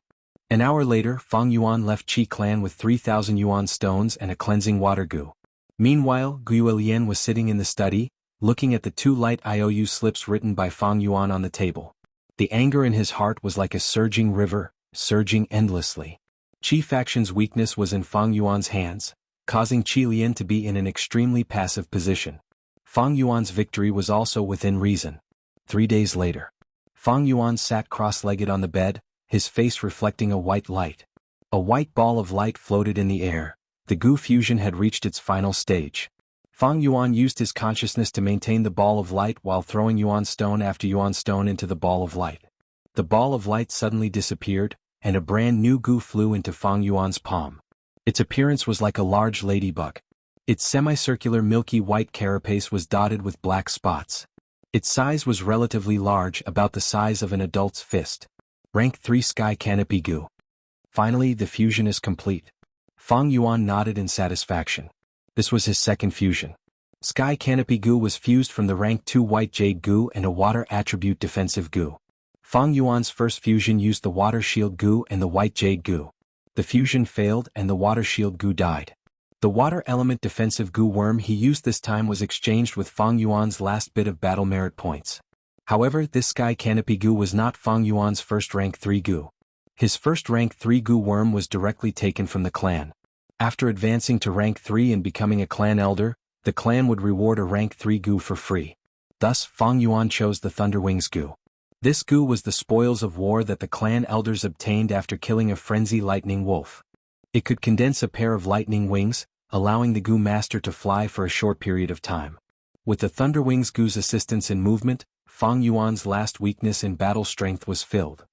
An hour later, Fang Yuan left Qi clan with 3,000 yuan stones and a cleansing water gu. Meanwhile, Guyue Lian was sitting in the study, looking at the 2 light IOU slips written by Fang Yuan on the table. The anger in his heart was like a surging river, surging endlessly. Qi faction's weakness was in Fang Yuan's hands, causing Qi Lian to be in an extremely passive position. Fang Yuan's victory was also within reason. 3 days later, Fang Yuan sat cross-legged on the bed, his face reflecting a white light. A white ball of light floated in the air, The goo fusion had reached its final stage. Fang Yuan used his consciousness to maintain the ball of light while throwing Yuan stone after Yuan stone into the ball of light. The ball of light suddenly disappeared, and a brand new goo flew into Fang Yuan's palm. Its appearance was like a large ladybug. Its semicircular milky white carapace was dotted with black spots. Its size was relatively large, about the size of an adult's fist. Rank 3 Sky Canopy Goo. Finally, the fusion is complete. Fang Yuan nodded in satisfaction. This was his second fusion. Sky Canopy Goo was fused from the rank 2 White Jade Goo and a Water Attribute Defensive Goo. Fang Yuan's first fusion used the Water Shield Goo and the White Jade Goo. The fusion failed and the Water Shield Goo died. The Water Element Defensive Goo worm he used this time was exchanged with Fang Yuan's last bit of battle merit points. However, this Sky Canopy Goo was not Fang Yuan's first rank 3 Goo. His first rank 3 Goo worm was directly taken from the clan. After advancing to rank 3 and becoming a clan elder, the clan would reward a rank 3 Goo for free. Thus, Fang Yuan chose the Thunderwings Goo. This Goo was the spoils of war that the clan elders obtained after killing a frenzy lightning wolf. It could condense a pair of lightning wings, allowing the Goo Master to fly for a short period of time. With the Thunderwings Goo's assistance in movement, Fang Yuan's last weakness in battle strength was filled.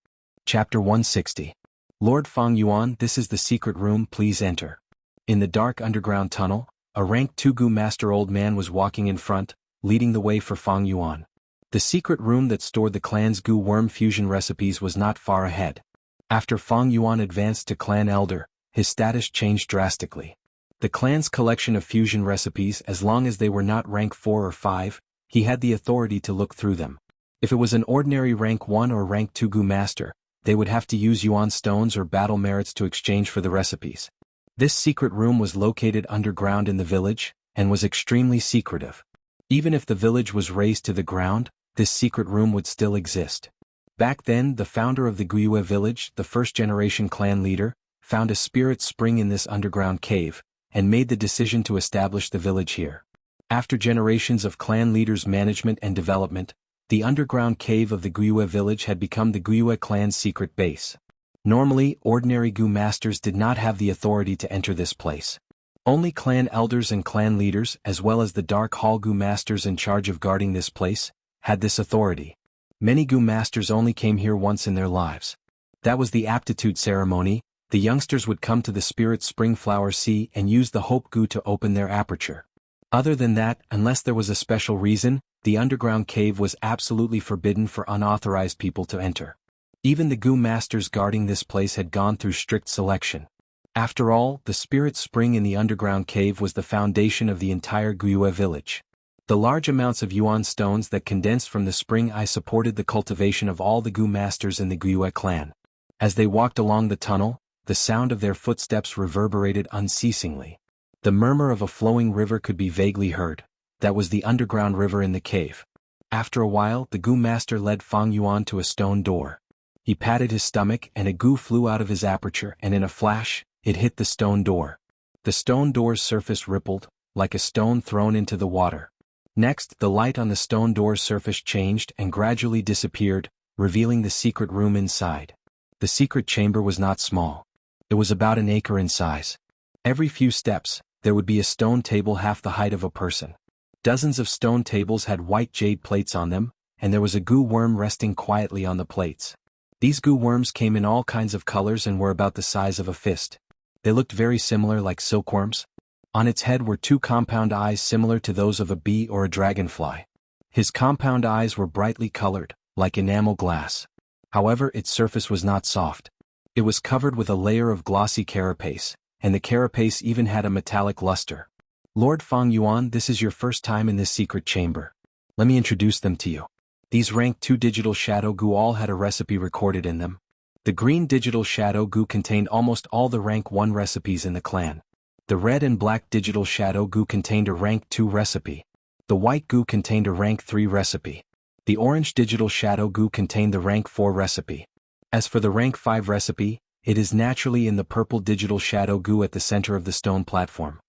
Chapter 160. Lord Fang Yuan, this is the secret room, please enter. In the dark underground tunnel, a rank 2 Goo Master old man was walking in front, leading the way for Fang Yuan. The secret room that stored the clan's Goo worm fusion recipes was not far ahead. After Fang Yuan advanced to clan elder, his status changed drastically. The clan's collection of fusion recipes, as long as they were not rank 4 or 5, he had the authority to look through them. If it was an ordinary rank 1 or rank 2 Goo Master, they would have to use Yuan stones or battle merits to exchange for the recipes. This secret room was located underground in the village, and was extremely secretive. Even if the village was razed to the ground, this secret room would still exist. Back then, the founder of the Guiyue village, the first-generation clan leader, found a spirit spring in this underground cave, and made the decision to establish the village here. After generations of clan leaders' management and development, the underground cave of the Guiyue village had become the Guiyue clan's secret base. Normally, ordinary Goo Masters did not have the authority to enter this place. Only clan elders and clan leaders, as well as the Dark Hall Goo Masters in charge of guarding this place, had this authority. Many Goo Masters only came here once in their lives. That was the aptitude ceremony. The youngsters would come to the Spirit Spring Flower Sea and use the Hope Goo to open their aperture. Other than that, unless there was a special reason, the underground cave was absolutely forbidden for unauthorized people to enter. Even the Goo Masters guarding this place had gone through strict selection. After all, the Spirit Spring in the underground cave was the foundation of the entire Guiyue village. The large amounts of Yuan stones that condensed from the spring supported the cultivation of all the Goo Masters in the Guiyue clan. As they walked along the tunnel, the sound of their footsteps reverberated unceasingly. The murmur of a flowing river could be vaguely heard. That was the underground river in the cave. After a while, the Goo Master led Fang Yuan to a stone door. He patted his stomach and a goo flew out of his aperture, and in a flash, it hit the stone door. The stone door's surface rippled, like a stone thrown into the water. Next, the light on the stone door's surface changed and gradually disappeared, revealing the secret room inside. The secret chamber was not small. It was about an acre in size. Every few steps, there would be a stone table half the height of a person. Dozens of stone tables had white jade plates on them, and there was a goo worm resting quietly on the plates. These goo worms came in all kinds of colors and were about the size of a fist. They looked very similar, like silkworms. On its head were 2 compound eyes similar to those of a bee or a dragonfly. His compound eyes were brightly colored, like enamel glass. However, its surface was not soft. It was covered with a layer of glossy carapace, and the carapace even had a metallic luster. Lord Fang Yuan, this is your first time in this secret chamber. Let me introduce them to you. These rank 2 digital shadow goo all had a recipe recorded in them. The green digital shadow goo contained almost all the rank 1 recipes in the clan. The red and black digital shadow goo contained a rank 2 recipe. The white goo contained a rank 3 recipe. The orange digital shadow goo contained the rank 4 recipe. As for the rank 5 recipe, it is naturally in the purple digital shadow goo at the center of the stone platform.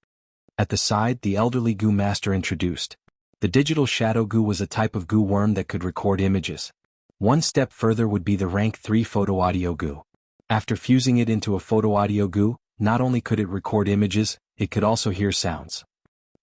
At the side, the elderly Goo Master introduced. The digital shadow goo was a type of goo worm that could record images. One step further would be the rank 3 photo audio goo. After fusing it into a photo audio goo, not only could it record images, it could also hear sounds.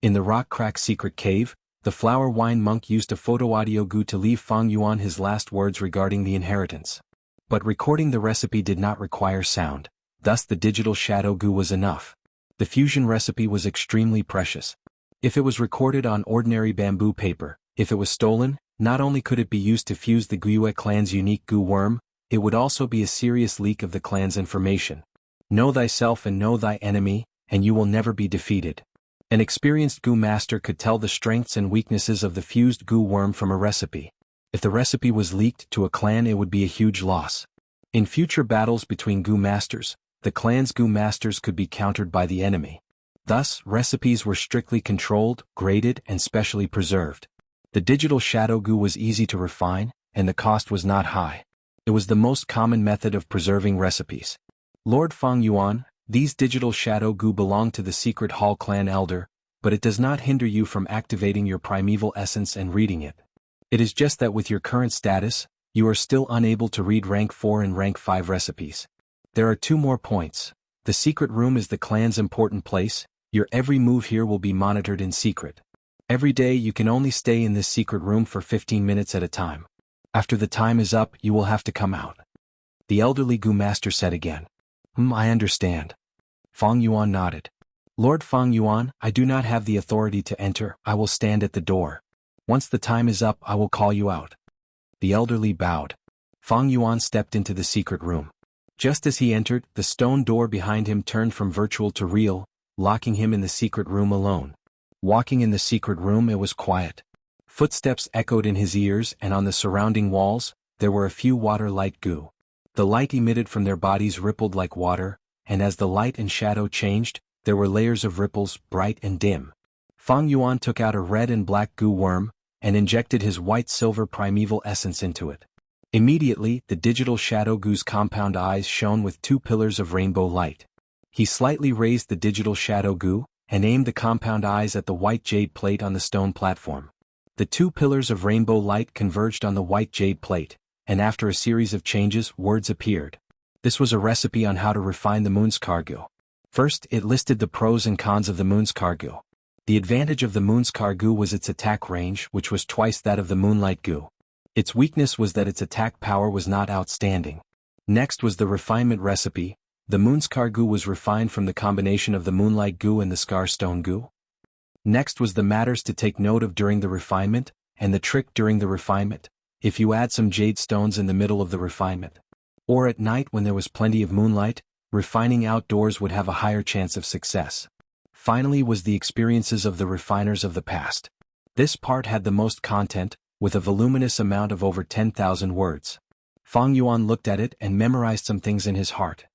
In the rock crack secret cave, the flower wine monk used a photo audio goo to leave Fang Yuan his last words regarding the inheritance. But recording the recipe did not require sound, thus the digital shadow goo was enough. The fusion recipe was extremely precious. If it was recorded on ordinary bamboo paper, if it was stolen, not only could it be used to fuse the Wuxia clan's unique goo worm, it would also be a serious leak of the clan's information. Know thyself and know thy enemy, and you will never be defeated. An experienced goo master could tell the strengths and weaknesses of the fused goo worm from a recipe. If the recipe was leaked to a clan, it would be a huge loss. In future battles between goo masters, the clan's goo masters could be countered by the enemy. Thus, recipes were strictly controlled, graded, and specially preserved. The digital shadow goo was easy to refine, and the cost was not high. It was the most common method of preserving recipes. Lord Fang Yuan, these digital shadow goo belong to the secret hall clan elder, but it does not hinder you from activating your primeval essence and reading it. It is just that with your current status, you are still unable to read rank 4 and rank 5 recipes. There are 2 more points. The secret room is the clan's important place. Your every move here will be monitored in secret. Every day you can only stay in this secret room for 15 minutes at a time. After the time is up, you will have to come out. The elderly goo master said again. I understand. Fang Yuan nodded. Lord Fang Yuan, I do not have the authority to enter, I will stand at the door. Once the time is up, I will call you out. The elderly bowed. Fang Yuan stepped into the secret room. Just as he entered, the stone door behind him turned from virtual to real, locking him in the secret room alone. Walking in the secret room, it was quiet. Footsteps echoed in his ears, and on the surrounding walls, there were a few water-like goo. The light emitted from their bodies rippled like water, and as the light and shadow changed, there were layers of ripples, bright and dim. Fang Yuan took out a red and black goo worm, and injected his white-silver primeval essence into it. Immediately, the digital shadow goo's compound eyes shone with 2 pillars of rainbow light. He slightly raised the digital shadow goo, and aimed the compound eyes at the white jade plate on the stone platform. The 2 pillars of rainbow light converged on the white jade plate, and after a series of changes, words appeared. This was a recipe on how to refine the moon's cargo. First, it listed the pros and cons of the moon's cargo. The advantage of the moon's cargo was its attack range, which was twice that of the moonlight goo. Its weakness was that its attack power was not outstanding. Next was the refinement recipe. The moon's cargo was refined from the combination of the moonlight goo and the scar stone goo. Next was the matters to take note of during the refinement, and the trick during the refinement. If you add some jade stones in the middle of the refinement, or at night when there was plenty of moonlight, refining outdoors would have a higher chance of success. Finally was the experiences of the refiners of the past. This part had the most content, with a voluminous amount of over 10,000 words. Fang Yuan looked at it and memorized some things in his heart.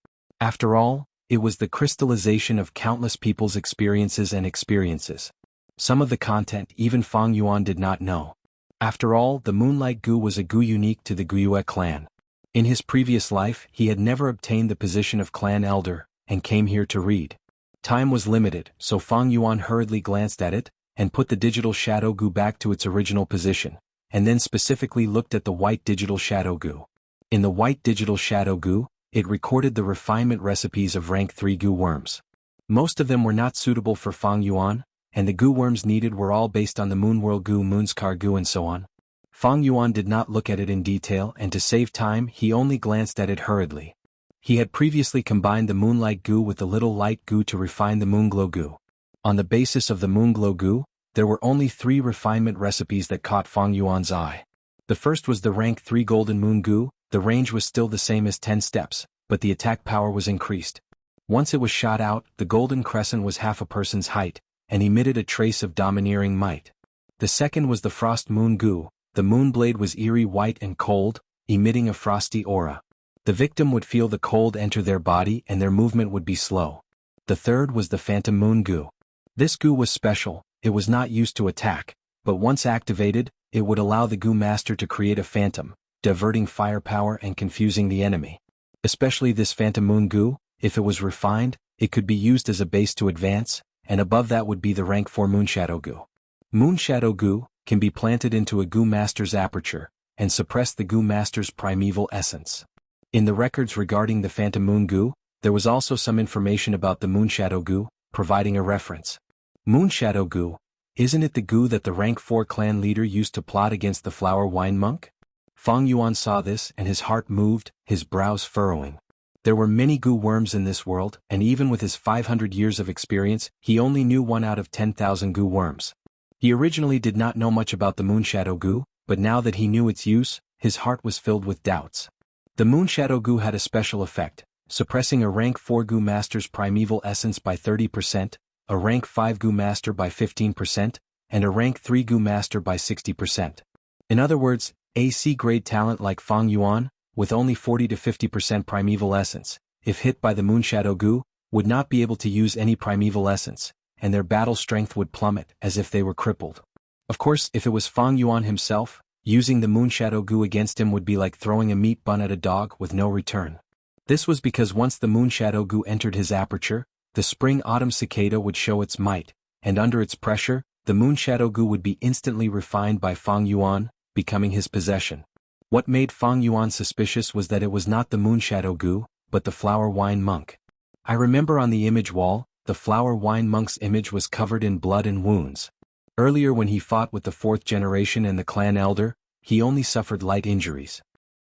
After all, it was the crystallization of countless people's experiences and experiences. Some of the content even Fang Yuan did not know. After all, the moonlight goo was a goo unique to the Wuxia clan. In his previous life, he had never obtained the position of clan elder, and came here to read. Time was limited, so Fang Yuan hurriedly glanced at it, and put the digital shadow goo back to its original position, and then specifically looked at the white digital shadow goo. In the white digital shadow goo, it recorded the refinement recipes of rank 3 goo worms. Most of them were not suitable for Fang Yuan, and the goo worms needed were all based on the moonworld goo, moonscar goo, and so on. Fang Yuan did not look at it in detail, and to save time he only glanced at it hurriedly. He had previously combined the moonlight goo with the little light goo to refine the moonglow goo. On the basis of the moonglow goo, there were only 3 refinement recipes that caught Fang Yuan's eye. The first was the rank 3 golden moon goo. The range was still the same as 10 steps, but the attack power was increased. Once it was shot out, the golden crescent was half a person's height, and emitted a trace of domineering might. The second was the frost moon goo. The moonblade was eerie white and cold, emitting a frosty aura. The victim would feel the cold enter their body and their movement would be slow. The third was the phantom moon goo. This goo was special. It was not used to attack, but once activated, it would allow the goo master to create a phantom, diverting firepower and confusing the enemy. Especially this phantom moon goo, if it was refined, it could be used as a base to advance, and above that would be the rank 4 moonshadow goo. Moonshadow goo can be planted into a goo master's aperture, and suppress the goo master's primeval essence. In the records regarding the phantom moon goo, there was also some information about the moonshadow goo. providing a reference. Moonshadow goo. Isn't it the goo that the rank 4 clan leader used to plot against the flower wine monk? Fang Yuan saw this and his heart moved, his brows furrowing. There were many goo worms in this world, and even with his 500 years of experience, he only knew 1 out of 10,000 goo worms. He originally did not know much about the moonshadow goo, but now that he knew its use, his heart was filled with doubts. The moonshadow goo had a special effect, suppressing a rank 4 goo master's primeval essence by 30%, a rank 5 goo master by 15%, and a rank 3 goo master by 60%. In other words, a C-grade talent like Fang Yuan, with only 40 to 50% primeval essence, if hit by the moonshadow goo, would not be able to use any primeval essence, and their battle strength would plummet as if they were crippled. Of course, if it was Fang Yuan himself, using the moonshadow goo against him would be like throwing a meat bun at a dog with no return. This was because once the moonshadow goo entered his aperture, the spring-autumn cicada would show its might, and under its pressure, the moonshadow goo would be instantly refined by Fang Yuan, becoming his possession. What made Fang Yuan suspicious was that it was not the moonshadow goo, but the flower wine monk. I remember on the image wall, the flower wine monk's image was covered in blood and wounds. Earlier when he fought with the 4th generation and the clan elder, he only suffered light injuries.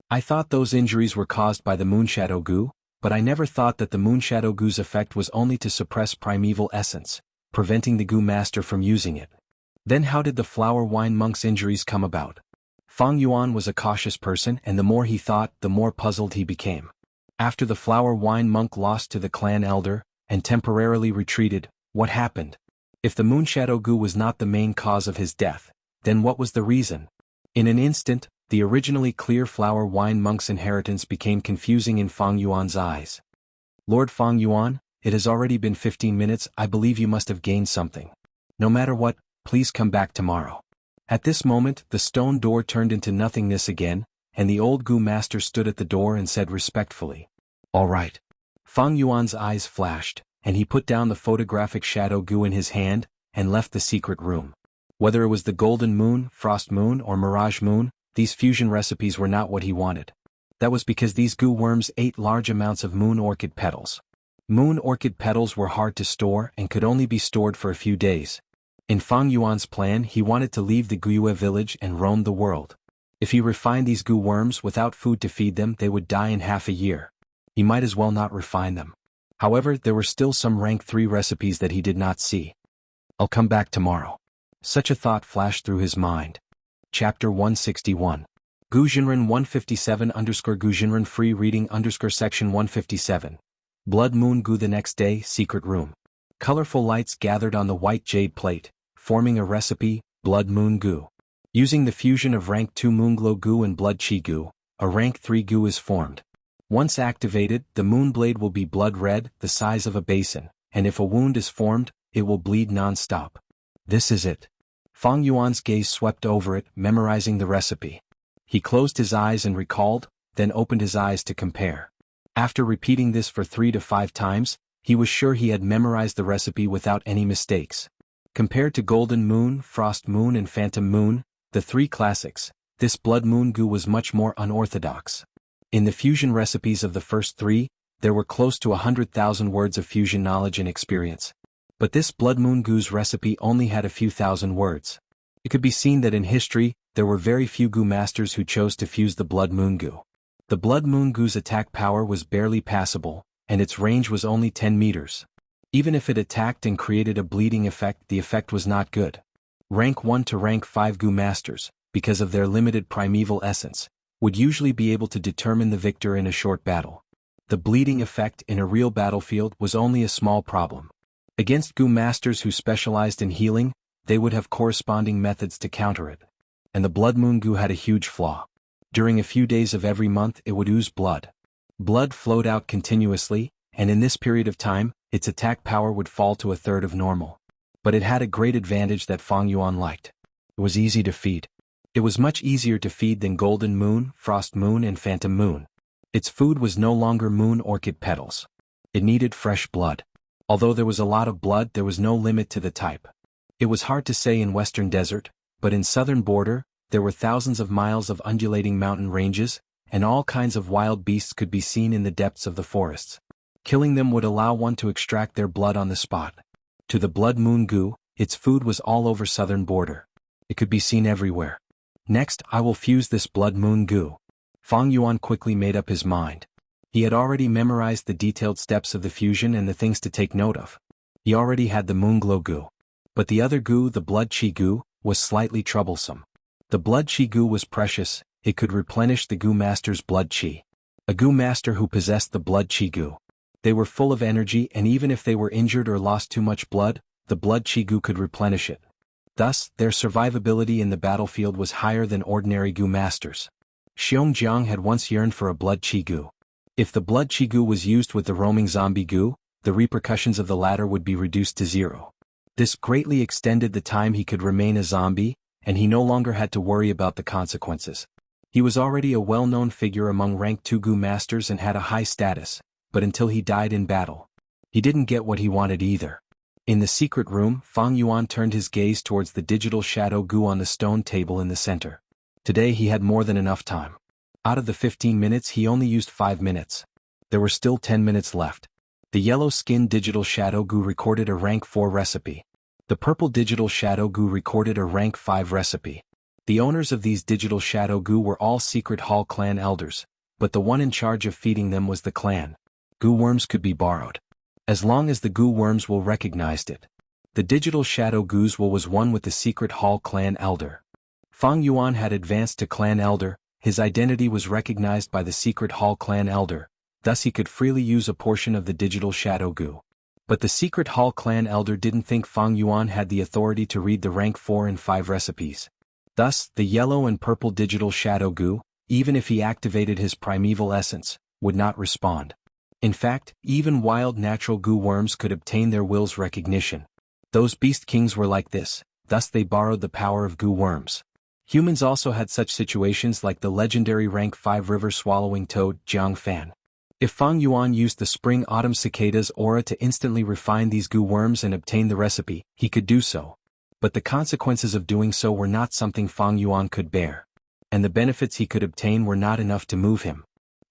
I thought those injuries were caused by the moonshadow goo, but I never thought that the moonshadow goo's effect was only to suppress primeval essence, preventing the goo master from using it. Then how did the flower wine monk's injuries come about? Fang Yuan was a cautious person, and the more he thought, the more puzzled he became. After the flower wine monk lost to the clan elder, and temporarily retreated, what happened? If the moonshadow goo was not the main cause of his death, then what was the reason? In an instant, the originally clear flower wine monk's inheritance became confusing in Fang Yuan's eyes. Lord Fang Yuan, it has already been 15 minutes, I believe you must have gained something. No matter what, please come back tomorrow. At this moment, the stone door turned into nothingness again, and the old goo master stood at the door and said respectfully, "All right." Fang Yuan's eyes flashed, and he put down the photographic shadow goo in his hand, and left the secret room. Whether it was the golden moon, frost moon, or mirage moon, these fusion recipes were not what he wanted. That was because these goo worms ate large amounts of moon orchid petals. Moon orchid petals were hard to store and could only be stored for a few days. In Fang Yuan's plan, he wanted to leave the Guiyue village and roam the world. If he refined these goo worms without food to feed them, they would die in half a year. He might as well not refine them. However, there were still some rank 3 recipes that he did not see. I'll come back tomorrow. Such a thought flashed through his mind. Chapter 161. Gujinren 157_Gujinren free reading _section 157. Blood moon goo. The next day, secret room. Colorful lights gathered on the white jade plate, forming a recipe, blood moon goo. Using the fusion of rank 2 moonglow goo and blood chi goo, a rank 3 goo is formed. Once activated, the moon blade will be blood red, the size of a basin, and if a wound is formed, it will bleed non-stop. This is it. Fang Yuan's gaze swept over it, memorizing the recipe. He closed his eyes and recalled, then opened his eyes to compare. After repeating this for 3 to 5 times, he was sure he had memorized the recipe without any mistakes. Compared to Golden Moon, Frost Moon and Phantom Moon, the 3 classics, this blood moon goo was much more unorthodox. In the fusion recipes of the first 3, there were close to 100,000 words of fusion knowledge and experience. But this blood moon goo's recipe only had a few thousand words. It could be seen that in history, there were very few goo masters who chose to fuse the blood moon goo. The blood moon goo's attack power was barely passable, and its range was only 10 meters. Even if it attacked and created a bleeding effect, the effect was not good. Rank 1 to rank 5 goo masters, because of their limited primeval essence, would usually be able to determine the victor in a short battle. The bleeding effect in a real battlefield was only a small problem. Against goo masters who specialized in healing, they would have corresponding methods to counter it. And the blood moon goo had a huge flaw. During a few days of every month it would ooze blood. Blood flowed out continuously, and in this period of time, its attack power would fall to a third of normal. But it had a great advantage that Fang Yuan liked. It was easy to feed. It was much easier to feed than Golden Moon, Frost Moon and Phantom Moon. Its food was no longer moon orchid petals. It needed fresh blood. Although there was a lot of blood, there was no limit to the type. It was hard to say in western desert, but in southern border, there were thousands of miles of undulating mountain ranges, and all kinds of wild beasts could be seen in the depths of the forests. Killing them would allow one to extract their blood on the spot. To the Blood Moon Goo, its food was all over southern border. It could be seen everywhere. Next, I will fuse this Blood Moon Goo. Fang Yuan quickly made up his mind. He had already memorized the detailed steps of the fusion and the things to take note of. He already had the Moon Glow Goo. But the other goo, the Blood Qi Goo, was slightly troublesome. The Blood Qi Goo was precious, it could replenish the Goo Master's blood Qi. A Goo Master who possessed the Blood Qi Goo. They were full of energy, and even if they were injured or lost too much blood, the Blood Qi Goo could replenish it. Thus, their survivability in the battlefield was higher than ordinary Goo Masters. Xiongjiang had once yearned for a Blood Qi Goo. If the Blood Qi Goo was used with the roaming zombie Goo, the repercussions of the latter would be reduced to zero. This greatly extended the time he could remain a zombie, and he no longer had to worry about the consequences. He was already a well-known figure among rank 2 Goo Masters and had a high status, but until he died in battle, he didn't get what he wanted either. In the secret room, Fang Yuan turned his gaze towards the digital shadow Goo on the stone table in the center. Today he had more than enough time. Out of the 15 minutes he only used 5 minutes. There were still 10 minutes left. The yellow-skinned digital shadow Goo recorded a rank 4 recipe. The purple digital shadow Goo recorded a rank 5 recipe. The owners of these digital shadow Goo were all secret hall clan elders, but the one in charge of feeding them was the clan. Goo worms could be borrowed. As long as the Goo worms will recognized it. The digital shadow Goo's will was one with the secret hall clan elder. Fang Yuan had advanced to clan elder, his identity was recognized by the secret hall clan elder, thus he could freely use a portion of the digital shadow Goo. But the secret hall clan elder didn't think Fang Yuan had the authority to read the rank 4 and 5 recipes. Thus, the yellow and purple digital shadow Goo, even if he activated his primeval essence, would not respond. In fact, even wild natural Goo worms could obtain their will's recognition. Those beast kings were like this, thus they borrowed the power of Goo worms. Humans also had such situations like the legendary rank 5 river swallowing toad, Jiang Fan. If Fang Yuan used the spring-autumn cicada's aura to instantly refine these Goo worms and obtain the recipe, he could do so. But the consequences of doing so were not something Fang Yuan could bear. And the benefits he could obtain were not enough to move him.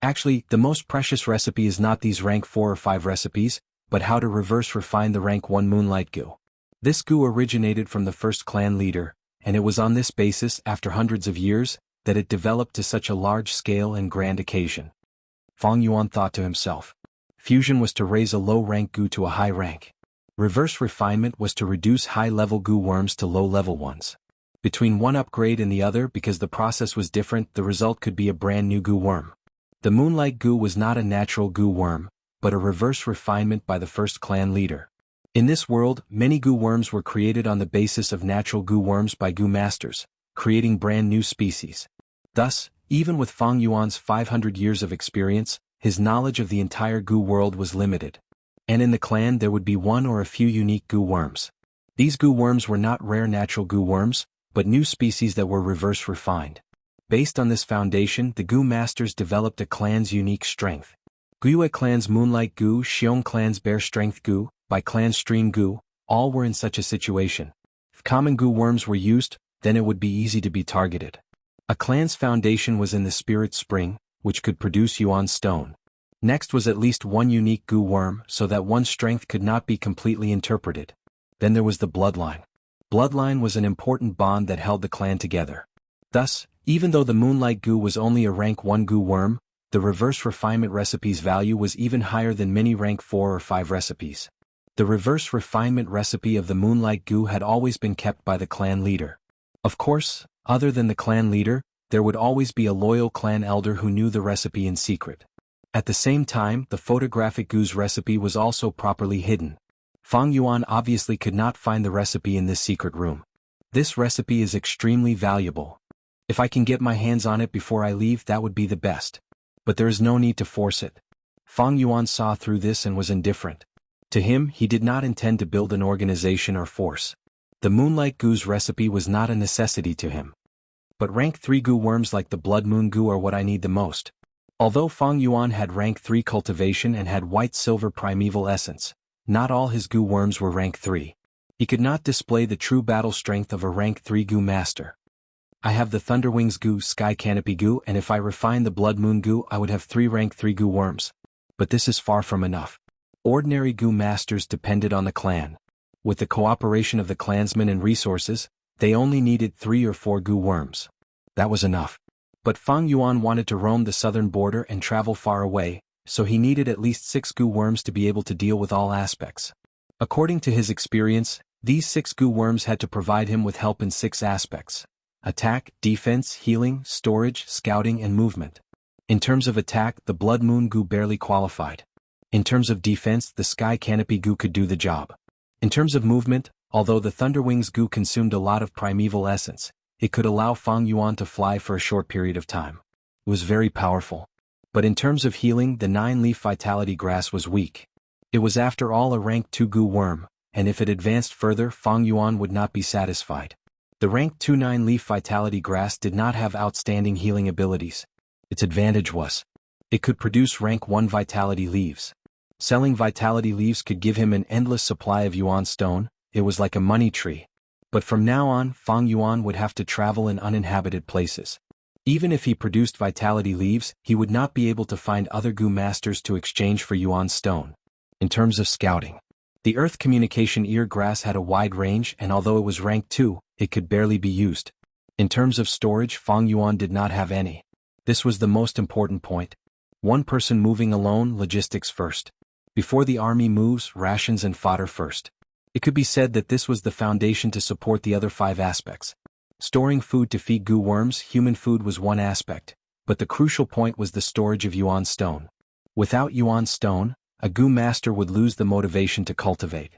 Actually, the most precious recipe is not these rank 4 or 5 recipes, but how to reverse refine the rank 1 Moonlight Goo. This Goo originated from the first clan leader, and it was on this basis, after hundreds of years, that it developed to such a large scale and grand occasion. Fang Yuan thought to himself. Fusion was to raise a low-rank Goo to a high rank. Reverse refinement was to reduce high-level Goo worms to low-level ones. Between one upgrade and the other, because the process was different, the result could be a brand new Goo worm. The Moonlight Goo was not a natural Goo worm, but a reverse refinement by the first clan leader. In this world, many Goo worms were created on the basis of natural Goo worms by Goo masters, creating brand new species. Thus, even with Fang Yuan's 500 years of experience, his knowledge of the entire Goo world was limited. And in the clan there would be one or a few unique Goo worms. These Goo worms were not rare natural Goo worms, but new species that were reverse refined. Based on this foundation, the Goo masters developed a clan's unique strength. Guiyue clan's Moonlight Goo, Xiong clan's Bear Strength Goo, Bai clan's Stream Goo, all were in such a situation. If common Goo worms were used, then it would be easy to be targeted. A clan's foundation was in the Spirit Spring, which could produce Yuan Stone. Next was at least one unique Goo worm, so that one's strength could not be completely interpreted. Then there was the bloodline. Bloodline was an important bond that held the clan together. Thus, even though the Moonlight Goo was only a rank 1 Goo worm, the reverse refinement recipe's value was even higher than many rank 4 or 5 recipes. The reverse refinement recipe of the Moonlight Goo had always been kept by the clan leader. Of course, other than the clan leader, there would always be a loyal clan elder who knew the recipe in secret. At the same time, the photographic Goo's recipe was also properly hidden. Fang Yuan obviously could not find the recipe in this secret room. This recipe is extremely valuable. If I can get my hands on it before I leave, that would be the best. But there is no need to force it. Fang Yuan saw through this and was indifferent. To him, he did not intend to build an organization or force. The Moonlight Goo's recipe was not a necessity to him. But rank 3 Goo worms like the Blood Moon Goo are what I need the most. Although Fang Yuan had rank 3 cultivation and had white-silver primeval essence, not all his Goo worms were rank 3. He could not display the true battle strength of a rank 3 Goo master. I have the Thunderwings Goo, Sky Canopy Goo, and if I refine the Blood Moon Goo I would have 3 rank 3 Goo worms. But this is far from enough. Ordinary Goo masters depended on the clan. With the cooperation of the clansmen and resources, they only needed 3 or 4 goo worms. That was enough. But Fang Yuan wanted to roam the southern border and travel far away, so he needed at least 6 goo worms to be able to deal with all aspects. According to his experience, these 6 goo worms had to provide him with help in 6 aspects: attack, defense, healing, storage, scouting, and movement. In terms of attack, the Blood Moon goo barely qualified. In terms of defense, the Sky Canopy goo could do the job. In terms of movement, although the Thunderwings goo consumed a lot of primeval essence, it could allow Fang Yuan to fly for a short period of time. It was very powerful. But in terms of healing, the 9-leaf Vitality Grass was weak. It was after all a rank 2 goo worm, and if it advanced further, Fang Yuan would not be satisfied. The rank 2 9-leaf Vitality Grass did not have outstanding healing abilities. Its advantage was, it could produce rank 1 Vitality Leaves. Selling Vitality Leaves could give him an endless supply of Yuan Stone. It was like a money tree. But from now on, Fang Yuan would have to travel in uninhabited places. Even if he produced Vitality Leaves, he would not be able to find other goo masters to exchange for Yuan Stone. In terms of scouting, the Earth Communication Ear Grass had a wide range, and although it was rank 2, it could barely be used. In terms of storage, Fang Yuan did not have any. This was the most important point. One person moving alone, logistics first. Before the army moves, rations and fodder first. It could be said that this was the foundation to support the other 5 aspects. Storing food to feed goo worms, human food was one aspect, but the crucial point was the storage of Yuan Stone. Without Yuan Stone, a goo master would lose the motivation to cultivate.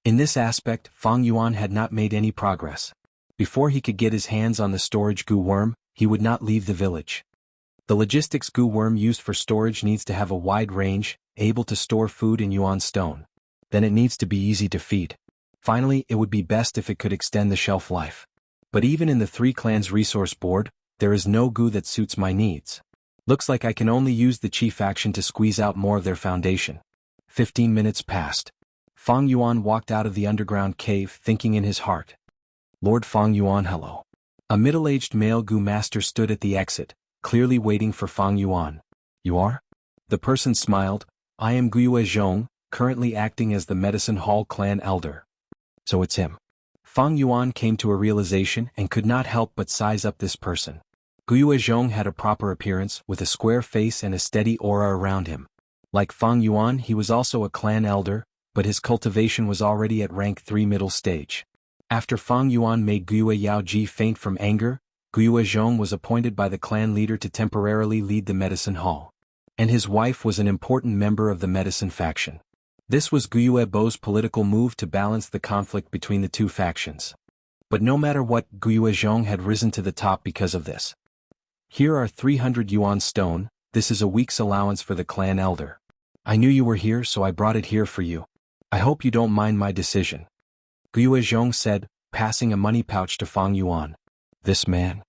In this aspect, Fang Yuan had not made any progress. Before he could get his hands on the storage goo worm, he would not leave the village. The logistics goo worm used for storage needs to have a wide range, able to store food in Yuan Stone. Then it needs to be easy to feed. Finally, it would be best if it could extend the shelf life. But even in the 3 clans resource board, there is no goo that suits my needs. Looks like I can only use the Chi faction to squeeze out more of their foundation. 15 minutes passed. Fang Yuan walked out of the underground cave thinking in his heart. Lord Fang Yuan, hello. A middle-aged male goo master stood at the exit, clearly waiting for Fang Yuan. You are? The person smiled. I am Guiyue Zhong, currently acting as the Medicine Hall clan elder. So it's him. Fang Yuan came to a realization and could not help but size up this person. Guiyue Zhong had a proper appearance, with a square face and a steady aura around him. Like Fang Yuan, he was also a clan elder, but his cultivation was already at rank 3 middle stage. After Fang Yuan made Guiyue Yaoji faint from anger, Guiyue Zhong was appointed by the clan leader to temporarily lead the Medicine Hall. And his wife was an important member of the Medicine faction. This was Guiyue Bo's political move to balance the conflict between the 2 factions. But no matter what, Guiyue Zhong had risen to the top because of this. Here are 300 Yuan Stone, this is a week's allowance for the clan elder. I knew you were here, so I brought it here for you. I hope you don't mind my decision. Guiyue Zhong said, passing a money pouch to Fang Yuan. This man?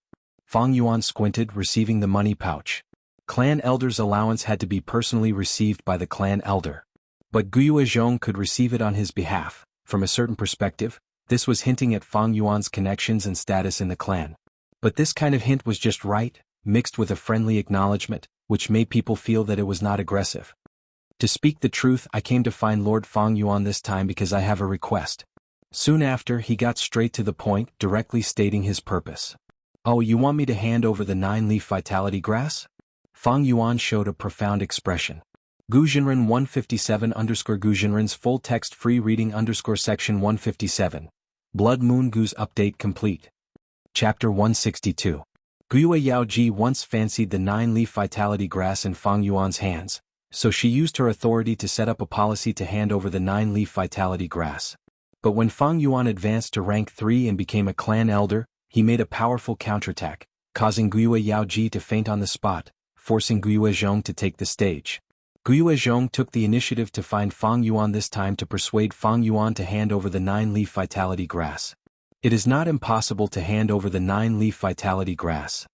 Fang Yuan squinted, receiving the money pouch. Clan elder's allowance had to be personally received by the clan elder. But Guiyue Zhong could receive it on his behalf. From a certain perspective, this was hinting at Fang Yuan's connections and status in the clan. But this kind of hint was just right, mixed with a friendly acknowledgement, which made people feel that it was not aggressive. To speak the truth, I came to find Lord Fang Yuan this time because I have a request. Soon after, he got straight to the point, directly stating his purpose. Oh, you want me to hand over the 9-leaf Vitality Grass? Fang Yuan showed a profound expression. Guzhenren 157_Guzhenren's full text free reading _section 157. Blood Moon Goo's update complete. Chapter 162. Guiyue Yaoji once fancied the 9-leaf Vitality Grass in Fang Yuan's hands, so she used her authority to set up a policy to hand over the 9-leaf Vitality Grass. But when Fang Yuan advanced to rank 3 and became a clan elder, he made a powerful counterattack, causing Guiyue Yaoji to faint on the spot, forcing Guiyue Zhong to take the stage. Guiyue Zhong took the initiative to find Fang Yuan this time to persuade Fang Yuan to hand over the 9-leaf Vitality Grass. It is not impossible to hand over the 9-leaf Vitality Grass.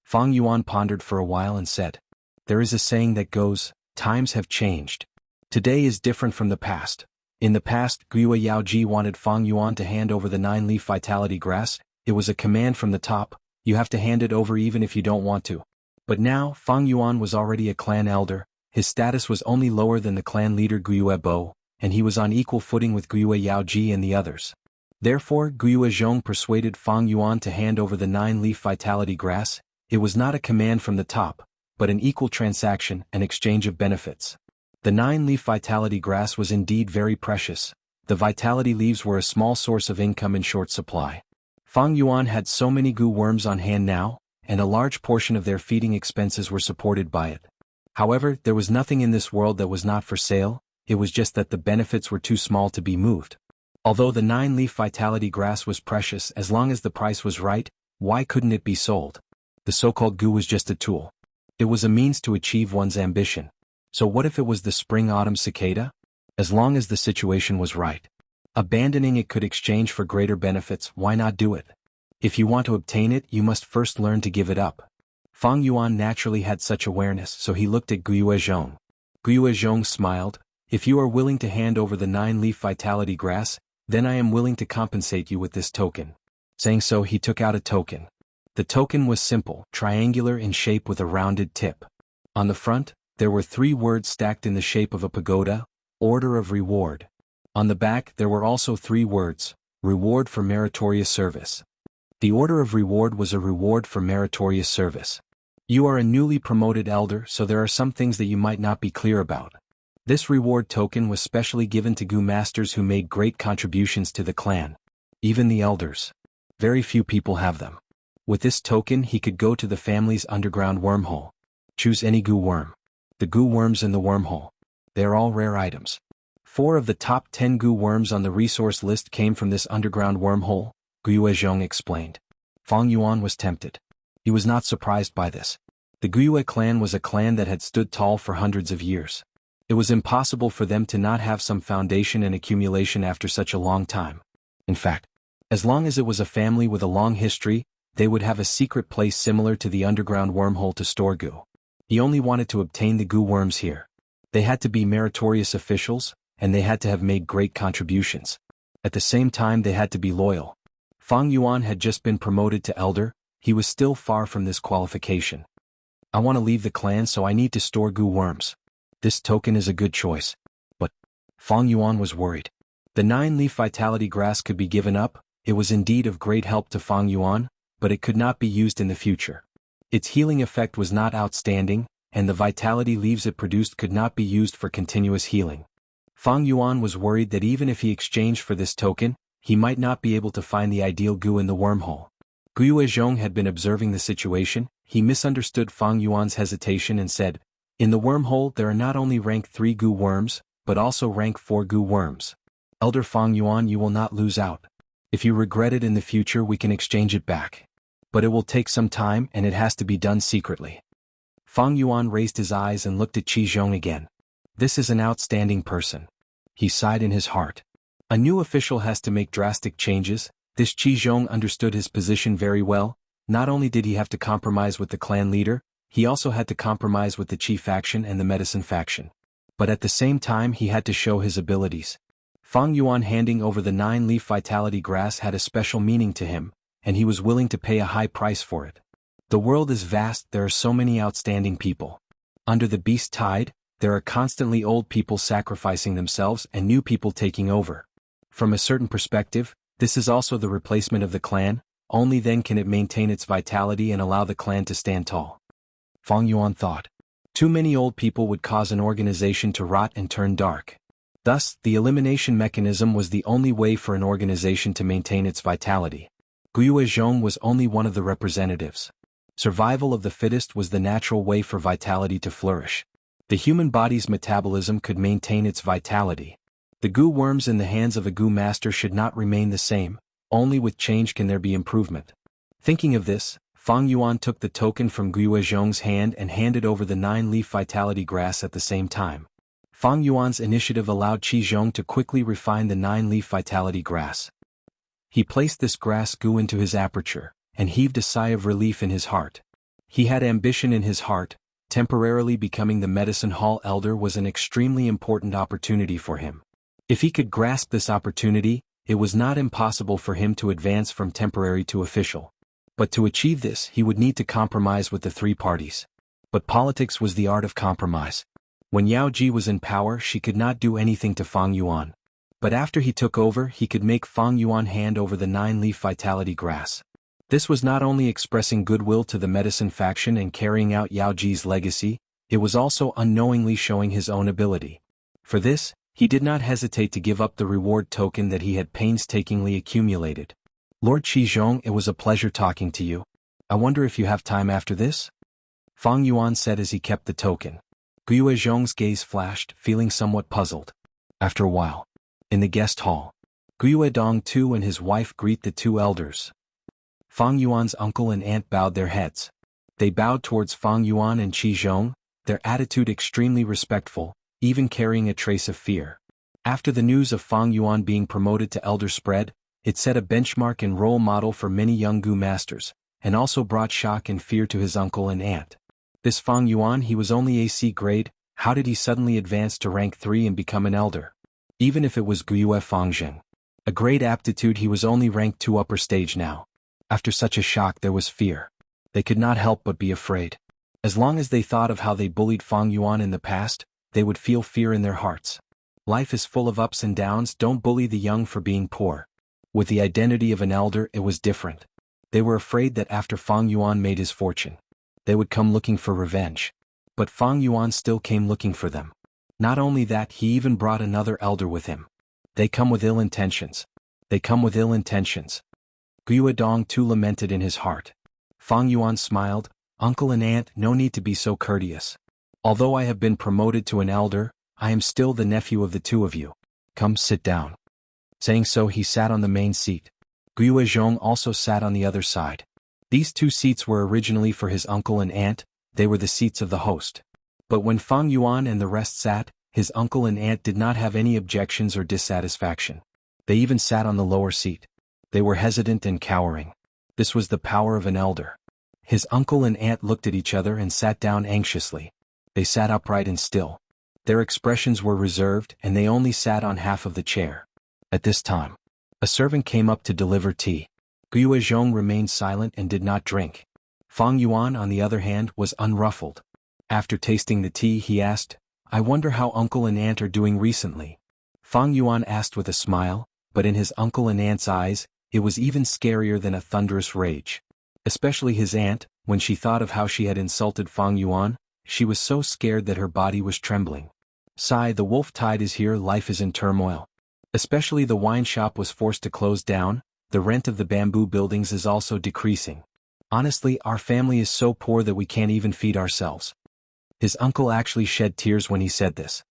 Fang Yuan pondered for a while and said, there is a saying that goes, times have changed. Today is different from the past. In the past, Guiyue Yaoji wanted Fang Yuan to hand over the 9-leaf Vitality Grass. It was a command from the top, you have to hand it over even if you don't want to. But now, Fang Yuan was already a clan elder. His status was only lower than the clan leader Guiyue Bo, and he was on equal footing with Guiyue Yaoji and the others. Therefore, Guiyue Zhong persuaded Fang Yuan to hand over the 9-leaf vitality grass. It was not a command from the top, but an equal transaction, an exchange of benefits. The 9-leaf vitality grass was indeed very precious. The vitality leaves were a small source of income in short supply. Fang Yuan had so many gu worms on hand now, and a large portion of their feeding expenses were supported by it. However, there was nothing in this world that was not for sale, it was just that the benefits were too small to be moved. Although the 9-leaf vitality grass was precious as long as the price was right, why couldn't it be sold? The so-called gu was just a tool. It was a means to achieve one's ambition. So what if it was the spring-autumn cicada? As long as the situation was right. Abandoning it could exchange for greater benefits, why not do it? If you want to obtain it, you must first learn to give it up. Fang Yuan naturally had such awareness, so he looked at Guiyue Zhong. Guiyue Zhong smiled. If you are willing to hand over the 9-leaf vitality grass, then I am willing to compensate you with this token. Saying so, he took out a token. The token was simple, triangular in shape with a rounded tip. On the front, there were 3 words stacked in the shape of a pagoda, Order of Reward. On the back there were also 3 words, Reward for Meritorious Service. The Order of Reward was a reward for meritorious service. You are a newly promoted elder, so there are some things that you might not be clear about. This reward token was specially given to gu masters who made great contributions to the clan. Even the elders. Very few people have them. With this token he could go to the family's underground wormhole. Choose any gu worm. The gu worms in the wormhole. They are all rare items. 4 of the top 10 gu worms on the resource list came from this underground wormhole, Guiyue Zhong explained. Fang Yuan was tempted. He was not surprised by this. The Guiyue clan was a clan that had stood tall for hundreds of years. It was impossible for them to not have some foundation and accumulation after such a long time. In fact, as long as it was a family with a long history, they would have a secret place similar to the underground wormhole to store gu. He only wanted to obtain the gu worms here. They had to be meritorious officials, and they had to have made great contributions. At the same time they had to be loyal. Fang Yuan had just been promoted to elder, he was still far from this qualification. I want to leave the clan, so I need to store gu worms. This token is a good choice. But Fang Yuan was worried. The 9-leaf vitality grass could be given up, it was indeed of great help to Fang Yuan, but it could not be used in the future. Its healing effect was not outstanding, and the vitality leaves it produced could not be used for continuous healing. Fang Yuan was worried that even if he exchanged for this token, he might not be able to find the ideal gu in the wormhole. Guiyue Zhong had been observing the situation, he misunderstood Fang Yuan's hesitation and said, in the wormhole there are not only rank 3 gu worms, but also rank 4 gu worms. Elder Fang Yuan, you will not lose out. If you regret it in the future we can exchange it back. But it will take some time and it has to be done secretly. Fang Yuan raised his eyes and looked at Qi Zhong again. This is an outstanding person. He sighed in his heart. A new official has to make drastic changes. This Qi Zhong understood his position very well. Not only did he have to compromise with the clan leader, he also had to compromise with the Qi faction and the medicine faction. But at the same time he had to show his abilities. Fang Yuan handing over the 9-leaf vitality grass had a special meaning to him, and he was willing to pay a high price for it. The world is vast, there are so many outstanding people. Under the beast tide, there are constantly old people sacrificing themselves and new people taking over. From a certain perspective, this is also the replacement of the clan, only then can it maintain its vitality and allow the clan to stand tall. Fang Yuan thought. Too many old people would cause an organization to rot and turn dark. Thus, the elimination mechanism was the only way for an organization to maintain its vitality. Guiyue Zhong was only one of the representatives. Survival of the fittest was the natural way for vitality to flourish. The human body's metabolism could maintain its vitality. The gu worms in the hands of a gu master should not remain the same, only with change can there be improvement. Thinking of this, Fang Yuan took the token from Guiyue Zhong's hand and handed over the 9-leaf vitality grass at the same time. Fang Yuan's initiative allowed Qi Zhong to quickly refine the 9-leaf vitality grass. He placed this grass gu into his aperture, and heaved a sigh of relief in his heart. He had ambition in his heart. Temporarily becoming the medicine hall elder was an extremely important opportunity for him. If he could grasp this opportunity, it was not impossible for him to advance from temporary to official. But to achieve this he would need to compromise with the 3 parties. But politics was the art of compromise. When Yao Ji was in power, she could not do anything to Fang Yuan. But after he took over, he could make Fang Yuan hand over the 9-leaf vitality grass. This was not only expressing goodwill to the medicine faction and carrying out Yao Ji's legacy, it was also unknowingly showing his own ability. For this, he did not hesitate to give up the reward token that he had painstakingly accumulated. Lord Qizhong, it was a pleasure talking to you. I wonder if you have time after this? Fang Yuan said as he kept the token. Guiyue Zhong's gaze flashed, feeling somewhat puzzled. After a while, in the guest hall, Guiyue Dong too and his wife greet the two elders. Fang Yuan's uncle and aunt bowed their heads. They bowed towards Fang Yuan and Qizhong, their attitude extremely respectful, even carrying a trace of fear. After the news of Fang Yuan being promoted to elder spread, it set a benchmark and role model for many young Gu masters, and also brought shock and fear to his uncle and aunt. This Fang Yuan, he was only AC grade, how did he suddenly advance to rank 3 and become an elder? Even if it was Guiyue Fangjing, a grade aptitude, he was only rank 2 upper stage now. After such a shock there was fear. They could not help but be afraid. As long as they thought of how they bullied Fang Yuan in the past, they would feel fear in their hearts. Life is full of ups and downs, don't bully the young for being poor. With the identity of an elder it was different. They were afraid that after Fang Yuan made his fortune, they would come looking for revenge. But Fang Yuan still came looking for them. Not only that, he even brought another elder with him. They come with ill intentions. They come with ill intentions. Guiyue Dong too lamented in his heart. Fang Yuan smiled, uncle and aunt, no need to be so courteous. Although I have been promoted to an elder, I am still the nephew of the two of you. Come sit down. Saying so, he sat on the main seat. Guiyue Zhong also sat on the other side. These two seats were originally for his uncle and aunt, they were the seats of the host. But when Fang Yuan and the rest sat, his uncle and aunt did not have any objections or dissatisfaction. They even sat on the lower seat. They were hesitant and cowering. This was the power of an elder. His uncle and aunt looked at each other and sat down anxiously. They sat upright and still. Their expressions were reserved and they only sat on half of the chair. At this time, a servant came up to deliver tea. Guiyue Zhong remained silent and did not drink. Fang Yuan, on the other hand, was unruffled. After tasting the tea, he asked, I wonder how uncle and aunt are doing recently. Fang Yuan asked with a smile, but in his uncle and aunt's eyes, it was even scarier than a thunderous rage. Especially his aunt, when she thought of how she had insulted Fang Yuan, she was so scared that her body was trembling. Sigh, the wolf tide is here, life is in turmoil. Especially the wine shop was forced to close down, the rent of the bamboo buildings is also decreasing. Honestly, our family is so poor that we can't even feed ourselves. His uncle actually shed tears when he said this.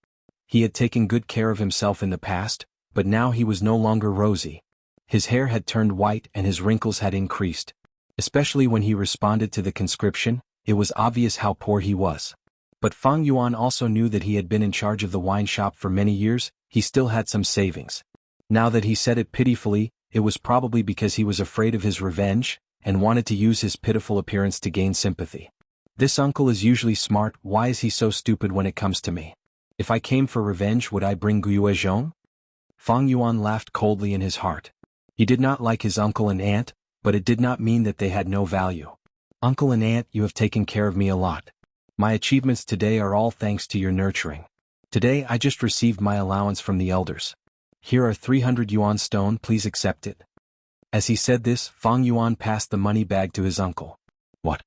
He had taken good care of himself in the past, but now he was no longer rosy. His hair had turned white and his wrinkles had increased. Especially when he responded to the conscription, it was obvious how poor he was. But Fang Yuan also knew that he had been in charge of the wine shop for many years, he still had some savings. Now that he said it pitifully, it was probably because he was afraid of his revenge, and wanted to use his pitiful appearance to gain sympathy. This uncle is usually smart, why is he so stupid when it comes to me? If I came for revenge, would I bring Guiyue Zhong? Fang Yuan laughed coldly in his heart. He did not like his uncle and aunt, but it did not mean that they had no value. Uncle and aunt, you have taken care of me a lot. My achievements today are all thanks to your nurturing. Today I just received my allowance from the elders. Here are 300 yuan stone, please accept it. As he said this, Fang Yuan passed the money bag to his uncle. What?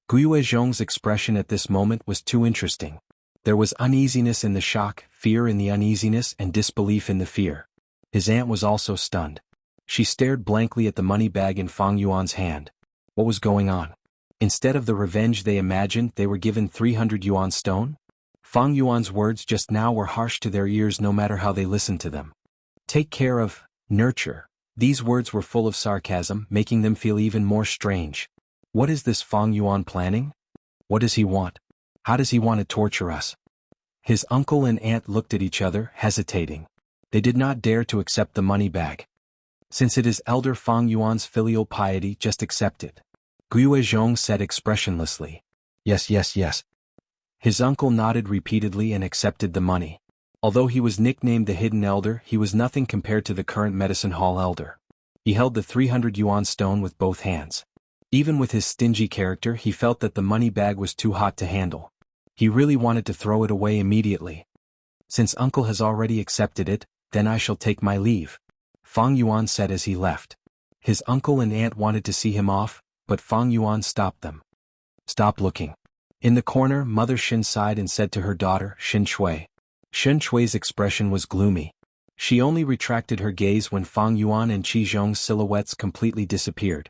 Guiyue Zhong's expression at this moment was too interesting. There was uneasiness in the shock, fear in the uneasiness, and disbelief in the fear. His aunt was also stunned. She stared blankly at the money bag in Fang Yuan's hand. What was going on? Instead of the revenge they imagined, they were given 300 yuan stone? Fang Yuan's words just now were harsh to their ears no matter how they listened to them. Take care of, nurture. These words were full of sarcasm, making them feel even more strange. What is this Fang Yuan planning? What does he want? How does he want to torture us? His uncle and aunt looked at each other, hesitating. They did not dare to accept the money bag. Since it is elder Fang Yuan's filial piety, just accept it. Guiyue Zhong said expressionlessly. Yes, yes, yes. His uncle nodded repeatedly and accepted the money. Although he was nicknamed the Hidden Elder, he was nothing compared to the current medicine hall elder. He held the 300 yuan stone with both hands. Even with his stingy character, he felt that the money bag was too hot to handle. He really wanted to throw it away immediately. Since uncle has already accepted it, then I shall take my leave, Fang Yuan said as he left. His uncle and aunt wanted to see him off, but Fang Yuan stopped them. Stop looking. In the corner, Mother Xin sighed and said to her daughter, Xin Shui. Xin Shui's expression was gloomy. She only retracted her gaze when Fang Yuan and Qi Zhong's silhouettes completely disappeared.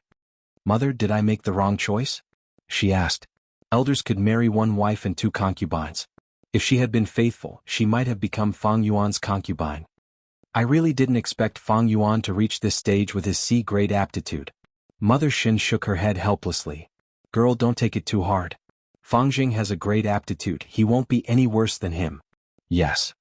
Mother, did I make the wrong choice? She asked. Elders could marry one wife and 2 concubines. If she had been faithful, she might have become Fang Yuan's concubine. I really didn't expect Fang Yuan to reach this stage with his C-grade aptitude. Mother Xin shook her head helplessly. Girl, don't take it too hard. Fang Jing has a great aptitude, he won't be any worse than him. Yes.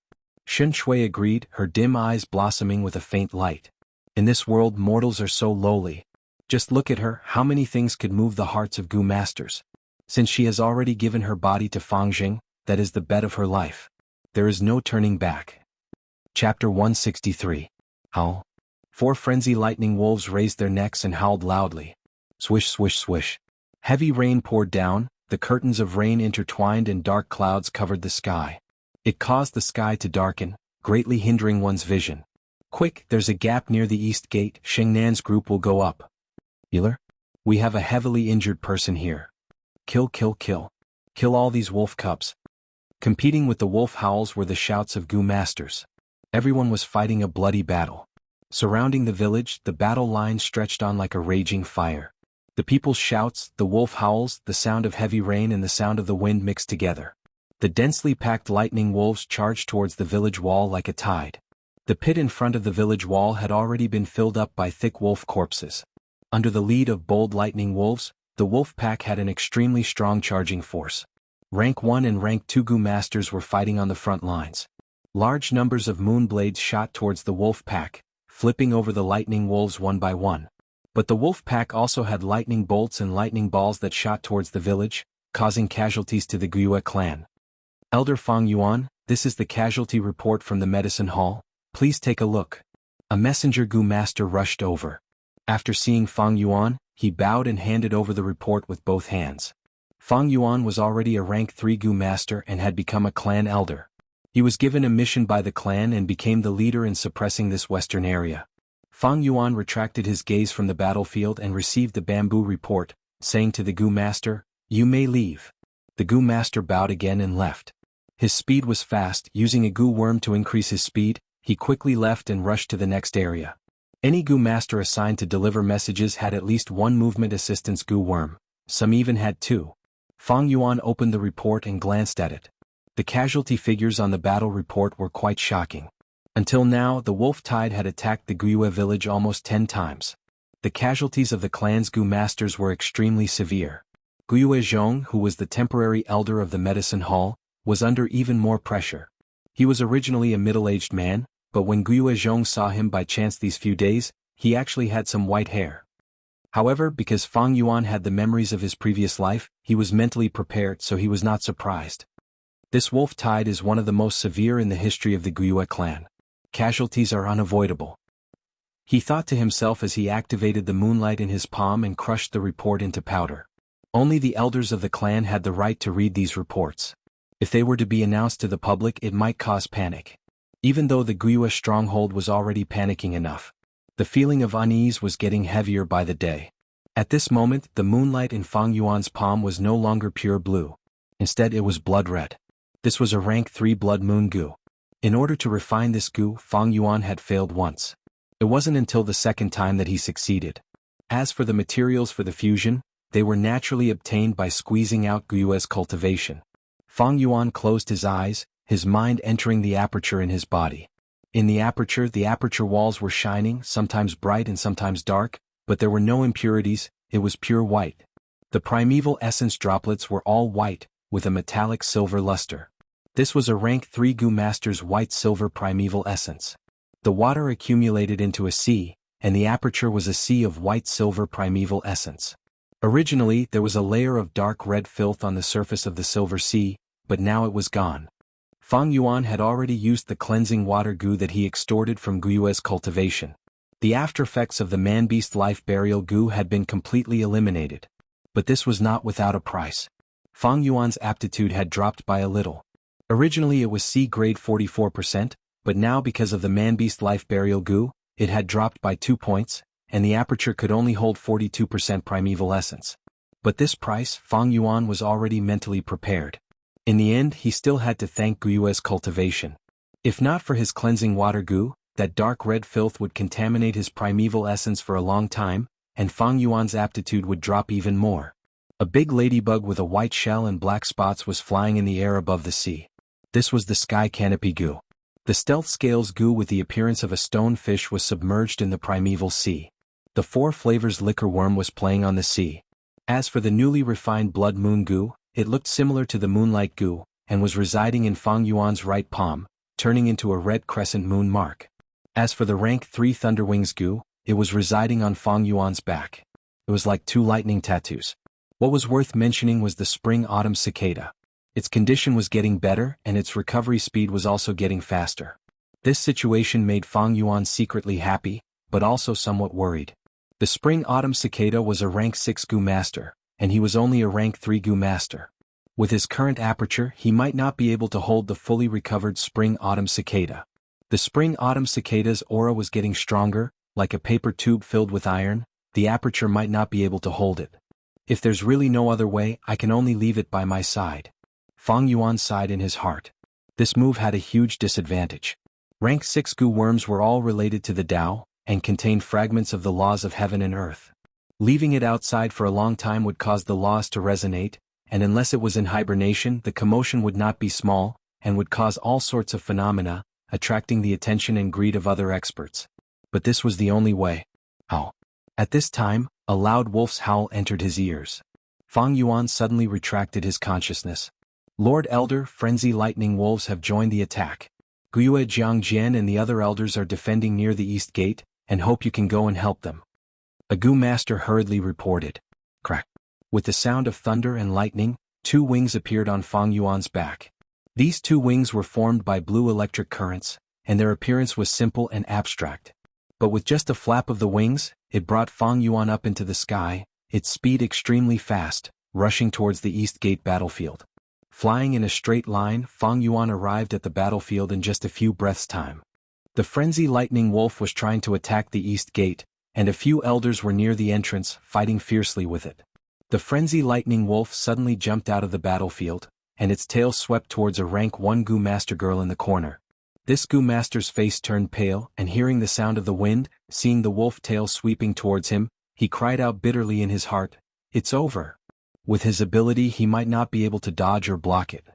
Xin Shui agreed, her dim eyes blossoming with a faint light. In this world mortals are so lowly. Just look at her, how many things could move the hearts of Gu masters? Since she has already given her body to Fang Jing, that is the bet of her life. There is no turning back. Chapter 163. Howl. 4 frenzy lightning wolves raised their necks and howled loudly. Swish, swish, swish. Heavy rain poured down, the curtains of rain intertwined and dark clouds covered the sky. It caused the sky to darken, greatly hindering one's vision. Quick, there's a gap near the east gate, Shengnan's group will go up. Healer? We have a heavily injured person here. Kill, kill, kill. Kill all these wolf cubs. Competing with the wolf howls were the shouts of Gu masters. Everyone was fighting a bloody battle. Surrounding the village, the battle line stretched on like a raging fire. The people's shouts, the wolf howls, the sound of heavy rain and the sound of the wind mixed together. The densely packed lightning wolves charged towards the village wall like a tide. The pit in front of the village wall had already been filled up by thick wolf corpses. Under the lead of bold lightning wolves, the wolf pack had an extremely strong charging force. Rank 1 and Rank 2 Gu masters were fighting on the front lines. Large numbers of moon blades shot towards the wolf pack, flipping over the lightning wolves one by one. But the wolf pack also had lightning bolts and lightning balls that shot towards the village, causing casualties to the Guiyue clan. Elder Fang Yuan, this is the casualty report from the medicine hall, please take a look. A messenger Gu master rushed over. After seeing Fang Yuan, he bowed and handed over the report with both hands. Fang Yuan was already a rank 3 Gu master and had become a clan elder. He was given a mission by the clan and became the leader in suppressing this western area. Fang Yuan retracted his gaze from the battlefield and received the bamboo report, saying to the Gu master, "You may leave." The Gu master bowed again and left. His speed was fast, using a Gu worm to increase his speed, he quickly left and rushed to the next area. Any Gu master assigned to deliver messages had at least 1 movement assistance Gu worm, some even had 2. Fang Yuan opened the report and glanced at it. The casualty figures on the battle report were quite shocking. Until now, the wolf tide had attacked the Guiyue village almost 10 times. The casualties of the clan's Gu masters were extremely severe. Guiyue Zhong, who was the temporary elder of the medicine hall, was under even more pressure. He was originally a middle-aged man, but when Guiyue Zhong saw him by chance these few days, he actually had some white hair. However, because Fang Yuan had the memories of his previous life, he was mentally prepared, so he was not surprised. This wolf tide is one of the most severe in the history of the Guiyue clan. Casualties are unavoidable. He thought to himself as he activated the moonlight in his palm and crushed the report into powder. Only the elders of the clan had the right to read these reports. If they were to be announced to the public, it might cause panic. Even though the Guiyue stronghold was already panicking enough, the feeling of unease was getting heavier by the day. At this moment, the moonlight in Fang Yuan's palm was no longer pure blue. Instead, it was blood red. This was a rank 3 blood moon Gu. In order to refine this Gu, Fang Yuan had failed once. It wasn't until the second time that he succeeded. As for the materials for the fusion, they were naturally obtained by squeezing out Guiyue's cultivation. Fang Yuan closed his eyes, his mind entering the aperture in his body. In the aperture walls were shining, sometimes bright and sometimes dark, but there were no impurities, it was pure white. The primeval essence droplets were all white, with a metallic silver luster. This was a rank 3 Gu master's white-silver primeval essence. The water accumulated into a sea, and the aperture was a sea of white-silver primeval essence. Originally, there was a layer of dark red filth on the surface of the silver sea, but now it was gone. Fang Yuan had already used the cleansing water Gu that he extorted from Guiyue's cultivation. The aftereffects of the man-beast life burial Gu had been completely eliminated. But this was not without a price. Fang Yuan's aptitude had dropped by a little. Originally it was C grade 44%, but now because of the man-beast life burial goo, it had dropped by 2 points, and the aperture could only hold 42% primeval essence. But this price, Fang Yuan was already mentally prepared. In the end, he still had to thank Guyue's cultivation. If not for his cleansing water goo, that dark red filth would contaminate his primeval essence for a long time, and Fang Yuan's aptitude would drop even more. A big ladybug with a white shell and black spots was flying in the air above the sea. This was the sky canopy goo. The stealth scales goo with the appearance of a stone fish was submerged in the primeval sea. The 4 flavors liquor worm was playing on the sea. As for the newly refined blood moon goo, it looked similar to the moonlight goo, and was residing in Fang Yuan's right palm, turning into a red crescent moon mark. As for the rank 3 thunderwings goo, it was residing on Fang Yuan's back. It was like 2 lightning tattoos. What was worth mentioning was the spring-autumn cicada. Its condition was getting better and its recovery speed was also getting faster. This situation made Fang Yuan secretly happy, but also somewhat worried. The spring-autumn cicada was a rank 6 goo master, and he was only a rank 3 goo master. With his current aperture he might not be able to hold the fully recovered spring-autumn cicada. The spring-autumn cicada's aura was getting stronger, like a paper tube filled with iron. The aperture might not be able to hold it. If there's really no other way, I can only leave it by my side. Fang Yuan sighed in his heart. This move had a huge disadvantage. Rank 6 goo worms were all related to the Tao, and contained fragments of the laws of heaven and earth. Leaving it outside for a long time would cause the laws to resonate, and unless it was in hibernation the commotion would not be small, and would cause all sorts of phenomena, attracting the attention and greed of other experts. But this was the only way. How? At this time, a loud wolf's howl entered his ears. Fang Yuan suddenly retracted his consciousness. Lord Elder, Frenzy Lightning Wolves have joined the attack. Guyue Jiangjian and the other elders are defending near the east gate, and hope you can go and help them. A goo master hurriedly reported. Crack. With the sound of thunder and lightning, 2 wings appeared on Fang Yuan's back. These 2 wings were formed by blue electric currents, and their appearance was simple and abstract. But with just a flap of the wings, it brought Fang Yuan up into the sky, its speed extremely fast, rushing towards the east gate battlefield. Flying in a straight line, Fang Yuan arrived at the battlefield in just a few breaths' time. The Frenzy Lightning Wolf was trying to attack the east gate, and a few elders were near the entrance, fighting fiercely with it. The Frenzy Lightning Wolf suddenly jumped out of the battlefield, and its tail swept towards a rank 1 goo master girl in the corner. This goo master's face turned pale, and hearing the sound of the wind, seeing the wolf tail sweeping towards him, he cried out bitterly in his heart, "It's over." With his ability he might not be able to dodge or block it.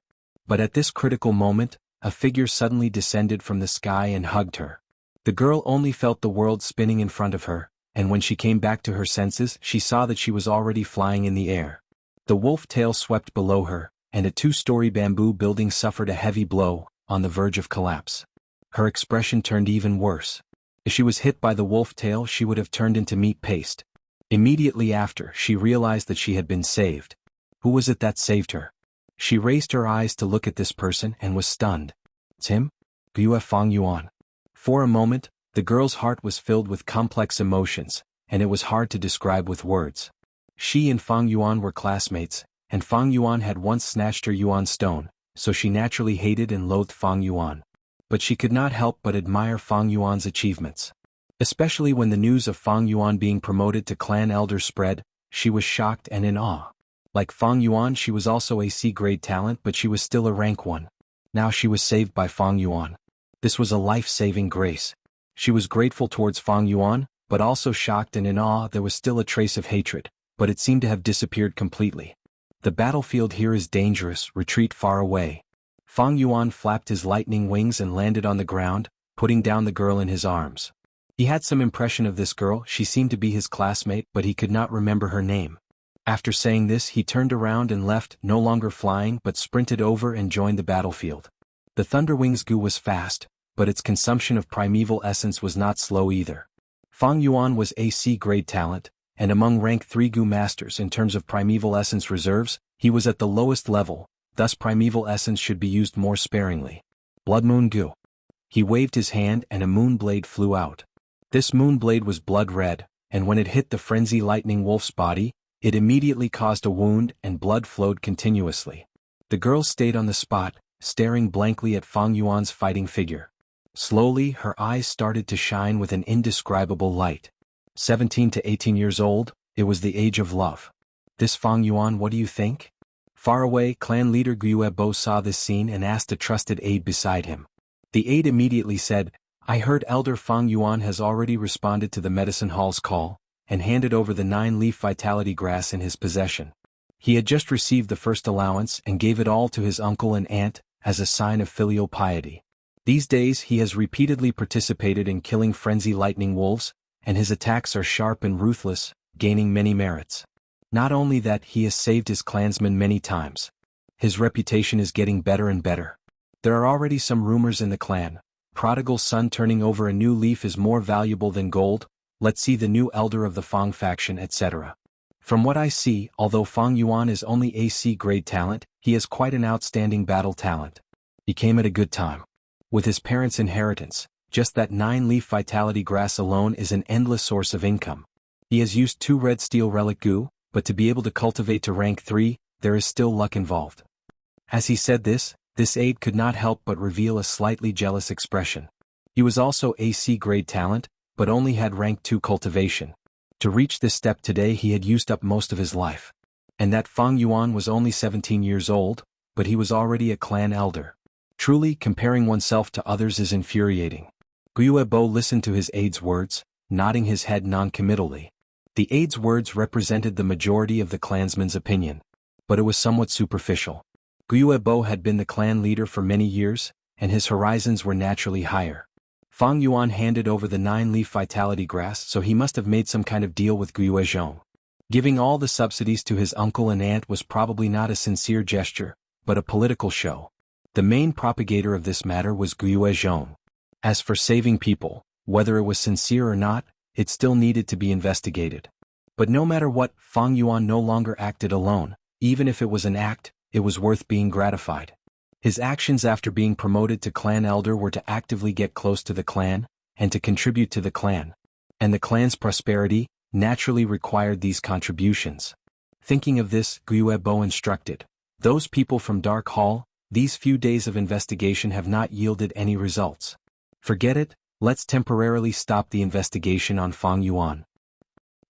But at this critical moment, a figure suddenly descended from the sky and hugged her. The girl only felt the world spinning in front of her, and when she came back to her senses she saw that she was already flying in the air. The wolf tail swept below her, and a 2-story bamboo building suffered a heavy blow, on the verge of collapse. Her expression turned even worse. If she was hit by the wolf tail she would have turned into meat paste. Immediately after, she realized that she had been saved. Who was it that saved her? She raised her eyes to look at this person and was stunned. It's him? Guyue Fang Yuan. For a moment, the girl's heart was filled with complex emotions, and it was hard to describe with words. She and Fang Yuan were classmates, and Fang Yuan had once snatched her Yuan stone, so she naturally hated and loathed Fang Yuan. But she could not help but admire Fang Yuan's achievements. Especially when the news of Fang Yuan being promoted to clan elder spread, she was shocked and in awe. Like Fang Yuan, she was also a C-grade talent, but she was still a rank 1. Now she was saved by Fang Yuan. This was a life-saving grace. She was grateful towards Fang Yuan, but also shocked and in awe. There was still a trace of hatred, but it seemed to have disappeared completely. The battlefield here is dangerous, retreat far away. Fang Yuan flapped his lightning wings and landed on the ground, putting down the girl in his arms. He had some impression of this girl, she seemed to be his classmate, but he could not remember her name. After saying this he turned around and left, no longer flying but sprinted over and joined the battlefield. The Thunderwings goo was fast, but its consumption of primeval essence was not slow either. Fang Yuan was a C-grade talent, and among rank 3 goo masters in terms of primeval essence reserves, he was at the lowest level, thus primeval essence should be used more sparingly. Blood Moon goo. He waved his hand and a moon blade flew out. This moon blade was blood red, and when it hit the Frenzy Lightning Wolf's body, It immediately caused a wound and blood flowed continuously. The girl stayed on the spot, staring blankly at Fang Yuan's fighting figure. Slowly, her eyes started to shine with an indescribable light. 17 to 18 years old, it was the age of love. This Fang Yuan, what do you think? Far away, clan leader Guiyue saw this scene and asked a trusted aide beside him. The aide immediately said, I heard Elder Fang Yuan has already responded to the medicine hall's call, and handed over the 9-leaf vitality grass in his possession. He had just received the first allowance and gave it all to his uncle and aunt, as a sign of filial piety. These days he has repeatedly participated in killing frenzy lightning wolves, and his attacks are sharp and ruthless, gaining many merits. Not only that, he has saved his clansmen many times. His reputation is getting better and better. There are already some rumors in the clan. Prodigal son turning over a new leaf is more valuable than gold. Let's see the new elder of the Fang faction, etc. From what I see, although Fang Yuan is only AC grade talent, he has quite an outstanding battle talent. He came at a good time. With his parents' inheritance, just that 9-leaf vitality grass alone is an endless source of income. He has used 2 red steel relic goo, but to be able to cultivate to rank 3, there is still luck involved. As he said this aide could not help but reveal a slightly jealous expression. He was also AC grade talent, but only had rank 2 cultivation. To reach this step today he had used up most of his life. And that Fang Yuan was only 17 years old, but he was already a clan elder. Truly, comparing oneself to others is infuriating. Guiyue listened to his aide's words, nodding his head non-committally. The aide's words represented the majority of the clansmen's opinion. But it was somewhat superficial. Guiyue had been the clan leader for many years, and his horizons were naturally higher. Fang Yuan handed over the 9-leaf vitality grass, so he must have made some kind of deal with Guiyue. Giving all the subsidies to his uncle and aunt was probably not a sincere gesture, but a political show. The main propagator of this matter was Guiyue. As for saving people, whether it was sincere or not, it still needed to be investigated. But no matter what, Fang Yuan no longer acted alone. Even if it was an act, it was worth being gratified. His actions after being promoted to clan elder were to actively get close to the clan, and to contribute to the clan. And the clan's prosperity naturally required these contributions. Thinking of this, Guiyue instructed, those people from Dark Hall, these few days of investigation have not yielded any results. Forget it, let's temporarily stop the investigation on Fang Yuan.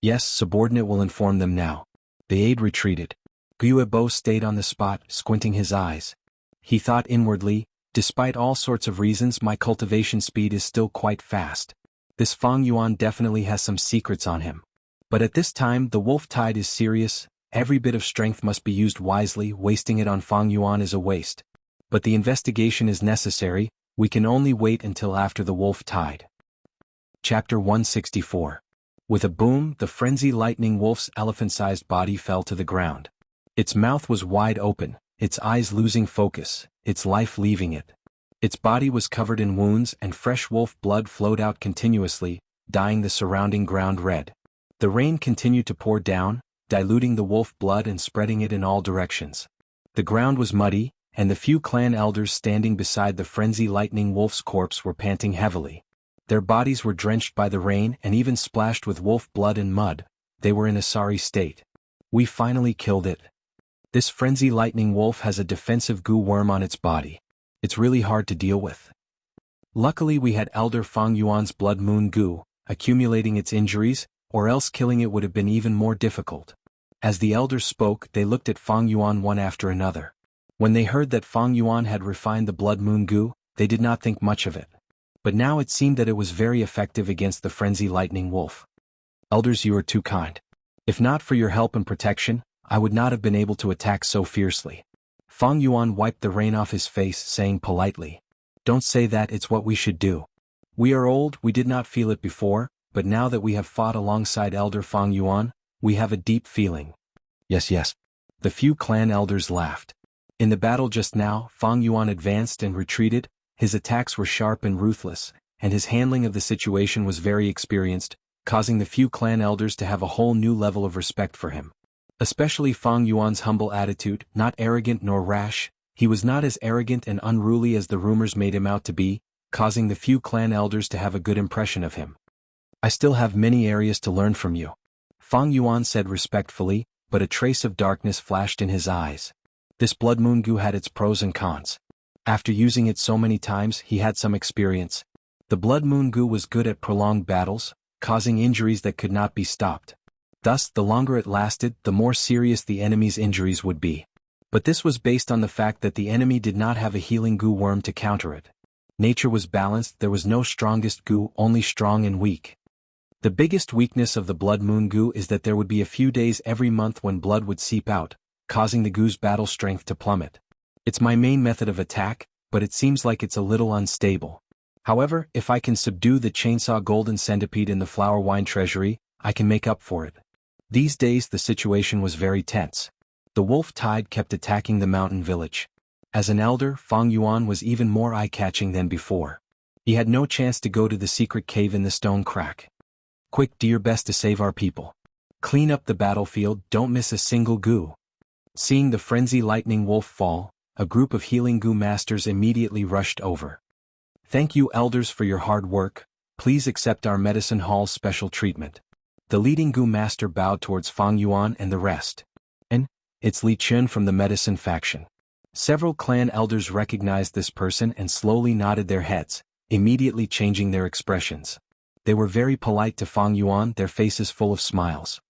Yes, subordinate will inform them now. The aide retreated. Guiyue stayed on the spot, squinting his eyes. He thought inwardly, despite all sorts of reasons my cultivation speed is still quite fast. This Fang Yuan definitely has some secrets on him. But at this time the wolf tide is serious, every bit of strength must be used wisely, wasting it on Fang Yuan is a waste. But the investigation is necessary, we can only wait until after the wolf tide. Chapter 164. With a boom, the frenzy lightning wolf's elephant-sized body fell to the ground. Its mouth was wide open, its eyes losing focus, its life leaving it. Its body was covered in wounds and fresh wolf blood flowed out continuously, dyeing the surrounding ground red. The rain continued to pour down, diluting the wolf blood and spreading it in all directions. The ground was muddy, and the few clan elders standing beside the frenzy lightning wolf's corpse were panting heavily. Their bodies were drenched by the rain and even splashed with wolf blood and mud. They were in a sorry state. We finally killed it. This frenzy lightning wolf has a defensive goo worm on its body. It's really hard to deal with. Luckily we had Elder Fang Yuan's blood moon goo, accumulating its injuries, or else killing it would have been even more difficult. As the elders spoke, they looked at Fang Yuan one after another. When they heard that Fang Yuan had refined the blood moon goo, they did not think much of it. But now it seemed that it was very effective against the frenzy lightning wolf. Elders, you are too kind. If not for your help and protection, I would not have been able to attack so fiercely. Fang Yuan wiped the rain off his face, saying politely, don't say that, it's what we should do. We are old, we did not feel it before, but now that we have fought alongside Elder Fang Yuan, we have a deep feeling. Yes. The few clan elders laughed. In the battle just now, Fang Yuan advanced and retreated, his attacks were sharp and ruthless, and his handling of the situation was very experienced, causing the few clan elders to have a whole new level of respect for him. Especially Fang Yuan's humble attitude, not arrogant nor rash, he was not as arrogant and unruly as the rumors made him out to be, causing the few clan elders to have a good impression of him. I still have many areas to learn from you. Fang Yuan said respectfully, but a trace of darkness flashed in his eyes. This blood moon goo had its pros and cons. After using it so many times, he had some experience. The blood moon goo was good at prolonged battles, causing injuries that could not be stopped. Thus, the longer it lasted, the more serious the enemy's injuries would be. But this was based on the fact that the enemy did not have a healing goo worm to counter it. Nature was balanced, there was no strongest goo, only strong and weak. The biggest weakness of the blood moon goo is that there would be a few days every month when blood would seep out, causing the goo's battle strength to plummet. It's my main method of attack, but it seems like it's a little unstable. However, if I can subdue the chainsaw golden centipede in the flower wine treasury, I can make up for it. These days the situation was very tense. The wolf tide kept attacking the mountain village. As an elder, Fang Yuan was even more eye-catching than before. He had no chance to go to the secret cave in the stone crack. Quick, do your best to save our people. Clean up the battlefield, don't miss a single goo. Seeing the frenzy lightning wolf fall, a group of healing goo masters immediately rushed over. Thank you elders for your hard work, please accept our medicine hall's special treatment. The leading goo master bowed towards Fang Yuan and the rest. And, it's Li Chun from the medicine faction. Several clan elders recognized this person and slowly nodded their heads, immediately changing their expressions. They were very polite to Fang Yuan, their faces full of smiles.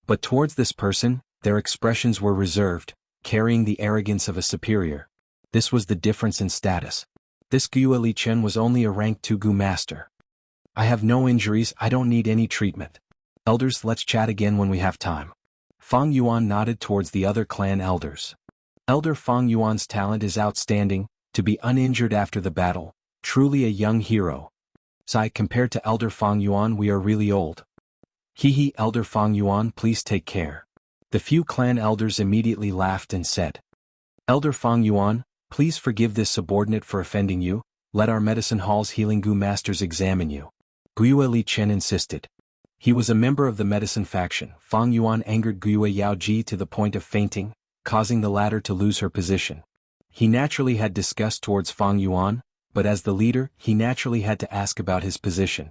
But towards this person, their expressions were reserved, carrying the arrogance of a superior. This was the difference in status. This Gyue Li Chen was only a rank 2 goo master. I have no injuries, I don't need any treatment. Elders, let's chat again when we have time. Fang Yuan nodded towards the other clan elders. Elder Fang Yuan's talent is outstanding, to be uninjured after the battle, truly a young hero. Sai, compared to Elder Fang Yuan we are really old. Hee, Elder Fang Yuan, please take care. The few clan elders immediately laughed and said. Elder Fang Yuan, please forgive this subordinate for offending you, let our medicine hall's healing goo masters examine you. Gyue Li Chen insisted. He was a member of the medicine faction. Fang Yuan angered Gyue Yaoji to the point of fainting, causing the latter to lose her position. He naturally had disgust towards Fang Yuan, but as the leader, he naturally had to ask about his position.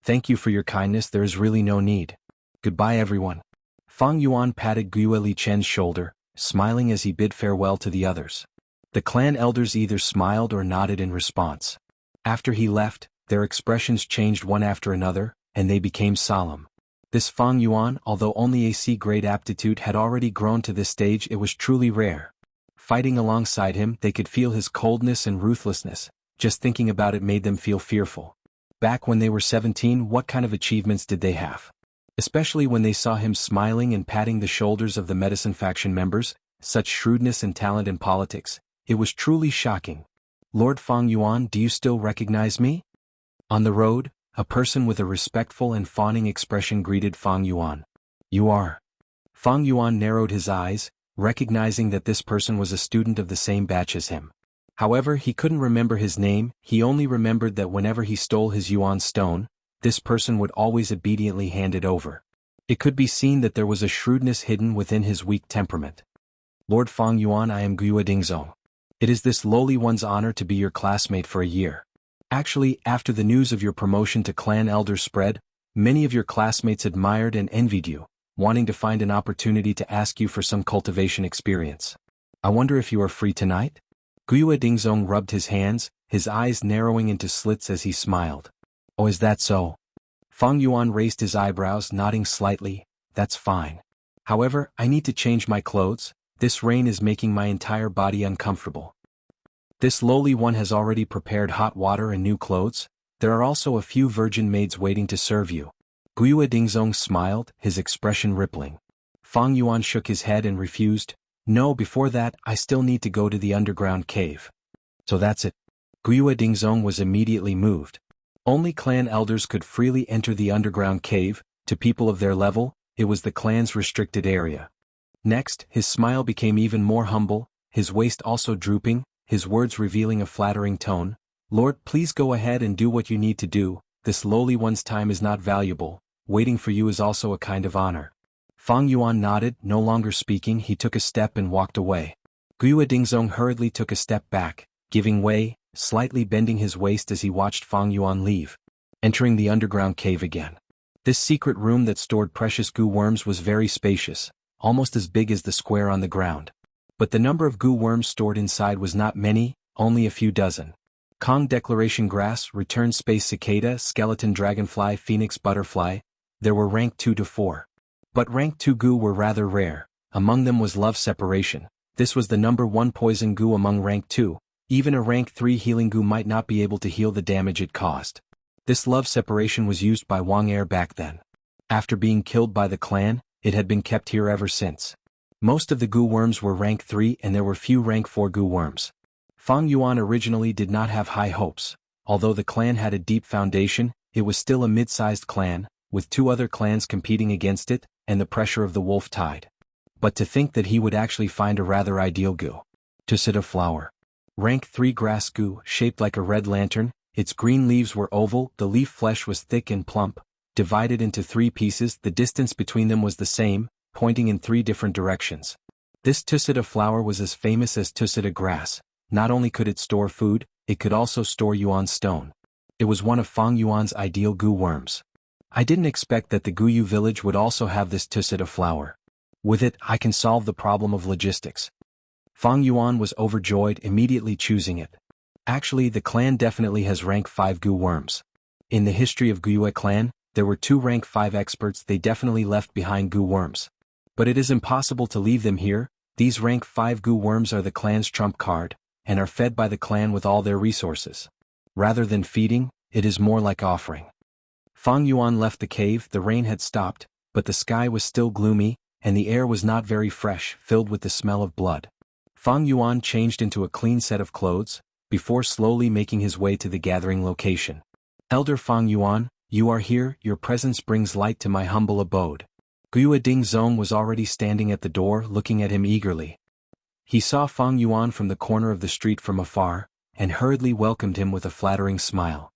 Thank you for your kindness, there is really no need. Goodbye everyone. Fang Yuan patted Gyue Li Chen's shoulder, smiling as he bid farewell to the others. The clan elders either smiled or nodded in response. After he left, their expressions changed one after another, and they became solemn. This Fang Yuan, although only a C-grade aptitude, had already grown to this stage, it was truly rare. Fighting alongside him, they could feel his coldness and ruthlessness. Just thinking about it made them feel fearful. Back when they were 17, what kind of achievements did they have? Especially when they saw him smiling and patting the shoulders of the medicine faction members, such shrewdness and talent in politics. It was truly shocking. Lord Fang Yuan, do you still recognize me? On the road, a person with a respectful and fawning expression greeted Fang Yuan. You are. Fang Yuan narrowed his eyes, recognizing that this person was a student of the same batch as him. However, he couldn't remember his name, he only remembered that whenever he stole his Yuan stone, this person would always obediently hand it over. It could be seen that there was a shrewdness hidden within his weak temperament. Lord Fang Yuan, I am Gyue Dingzong. It is this lowly one's honor to be your classmate for a year. Actually, after the news of your promotion to clan elder spread, many of your classmates admired and envied you, wanting to find an opportunity to ask you for some cultivation experience. I wonder if you are free tonight? Gyue Dingzong rubbed his hands, his eyes narrowing into slits as he smiled. Oh, is that so? Fang Yuan raised his eyebrows, nodding slightly. That's fine. However, I need to change my clothes. This rain is making my entire body uncomfortable. This lowly one has already prepared hot water and new clothes. There are also a few virgin maids waiting to serve you. Gyue Dingzong smiled, his expression rippling. Fang Yuan shook his head and refused. No, before that, I still need to go to the underground cave. So that's it. Gyue Dingzong was immediately moved. Only clan elders could freely enter the underground cave. To people of their level, it was the clan's restricted area. Next, his smile became even more humble, his waist also drooping, his words revealing a flattering tone. Lord, please go ahead and do what you need to do, this lowly one's time is not valuable, waiting for you is also a kind of honor. Fang Yuan nodded, no longer speaking, he took a step and walked away. Gyue Dingzong hurriedly took a step back, giving way, slightly bending his waist as he watched Fang Yuan leave. Entering the underground cave again. This secret room that stored precious goo worms was very spacious, almost as big as the square on the ground. But the number of goo worms stored inside was not many, only a few dozen. Kong Declaration Grass, Return Space Cicada, Skeleton Dragonfly, Phoenix Butterfly, there were rank 2 to 4. But rank 2 goo were rather rare, among them was Love Separation. This was the number 1 poison goo among rank 2, even a rank 3 healing goo might not be able to heal the damage it caused. This Love Separation was used by Wang Er back then. After being killed by the clan, it had been kept here ever since. Most of the goo worms were rank 3 and there were few rank 4 goo worms. Fang Yuan originally did not have high hopes. Although the clan had a deep foundation, it was still a mid-sized clan, with 2 other clans competing against it, and the pressure of the wolf tide. But to think that he would actually find a rather ideal goo. Tusita flower. Rank 3 grass goo, shaped like a red lantern, its green leaves were oval, the leaf flesh was thick and plump, divided into 3 pieces, the distance between them was the same, pointing in 3 different directions. This Tusita flower was as famous as Tusita grass. Not only could it store food, it could also store Yuan stone. It was one of Fang Yuan's ideal goo worms. I didn't expect that the Guyu village would also have this Tusita flower. With it, I can solve the problem of logistics. Fang Yuan was overjoyed, immediately choosing it. Actually, the clan definitely has rank 5 goo worms. In the history of Guyu clan, there were 2 rank 5 experts, they definitely left behind goo worms. But it is impossible to leave them here. These rank 5 goo worms are the clan's trump card, and are fed by the clan with all their resources. Rather than feeding, it is more like offering. Fang Yuan left the cave, the rain had stopped, but the sky was still gloomy, and the air was not very fresh, filled with the smell of blood. Fang Yuan changed into a clean set of clothes, before slowly making his way to the gathering location. Elder Fang Yuan, you are here, your presence brings light to my humble abode. Guyu Dingzong was already standing at the door, looking at him eagerly. He saw Fang Yuan from the corner of the street from afar, and hurriedly welcomed him with a flattering smile.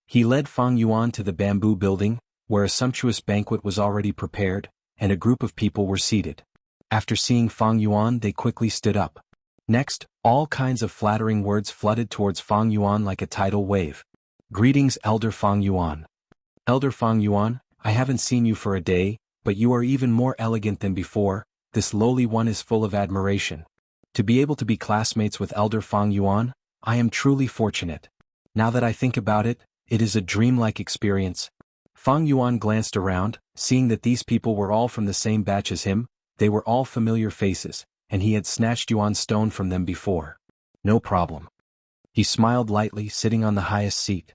He led Fang Yuan to the bamboo building, where a sumptuous banquet was already prepared, and a group of people were seated. After seeing Fang Yuan, they quickly stood up. Next, all kinds of flattering words flooded towards Fang Yuan like a tidal wave. Greetings, Elder Fang Yuan. Elder Fang Yuan, I haven't seen you for a day, but you are even more elegant than before. This lowly one is full of admiration. To be able to be classmates with Elder Fang Yuan, I am truly fortunate. Now that I think about it, it is a dreamlike experience. Fang Yuan glanced around, seeing that these people were all from the same batch as him, they were all familiar faces, and he had snatched Yuan's stone from them before. No problem. He smiled lightly, sitting on the highest seat.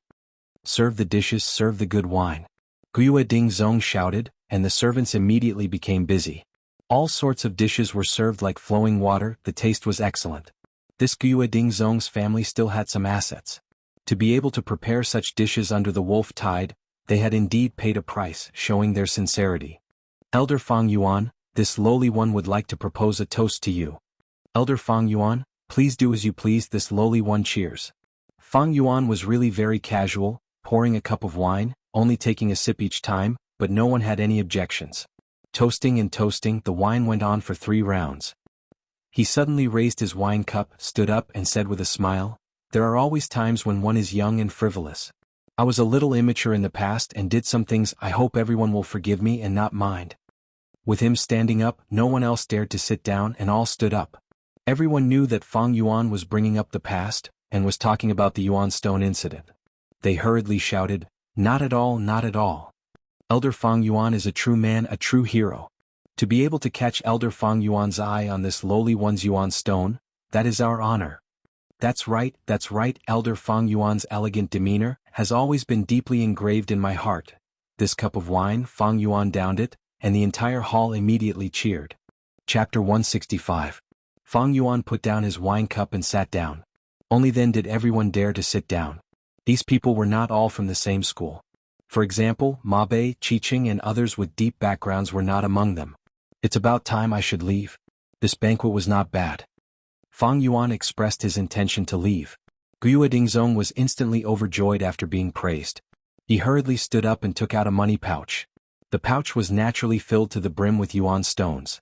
Serve the dishes, serve the good wine. Guyu Dingzong shouted, and the servants immediately became busy. All sorts of dishes were served like flowing water, the taste was excellent. This Guyu Dingzong's family still had some assets. To be able to prepare such dishes under the wolf tide, they had indeed paid a price, showing their sincerity. Elder Fang Yuan, this lowly one would like to propose a toast to you. Elder Fang Yuan, please do as you please, this lowly one cheers. Fang Yuan was really very casual, pouring a cup of wine, only taking a sip each time, but no one had any objections. Toasting and toasting, the wine went on for 3 rounds. He suddenly raised his wine cup, stood up and said with a smile, there are always times when one is young and frivolous. I was a little immature in the past and did some things I hope everyone will forgive me and not mind. With him standing up, no one else dared to sit down and all stood up. Everyone knew that Fang Yuan was bringing up the past, and was talking about the Yuan stone incident. They hurriedly shouted, not at all, not at all. Elder Fang Yuan is a true man, a true hero. To be able to catch Elder Fang Yuan's eye on this lowly one's Yuan stone, that is our honor. That's right, Elder Fang Yuan's elegant demeanor has always been deeply engraved in my heart. This cup of wine, Fang Yuan downed it, and the entire hall immediately cheered. Chapter 165. Fang Yuan put down his wine cup and sat down. Only then did everyone dare to sit down. These people were not all from the same school. For example, Ma Bei, Qiqing and others with deep backgrounds were not among them. It's about time I should leave. This banquet was not bad. Fang Yuan expressed his intention to leave. Guyu Dingzong was instantly overjoyed after being praised. He hurriedly stood up and took out a money pouch. The pouch was naturally filled to the brim with Yuan stones.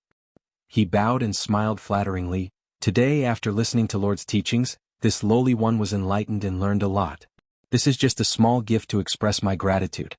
He bowed and smiled flatteringly. Today, after listening to Lord's teachings, this lowly one was enlightened and learned a lot. This is just a small gift to express my gratitude.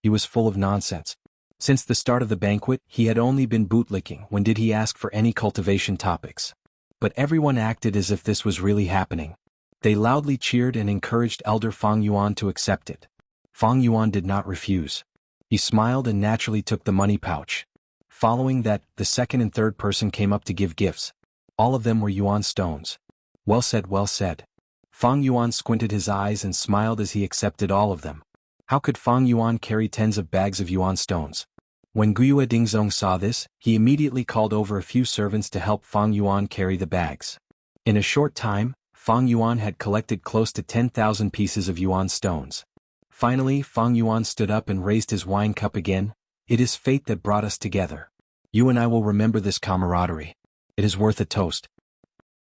He was full of nonsense. Since the start of the banquet, he had only been bootlicking when did he ask for any cultivation topics. But everyone acted as if this was really happening. They loudly cheered and encouraged Elder Fang Yuan to accept it. Fang Yuan did not refuse. He smiled and naturally took the money pouch. Following that, the second and third person came up to give gifts. All of them were Yuan stones. Well said, well said. Fang Yuan squinted his eyes and smiled as he accepted all of them. How could Fang Yuan carry tens of bags of Yuan stones? When Guyue Dingzong saw this, he immediately called over a few servants to help Fang Yuan carry the bags. In a short time, Fang Yuan had collected close to 10,000 pieces of Yuan stones. Finally, Fang Yuan stood up and raised his wine cup again. It is fate that brought us together. You and I will remember this camaraderie. It is worth a toast.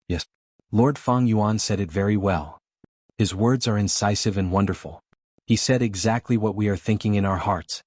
Yes. Lord Fang Yuan said it very well. His words are incisive and wonderful. He said exactly what we are thinking in our hearts.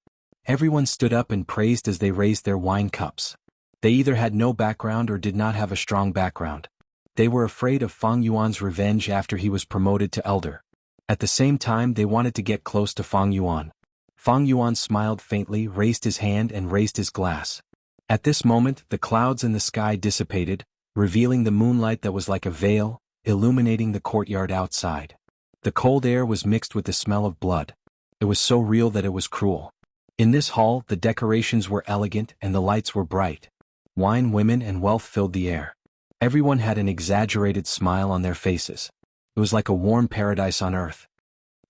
Everyone stood up and praised as they raised their wine cups. They either had no background or did not have a strong background. They were afraid of Fang Yuan's revenge after he was promoted to elder. At the same time, they wanted to get close to Fang Yuan. Fang Yuan smiled faintly, raised his hand and raised his glass. At this moment, the clouds in the sky dissipated, revealing the moonlight that was like a veil, illuminating the courtyard outside. The cold air was mixed with the smell of blood. It was so real that it was cruel. In this hall, the decorations were elegant and the lights were bright. Wine, women, and wealth filled the air. Everyone had an exaggerated smile on their faces. It was like a warm paradise on earth.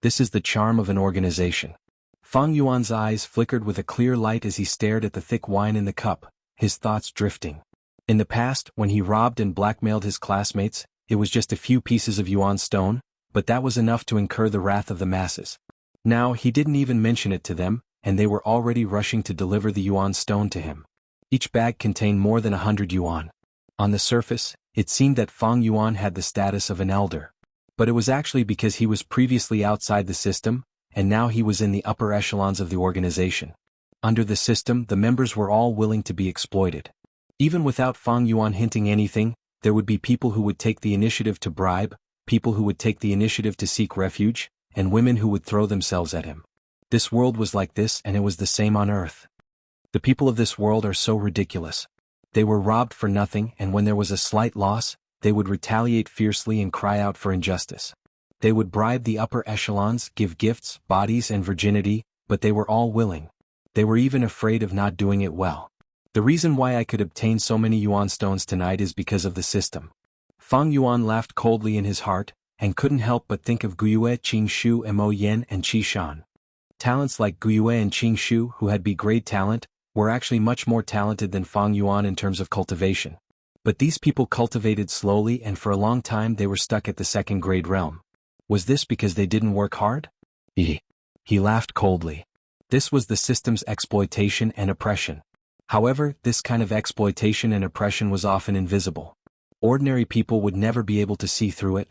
This is the charm of an organization. Fang Yuan's eyes flickered with a clear light as he stared at the thick wine in the cup, his thoughts drifting. In the past, when he robbed and blackmailed his classmates, it was just a few pieces of Yuan stone, but that was enough to incur the wrath of the masses. Now he didn't even mention it to them, and they were already rushing to deliver the Yuan stone to him. Each bag contained more than 100 Yuan. On the surface, it seemed that Fang Yuan had the status of an elder. But it was actually because he was previously outside the system, and now he was in the upper echelons of the organization. Under the system, the members were all willing to be exploited. Even without Fang Yuan hinting anything, there would be people who would take the initiative to bribe, people who would take the initiative to seek refuge, and women who would throw themselves at him. This world was like this, and it was the same on Earth. The people of this world are so ridiculous. They were robbed for nothing, and when there was a slight loss, they would retaliate fiercely and cry out for injustice. They would bribe the upper echelons, give gifts, bodies and virginity, but they were all willing. They were even afraid of not doing it well. The reason why I could obtain so many Yuan stones tonight is because of the system. Fang Yuan laughed coldly in his heart, and couldn't help but think of Guyue, Qingshu, Mo Yen and Qi Shan. Talents like Guyue and Qingshu, who had B-grade talent, were actually much more talented than Fang Yuan in terms of cultivation. But these people cultivated slowly, and for a long time they were stuck at the second-grade realm. Was this because they didn't work hard? He laughed coldly. This was the system's exploitation and oppression. However, this kind of exploitation and oppression was often invisible. Ordinary people would never be able to see through it.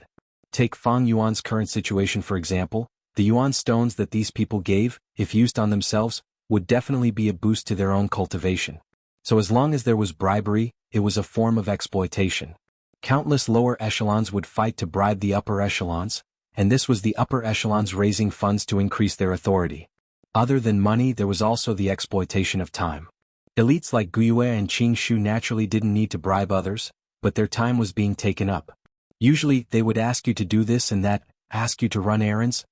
Take Fang Yuan's current situation for example. The Yuan stones that these people gave, if used on themselves, would definitely be a boost to their own cultivation. So as long as there was bribery, it was a form of exploitation. Countless lower echelons would fight to bribe the upper echelons, and this was the upper echelons raising funds to increase their authority. Other than money, there was also the exploitation of time. Elites like Guyue and Qingshu naturally didn't need to bribe others, but their time was being taken up. Usually, they would ask you to do this and that, ask you to run errands,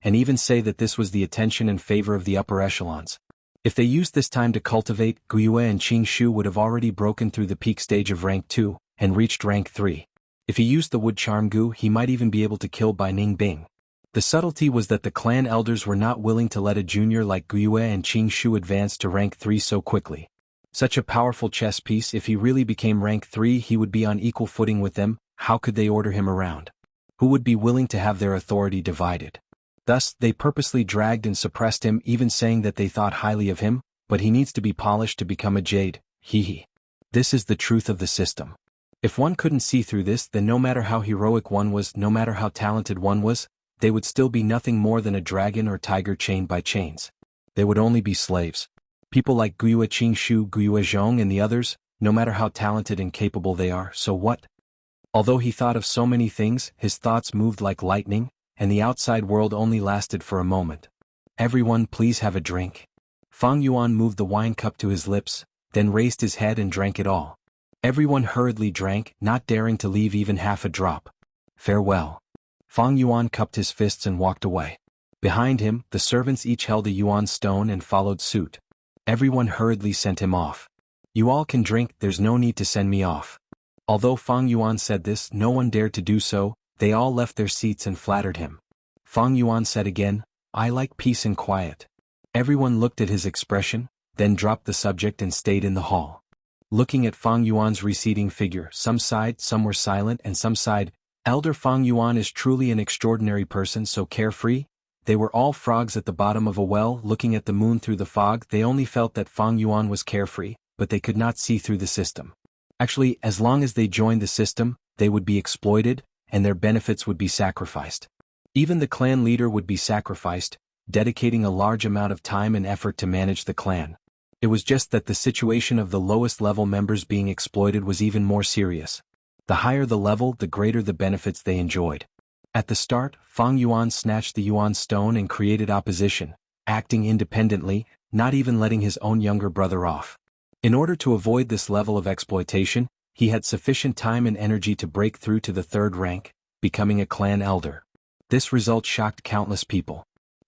and even say that this was the attention and favor of the upper echelons. If they used this time to cultivate, Guyue and Qingshu would have already broken through the peak stage of rank 2, and reached rank 3. If he used the wood charm gu, he might even be able to kill Bai Ning Bing. The subtlety was that the clan elders were not willing to let a junior like Guyue and Qingshu advance to rank 3 so quickly. Such a powerful chess piece, if he really became rank 3 he would be on equal footing with them. How could they order him around? Who would be willing to have their authority divided? Thus, they purposely dragged and suppressed him, even saying that they thought highly of him, but he needs to be polished to become a jade. This is the truth of the system. If one couldn't see through this, then no matter how heroic one was, no matter how talented one was, they would still be nothing more than a dragon or tiger chained by chains. They would only be slaves. People like Guyue Qingshu, Guyue Zhong and the others, no matter how talented and capable they are, so what? Although he thought of so many things, his thoughts moved like lightning, and the outside world only lasted for a moment. Everyone please have a drink. Fang Yuan moved the wine cup to his lips, then raised his head and drank it all. Everyone hurriedly drank, not daring to leave even half a drop. Farewell. Fang Yuan cupped his fists and walked away. Behind him, the servants each held a Yuan stone and followed suit. Everyone hurriedly sent him off. You all can drink, there's no need to send me off. Although Fang Yuan said this, no one dared to do so, they all left their seats and flattered him. Fang Yuan said again, I like peace and quiet. Everyone looked at his expression, then dropped the subject and stayed in the hall. Looking at Fang Yuan's receding figure, some sighed, some were silent and some sighed. Elder Fang Yuan is truly an extraordinary person, so carefree. They were all frogs at the bottom of a well looking at the moon through the fog. They only felt that Fang Yuan was carefree, but they could not see through the system. Actually, as long as they joined the system, they would be exploited, and their benefits would be sacrificed. Even the clan leader would be sacrificed, dedicating a large amount of time and effort to manage the clan. It was just that the situation of the lowest level members being exploited was even more serious. The higher the level, the greater the benefits they enjoyed. At the start, Fang Yuan snatched the Yuan stone and created opposition, acting independently, not even letting his own younger brother off. In order to avoid this level of exploitation, he had sufficient time and energy to break through to the third rank, becoming a clan elder. This result shocked countless people.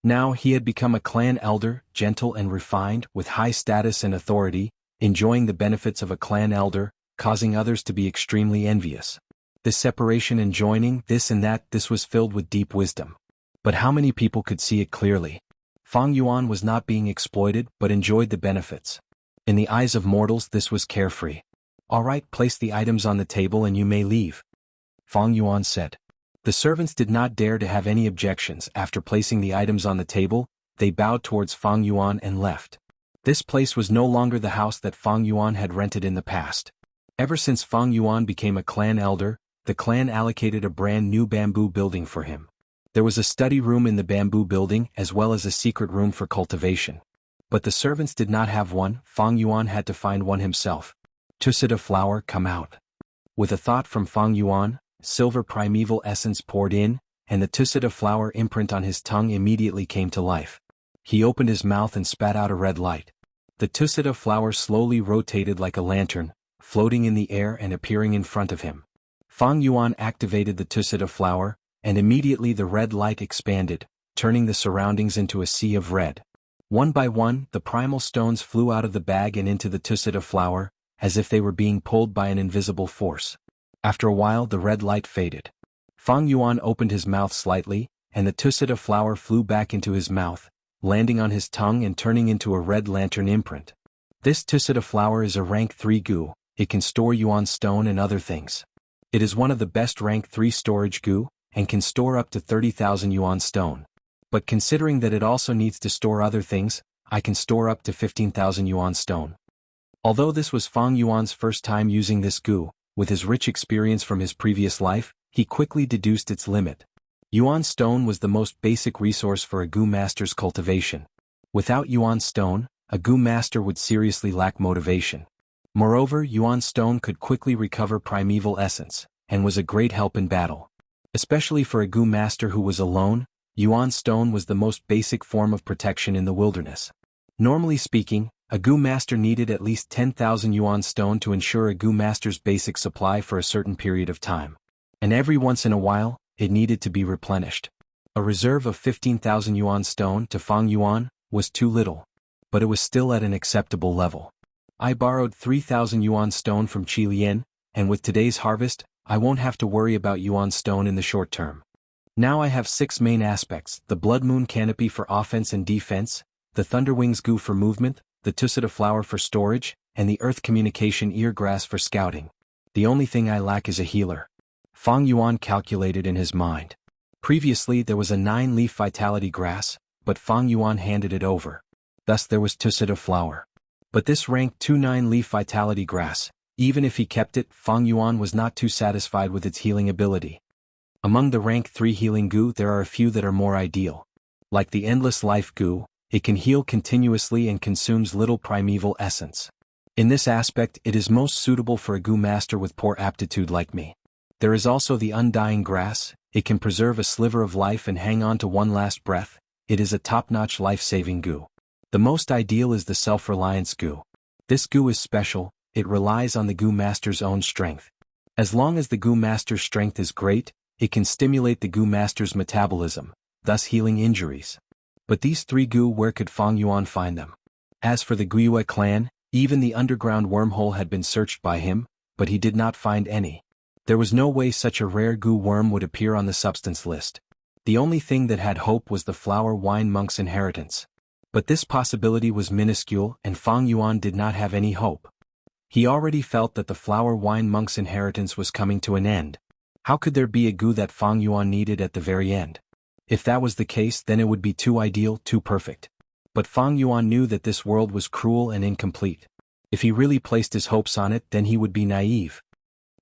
Now he had become a clan elder, gentle and refined, with high status and authority, enjoying the benefits of a clan elder, causing others to be extremely envious. This separation and joining, this and that, this was filled with deep wisdom. But how many people could see it clearly? Fang Yuan was not being exploited, but enjoyed the benefits. In the eyes of mortals, this was carefree. All right, place the items on the table and you may leave. Fang Yuan said. The servants did not dare to have any objections. After placing the items on the table, they bowed towards Fang Yuan and left. This place was no longer the house that Fang Yuan had rented in the past. Ever since Fang Yuan became a clan elder, the clan allocated a brand new bamboo building for him. There was a study room in the bamboo building as well as a secret room for cultivation. But the servants did not have one. Fang Yuan had to find one himself. Tusita flower, come out. With a thought from Fang Yuan, silver primeval essence poured in, and the Tusita flower imprint on his tongue immediately came to life. He opened his mouth and spat out a red light. The Tusita flower slowly rotated like a lantern, floating in the air and appearing in front of him. Fang Yuan activated the Tusita flower, and immediately the red light expanded, turning the surroundings into a sea of red. One by one, the primal stones flew out of the bag and into the Tusita flower, as if they were being pulled by an invisible force. After a while the red light faded. Fang Yuan opened his mouth slightly, and the Tusita flower flew back into his mouth, landing on his tongue and turning into a red lantern imprint. This Tusita flower is a rank 3 goo, it can store Yuan stone and other things. It is one of the best rank 3 storage goo, and can store up to 30,000 Yuan stone. But considering that it also needs to store other things, I can store up to 15,000 Yuan stone. Although this was Fang Yuan's first time using this goo, with his rich experience from his previous life, he quickly deduced its limit. Yuan stone was the most basic resource for a goo master's cultivation. Without Yuan stone, a goo master would seriously lack motivation. Moreover, Yuan stone could quickly recover primeval essence, and was a great help in battle. Especially for a goo master who was alone, Yuan stone was the most basic form of protection in the wilderness. Normally speaking, a goo master needed at least 10,000 Yuan stone to ensure a goo master's basic supply for a certain period of time. And every once in a while, it needed to be replenished. A reserve of 15,000 Yuan stone to Fang Yuan was too little, but it was still at an acceptable level. I borrowed 3,000 Yuan stone from Qi Lian, and with today's harvest, I won't have to worry about Yuan stone in the short term. Now I have 6 main aspects: the Blood Moon Canopy for offense and defense, the Thunderwings Goo for movement, the Tusita flower for storage, and the Earth Communication Eargrass for scouting. The only thing I lack is a healer. Fang Yuan calculated in his mind. Previously there was a 9-leaf vitality grass, but Fang Yuan handed it over. Thus there was Tusita flower. But this rank 2 9-leaf vitality grass, even if he kept it, Fang Yuan was not too satisfied with its healing ability. Among the rank 3 healing goo there are a few that are more ideal. Like the Endless Life Goo, it can heal continuously and consumes little primeval essence. In this aspect it is most suitable for a goo master with poor aptitude like me. There is also the Undying Grass, it can preserve a sliver of life and hang on to one last breath, it is a top-notch life-saving goo. The most ideal is the self-reliance goo. This goo is special, it relies on the goo master's own strength. As long as the goo master's strength is great, it can stimulate the goo master's metabolism, thus healing injuries. But these 3 goo, where could Fang Yuan find them? As for the Wuxia clan, even the underground wormhole had been searched by him, but he did not find any. There was no way such a rare goo worm would appear on the substance list. The only thing that had hope was the flower wine monk's inheritance. But this possibility was minuscule, and Fang Yuan did not have any hope. He already felt that the flower wine monk's inheritance was coming to an end. How could there be a goo that Fang Yuan needed at the very end? If that was the case, then it would be too ideal, too perfect. But Fang Yuan knew that this world was cruel and incomplete. If he really placed his hopes on it, then he would be naive.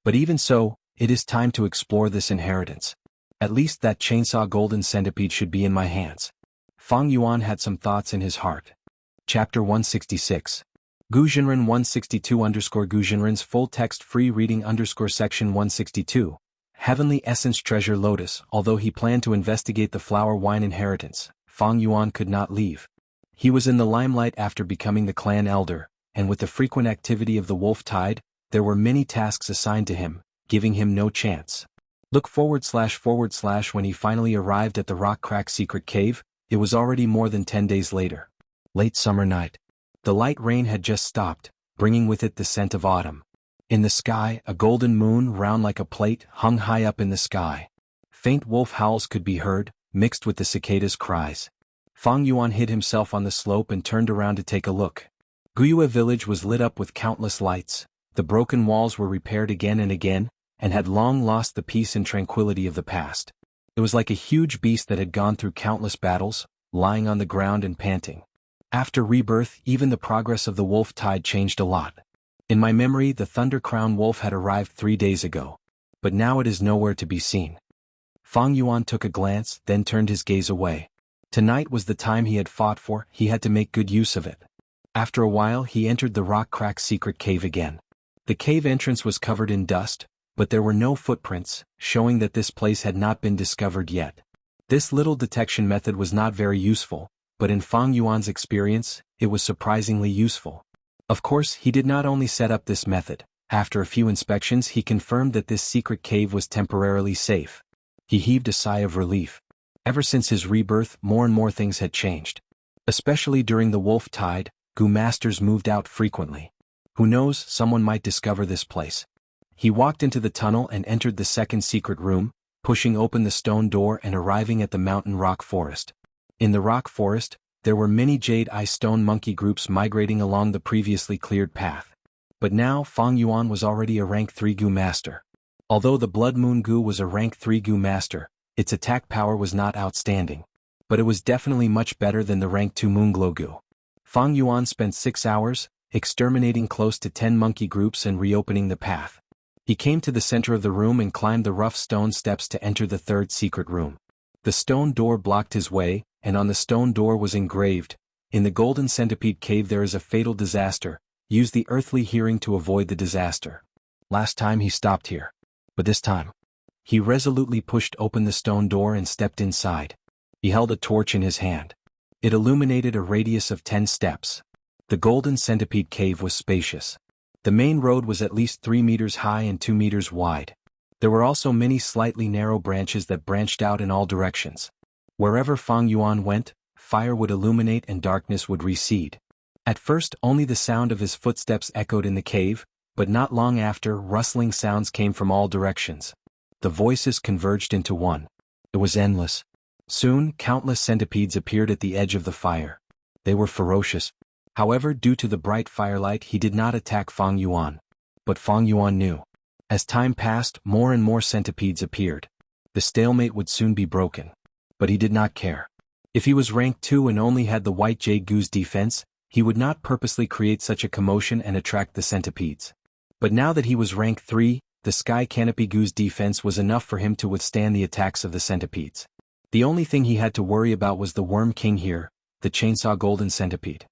But even so, it is time to explore this inheritance. At least that chainsaw golden centipede should be in my hands. Fang Yuan had some thoughts in his heart. Chapter 166. Guzhenren 162_Guzhenren's full text free reading _section 162. Heavenly Essence Treasure Lotus. Although he planned to investigate the flower wine inheritance, Fang Yuan could not leave. He was in the limelight after becoming the clan elder, and with the frequent activity of the wolf tide, there were many tasks assigned to him, giving him no chance. Look / when he finally arrived at the rock crack secret cave, it was already more than 10 days later. Late summer night. The light rain had just stopped, bringing with it the scent of autumn. In the sky, a golden moon, round like a plate, hung high up in the sky. Faint wolf howls could be heard, mixed with the cicadas' cries. Fang Yuan hid himself on the slope and turned around to take a look. Wuxia village was lit up with countless lights, the broken walls were repaired again and again, and had long lost the peace and tranquility of the past. It was like a huge beast that had gone through countless battles, lying on the ground and panting. After rebirth, even the progress of the wolf tide changed a lot. In my memory, the Thunder Crown wolf had arrived 3 days ago. But now it is nowhere to be seen. Fang Yuan took a glance, then turned his gaze away. Tonight was the time he had fought for, he had to make good use of it. After a while, he entered the rock crack secret cave again. The cave entrance was covered in dust, but there were no footprints, showing that this place had not been discovered yet. This little detection method was not very useful, but in Fang Yuan's experience, it was surprisingly useful. Of course, he did not only set up this method. After a few inspections, he confirmed that this secret cave was temporarily safe. He heaved a sigh of relief. Ever since his rebirth, more and more things had changed. Especially during the wolf tide, goo masters moved out frequently. Who knows, someone might discover this place. He walked into the tunnel and entered the second secret room, pushing open the stone door and arriving at the mountain rock forest. In the rock forest, there were many jade-eye stone monkey groups migrating along the previously cleared path. But now Fang Yuan was already a rank 3 goo master. Although the Blood Moon goo was a rank 3 goo master, its attack power was not outstanding. But it was definitely much better than the rank 2 Moonglow goo. Fang Yuan spent 6 hours, exterminating close to 10 monkey groups and reopening the path. He came to the center of the room and climbed the rough stone steps to enter the third secret room. The stone door blocked his way, and on the stone door was engraved, "In the Golden Centipede Cave there is a fatal disaster. Use the earthly hearing to avoid the disaster." Last time he stopped here. But this time, he resolutely pushed open the stone door and stepped inside. He held a torch in his hand. It illuminated a radius of 10 steps. The Golden Centipede Cave was spacious. The main road was at least 3 meters high and 2 meters wide. There were also many slightly narrow branches that branched out in all directions. Wherever Fang Yuan went, fire would illuminate and darkness would recede. At first, only the sound of his footsteps echoed in the cave, but not long after, rustling sounds came from all directions. The voices converged into one. It was endless. Soon, countless centipedes appeared at the edge of the fire. They were ferocious. However, due to the bright firelight, he did not attack Fang Yuan. But Fang Yuan knew. As time passed, more and more centipedes appeared. The stalemate would soon be broken. But he did not care. If he was rank 2 and only had the white jade goo's defense, he would not purposely create such a commotion and attract the centipedes. But now that he was rank 3, the sky canopy goo's defense was enough for him to withstand the attacks of the centipedes. The only thing he had to worry about was the Worm King here, the chainsaw golden centipede.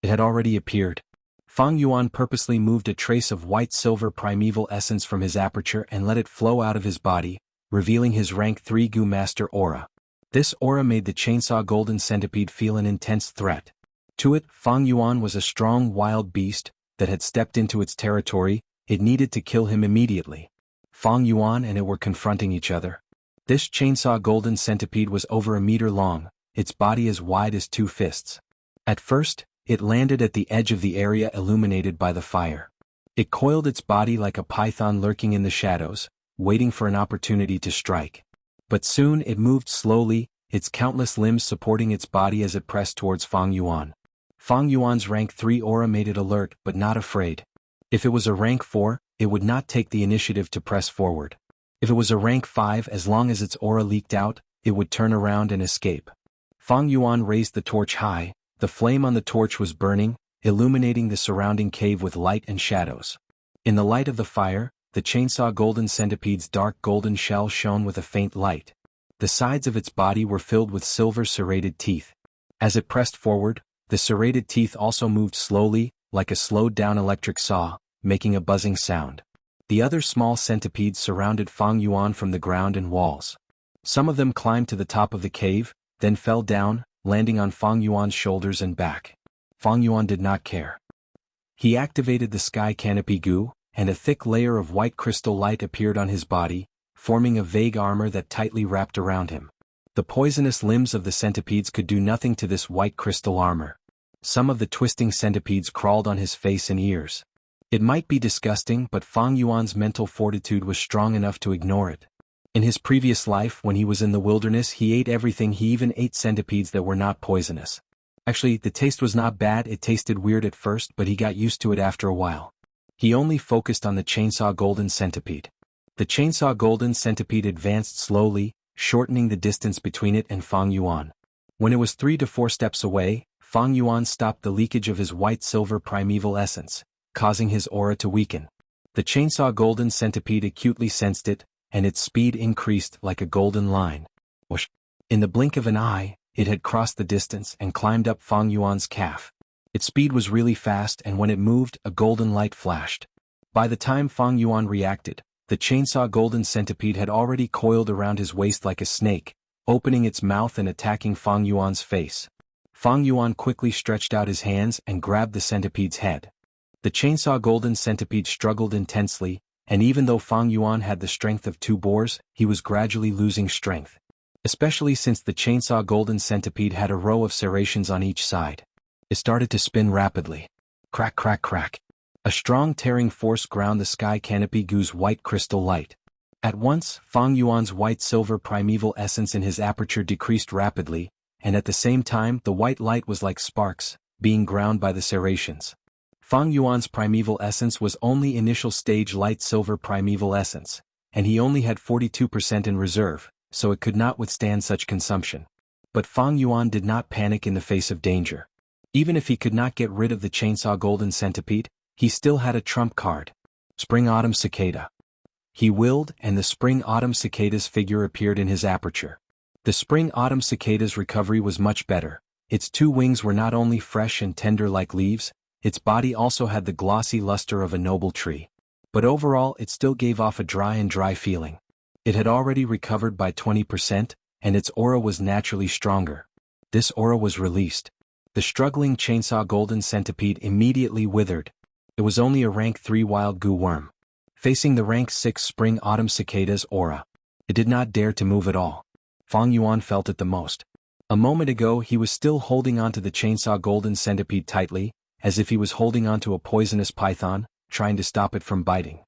It had already appeared. Fang Yuan purposely moved a trace of white-silver primeval essence from his aperture and let it flow out of his body, revealing his rank 3 goo master aura. This aura made the chainsaw golden centipede feel an intense threat. To it, Fang Yuan was a strong wild beast that had stepped into its territory. It needed to kill him immediately. Fang Yuan and it were confronting each other. This chainsaw golden centipede was over a meter long, its body as wide as 2 fists. At first, it landed at the edge of the area illuminated by the fire. It coiled its body like a python lurking in the shadows, waiting for an opportunity to strike. But soon it moved slowly, its countless limbs supporting its body as it pressed towards Fang Yuan. Fang Yuan's rank 3 aura made it alert but not afraid. If it was a rank 4, it would not take the initiative to press forward. If it was a rank 5, as long as its aura leaked out, it would turn around and escape. Fang Yuan raised the torch high. The flame on the torch was burning, illuminating the surrounding cave with light and shadows. In the light of the fire, the chainsaw golden centipede's dark golden shell shone with a faint light. The sides of its body were filled with silver serrated teeth. As it pressed forward, the serrated teeth also moved slowly, like a slowed-down electric saw, making a buzzing sound. The other small centipedes surrounded Fang Yuan from the ground and walls. Some of them climbed to the top of the cave, then fell down, landing on Fang Yuan's shoulders and back. Fang Yuan did not care. He activated the sky canopy goo, and a thick layer of white crystal light appeared on his body, forming a vague armor that tightly wrapped around him. The poisonous limbs of the centipedes could do nothing to this white crystal armor. Some of the twisting centipedes crawled on his face and ears. It might be disgusting, but Fang Yuan's mental fortitude was strong enough to ignore it. In his previous life, when he was in the wilderness, he ate everything. He even ate centipedes that were not poisonous. Actually, the taste was not bad. It tasted weird at first, but he got used to it after a while. He only focused on the chainsaw golden centipede. The chainsaw golden centipede advanced slowly, shortening the distance between it and Fang Yuan. When it was 3 to 4 steps away, Fang Yuan stopped the leakage of his white-silver primeval essence, causing his aura to weaken. The chainsaw golden centipede acutely sensed it, and its speed increased like a golden line. Whoosh! In the blink of an eye, it had crossed the distance and climbed up Fang Yuan's calf. Its speed was really fast, and when it moved, a golden light flashed. By the time Fang Yuan reacted, the chainsaw golden centipede had already coiled around his waist like a snake, opening its mouth and attacking Fang Yuan's face. Fang Yuan quickly stretched out his hands and grabbed the centipede's head. The chainsaw golden centipede struggled intensely, and even though Fang Yuan had the strength of 2 boars, he was gradually losing strength. Especially since the chainsaw golden centipede had a row of serrations on each side. It started to spin rapidly. Crack, crack, crack. A strong tearing force ground the sky canopy goo's white crystal light. At once, Fang Yuan's white-silver primeval essence in his aperture decreased rapidly, and at the same time the white light was like sparks, being ground by the serrations. Fang Yuan's primeval essence was only initial stage light-silver primeval essence, and he only had 42% in reserve, so it could not withstand such consumption. But Fang Yuan did not panic in the face of danger. Even if he could not get rid of the chainsaw golden centipede, he still had a trump card. Spring-Autumn Cicada. He willed, and the Spring-Autumn Cicada's figure appeared in his aperture. The Spring-Autumn Cicada's recovery was much better. Its 2 wings were not only fresh and tender like leaves, its body also had the glossy luster of a noble tree. But overall it still gave off a dry feeling. It had already recovered by 20%, and its aura was naturally stronger. This aura was released. The struggling chainsaw golden centipede immediately withered. It was only a rank 3 wild goo worm. Facing the rank 6 Spring-Autumn Cicada's aura, it did not dare to move at all. Fang Yuan felt it the most. A moment ago he was still holding onto the chainsaw golden centipede tightly, as if he was holding onto a poisonous python, trying to stop it from biting.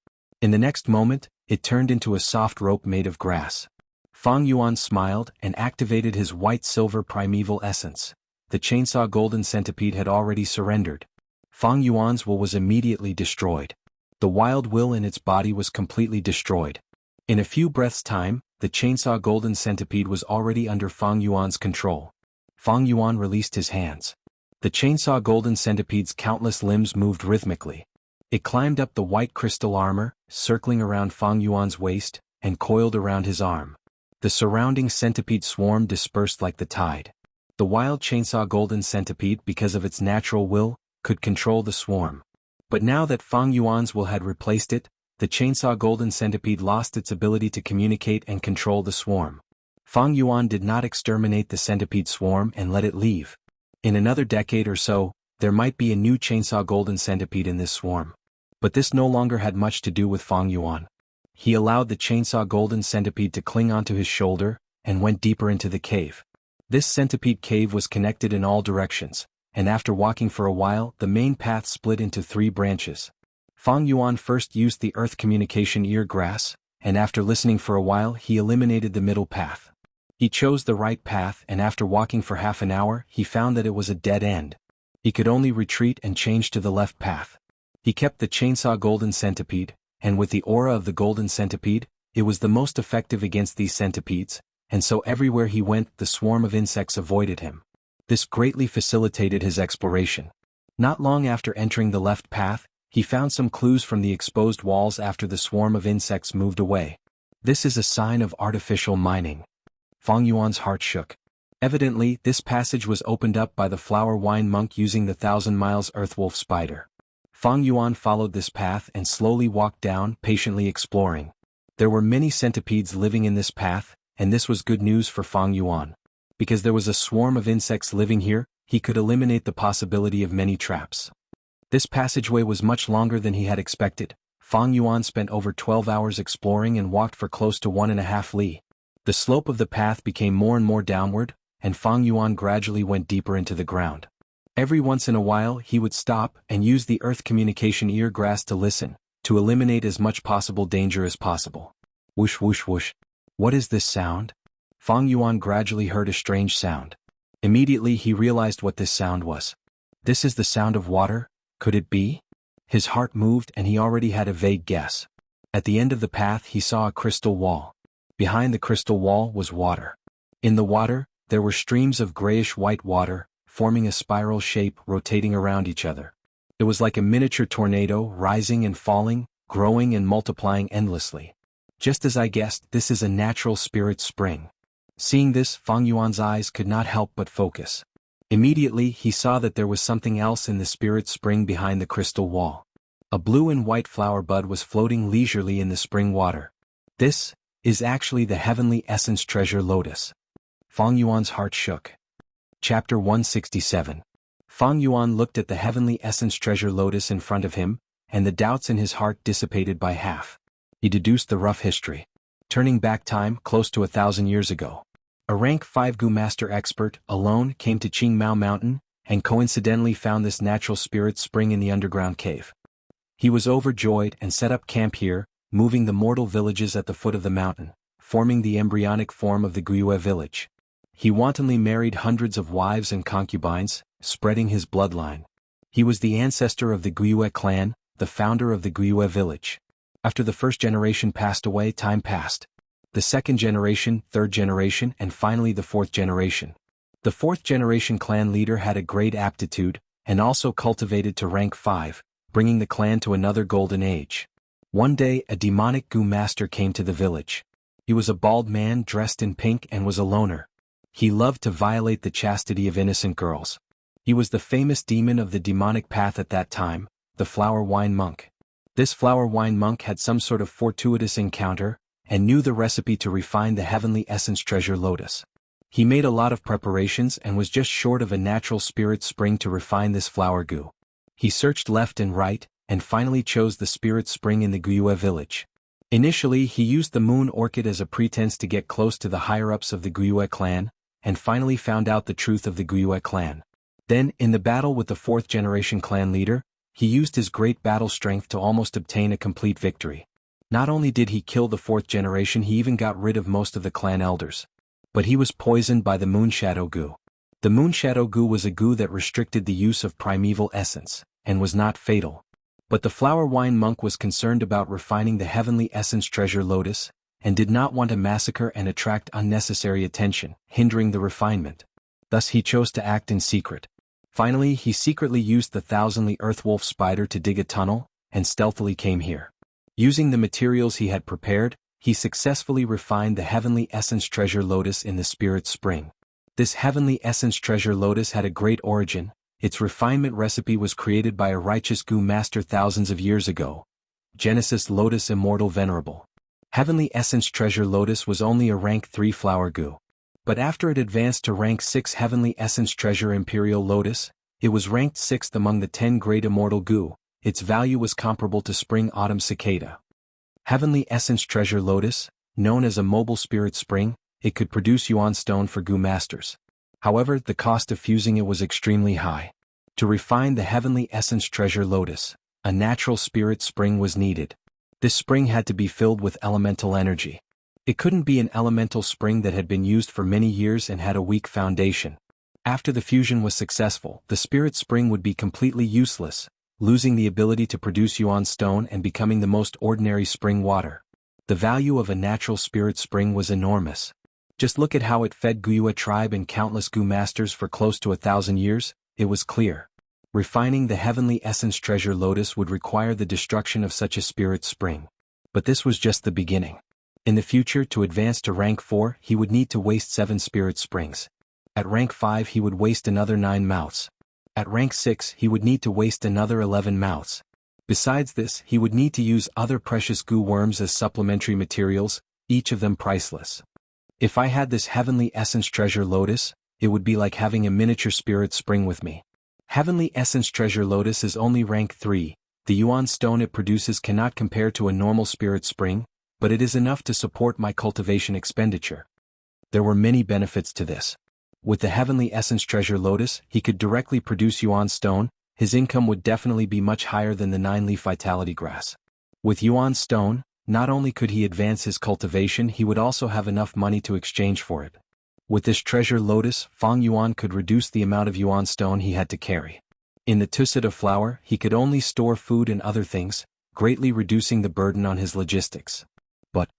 In the next moment, it turned into a soft rope made of grass. Fang Yuan smiled and activated his white-silver primeval essence. The chainsaw golden centipede had already surrendered. Fang Yuan's will was immediately destroyed. The wild will in its body was completely destroyed. In a few breaths' time, the chainsaw golden centipede was already under Fang Yuan's control. Fang Yuan released his hands. The chainsaw golden centipede's countless limbs moved rhythmically. It climbed up the white crystal armor, circling around Fang Yuan's waist, and coiled around his arm. The surrounding centipede swarm dispersed like the tide. The wild chainsaw golden centipede, because of its natural will, could control the swarm. But now that Fang Yuan's will had replaced it, the chainsaw golden centipede lost its ability to communicate and control the swarm. Fang Yuan did not exterminate the centipede swarm and let it leave. In another decade or so, there might be a new chainsaw golden centipede in this swarm. But this no longer had much to do with Fang Yuan. He allowed the chainsaw golden centipede to cling onto his shoulder, and went deeper into the cave. This centipede cave was connected in all directions, and after walking for a while the main path split into 3 branches. Fang Yuan first used the earth communication ear grass, and after listening for a while he eliminated the middle path. He chose the right path, and after walking for half an hour he found that it was a dead end. He could only retreat and change to the left path. He kept the chainsaw golden centipede, and with the aura of the golden centipede, it was the most effective against these centipedes, and so everywhere he went the swarm of insects avoided him. This greatly facilitated his exploration. Not long after entering the left path, he found some clues from the exposed walls after the swarm of insects moved away. This is a sign of artificial mining. Fang Yuan's heart shook. Evidently, this passage was opened up by the flower wine monk using the 1,000 miles earthwolf spider. Fang Yuan followed this path and slowly walked down, patiently exploring. There were many centipedes living in this path, and this was good news for Fang Yuan. Because there was a swarm of insects living here, he could eliminate the possibility of many traps. This passageway was much longer than he had expected. Fang Yuan spent over 12 hours exploring and walked for close to 1.5 li. The slope of the path became more and more downward, and Fang Yuan gradually went deeper into the ground. Every once in a while he would stop and use the earth communication ear grass to listen, to eliminate as much possible danger as possible. Whoosh whoosh whoosh. What is this sound? Fang Yuan gradually heard a strange sound. Immediately he realized what this sound was. This is the sound of water? Could it be? His heart moved and he already had a vague guess. At the end of the path he saw a crystal wall. Behind the crystal wall was water. In the water, there were streams of grayish-white water, forming a spiral shape rotating around each other. It was like a miniature tornado, rising and falling, growing and multiplying endlessly. Just as I guessed, this is a natural spirit spring. Seeing this, Fang Yuan's eyes could not help but focus. Immediately he saw that there was something else in the spirit spring behind the crystal wall. A blue and white flower bud was floating leisurely in the spring water. This is actually the heavenly essence treasure lotus. Fang Yuan's heart shook. Chapter 167. Fang Yuan looked at the heavenly essence treasure lotus in front of him, and the doubts in his heart dissipated by half. He deduced the rough history. Turning back time close to 1,000 years ago. A rank 5 Gu master expert, alone, came to Qingmao Mountain, and coincidentally found this natural spirit spring in the underground cave. He was overjoyed and set up camp here, moving the mortal villages at the foot of the mountain, forming the embryonic form of the Guyue village. He wantonly married hundreds of wives and concubines, spreading his bloodline. He was the ancestor of the Guyue clan, the founder of the Guyue village. After the first generation passed away, time passed. The second generation, third generation, and finally the fourth generation. The fourth generation clan leader had a great aptitude, and also cultivated to rank 5, bringing the clan to another golden age. One day a demonic Gu master came to the village. He was a bald man dressed in pink and was a loner. He loved to violate the chastity of innocent girls. He was the famous demon of the demonic path at that time, the flower wine monk. This flower wine monk had some sort of fortuitous encounter, and knew the recipe to refine the heavenly essence treasure lotus. He made a lot of preparations and was just short of a natural spirit spring to refine this flower goo. He searched left and right, and finally chose the spirit spring in the Guyue village. Initially he used the moon orchid as a pretense to get close to the higher-ups of the Guyue clan, and finally found out the truth of the Guyue clan. Then, in the battle with the fourth generation clan leader, he used his great battle strength to almost obtain a complete victory. Not only did he kill the fourth generation, he even got rid of most of the clan elders. But he was poisoned by the Moonshadow Goo. The Moonshadow Goo was a goo that restricted the use of primeval essence, and was not fatal. But the flower wine monk was concerned about refining the heavenly essence treasure lotus, and did not want to massacre and attract unnecessary attention, hindering the refinement. Thus he chose to act in secret. Finally he secretly used the 1,000-li earthwolf spider to dig a tunnel, and stealthily came here. Using the materials he had prepared, he successfully refined the heavenly essence treasure lotus in the spirit spring. This heavenly essence treasure lotus had a great origin. Its refinement recipe was created by a righteous Gu master thousands of years ago. Genesis Lotus Immortal Venerable. Heavenly essence treasure lotus was only a rank 3 flower Gu. But after it advanced to rank 6 Heavenly Essence Treasure Imperial Lotus, it was ranked 6th among the 10 Great Immortal Goo. Its value was comparable to Spring Autumn Cicada. Heavenly Essence Treasure Lotus, known as a mobile spirit spring, it could produce Yuan Stone for Goo Masters. However, the cost of fusing it was extremely high. To refine the Heavenly Essence Treasure Lotus, a natural spirit spring was needed. This spring had to be filled with elemental energy. It couldn't be an elemental spring that had been used for many years and had a weak foundation. After the fusion was successful, the spirit spring would be completely useless, losing the ability to produce Yuan Stone and becoming the most ordinary spring water. The value of a natural spirit spring was enormous. Just look at how it fed Wuxia tribe and countless Goo Masters for close to 1,000 years. It was clear. Refining the Heavenly Essence Treasure Lotus would require the destruction of such a spirit spring. But this was just the beginning. In the future, to advance to rank 4, he would need to waste 7 spirit springs. At rank 5 he would waste another 9 mouths. At rank 6 he would need to waste another 11 mouths. Besides this, he would need to use other precious goo worms as supplementary materials, each of them priceless. If I had this Heavenly Essence Treasure Lotus, it would be like having a miniature spirit spring with me. Heavenly Essence Treasure Lotus is only rank 3. The Yuan Stone it produces cannot compare to a normal spirit spring, but it is enough to support my cultivation expenditure. There were many benefits to this. With the Heavenly Essence Treasure Lotus, he could directly produce Yuan Stone. His income would definitely be much higher than the 9-leaf Vitality Grass. With Yuan Stone, not only could he advance his cultivation, he would also have enough money to exchange for it. With this Treasure Lotus, Fang Yuan could reduce the amount of Yuan Stone he had to carry. In the Tusita flower, he could only store food and other things, greatly reducing the burden on his logistics. But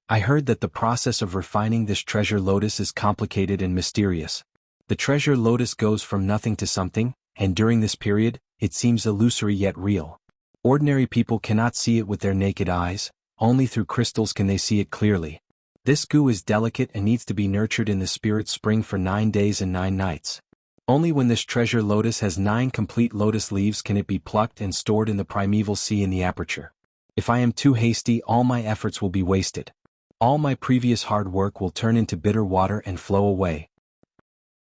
I heard that the process of refining this Treasure Lotus is complicated and mysterious. The Treasure Lotus goes from nothing to something, and during this period, it seems illusory yet real. Ordinary people cannot see it with their naked eyes, only through crystals can they see it clearly. This goo is delicate and needs to be nurtured in the spirit spring for 9 days and 9 nights. Only when this Treasure Lotus has 9 complete lotus leaves can it be plucked and stored in the primeval sea in the aperture. If I am too hasty, all my efforts will be wasted. All my previous hard work will turn into bitter water and flow away.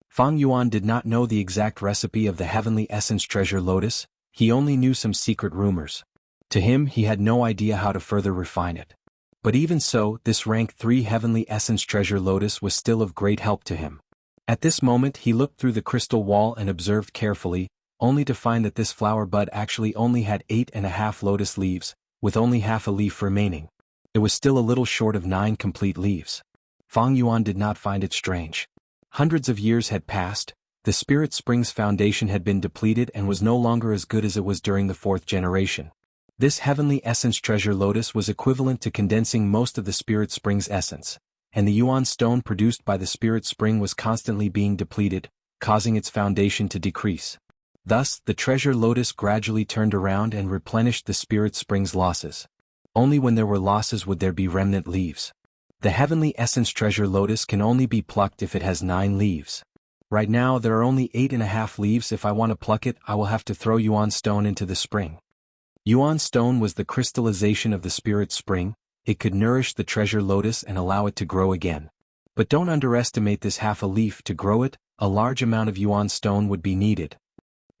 Fang Yuan did not know the exact recipe of the Heavenly Essence Treasure Lotus, he only knew some secret rumors. To him, he had no idea how to further refine it. But even so, this rank 3 Heavenly Essence Treasure Lotus was still of great help to him. At this moment he looked through the crystal wall and observed carefully, only to find that this flower bud actually only had 8.5 lotus leaves, with only half a leaf remaining. It was still a little short of 9 complete leaves. Fang Yuan did not find it strange. Hundreds of years had passed, the spirit spring's foundation had been depleted and was no longer as good as it was during the 4th generation. This Heavenly Essence Treasure Lotus was equivalent to condensing most of the spirit spring's essence, and the Yuan Stone produced by the spirit spring was constantly being depleted, causing its foundation to decrease. Thus, the Treasure Lotus gradually turned around and replenished the spirit spring's losses. Only when there were losses would there be remnant leaves. The Heavenly Essence Treasure Lotus can only be plucked if it has 9 leaves. Right now there are only 8.5 leaves. If I want to pluck it, I will have to throw Yuan Stone into the spring. Yuan Stone was the crystallization of the spirit spring. It could nourish the Treasure Lotus and allow it to grow again. But don't underestimate this half a leaf. To grow it, a large amount of Yuan Stone would be needed.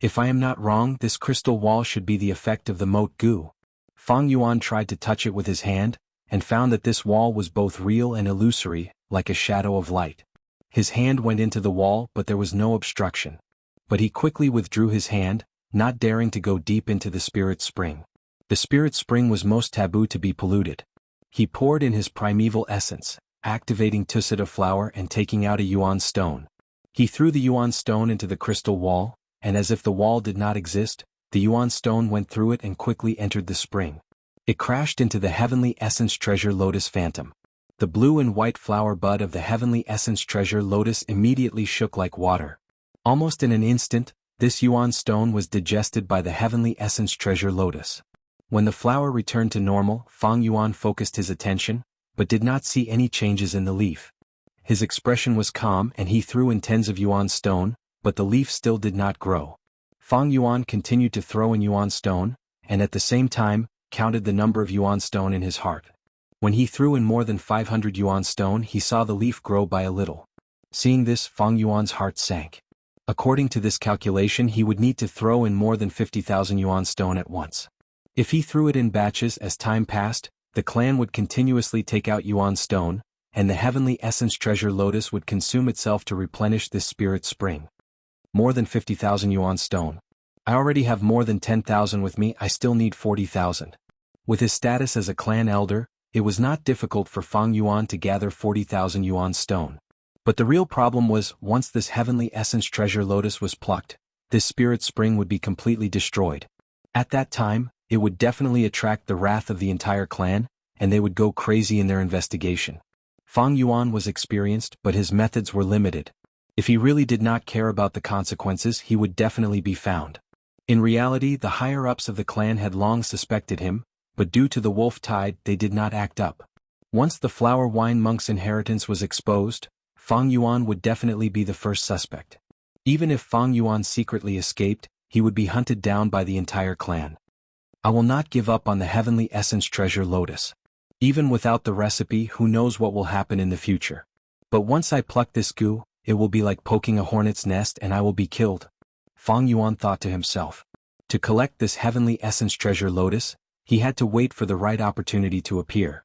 If I am not wrong, this crystal wall should be the effect of the moat goo. Fang Yuan tried to touch it with his hand, and found that this wall was both real and illusory, like a shadow of light. His hand went into the wall, but there was no obstruction. But he quickly withdrew his hand, not daring to go deep into the spirit spring. The spirit spring was most taboo to be polluted. He poured in his primeval essence, activating Tusita flower and taking out a Yuan Stone. He threw the Yuan Stone into the crystal wall, and as if the wall did not exist, the Yuan Stone went through it and quickly entered the spring. It crashed into the Heavenly Essence Treasure Lotus Phantom. The blue and white flower bud of the Heavenly Essence Treasure Lotus immediately shook like water. Almost in an instant, this Yuan Stone was digested by the Heavenly Essence Treasure Lotus. When the flower returned to normal, Fang Yuan focused his attention, but did not see any changes in the leaf. His expression was calm and he threw in tens of Yuan Stone, but the leaf still did not grow. Fang Yuan continued to throw in Yuan Stone, and at the same time, counted the number of Yuan Stone in his heart. When he threw in more than 500 Yuan Stone, he saw the leaf grow by a little. Seeing this, Fang Yuan's heart sank. According to this calculation, he would need to throw in more than 50,000 yuan stone at once. If he threw it in batches as time passed, the clan would continuously take out yuan stone, and the heavenly essence treasure lotus would consume itself to replenish this spirit spring. More than 50,000 yuan stone. I already have more than 10,000 with me, I still need 40,000. With his status as a clan elder, it was not difficult for Fang Yuan to gather 40,000 yuan stone. But the real problem was, once this heavenly essence treasure lotus was plucked, this spirit spring would be completely destroyed. At that time, it would definitely attract the wrath of the entire clan, and they would go crazy in their investigation. Fang Yuan was experienced, but his methods were limited. If he really did not care about the consequences, he would definitely be found. In reality, the higher-ups of the clan had long suspected him, but due to the wolf tide, they did not act up. Once the flower wine monk's inheritance was exposed, Fang Yuan would definitely be the first suspect. Even if Fang Yuan secretly escaped, he would be hunted down by the entire clan. I will not give up on the heavenly essence treasure lotus. Even without the recipe, who knows what will happen in the future. But once I pluck this goo, it will be like poking a hornet's nest and I will be killed. Fang Yuan thought to himself. To collect this heavenly essence treasure lotus, he had to wait for the right opportunity to appear.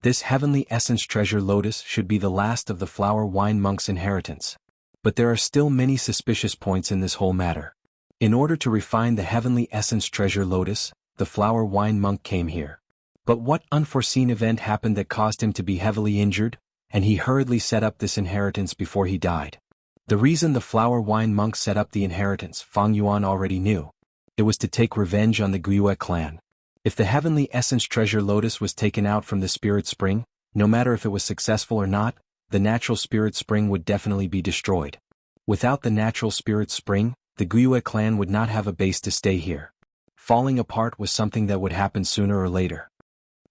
This heavenly essence treasure lotus should be the last of the flower wine monk's inheritance. But there are still many suspicious points in this whole matter. In order to refine the heavenly essence treasure lotus, the flower wine monk came here. But what unforeseen event happened that caused him to be heavily injured, and he hurriedly set up this inheritance before he died? The reason the flower wine monk set up the inheritance, Fang Yuan already knew. It was to take revenge on the Guiyue clan. If the heavenly essence treasure lotus was taken out from the spirit spring, no matter if it was successful or not, the natural spirit spring would definitely be destroyed. Without the natural spirit spring, the Guiyue clan would not have a base to stay here. Falling apart was something that would happen sooner or later.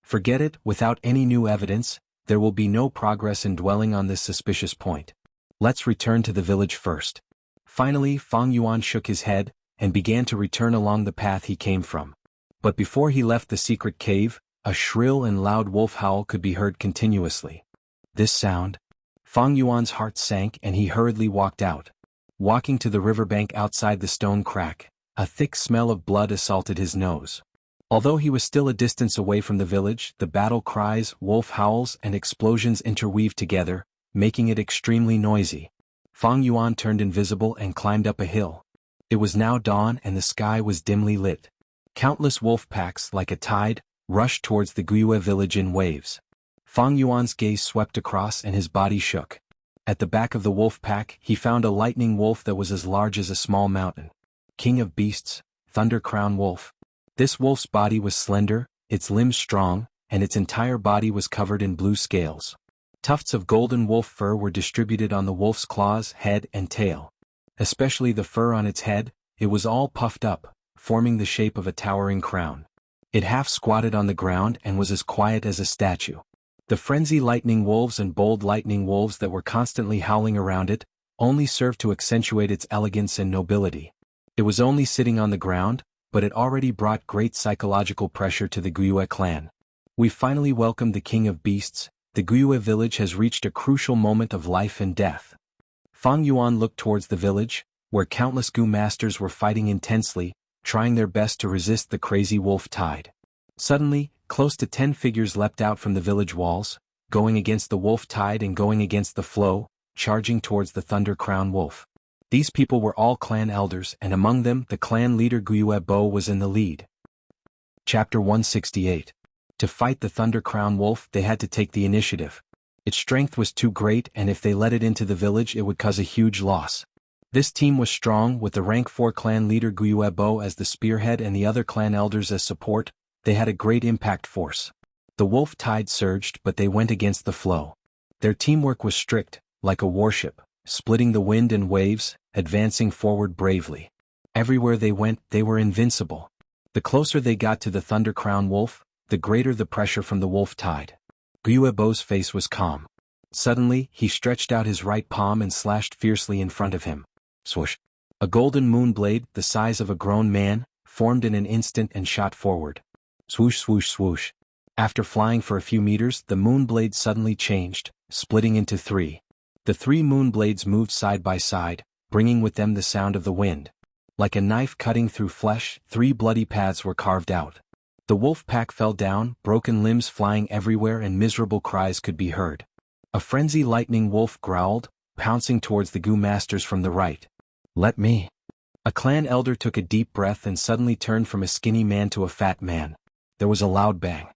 Forget it, without any new evidence, there will be no progress in dwelling on this suspicious point. Let's return to the village first. Finally, Fang Yuan shook his head, and began to return along the path he came from. But before he left the secret cave, a shrill and loud wolf howl could be heard continuously. This sound? Fang Yuan's heart sank and he hurriedly walked out. Walking to the riverbank outside the stone crack, a thick smell of blood assaulted his nose. Although he was still a distance away from the village, the battle cries, wolf howls, and explosions interweaved together, making it extremely noisy. Fang Yuan turned invisible and climbed up a hill. It was now dawn and the sky was dimly lit. Countless wolf packs, like a tide, rushed towards the Guiyue village in waves. Fang Yuan's gaze swept across and his body shook. At the back of the wolf pack, he found a lightning wolf that was as large as a small mountain. King of beasts, Thunder Crown Wolf. This wolf's body was slender, its limbs strong, and its entire body was covered in blue scales. Tufts of golden wolf fur were distributed on the wolf's claws, head, and tail. Especially the fur on its head, it was all puffed up, forming the shape of a towering crown. It half squatted on the ground and was as quiet as a statue. The frenzy lightning wolves and bold lightning wolves that were constantly howling around it only served to accentuate its elegance and nobility. It was only sitting on the ground, but it already brought great psychological pressure to the Guiyue clan. We finally welcomed the king of beasts. The Guiyue village has reached a crucial moment of life and death. Fang Yuan looked towards the village, where countless Gu masters were fighting intensely, trying their best to resist the crazy wolf tide. Suddenly, close to 10 figures leapt out from the village walls, going against the wolf tide and going against the flow, charging towards the Thunder Crown Wolf. These people were all clan elders, and among them the clan leader Guiyue Bo was in the lead. Chapter 168. To fight the Thunder Crown Wolf, they had to take the initiative. Its strength was too great, and if they let it into the village it would cause a huge loss. This team was strong, with the rank 4 clan leader Guiyue Bo as the spearhead and the other clan elders as support. They had a great impact force. The wolf tide surged, but they went against the flow. Their teamwork was strict, like a warship, splitting the wind and waves, advancing forward bravely. Everywhere they went, they were invincible. The closer they got to the Thunder Crown Wolf, the greater the pressure from the wolf tide. Guiyue Bo's face was calm. Suddenly, he stretched out his right palm and slashed fiercely in front of him. Swoosh! A golden moon blade, the size of a grown man, formed in an instant and shot forward. Swoosh, swoosh, swoosh. After flying for a few meters, the moon blade suddenly changed, splitting into 3. The 3 moon blades moved side by side, bringing with them the sound of the wind. Like a knife cutting through flesh, 3 bloody paths were carved out. The wolf pack fell down, broken limbs flying everywhere and miserable cries could be heard. A frenzied lightning wolf growled, pouncing towards the Gu masters from the right. "Let me." A clan elder took a deep breath and suddenly turned from a skinny man to a fat man. There was a loud bang.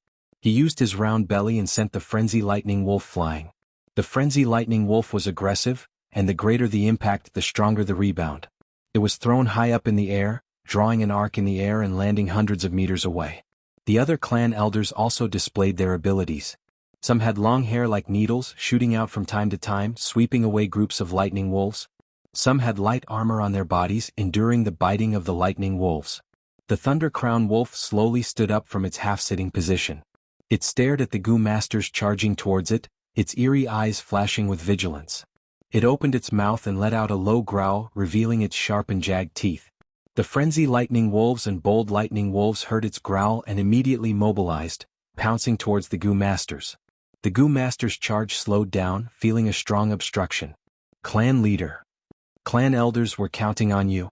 He used his round belly and sent the frenzied lightning wolf flying. The frenzied lightning wolf was aggressive, and the greater the impact the stronger the rebound. It was thrown high up in the air, drawing an arc in the air and landing hundreds of meters away. The other clan elders also displayed their abilities. Some had long hair like needles shooting out from time to time, sweeping away groups of lightning wolves. Some had light armor on their bodies, enduring the biting of the lightning wolves. The Thunder Crown Wolf slowly stood up from its half-sitting position. It stared at the Gu masters charging towards it, its eerie eyes flashing with vigilance. It opened its mouth and let out a low growl, revealing its sharp and jagged teeth. The frenzied lightning wolves and bold lightning wolves heard its growl and immediately mobilized, pouncing towards the Gu masters. The Gu masters' charge slowed down, feeling a strong obstruction. Clan leader. Clan elders were counting on you.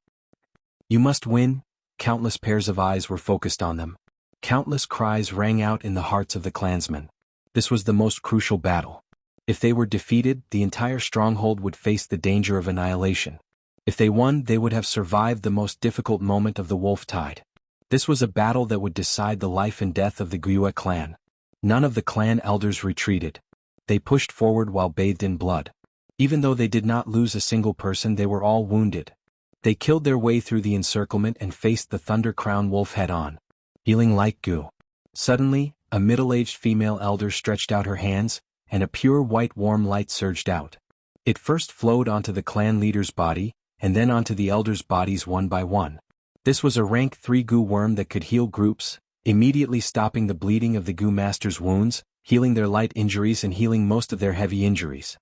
You must win. Countless pairs of eyes were focused on them. Countless cries rang out in the hearts of the clansmen. This was the most crucial battle. If they were defeated, the entire stronghold would face the danger of annihilation. If they won, they would have survived the most difficult moment of the Wolf Tide. This was a battle that would decide the life and death of the Wuxia clan. None of the clan elders retreated. They pushed forward while bathed in blood. Even though they did not lose a single person, they were all wounded. They killed their way through the encirclement and faced the Thunder Crown Wolf head-on. Healing like Gu. Suddenly, a middle-aged female elder stretched out her hands, and a pure white warm light surged out. It first flowed onto the clan leader's body, and then onto the elders' bodies one by one. This was a rank 3 Gu worm that could heal groups, immediately stopping the bleeding of the Gu masters' wounds, healing their light injuries and healing most of their heavy injuries.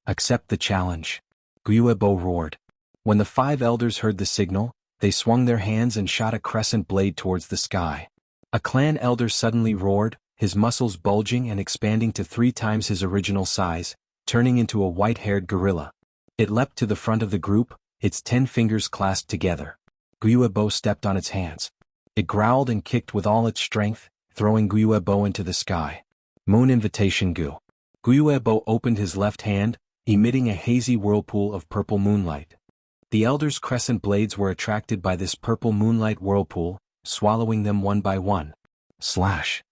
Accept the challenge. Guiebo roared. When the 5 elders heard the signal, they swung their hands and shot a crescent blade towards the sky. A clan elder suddenly roared, his muscles bulging and expanding to 3 times his original size, turning into a white-haired gorilla. It leapt to the front of the group, its 10 fingers clasped together. Guiebo stepped on its hands. It growled and kicked with all its strength, throwing Guiebo into the sky. Moon Invitation Gu. Guiebo opened his left hand, emitting a hazy whirlpool of purple moonlight. The elders' crescent blades were attracted by this purple moonlight whirlpool, swallowing them one by one. Slash.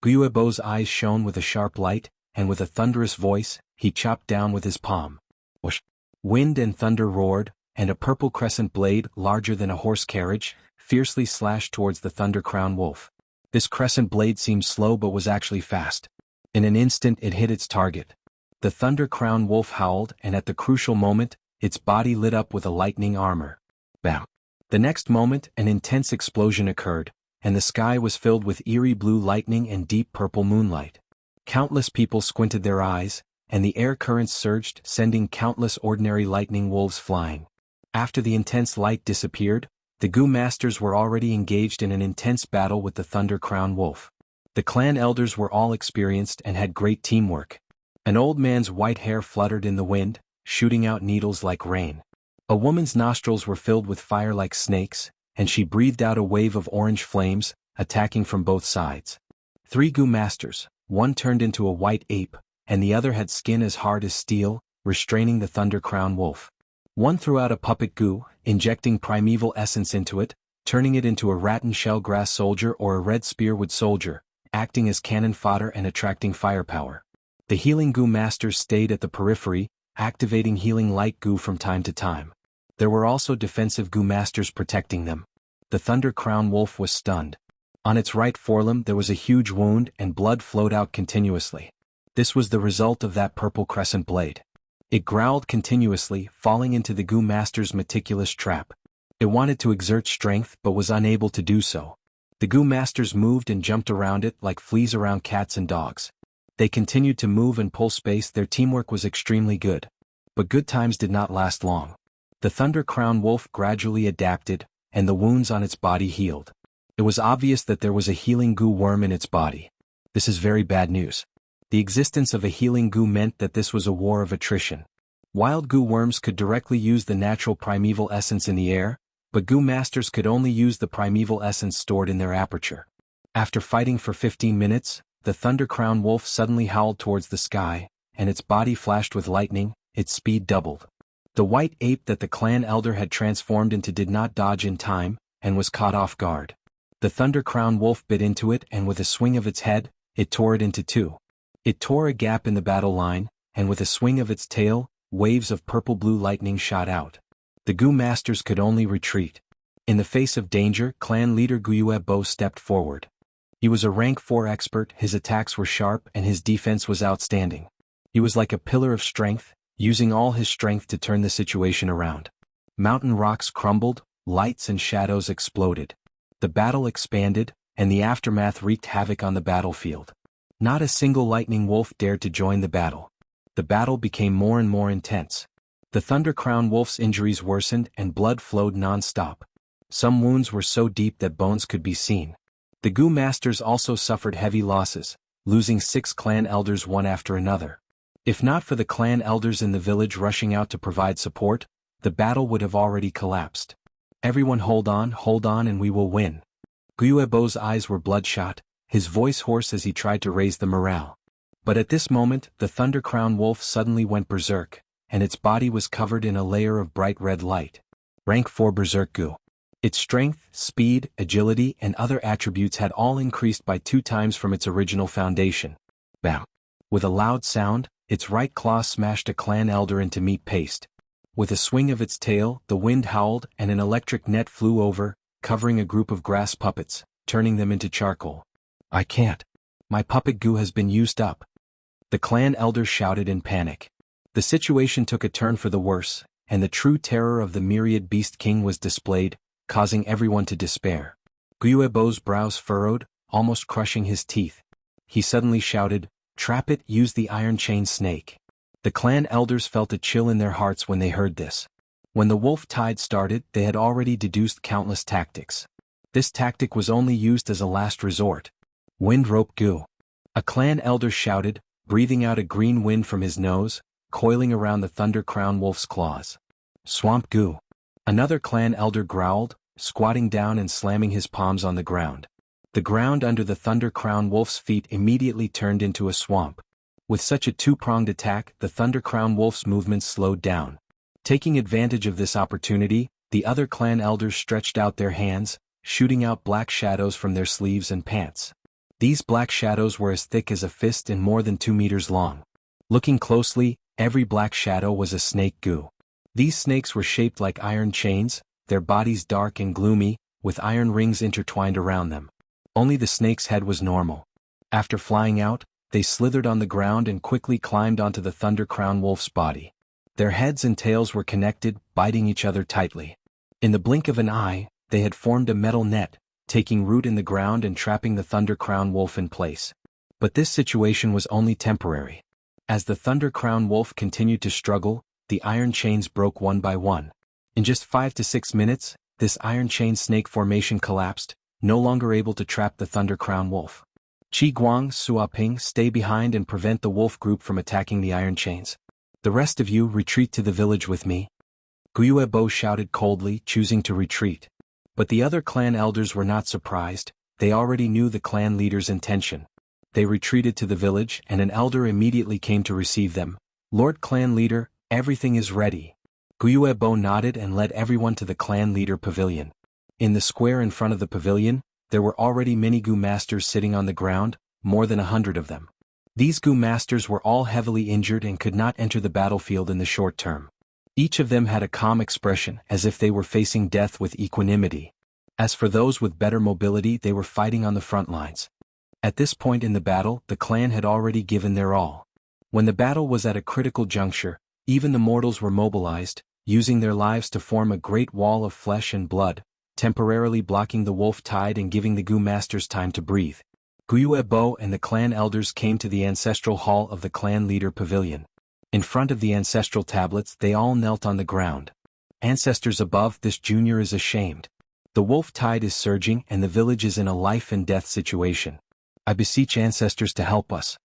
Guiebo's eyes shone with a sharp light, and with a thunderous voice, he chopped down with his palm. Whoosh. Wind and thunder roared, and a purple crescent blade, larger than a horse carriage, fiercely slashed towards the Thunder Crown Wolf. This crescent blade seemed slow but was actually fast. In an instant it hit its target. The Thunder Crown Wolf howled, and at the crucial moment, its body lit up with a lightning armor. Bam! The next moment, an intense explosion occurred, and the sky was filled with eerie blue lightning and deep purple moonlight. Countless people squinted their eyes, and the air currents surged, sending countless ordinary lightning wolves flying. After the intense light disappeared, the Gu masters were already engaged in an intense battle with the Thunder Crown Wolf. The clan elders were all experienced and had great teamwork. An old man's white hair fluttered in the wind, shooting out needles like rain. A woman's nostrils were filled with fire like snakes, and she breathed out a wave of orange flames, attacking from both sides. 3 Gu masters, one turned into a white ape, and the other had skin as hard as steel, restraining the Thunder Crown Wolf. One threw out a puppet Gu, injecting primeval essence into it, turning it into a rattan shellgrass soldier or a red spearwood soldier, acting as cannon fodder and attracting firepower. The healing Gu masters stayed at the periphery, activating healing light Gu from time to time. There were also defensive Gu masters protecting them. The Thunder Crown Wolf was stunned. On its right forelimb there was a huge wound and blood flowed out continuously. This was the result of that purple crescent blade. It growled continuously, falling into the Gu master's meticulous trap. It wanted to exert strength but was unable to do so. The Gu masters moved and jumped around it like fleas around cats and dogs. They continued to move and pull space. Their teamwork was extremely good. But good times did not last long. The Thunder Crown Wolf gradually adapted, and the wounds on its body healed. It was obvious that there was a healing Gu worm in its body. This is very bad news. The existence of a healing Gu meant that this was a war of attrition. Wild goo worms could directly use the natural primeval essence in the air, but goo masters could only use the primeval essence stored in their aperture. After fighting for 15 minutes, the Thunder Crown Wolf suddenly howled towards the sky, and its body flashed with lightning, its speed doubled. The white ape that the clan elder had transformed into did not dodge in time, and was caught off guard. The Thunder Crown Wolf bit into it, and with a swing of its head, it tore it into two. It tore a gap in the battle line, and with a swing of its tail, waves of purple-blue lightning shot out. The goo masters could only retreat. In the face of danger, clan leader Wuxia Bo stepped forward. He was a rank 4 expert, his attacks were sharp and his defense was outstanding. He was like a pillar of strength, using all his strength to turn the situation around. Mountain rocks crumbled, lights and shadows exploded. The battle expanded, and the aftermath wreaked havoc on the battlefield. Not a single lightning wolf dared to join the battle. The battle became more and more intense. The Thunder Crown Wolf's injuries worsened and blood flowed non-stop. Some wounds were so deep that bones could be seen. The goo masters also suffered heavy losses, losing 6 clan elders one after another. If not for the clan elders in the village rushing out to provide support, the battle would have already collapsed. Everyone hold on and we will win. Wuxia Bo's eyes were bloodshot, his voice hoarse as he tried to raise the morale. But at this moment, the Thunder Crown Wolf suddenly went berserk, and its body was covered in a layer of bright red light. Rank 4 Berserk Goo. Its strength, speed, agility and other attributes had all increased by 2 times from its original foundation. Bam! With a loud sound, its right claw smashed a clan elder into meat paste. With a swing of its tail, the wind howled and an electric net flew over, covering a group of grass puppets, turning them into charcoal. I can't. My puppet goo has been used up. The clan elder shouted in panic. The situation took a turn for the worse, and the true terror of the myriad beast king was displayed, causing everyone to despair. Wuxia Bo's brows furrowed, almost crushing his teeth. He suddenly shouted, "Trap it, use the iron chain snake." The clan elders felt a chill in their hearts when they heard this. When the wolf tide started, they had already deduced countless tactics. This tactic was only used as a last resort. Wind rope goo. A clan elder shouted, breathing out a green wind from his nose, coiling around the Thunder Crown Wolf's claws. Swamp goo. Another clan elder growled, squatting down and slamming his palms on the ground. The ground under the Thunder Crown Wolf's feet immediately turned into a swamp. With such a 2-pronged attack, the Thunder Crown Wolf's movements slowed down. Taking advantage of this opportunity, the other clan elders stretched out their hands, shooting out black shadows from their sleeves and pants. These black shadows were as thick as a fist and more than 2 meters long. Looking closely, every black shadow was a snake goo. These snakes were shaped like iron chains, their bodies dark and gloomy, with iron rings intertwined around them. Only the snake's head was normal. After flying out, they slithered on the ground and quickly climbed onto the Thunder Crown Wolf's body. Their heads and tails were connected, biting each other tightly. In the blink of an eye, they had formed a metal net, taking root in the ground and trapping the Thunder Crown Wolf in place. But this situation was only temporary. As the Thunder Crown Wolf continued to struggle, the iron chains broke one by one. In just 5 to 6 minutes, this iron chain snake formation collapsed, no longer able to trap the Thunder Crown Wolf. Qi Guang, Suaping, stay behind and prevent the wolf group from attacking the iron chains. The rest of you retreat to the village with me. Wuxia Bo shouted coldly, choosing to retreat. But the other clan elders were not surprised, they already knew the clan leader's intention. They retreated to the village and an elder immediately came to receive them. Lord Clan Leader, everything is ready. Wuxia Bo nodded and led everyone to the clan leader pavilion. In the square in front of the pavilion, there were already many goo masters sitting on the ground, more than 100 of them. These goo masters were all heavily injured and could not enter the battlefield in the short term. Each of them had a calm expression as if they were facing death with equanimity. As for those with better mobility, they were fighting on the front lines. At this point in the battle, the clan had already given their all. When the battle was at a critical juncture, even the mortals were mobilized, using their lives to form a great wall of flesh and blood, temporarily blocking the wolf tide and giving the goo masters time to breathe. Wuxia Bo and the clan elders came to the ancestral hall of the clan leader pavilion. In front of the ancestral tablets they all knelt on the ground. Ancestors above, this junior is ashamed. The wolf tide is surging and the village is in a life and death situation. I beseech ancestors to help us.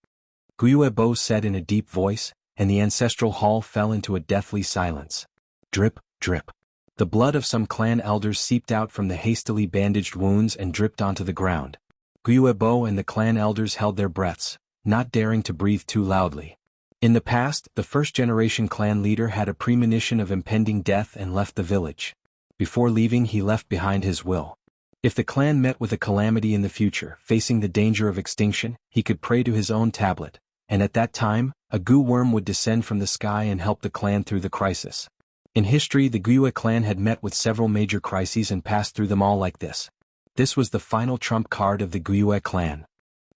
Wuxia Bo said in a deep voice, and the ancestral hall fell into a deathly silence. Drip, drip. The blood of some clan elders seeped out from the hastily bandaged wounds and dripped onto the ground. Guiyuebo and the clan elders held their breaths, not daring to breathe too loudly. In the past, the first-generation clan leader had a premonition of impending death and left the village. Before leaving, he left behind his will. If the clan met with a calamity in the future, facing the danger of extinction, he could pray to his own tablet, and at that time, a Gu worm would descend from the sky and help the clan through the crisis. In history, the Guiyue clan had met with several major crises and passed through them all like this. This was the final trump card of the Guiyue clan.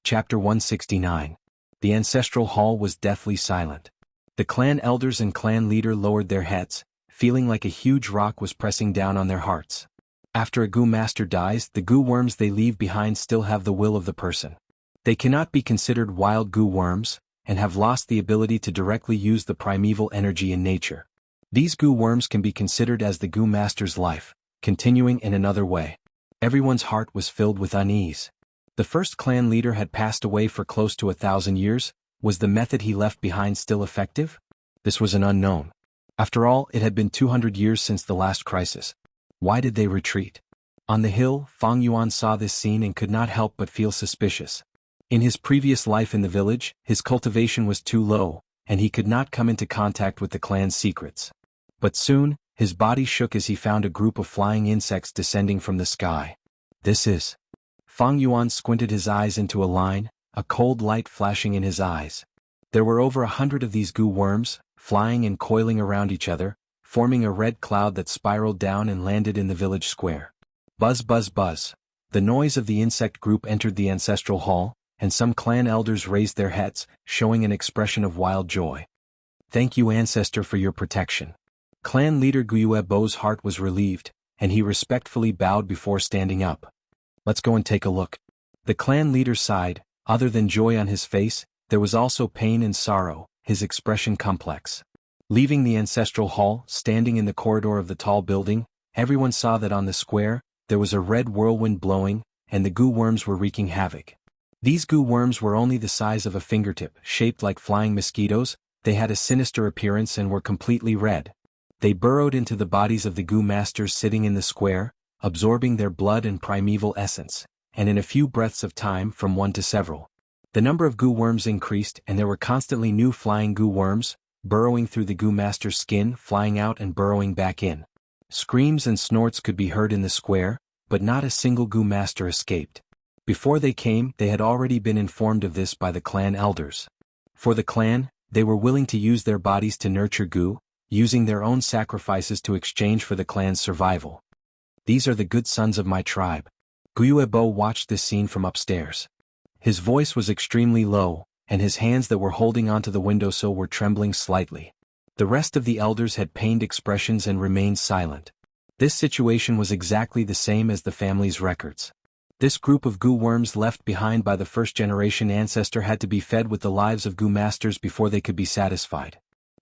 Chapter 169. The ancestral hall was deathly silent. The clan elders and clan leader lowered their heads, feeling like a huge rock was pressing down on their hearts. After a Gu master dies, the Gu worms they leave behind still have the will of the person. They cannot be considered wild Gu worms, and have lost the ability to directly use the primeval energy in nature. These Gu worms can be considered as the Gu master's life, continuing in another way. Everyone's heart was filled with unease. The first clan leader had passed away for close to 1,000 years. Was the method he left behind still effective? This was an unknown. After all, it had been 200 years since the last crisis. Why did they retreat? On the hill, Fang Yuan saw this scene and could not help but feel suspicious. In his previous life in the village, his cultivation was too low, and he could not come into contact with the clan's secrets. But soon, his body shook as he found a group of flying insects descending from the sky. This is... Fang Yuan squinted his eyes into a line, a cold light flashing in his eyes. There were over 100 of these Gu worms, flying and coiling around each other, forming a red cloud that spiraled down and landed in the village square. Buzz buzz buzz. The noise of the insect group entered the ancestral hall, and some clan elders raised their heads, showing an expression of wild joy. Thank you, ancestor, for your protection. Clan leader Guiyuebo's heart was relieved, and he respectfully bowed before standing up. Let's go and take a look. The clan leader sighed. Other than joy on his face, there was also pain and sorrow, his expression complex. Leaving the ancestral hall, standing in the corridor of the tall building, everyone saw that on the square, there was a red whirlwind blowing, and the Gu worms were wreaking havoc. These Gu worms were only the size of a fingertip, shaped like flying mosquitoes. They had a sinister appearance and were completely red. They burrowed into the bodies of the Gu masters sitting in the square, absorbing their blood and primeval essence, and in a few breaths of time from one to several. The number of Gu worms increased, and there were constantly new flying Gu worms, burrowing through the Gu master's skin, flying out and burrowing back in. Screams and snorts could be heard in the square, but not a single Gu master escaped. Before they came, they had already been informed of this by the clan elders. For the clan, they were willing to use their bodies to nurture Gu, using their own sacrifices to exchange for the clan's survival. These are the good sons of my tribe. Guiyuebo watched this scene from upstairs. His voice was extremely low, and his hands that were holding onto the windowsill were trembling slightly. The rest of the elders had pained expressions and remained silent. This situation was exactly the same as the family's records. This group of Gu worms left behind by the first-generation ancestor had to be fed with the lives of Gu masters before they could be satisfied.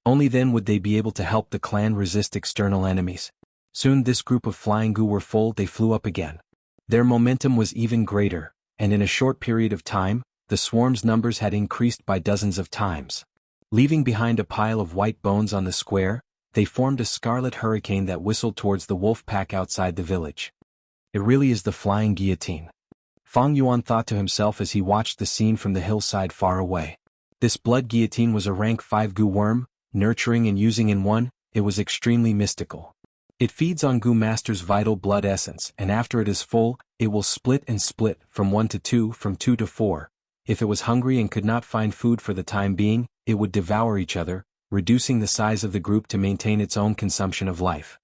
Only then would they be able to help the clan resist external enemies. Soon this group of flying Gu were full. They flew up again. Their momentum was even greater, and in a short period of time, the swarm's numbers had increased by dozens of times. Leaving behind a pile of white bones on the square, they formed a scarlet hurricane that whistled towards the wolf pack outside the village. It really is the flying guillotine. Fang Yuan thought to himself as he watched the scene from the hillside far away. This blood guillotine was a rank 5 Gu worm, nurturing and using in one. It was extremely mystical. It feeds on Gu master's vital blood essence, and after it is full, it will split and split from 1 to 2, from 2 to 4. If it was hungry and could not find food for the time being, it would devour each other, reducing the size of the group to maintain its own consumption of life.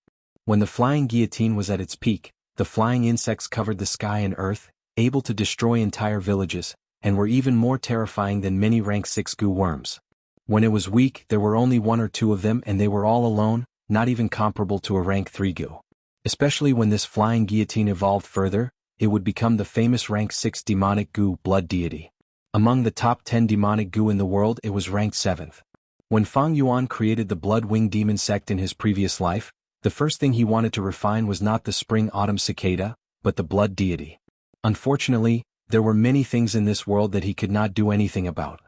When the flying guillotine was at its peak, the flying insects covered the sky and earth, able to destroy entire villages, and were even more terrifying than many rank 6 Gu worms. When it was weak, there were only 1 or 2 of them, and they were all alone, not even comparable to a rank 3 Gu. Especially when this flying guillotine evolved further, it would become the famous rank 6 demonic Gu blood deity. Among the top 10 demonic Gu in the world, it was ranked 7th. When Fang Yuan created the blood-winged demon sect in his previous life, the first thing he wanted to refine was not the spring-autumn cicada, but the blood deity. Unfortunately, there were many things in this world that he could not do anything about.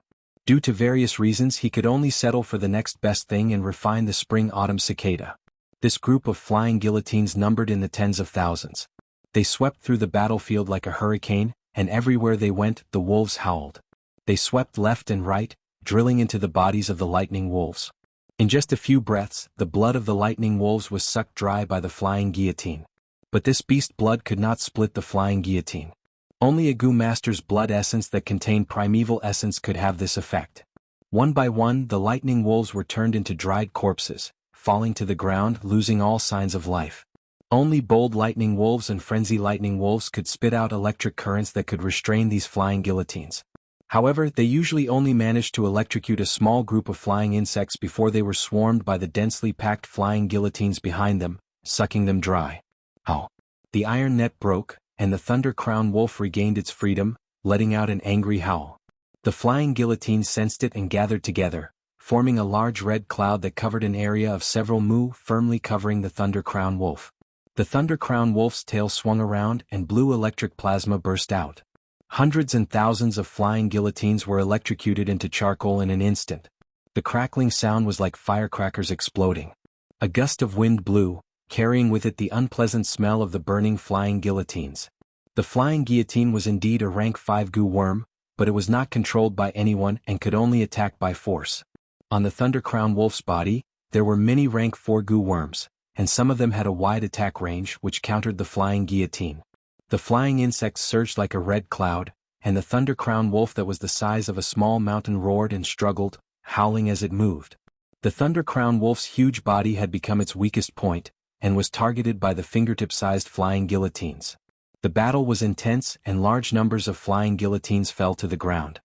Due to various reasons he could only settle for the next best thing and refine the spring-autumn cicada. This group of flying guillotines numbered in the tens of thousands. They swept through the battlefield like a hurricane, and everywhere they went, the wolves howled. They swept left and right, drilling into the bodies of the lightning wolves. In just a few breaths, the blood of the lightning wolves was sucked dry by the flying guillotine. But this beast blood could not split the flying guillotine. Only a Gu master's blood essence that contained primeval essence could have this effect. One by one, the lightning wolves were turned into dried corpses, falling to the ground, losing all signs of life. Only bold lightning wolves and frenzy lightning wolves could spit out electric currents that could restrain these flying guillotines. However, they usually only managed to electrocute a small group of flying insects before they were swarmed by the densely packed flying guillotines behind them, sucking them dry. Oh! The iron net broke, and the Thunder Crown Wolf regained its freedom, letting out an angry howl. The flying guillotines sensed it and gathered together, forming a large red cloud that covered an area of several mu, firmly covering the Thunder Crown Wolf. The Thunder Crown Wolf's tail swung around and blue electric plasma burst out. Hundreds and thousands of flying guillotines were electrocuted into charcoal in an instant. The crackling sound was like firecrackers exploding. A gust of wind blew, carrying with it the unpleasant smell of the burning flying guillotines. The flying guillotine was indeed a rank 5 Gu worm, but it was not controlled by anyone and could only attack by force. On the Thunder Crown Wolf's body, there were many rank 4 Gu worms, and some of them had a wide attack range which countered the flying guillotine. The flying insects surged like a red cloud, and the Thunder Crown Wolf that was the size of a small mountain roared and struggled, howling as it moved. The Thunder Crown Wolf's huge body had become its weakest point, and was targeted by the fingertip-sized flying guillotines. The battle was intense and large numbers of flying guillotines fell to the ground.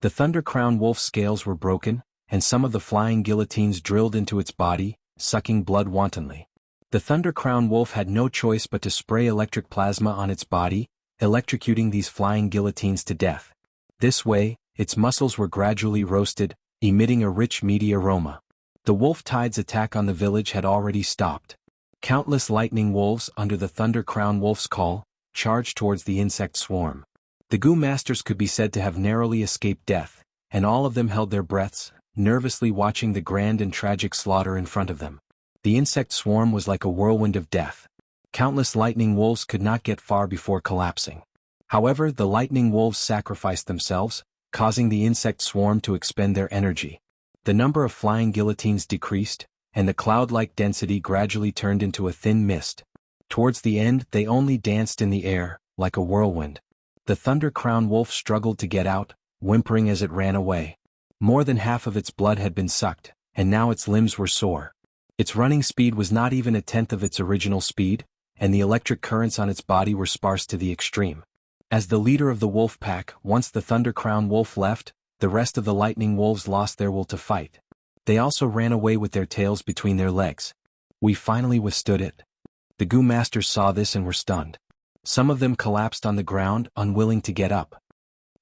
The Thunder Crown Wolf's scales were broken, and some of the flying guillotines drilled into its body, sucking blood wantonly. The Thunder Crown Wolf had no choice but to spray electric plasma on its body, electrocuting these flying guillotines to death. This way, its muscles were gradually roasted, emitting a rich meaty aroma. The wolf tide's attack on the village had already stopped. Countless lightning wolves, under the Thunder Crown Wolf's call, charged towards the insect swarm. The Gu masters could be said to have narrowly escaped death, and all of them held their breaths, nervously watching the grand and tragic slaughter in front of them. The insect swarm was like a whirlwind of death. Countless lightning wolves could not get far before collapsing. However, the lightning wolves sacrificed themselves, causing the insect swarm to expend their energy. The number of flying guillotines decreased, and the cloud-like density gradually turned into a thin mist. Towards the end, they only danced in the air, like a whirlwind. The Thunder Crown Wolf struggled to get out, whimpering as it ran away. More than half of its blood had been sucked, and now its limbs were sore. Its running speed was not even a tenth of its original speed, and the electric currents on its body were sparse to the extreme. As the leader of the wolf pack, once the Thunder Crown Wolf left, the rest of the lightning wolves lost their will to fight. They also ran away with their tails between their legs. We finally withstood it. The Gu masters saw this and were stunned. Some of them collapsed on the ground, unwilling to get up.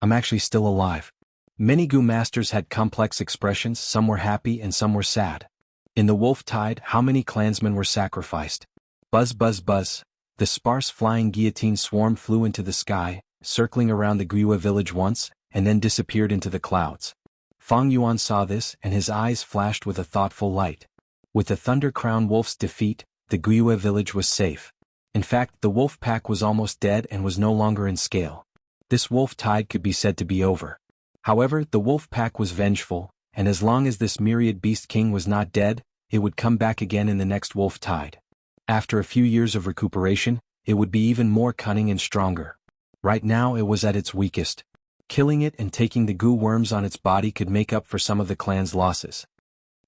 I'm actually still alive. Many Gu masters had complex expressions, some were happy and some were sad. In the wolf tide, how many clansmen were sacrificed? Buzz buzz buzz. The sparse flying guillotine swarm flew into the sky, circling around the Guiyue village once, and then disappeared into the clouds. Fang Yuan saw this and his eyes flashed with a thoughtful light. With the Thunder Crown Wolf's defeat, the Guiyue village was safe. In fact, the wolf pack was almost dead and was no longer in scale. This wolf tide could be said to be over. However, the wolf pack was vengeful, and as long as this myriad beast king was not dead, it would come back again in the next wolf tide. After a few years of recuperation, it would be even more cunning and stronger. Right now it was at its weakest. Killing it and taking the Gu worms on its body could make up for some of the clan's losses.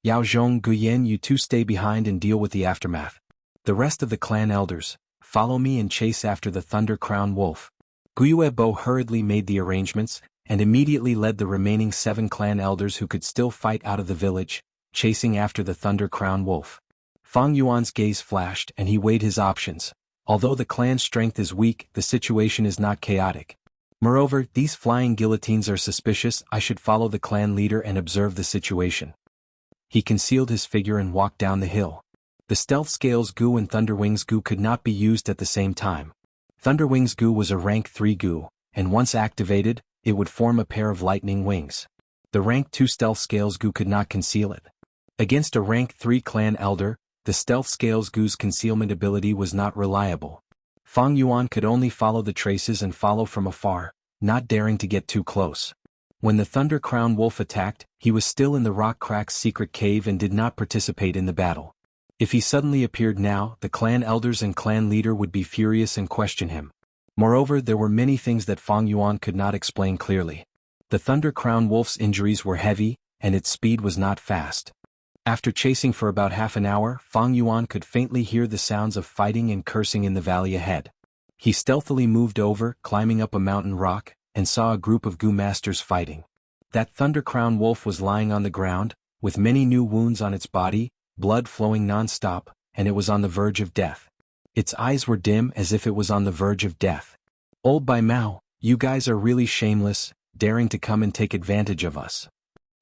Yao Zhong, Guyen, you two stay behind and deal with the aftermath. The rest of the clan elders, follow me and chase after the Thunder Crown Wolf. Guiyue Bo hurriedly made the arrangements, and immediately led the remaining 7 clan elders who could still fight out of the village, chasing after the Thunder Crown Wolf. Fang Yuan's gaze flashed and he weighed his options. Although the clan's strength is weak, the situation is not chaotic. Moreover, these flying guillotines are suspicious. I should follow the clan leader and observe the situation. He concealed his figure and walked down the hill. The Stealth Scales Gu and Thunderwings Gu could not be used at the same time. Thunderwings Gu was a rank 3 Gu, and once activated, it would form a pair of lightning wings. The rank 2 stealth scales Gu could not conceal it. Against a rank 3 clan elder, the stealth scales Gu's concealment ability was not reliable. Fang Yuan could only follow the traces and follow from afar, not daring to get too close. When the Thunder Crown Wolf attacked, he was still in the Rock Crack's secret cave and did not participate in the battle. If he suddenly appeared now, the clan elders and clan leader would be furious and question him. Moreover, there were many things that Fang Yuan could not explain clearly. The Thunder Crown Wolf's injuries were heavy, and its speed was not fast. After chasing for about half an hour, Fang Yuan could faintly hear the sounds of fighting and cursing in the valley ahead. He stealthily moved over, climbing up a mountain rock, and saw a group of Gu masters fighting. That Thunder Crown Wolf was lying on the ground, with many new wounds on its body, blood flowing non-stop, and it was on the verge of death. Its eyes were dim as if it was on the verge of death. Old Bai Mao, you guys are really shameless, daring to come and take advantage of us.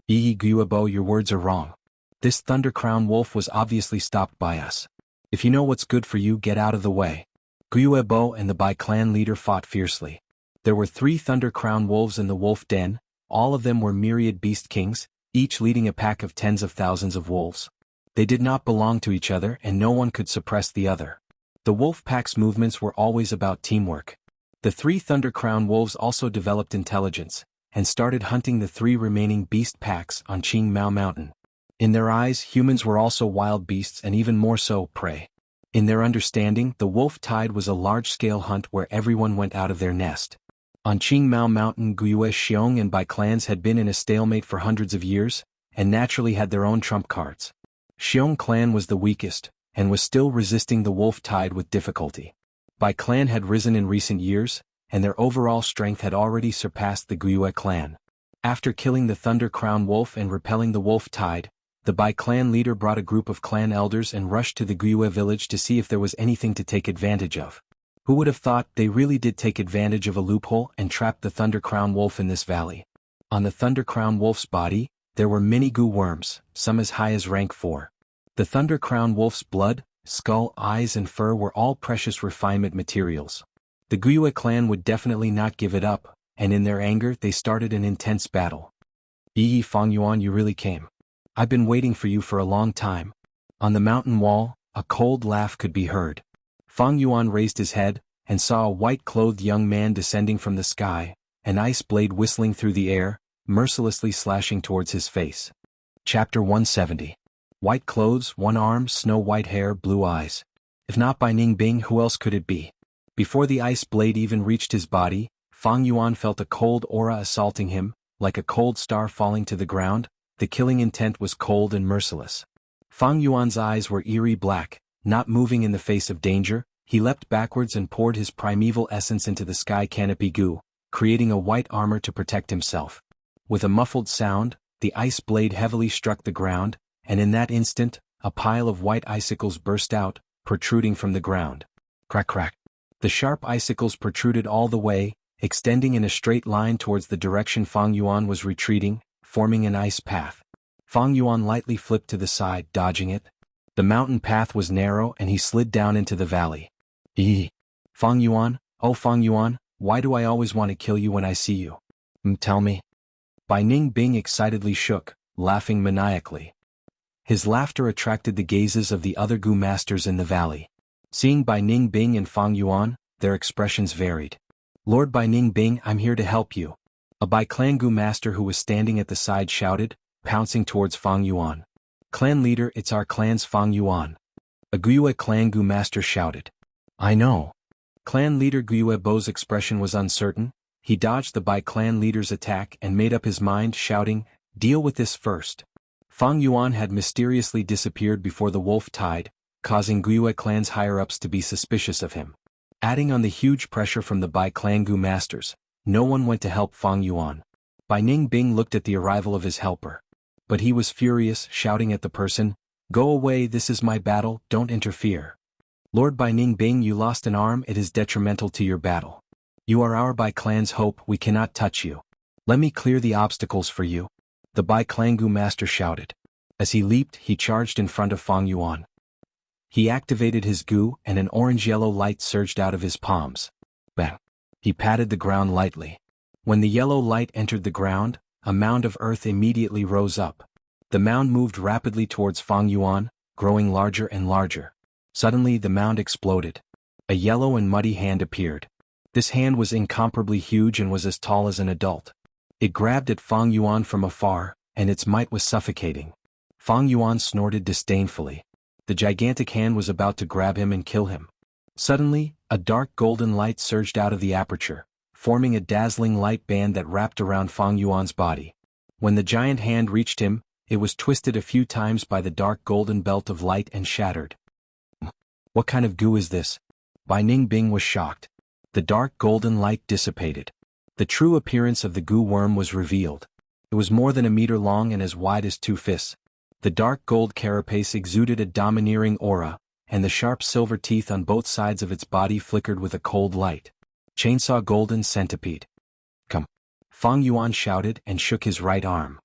Yi Guobo, your words are wrong. This Thunder Crown Wolf was obviously stopped by us. If you know what's good for you, get out of the way. Guobo and the Bai clan leader fought fiercely. There were 3 Thunder Crown Wolves in the wolf den, all of them were myriad beast kings, each leading a pack of tens of thousands of wolves. They did not belong to each other and no one could suppress the other. The wolf pack's movements were always about teamwork. The 3 Thunder Crown Wolves also developed intelligence, and started hunting the 3 remaining beast packs on Qing Mao Mountain. In their eyes, humans were also wild beasts and even more so, prey. In their understanding, the wolf tide was a large-scale hunt where everyone went out of their nest. On Qing Mao Mountain, Guiyue Xiong and Bai clans had been in a stalemate for hundreds of years, and naturally had their own trump cards. Xiong clan was the weakest, and was still resisting the wolf tide with difficulty. Bai clan had risen in recent years, and their overall strength had already surpassed the Guiyue clan. After killing the Thunder Crown Wolf and repelling the wolf tide, the Bai clan leader brought a group of clan elders and rushed to the Guiyue village to see if there was anything to take advantage of. Who would have thought they really did take advantage of a loophole and trapped the Thunder Crown Wolf in this valley? On the Thunder Crown Wolf's body, there were many Gu worms, some as high as rank 4. The Thunder Crown Wolf's blood, skull, eyes and fur were all precious refinement materials. The Guiyue clan would definitely not give it up, and in their anger they started an intense battle. Yi Fang Yuan, you really came. I've been waiting for you for a long time. On the mountain wall, a cold laugh could be heard. Fang Yuan raised his head, and saw a white-clothed young man descending from the sky, an ice blade whistling through the air, mercilessly slashing towards his face. Chapter 170. White clothes, one arm, snow-white hair, blue eyes. If not by Ning Bing, who else could it be? Before the ice blade even reached his body, Fang Yuan felt a cold aura assaulting him, like a cold star falling to the ground. The killing intent was cold and merciless. Fang Yuan's eyes were eerie black, not moving in the face of danger. He leapt backwards and poured his primeval essence into the sky canopy Gu, creating a white armor to protect himself. With a muffled sound, the ice blade heavily struck the ground, and in that instant, a pile of white icicles burst out, protruding from the ground. Crack crack. The sharp icicles protruded all the way, extending in a straight line towards the direction Fang Yuan was retreating, forming an ice path. Fang Yuan lightly flipped to the side, dodging it. The mountain path was narrow and he slid down into the valley. Fang Yuan, oh Fang Yuan, why do I always want to kill you when I see you? Tell me. Bai Ning Bing excitedly shook, laughing maniacally. His laughter attracted the gazes of the other Gu masters in the valley. Seeing Bai Ning Bing and Fang Yuan, their expressions varied. Lord Bai Ning Bing, I'm here to help you. A Bai clan Gu master who was standing at the side shouted, pouncing towards Fang Yuan. Clan leader, it's our clan's Fang Yuan. A Guiyue clan Gu master shouted. I know. Clan leader Guiyue Bo's expression was uncertain. He dodged the Bai clan leader's attack and made up his mind, shouting, deal with this first. Fang Yuan had mysteriously disappeared before the wolf tide, causing Guiyue clan's higher-ups to be suspicious of him. Adding on the huge pressure from the Bai clan Gu masters, no one went to help Fang Yuan. Bai Ning Bing looked at the arrival of his helper. But he was furious, shouting at the person, go away, this is my battle, don't interfere. Lord Bai Ning Bing, you lost an arm, it is detrimental to your battle. You are our Bai clan's hope, we cannot touch you. Let me clear the obstacles for you. The Bai clan Gu master shouted. As he leaped, he charged in front of Fang Yuan. He activated his Gu and an orange-yellow light surged out of his palms. Bang! He patted the ground lightly. When the yellow light entered the ground, a mound of earth immediately rose up. The mound moved rapidly towards Fang Yuan, growing larger and larger. Suddenly the mound exploded. A yellow and muddy hand appeared. This hand was incomparably huge and was as tall as an adult. It grabbed at Fang Yuan from afar, and its might was suffocating. Fang Yuan snorted disdainfully. The gigantic hand was about to grab him and kill him. Suddenly, a dark golden light surged out of the aperture, forming a dazzling light band that wrapped around Fang Yuan's body. When the giant hand reached him, it was twisted a few times by the dark golden belt of light and shattered. What kind of goo is this? Bai Ningbing was shocked. The dark golden light dissipated. The true appearance of the goo worm was revealed. It was more than a meter long and as wide as 2 fists. The dark gold carapace exuded a domineering aura, and the sharp silver teeth on both sides of its body flickered with a cold light. Chainsaw Golden Centipede. Come! Fang Yuan shouted and shook his right arm.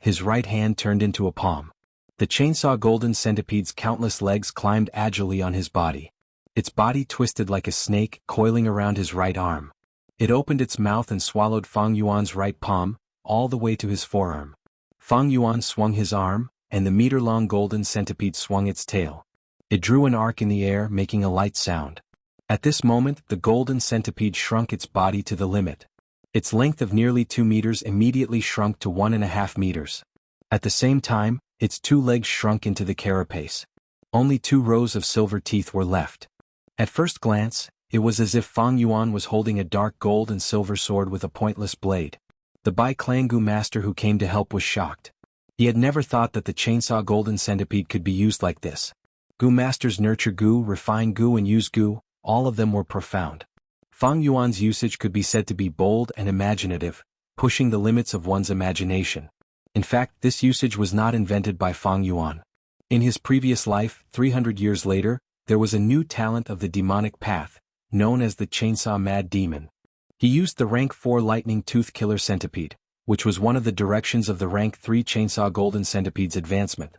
His right hand turned into a palm. The Chainsaw Golden Centipede's countless legs climbed agilely on his body. Its body twisted like a snake, coiling around his right arm. It opened its mouth and swallowed Fang Yuan's right palm, all the way to his forearm. Fang Yuan swung his arm, and the meter-long golden centipede swung its tail. It drew an arc in the air, making a light sound. At this moment, the golden centipede shrunk its body to the limit. Its length of nearly 2 meters immediately shrunk to 1.5 meters. At the same time, its 2 legs shrunk into the carapace. Only 2 rows of silver teeth were left. At first glance, it was as if Fang Yuan was holding a dark gold and silver sword with a pointless blade. The Bai Clangu master who came to help was shocked. He had never thought that the Chainsaw Golden Centipede could be used like this. Gu masters nurture Gu, refine Gu and use Gu, all of them were profound. Fang Yuan's usage could be said to be bold and imaginative, pushing the limits of one's imagination. In fact, this usage was not invented by Fang Yuan. In his previous life, 300 years later, there was a new talent of the demonic path, known as the Chainsaw Mad Demon. He used the rank 4 Lightning Tooth Killer Centipede, which was one of the directions of the rank 3 Chainsaw Golden Centipede's advancement.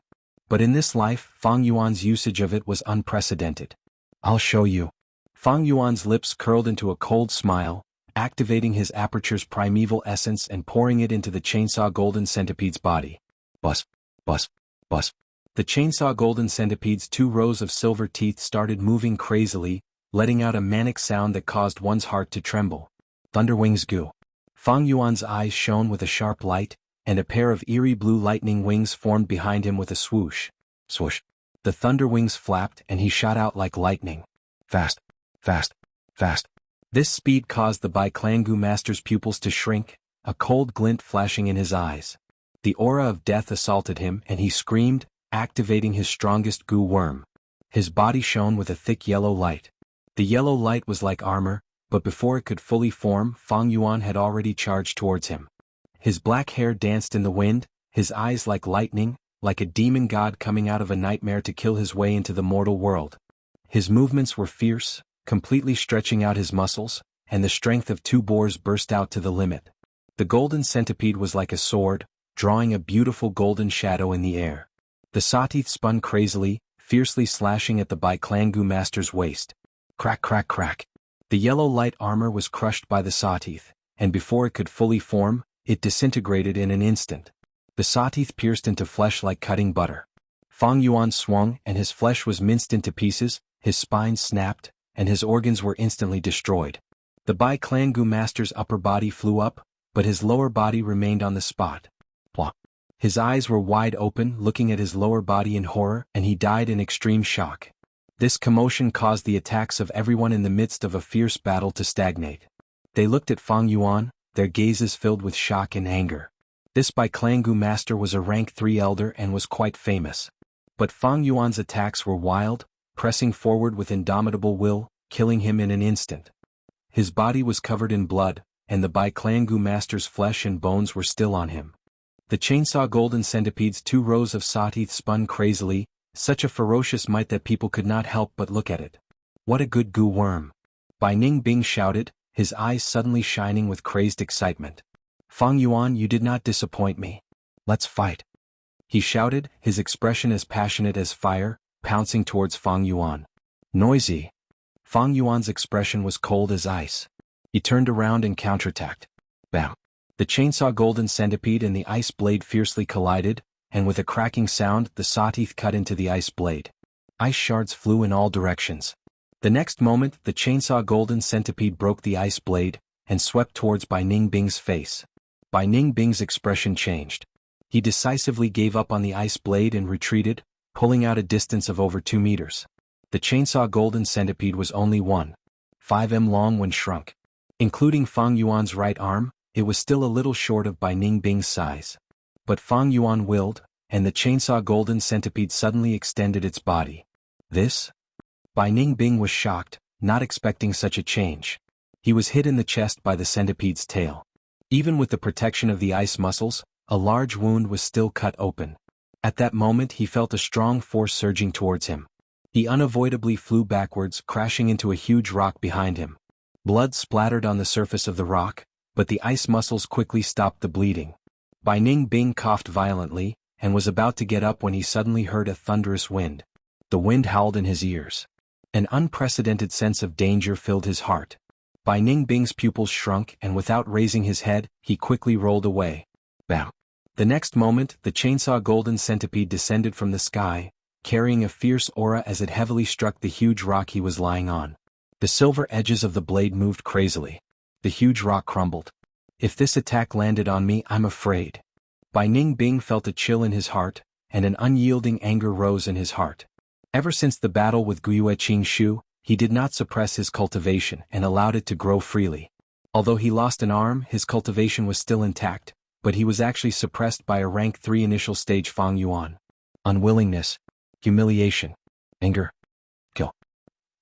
But in this life, Fang Yuan's usage of it was unprecedented. I'll show you. Fang Yuan's lips curled into a cold smile, activating his aperture's primeval essence and pouring it into the Chainsaw Golden Centipede's body. Buzz, buzz, buzz. The Chainsaw Golden Centipede's 2 rows of silver teeth started moving crazily, letting out a manic sound that caused one's heart to tremble. Thunderwings Gu. Fang Yuan's eyes shone with a sharp light, and a pair of eerie blue lightning wings formed behind him with a swoosh. Swoosh. The thunder wings flapped and he shot out like lightning. Fast, fast, fast. This speed caused the Bai Clangu master's pupils to shrink, a cold glint flashing in his eyes. The aura of death assaulted him and he screamed, activating his strongest Gu worm. His body shone with a thick yellow light. The yellow light was like armor, but before it could fully form, Fang Yuan had already charged towards him. His black hair danced in the wind, his eyes like lightning, like a demon god coming out of a nightmare to kill his way into the mortal world. His movements were fierce, completely stretching out his muscles, and the strength of 2 boars burst out to the limit. The golden centipede was like a sword, drawing a beautiful golden shadow in the air. The sawteeth spun crazily, fiercely slashing at the Bai Clangu master's waist. Crack, crack, crack. The yellow light armor was crushed by the sawteeth, and before it could fully form, it disintegrated in an instant. The sawteeth pierced into flesh like cutting butter. Fang Yuan swung and his flesh was minced into pieces, his spine snapped, and his organs were instantly destroyed. The Bai Clangu master's upper body flew up, but his lower body remained on the spot. Plop. His eyes were wide open, looking at his lower body in horror, and he died in extreme shock. This commotion caused the attacks of everyone in the midst of a fierce battle to stagnate. They looked at Fang Yuan, their gazes filled with shock and anger. This Bai Clangu master was a rank 3 elder and was quite famous. But Fang Yuan's attacks were wild, pressing forward with indomitable will, killing him in an instant. His body was covered in blood, and the Bai Clangu master's flesh and bones were still on him. The Chainsaw Golden Centipede's 2 rows of sawteeth spun crazily, such a ferocious might that people could not help but look at it. What a good Gu worm! Bai Ningbing shouted, his eyes suddenly shining with crazed excitement. Fang Yuan, you did not disappoint me. Let's fight. He shouted, his expression as passionate as fire, pouncing towards Fang Yuan. Noisy. Fang Yuan's expression was cold as ice. He turned around and counterattacked. Bam. The chainsaw golden centipede and the ice blade fiercely collided, and with a cracking sound the sawteeth cut into the ice blade. Ice shards flew in all directions. The next moment the chainsaw golden centipede broke the ice blade, and swept towards Bai Ningbing's face. Bai Ningbing's expression changed. He decisively gave up on the ice blade and retreated, pulling out a distance of over 2 meters. The chainsaw golden centipede was only 1.5 m long when shrunk. Including Fang Yuan's right arm, it was still a little short of Bai Ningbing's size. But Fang Yuan willed, and the chainsaw golden centipede suddenly extended its body. This? Bai Ningbing was shocked, not expecting such a change. He was hit in the chest by the centipede's tail. Even with the protection of the ice muscles, a large wound was still cut open. At that moment he felt a strong force surging towards him. He unavoidably flew backwards, crashing into a huge rock behind him. Blood splattered on the surface of the rock, but the ice muscles quickly stopped the bleeding. Bai Ningbing coughed violently, and was about to get up when he suddenly heard a thunderous wind. The wind howled in his ears. An unprecedented sense of danger filled his heart. Bai Ningbing's pupils shrunk, and without raising his head, he quickly rolled away. Bam! The next moment, the chainsaw golden centipede descended from the sky, carrying a fierce aura as it heavily struck the huge rock he was lying on. The silver edges of the blade moved crazily. The huge rock crumbled. If this attack landed on me, I'm afraid. Bai Ningbing felt a chill in his heart, and an unyielding anger rose in his heart. Ever since the battle with Guiyue Shu, he did not suppress his cultivation and allowed it to grow freely. Although he lost an arm, his cultivation was still intact, but he was actually suppressed by a rank 3 initial stage Fang Yuan. Unwillingness, humiliation, anger, kill.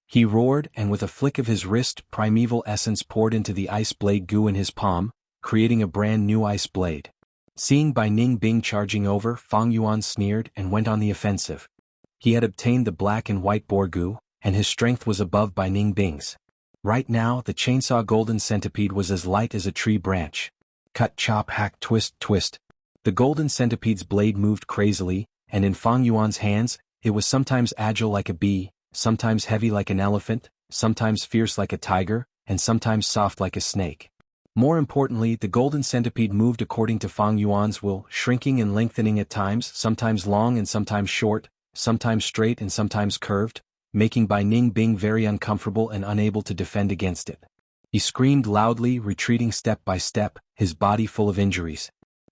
He roared, and with a flick of his wrist, primeval essence poured into the ice blade goo in his palm, creating a brand new ice blade. Seeing Bai Ningbing charging over, Fang Yuan sneered and went on the offensive. He had obtained the black and white boar goo, and his strength was above Bai Ningbing's. Right now, the chainsaw golden centipede was as light as a tree branch. Cut, chop, hack, twist, twist. The golden centipede's blade moved crazily, and in Fang Yuan's hands, it was sometimes agile like a bee, sometimes heavy like an elephant, sometimes fierce like a tiger, and sometimes soft like a snake. More importantly, the golden centipede moved according to Fang Yuan's will, shrinking and lengthening at times, sometimes long and sometimes short, sometimes straight and sometimes curved, making Bai Ningbing very uncomfortable and unable to defend against it. He screamed loudly, retreating step by step, his body full of injuries.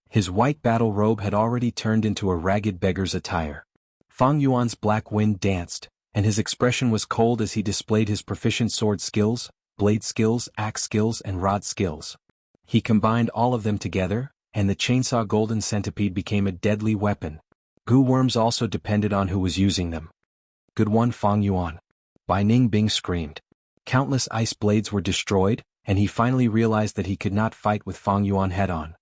His white battle robe had already turned into a ragged beggar's attire. Fang Yuan's black wind danced, and his expression was cold as he displayed his proficient sword skills, blade skills, axe skills, and rod skills. He combined all of them together, and the chainsaw golden centipede became a deadly weapon. Goo worms also depended on who was using them. Good one, Fang Yuan. Bai Ningbing screamed. Countless ice blades were destroyed, and he finally realized that he could not fight with Fang Yuan head-on.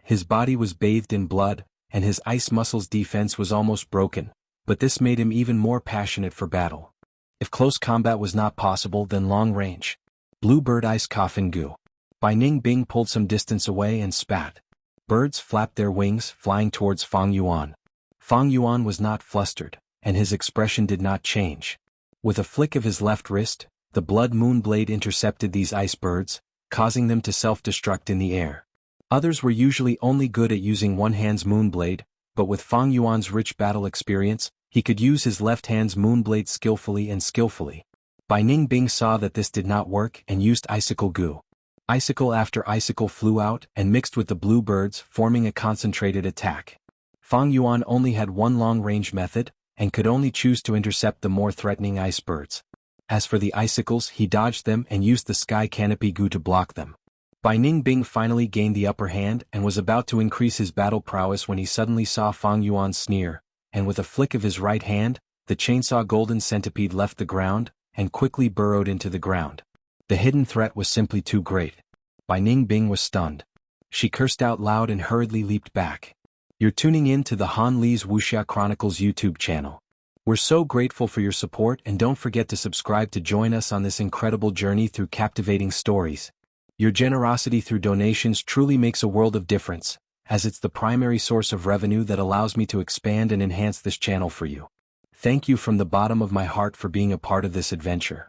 His body was bathed in blood, and his ice muscles' defense was almost broken, but this made him even more passionate for battle. If close combat was not possible, then long range. Bluebird ice coffin goo. Bai Ningbing pulled some distance away and spat. Birds flapped their wings, flying towards Fang Yuan. Fang Yuan was not flustered, and his expression did not change. With a flick of his left wrist, the blood moon blade intercepted these ice birds, causing them to self-destruct in the air. Others were usually only good at using one hand's moon blade, but with Fang Yuan's rich battle experience, he could use his left hand's moon blade skillfully. Bai Ningbing saw that this did not work and used icicle goo. Icicle after icicle flew out and mixed with the blue birds, forming a concentrated attack. Fang Yuan only had one long-range method, and could only choose to intercept the more threatening ice birds. As for the icicles, he dodged them and used the sky canopy goo to block them. Bai Ningbing finally gained the upper hand and was about to increase his battle prowess when he suddenly saw Fang Yuan sneer, and with a flick of his right hand, the chainsaw golden centipede left the ground, and quickly burrowed into the ground. The hidden threat was simply too great. Bai Ningbing was stunned. She cursed out loud and hurriedly leaped back. You're tuning in to the Han Li's Wuxia Chronicles YouTube channel. We're so grateful for your support, and don't forget to subscribe to join us on this incredible journey through captivating stories. Your generosity through donations truly makes a world of difference, as it's the primary source of revenue that allows me to expand and enhance this channel for you. Thank you from the bottom of my heart for being a part of this adventure.